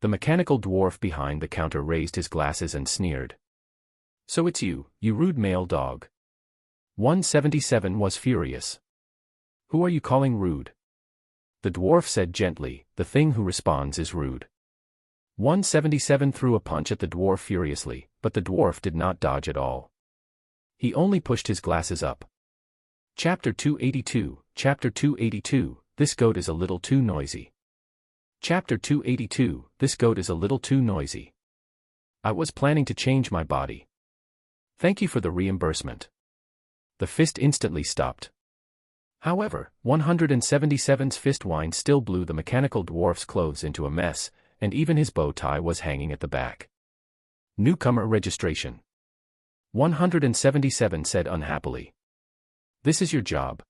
The mechanical dwarf behind the counter raised his glasses and sneered. "So it's you, you rude male dog." 177 was furious. "Who are you calling rude?" The dwarf said gently, "The thing who responds is rude." 177 threw a punch at the dwarf furiously, but the dwarf did not dodge at all. He only pushed his glasses up. Chapter 282, Chapter 282, This goat is a little too noisy. Chapter 282, This goat is a little too noisy. I was planning to change my body. Thank you for the reimbursement. The fist instantly stopped. However, 177's fist whine still blew the mechanical dwarf's clothes into a mess, and even his bow tie was hanging at the back. "Newcomer registration," 177 said unhappily. "This is your job.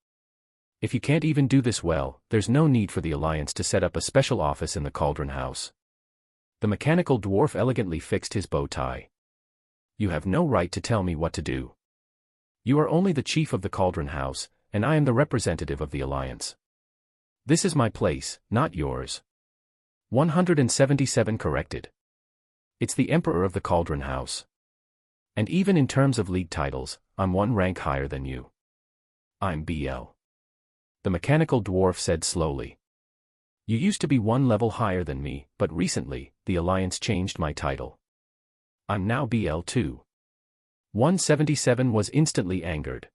If you can't even do this well, there's no need for the Alliance to set up a special office in the Cauldron House." The mechanical dwarf elegantly fixed his bow tie. "You have no right to tell me what to do. You are only the chief of the Cauldron House, and I am the representative of the Alliance. This is my place, not yours." 177 corrected. "It's the Emperor of the Cauldron House. And even in terms of league titles, I'm one rank higher than you. I'm BL. The mechanical dwarf said slowly. "You used to be one level higher than me, but recently, the Alliance changed my title. I'm now BL too." 177 was instantly angered.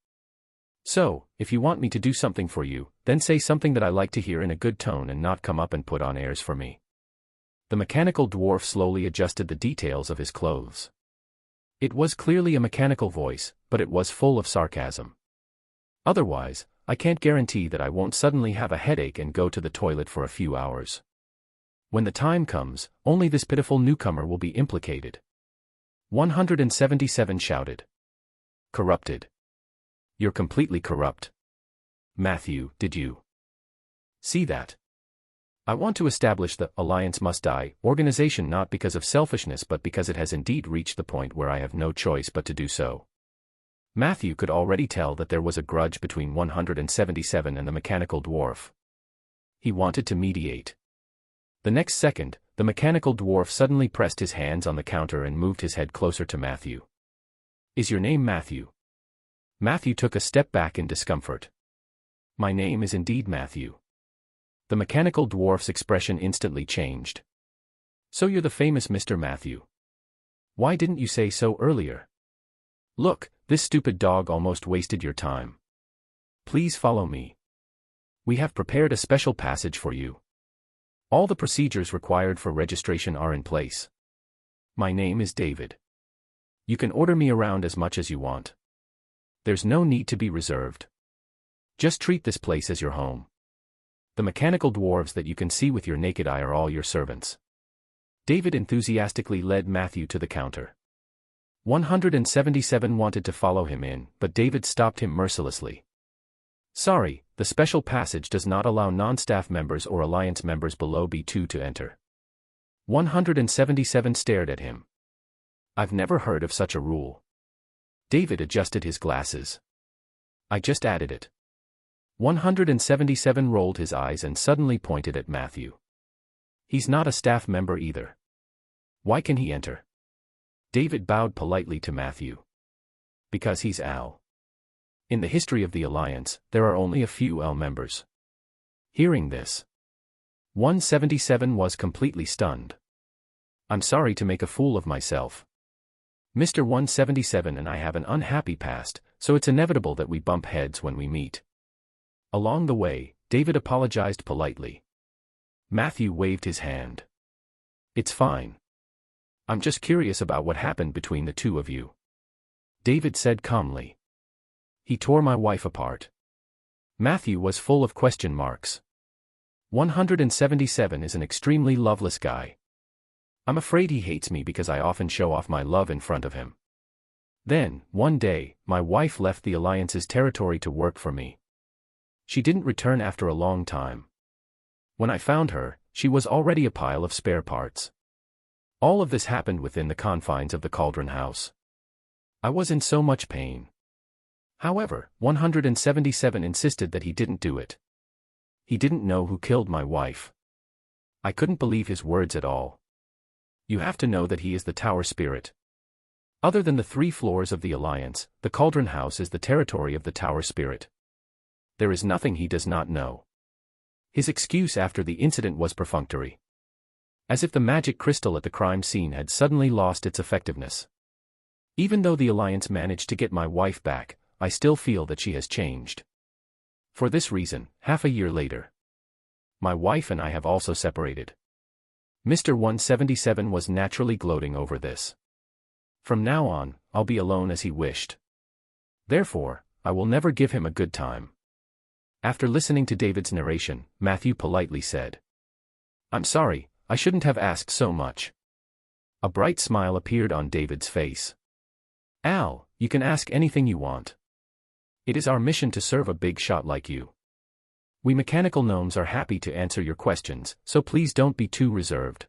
"So, if you want me to do something for you, then say something that I like to hear in a good tone and not come up and put on airs for me." The mechanical dwarf slowly adjusted the details of his clothes. It was clearly a mechanical voice, but it was full of sarcasm. "Otherwise, I can't guarantee that I won't suddenly have a headache and go to the toilet for a few hours. When the time comes, only this pitiful newcomer will be implicated." 177 shouted. "Corrupted. You're completely corrupt. Matthew, did you see that? I want to establish the Alliance Must Die organization not because of selfishness but because it has indeed reached the point where I have no choice but to do so." Matthew could already tell that there was a grudge between 177 and the mechanical dwarf. He wanted to mediate. The next second, the mechanical dwarf suddenly pressed his hands on the counter and moved his head closer to Matthew. "Is your name Matthew?" Matthew took a step back in discomfort. "My name is indeed Matthew." The mechanical dwarf's expression instantly changed. "So you're the famous Mr. Matthew. Why didn't you say so earlier? Look, this stupid dog almost wasted your time. Please follow me. We have prepared a special passage for you. All the procedures required for registration are in place. My name is David. You can order me around as much as you want. There's no need to be reserved. Just treat this place as your home. The mechanical dwarves that you can see with your naked eye are all your servants." David enthusiastically led Matthew to the counter. 177 wanted to follow him in, but David stopped him mercilessly. "Sorry, the special passage does not allow non-staff members or Alliance members below B2 to enter." 177 stared at him. "I've never heard of such a rule." David adjusted his glasses. "I just added it." 177 rolled his eyes and suddenly pointed at Matthew. "He's not a staff member either. Why can he enter?" David bowed politely to Matthew. "Because he's Al. In the history of the Alliance, there are only a few L members." Hearing this, 177 was completely stunned. "I'm sorry to make a fool of myself. Mr. 177 and I have an unhappy past, so it's inevitable that we bump heads when we meet." Along the way, David apologized politely. Matthew waved his hand. "It's fine. I'm just curious about what happened between the two of you." David said calmly. "He tore my wife apart. Matthew was full of question marks. 177 is an extremely loveless guy. I'm afraid he hates me because I often show off my love in front of him. Then, one day, my wife left the Alliance's territory to work for me. She didn't return after a long time. When I found her, she was already a pile of spare parts. All of this happened within the confines of the Cauldron House. I was in so much pain. However, 177 insisted that he didn't do it. He didn't know who killed my wife. I couldn't believe his words at all. You have to know that he is the Tower Spirit. Other than the 3 floors of the Alliance, the Cauldron House is the territory of the Tower Spirit. There is nothing he does not know. His excuse after the incident was perfunctory. As if the magic crystal at the crime scene had suddenly lost its effectiveness. Even though the Alliance managed to get my wife back, I still feel that she has changed. For this reason, half a year later, my wife and I have also separated. Mr. 177 was naturally gloating over this. From now on, I'll be alone as he wished. Therefore, I will never give him a good time. After listening to David's narration, Matthew politely said, "I'm sorry, I shouldn't have asked so much." A bright smile appeared on David's face. "Al, you can ask anything you want. It is our mission to serve a big shot like you. We mechanical gnomes are happy to answer your questions, so please don't be too reserved."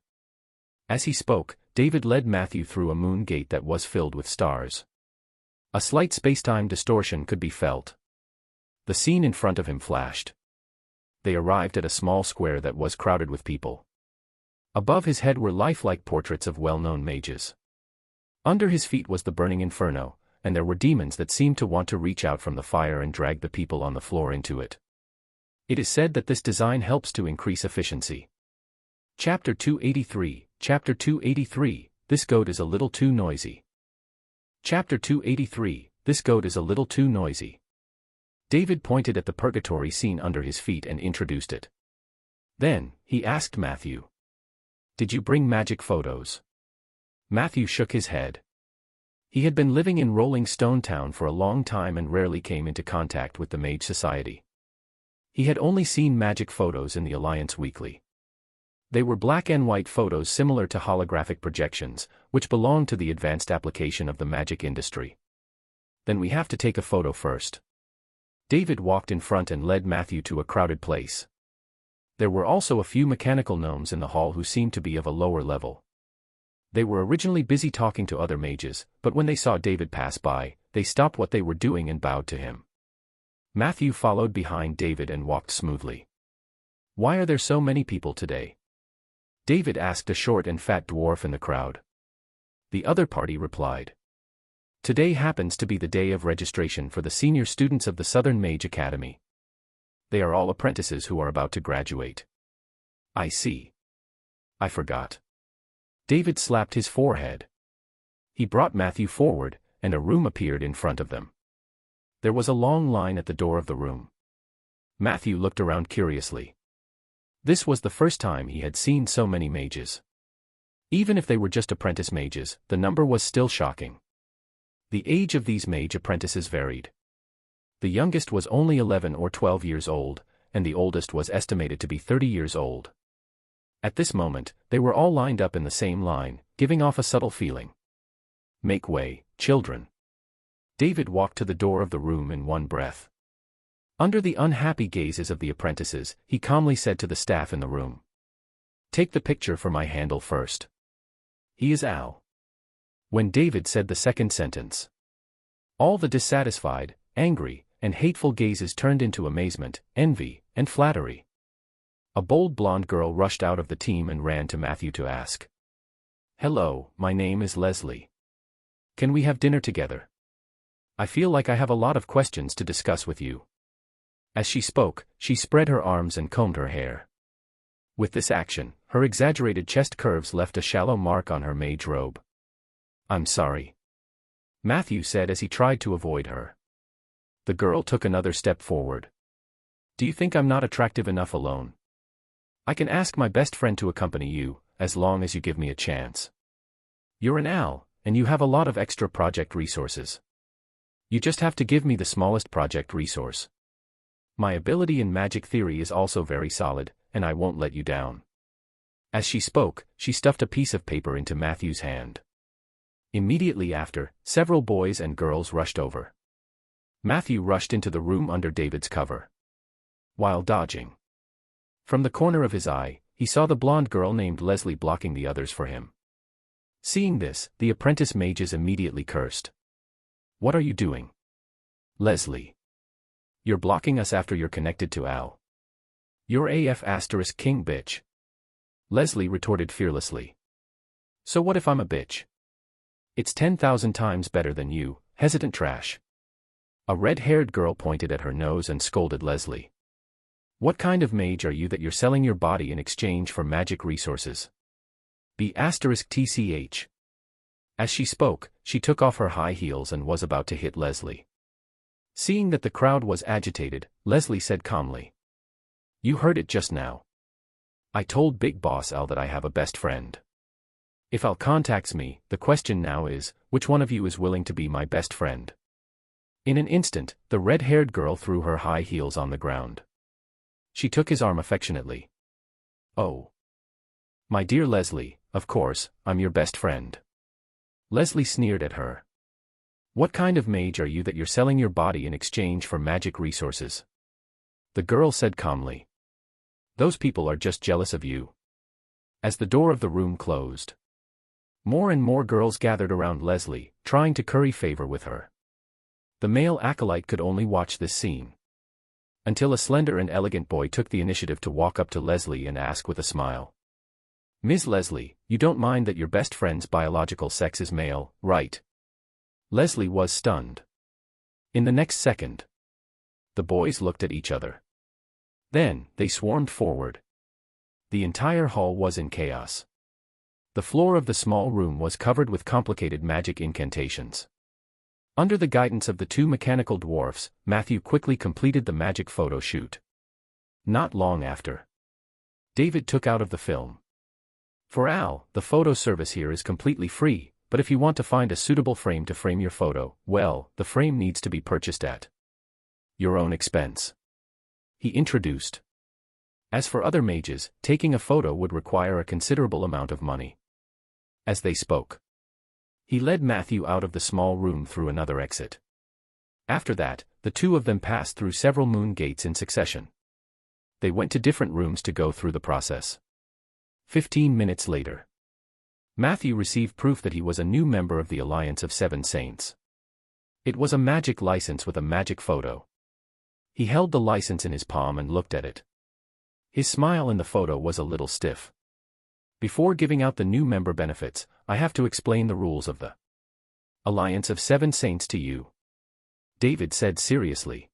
As he spoke, David led Matthew through a moon gate that was filled with stars. A slight spacetime distortion could be felt. The scene in front of him flashed. They arrived at a small square that was crowded with people. Above his head were lifelike portraits of well-known mages. Under his feet was the burning inferno, and there were demons that seemed to want to reach out from the fire and drag the people on the floor into it. It is said that this design helps to increase efficiency. Chapter 283, Chapter 283, This goat is a little too noisy. Chapter 283, This goat is a little too noisy. David pointed at the purgatory scene under his feet and introduced it. Then, he asked Matthew, "Did you bring magic photos?" Matthew shook his head. He had been living in Rolling Stone Town for a long time and rarely came into contact with the Mage Society. He had only seen magic photos in the Alliance Weekly. They were black and white photos similar to holographic projections, which belonged to the advanced application of the magic industry. "Then we have to take a photo first." David walked in front and led Matthew to a crowded place. There were also a few mechanical gnomes in the hall who seemed to be of a lower level. They were originally busy talking to other mages, but when they saw David pass by, they stopped what they were doing and bowed to him. Matthew followed behind David and walked smoothly. "Why are there so many people today?" David asked a short and fat dwarf in the crowd. The other party replied, "Today happens to be the day of registration for the senior students of the Southern Mage Academy. They are all apprentices who are about to graduate." "I see. I forgot." David slapped his forehead. He brought Matthew forward, and a room appeared in front of them. There was a long line at the door of the room. Matthew looked around curiously. This was the first time he had seen so many mages. Even if they were just apprentice mages, the number was still shocking. The age of these mage apprentices varied. The youngest was only 11 or 12 years old, and the oldest was estimated to be 30 years old. At this moment, they were all lined up in the same line, giving off a subtle feeling. "Make way, children." David walked to the door of the room in one breath. Under the unhappy gazes of the apprentices, he calmly said to the staff in the room, "Take the picture for my handle first. He is Al." When David said the second sentence, all the dissatisfied, angry, and hateful gazes turned into amazement, envy, and flattery. A bold blonde girl rushed out of the team and ran to Matthew to ask, "Hello, my name is Leslie. Can we have dinner together? I feel like I have a lot of questions to discuss with you." As she spoke, she spread her arms and combed her hair. With this action, her exaggerated chest curves left a shallow mark on her mage robe. "I'm sorry," Matthew said as he tried to avoid her. The girl took another step forward. "Do you think I'm not attractive enough alone? I can ask my best friend to accompany you, as long as you give me a chance. You're an Al, and you have a lot of extra project resources. You just have to give me the smallest project resource. My ability in magic theory is also very solid, and I won't let you down. As she spoke, she stuffed a piece of paper into Matthew's hand. Immediately after, several boys and girls rushed over. Matthew rushed into the room under David's cover. While dodging from the corner of his eye, he saw the blonde girl named Leslie blocking the others for him. Seeing this, the apprentice mages immediately cursed. "What are you doing, Leslie? You're blocking us after you're connected to Al. You're AF * king bitch." Leslie retorted fearlessly. "So what if I'm a bitch? It's 10,000 times better than you, hesitant trash." A red-haired girl pointed at her nose and scolded Leslie. "What kind of mage are you that you're selling your body in exchange for magic resources? Be *tch. As she spoke, she took off her high heels and was about to hit Leslie. Seeing that the crowd was agitated, Leslie said calmly, "You heard it just now. I told Big Boss Al that I have a best friend. If Al contacts me, the question now is, which one of you is willing to be my best friend?" In an instant, the red-haired girl threw her high heels on the ground. She took his arm affectionately. "Oh, my dear Leslie, of course, I'm your best friend." Leslie sneered at her. "What kind of mage are you that you're selling your body in exchange for magic resources?" The girl said calmly. "Those people are just jealous of you." As the door of the room closed, more and more girls gathered around Leslie, trying to curry favor with her. The male acolyte could only watch this scene, until a slender and elegant boy took the initiative to walk up to Leslie and ask with a smile, "Ms. Leslie, you don't mind that your best friend's biological sex is male, right?" Leslie was stunned. In the next second, the boys looked at each other. Then, they swarmed forward. The entire hall was in chaos. The floor of the small room was covered with complicated magic incantations. Under the guidance of the two mechanical dwarfs, Matthew quickly completed the magic photo shoot. Not long after, David took out of the film. For Al, the photo service here is completely free, but if you want to find a suitable frame to frame your photo, well, the frame needs to be purchased at your own expense, he introduced. As for other mages, taking a photo would require a considerable amount of money. As they spoke, he led Matthew out of the small room through another exit. After that, the two of them passed through several moon gates in succession. They went to different rooms to go through the process. 15 minutes later, Matthew received proof that he was a new member of the Alliance of Seven Saints. It was a magic license with a magic photo. He held the license in his palm and looked at it. His smile in the photo was a little stiff. "Before giving out the new member benefits, I have to explain the rules of the Alliance of Seven Saints to you," David said seriously.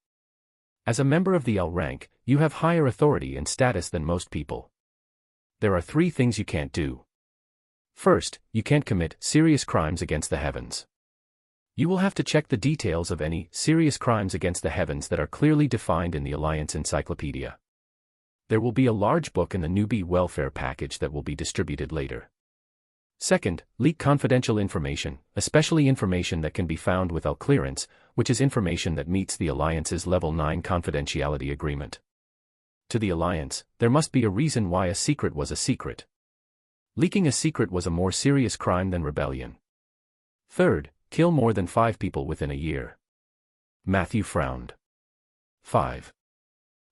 "As a member of the L rank, you have higher authority and status than most people. There are 3 things you can't do. First, you can't commit serious crimes against the heavens. You will have to check the details of any serious crimes against the heavens that are clearly defined in the Alliance Encyclopedia. There will be a large book in the newbie welfare package that will be distributed later. Second, leak confidential information, especially information that can be found without clearance, which is information that meets the Alliance's Level 9 confidentiality agreement. To the Alliance, there must be a reason why a secret was a secret. Leaking a secret was a more serious crime than rebellion. Third, kill more than 5 people within a year." Matthew frowned. 5.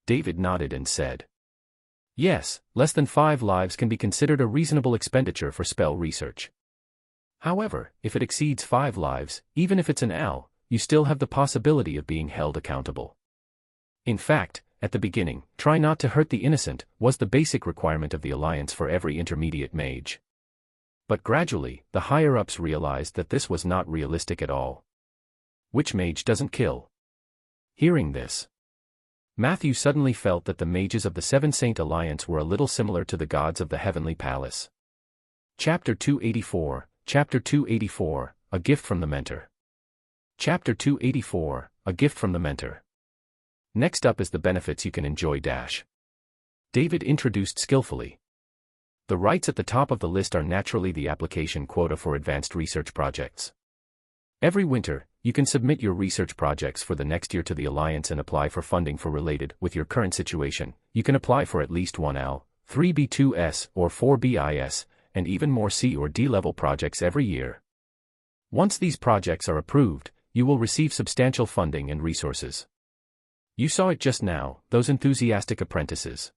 David nodded and said, "Yes, less than 5 lives can be considered a reasonable expenditure for spell research. However, if it exceeds 5 lives, even if it's an L, you still have the possibility of being held accountable. In fact, at the beginning, try not to hurt the innocent was the basic requirement of the Alliance for every intermediate mage. But gradually, the higher-ups realized that this was not realistic at all. Which mage doesn't kill?" Hearing this, Matthew suddenly felt that the mages of the Seven Saint Alliance were a little similar to the gods of the Heavenly Palace. Chapter 284, Chapter 284, A Gift from the Mentor. Chapter 284, A Gift from the Mentor. Next up is the benefits you can enjoy. David introduced skillfully. The rights at the top of the list are naturally the application quota for advanced research projects. Every winter, you can submit your research projects for the next year to the Alliance and apply for funding for related with your current situation. You can apply for at least 1L, 3B2S or 4BIS, and even more C or D level projects every year. Once these projects are approved, you will receive substantial funding and resources. You saw it just now, those enthusiastic apprentices.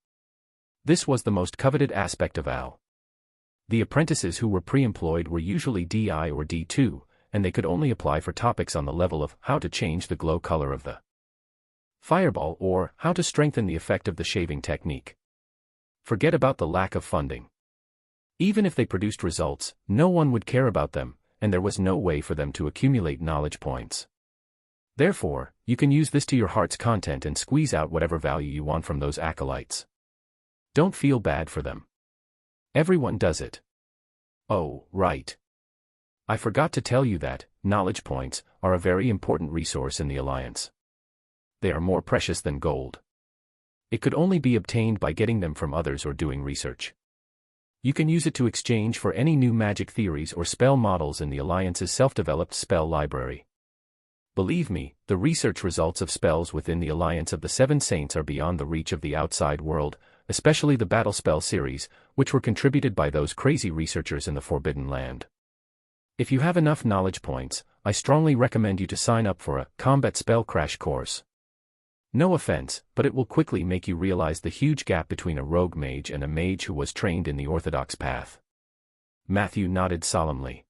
This was the most coveted aspect of AL. The apprentices who were pre-employed were usually DI or D2, and they could only apply for topics on the level of how to change the glow color of the fireball or how to strengthen the effect of the shaving technique. Forget about the lack of funding. Even if they produced results, no one would care about them, and there was no way for them to accumulate knowledge points. Therefore, you can use this to your heart's content and squeeze out whatever value you want from those acolytes. Don't feel bad for them. Everyone does it. Oh, right. I forgot to tell you that knowledge points are a very important resource in the Alliance. They are more precious than gold. It could only be obtained by getting them from others or doing research. You can use it to exchange for any new magic theories or spell models in the Alliance's self-developed spell library. Believe me, the research results of spells within the Alliance of the Seven Saints are beyond the reach of the outside world, especially the battle spell series, which were contributed by those crazy researchers in the Forbidden Land. If you have enough knowledge points, I strongly recommend you to sign up for a combat spell crash course. No offense, but it will quickly make you realize the huge gap between a rogue mage and a mage who was trained in the orthodox path. Matthew nodded solemnly.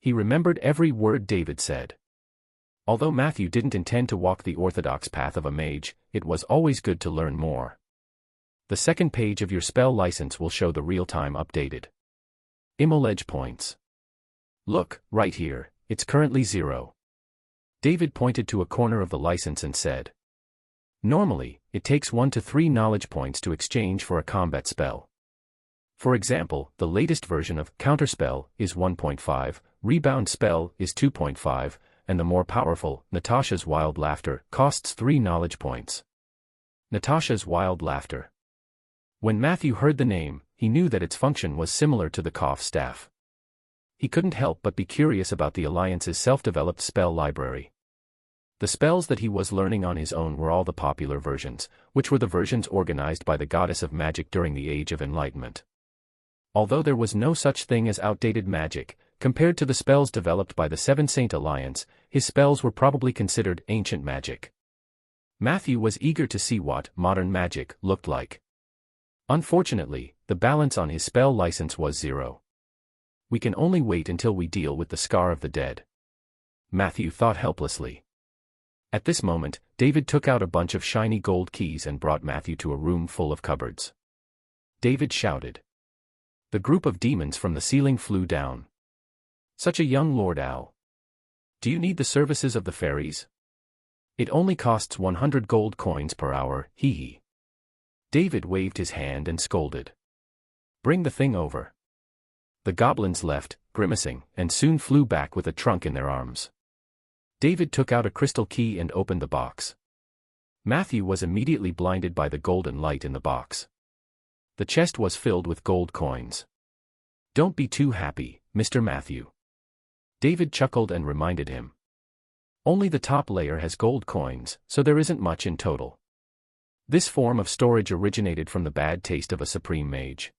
He remembered every word David said. Although Matthew didn't intend to walk the orthodox path of a mage, it was always good to learn more. The second page of your spell license will show the real-time updated knowledge points. Look, right here, it's currently 0. David pointed to a corner of the license and said, normally, it takes 1 to 3 knowledge points to exchange for a combat spell. For example, the latest version of Counterspell is 1.5, Rebound Spell is 2.5, and the more powerful, Natasha's Wild Laughter, costs 3 knowledge points. Natasha's Wild Laughter. When Matthew heard the name, he knew that its function was similar to the cough staff. He couldn't help but be curious about the Alliance's self-developed spell library. The spells that he was learning on his own were all the popular versions, which were the versions organized by the goddess of magic during the Age of Enlightenment. Although there was no such thing as outdated magic, compared to the spells developed by the Seven Saint Alliance, his spells were probably considered ancient magic. Matthew was eager to see what modern magic looked like. Unfortunately, the balance on his spell license was 0. We can only wait until we deal with the Scar of the Dead. Matthew thought helplessly. At this moment, David took out a bunch of shiny gold keys and brought Matthew to a room full of cupboards. David shouted. The group of demons from the ceiling flew down. Such a young Lord Owl. Do you need the services of the fairies? It only costs 100 gold coins per hour, hee hee. David waved his hand and scolded. Bring the thing over. The goblins left, grimacing, and soon flew back with a trunk in their arms. David took out a crystal key and opened the box. Matthew was immediately blinded by the golden light in the box. The chest was filled with gold coins. Don't be too happy, Mr. Matthew. David chuckled and reminded him. Only the top layer has gold coins, so there isn't much in total. This form of storage originated from the bad taste of a supreme mage.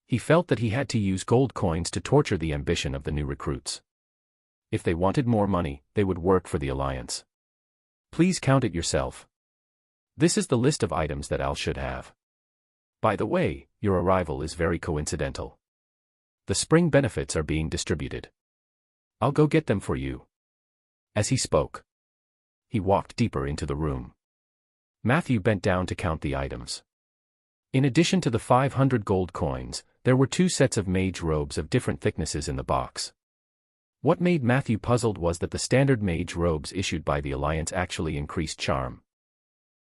He felt that he had to use gold coins to torture the ambition of the new recruits. If they wanted more money, they would work for the Alliance. Please count it yourself. This is the list of items that Al should have. By the way, your arrival is very coincidental. The spring benefits are being distributed. I'll go get them for you. As he spoke, he walked deeper into the room. Matthew bent down to count the items. In addition to the 500 gold coins, there were 2 sets of mage robes of different thicknesses in the box. What made Matthew puzzled was that the standard mage robes issued by the Alliance actually increased charm.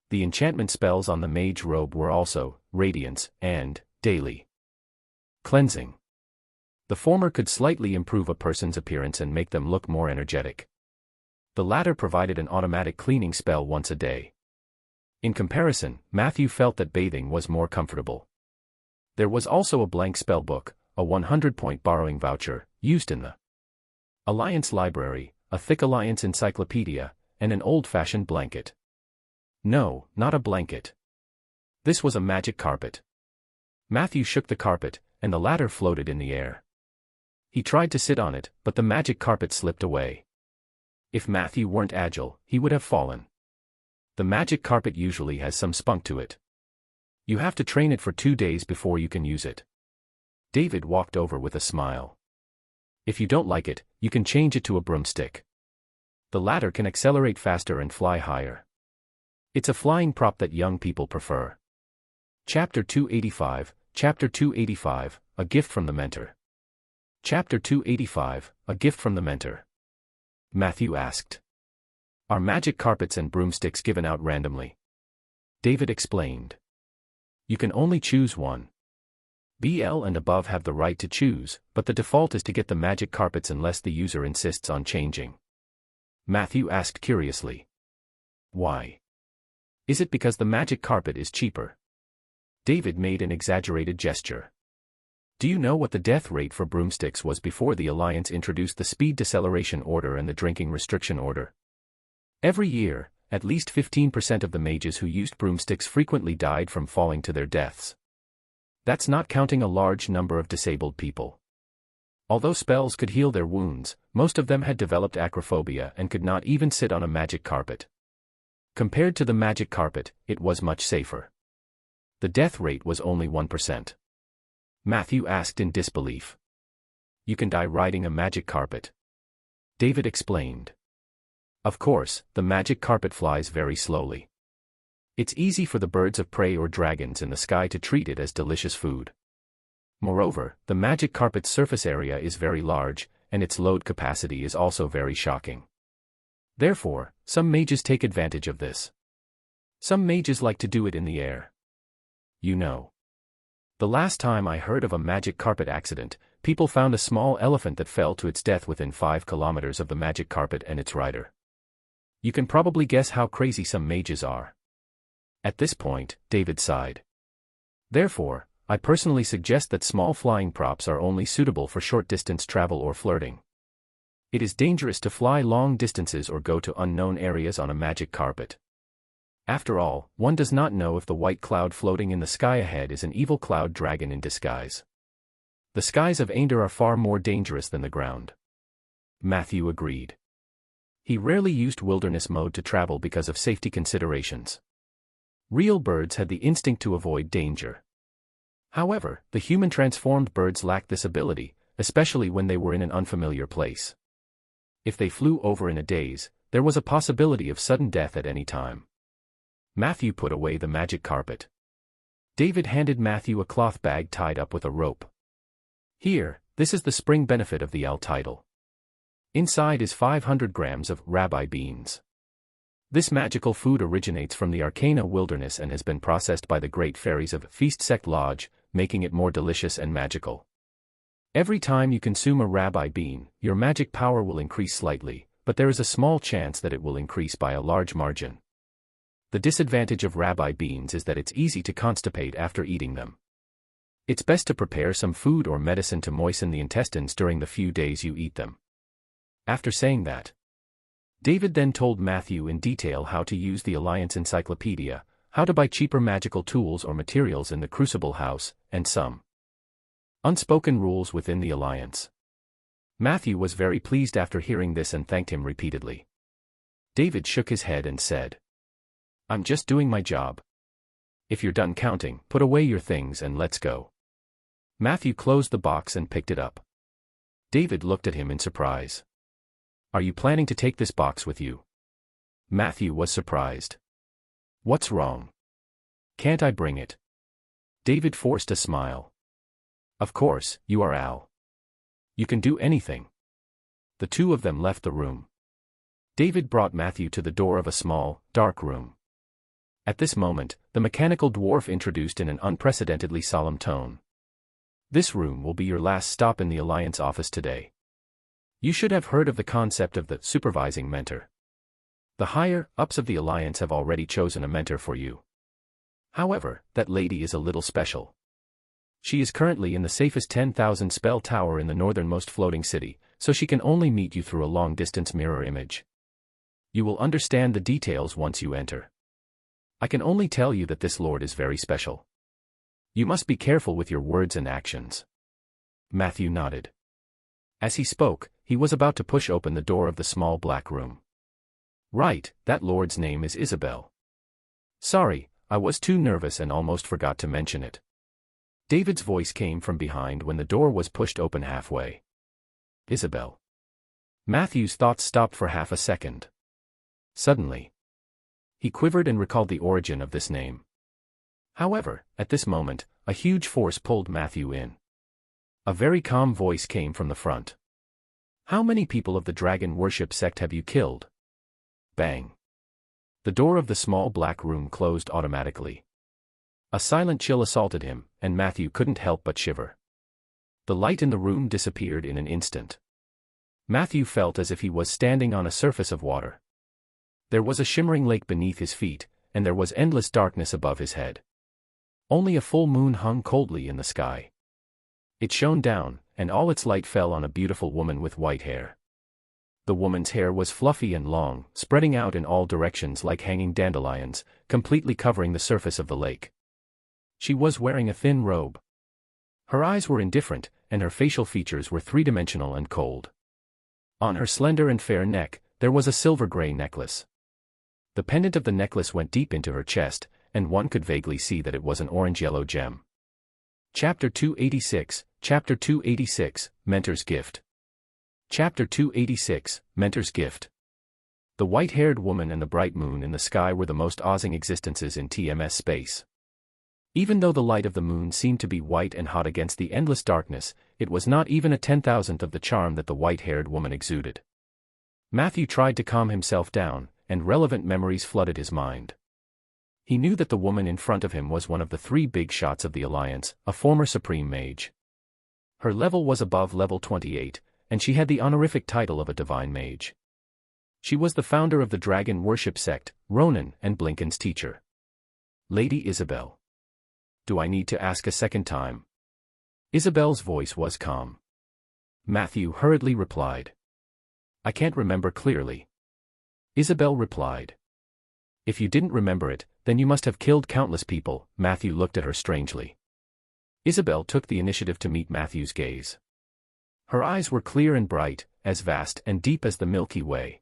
The enchantment spells on the mage robe were also Radiance and Daily Cleansing. The former could slightly improve a person's appearance and make them look more energetic. The latter provided an automatic cleaning spell once a day. In comparison, Matthew felt that bathing was more comfortable. There was also a blank spellbook, a 100-point borrowing voucher, used in the Alliance library, a thick Alliance encyclopedia, and an old-fashioned blanket. No, not a blanket. This was a magic carpet. Matthew shook the carpet, and the latter floated in the air. He tried to sit on it, but the magic carpet slipped away. If Matthew weren't agile, he would have fallen. The magic carpet usually has some spunk to it. You have to train it for 2 days before you can use it. David walked over with a smile. If you don't like it, you can change it to a broomstick. The latter can accelerate faster and fly higher. It's a flying prop that young people prefer. Chapter 285, Chapter 285, A Gift from the Mentor. Chapter 285, A Gift from the Mentor. Matthew asked. Are magic carpets and broomsticks given out randomly? David explained. You can only choose one. BL and above have the right to choose, but the default is to get the magic carpets unless the user insists on changing. Matthew asked curiously. Why? Is it because the magic carpet is cheaper? David made an exaggerated gesture. Do you know what the death rate for broomsticks was before the Alliance introduced the speed deceleration order and the drinking restriction order? Every year, at least 15% of the mages who used broomsticks frequently died from falling to their deaths. That's not counting a large number of disabled people. Although spells could heal their wounds, most of them had developed acrophobia and could not even sit on a magic carpet. Compared to the magic carpet, it was much safer. The death rate was only 1%. Matthew asked in disbelief. You can die riding a magic carpet. David explained. Of course, the magic carpet flies very slowly. It's easy for the birds of prey or dragons in the sky to treat it as delicious food. Moreover, the magic carpet's surface area is very large, and its load capacity is also very shocking. Therefore, some mages take advantage of this. Some mages like to do it in the air. You know. The last time I heard of a magic carpet accident, people found a small elephant that fell to its death within 5 kilometers of the magic carpet and its rider. You can probably guess how crazy some mages are. At this point, David sighed. Therefore, I personally suggest that small flying props are only suitable for short-distance travel or flirting. It is dangerous to fly long distances or go to unknown areas on a magic carpet. After all, one does not know if the white cloud floating in the sky ahead is an evil cloud dragon in disguise. The skies of Aender are far more dangerous than the ground. Matthew agreed. He rarely used wilderness mode to travel because of safety considerations. Real birds had the instinct to avoid danger. However, the human-transformed birds lacked this ability, especially when they were in an unfamiliar place. If they flew over in a daze, there was a possibility of sudden death at any time. Matthew put away the magic carpet. David handed Matthew a cloth bag tied up with a rope. Here, this is the spring benefit of the owl title. Inside is 500 grams of rabbi beans. This magical food originates from the Arcana wilderness and has been processed by the great fairies of Feast Sect Lodge, making it more delicious and magical. Every time you consume a rabbi bean, your magic power will increase slightly, but there is a small chance that it will increase by a large margin. The disadvantage of rabbi beans is that it's easy to constipate after eating them. It's best to prepare some food or medicine to moisten the intestines during the few days you eat them. After saying that, David then told Matthew in detail how to use the Alliance Encyclopedia, how to buy cheaper magical tools or materials in the Crucible House, and some unspoken rules within the Alliance. Matthew was very pleased after hearing this and thanked him repeatedly. David shook his head and said, I'm just doing my job. If you're done counting, put away your things and let's go. Matthew closed the box and picked it up. David looked at him in surprise. Are you planning to take this box with you? Matthew was surprised. What's wrong? Can't I bring it? David forced a smile. Of course, you are Al. You can do anything. The two of them left the room. David brought Matthew to the door of a small, dark room. At this moment, the mechanical dwarf introduced in an unprecedentedly solemn tone. This room will be your last stop in the Alliance office today. You should have heard of the concept of the supervising mentor. The higher-ups of the Alliance have already chosen a mentor for you. However, that lady is a little special. She is currently in the safest 10,000 spell tower in the northernmost floating city, so she can only meet you through a long-distance mirror image. You will understand the details once you enter. I can only tell you that this lord is very special. You must be careful with your words and actions. Matthew nodded. As he spoke, he was about to push open the door of the small black room. Right, that lord's name is Isabel. Sorry, I was too nervous and almost forgot to mention it. David's voice came from behind when the door was pushed open halfway. Isabel. Matthew's thoughts stopped for half a second. Suddenly, he quivered and recalled the origin of this name. However, at this moment, a huge force pulled Matthew in. A very calm voice came from the front. How many people of the dragon worship sect have you killed? Bang. The door of the small black room closed automatically. A silent chill assaulted him, and Matthew couldn't help but shiver. The light in the room disappeared in an instant. Matthew felt as if he was standing on a surface of water. There was a shimmering lake beneath his feet, and there was endless darkness above his head. Only a full moon hung coldly in the sky. It shone down, and all its light fell on a beautiful woman with white hair. The woman's hair was fluffy and long, spreading out in all directions like hanging dandelions, completely covering the surface of the lake. She was wearing a thin robe. Her eyes were indifferent, and her facial features were three-dimensional and cold. On her slender and fair neck, there was a silver-gray necklace. The pendant of the necklace went deep into her chest, and one could vaguely see that it was an orange-yellow gem. Chapter 286, Chapter 286, Mentor's Gift. Chapter 286, Mentor's Gift. The white-haired woman and the bright moon in the sky were the most awesome existences in TMS space. Even though the light of the moon seemed to be white and hot against the endless darkness, it was not even a 10,000th of the charm that the white-haired woman exuded. Matthew tried to calm himself down, and relevant memories flooded his mind. He knew that the woman in front of him was one of the three big shots of the Alliance, a former Supreme Mage. Her level was above level 28, and she had the honorific title of a Divine Mage. She was the founder of the Dragon Worship Sect, Ronan and Blinken's teacher. Lady Isabel. Do I need to ask a second time? Isabel's voice was calm. Matthew hurriedly replied. I can't remember clearly. Isabel replied. If you didn't remember it, then you must have killed countless people. Matthew looked at her strangely. Isabel took the initiative to meet Matthew's gaze. Her eyes were clear and bright, as vast and deep as the Milky Way.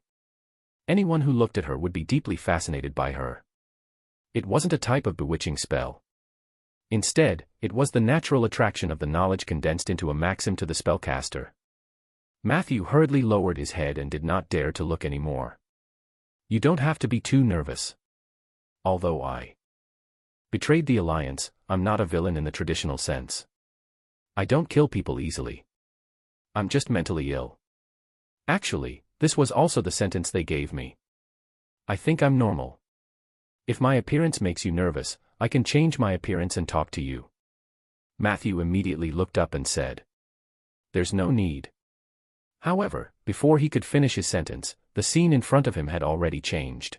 Anyone who looked at her would be deeply fascinated by her. It wasn't a type of bewitching spell. Instead, it was the natural attraction of the knowledge condensed into a maxim to the spellcaster. Matthew hurriedly lowered his head and did not dare to look any more. You don't have to be too nervous. Although I betrayed the Alliance, I'm not a villain in the traditional sense. I don't kill people easily. I'm just mentally ill. Actually, this was also the sentence they gave me. I think I'm normal. If my appearance makes you nervous, I can change my appearance and talk to you. Matthew immediately looked up and said. There's no need. However, before he could finish his sentence, the scene in front of him had already changed.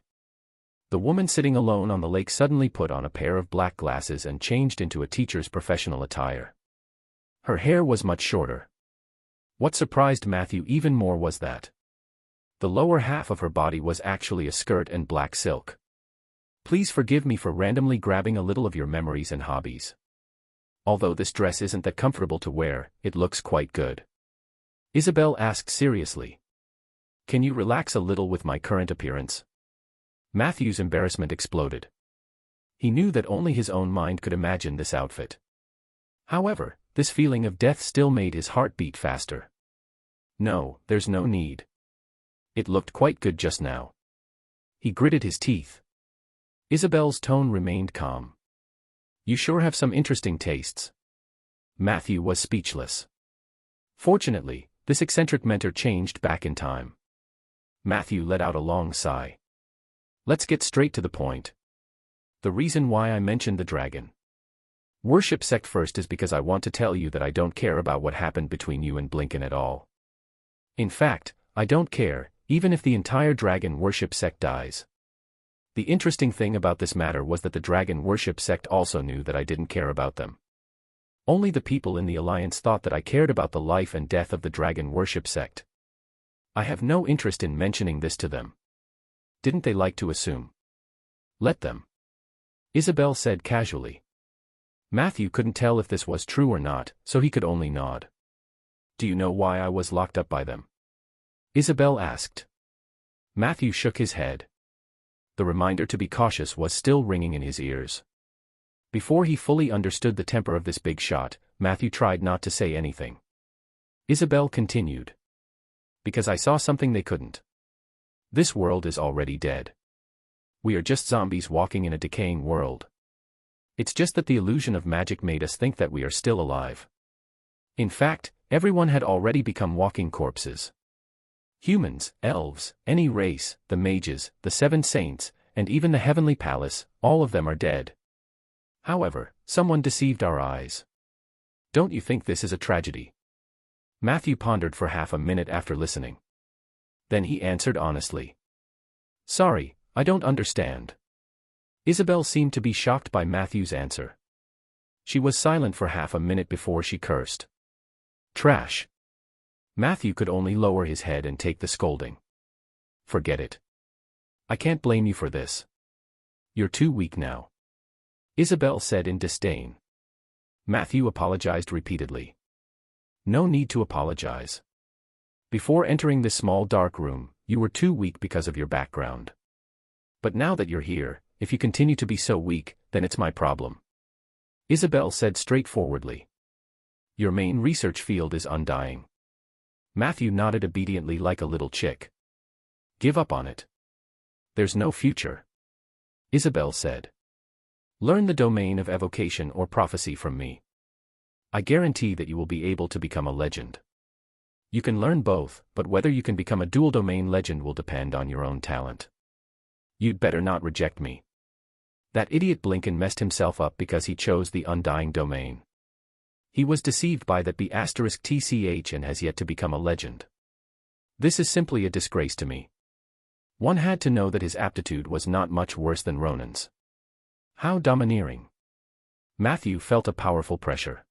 The woman sitting alone on the lake suddenly put on a pair of black glasses and changed into a teacher's professional attire. Her hair was much shorter. What surprised Matthew even more was that the lower half of her body was actually a skirt and black silk. Please forgive me for randomly grabbing a little of your memories and hobbies. Although this dress isn't that comfortable to wear, it looks quite good. Isabel asked seriously. Can you relax a little with my current appearance? Matthew's embarrassment exploded. He knew that only his own mind could imagine this outfit. However, this feeling of death still made his heart beat faster. No, there's no need. It looked quite good just now. He gritted his teeth. Isabel's tone remained calm. You sure have some interesting tastes. Matthew was speechless. Fortunately, this eccentric mentor changed back in time. Matthew let out a long sigh. Let's get straight to the point. The reason why I mentioned the dragon worship sect first is because I want to tell you that I don't care about what happened between you and Blinken at all. In fact, I don't care, even if the entire dragon worship sect dies. The interesting thing about this matter was that the dragon worship sect also knew that I didn't care about them. Only the people in the Alliance thought that I cared about the life and death of the dragon worship sect. I have no interest in mentioning this to them. Didn't they like to assume? Let them. Isabel said casually. Matthew couldn't tell if this was true or not, so he could only nod. Do you know why I was locked up by them? Isabel asked. Matthew shook his head. The reminder to be cautious was still ringing in his ears. Before he fully understood the temper of this big shot, Matthew tried not to say anything. Isabel continued. Because I saw something they couldn't. This world is already dead. We are just zombies walking in a decaying world. It's just that the illusion of magic made us think that we are still alive. In fact, everyone had already become walking corpses. Humans, elves, any race, the mages, the 7 saints, and even the heavenly palace, all of them are dead. However, someone deceived our eyes. Don't you think this is a tragedy? Matthew pondered for half a minute after listening. Then he answered honestly. Sorry, I don't understand. Isabel seemed to be shocked by Matthew's answer. She was silent for half a minute before she cursed. Trash. Matthew could only lower his head and take the scolding. Forget it. I can't blame you for this. You're too weak now. Isabel said in disdain. Matthew apologized repeatedly. No need to apologize. Before entering this small dark room, you were too weak because of your background. But now that you're here, if you continue to be so weak, then it's my problem. Isabel said straightforwardly. Your main research field is undying. Matthew nodded obediently like a little chick. Give up on it. There's no future. Isabel said. Learn the domain of evocation or prophecy from me. I guarantee that you will be able to become a legend. You can learn both, but whether you can become a dual-domain legend will depend on your own talent. You'd better not reject me. That idiot Blinken messed himself up because he chose the undying domain. He was deceived by that B*TCH and has yet to become a legend. This is simply a disgrace to me. One had to know that his aptitude was not much worse than Ronan's. How domineering. Matthew felt a powerful pressure.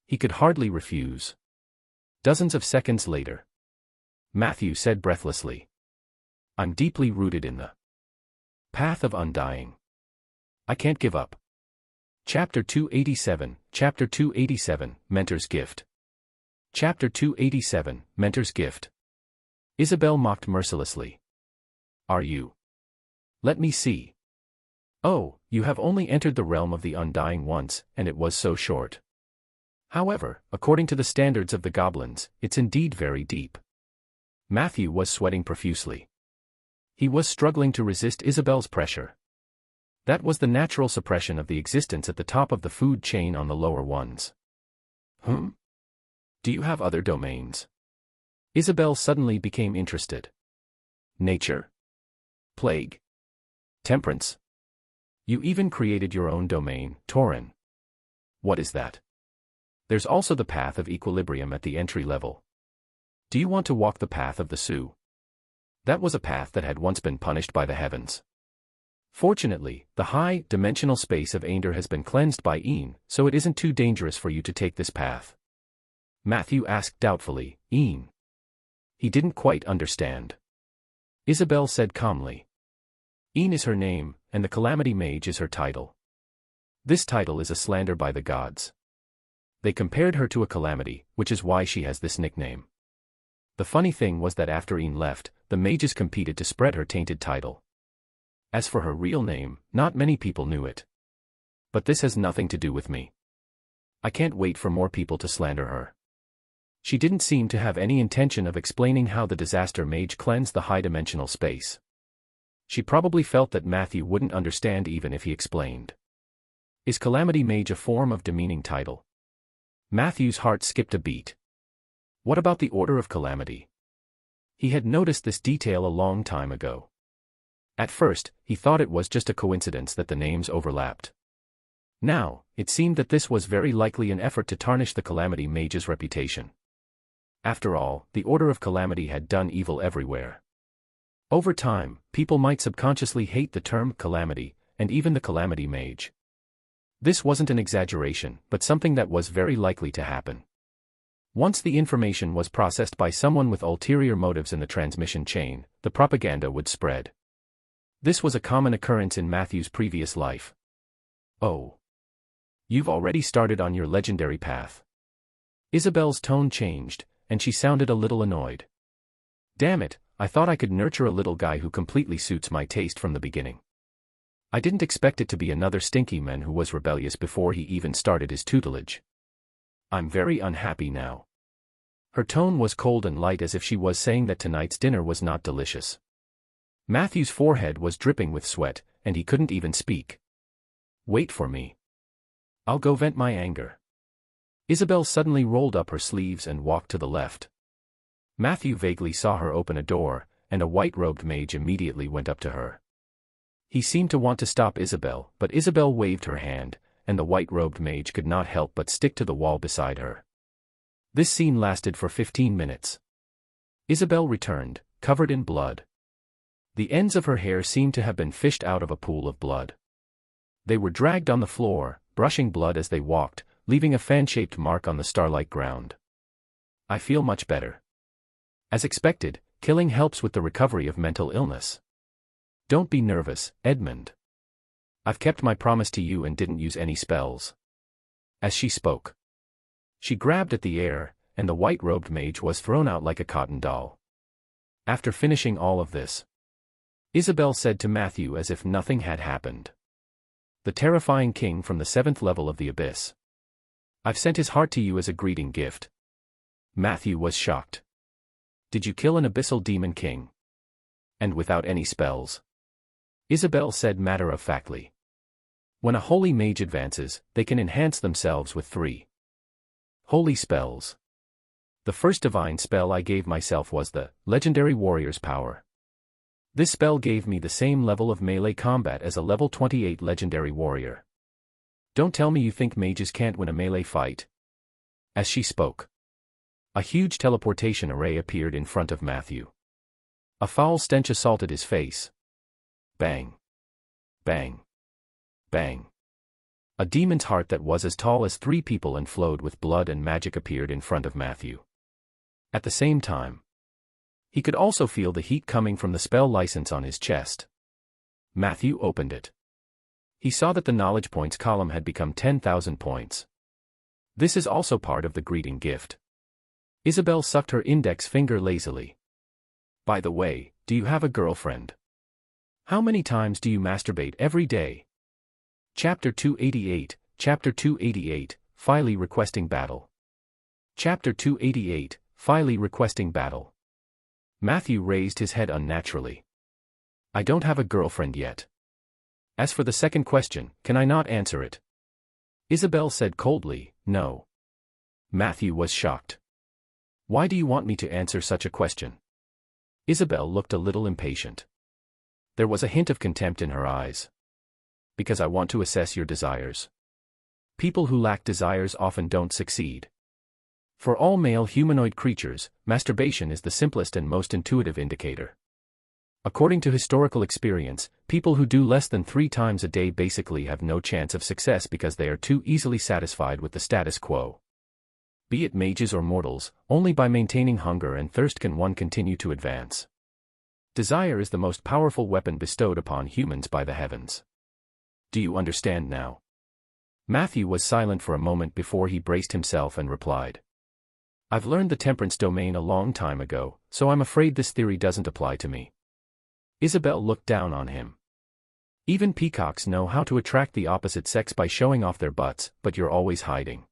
He could hardly refuse. Dozens of seconds later. Matthew said breathlessly. I'm deeply rooted in the path of undying. I can't give up. Chapter 287, Chapter 287, Mentor's Gift. Chapter 287, Mentor's Gift. Isabel mocked mercilessly. Are you? Let me see. Oh, you have only entered the realm of the undying once, and it was so short. However, according to the standards of the goblins, it's indeed very deep. Matthew was sweating profusely. He was struggling to resist Isabel's pressure. That was the natural suppression of the existence at the top of the food chain on the lower ones. Do you have other domains? Isabel suddenly became interested. Nature? Plague? Temperance? You even created your own domain, Tauren. What is that? There's also the path of equilibrium at the entry level. Do you want to walk the path of the Sioux? That was a path that had once been punished by the heavens. Fortunately, the high-dimensional space of Aender has been cleansed by Een, so it isn't too dangerous for you to take this path. Matthew asked doubtfully, Een. He didn't quite understand. Isabel said calmly. Een is her name, and the Calamity Mage is her title. This title is a slander by the gods. They compared her to a calamity, which is why she has this nickname. The funny thing was that after Een left, the mages competed to spread her tainted title. As for her real name, not many people knew it. But this has nothing to do with me. I can't wait for more people to slander her. She didn't seem to have any intention of explaining how the disaster mage cleansed the high-dimensional space. She probably felt that Matthew wouldn't understand even if he explained. Is Calamity Mage a form of demeaning title? Matthew's heart skipped a beat. What about the Order of Calamity? He had noticed this detail a long time ago. At first, he thought it was just a coincidence that the names overlapped. Now, it seemed that this was very likely an effort to tarnish the Calamity Mage's reputation. After all, the Order of Calamity had done evil everywhere. Over time, people might subconsciously hate the term Calamity, and even the Calamity Mage. This wasn't an exaggeration, but something that was very likely to happen. Once the information was processed by someone with ulterior motives in the transmission chain, the propaganda would spread. This was a common occurrence in Matthew's previous life. Oh. You've already started on your legendary path. Isabel's tone changed, and she sounded a little annoyed. Damn it, I thought I could nurture a little guy who completely suits my taste from the beginning. I didn't expect it to be another stinky man who was rebellious before he even started his tutelage. I'm very unhappy now. Her tone was cold and light, as if she was saying that tonight's dinner was not delicious. Matthew's forehead was dripping with sweat, and he couldn't even speak. Wait for me. I'll go vent my anger. Isabel suddenly rolled up her sleeves and walked to the left. Matthew vaguely saw her open a door, and a white-robed mage immediately went up to her. He seemed to want to stop Isabel, but Isabel waved her hand, and the white-robed mage could not help but stick to the wall beside her. This scene lasted for 15 minutes. Isabel returned, covered in blood. The ends of her hair seemed to have been fished out of a pool of blood. They were dragged on the floor, brushing blood as they walked, leaving a fan-shaped mark on the starlight ground. I feel much better. As expected, killing helps with the recovery of mental illness. Don't be nervous, Edmund. I've kept my promise to you and didn't use any spells. As she spoke, she grabbed at the air, and the white-robed mage was thrown out like a cotton doll. After finishing all of this, Isabel said to Matthew as if nothing had happened. The terrifying king from the 7th level of the abyss. I've sent his heart to you as a greeting gift. Matthew was shocked. Did you kill an abyssal demon king? And without any spells? Isabel said matter-of-factly. When a holy mage advances, they can enhance themselves with 3 holy spells. The first divine spell I gave myself was the legendary warrior's power. This spell gave me the same level of melee combat as a level 28 legendary warrior. Don't tell me you think mages can't win a melee fight. As she spoke, a huge teleportation array appeared in front of Matthew. A foul stench assaulted his face. Bang. Bang. Bang. A demon's heart that was as tall as 3 people and flowed with blood and magic appeared in front of Matthew. At the same time, he could also feel the heat coming from the spell license on his chest. Matthew opened it. He saw that the knowledge points column had become 10,000 points. This is also part of the greeting gift. Isabel sucked her index finger lazily. By the way, do you have a girlfriend? How many times do you masturbate every day? Chapter 288, Chapter 288, Filey requesting battle. Chapter 288, Filey requesting battle. Matthew raised his head unnaturally. I don't have a girlfriend yet. As for the second question, can I not answer it? Isabel said coldly, no. Matthew was shocked. Why do you want me to answer such a question? Isabel looked a little impatient. There was a hint of contempt in her eyes. Because I want to assess your desires. People who lack desires often don't succeed. For all male humanoid creatures, masturbation is the simplest and most intuitive indicator. According to historical experience, people who do less than 3 times a day basically have no chance of success because they are too easily satisfied with the status quo. Be it mages or mortals, only by maintaining hunger and thirst can one continue to advance. Desire is the most powerful weapon bestowed upon humans by the heavens. Do you understand now? Matthew was silent for a moment before he braced himself and replied. I've learned the temperance domain a long time ago, so I'm afraid this theory doesn't apply to me. Isabel looked down on him. Even peacocks know how to attract the opposite sex by showing off their butts, but you're always hiding.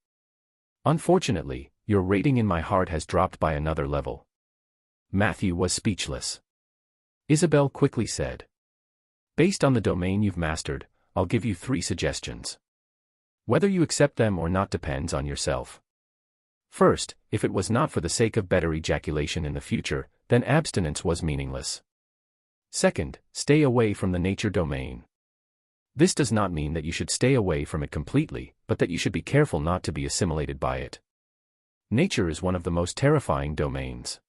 Unfortunately, your rating in my heart has dropped by another level. Matthew was speechless. Isabel quickly said. Based on the domain you've mastered, I'll give you 3 suggestions. Whether you accept them or not depends on yourself. First, if it was not for the sake of better ejaculation in the future, then abstinence was meaningless. Second, stay away from the nature domain. This does not mean that you should stay away from it completely, but that you should be careful not to be assimilated by it. Nature is one of the most terrifying domains.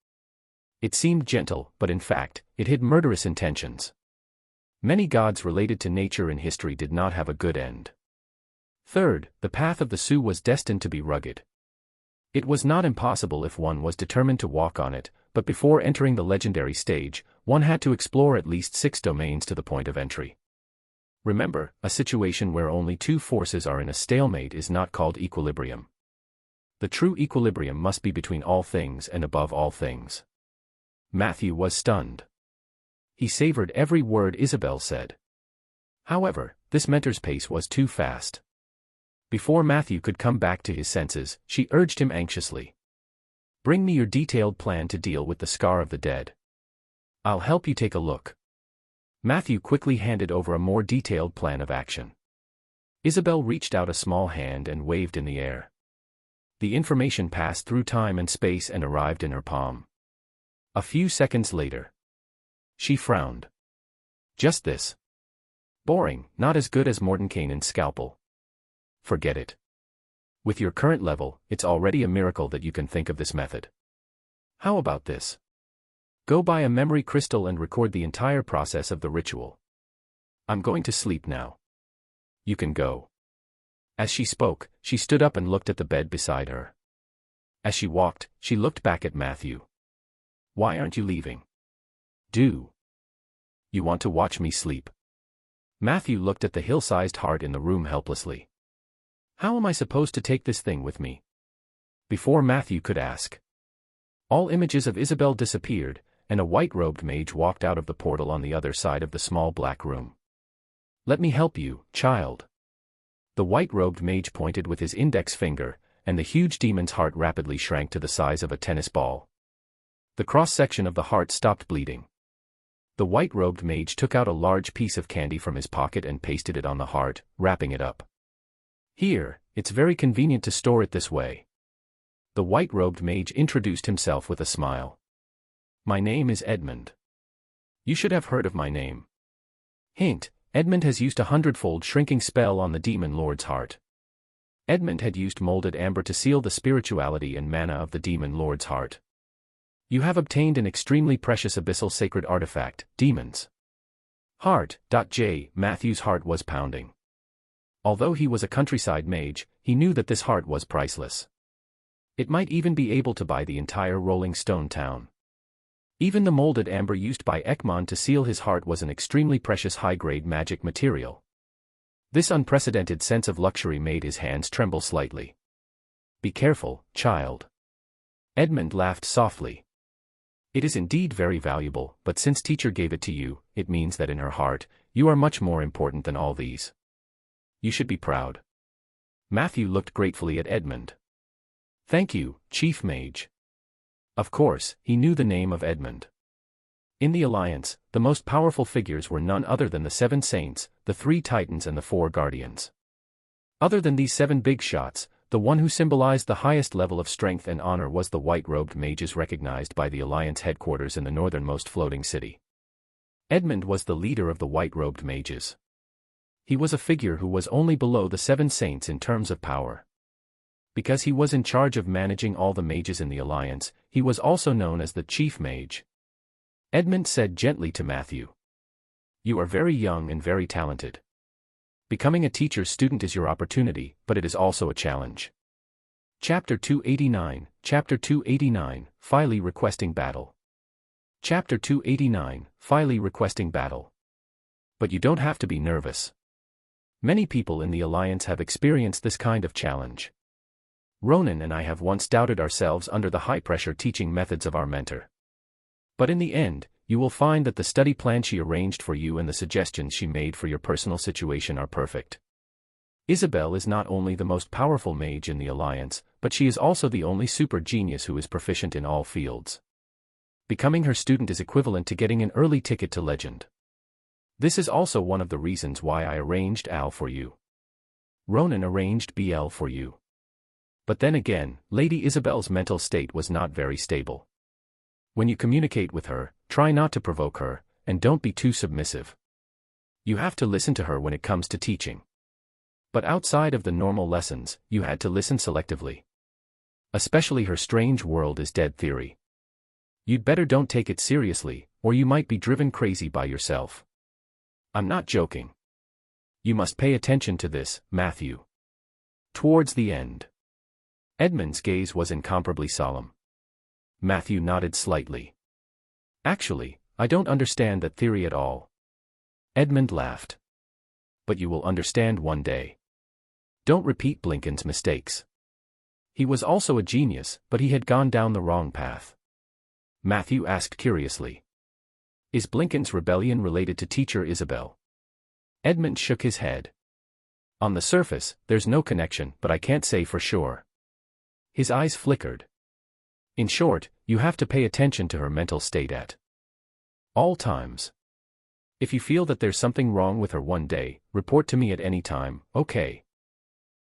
It seemed gentle, but in fact, it hid murderous intentions. Many gods related to nature in history did not have a good end. Third, the path of the Sioux was destined to be rugged. It was not impossible if one was determined to walk on it, but before entering the legendary stage, one had to explore at least 6 domains to the point of entry. Remember, a situation where only two forces are in a stalemate is not called equilibrium. The true equilibrium must be between all things and above all things. Matthew was stunned. He savored every word Isabel said. However, this mentor's pace was too fast. Before Matthew could come back to his senses, she urged him anxiously. Bring me your detailed plan to deal with the scar of the dead. I'll help you take a look. Matthew quickly handed over a more detailed plan of action. Isabel reached out a small hand and waved in the air. The information passed through time and space and arrived in her palm. A few seconds later. She frowned. Just this. Boring, not as good as Mordenkainen's scalpel. Forget it. With your current level, it's already a miracle that you can think of this method. How about this? Go buy a memory crystal and record the entire process of the ritual. I'm going to sleep now. You can go. As she spoke, she stood up and looked at the bed beside her. As she walked, she looked back at Matthew. Why aren't you leaving? Do. You want to watch me sleep? Matthew looked at the hill-sized heart in the room helplessly. How am I supposed to take this thing with me? Before Matthew could ask, all images of Isabel disappeared, and a white-robed mage walked out of the portal on the other side of the small black room. Let me help you, child. The white-robed mage pointed with his index finger, and the huge demon's heart rapidly shrank to the size of a tennis ball. The cross-section of the heart stopped bleeding. The white-robed mage took out a large piece of candy from his pocket and pasted it on the heart, wrapping it up. Here, it's very convenient to store it this way. The white-robed mage introduced himself with a smile. My name is Edmund. You should have heard of my name. Hint, Edmund has used a 100-fold shrinking spell on the demon lord's heart. Edmund had used molded amber to seal the spirituality and mana of the demon lord's heart. You have obtained an extremely precious abyssal sacred artifact, Demon's Heart. Matthew's heart was pounding. Although he was a countryside mage, he knew that this heart was priceless. It might even be able to buy the entire Rolling Stone town. Even the molded amber used by Ekman to seal his heart was an extremely precious high-grade magic material. This unprecedented sense of luxury made his hands tremble slightly. Be careful, child. Edmund laughed softly. It is indeed very valuable, but since teacher gave it to you, it means that in her heart, you are much more important than all these. You should be proud. Matthew looked gratefully at Edmund. Thank you, Chief Mage. Of course, he knew the name of Edmund. In the Alliance, the most powerful figures were none other than the 7 Saints, the 3 Titans and the 4 Guardians. Other than these 7 big shots, the one who symbolized the highest level of strength and honor was the white-robed mages recognized by the Alliance headquarters in the northernmost floating city. Edmund was the leader of the white-robed mages. He was a figure who was only below the 7 Saints in terms of power. Because he was in charge of managing all the mages in the Alliance, he was also known as the Chief Mage. Edmund said gently to Matthew. You are very young and very talented. Becoming a teacher's student is your opportunity, but it is also a challenge. Chapter 289, Chapter 289, Filey requesting battle. Chapter 289, Filey requesting battle. But you don't have to be nervous. Many people in the Alliance have experienced this kind of challenge. Ronan and I have once doubted ourselves under the high-pressure teaching methods of our mentor. But in the end, you will find that the study plan she arranged for you and the suggestions she made for your personal situation are perfect. Isabel is not only the most powerful mage in the Alliance, but she is also the only super genius who is proficient in all fields. Becoming her student is equivalent to getting an early ticket to legend. This is also one of the reasons why I arranged Al for you. Ronan arranged BL for you. But then again, Lady Isabel's mental state was not very stable. When you communicate with her, try not to provoke her, and don't be too submissive. You have to listen to her when it comes to teaching. But outside of the normal lessons, you had to listen selectively. Especially her strange world is dead theory. You'd better don't take it seriously, or you might be driven crazy by yourself. I'm not joking. You must pay attention to this, Matthew. Towards the end. Edmund's gaze was incomparably solemn. Matthew nodded slightly. Actually, I don't understand that theory at all. Edmund laughed. But you will understand one day. Don't repeat Blinken's mistakes. He was also a genius, but he had gone down the wrong path. Matthew asked curiously. Is Blinken's rebellion related to teacher Isabel? Edmund shook his head. On the surface, there's no connection, but I can't say for sure. His eyes flickered. In short, you have to pay attention to her mental state at all times. If you feel that there's something wrong with her one day, report to me at any time, okay?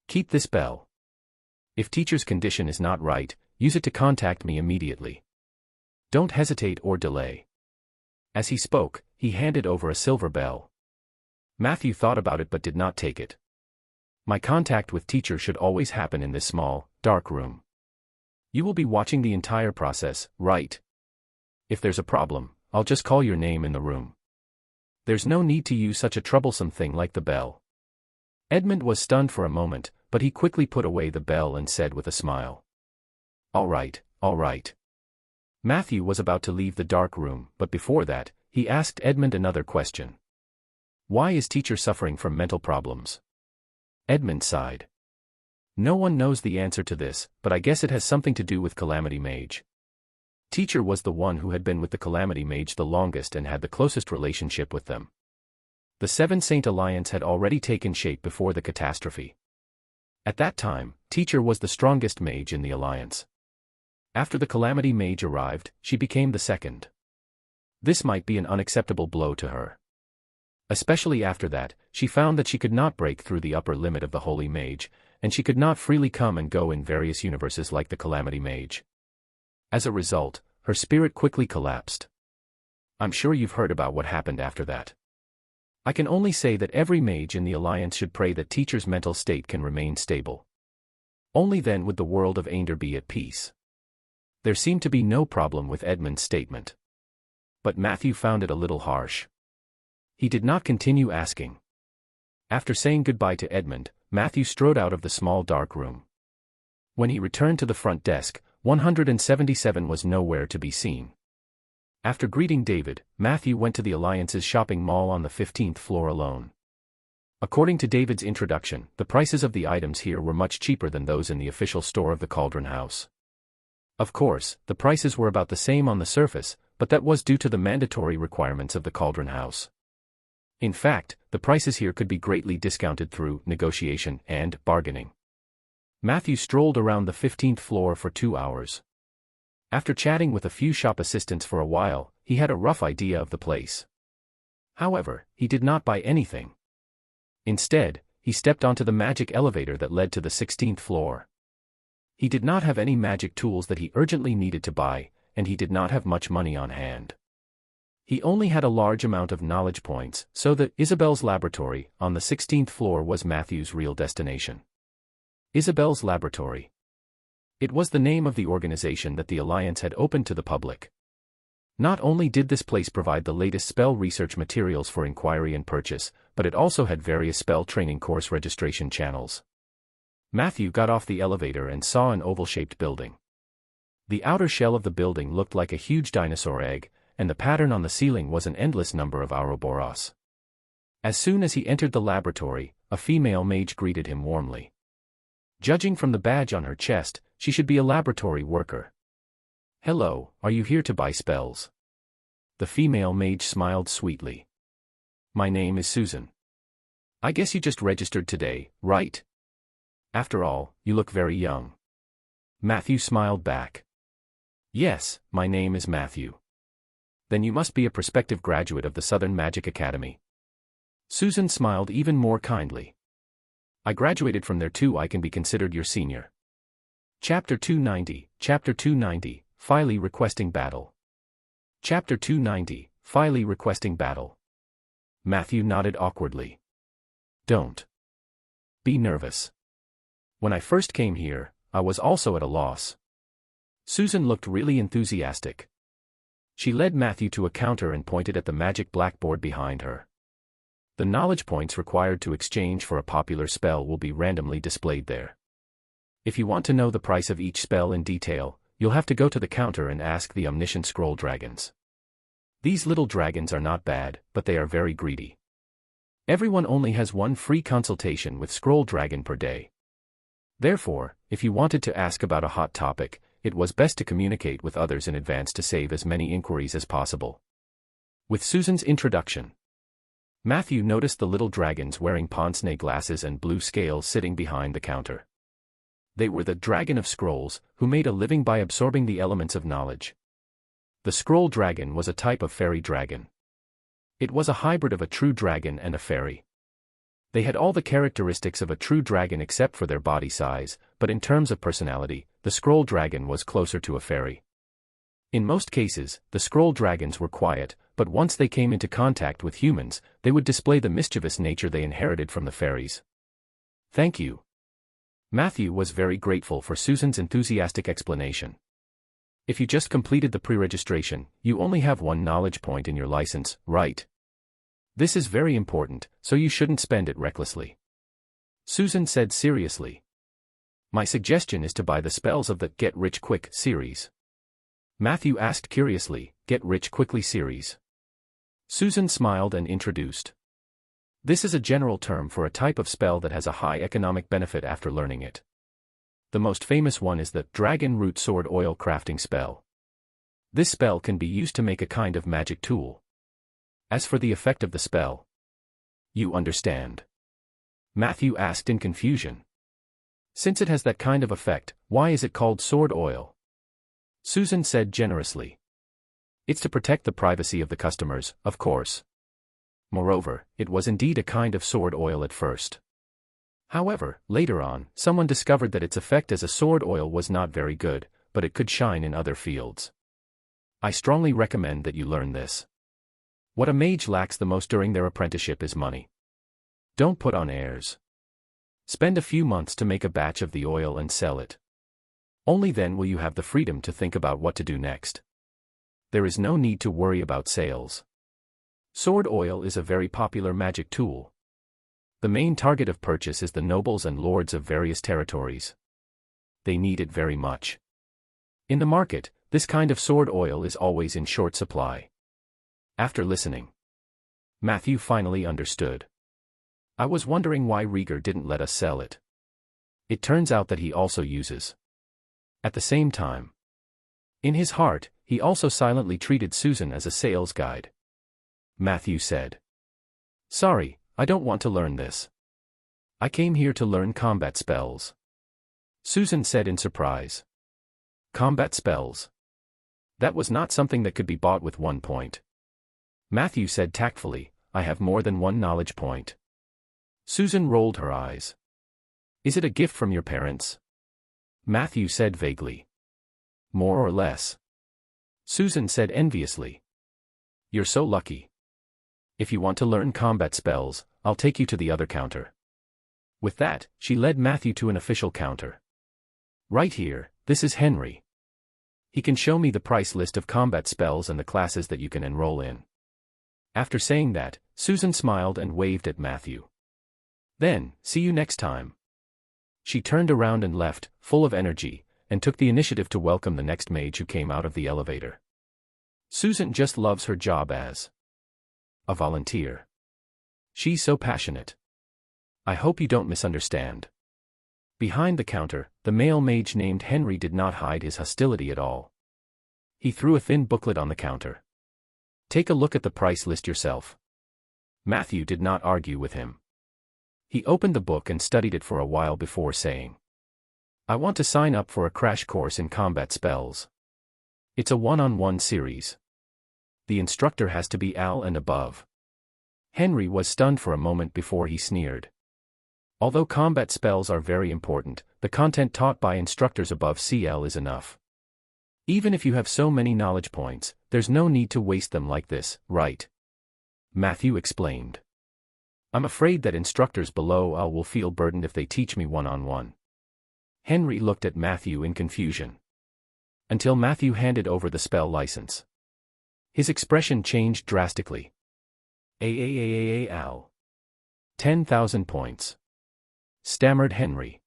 Keep this bell. If teacher's condition is not right, use it to contact me immediately. Don't hesitate or delay. As he spoke, he handed over a silver bell. Matthew thought about it but did not take it. My contact with teacher should always happen in this small, dark room. You will be watching the entire process, right? If there's a problem, I'll just call your name in the room. There's no need to use such a troublesome thing like the bell. Edmund was stunned for a moment, but he quickly put away the bell and said with a smile. All right, all right. Matthew was about to leave the dark room, but before that, he asked Edmund another question. Why is teacher suffering from mental problems? Edmund sighed. No one knows the answer to this, but I guess it has something to do with Calamity Mage. Teacher was the one who had been with the Calamity Mage the longest and had the closest relationship with them. The Seven Saint Alliance had already taken shape before the catastrophe. At that time, teacher was the strongest mage in the alliance. After the Calamity Mage arrived, she became the second. This might be an unacceptable blow to her. Especially after that, she found that she could not break through the upper limit of the Holy Mage, and she could not freely come and go in various universes like the Calamity Mage. As a result, her spirit quickly collapsed. I'm sure you've heard about what happened after that. I can only say that every mage in the Alliance should pray that teacher's mental state can remain stable. Only then would the world of Ainder be at peace. There seemed to be no problem with Edmund's statement. But Matthew found it a little harsh. He did not continue asking. After saying goodbye to Edmund, Matthew strode out of the small dark room. When he returned to the front desk, 177 was nowhere to be seen. After greeting David, Matthew went to the Alliance's shopping mall on the 15th floor alone. According to David's introduction, the prices of the items here were much cheaper than those in the official store of the Cauldron House. Of course, the prices were about the same on the surface, but that was due to the mandatory requirements of the Cauldron House. In fact, the prices here could be greatly discounted through negotiation and bargaining. Matthew strolled around the 15th floor for 2 hours. After chatting with a few shop assistants for a while, he had a rough idea of the place. However, he did not buy anything. Instead, he stepped onto the magic elevator that led to the 16th floor. He did not have any magic tools that he urgently needed to buy, and he did not have much money on hand. He only had a large amount of knowledge points, so that Isabel's laboratory on the 16th floor was Matthew's real destination. Isabel's laboratory. It was the name of the organization that the Alliance had opened to the public. Not only did this place provide the latest spell research materials for inquiry and purchase, but it also had various spell training course registration channels. Matthew got off the elevator and saw an oval-shaped building. The outer shell of the building looked like a huge dinosaur egg, and the pattern on the ceiling was an endless number of Ouroboros. As soon as he entered the laboratory, a female mage greeted him warmly. Judging from the badge on her chest, she should be a laboratory worker. Hello, are you here to buy spells? The female mage smiled sweetly. My name is Susan. I guess you just registered today, right? After all, you look very young. Matthew smiled back. Yes, my name is Matthew. Then you must be a prospective graduate of the Southern Magic Academy. Susan smiled even more kindly. I graduated from there too. I can be considered your senior. Chapter 290, Chapter 290, Filey requesting battle. Chapter 290, Filey requesting battle. Matthew nodded awkwardly. Don't be nervous. When I first came here, I was also at a loss. Susan looked really enthusiastic. She led Matthew to a counter and pointed at the magic blackboard behind her. The knowledge points required to exchange for a popular spell will be randomly displayed there. If you want to know the price of each spell in detail, you'll have to go to the counter and ask the omniscient scroll dragons. These little dragons are not bad, but they are very greedy. Everyone only has one free consultation with Scroll Dragon per day. Therefore, if you wanted to ask about a hot topic, it was best to communicate with others in advance to save as many inquiries as possible. With Susan's introduction, Matthew noticed the little dragons wearing pince-nez glasses and blue scales sitting behind the counter. They were the Dragon of Scrolls, who made a living by absorbing the elements of knowledge. The Scroll Dragon was a type of fairy dragon. It was a hybrid of a true dragon and a fairy. They had all the characteristics of a true dragon except for their body size, but in terms of personality, the Scroll Dragon was closer to a fairy. In most cases, the Scroll Dragons were quiet, but once they came into contact with humans, they would display the mischievous nature they inherited from the fairies. Thank you. Matthew was very grateful for Susan's enthusiastic explanation. If you just completed the pre-registration, you only have one knowledge point in your license, right? This is very important, so you shouldn't spend it recklessly. Susan said seriously. My suggestion is to buy the spells of the Get Rich Quick series. Matthew asked curiously, Get Rich Quickly series. Susan smiled and introduced. This is a general term for a type of spell that has a high economic benefit after learning it. The most famous one is the Dragon Root Sword Oil crafting spell. This spell can be used to make a kind of magic tool. As for the effect of the spell, you understand? Matthew asked in confusion. Since it has that kind of effect, why is it called sword oil? Susan said generously. It's to protect the privacy of the customers, of course. Moreover, it was indeed a kind of sword oil at first. However, later on, someone discovered that its effect as a sword oil was not very good, but it could shine in other fields. I strongly recommend that you learn this. What a mage lacks the most during their apprenticeship is money. Don't put on airs. Spend a few months to make a batch of the oil and sell it. Only then will you have the freedom to think about what to do next. There is no need to worry about sales. Sword oil is a very popular magic tool. The main target of purchase is the nobles and lords of various territories. They need it very much. In the market, this kind of sword oil is always in short supply. After listening, Matthew finally understood. I was wondering why Rieger didn't let us sell it. It turns out that he also uses. At the same time, in his heart, he also silently treated Susan as a sales guide. Matthew said, Sorry, I don't want to learn this. I came here to learn combat spells. Susan said in surprise. Combat spells? That was not something that could be bought with 1 point. Matthew said tactfully, I have more than one knowledge point. Susan rolled her eyes. Is it a gift from your parents? Matthew said vaguely. More or less. Susan said enviously. You're so lucky. If you want to learn combat spells, I'll take you to the other counter. With that, she led Matthew to an official counter. Right here, this is Henry. He can show me the price list of combat spells and the classes that you can enroll in. After saying that, Susan smiled and waved at Matthew. Then, see you next time. She turned around and left, full of energy, and took the initiative to welcome the next mage who came out of the elevator. Susan just loves her job as a volunteer. She's so passionate. I hope you don't misunderstand. Behind the counter, the male mage named Henry did not hide his hostility at all. He threw a thin booklet on the counter. Take a look at the price list yourself. Matthew did not argue with him. He opened the book and studied it for a while before saying, I want to sign up for a crash course in combat spells. It's a one-on-one series. The instructor has to be Al and above. Henry was stunned for a moment before he sneered. Although combat spells are very important, the content taught by instructors above CL is enough. Even if you have so many knowledge points, there's no need to waste them like this, right? Matthew explained. I'm afraid that instructors below Al will feel burdened if they teach me one-on-one. Henry looked at Matthew in confusion. Until Matthew handed over the spell license. His expression changed drastically. Al. 10,000 points. Stammered Henry.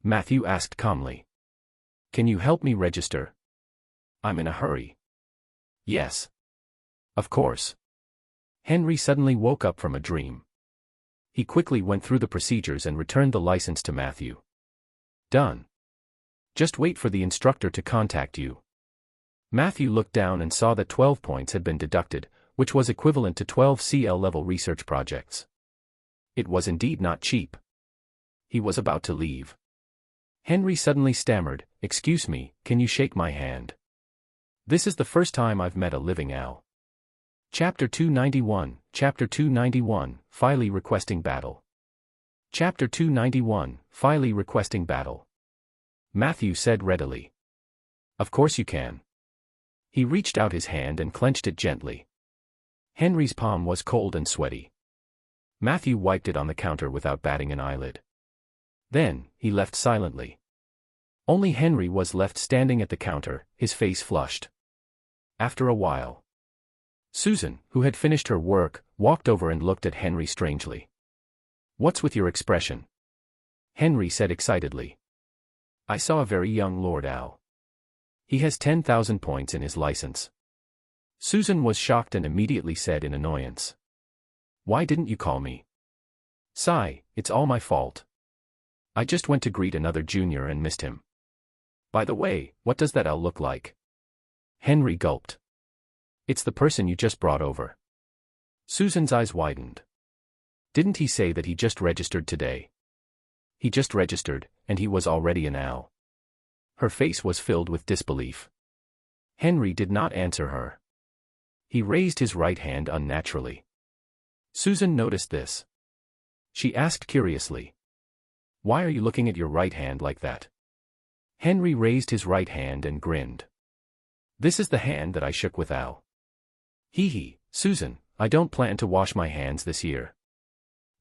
Matthew asked calmly. Can you help me register? I'm in a hurry. Yes. Of course. Henry suddenly woke up from a dream. He quickly went through the procedures and returned the license to Matthew. Done. Just wait for the instructor to contact you. Matthew looked down and saw that 12 points had been deducted, which was equivalent to 12 CL-level research projects. It was indeed not cheap. He was about to leave. Henry suddenly stammered, "Excuse me, can you shake my hand? This is the first time I've met a living owl." Chapter 291, Chapter 291, Filey requesting battle. Chapter 291, Filey requesting battle. Matthew said readily. Of course you can. He reached out his hand and clenched it gently. Henry's palm was cold and sweaty. Matthew wiped it on the counter without batting an eyelid. Then, he left silently. Only Henry was left standing at the counter, his face flushed. After a while, Susan, who had finished her work, walked over and looked at Henry strangely. "What's with your expression?" Henry said excitedly. "I saw a very young Lord Owl. He has 10,000 points in his license." Susan was shocked and immediately said in annoyance, "Why didn't you call me?" "Sigh, it's all my fault. I just went to greet another junior and missed him. By the way, what does that owl look like?" Henry gulped. "It's the person you just brought over." Susan's eyes widened. "Didn't he say that he just registered today?" "He just registered, and he was already an owl." Her face was filled with disbelief. Henry did not answer her. He raised his right hand unnaturally. Susan noticed this. She asked curiously, "Why are you looking at your right hand like that?" Henry raised his right hand and grinned. "This is the hand that I shook with Owl." Hee, Susan, I don't plan to wash my hands this year."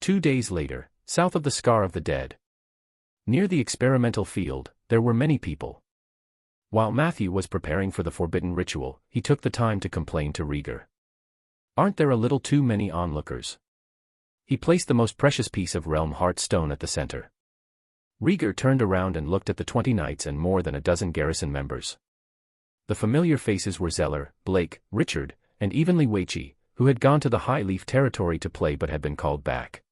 2 days later, south of the Scar of the Dead. Near the experimental field, there were many people. While Matthew was preparing for the forbidden ritual, he took the time to complain to Rieger. "Aren't there a little too many onlookers?" He placed the most precious piece of realm heart stone at the center. Rieger turned around and looked at the 20 knights and more than a dozen garrison members. The familiar faces were Zeller, Blake, Richard, and evenly Weichi, who had gone to the High Leaf territory to play but had been called back.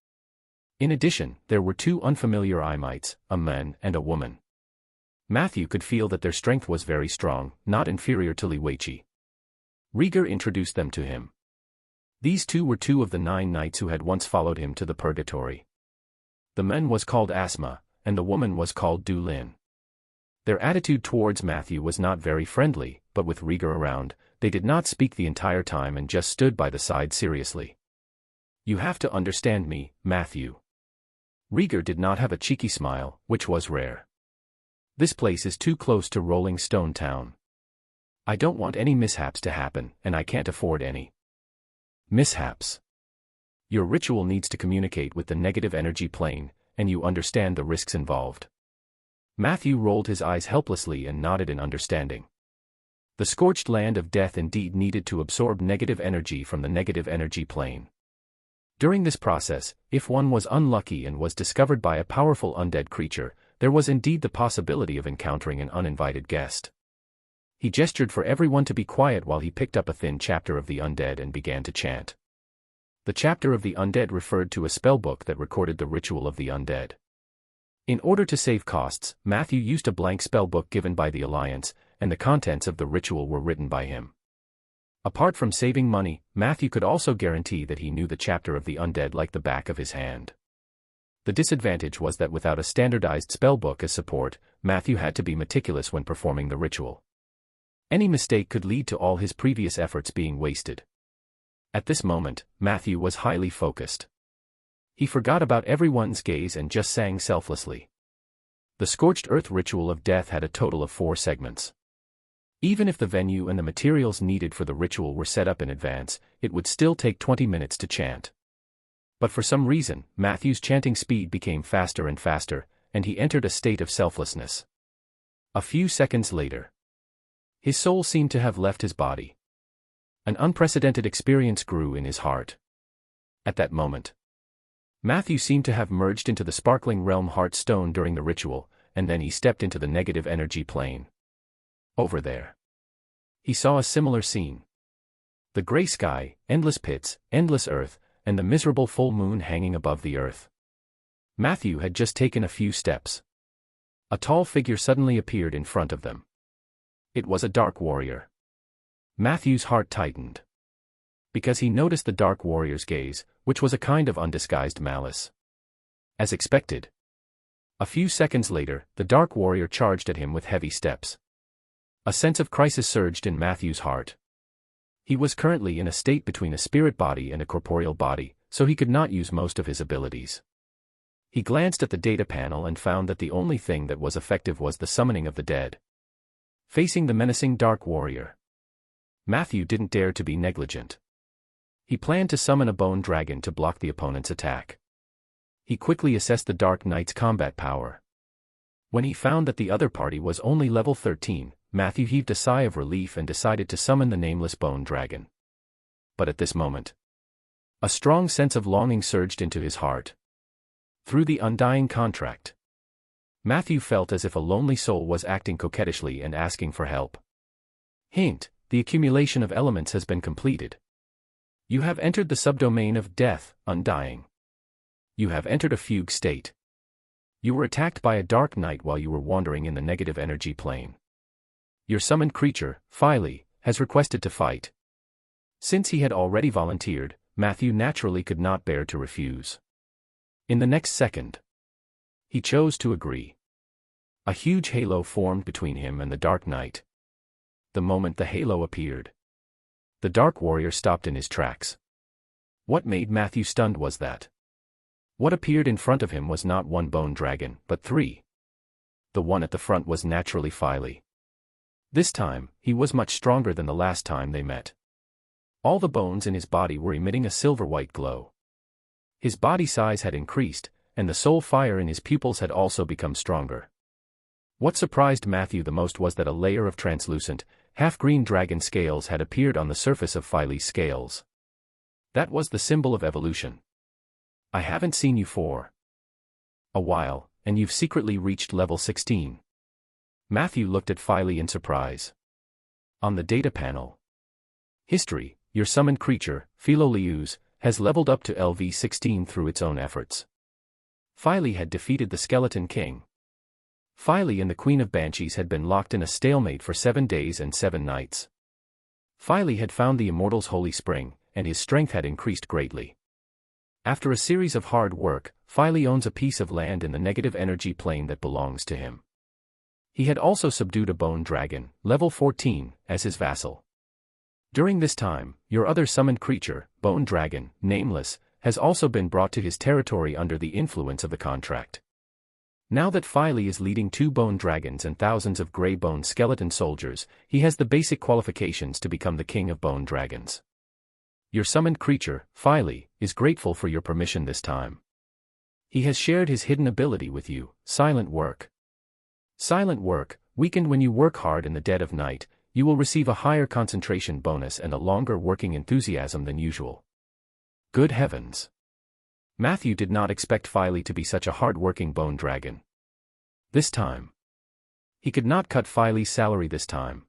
In addition, there were 2 unfamiliar Imites, a man and a woman. Matthew could feel that their strength was very strong, not inferior to Li Weichi. Rieger introduced them to him. These 2 were 2 of the 9 knights who had once followed him to the purgatory. The man was called Asma, and the woman was called Du Lin. Their attitude towards Matthew was not very friendly, but with Rieger around, they did not speak the entire time and just stood by the side seriously. "You have to understand me, Matthew." Rieger did not have a cheeky smile, which was rare. "This place is too close to Rolling Stone Town. I don't want any mishaps to happen, and I can't afford any." "Mishaps? Your ritual needs to communicate with the negative energy plane, and you understand the risks involved." Matthew rolled his eyes helplessly and nodded in understanding. The scorched land of death indeed needed to absorb negative energy from the negative energy plane. During this process, if one was unlucky and was discovered by a powerful undead creature, there was indeed the possibility of encountering an uninvited guest. He gestured for everyone to be quiet while he picked up a thin chapter of the undead and began to chant. The chapter of the undead referred to a spellbook that recorded the ritual of the undead. In order to save costs, Matthew used a blank spellbook given by the Alliance, and the contents of the ritual were written by him. Apart from saving money, Matthew could also guarantee that he knew the chapter of the undead like the back of his hand. The disadvantage was that without a standardized spellbook as support, Matthew had to be meticulous when performing the ritual. Any mistake could lead to all his previous efforts being wasted. At this moment, Matthew was highly focused. He forgot about everyone's gaze and just sang selflessly. The Scorched Earth ritual of death had a total of 4 segments. Even if the venue and the materials needed for the ritual were set up in advance, it would still take 20 minutes to chant. But for some reason, Matthew's chanting speed became faster and faster, and he entered a state of selflessness. A few seconds later, his soul seemed to have left his body. An unprecedented experience grew in his heart. At that moment, Matthew seemed to have merged into the sparkling realm heart stone during the ritual, and then he stepped into the negative energy plane. Over there, he saw a similar scene. The gray sky, endless pits, endless earth, and the miserable full moon hanging above the earth. Matthew had just taken a few steps. A tall figure suddenly appeared in front of them. It was a dark warrior. Matthew's heart tightened, because he noticed the dark warrior's gaze, which was a kind of undisguised malice. As expected. A few seconds later, the dark warrior charged at him with heavy steps. A sense of crisis surged in Matthew's heart. He was currently in a state between a spirit body and a corporeal body, so he could not use most of his abilities. He glanced at the data panel and found that the only thing that was effective was the summoning of the dead. Facing the menacing dark warrior, Matthew didn't dare to be negligent. He planned to summon a bone dragon to block the opponent's attack. He quickly assessed the Dark Knight's combat power. When he found that the other party was only level 13, Matthew heaved a sigh of relief and decided to summon the nameless bone dragon. But at this moment, a strong sense of longing surged into his heart. Through the undying contract, Matthew felt as if a lonely soul was acting coquettishly and asking for help. Hint: the accumulation of elements has been completed. You have entered the subdomain of death, undying. You have entered a fugue state. You were attacked by a dark knight while you were wandering in the negative energy plane. Your summoned creature, Philey, has requested to fight. Since he had already volunteered, Matthew naturally could not bear to refuse. In the next second, he chose to agree. A huge halo formed between him and the Dark Knight. The moment the halo appeared, the Dark Warrior stopped in his tracks. What made Matthew stunned was that what appeared in front of him was not one bone dragon, but 3. The one at the front was naturally Philey. This time, he was much stronger than the last time they met. All the bones in his body were emitting a silver-white glow. His body size had increased, and the soul fire in his pupils had also become stronger. What surprised Matthew the most was that a layer of translucent, half-green dragon scales had appeared on the surface of Philey's scales. That was the symbol of evolution. I haven't seen you for a while, and you've secretly reached level 16. Matthew looked at Philey in surprise. On the data panel, history: your summoned creature, Philolius, has leveled up to LV 16 through its own efforts. Philey had defeated the Skeleton King. Philey and the Queen of Banshees had been locked in a stalemate for 7 days and 7 nights. Philey had found the Immortal's holy spring, and his strength had increased greatly. After a series of hard work, Philey owns a piece of land in the negative energy plane that belongs to him. He had also subdued a bone dragon, level 14, as his vassal. During this time, your other summoned creature, Bone Dragon, Nameless, has also been brought to his territory under the influence of the contract. Now that Philey is leading 2 bone dragons and thousands of grey bone skeleton soldiers, he has the basic qualifications to become the king of bone dragons. Your summoned creature, Philey, is grateful for your permission this time. He has shared his hidden ability with you, Silent Work. Silent Work, weakened when you work hard in the dead of night, you will receive a higher concentration bonus and a longer working enthusiasm than usual. Good heavens! Matthew did not expect Philey to be such a hard-working bone dragon. This time, he could not cut Philey's salary this time.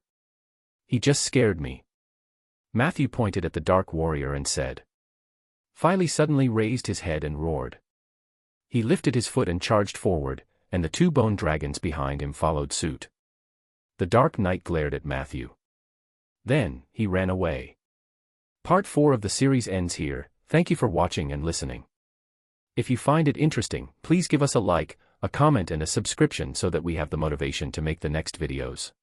He just scared me. Matthew pointed at the Dark Warrior and said. Philey suddenly raised his head and roared. He lifted his foot and charged forward, and the 2 bone dragons behind him followed suit. The Dark Knight glared at Matthew. Then, he ran away. Part 4 of the series ends here. Thank you for watching and listening. If you find it interesting, please give us a like, a comment and a subscription so that we have the motivation to make the next videos.